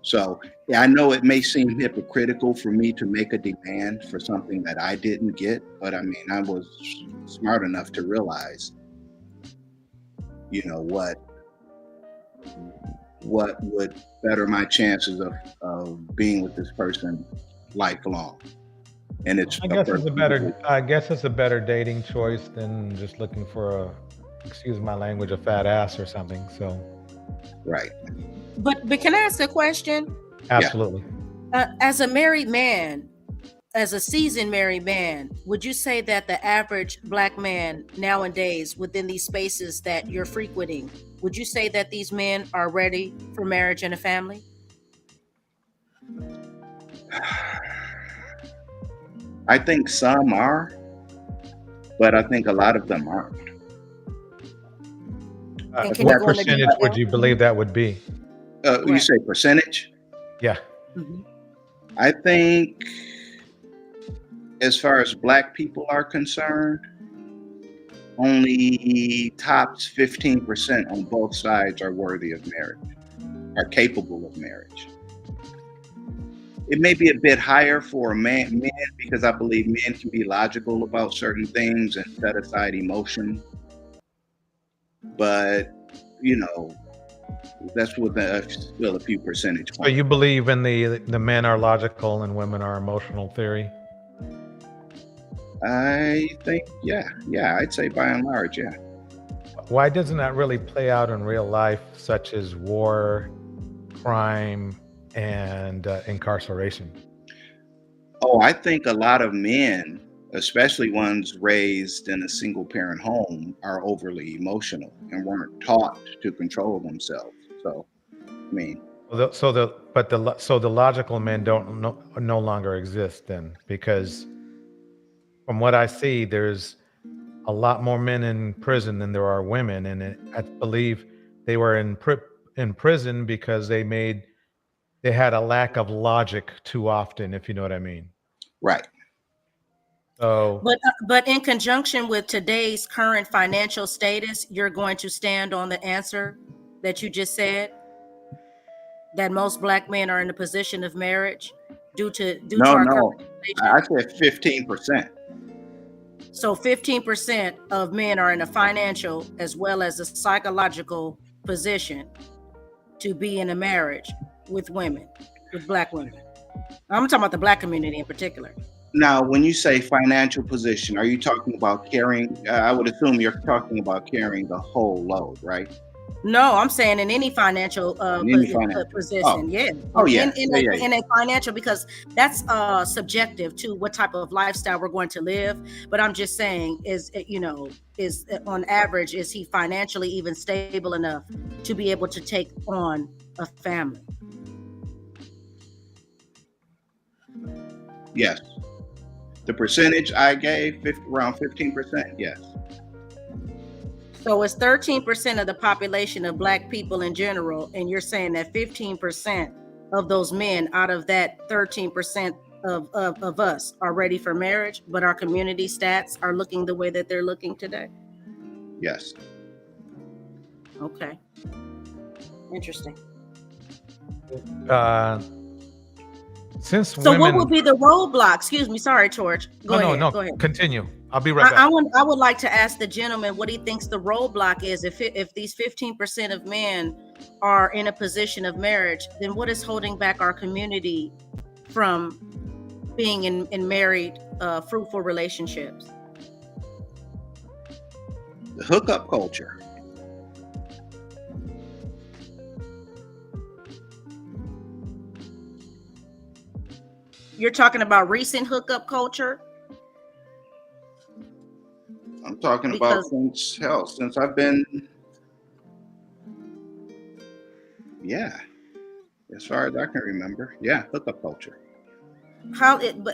So yeah, I know it may seem hypocritical for me to make a demand for something that I didn't get, but I mean, I was smart enough to realize, what would better my chances of being with this person lifelong. And it's I guess it's a better dating choice than just looking for a, excuse my language, a fat ass or something. So right. But can I ask a question? Absolutely. As a married man, as a seasoned married man, would you say that the average Black man nowadays within these spaces that you're frequenting, would you say that these men are ready for marriage and a family? I think some are, but I think a lot of them aren't. What percentage would you believe that would be? You say percentage? Yeah. Mm-hmm. I think as far as Black people are concerned, only tops 15% on both sides are worthy of marriage, are capable of marriage. It may be a bit higher for men because I believe men can be logical about certain things and set aside emotion. But, you know, that's with still a few percentage points. So you believe in the men are logical and women are emotional theory? I think, yeah, I'd say by and large, yeah. Why doesn't that really play out in real life, such as war, crime, and incarceration? Oh, I think a lot of men, especially ones raised in a single parent home, are overly emotional and weren't taught to control themselves. So, I mean, So the logical men no longer exist then, because from what I see, there's a lot more men in prison than there are women, and I believe they were in prison because they had a lack of logic too often, if you know what I mean. Right. So, but in conjunction with today's current financial status, you're going to stand on the answer that you just said, that most Black men are in a position of marriage due to our current situation? I said 15%. So 15% of men are in a financial as well as a psychological position to be in a marriage with women, with Black women. I'm talking about the Black community in particular. Now, when you say financial position, are you talking about carrying? I would assume you're talking about carrying the whole load, right? No, I'm saying in any financial position. Yeah. Oh, yeah. In a financial, because that's subjective to what type of lifestyle we're going to live. But I'm just saying, is on average, is he financially even stable enough to be able to take on a family? Yes. The percentage I gave, around 15%, yes. So it's 13% of the population of Black people in general, and you're saying that 15% of those men out of that 13% of us are ready for marriage, but our community stats are looking the way that they're looking today? Yes. Okay. Interesting. Since so women, what would be the roadblock? Excuse me, sorry, George. Go ahead. Continue. I'll be right back. I would like to ask the gentleman what he thinks the roadblock is. If these 15% of men are in a position of marriage, then what is holding back our community from being in married, fruitful relationships? The hookup culture. You're talking about recent hookup culture? I'm talking about since I've been, as far as I can remember, hookup culture.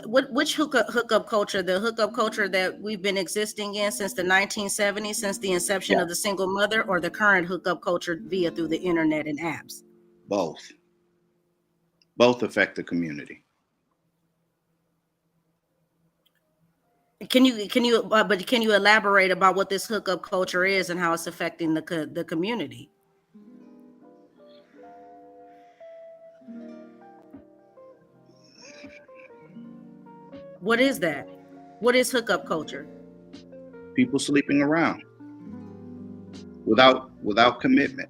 Which hookup culture? The hookup culture that we've been existing in since the 1970s, since the inception of the single mother, or the current hookup culture through the internet and apps? Both affect the community. Can you elaborate about what this hookup culture is and how it's affecting the community? What is that? What is hookup culture? People sleeping around without commitment.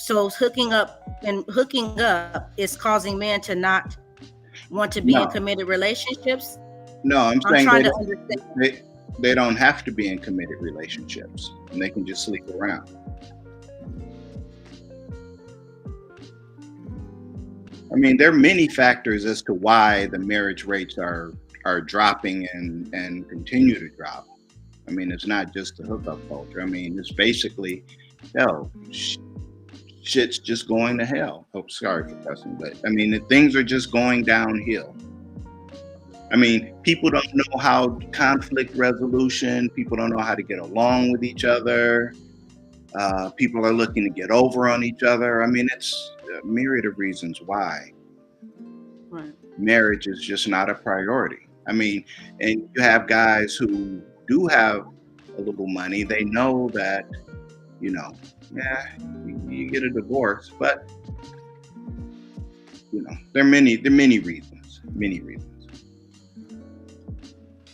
So hooking up is causing men to not want to be in No, committed relationships. no, I'm I'm saying trying to understand. they don't have to be in committed relationships, and they can just sleep around. I mean, there are many factors as to why the marriage rates are dropping and continue to drop. I mean, it's not just the hookup culture. I mean, it's basically, hell, shit's just going to hell. Oh, sorry for cussing, but I mean, things are just going downhill. I mean, people don't know how conflict resolution, people don't know how to get along with each other. People are looking to get over on each other. I mean, it's a myriad of reasons why marriage is just not a priority. I mean, and you have guys who do have a little money. They know that, you know, yeah, you get a divorce, but you know, there are many reasons.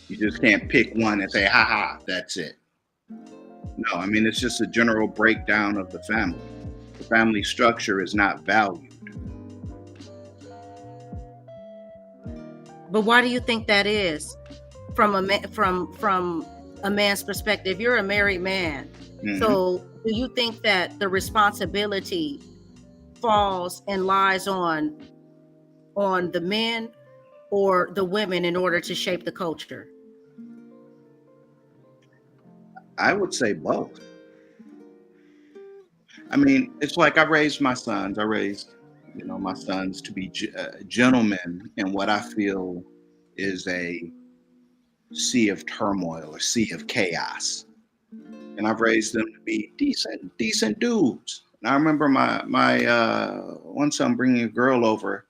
You just can't pick one and say, ha ha, that's it. No, I mean, it's just a general breakdown of the family. The family structure is not valued. But why do you think that is? From a man's perspective, you're a married man. Mhm. So do you think that the responsibility falls and lies on the men or the women in order to shape the culture? I would say both. I mean, it's like I raised my sons. I raised, you know, my sons to be gentlemen in what I feel is a sea of turmoil or sea of chaos. And I've raised them to be decent dudes. And I remember my one son bringing a girl over,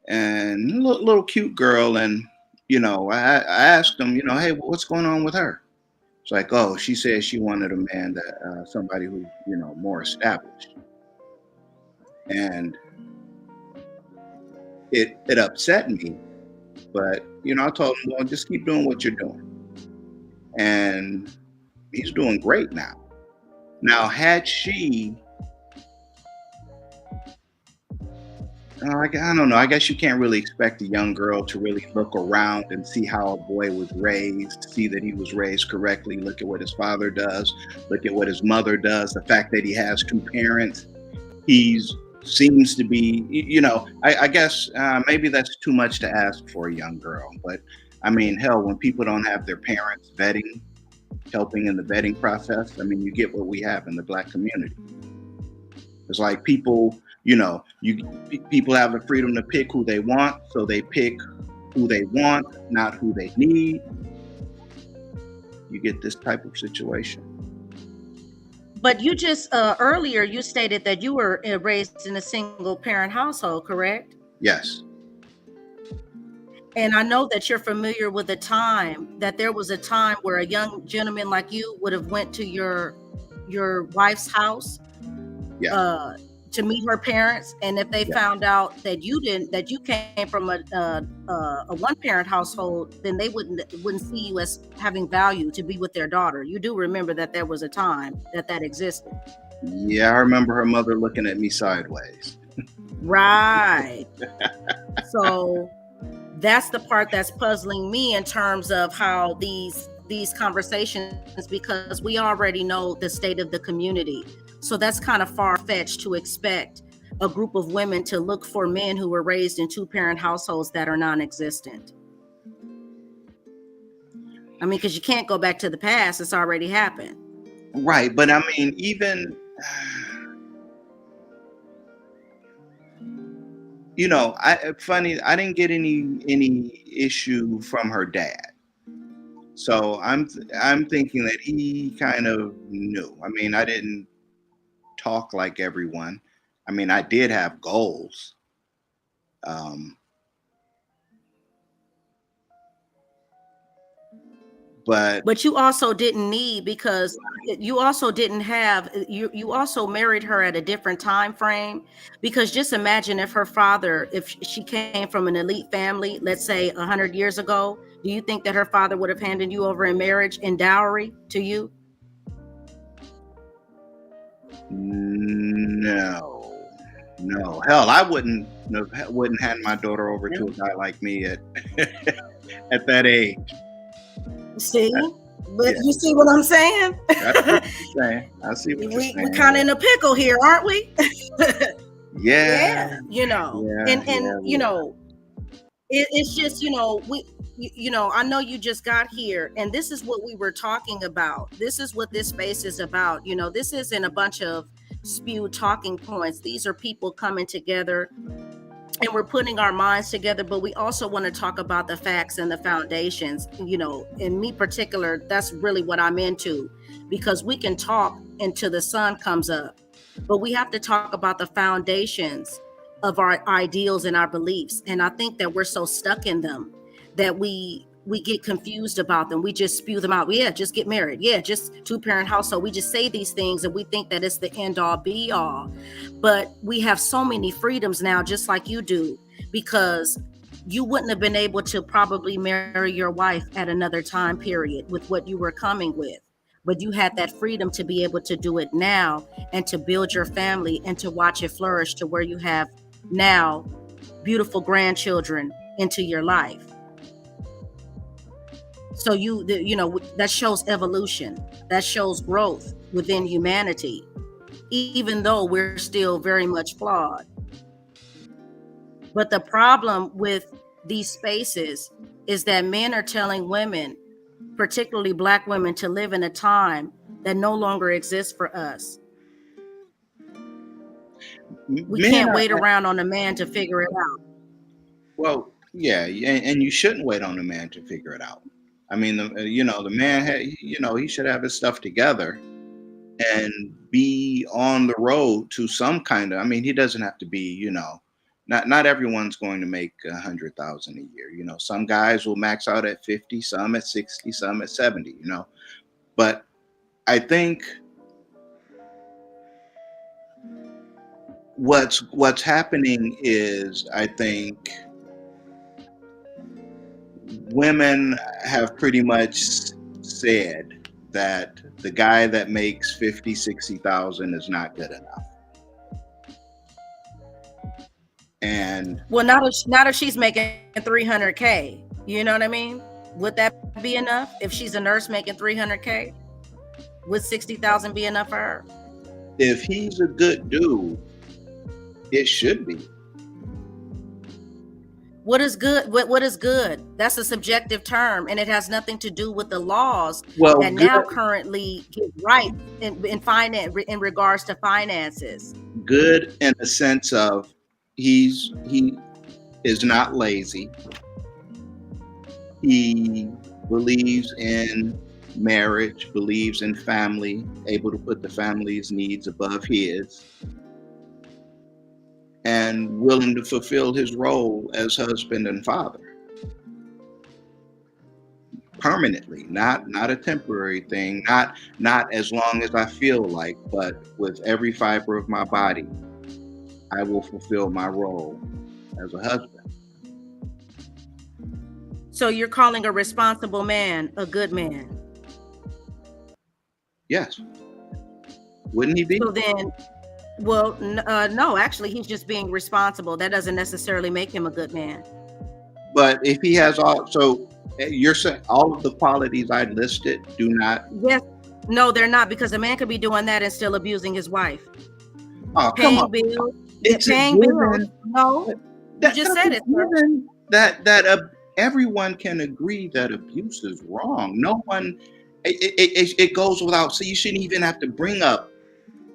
and little cute girl, and you know, I asked him, you know, hey, what's going on with her? It's like, oh, she said she wanted a man that somebody who, you know, more established, and it upset me. But you know, I told him, well, just keep doing what you're doing, and he's doing great now. Now, had she, I don't know. I guess you can't really expect a young girl to really look around and see how a boy was raised, see that he was raised correctly. Look at what his father does. Look at what his mother does. The fact that he has two parents, seems to be, you know, I guess maybe that's too much to ask for a young girl. But I mean, hell, when people don't have their parents helping in the vetting process, I mean, you get what we have in the Black community. It's like people, you know, people have the freedom to pick who they want, so they pick who they want, not who they need. You get this type of situation. But you just earlier you stated that you were raised in a single parent household, correct? Yes. And I know that you're familiar with there was a time where a young gentleman like you would have went to your wife's house to meet her parents, and if they found out that you came from a one parent household, then they wouldn't see you as having value to be with their daughter. You do remember that there was a time that existed. Yeah, I remember her mother looking at me sideways. Right. So that's the part that's puzzling me in terms of how these conversations, because we already know the state of the community. So that's kind of far-fetched to expect a group of women to look for men who were raised in two-parent households that are non-existent. I mean, because you can't go back to the past. It's already happened. Right. But I mean, even, you know, I didn't get any issue from her dad. So I'm thinking that he kind of knew. I mean, I didn't talk like everyone. I mean, I did have goals. But you also didn't need, because you also didn't have, you also married her at a different time frame, because just imagine if she came from an elite family, let's say 100 years ago, do you think that her father would have handed you over in marriage and dowry to you? No. Hell, I wouldn't hand my daughter over to a guy like me at at that age. See, but you see what I'm saying? That's what you're saying. I see what you're saying. We're kind of in a pickle here, aren't we? Yeah. You know, you know, it's just, you know, I know you just got here, and this is what we were talking about. This is what this space is about. You know, this isn't a bunch of spewed talking points. These are people coming together, and we're putting our minds together, but we also want to talk about the facts and the foundations. You know, in me particular, that's really what I'm into, because we can talk until the sun comes up, but we have to talk about the foundations of our ideals and our beliefs. And I think that we're so stuck in them that we get confused about them. We just spew them out. Yeah, just get married. Yeah, just 2-parent household. We just say these things and we think that it's the end all be all. But we have so many freedoms now, just like you do, because you wouldn't have been able to probably marry your wife at another time period with what you were coming with. But you had that freedom to be able to do it now and to build your family and to watch it flourish to where you have now beautiful grandchildren into your life. So you know, that shows evolution, that shows growth within humanity, even though we're still very much flawed. But the problem with these spaces is that men are telling women, particularly Black women, to live in a time that no longer exists for us. We can't wait around on a man to figure it out. Well, yeah, and you shouldn't wait on a man to figure it out. I mean, the man, he should have his stuff together and be on the road to some kind of. I mean, he doesn't have to be, not everyone's going to make $100,000 a year. You know, some guys will max out at 50, some at 60, some at 70. But I think what's happening is, I think women have pretty much said that the guy that makes 50, 60,000 is not good enough. And well, not if she's making 300K, you know what I mean? Would that be enough? If she's a nurse making 300K, would 60,000 be enough for her? If he's a good dude, it should be. What is good? What is good? That's a subjective term, and it has nothing to do with the laws that now currently get right in finance, in regards to finances. Good in the sense of he is not lazy. He believes in marriage, believes in family, able to put the family's needs above his, and willing to fulfill his role as husband and father permanently, not a temporary thing, not as long as I feel like, but with every fiber of my body, I will fulfill my role as a husband. So you're calling a responsible man a good man? Yes. Wouldn't he be? So then, well, no, actually, he's just being responsible. That doesn't necessarily make him a good man. But if he has so you're saying all of the qualities I listed do not? Yes. No, they're not, because a man could be doing that and still abusing his wife. Oh, paying come on. bills. It's paying bills. No, you just said it. That everyone can agree that abuse is wrong. No one, it goes without. So you shouldn't even have to bring up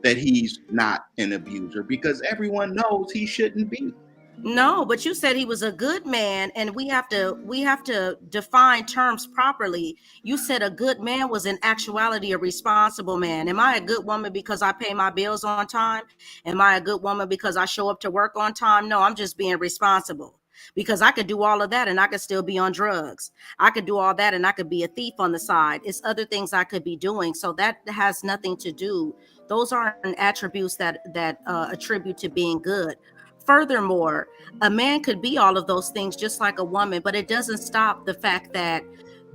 that he's not an abuser, because everyone knows he shouldn't be. No, but you said he was a good man, and we have to define terms properly. You said a good man was in actuality a responsible man. Am I a good woman because I pay my bills on time? Am I a good woman because I show up to work on time? No, I'm just being responsible, because I could do all of that and I could still be on drugs. I could do all that and I could be a thief on the side. It's other things I could be doing. So that has nothing to do. Those aren't attributes that attribute to being good. Furthermore, a man could be all of those things just like a woman, but it doesn't stop the fact that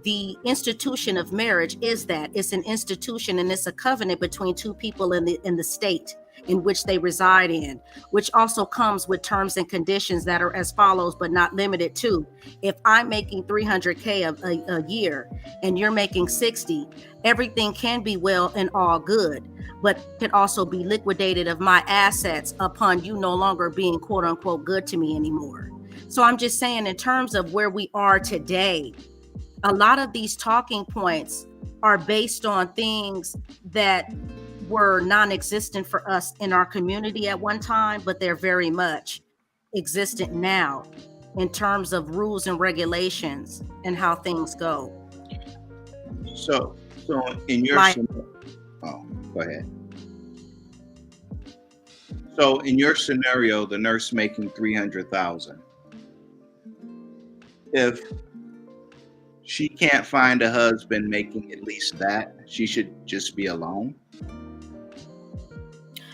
the institution of marriage is that it's an institution and it's a covenant between two people in the state in which they reside in, which also comes with terms and conditions that are as follows, but not limited to. If I'm making $300K a year and you're making 60, everything can be well and all good, but can also be liquidated of my assets upon you no longer being quote unquote good to me anymore. So I'm just saying, in terms of where we are today, a lot of these talking points are based on things that were non-existent for us in our community at one time, but they're very much existent now in terms of rules and regulations and how things go. So in your go ahead. So in your scenario, the nurse making $300,000, if she can't find a husband making at least that, she should just be alone?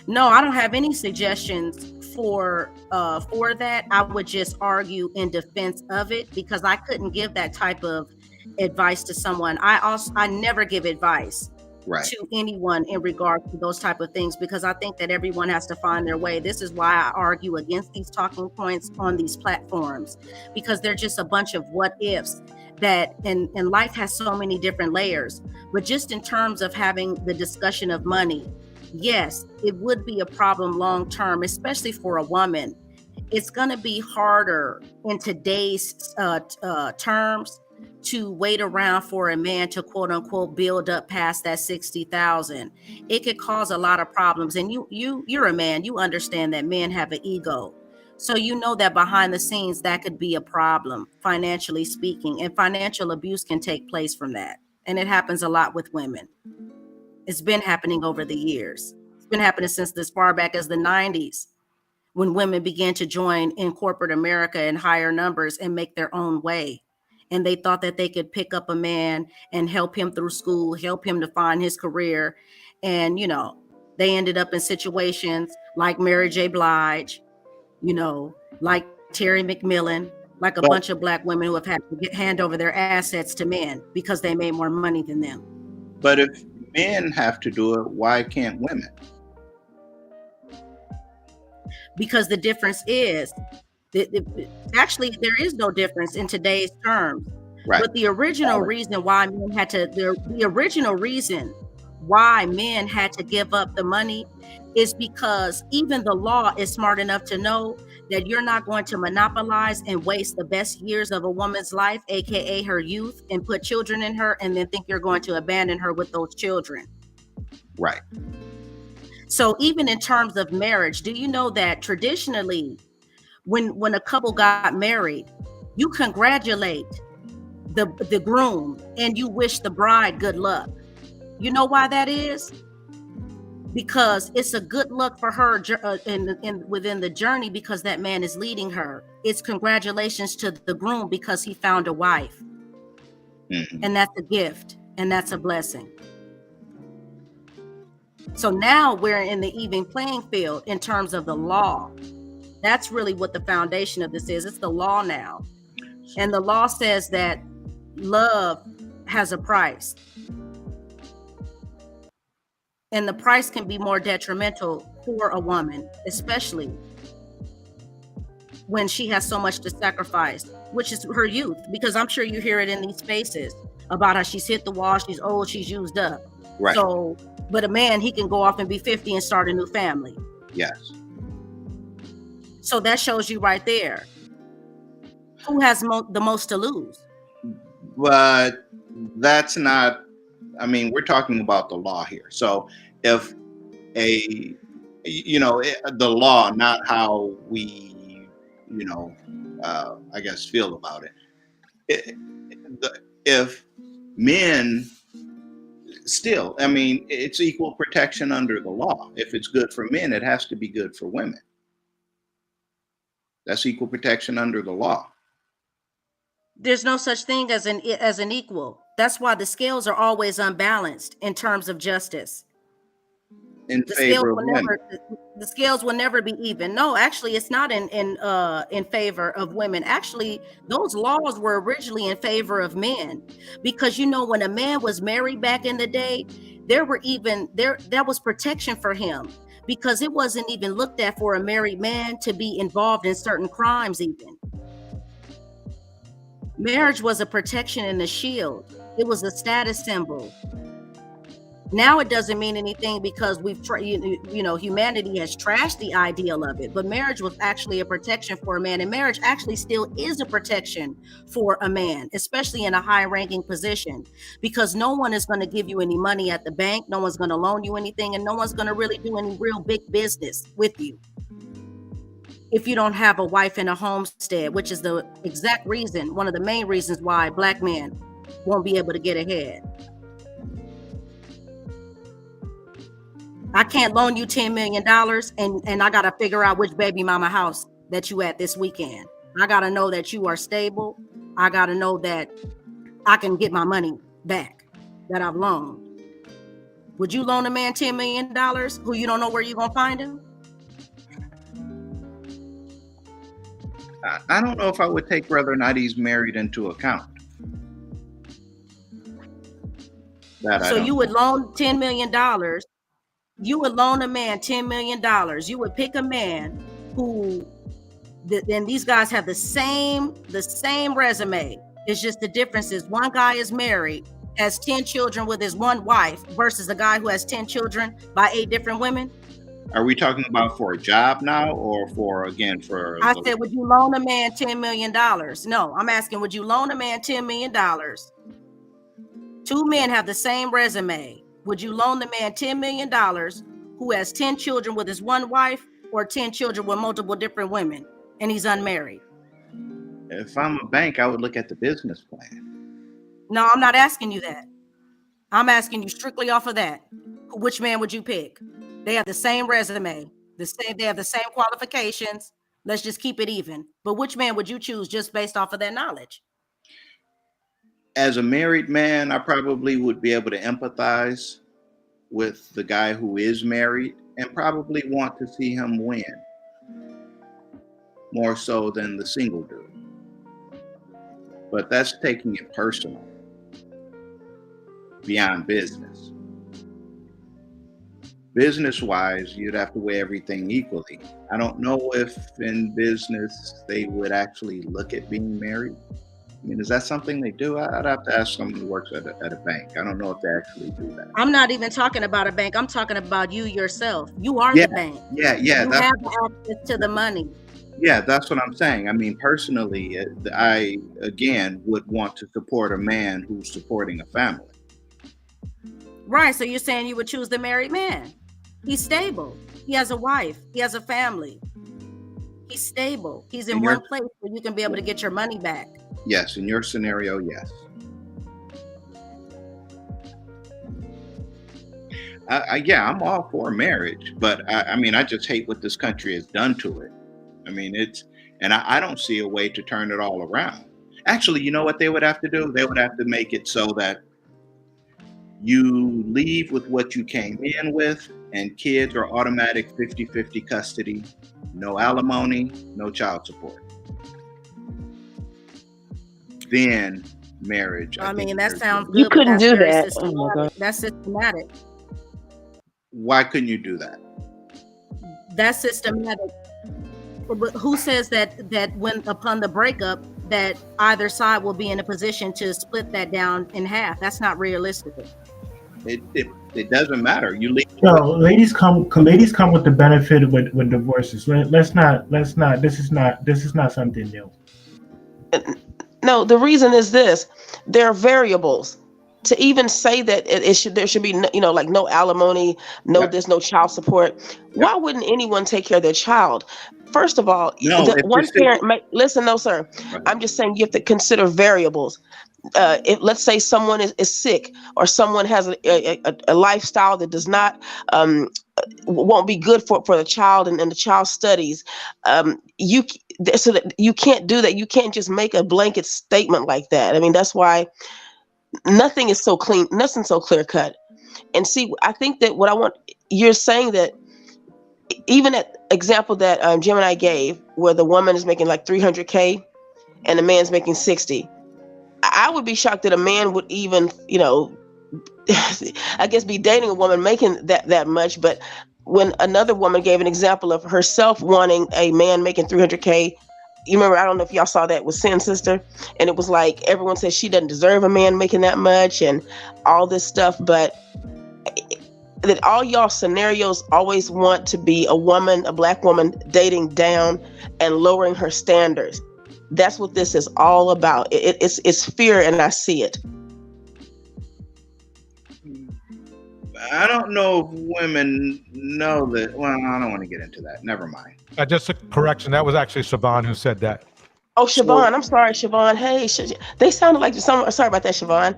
No, I don't have any suggestions for that. I would just argue in defense of it, because I couldn't give that type of advice to someone. I never give advice to anyone in regard to those type of things, because I think that everyone has to find their way. This is why I argue against these talking points on these platforms, because they're just a bunch of what ifs that, and life has so many different layers. But just in terms of having the discussion of money, yes, it would be a problem long term, especially for a woman. It's going to be harder in today's terms to wait around for a man to quote unquote build up past that 60,000. It could cause a lot of problems. And you're a man, you understand that men have an ego. So you know that behind the scenes that could be a problem, financially speaking, and financial abuse can take place from that. And it happens a lot with women. It's been happening over the years. It's been happening since as far back as the 90s, when women began to join in corporate America in higher numbers and make their own way. And they thought that they could pick up a man and help him through school, help him to find his career. And, you know, they ended up in situations like Mary J. Blige, you know, like Terry McMillan, like a bunch of Black women who have had to hand over their assets to men because they made more money than them. But if men have to do it, why can't women? Because the difference is, actually, there is no difference in today's terms. Right. But the original reason why men had to, the original reason why men had to give up the money is because even the law is smart enough to know that you're not going to monopolize and waste the best years of a woman's life, aka her youth, and put children in her and then think you're going to abandon her with those children. Right. So even in terms of marriage, do you know that traditionally when a couple got married, you congratulate the groom and you wish the bride good luck? You know why that is? Because it's a good luck for her within the journey, because that man is leading her. It's congratulations to the groom because he found a wife. Mm-hmm. And that's a gift and that's a blessing. So now we're in the even playing field in terms of the law. That's really what the foundation of this is. It's the law now. And the law says that love has a price. And the price can be more detrimental for a woman, especially when she has so much to sacrifice, which is her youth. Because I'm sure you hear it in these spaces about how she's hit the wall, she's old, she's used up. Right. So, but a man, he can go off and be 50 and start a new family. Yes. So that shows you right there who has the most to lose. But that's not, I mean, we're talking about the law here. So if the law, not how we, I guess, feel about it. If men still, I mean, it's equal protection under the law. If it's good for men, it has to be good for women. That's equal protection under the law. There's no such thing as an equal. That's why the scales are always unbalanced in terms of justice. in The scales favor of will women. never the scales will never be even. No, actually, it's not in favor of women. Actually, those laws were originally in favor of men, because when a man was married back in the day, there was protection for him, because it wasn't even looked at for a married man to be involved in certain crimes. Even marriage was a protection and a shield. It was a status symbol. Now it doesn't mean anything, because humanity has trashed the ideal of it. But marriage was actually a protection for a man, and marriage actually still is a protection for a man, especially in a high-ranking position, because no one is going to give you any money at the bank, no one's going to loan you anything, and no one's going to really do any real big business with you if you don't have a wife and a homestead, which is the exact reason, one of the main reasons why Black men won't be able to get ahead. I can't loan you $10 million and I got to figure out which baby mama house that you at this weekend. I got to know that you are stable. I got to know that I can get my money back that I've loaned. Would you loan a man $10 million who you don't know where you're going to find him? I don't know if I would take whether or not he's married into account. So you would loan $10 million. You would loan a man $10 million. You would pick a man who, then these guys have the same resume. It's just the difference is one guy is married, has 10 children with his one wife, versus a guy who has 10 children by 8 different women. Are we talking about for a job now, or I said, would you loan a man $10 million? No, I'm asking, would you loan a man $10 million? 2 men have the same resume. Would you loan the man $10 million who has 10 children with his one wife, or 10 children with multiple different women, and he's unmarried? If I'm a bank, I would look at the business plan. No, I'm not asking you that. I'm asking you strictly off of that. Which man would you pick? They have the same resume, they have the same qualifications. Let's just keep it even. But which man would you choose just based off of that knowledge? As a married man, I probably would be able to empathize with the guy who is married and probably want to see him win more so than the single dude. But that's taking it personal, beyond business. Business-wise, you'd have to weigh everything equally. I don't know if in business they would actually look at being married. I mean, is that something they do? I'd have to ask someone who works at a bank. I don't know if they actually do that. I'm not even talking about a bank. I'm talking about you yourself. You are the bank. Yeah. You have access to the money. Yeah, that's what I'm saying. I mean, personally, I, again, would want to support a man who's supporting a family. Right. So you're saying you would choose the married man. He's stable. He has a wife. He has a family. He's stable. He's in one place where you can be able to get your money back. Yes, in your scenario, yes. I'm all for marriage, but I just hate what this country has done to it. I mean, I don't see a way to turn it all around. Actually, you know what they would have to do? They would have to make it so that you leave with what you came in with, and kids are automatic 50-50 custody, no alimony, no child support. Then marriage. I mean, that sounds good. You couldn't do that. Oh my God. That's systematic. Why couldn't you do that? That's systematic. But who says that when upon the breakup that either side will be in a position to split that down in half? That's not realistic. It doesn't matter. You leave. No, ladies come with the benefit with divorces. Let's not. This is not something new. No, the reason is this: there are variables. To even say that there should be like no alimony, there's no child support. Why wouldn't anyone take care of their child? First of all, one parent listen. No, sir. I'm just saying you have to consider variables. If let's say someone is sick, or someone has a lifestyle that does not won't be good for the child and the child's studies, so that you can't do that. You can't just make a blanket statement like that. I mean, that's why nothing is so clean, nothing's so clear cut. And see, I think that what I want, you're saying that even that example that Gemini gave, where the woman is making like 300K and the man's making 60, I would be shocked that a man would even, I guess, be dating a woman making that much. But when another woman gave an example of herself wanting a man making 300K, you remember, I don't know if y'all saw that with Sin Sister, and it was like everyone says she doesn't deserve a man making that much and all this stuff, but that all y'all scenarios always want to be a black woman dating down and lowering her standards. That's what this is all about. It's fear, and I see it. I don't know if women know that. Well, I don't want to get into that. Never mind. Just a correction. That was actually Siobhan who said that. Oh, Siobhan. I'm sorry, Siobhan. Hey, they sounded like some. Sorry about that, Siobhan.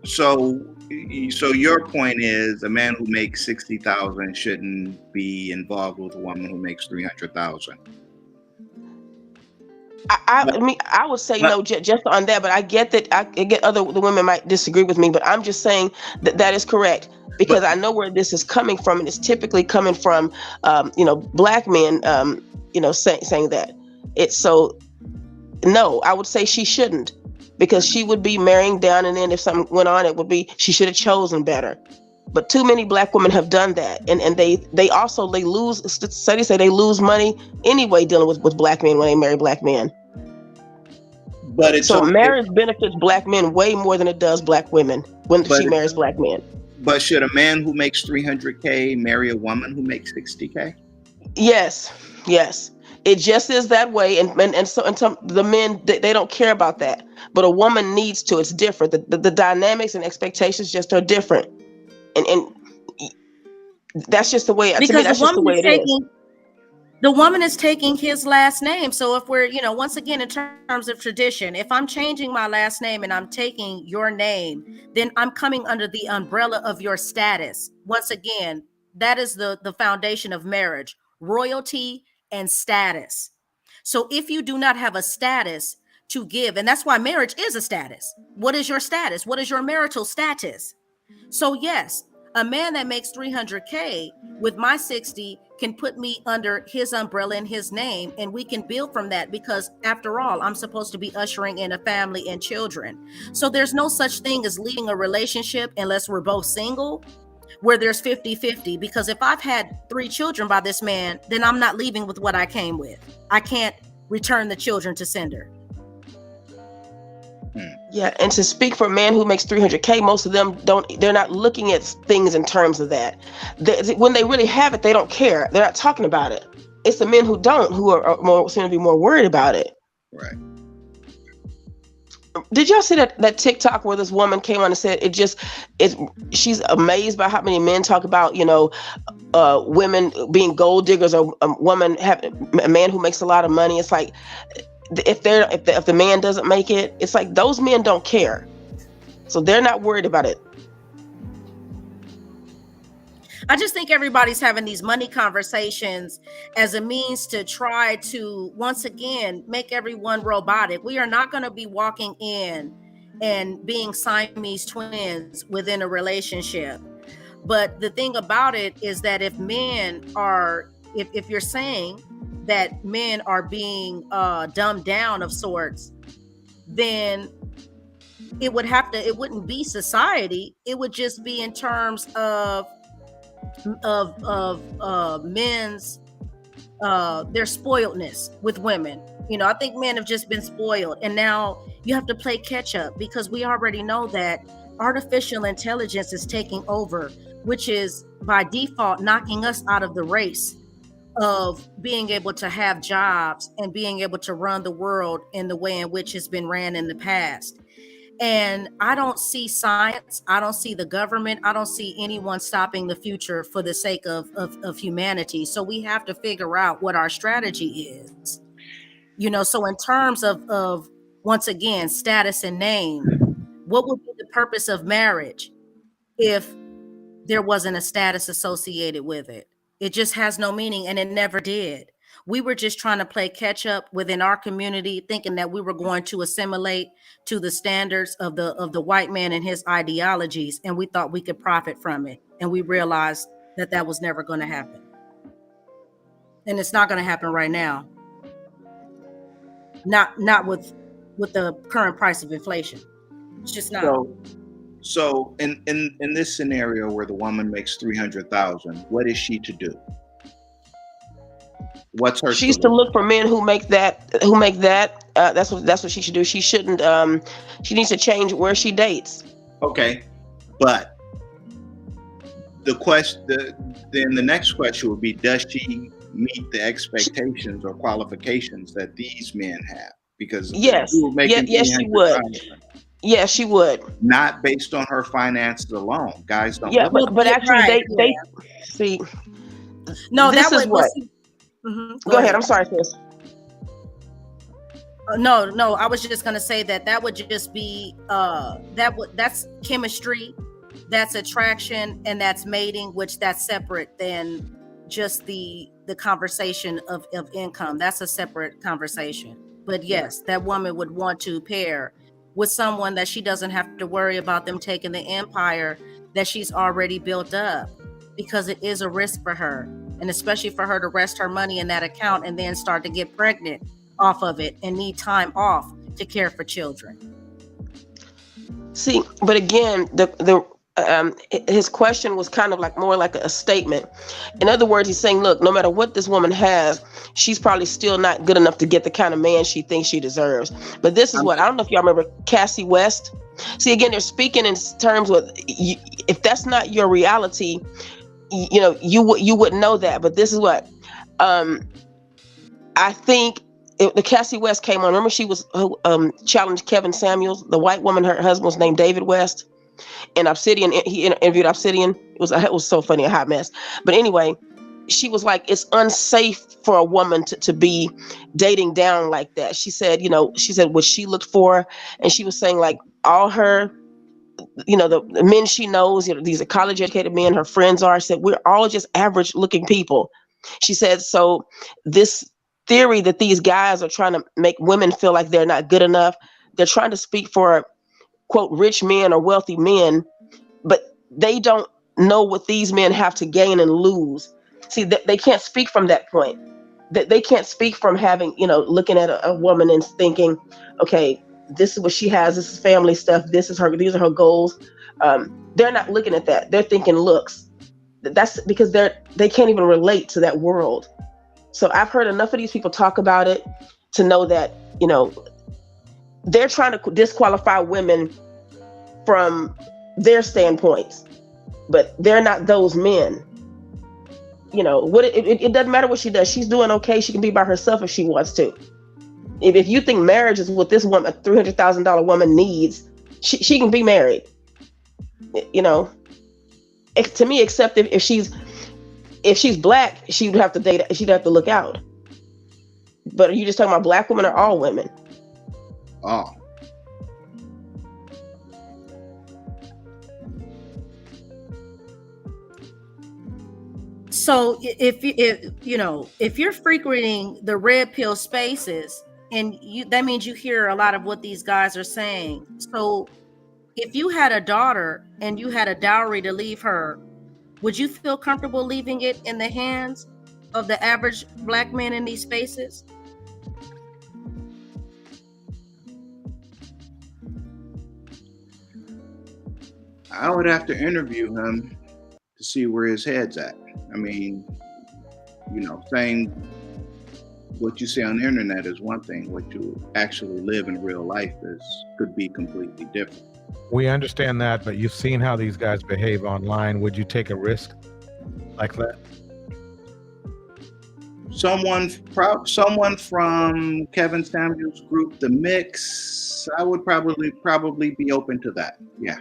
So your point is a man who makes 60,000 shouldn't be involved with a woman who makes 300,000. I would say no, just on that, but I get that. I get the women might disagree with me, but I'm just saying that is correct, because I know where this is coming from, and it's typically coming from, black men, saying that. It's so, no, I would say she shouldn't, because she would be marrying down, and then if something went on, it would be she should have chosen better. But too many black women have done that, and they also lose. Studies say they lose money anyway dealing with black men when they marry black men. But marriage benefits black men way more than it does black women when she marries black men. But should a man who makes 300K marry a woman who makes 60K? Yes. It just is that way, and some the men they don't care about that, but a woman needs to. It's different. The dynamics and expectations just are different. And that's just the way. To me, that's just the way it is. The woman is taking his last name. So if we're, once again, in terms of tradition, if I'm changing my last name and I'm taking your name, then I'm coming under the umbrella of your status. Once again, that is the foundation of marriage, royalty and status. So if you do not have a status to give, and that's why marriage is a status. What is your status? What is your marital status? So yes, a man that makes 300K with my 60 can put me under his umbrella and his name, and we can build from that, because after all, I'm supposed to be ushering in a family and children. So there's no such thing as leaving a relationship unless we're both single, where there's 50-50, because if I've had 3 children by this man, then I'm not leaving with what I came with. I can't return the children to sender. Yeah, and to speak for a man who makes 300K, most of them they're not looking at things in terms of that. When they really have it, they don't care. They're not talking about it. It's the men who don't, who are seem to be more worried about it. Right. Did y'all see that TikTok where this woman came on and said she's amazed by how many men talk about, women being gold diggers, or a man who makes a lot of money. It's like, if the man doesn't make it, it's like those men don't care, so they're not worried about it. I just think everybody's having these money conversations as a means to try to, once again, make everyone robotic. We are not going to be walking in and being Siamese twins within a relationship. But the thing about it is that if you're saying that men are being dumbed down of sorts, then it wouldn't be society. It would just be in terms of men's their spoiledness with women. I think men have just been spoiled, and now you have to play catch up, because we already know that artificial intelligence is taking over, which is by default knocking us out of the race of being able to have jobs and being able to run the world in the way in which it's been ran in the past. And I don't see science, I don't see the government, I don't see anyone stopping the future for the sake of humanity. So we have to figure out what our strategy is. So in terms of once again, status and name, what would be the purpose of marriage if there wasn't a status associated with it? It just has no meaning, and it never did. We were just trying to play catch up within our community, thinking that we were going to assimilate to the standards of the white man and his ideologies, and we thought we could profit from it. And we realized that that was never going to happen. And it's not going to happen right now. Not with the current price of inflation. It's just not. So in this scenario where the woman makes $300,000, what is she to do? What's her? She's to look for men who make that. That's what she should do. She shouldn't. She needs to change where she dates. Okay, but then the next question would be: does she meet the expectations or qualifications that these men have? Because yes, yes, she would. Yes, she would. Not based on her finances alone. Guys don't. Yeah, but actually, they see. No, this that is what. Go ahead. I'm sorry, sis. No, I was just gonna say that would just be that's chemistry, that's attraction, and that's mating, which that's separate than just the conversation of income. That's a separate conversation. But yes, that woman would want to pair with someone that she doesn't have to worry about them taking the empire that she's already built up, because it is a risk for her. And especially for her to rest her money in that account and then start to get pregnant off of it and need time off to care for children. See, but again, his question was kind of like more like a statement. In other words, he's saying, look, no matter what this woman has, she's probably still not good enough to get the kind of man she thinks she deserves. But this is what, I don't know if y'all remember Cassie West. See, again, they're speaking in terms with, if that's not your reality, you wouldn't know that. But this is what I think. The Cassie West came on. Remember, she was challenged Kevin Samuels, the white woman. Her husband was named David West. And Obsidian, he interviewed Obsidian. It was so funny, a hot mess. But anyway, she was like, it's unsafe for a woman to be dating down like that. She said, what she looked for, and she was saying like all her, the men she knows, these are college educated men, her friends are, said we're all just average looking people. She said, so this theory that these guys are trying to make women feel like they're not good enough, they're trying to speak for, quote, rich men or wealthy men, but they don't know what these men have to gain and lose. See, they can't speak from that point. They can't speak from having, looking at a woman and thinking, okay, this is what she has, this is family stuff, these are her goals. They're not looking at that. They're thinking looks. That's because they can't even relate to that world. So I've heard enough of these people talk about it to know that, they're trying to disqualify women from their standpoints, but they're not those men. It doesn't matter what she does. She's doing okay. She can be by herself if she wants to. If you think marriage is what this woman, a $300,000 woman needs, she can be married. To me, except if she's black, she'd have to date. She'd have to look out. But are you just talking about black women or all women? Oh. So if you're frequenting the red pill spaces, and that means you hear a lot of what these guys are saying. So if you had a daughter and you had a dowry to leave her, would you feel comfortable leaving it in the hands of the average black man in these spaces? I would have to interview him to see where his head's at. I mean, saying what you say on the internet is one thing. What you actually live in real life could be completely different. We understand that, but you've seen how these guys behave online. Would you take a risk like that? Someone from Kevin Samuels' group, The Mix, I would probably be open to that. Yeah.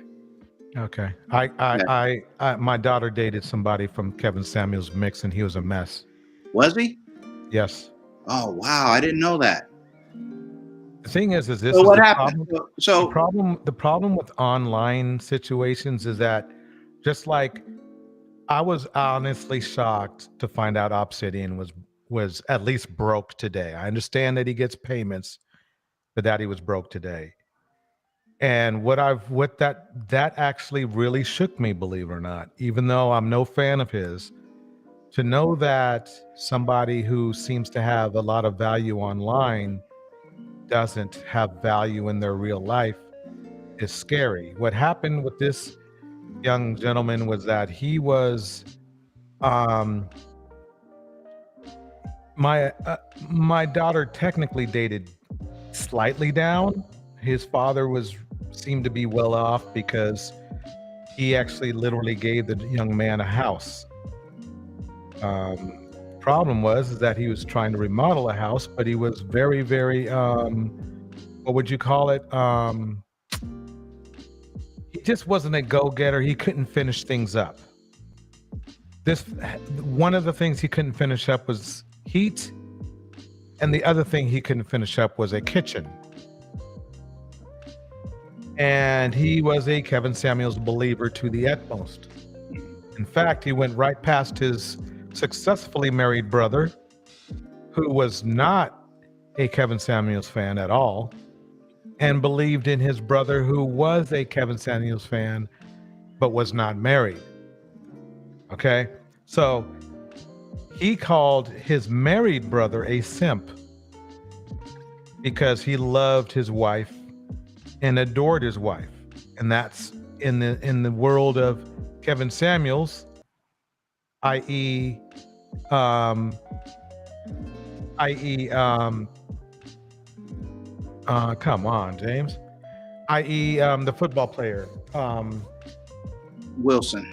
Okay. I my daughter dated somebody from Kevin Samuels' Mix, and he was a mess. Was he? Yes. Oh wow, I didn't know that. The thing is this so is what the happened? problem. The problem with online situations is that, just like I was honestly shocked to find out Obsidian was was at least broke today. I understand that he gets payments, but that he was broke today. And that actually really shook me, believe it or not, even though I'm no fan of his, to know that somebody who seems to have a lot of value online doesn't have value in their real life is scary. What happened with this young gentleman was that he was my daughter technically dated slightly down. His father seemed to be well off because he actually literally gave the young man a house. Problem was that he was trying to remodel a house, but he was very, very what would you call it? He just wasn't a go-getter. He couldn't finish things up. One of the things he couldn't finish up was heat, and the other thing he couldn't finish up was a kitchen. And he was a Kevin Samuels believer to the utmost. In fact, he went right past his successfully married brother, who was not a Kevin Samuels fan at all, and believed in his brother, who was a Kevin Samuels fan, but was not married. Okay? So he called his married brother a simp because he loved his wife and adored his wife. And that's in the world of Kevin Samuels, i.e., come on, James, i.e., the football player, Wilson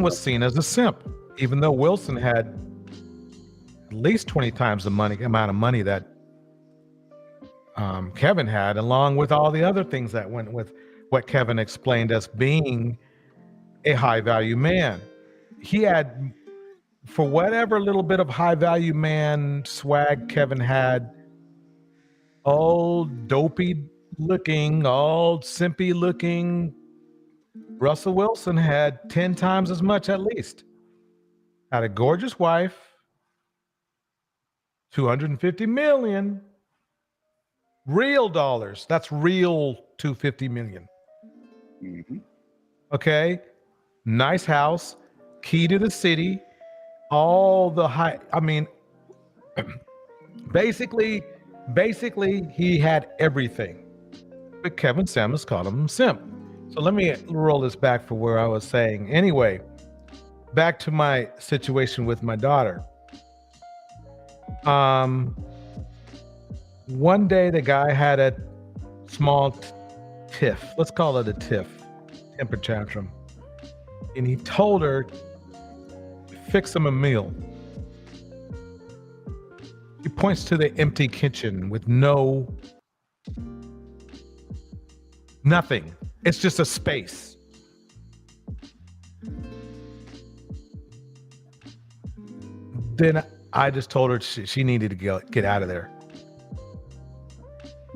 was seen as a simp, even though Wilson had at least 20 times the amount of money that Kevin had, along with all the other things that went with what Kevin explained as being a high value man. He had, for whatever little bit of high value man swag Kevin had, old dopey looking, old simpy looking Russell Wilson had 10 times as much at least. Had a gorgeous wife, 250 million real dollars. That's real 250 million. Mm-hmm. Okay. Nice house, key to the city, all the high, I mean, basically he had everything, but Kevin Samuels called him simp. So let me roll this back for where I was saying. Anyway, back to my situation with my daughter. One day the guy had a small tiff. Let's call it a tiff, temper tantrum. And he told her, fix him a meal. He points to the empty kitchen with nothing. It's just a space. Then I just told her she needed to get out of there.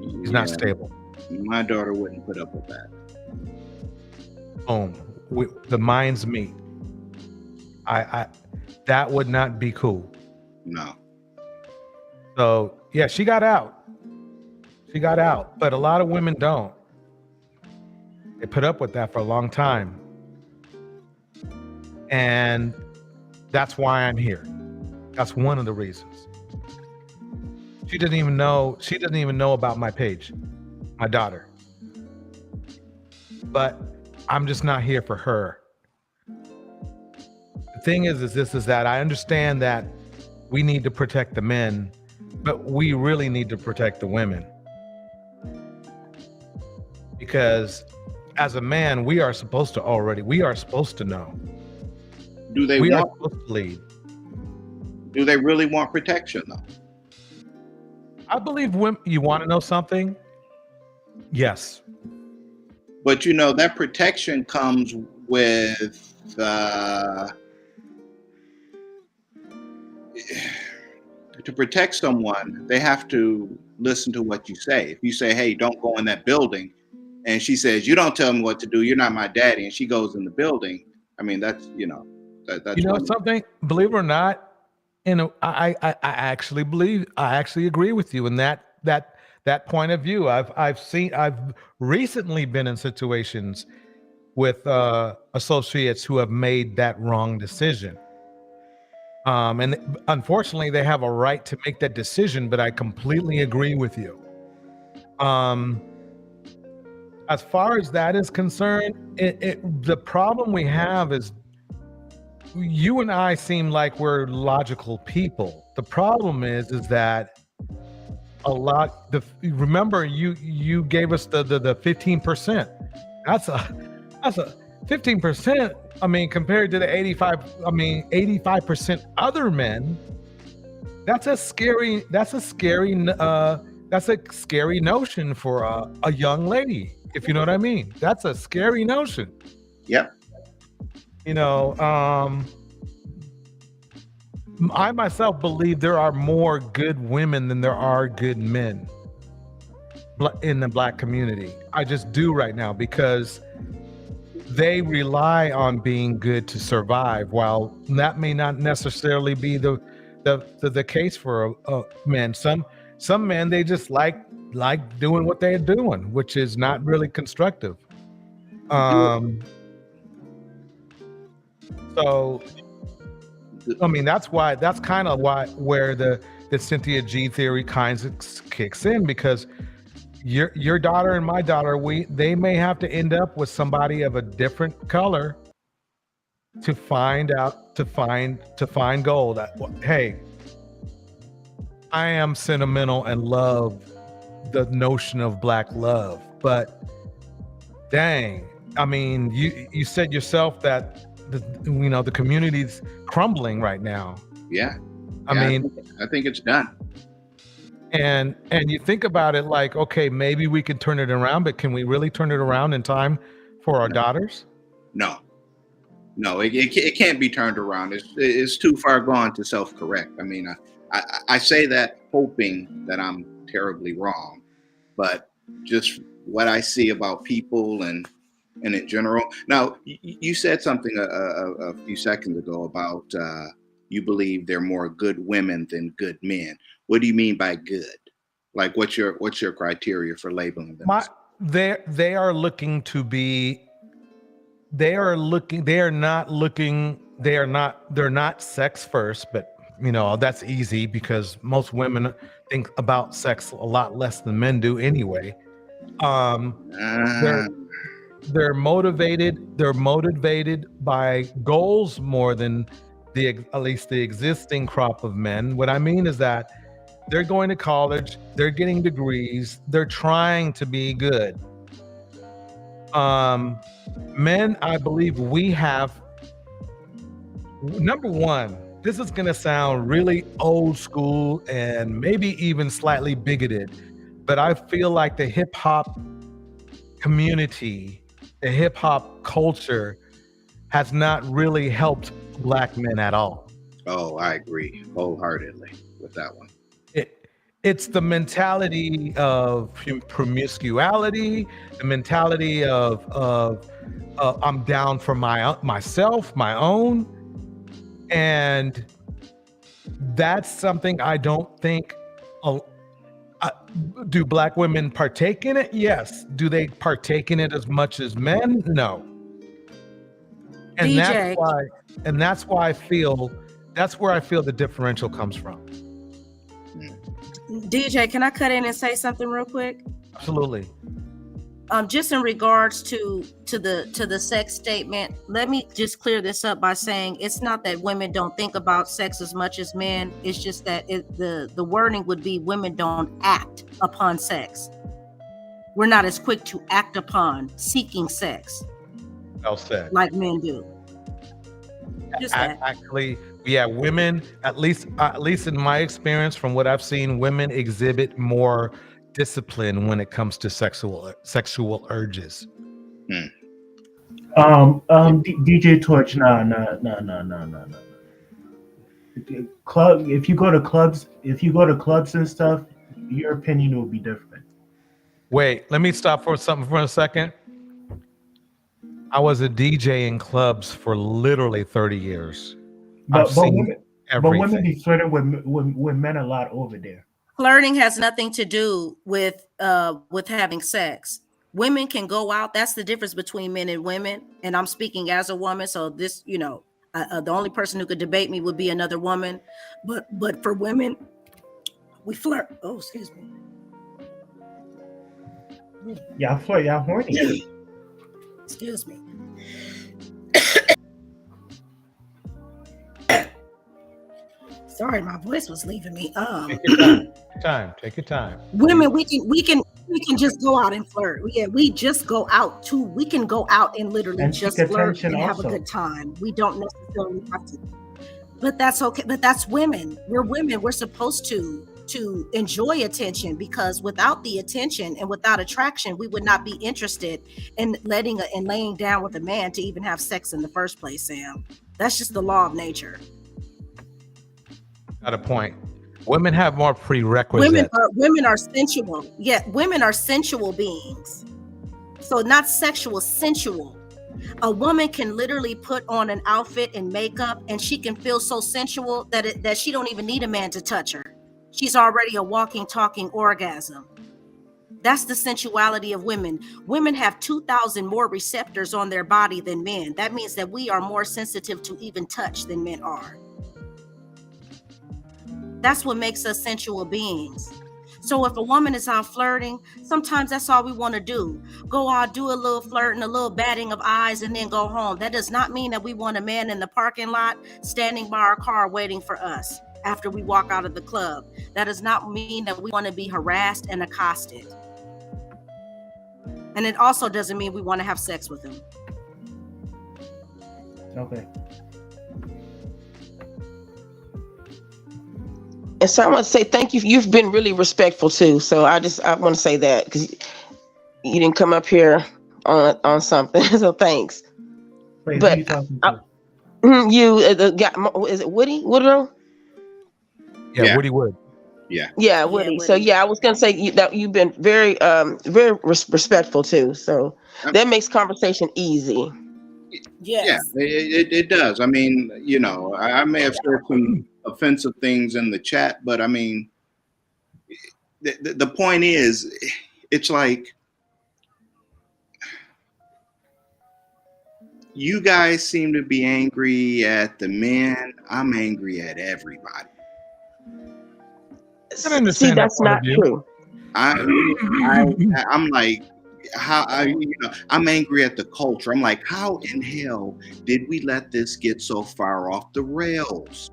He's not stable. My daughter wouldn't put up with that. The minds meet. I that would not be cool. No. So yeah, she got out. But a lot of women don't. They put up with that for a long time. And that's why I'm here. That's one of the reasons. She doesn't even know about my page, my daughter. But I'm just not here for her. The thing is that I understand that we need to protect the men, but we really need to protect the women. Because as a man, we are supposed to know. We are supposed to lead. Do they really want protection though? I believe women, you want to know something? Yes. But that protection comes with to protect someone, they have to listen to what you say. If you say, hey, don't go in that building, and she says, you don't tell me what to do, you're not my daddy, and she goes in the building, I mean, that's That's You know what, something? Believe it or not, I actually agree with you in that point of view. I've recently been in situations with associates who have made that wrong decision. And unfortunately, they have a right to make that decision, but I completely agree with you. As far as that is concerned, the problem we have is you and I seem like we're logical people. The problem is that remember you gave us the 15%. That's a 15%. I mean, compared to the 85% other men, that's a scary notion for a young lady, if you know what I mean. That's a scary notion. Yep. You know, I myself believe there are more good women than there are good men in the Black community. I just do right now because they rely on being good to survive, while that may not necessarily be the case for men. Some men, they just like doing what they're doing, which is not really constructive. So I mean, that's kind of where the Cynthia G theory kind of kicks in, because your daughter and my daughter, they may have to end up with somebody of a different color to find gold. Hey, I am sentimental and love the notion of Black love, but dang, I mean, you said yourself that the community's crumbling right now. Yeah. I mean, I think it's done. And you think about it like, okay, maybe we can turn it around, but can we really turn it around in time for our daughters? No, it can't be turned around. It's too far gone to self-correct. I mean, I say that hoping that I'm terribly wrong, but just what I see about people and in general. Now, you said something a few seconds ago about you believe there are more good women than good men. What do you mean by good? Like, what's your criteria for labeling them? They're not sex first, but that's easy because most women think about sex a lot less than men do anyway. They're motivated by goals more than at least the existing crop of men. What I mean is that they're going to college, they're getting degrees, they're trying to be good. Men, I believe we have, number one, this is going to sound really old school and maybe even slightly bigoted, but I feel like the hip hop community, the hip hop culture has not really helped Black men at all. Oh, I agree wholeheartedly with that one. It's the mentality of promiscuity, the mentality of I'm down for myself, my own, and that's something I don't think. Do Black women partake in it? Yes. Do they partake in it as much as men? No. And DJ. that's why I feel that's where I feel the differential comes from. DJ, can I cut in and say something real quick? Absolutely. Just in regards to the sex statement, let me just clear this up by saying it's not that women don't think about sex as much as men. It's just that the wording would be women don't act upon sex. We're not as quick to act upon seeking sex. Well said. Like men do. Just that. Actually, yeah, women, at least in my experience, from what I've seen, women exhibit more discipline when it comes to sexual urges. DJ Torch, no. If you go to clubs and stuff, your opinion will be different. Wait, let me stop for a second. I was a DJ in clubs for literally 30 years. But I've seen women, everything. be flirting with men a lot over there. Flirting has nothing to do with having sex. Women can go out. That's the difference between men and women. And I'm speaking as a woman, so this, you know, the only person who could debate me would be another woman. But for women, we flirt. Oh, excuse me. Y'all flirt. Y'all horny. Excuse me. Sorry, my voice was leaving me. Take your time. Take your time. Women, we can just go out and flirt. Yeah, we just go out too. We can go out and literally And just seek flirt attention and have a also. good time. We don't necessarily have to. But that's okay. But that's women. We're women. We're supposed to enjoy attention, because without the attention and without attraction, we would not be interested in laying down with a man to even have sex in the first place, Sam. That's just the law of nature. Got a point. Women have more prerequisites. Women are sensual. Yeah, women are sensual beings. So not sexual, sensual. A woman can literally put on an outfit and makeup, and she can feel so sensual that she don't even need a man to touch her. She's already a walking, talking orgasm. That's the sensuality of women. Women have 2,000 more receptors on their body than men. That means that we are more sensitive to even touch than men are. That's what makes us sensual beings. So if a woman is out flirting, sometimes that's all we want to do. Go out, do a little flirting, a little batting of eyes, and then go home. That does not mean that we want a man in the parking lot standing by our car waiting for us after we walk out of the club. That does not mean that we want to be harassed and accosted. And it also doesn't mean we want to have sex with him. Okay. And so I want to say thank you. You've been really respectful too. So I want to say that because you didn't come up here on something. So thanks. Wait, but who you talking you the guy, is it Woody Woodrow? Yeah, Woody Wood. Yeah, Woody. So I was gonna say that you've been very respectful too. So that makes conversation easy. Yes. Yeah, it does. I mean, you know, I may have said some offensive things in the chat, but I mean, the point is, it's like you guys seem to be angry at the men. I'm angry at everybody. See, that's not true. I'm like, I'm angry at the culture. I'm like, how in hell did we let this get so far off the rails?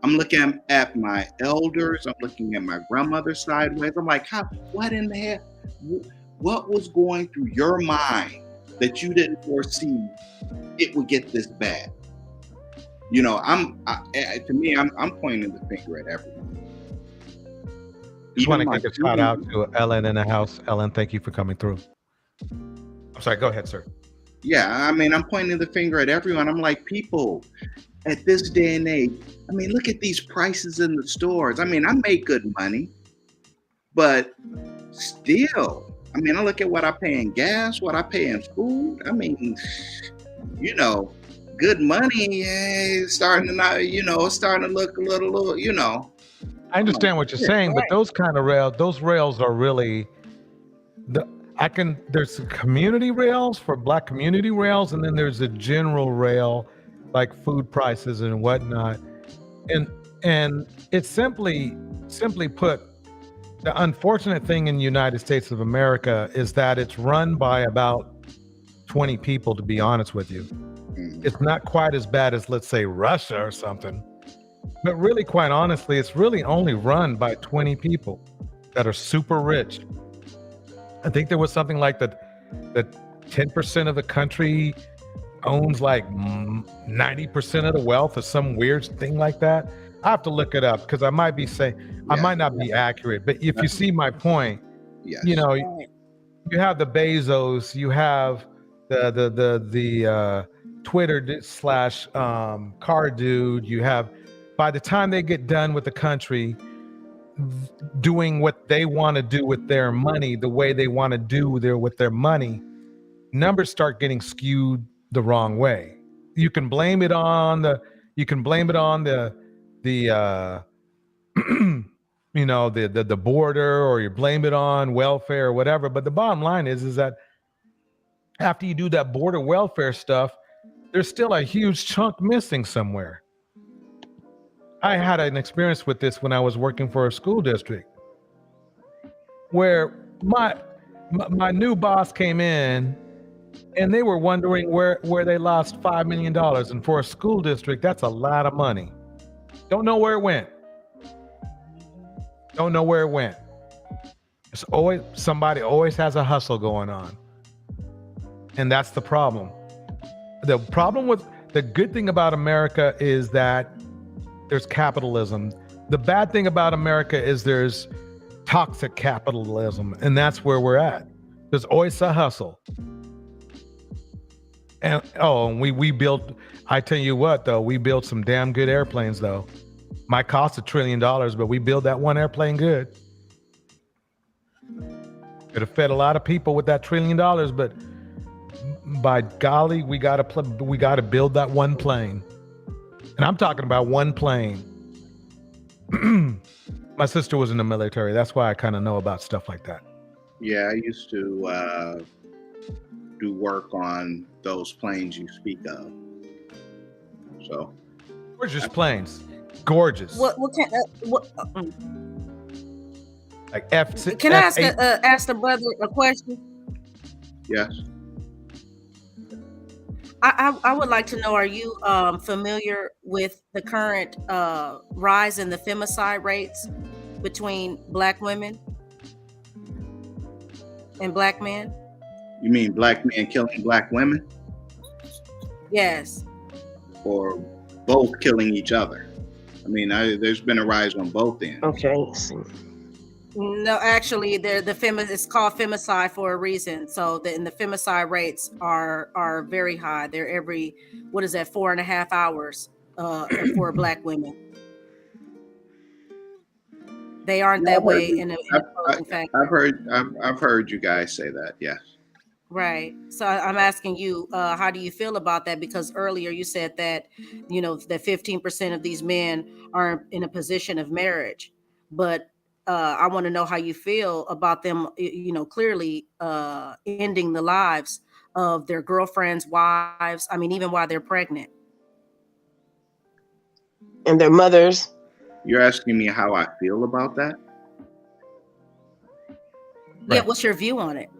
I'm looking at my elders. I'm looking at my grandmother sideways. I'm like, what in the hell? What was going through your mind that you didn't foresee it would get this bad? You know, I'm pointing the finger at everyone. Just want to give a shout out to Ellen in the house. Ellen, thank you for coming through. I'm sorry, go ahead, sir. Yeah, I mean, I'm pointing the finger at everyone. I'm like, people, at this day and age, I mean, look at these prices in the stores. I mean, I make good money, but still, I mean, I look at what I pay in gas, what I pay in food. I mean, you know, good money is starting to not, you know, it's starting to look a little, you know. I understand what you're saying, but those kind of rails are really there's community rails for Black community rails, and then there's a general rail like food prices and whatnot. And it's simply put, the unfortunate thing in the United States of America is that it's run by about 20 people, to be honest with you. It's not quite as bad as, let's say, Russia or something. But really, quite honestly, it's really only run by 20 people that are super rich. I think there was something like that 10% of the country owns like 90% of the wealth or some weird thing like that. I have to look it up because I might not be accurate. But if you see my point, you know, you have the Bezos, you have the Twitter / car dude, you have, by the time they get done with the country doing what they want to do with their money, the way they want to do with their money, numbers start getting skewed the wrong way. You can blame it on the you know, the border, or you blame it on welfare or whatever. But the bottom line is that after you do that border welfare stuff, there's still a huge chunk missing somewhere. I had an experience with this when I was working for a school district, where my new boss came in and they were wondering where they lost $5 million. And for a school district, that's a lot of money. Don't know where it went. Don't know where it went. It's always, somebody always has a hustle going on. And that's the problem. The problem with the good thing about America is that there's capitalism. The bad thing about America is there's toxic capitalism, and that's where we're at. There's always a hustle. And we built, I tell you what though, we built some damn good airplanes though. Might cost $1 trillion, but we built that one airplane good. Could have fed a lot of people with that $1 trillion, but by golly, we gotta build that one plane. And I'm talking about one plane. My sister was in the military. That's why I kind of know about stuff like that. Yeah, I used to do work on those planes you speak of. So gorgeous planes, gorgeous. What like F. Can I ask the brother a question? Yes. I would like to know, are you familiar with the current rise in the femicide rates between Black women and Black men? You mean Black men killing Black women? Yes. Or both killing each other? I mean, there's been a rise on both ends. Okay. No, actually, it's called femicide for a reason. So the femicide rates are very high. They're every 4.5 hours for Black women. They aren't that way in fact. I've heard you guys say that. Yes. Right. So I'm asking you, how do you feel about that? Because earlier you said that, that 15% of these men are in a position of marriage, but I want to know how you feel about them, clearly ending the lives of their girlfriends, wives. I mean, even while they're pregnant. And their mothers. You're asking me how I feel about that? Yeah. Right. What's your view on it?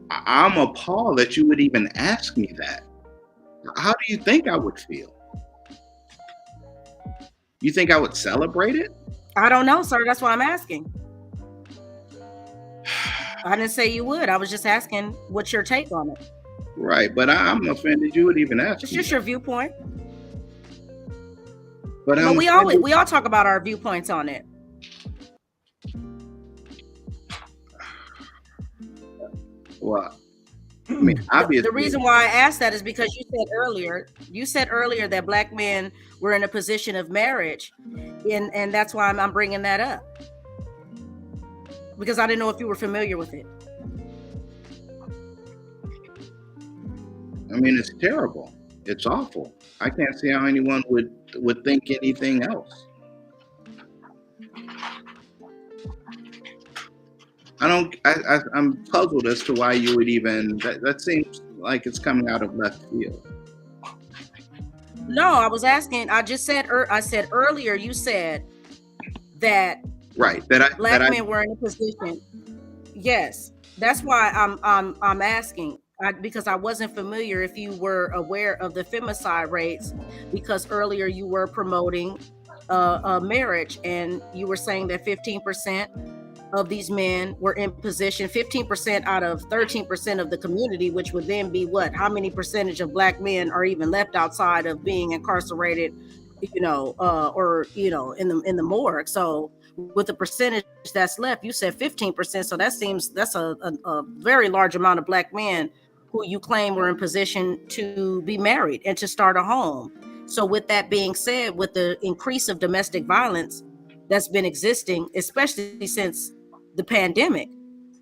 I'm appalled that you would even ask me that. How do you think I would feel? You think I would celebrate it? I don't know, sir. That's why I'm asking. I didn't say you would. I was just asking what's your take on it. Right, but I'm offended you would even ask. It's just your viewpoint. But we all talk about our viewpoints on it. Well, I mean, obviously. The reason why I asked that is because you said earlier that Black men were in a position of marriage, and that's why I'm bringing that up, because I didn't know if you were familiar with it. I mean, it's terrible. It's awful. I can't see how anyone would think anything else. I'm puzzled as to why you would even, that seems like it's coming out of left field. No, I was asking, I said earlier, you said that right, Black men were in a position. Yes, that's why I'm asking, because I wasn't familiar if you were aware of the femicide rates, because earlier you were promoting a marriage and you were saying that 15% of these men were in position, 15% out of 13% of the community, which would then be what? How many percentage of Black men are even left outside of being incarcerated, in the morgue? So with the percentage that's left, you said 15%. So that's a very large amount of Black men who you claim were in position to be married and to start a home. So with that being said, with the increase of domestic violence that's been existing, especially since the pandemic,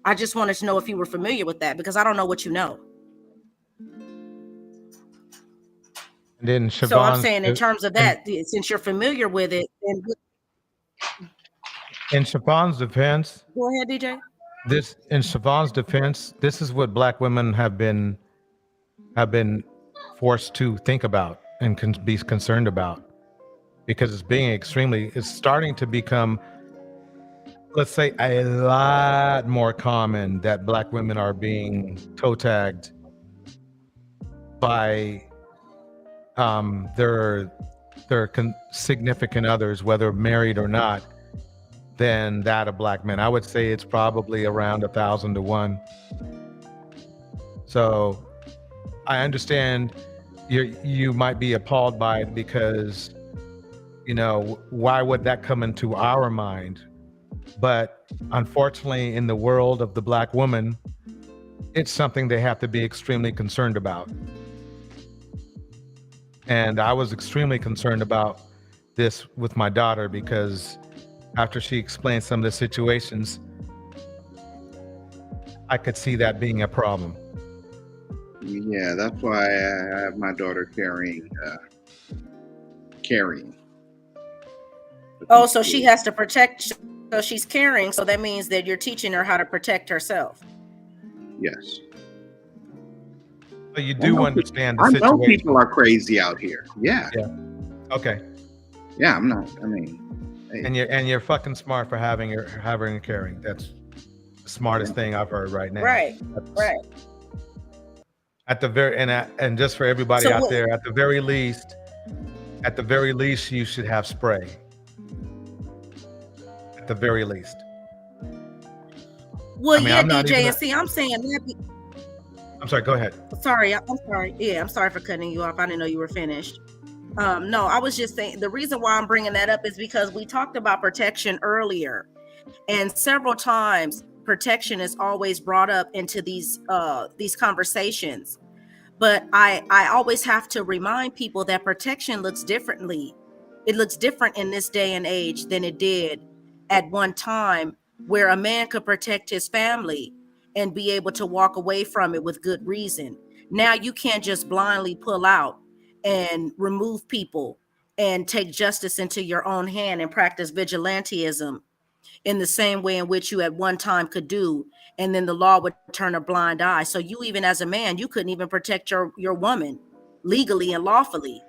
I just wanted to know if you were familiar with that, because I don't know what you know. And then So I'm Siobhan, saying in terms of that, since you're familiar with it, and in Siobhan's defense, go ahead, DJ. This is what Black women have been forced to think about and be concerned about, because it's starting to become, let's say, a lot more common that Black women are being toe tagged by their significant others, whether married or not, than that of Black men. I would say it's probably around 1,000 to 1. So I understand you might be appalled by it, because, you know, why would that come into our mind? But unfortunately, in the world of the Black woman, it's something they have to be extremely concerned about. And I was extremely concerned about this with my daughter, because after she explained some of the situations, I could see that being a problem. Yeah, that's why I have my daughter carrying. Oh, so she has to protect. So she's carrying. So that means that you're teaching her how to protect herself. Yes. But you do understand the I situation. know people are crazy out here. Yeah. Yeah. Okay. Yeah, I'm not. I mean. Hey. And you're fucking smart for having her carrying. That's the smartest thing I've heard right now. Right. Right. At the very and just for everybody out there, at the very least, you should have spray. At the very least. Well, yeah, DJ, and see, I'm saying that. I'm sorry. Go ahead. Sorry, I'm sorry. Yeah, I'm sorry for cutting you off. I didn't know you were finished. No, I was just saying the reason why I'm bringing that up is because we talked about protection earlier, and several times protection is always brought up into these conversations. But I always have to remind people that protection looks differently. It looks different in this day and age than it did at one time, where a man could protect his family and be able to walk away from it with good reason. Now you can't just blindly pull out and remove people and take justice into your own hand and practice vigilantism in the same way in which you at one time could do, and then the law would turn a blind eye. So you, even as a man, you couldn't even protect your woman legally and lawfully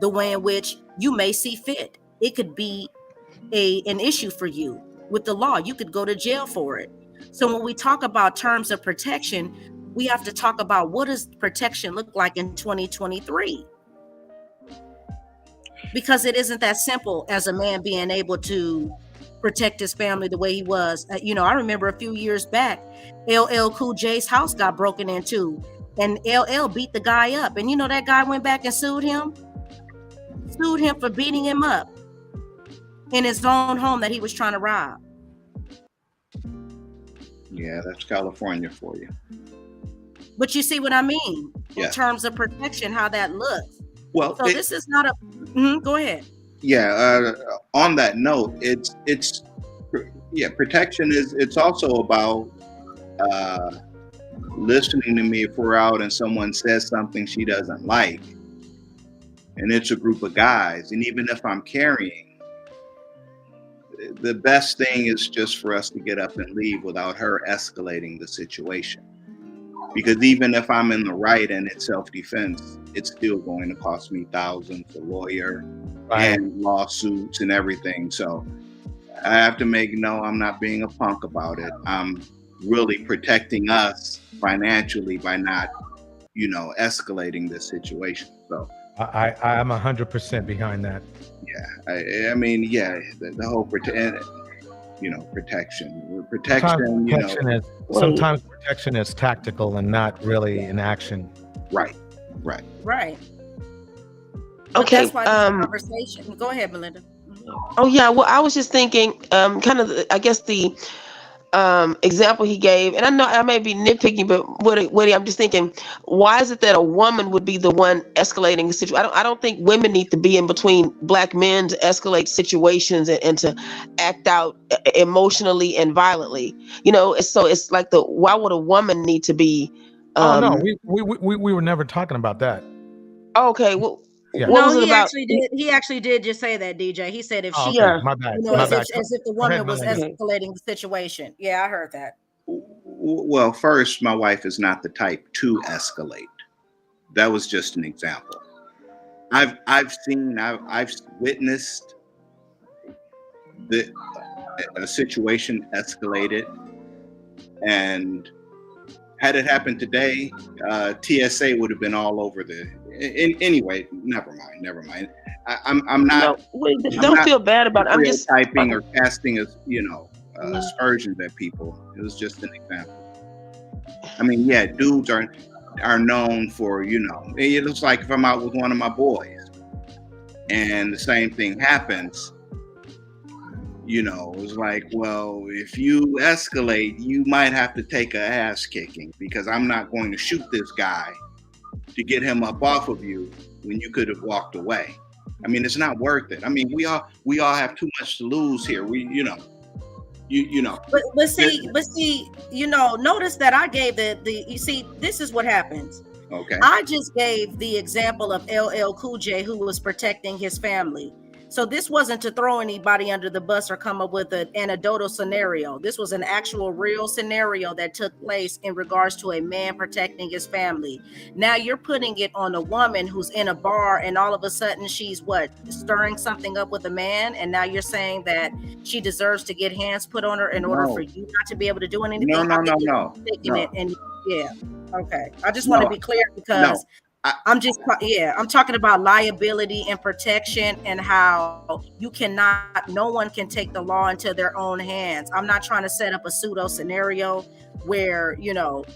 the way in which you may see fit. It could be an issue for you with the law. You could go to jail for it. So when we talk about terms of protection, we have to talk about, what does protection look like in 2023? Because it isn't that simple as a man being able to protect his family the way he was. I remember a few years back, LL Cool J's house got broken into, and LL beat the guy up. And that guy went back and sued him for beating him up in his own home that he was trying to rob. Yeah, that's California for you. But you see what I mean in terms of protection, how that looks. Well, so this is not a. Go ahead. Yeah. On that note, it's protection is. It's also about listening to me if we're out and someone says something she doesn't like, and it's a group of guys, and even if I'm carrying, the best thing is just for us to get up and leave without her escalating the situation. Because even if I'm in the right and it's self-defense, it's still going to cost me thousands, a lawyer, and lawsuits and everything. So I have to I'm not being a punk about it. I'm really protecting us financially by not, escalating this situation. So I am 100% behind that. Yeah, the whole protection. Sometimes protection is tactical and not really in action. Right. Okay. That's why this conversation. Go ahead, Melinda. Oh yeah. Well, I was just thinking, kind of, I guess the example he gave, and I know I may be nitpicking, but Woody, I'm just thinking, why is it that a woman would be the one escalating the situation? I don't think women need to be in between black men to escalate situations and to act out emotionally and violently. It's like why would a woman need to be? Oh no, we were never talking about that. Okay, well, Yeah. what No, was it he about? actually did just say that, DJ. He said if Oh, she, okay. My bad. My bad. as if the Go ahead, woman was Melanie. escalating the situation. Yeah, I heard that. Well, first, my wife is not the type to escalate. That was just an example. I've witnessed a situation escalated, and had it happened today, TSA would have been all over anyway. Never mind. I'm not. No, don't feel bad about it. I'm just typing or casting aspersions at people. It was just an example. I mean, yeah, dudes are known for, it looks like if I'm out with one of my boys and the same thing happens, it's like, well, if you escalate, you might have to take a ass kicking, because I'm not going to shoot this guy to get him up off of you when you could have walked away. I mean, it's not worth it. I mean, we all have too much to lose here. But see, notice that I gave this is what happens. Okay. I just gave the example of LL Cool J, who was protecting his family. So this wasn't to throw anybody under the bus or come up with an anecdotal scenario. This was an actual real scenario that took place in regards to a man protecting his family. Now you're putting it on a woman who's in a bar, and all of a sudden she's stirring something up with a man, and now you're saying that she deserves to get hands put on her in order for you not to be able to do anything. No. Yeah. Okay. I just want to be clear, because I'm talking about liability and protection, and how no one can take the law into their own hands. I'm not trying to set up a pseudo scenario where,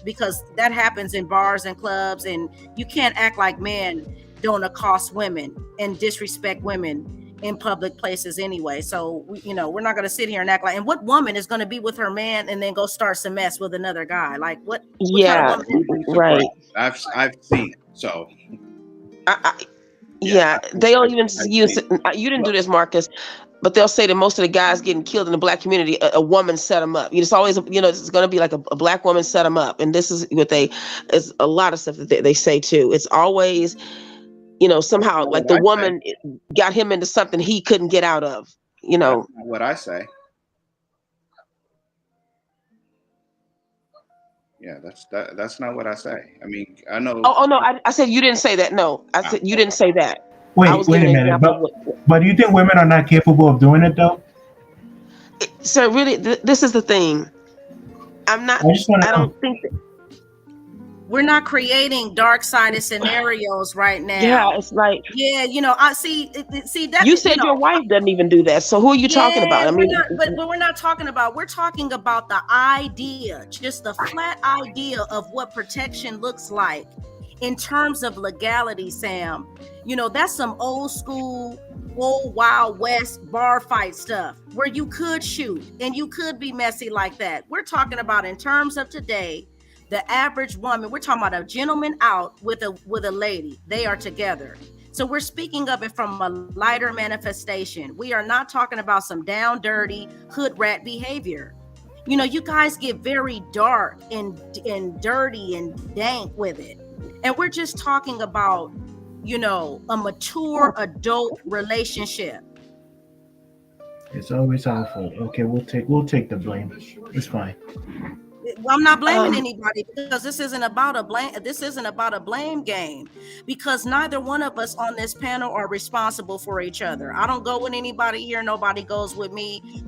because that happens in bars and clubs, and you can't act like men don't accost women and disrespect women in public places anyway. So, we're not going to sit here and act like, and what woman is going to be with her man and then go start some mess with another guy? Like what Yeah, kind of woman? right. I've seen it. So they'll even use it. You didn't do this, Marcus, but they'll say that most of the guys getting killed in the black community, a woman set them up. It's always, it's going to be like a black woman set them up. And this is what it's a lot of stuff that they say too. It's always, somehow like the woman got him into something he couldn't get out of, That's not what I say. Yeah, that's not what I say. I mean, I know. Oh no, I said you didn't say that. No, I said you didn't say that. Wait a minute. But do you think women are not capable of doing it though? So really, this is the thing. I don't think that. We're not creating dark-sided scenarios right now. Yeah, it's like, I see that you said your wife doesn't even do that. So who are you talking about? I mean, but we're not talking about. We're talking about the idea, just the flat idea of what protection looks like in terms of legality, Sam. That's some old school, old Wild West bar fight stuff where you could shoot and you could be messy like that. We're talking about in terms of today. The average woman, we're talking about a gentleman out with a lady. They are together. So we're speaking of it from a lighter manifestation. We are not talking about some down dirty hood rat behavior. You guys get very dark and dirty and dank with it. And we're just talking about, a mature adult relationship. It's always our fault. Okay, we'll take the blame. It's fine. I'm not blaming anybody, because this isn't about a blame game, because neither one of us on this panel are responsible for each other. I don't go with anybody here. Nobody goes with me.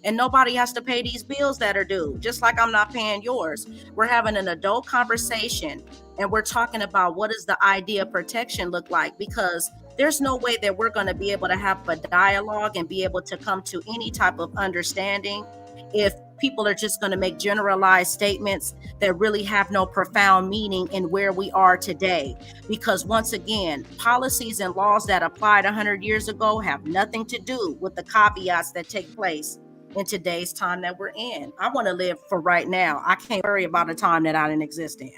And nobody has to pay these bills that are due, just like I'm not paying yours. We're having an adult conversation, and we're talking about what does the idea of protection look like, because there's no way that we're going to be able to have a dialogue and be able to come to any type of understanding if people are just going to make generalized statements that really have no profound meaning in where we are today. Because once again, policies and laws that applied 100 years ago have nothing to do with the caveats that take place in today's time that we're in. I want to live for right now. I can't worry about a time that I didn't exist in.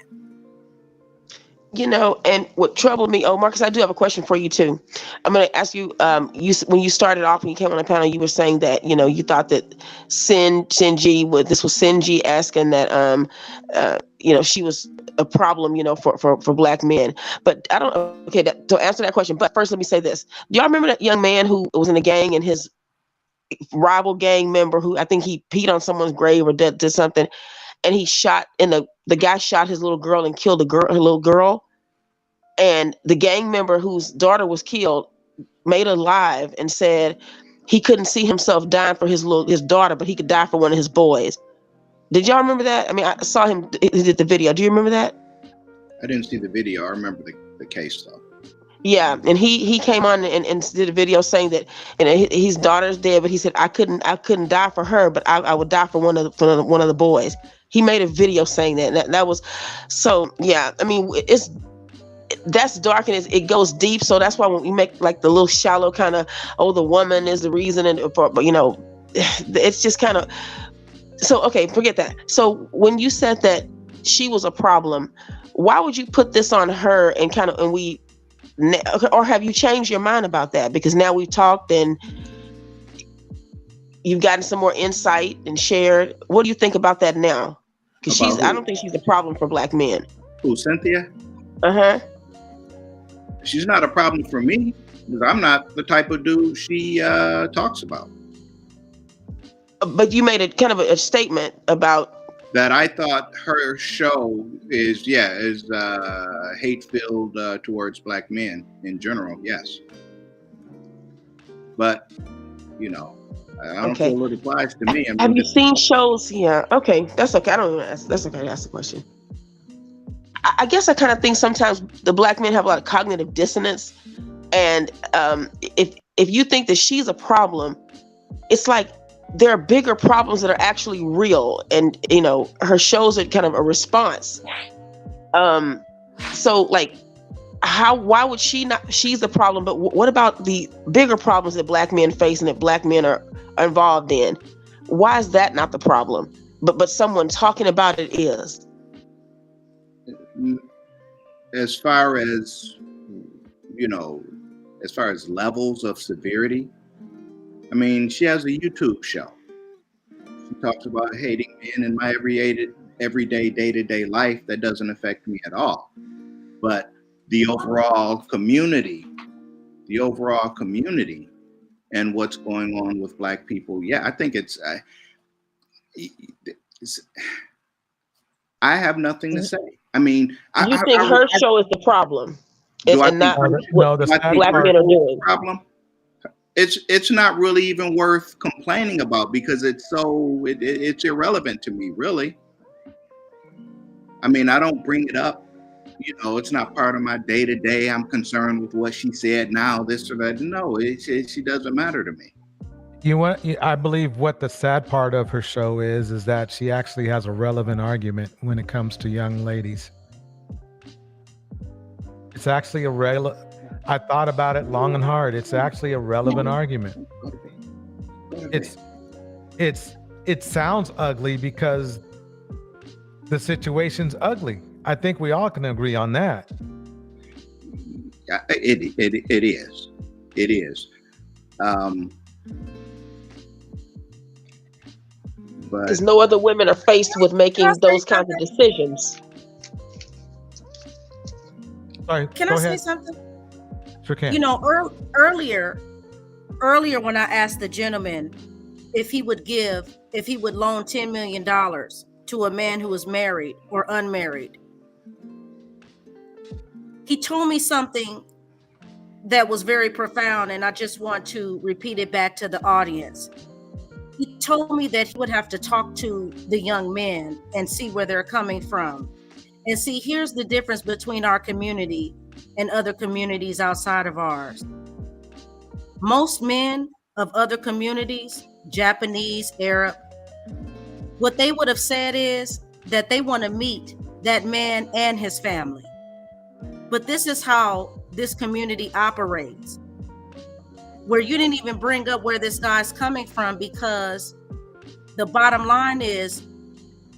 You know, and what troubled me, Marcus, I do have a question for you too. I'm going to ask you, when you started off, when you came on the panel, you were saying that, you know, you thought that Sinji, this was Sinji asking that, you know, she was a problem, you know, for Black men. But I don't, okay, to answer that question, but first let me say this. Do y'all remember that young man who was in a gang and his rival gang member who, I think he peed on someone's grave or did something, and he shot, and the guy shot his little girl and killed her little girl. And the gang member whose daughter was killed made a live and said he couldn't see himself dying for his daughter, but he could die for one of his boys. Did y'all remember that? I mean, I saw him, he did the video. Do you remember that? I didn't see the video. I remember the case though. Yeah, and he came on and did a video saying that, and his daughter's dead, but he said I couldn't die for her, but I would die for one of the boys. He made a video saying that. And that was so. Yeah, I mean, that's dark and it goes deep. So that's why when we make like the little shallow kind of, the woman is the reason, but you know, it's just kind of. So okay, forget that. So when you said that she was a problem, why would you put this on her or have you changed your mind about that? Because now we've talked and you've gotten some more insight and shared. What do you think about that now? Because I don't think she's a problem for Black men. Who, Cynthia? Uh-huh. She's not a problem for me because I'm not the type of dude she talks about. But you made a statement about that. I thought her show is hate-filled towards Black men in general. Yes, but you know, I don't feel it applies to me. Have you seen shows? Yeah, okay, that's okay. I don't even ask. That's okay to ask the question. I guess I kind of think sometimes the Black men have a lot of cognitive dissonance, and if you think that she's a problem, it's like there are bigger problems that are actually real, and you know her shows are kind of a response. So like, why would she not? She's a problem, but what about the bigger problems that Black men face and that Black men are involved in? Why is that not the problem? But someone talking about it is. As far as, you know, as far as levels of severity, I mean, she has a YouTube show. She talks about hating men in my everyday, day-to-day life. That doesn't affect me at all. But the overall community and what's going on with Black people, yeah, I think I have nothing to say. I mean, you think her show is the problem, and not what Black men are doing. Problem. It's not really even worth complaining about because it's irrelevant to me, really. I mean, I don't bring it up. You know, it's not part of my day to day. I'm concerned with what she said now, this or that. No, she doesn't matter to me. I believe what the sad part of her show is that she actually has a relevant argument when it comes to young ladies. It's actually I thought about it long and hard. It's actually a relevant argument. It sounds ugly because the situation's ugly. I think we all can agree on that. It is. Because no other women are faced with making those kinds of decisions. Sorry, can I say something? Sure can. You know, earlier when I asked the gentleman if he would loan $10 million to a man who was married or unmarried, he told me something that was very profound, and I just want to repeat it back to the audience. He told me that he would have to talk to the young men and see where they're coming from. And see, here's the difference between our community and other communities outside of ours. Most men of other communities, Japanese, Arab, what they would have said is that they want to meet that man and his family. But this is how this community operates, where you didn't even bring up where this guy's coming from because The bottom line is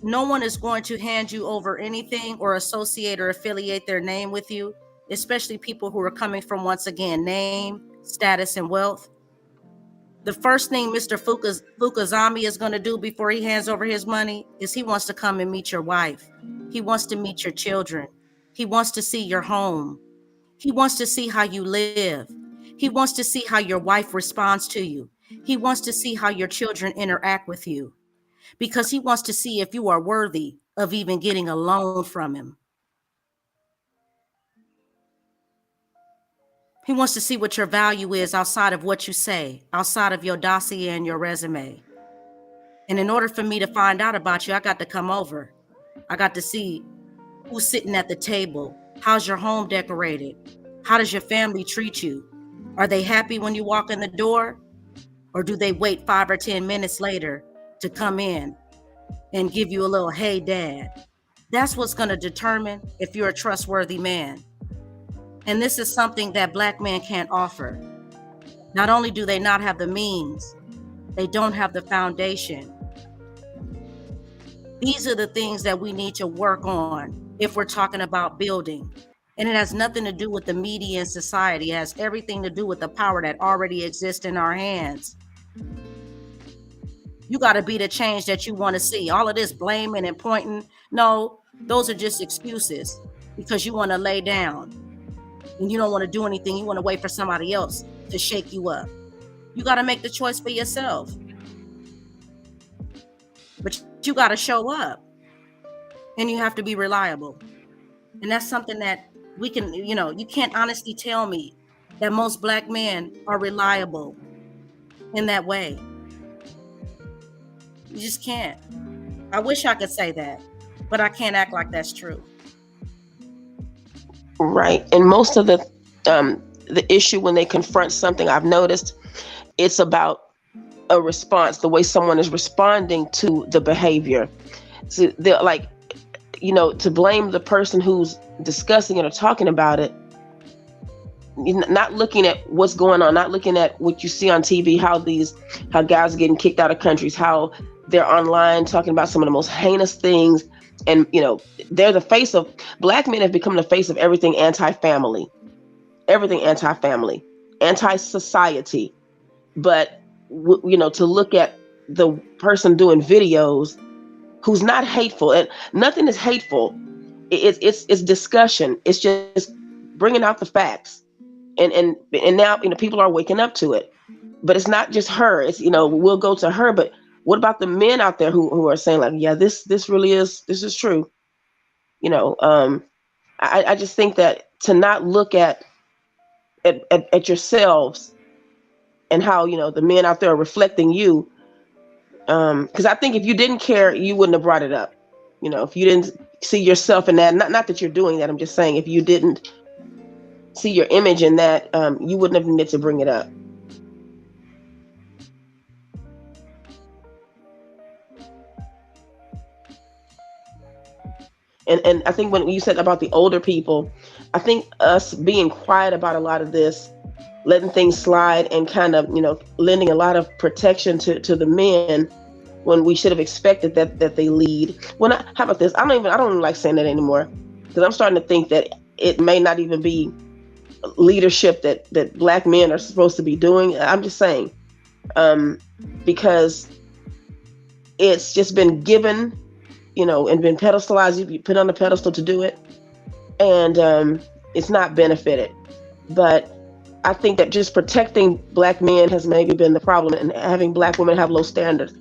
no one is going to hand you over anything or associate or affiliate their name with you, especially people who are coming from, once again, name, status, and wealth. The first thing Mr. Fukuzami is going to do before he hands over his money is he wants to come and meet your wife. He wants to meet your children. He wants to see your home. He wants to see how you live. He wants to see how your wife responds to you. He wants to see how your children interact with you, because he wants to see if you are worthy of even getting a loan from him. He wants to see what your value is outside of what you say, outside of your dossier and your resume. And in order for me to find out about you, I got to come over. I got to see who's sitting at the table. How's your home decorated? How does your family treat you? Are they happy when you walk in the door? Or do they wait 5 or 10 minutes later to come in and give you a little, hey, dad? That's what's going to determine if you're a trustworthy man. And this is something that Black men can't offer. Not only do they not have the means, they don't have the foundation. These are the things that we need to work on if we're talking about building. And it has nothing to do with the media and society. It has everything to do with the power that already exists in our hands. You got to be the change that you want to see. All of this blaming and pointing, no, those are just excuses because you want to lay down and you don't want to do anything. You want to wait for somebody else to shake you up. You got to make the choice for yourself. But you got to show up and you have to be reliable. And that's something that we can, you can't honestly tell me that most Black men are reliable in that way. You just can't. I wish I could say that, but I can't act like that's true. Right. And most of the issue when they confront something, I've noticed, it's about a response, the way someone is responding to the behavior. So they're like, to blame the person who's discussing it or talking about it, not looking at what's going on, not looking at what you see on TV, how guys are getting kicked out of countries, how they're online talking about some of the most heinous things. And, they're the face of, Black men have become the face of everything anti-family, anti-society. But, to look at the person doing videos who's not hateful, and nothing is hateful. It's discussion. It's just bringing out the facts. And now, people are waking up to it, but it's not just her. It's, we'll go to her, but what about the men out there who are saying like, yeah, this really is, this is true. I just think that to not look at yourselves and how, the men out there are reflecting you. Cause I think if you didn't care, you wouldn't have brought it up. If you didn't see yourself in that, not that you're doing that, I'm just saying, if you didn't see your image in that, you wouldn't have needed to bring it up. And I think when you said about the older people, I think us being quiet about a lot of this, letting things slide and kind of, lending a lot of protection to the men when we should have expected that they lead. How about this? I don't even like saying that anymore, because I'm starting to think that it may not even be leadership that Black men are supposed to be doing. I'm just saying, because it's just been given, and been pedestalized. You put on the pedestal to do it, and it's not benefited. But I think that just protecting Black men has maybe been the problem, and having Black women have low standards.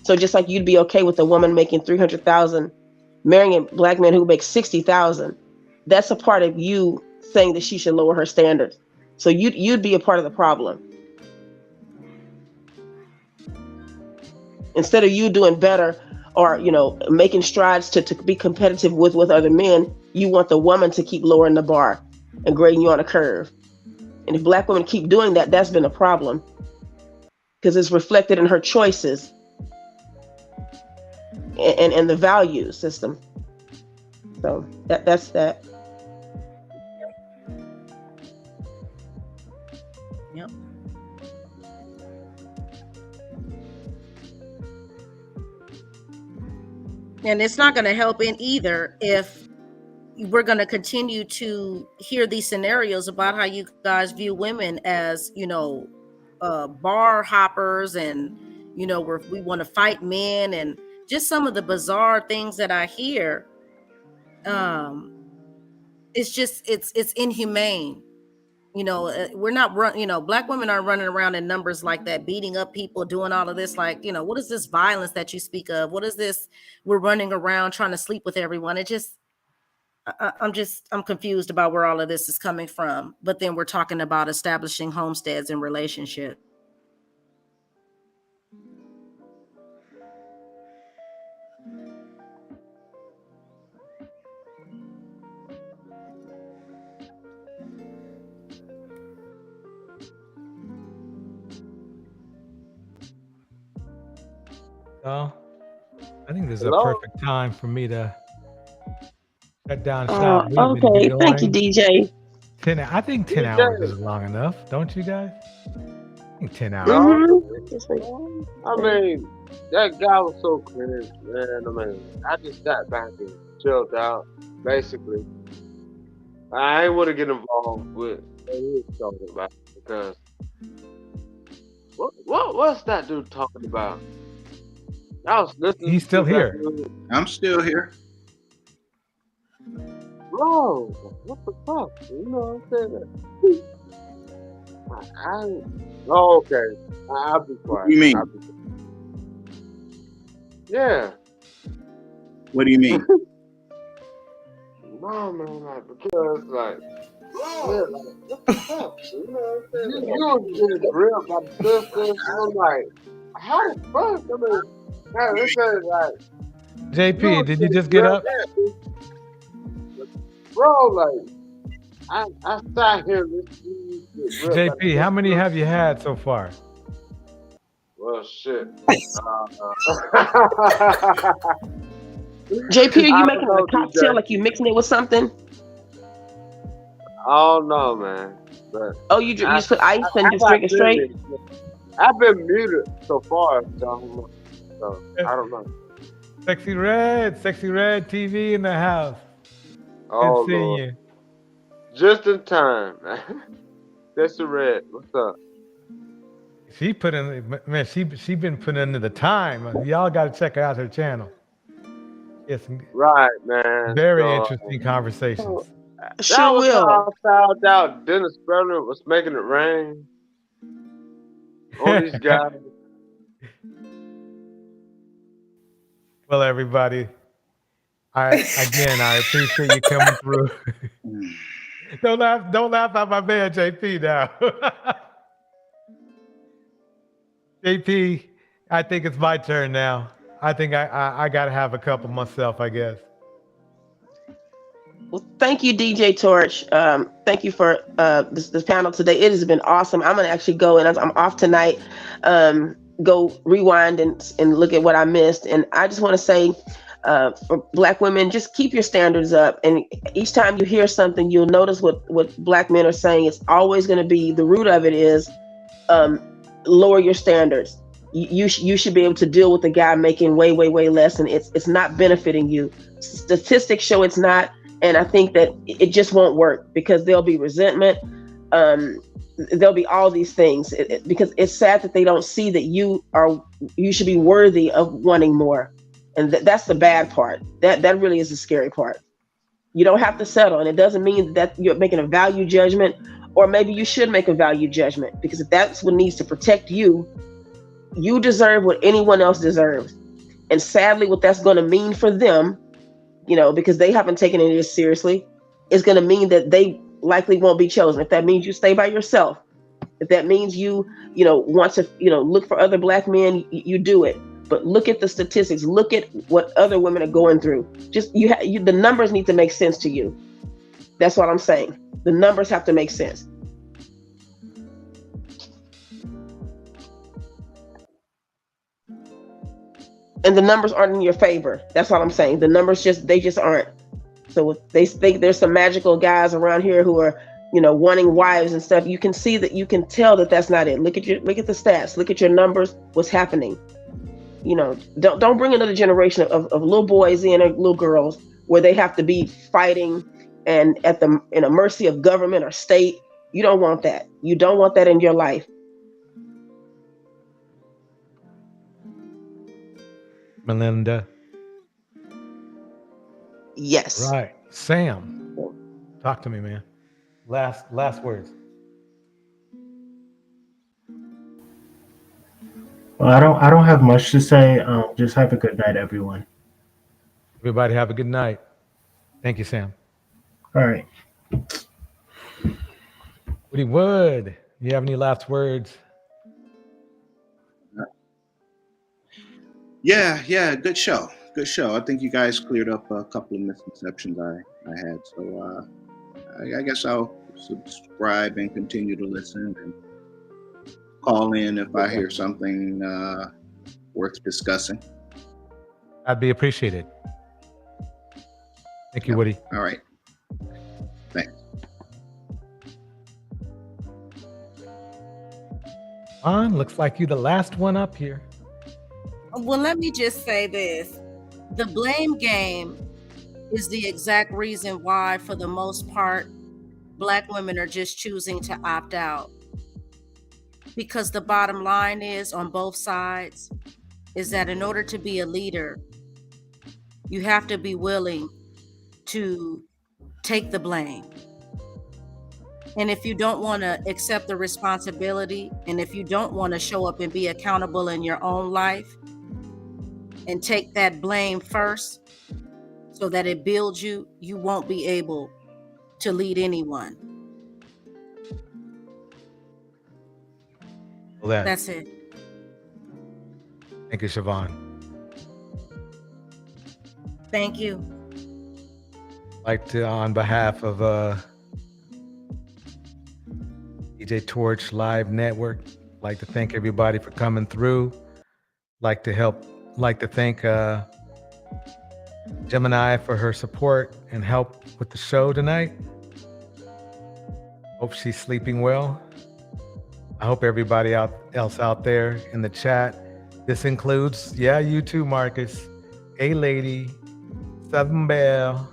So just like you'd be okay with a woman making $300,000 marrying a Black man who makes $60,000, that's a part of you saying that she should lower her standards. So you'd be a part of the problem. Instead of you doing better or, making strides to be competitive with other men, you want the woman to keep lowering the bar and grading you on a curve. And if Black women keep doing that, that's been a problem, because it's reflected in her choices and the value system. So that's that. Yep. And it's not going to help in either if we're going to continue to hear these scenarios about how you guys view women as, bar hoppers, and, we want to fight men, and just some of the bizarre things that I hear. It's inhumane. We're not Black women aren't running around in numbers like that, beating up people, doing all of this. Like, what is this violence that you speak of? What is this? We're running around trying to sleep with everyone. I'm confused about where all of this is coming from. But then we're talking about establishing homesteads and relationships. So, I think this is Hello? a perfect time for me to shut down shop. We've been Okay. Thank you, going DJ. 10. I think 10 hours is long enough, don't you guys? I think 10 hours. I mean, that guy was so cringe, man. I mean, I just sat back and chilled out, basically. I ain't want to get involved with what he was talking about, because what's that dude talking about? I was listening. He's still to that here. dude. I'm still here. Bro, what the fuck? You know what I'm saying? Oh, okay. I'll be quiet. What do you mean? Yeah. What do you mean? No, man, like, because, like, yeah, like, what the fuck? You know what I'm saying? You was getting grilled by the sisters, and I'm like, how the fuck? I mean, man, this is like, JP, did you just get up? Bro, like, I sat here listening to this shit, real JP, how many have you had so far? well, shit. JP, are you I making don't know, a cocktail DJ. like you mixing it with something? Oh no, man. But Oh, you just put ice and just drink it straight? I've been muted so far, so I don't know. Sexy Red TV in the house. Oh, Good seeing Lord. you. Just in time. That's the red. What's up? She put in, man, she been putting into the time. Y'all got to check out her channel. It's Right, man. very So, interesting conversations. that was how I found out Dennis Berlin was making it rain on these guys. Well, everybody, I appreciate you coming through. Don't laugh at my man JP now. JP, I think it's my turn now. I think I gotta have a couple myself, I guess. Well, thank you, DJ Torch. Thank you for this panel today. It has been awesome. I'm gonna actually go, and I'm off tonight. Go rewind and look at what I missed. And I just want to say, for Black women, just keep your standards up. And each time you hear something, you'll notice what Black men are saying. It's always going to be, the root of it is lower your standards. You should be able to deal with a guy making way less, and it's not benefiting you. Statistics show it's not. And I think that it just won't work, because there'll be resentment. There'll be all these things, because it's sad that they don't see that you should be worthy of wanting more. And that's the bad part. That really is the scary part. You don't have to settle. And it doesn't mean that you're making a value judgment, or maybe you should make a value judgment, because if that's what needs to protect you, you deserve what anyone else deserves. And sadly, what that's going to mean for them, because they haven't taken it as seriously, is going to mean that they likely won't be chosen. If that means you stay by yourself, if that means you want to, look for other Black men, you do it. But look at the statistics. Look at what other women are going through. Just the numbers need to make sense to you. That's what I'm saying. The numbers have to make sense. And the numbers aren't in your favor. That's what I'm saying. The numbers they just aren't. So if they think there's some magical guys around here who are, wanting wives and stuff, you can tell that that's not it. Look at the stats. Look at your numbers. What's happening? You know, don't bring another generation of little boys in or little girls where they have to be fighting and in a mercy of government or state. You don't want that. You don't want that in your life. Melinda. Yes. Right. Sam, talk to me, man. Last words. Well, I don't have much to say. Just have a good night, everyone. Everybody have a good night. Thank you, Sam. All right. Woody Wood, you have any last words? Yeah, good show. Good show. I think you guys cleared up a couple of misconceptions I had. So I guess I'll subscribe and continue to listen and call in if I hear something worth discussing. I'd be appreciated. Thank you, Woody. All right. Thanks. Looks like you the last one up here. Well, let me just say this. The blame game is the exact reason why, for the most part, Black women are just choosing to opt out. Because the bottom line is, on both sides, is that in order to be a leader, you have to be willing to take the blame. And if you don't want to accept the responsibility, and if you don't want to show up and be accountable in your own life and take that blame first so that it builds you, you won't be able to lead anyone. Well, That's it. Thank you, Siobhan. Thank you. Like to, on behalf of DJ Torch Live Network, like to thank everybody for coming through. Like to thank Gemini for her support and help with the show tonight. Hope she's sleeping well. I hope everybody else out there in the chat. This includes, you too, Marcus, A Lady, Southern Belle,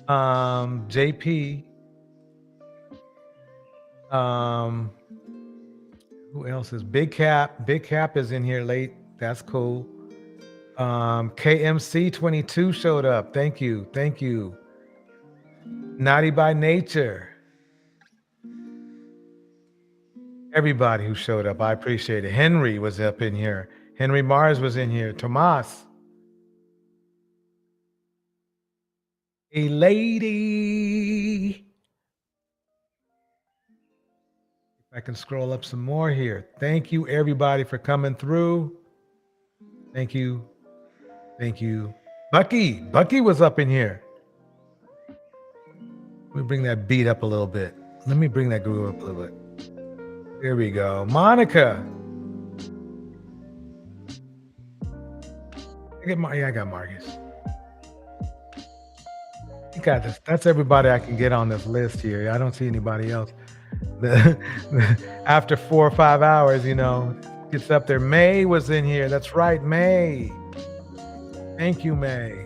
JP, who else is Big Cap? Big Cap is in here late. That's cool. KMC 22 showed up. Thank you. Naughty by Nature. Everybody who showed up, I appreciate it. Henry was up in here. Henry Mars was in here. Tomas. A Lady. If I can scroll up some more here. Thank you, everybody, for coming through. Thank you. Bucky was up in here. Let me bring that beat up a little bit. Let me bring that groove up a little bit. There we go. Monica. I got Marcus. You got this. That's everybody I can get on this list here. I don't see anybody else. After 4 or 5 hours, gets up there. May was in here. That's right, May. Thank you, May.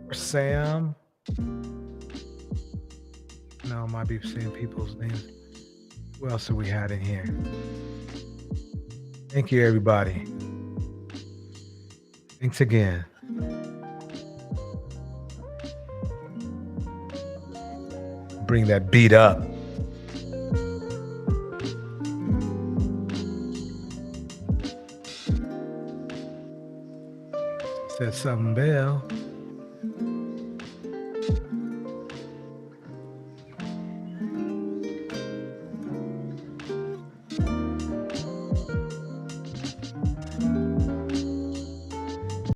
Or Sam. No, I might be saying people's names. Who else have we had in here? Thank you, everybody. Thanks again. Bring that beat up. Said something, Bell.